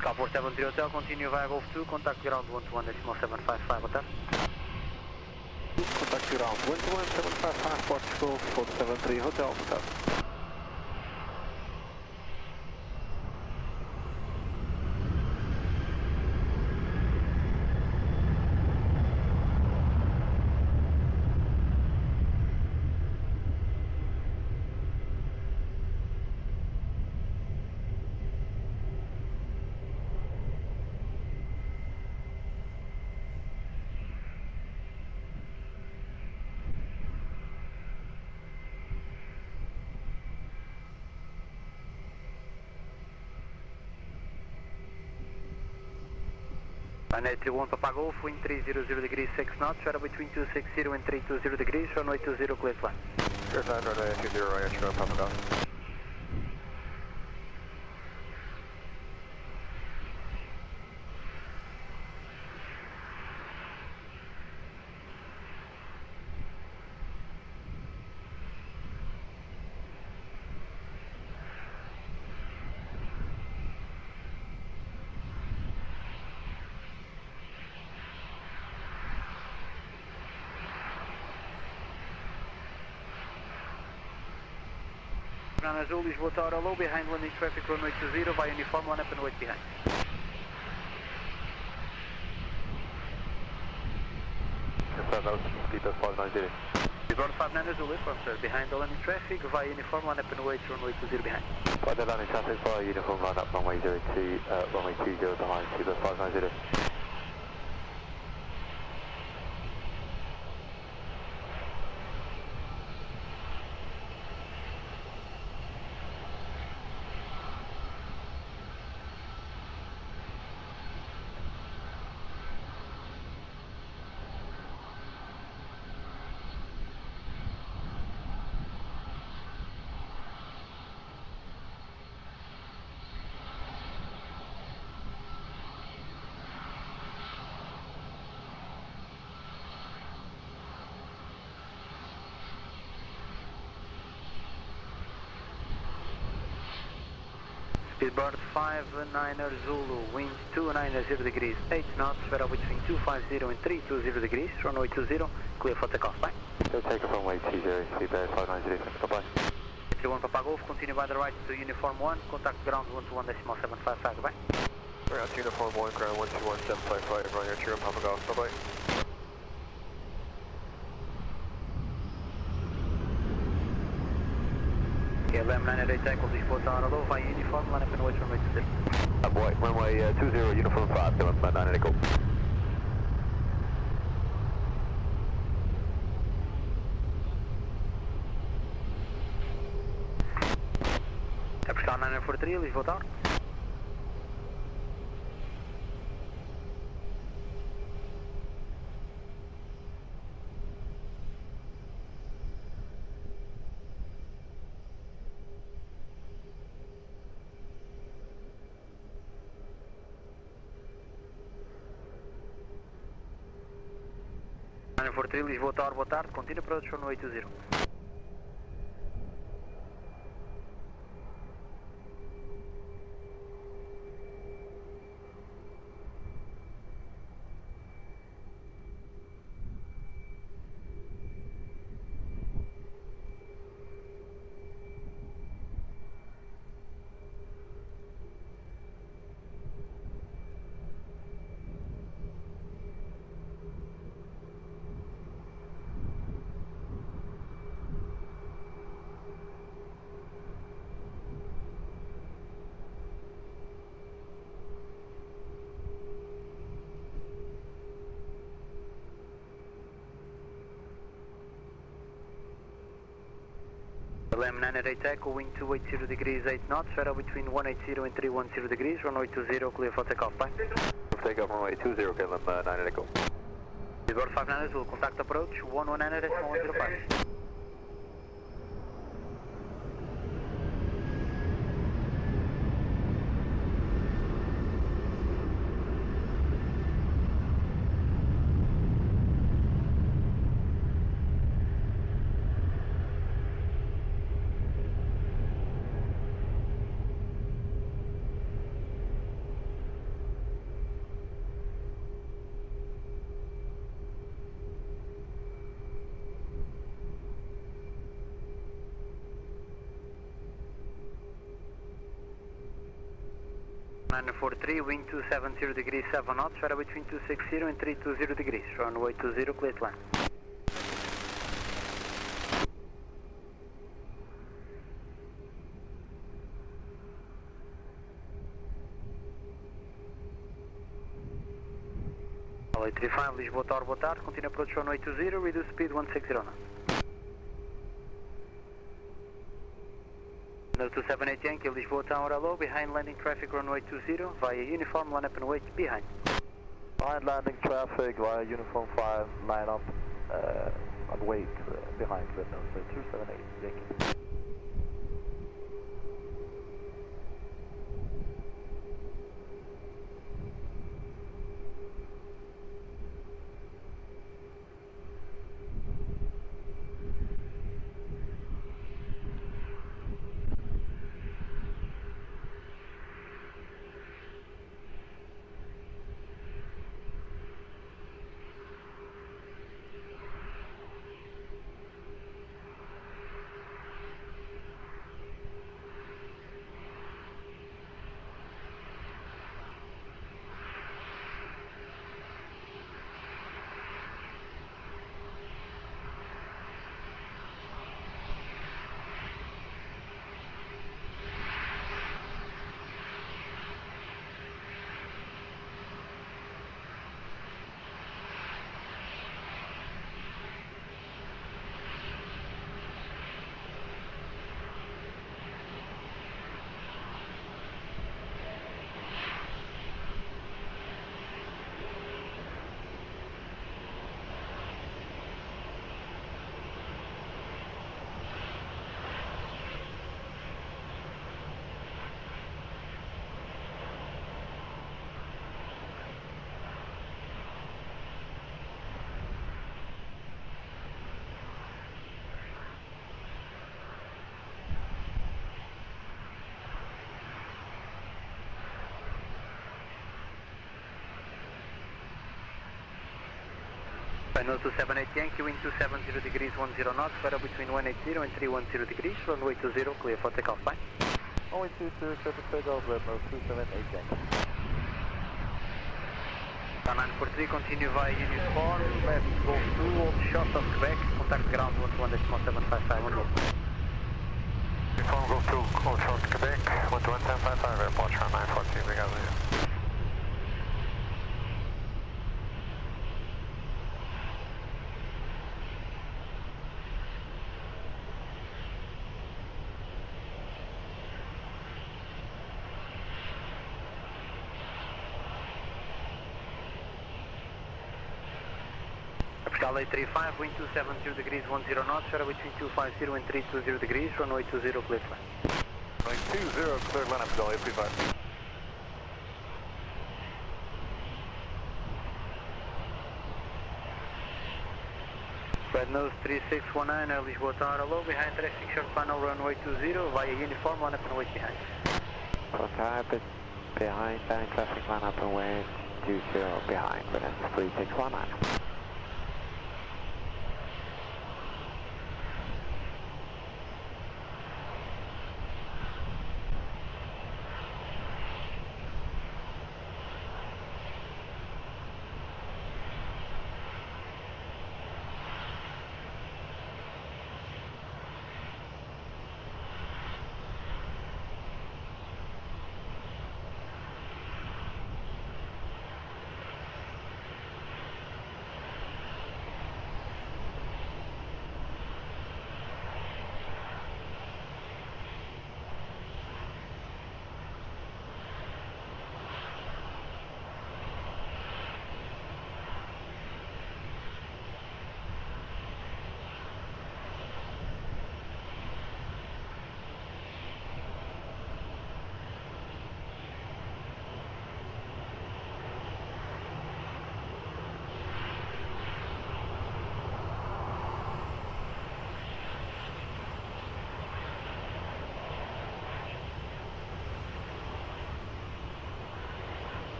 Call 473 Hotel, continue via Golf 2, contact ground 121.755, boa tarde. Contact ground 121-755 Portugal 473 Hotel, contact. Runway 21 Papa Golf, wind 300 degrees 6 knots, radar between 260 and 320 degrees, runway 20 clear flight. Clear flight, runway 20 right, Echo Papa Golf. Ground Azul, Lisboa Tower low, behind landing traffic, runway 20, via uniform, line up and wait behind. Lisboa 59 Azul, affirm sir, behind the landing traffic, via uniform, line up and wait, runway 20 behind. By the landing traffic, via uniform, line up, runway 02, runway 20 behind, Cuba 590. Speedbird 59er Zulu, wind 290 degrees 8 knots, radar between 250 and 320 degrees, runway 20, clear for takeoff, bye. Go take off runway 20, Speedbird 590, bye-bye. 31 Papa Golf, continue by the right to uniform 1, contact ground 121.755, bye. We're out to uniform 1, ground 121.755, run your true Papa Golf, bye-bye. KLM 988 tackle, Lisboa Tower low, via uniform, line up and wait, runway 20. Boy, runway 20, uniform 5, KLM 988 go. Apple 943, Lisboa Tower. Lisboa Tower, boa tarde, continue approach runway 20. LM 988 Echo, wind 280 degrees 8 knots, radar between 180 and 310 degrees, runway 20, clear for takeoff, bye. Take off runway 20, KLM 988 Echo. Speedbird 59 will contact approach 119 at 105. 943, wind 270 degrees 7 knots, radar between 260 and 320 degrees, runway 20, clear to land. Runway 35, Lisboa Tower, boa tarde, continue approach runway 20, reduce speed 160 knots. No 278 Yankee, Lisboa Tower, hello, behind landing traffic runway 20, via uniform, line up and wait behind. Behind landing traffic via uniform 5, line up and wait behind windows 278 Yankee. No 278 Yankee, wind 270 degrees 10 knots, radar between 180 and 310 degrees, runway 20, clear for takeoff, bye. Runway 20, clear for takeoff, no 278 Yankee. 943, continue via uniform, left Golf 2, hold short of Quebec, contact ground 121.755 on board. Uniform Golf 2, hold short Quebec, 121.755, airport, 943, obrigado. Charlie 35, wind 270 degrees 10 knots, radar between 250 and 320 degrees, runway 20, clear to land. Runway 20, clear to land up, Charlie 35. Red nose 3619, Lisboa Tower, hello, behind traffic short final runway 20, via uniform, line up and wait behind. Okay, behind landing traffic, line up and wait 20 behind, windows 3619.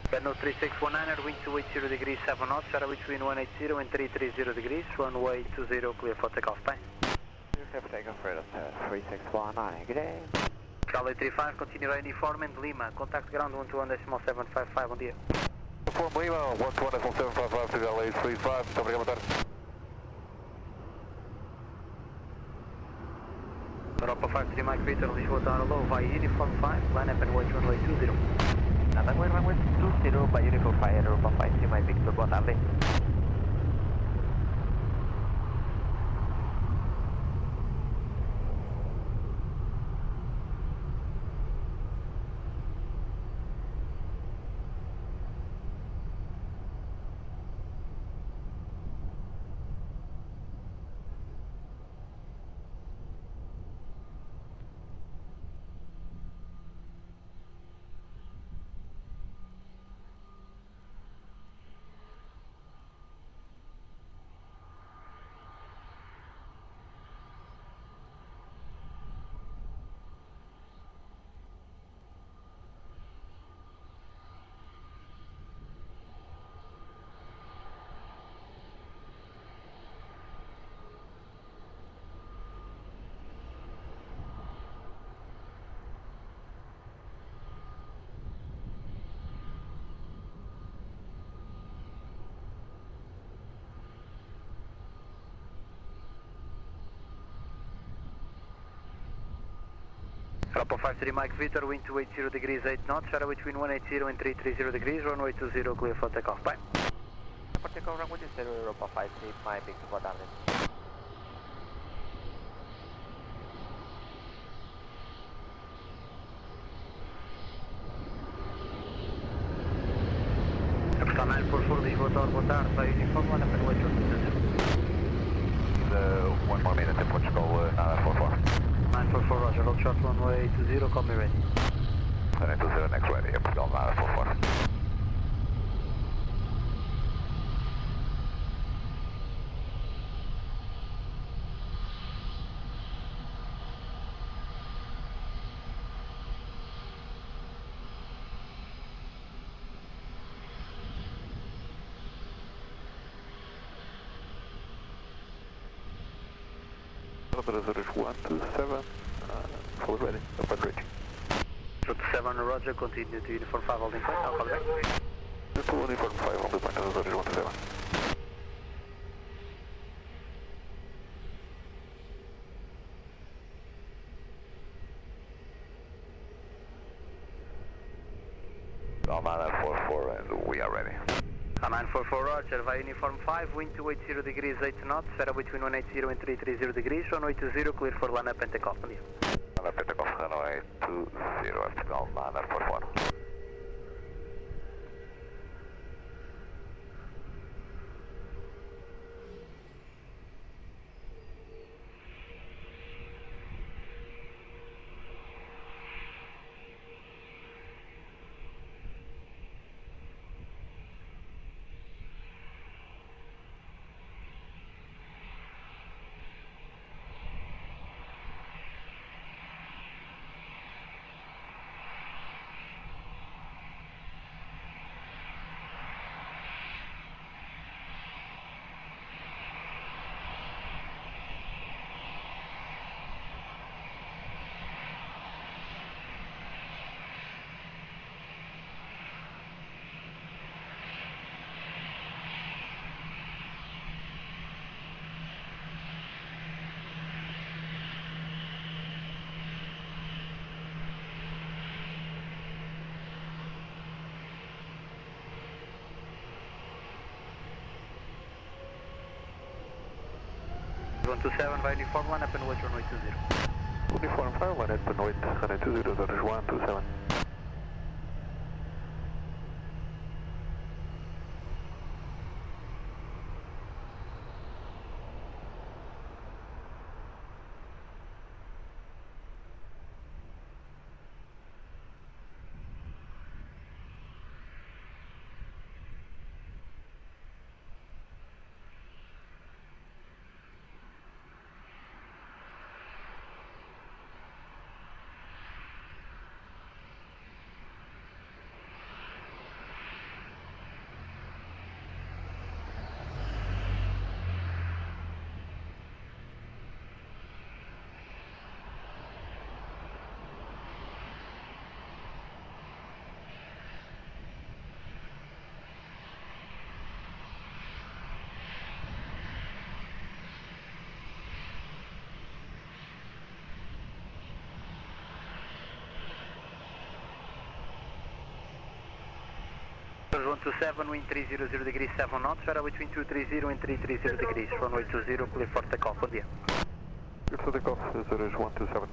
No 3619, wind 280 degrees 7 knots, shadow between 180 and 330 degrees, runway 20 clear for takeoff, bye. Clear for takeoff, radar 3619, good day. Charlie 35, continue uniform and Lima, contact ground 121.755, bom dia. Uniform Lima, 121.755 to LA 35, muito obrigado, boa tarde. Europa 53 Mike Victor, Lisboa Tower low, via uniform 5, line up and watch runway 20. Runway 20, by uniform 5, Europa 53 Mike Victor, boa tarde. Europa 53 Mike Victor, wind 280 degrees 8 knots, shadow between 180 and 330 degrees, runway 20 clear for takeoff, bye. For takeoff, runway 20, Europa 53 Mike Victor, boa tarde. Está 944 Lisboa Tower, boa tarde, via uniform, line up and watch runway 20. 1 more minute in Portugal, 944. 944, roger, hold short runway 20, call me ready. Runway 20, next ready, Portugal 944. Operators 127, fully ready, upon reaching. 7 roger, continue to uniform 5 holding point, I'll call back. To uniform 5 on the point, operators 127. All 944 and we are ready. 944 roger, via uniform 5, wind 280 degrees 8 knots, shadow between 180 and 330 degrees, runway 20 clear for line up and takeoff, bom dia. Line up and takeoff, runway 20, Portugal 944. One 27 via uniform, line up and watch runway 20. Uniform 5, line up and wait, runway 20, that is 127. Vectors 127, wind 300 degrees 7 knots, era between 230 and 330 degrees, runway 20, clear for takeoff, bom dia. Clear for takeoff, Zurich 127.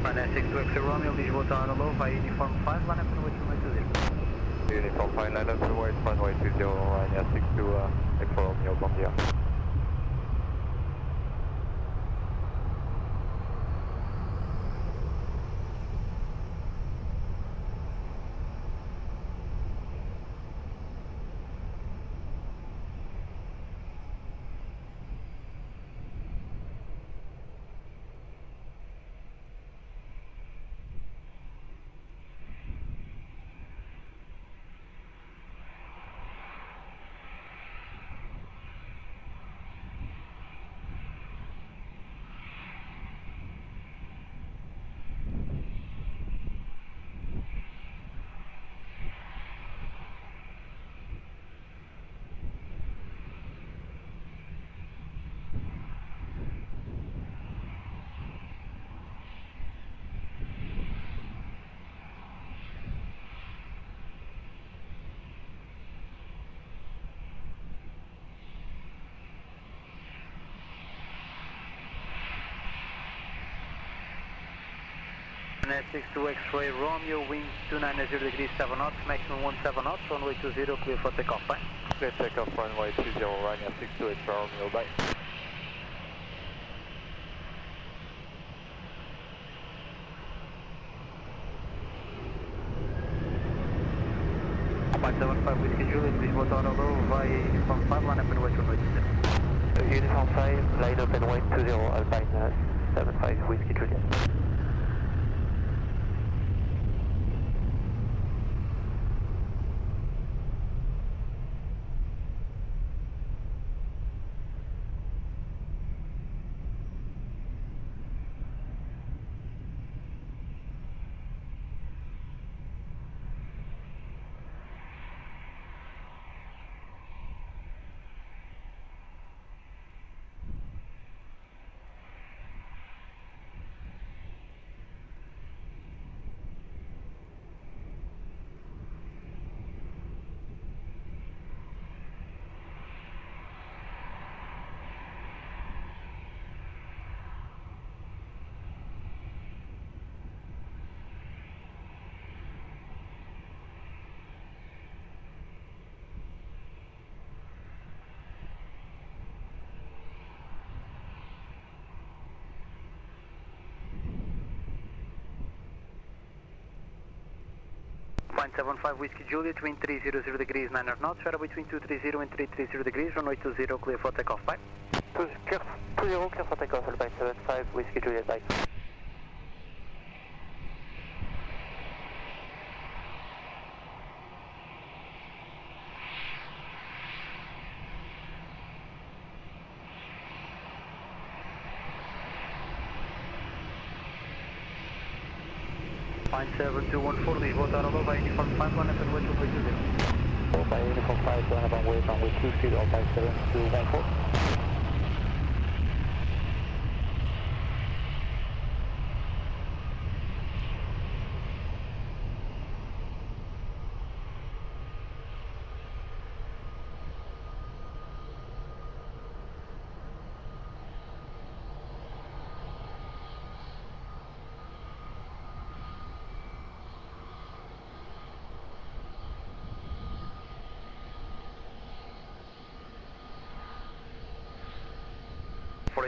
Finance 62X Romeo, Lisboa Tower low, via uniform 5, line up runway 20. Uniform 5, line up runway 20, Ryanair 62X Romeo, bom dia. Finance 62 X-ray Romeo, wind 290 degrees 7 knots, maximum 17 knots, runway 20, clear for takeoff, bye. Clear takeoff, runway 20, Ryanair 62X Romeo, bye. Flight 75 Whiskey Juliet, Lisboa Tower low, via uniform 5, line up and wait runway 20. Uniform 5, line up and wait 20, Alpine 75 Whiskey Juliet. Flight 75 Whiskey Juliet, wind 300 degrees 9 knots, era between 230 and 330 degrees, runway 20, clear for takeoff, bye. 20, clear for takeoff, Alpine 75 Whiskey Juliet, bye. Flight 7214, Lisboa Tower low, via uniform 5, line up and wait runway 20. By uniform 5, line up and wait runway 20, Alpine 7214.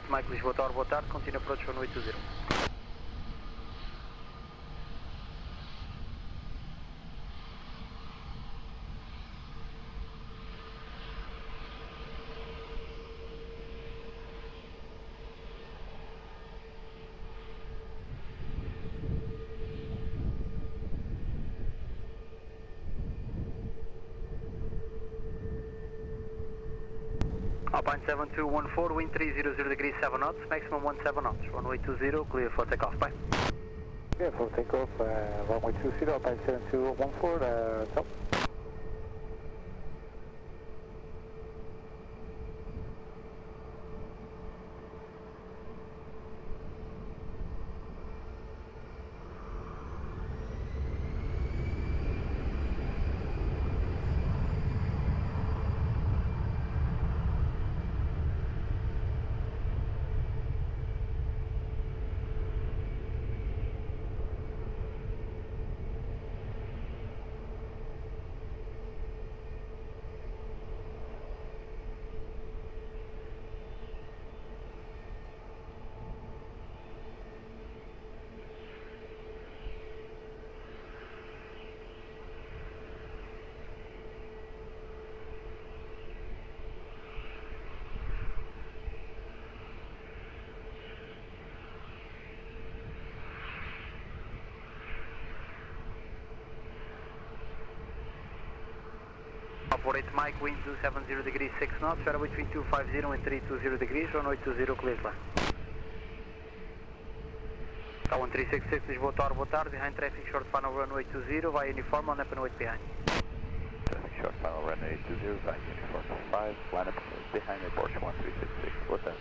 Mike, Lisboa Tower, boa tarde, continue approach runway 20. Alpine 7214, wind 300 degrees 7 knots, maximum 17 knots, runway 20, clear for takeoff, bye. Clear for takeoff, runway 20, Alpine 7214, top. 48 Mike, wind 270 degrees 6 knots, variable between 250 and 320 degrees, runway 20 clear line. Tower 366, Lisboa Tower, boa tarde, behind traffic short final runway 20, via uniform, line up and wait behind. Traffic short final runway 20, via uniform 5, line up behind Airport 1366, boa tarde.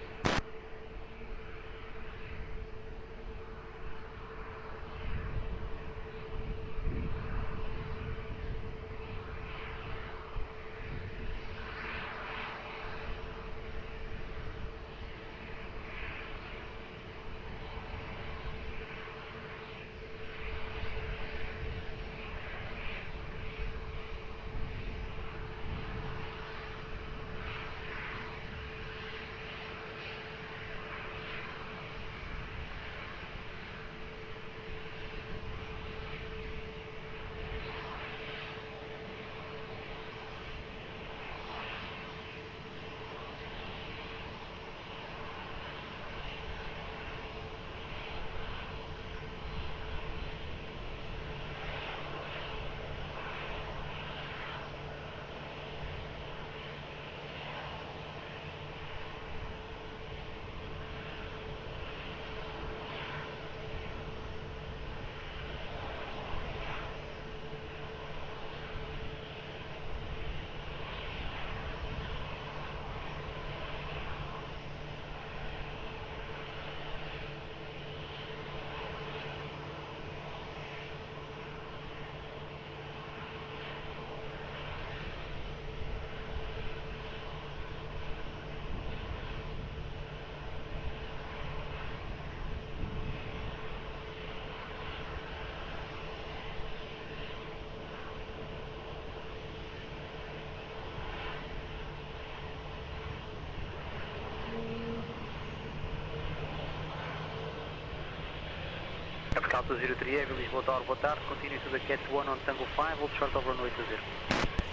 Cal 203 Heavy, Lisboa Tower, boa tarde, continue to the Cat 1 on Tango 5, hold short of runway 20.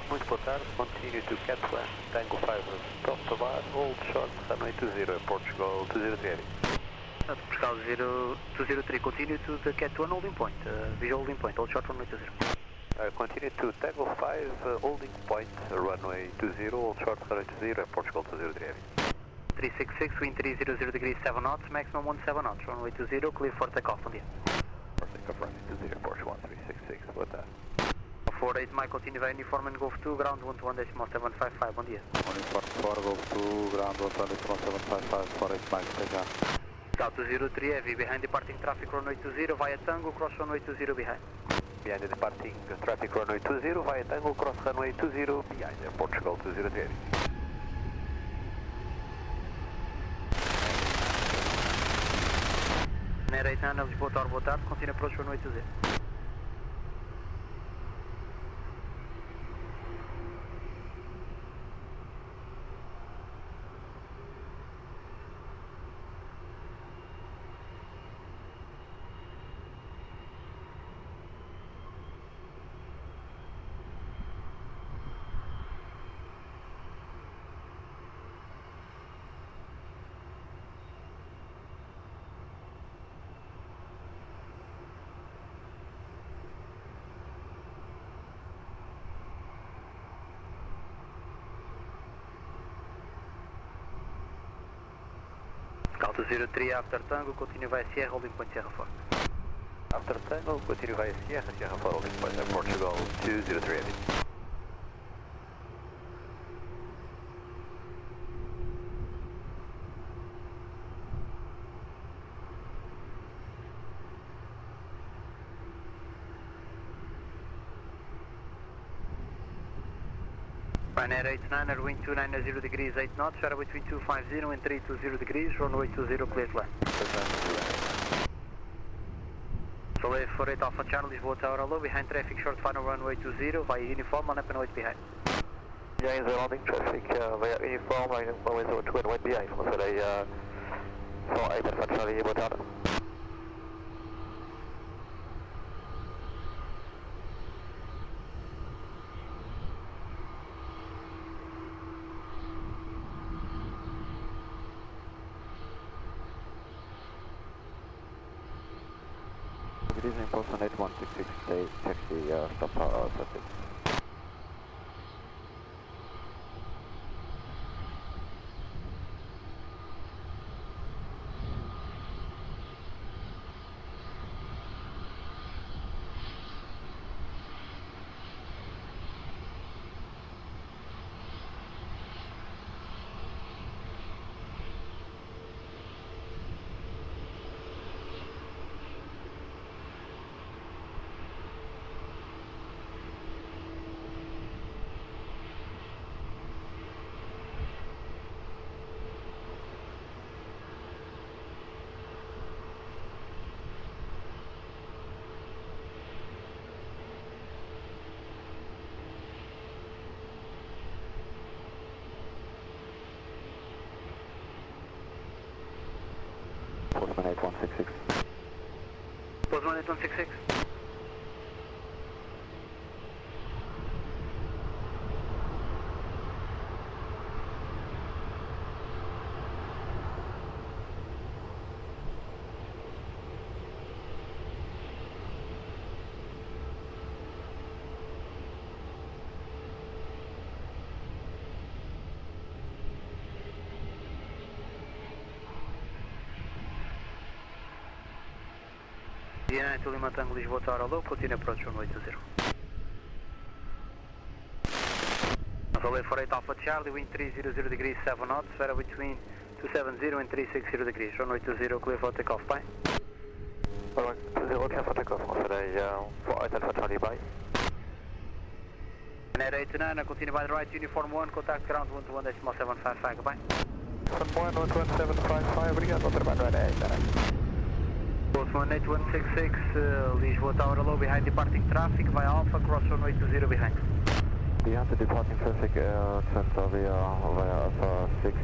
Muito boa tarde, continue to Cat 1, Tango 5, stop to bar, hold short, runway 20, Portugal 203 Heavy. Cal 203, continue to the Cat 1 holding point, visual holding point, hold short runway 20. Continue to Tango 5, holding point, runway 20, hold short, runway 20, Portugal 203 Heavy. 366, wind 300 degrees 7 knots, maximum 17 knots, runway 20, clear for takeoff, bom dia. For takeoff, runway 20, Porsche 1366, boa tarde. 48 Mike, continue via uniform and Golf 2, ground 121.755, bom dia. Uniform 4, Golf 2, ground 121.755, 48 Mike, até já. Cal 203 Heavy, behind departing traffic runway 20, via Tango, cross runway 20 behind. Behind the departing traffic runway 20, via Tango, cross runway 20, behind Portugal 203 Heavy. Nera 89, Lisboa Tower, boa tarde, continue approach runway 20. Delta 03 after Tango, continue via Sierra, holding point Sierra 4. After Tango, continue via Sierra, Sierra 4, holding point Portugal 203 Heavy. Ryanair 89er, wind 290 degrees 8 knots, shuttle between 250 and 320 degrees, runway 20, clear to land. Soleil 48 Alpha Charlie, Lisboa Tower, hello, behind traffic, short final runway 20, via uniform, line up and wait behind. Behind the landing traffic, via uniform, runway 02 and wait behind, from Soleil 48 Alpha Charlie, Lisboa Tower. Good evening, Boston 8166, taxi, stop, surface. 48 Mike, continue via uniform and Golf 2, ground 121.755, bom dia. 48 Mike, continue via uniform and Golf 2, ground 121.755, 48 Mike, até já. 48 Mike, continue via uniform and Golf 2, ground 121.755, bom dia. Postman 8166. Postman 8166. Direto Lima Tango Lisboa Tower Hello, continue approach 180. Runway 48 Alpha Charlie, wind 300 degrees 7 knots, weather between 270 and 360 degrees, runway 20 clear for takeoff, bye. Alright, 20 clear for takeoff, today 48 Alpha Charlie, bye. And at 89, continue by the right, uniform 1, contact ground 121.755, goodbye. 121.755, obrigado, trabalho right 89. Postman 8166, Lisboa Tower Hello, behind departing traffic via Alpha, cross runway 20 behind. Behind the departing traffic, Transavia via Alpha 6,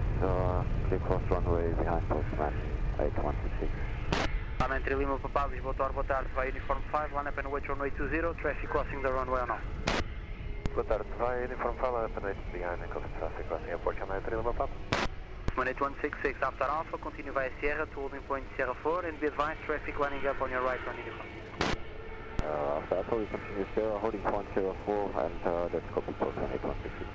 clear cross runway behind Postman 8166. Entry Lima Papa, Lisboa Tower, boa tarde, via Uniform 5, line up and wait runway 20, traffic crossing the runway on off. Boa tarde, via Uniform 5, line up and wait behind the traffic crossing airport, Entry Lima Papa. Postman 8166, after Alpha, continue via Sierra to holding point Sierra 4 and be advised traffic lining up on your right on uniform. After Alpha, we continue Sierra, holding point Sierra 4 and let's copy Postman 8166.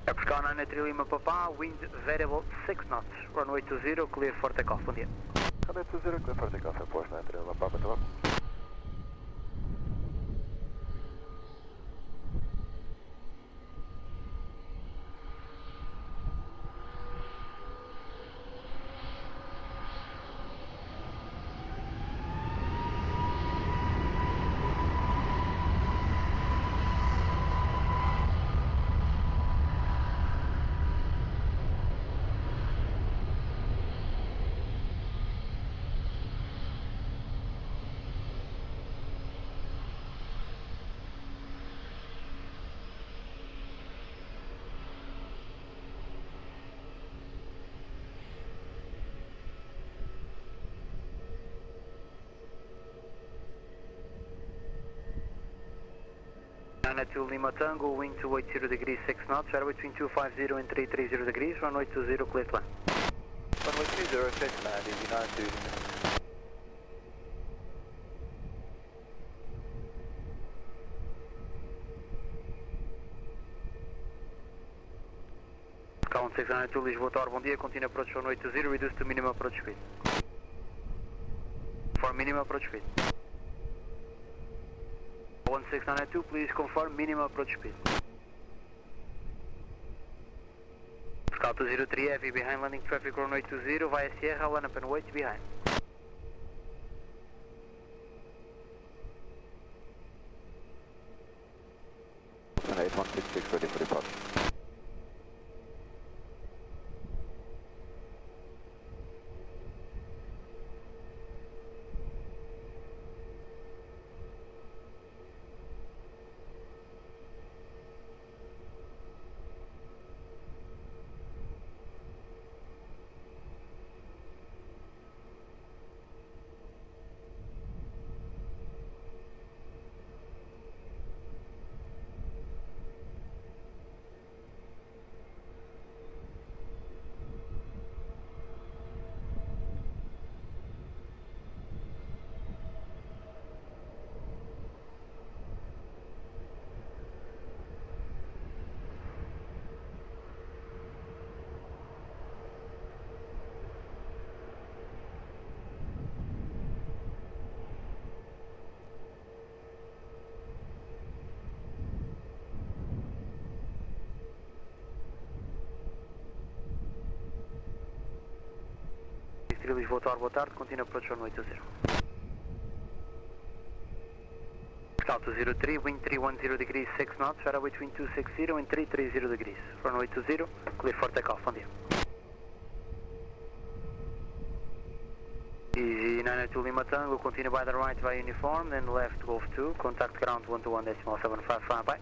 Epscar 93 Lima Papa, wind variable 6 knots, runway 20, clear for takeoff, bom dia. Runway 20, clear for takeoff, airport 93 Lima Papa, tá bom? To Lima Tango, wind 280 degrees 6 knots, weather between 250 and 330 degrees, runway 20, clear to land. Runway 20, check land, easy 92. Sky 1692, Lisboa Tower, bom dia, continue approach runway 20, reduce to minimum approach speed. For minimum approach speed. 1692, please confirm minimum approach speed. Scout 203 heavy behind landing traffic runway 20 via Sierra, line up and wait behind. Postman 8166 ready for departure. 3 Lisboa Tower, boa tarde, continue approach runway 20. Delta 03, wind 310 degrees, 6 knots, radar between 260 and 330 degrees. Runway 20, clear for takeoff, bom dia. Easy 902 Lima Tango, continue by the right via uniform, then left Golf 2, contact ground 121.755, bye.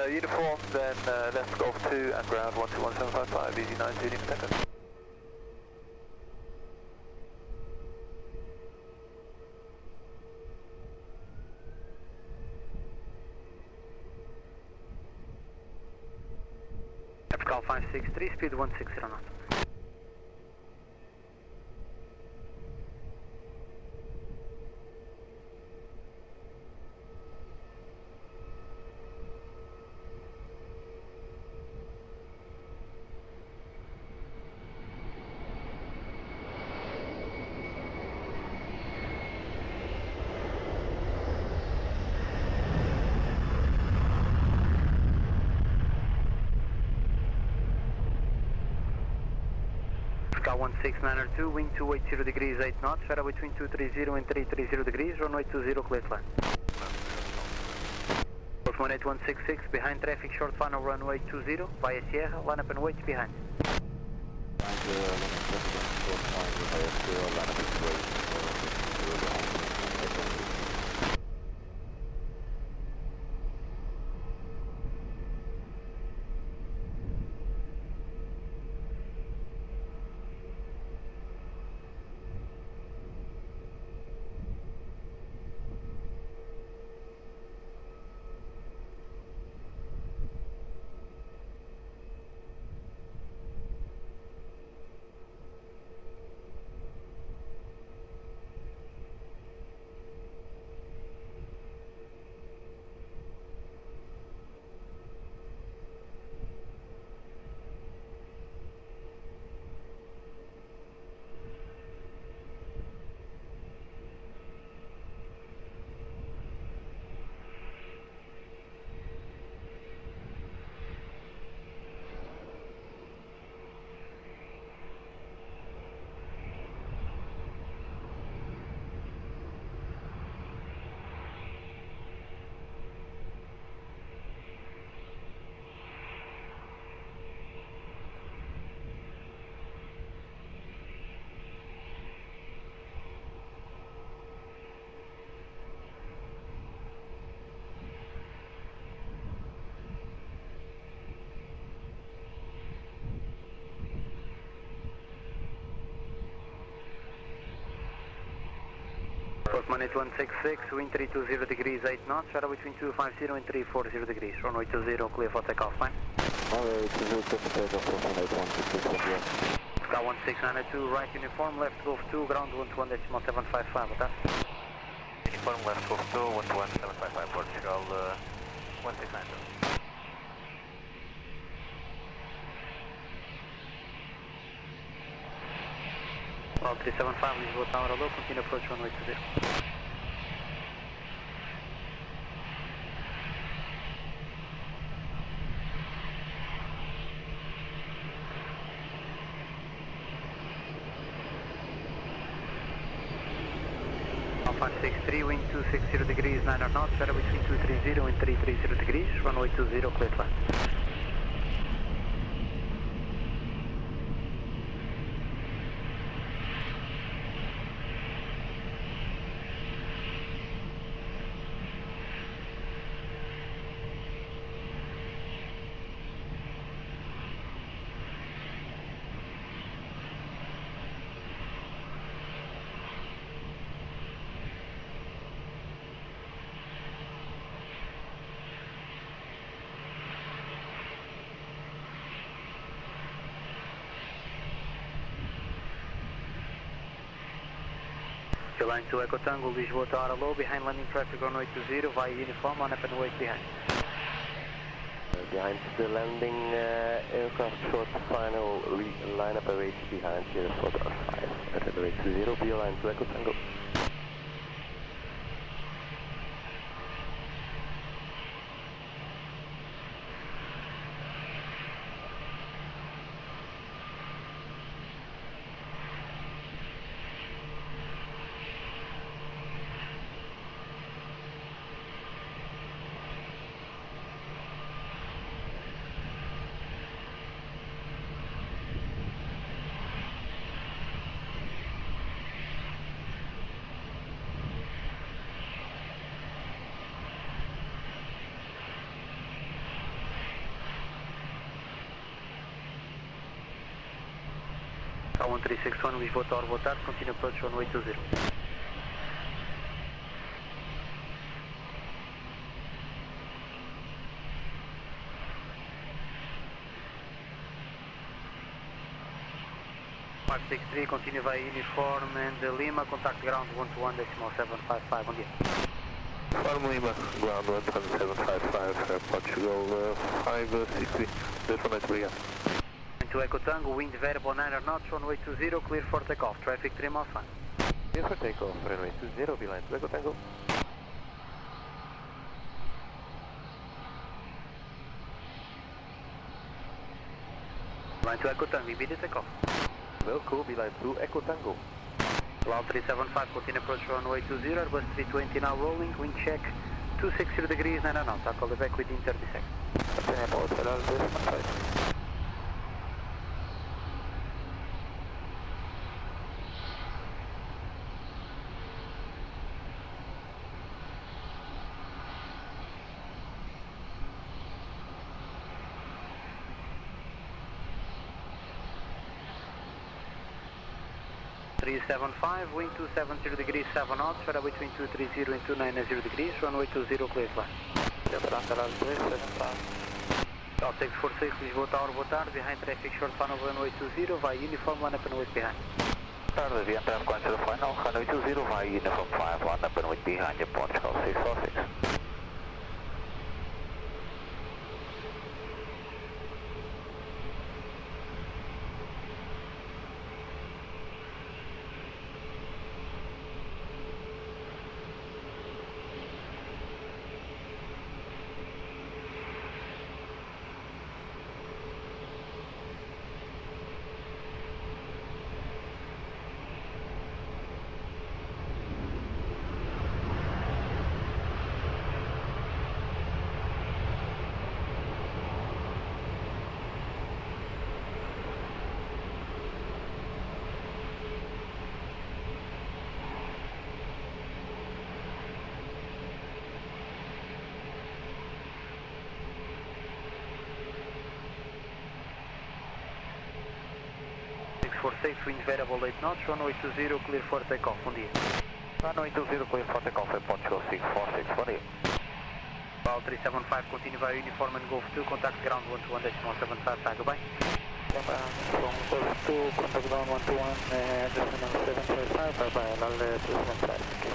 Uniform, then left Golf 2 and ground 121.755, easy 92 Lima Tango. Cal 563, speed 160 knots. Cal 16902, wind 280 degrees, 8 knots, radar between 230 and 330 degrees, runway 20, clear to land. Golf 18166, behind traffic, short final runway 20, via Sierra, line up and wait behind. Postman 8166, wind 320 degrees, 8 knots, radar between 250 and 340 degrees, runway 20, clear for takeoff, fine. Runway 20, clear for takeoff, Postman 8166, Sky 16902, right uniform, left Golf 2, ground 121.755, boa tarde. Uniform, left Golf 2, 121.755, Portugal 1692. Well, 375, Lisboa Tower, hello, continue approach runway 20. Alpha 63, wind 260 degrees, 9 knots, radar between 230 and 330 degrees, runway 20, clear to land. Line 2 Echo Tango, Lisboa Tower low, behind landing traffic runway 20, via uniform, on up and wait behind. Behind the landing aircraft short final, line up await behind here for the 5 at runway 20, be line 2 Echo Tango. 1361, Lisboa Tower, boa tarde, continue approach runway 20. Continue via uniform and Lima, contact ground 121.755, bom dia. Farm Lima, ground 11755, Portugal 560, definitely obrigado. Into Echo Tango, wind variable 9 knots, runway 20, clear for takeoff, traffic 3 miles 1. Clear for takeoff, runway 20, beeline to Echo Tango. Line to Echo Tango, immediate takeoff. Velcro, beeline to Echo Tango. Cloud 375, continue approach runway 20, Airbus 320 now rolling, wind check 260 degrees, 9 knots, I'll call it back within 30 seconds. Wind 270 degrees, 7 knots, radar between 230 and 290 degrees, runway 20, clear flight. Cloud 646, Lisboa Tower, boa tarde, behind traffic short final runway 20, via uniform, line up and wait behind. Tarde, behind traffic control final, runway 20, via uniform 5, line up and wait behind, Portugal 646. Wind variable 8 knots, runway 20, clear for takeoff, bom dia. Runway 20, clear for takeoff, Portugal 646, bom dia. Cloud 375, continue via uniform and Golf 2, contact ground 121.755, goodbye. From Golf 2, contact ground 121.755, bye-bye, I'll 275, okay.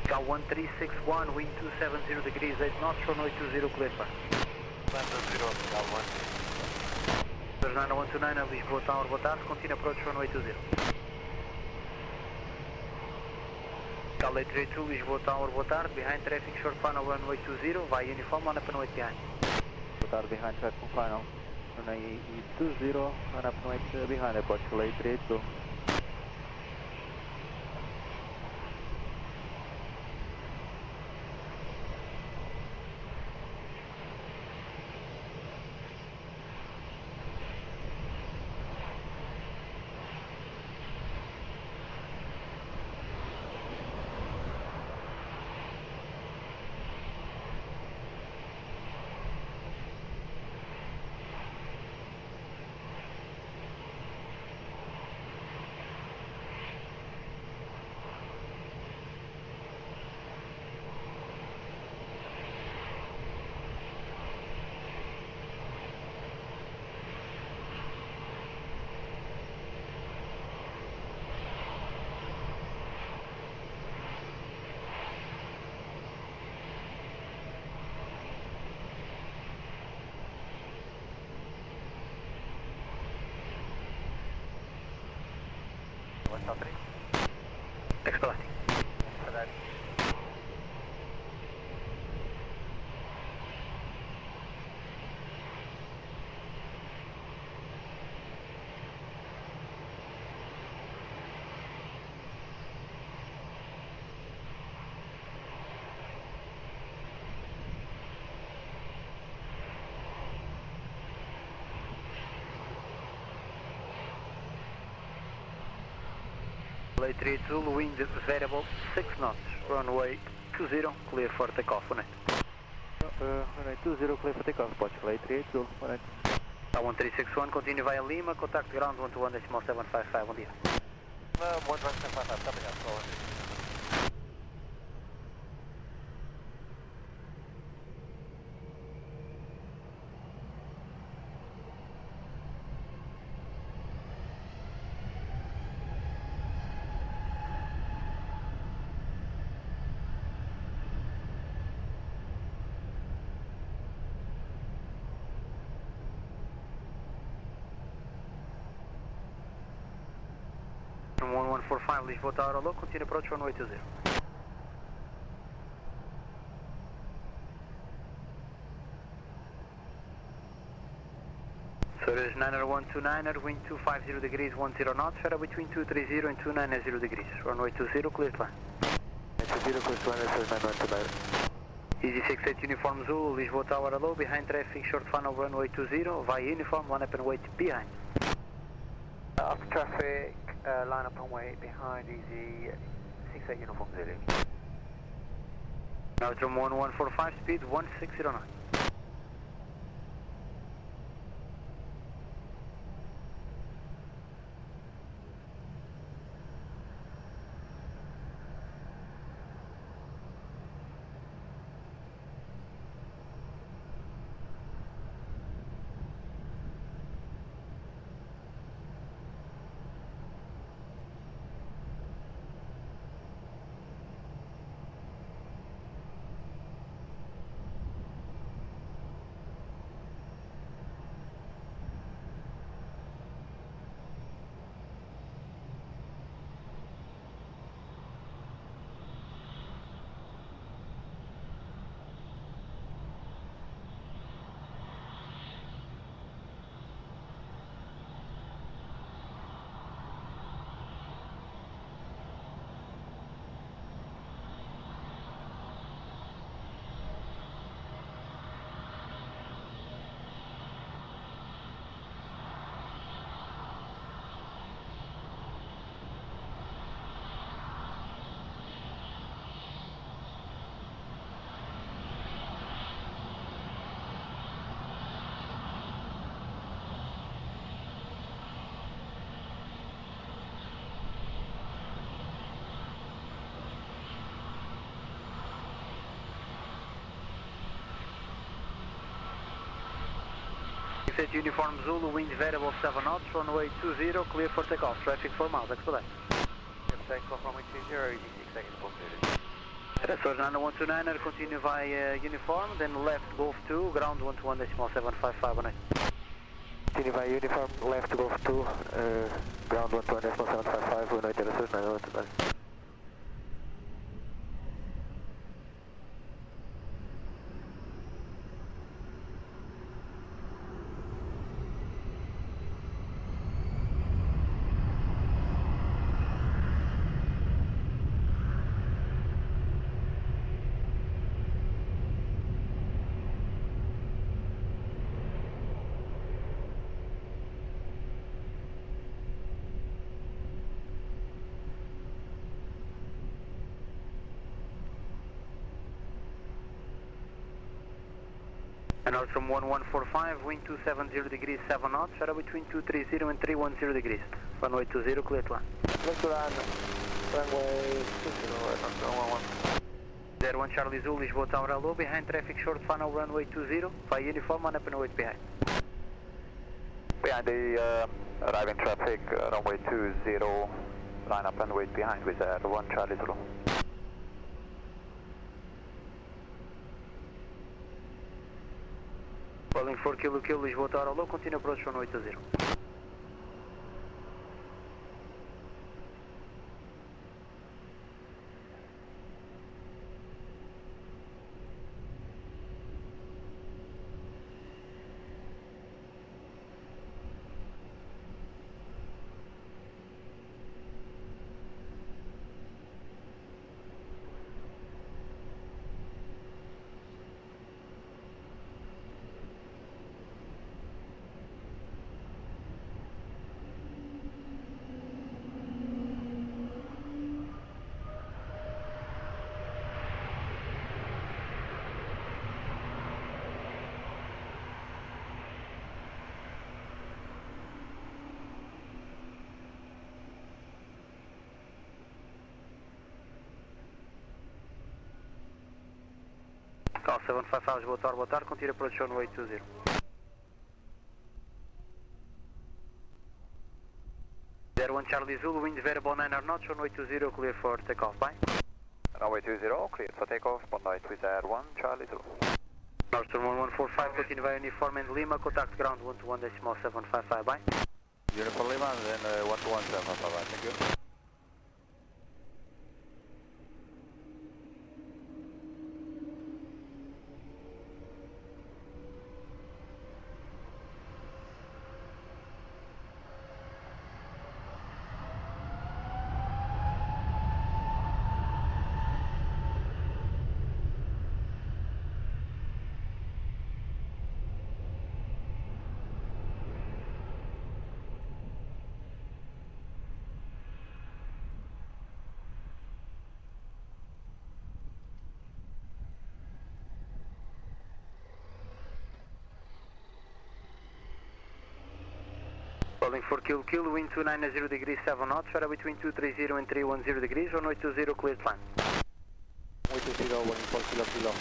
Cal 1361, wind 270 degrees, 8 knots, runway 20, clear flight. Land 0, Cal 1. There's 9129, Lisboa Tower, boa tarde, continue approach runway 20. Cal 832, Lisboa Tower, boa tarde, behind traffic short final runway 20, via uniform, line up and wait behind. Boa tarde, behind traffic final, runway 20, line up and wait behind, Portugal 832. 3. Exploring. Play 3 Zulu, wind variable 6 knots, runway 20, clear for takeoff, on it. Runway 20, clear for takeoff, pode play 3 Zulu, on it. 1361, continue via Lima, contact ground 121.755, bom dia. 121.755, coming up, slow. From 1145, Lisboa Tower low, continue approach runway 20. So there's 90129er, wind 250 degrees, 10 knots, FedEx between 230 and 290 degrees, runway 20, clear to land. 20, clear to land, says 90129. Easy 68 uniform Zulu, Lisboa Tower low, behind traffic, short final runway 20, via uniform, line up and wait behind. After traffic, line up and wait behind easy 68 uniform Zulu. Now from 1145, speed 1609. Set uniform Zulu, wind variable 7 knots, runway 20, clear for takeoff, traffic 4 miles, expedite. Takeoff runway 20, easy 68 uniform Zulu. Source 90129er, continue via uniform, then left Golf 2, ground 121.755 on it. Continue via uniform, left Golf 2, ground 121.755, runway 20, 90129. And out from 1145, wind 270 degrees, 7 knots, FedEx between 230 and 310 degrees. Runway 20, clear to land. Clear to land, runway 20, 01 Charlie Zulu, Lisboa Tower low, behind traffic short final runway 20, via uniform, line up and wait behind. Behind the arriving traffic, runway 20, line up and wait behind with 1 Charlie Zulu. Following 4 Kilo Lisboa Tower low, continue approach runway 20. Call 755, boa tarde, continua approach runway 20. 01 Charlie Zulu, wind variable 9 knots, runway 20, clear for takeoff, bye. Runway 20, cleared for takeoff, one night with Air 1, Charlie Zulu. Northern 1145, continue via uniform and Lima, contact ground 121.755, bye. Uniform Lima, then 121.755, thank you. Calling for Kilo, wind 290 degrees 7 knots, weather between 230 and 310 degrees, runway 20, cleared climb. Runway 20, waiting for Kilo.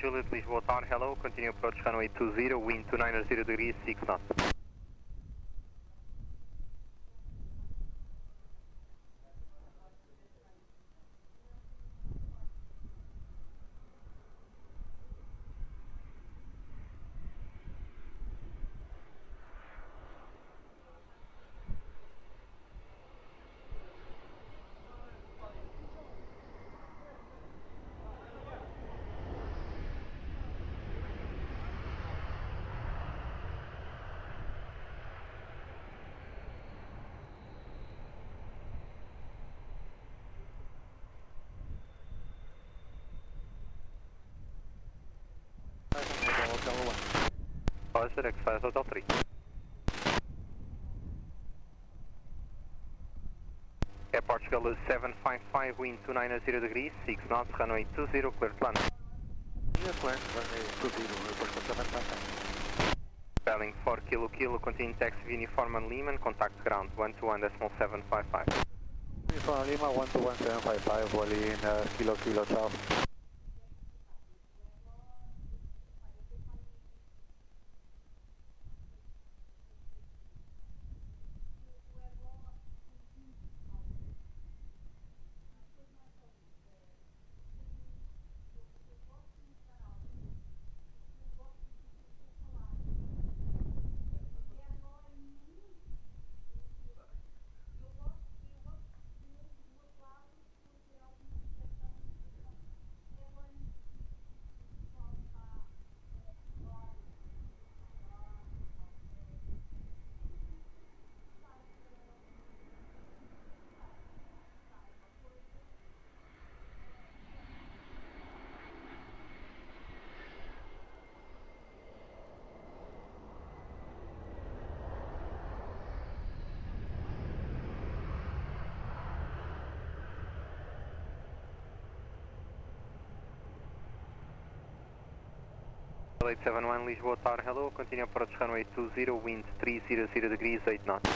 Juliet, Lisboa Tower, hello, continue approach runway 20, wind 290 degrees, 6 knots. Positive, X5 Hotel 3. Air Portugal 755, wind 290 degrees, 6 knots, runway 20, clear to land. Yes, land, runway 20, Portugal 755. Spelling 4 Kilo, continue taxi uniform and Lima, contact ground 121.755. Uniform Lima, 121.755, volley in Kilo, ciao. Delay 71 Lisboa Tower, hello, continue approach runway 20, wind 300 degrees, 8 knots.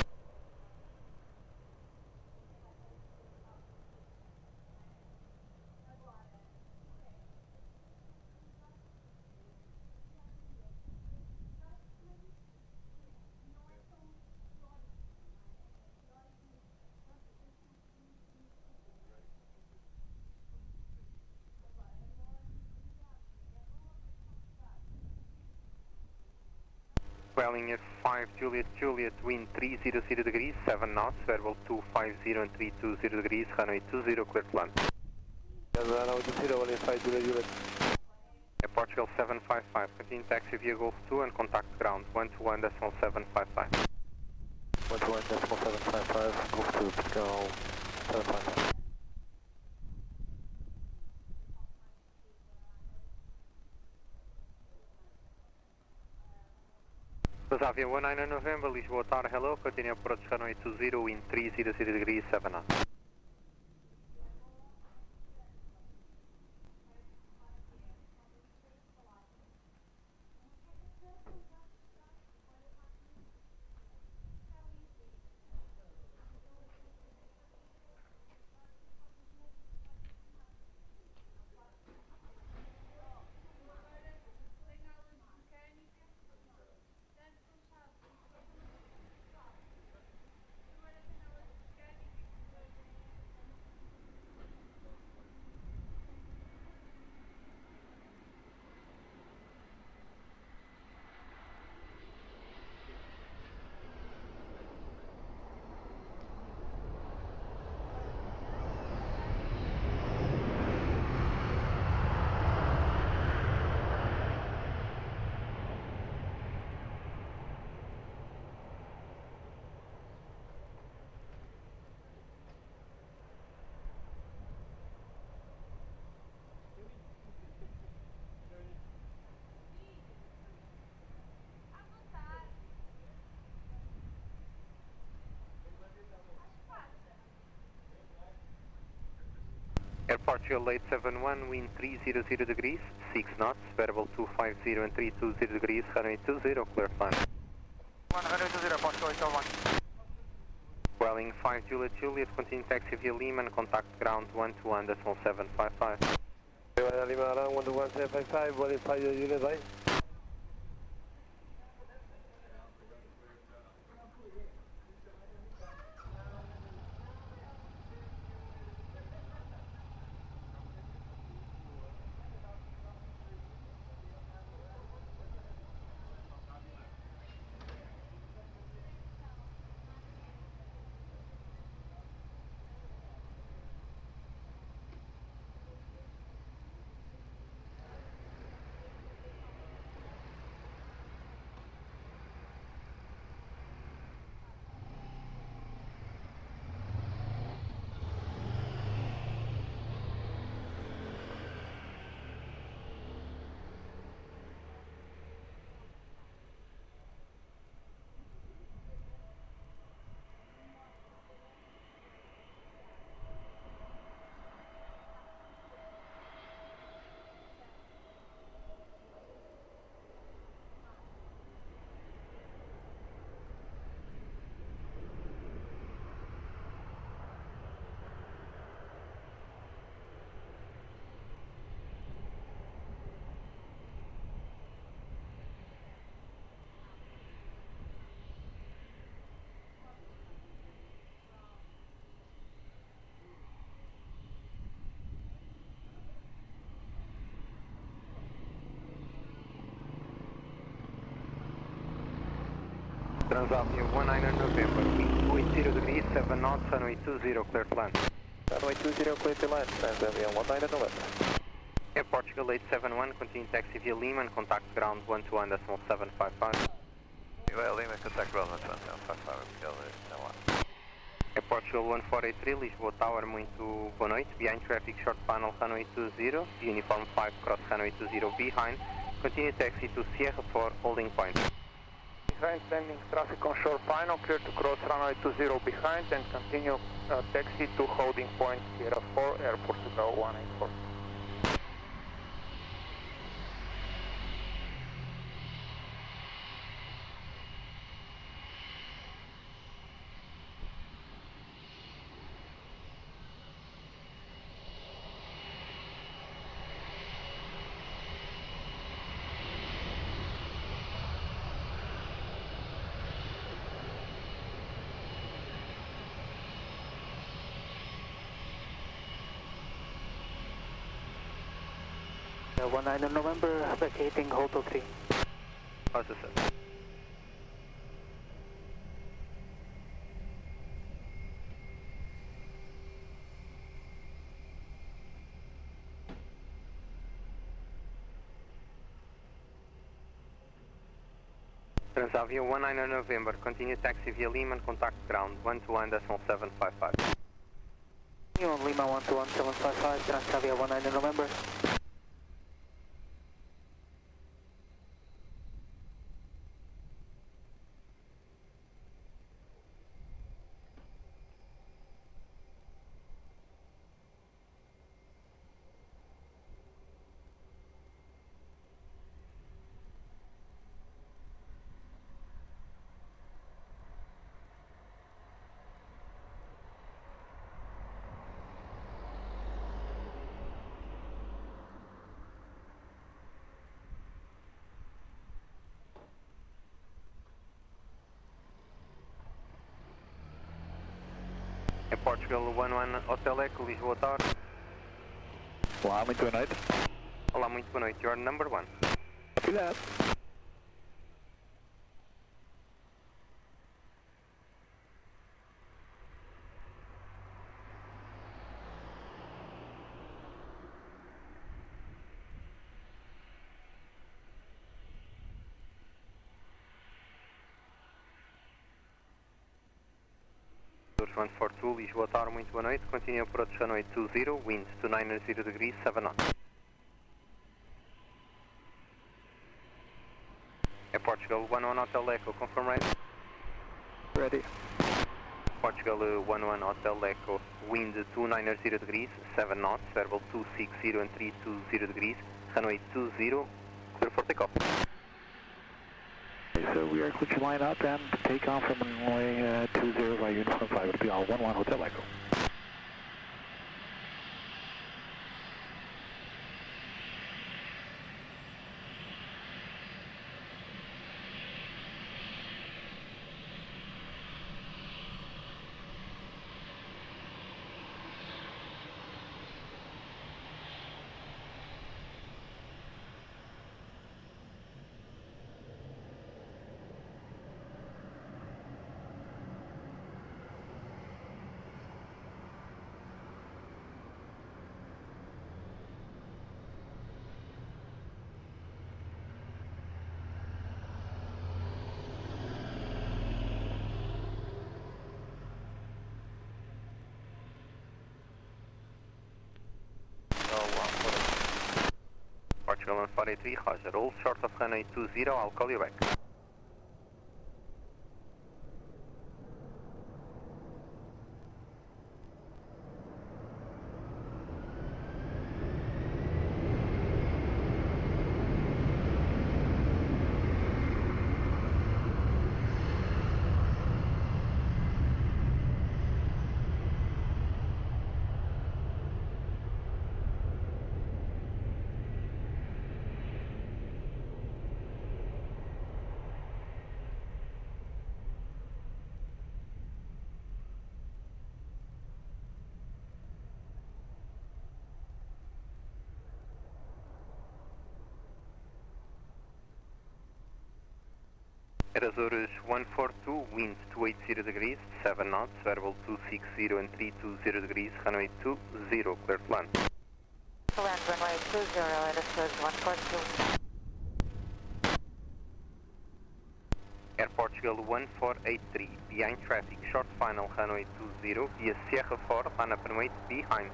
Welling at 5 Juliet Juliet, wind 300 degrees, 7 knots, variable 250 and 320 degrees, runway 20, clear to land. Runway 20, welling 5 Juliet Juliet. At Portugal 755, continue taxi via Golf 2 and contact ground 121.755. 121.755, Golf 2, Portugal 755. Avia 19 November, Lisboa Tower, hello, continue approach runway 20, wind 300 degrees, 7 knots. Airport Portugal 871, wind 300 degrees, 6 knots, variable 250 and 320 degrees, runway 20, clear climb. 120, Portugal 871. Welling 5 Juliet Juliet, continue taxi via Lima and contact ground 121.755. Lima around 121.755, Welling 5 Juliet, bye. Transavia 19 November, wind 80 degrees, 7 knots, runway 20, clear to land. Runway 20, clear to land, Transavia 19 November. Air Portugal 871, continue taxi via Lima and contact ground 121.755. Lima, contact ground 121.755, Air Portugal 1483, Lisboa Tower, muito boa noite, behind traffic short panel runway 20, uniform 5 cross runway 20 behind, continue taxi to Sierra 4, holding point. Behind landing traffic on shore final, clear to cross runway 20 behind and continue taxi to holding point Sierra 4, Airport 184. November, vacating Hotel 3. Processor. Transavia 19 November, continue taxi via Lima and contact ground 121.755. Lima 121.755, Transavia 19 November. É Portugal 11 Hotel Echo, Lisboa Tower. Olá, muito boa noite. Olá, muito boa noite. You're number 1. Cuidado. Tours 142, Lisboa Tower, muito boa noite. Continue approach runway 20, wind 290 degrees, 7 knots. É Portugal 11 Hotel Echo, confirm right? Ready. Portugal 11 Hotel Echo, wind 290 degrees, 7 knots, verbal 260 and 320 degrees, runway 20, clear for takeoff. Okay, so we are clear to line up and take off from runway 20 by uniform 5 at PR 11 Hotel Echo. Portugal 143, Roger. All short of runway 20, I'll call you back. Azores 142, wind 280 degrees, 7 knots, variable 260 and 320 degrees, runway 20, clear to land. Land runway 20, Azores 142. Air Portugal 1483, behind traffic, short final runway 20, via Sierra 4, line up and wait behind.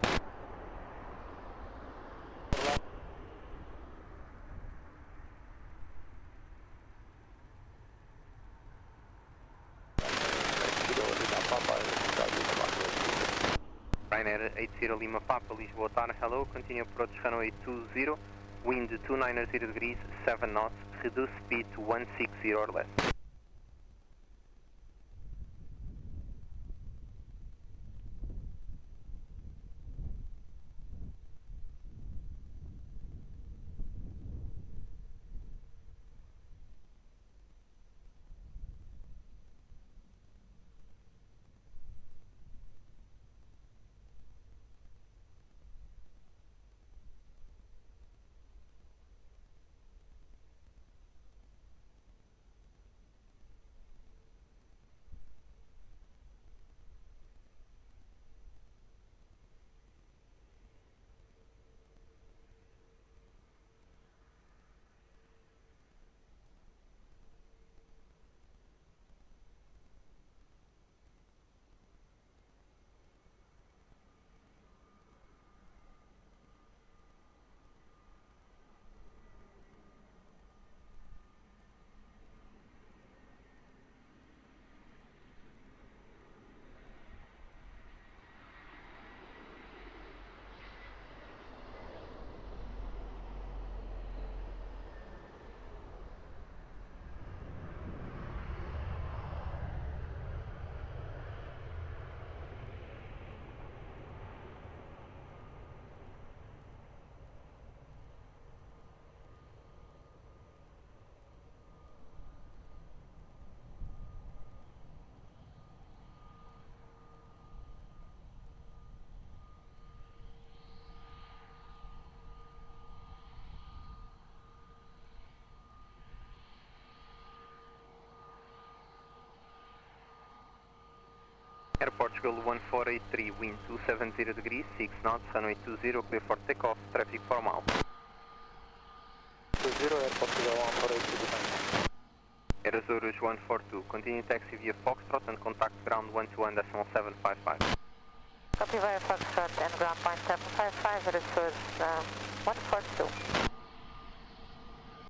Ryanair 80 Lima Papa, Lisboa Tower, hello, continue approach runway 20, wind 290 degrees, 7 knots, reduce speed to 160 or less. Portugal 1483, wind 270 degrees, 6 knots, runway 20, clear for takeoff, traffic for mile. 20, Air Portugal 1483 behind. Air Azores 142, continue taxi via Foxtrot and contact ground 121.755. Copy via Foxtrot and ground point 755, Air Azores 142.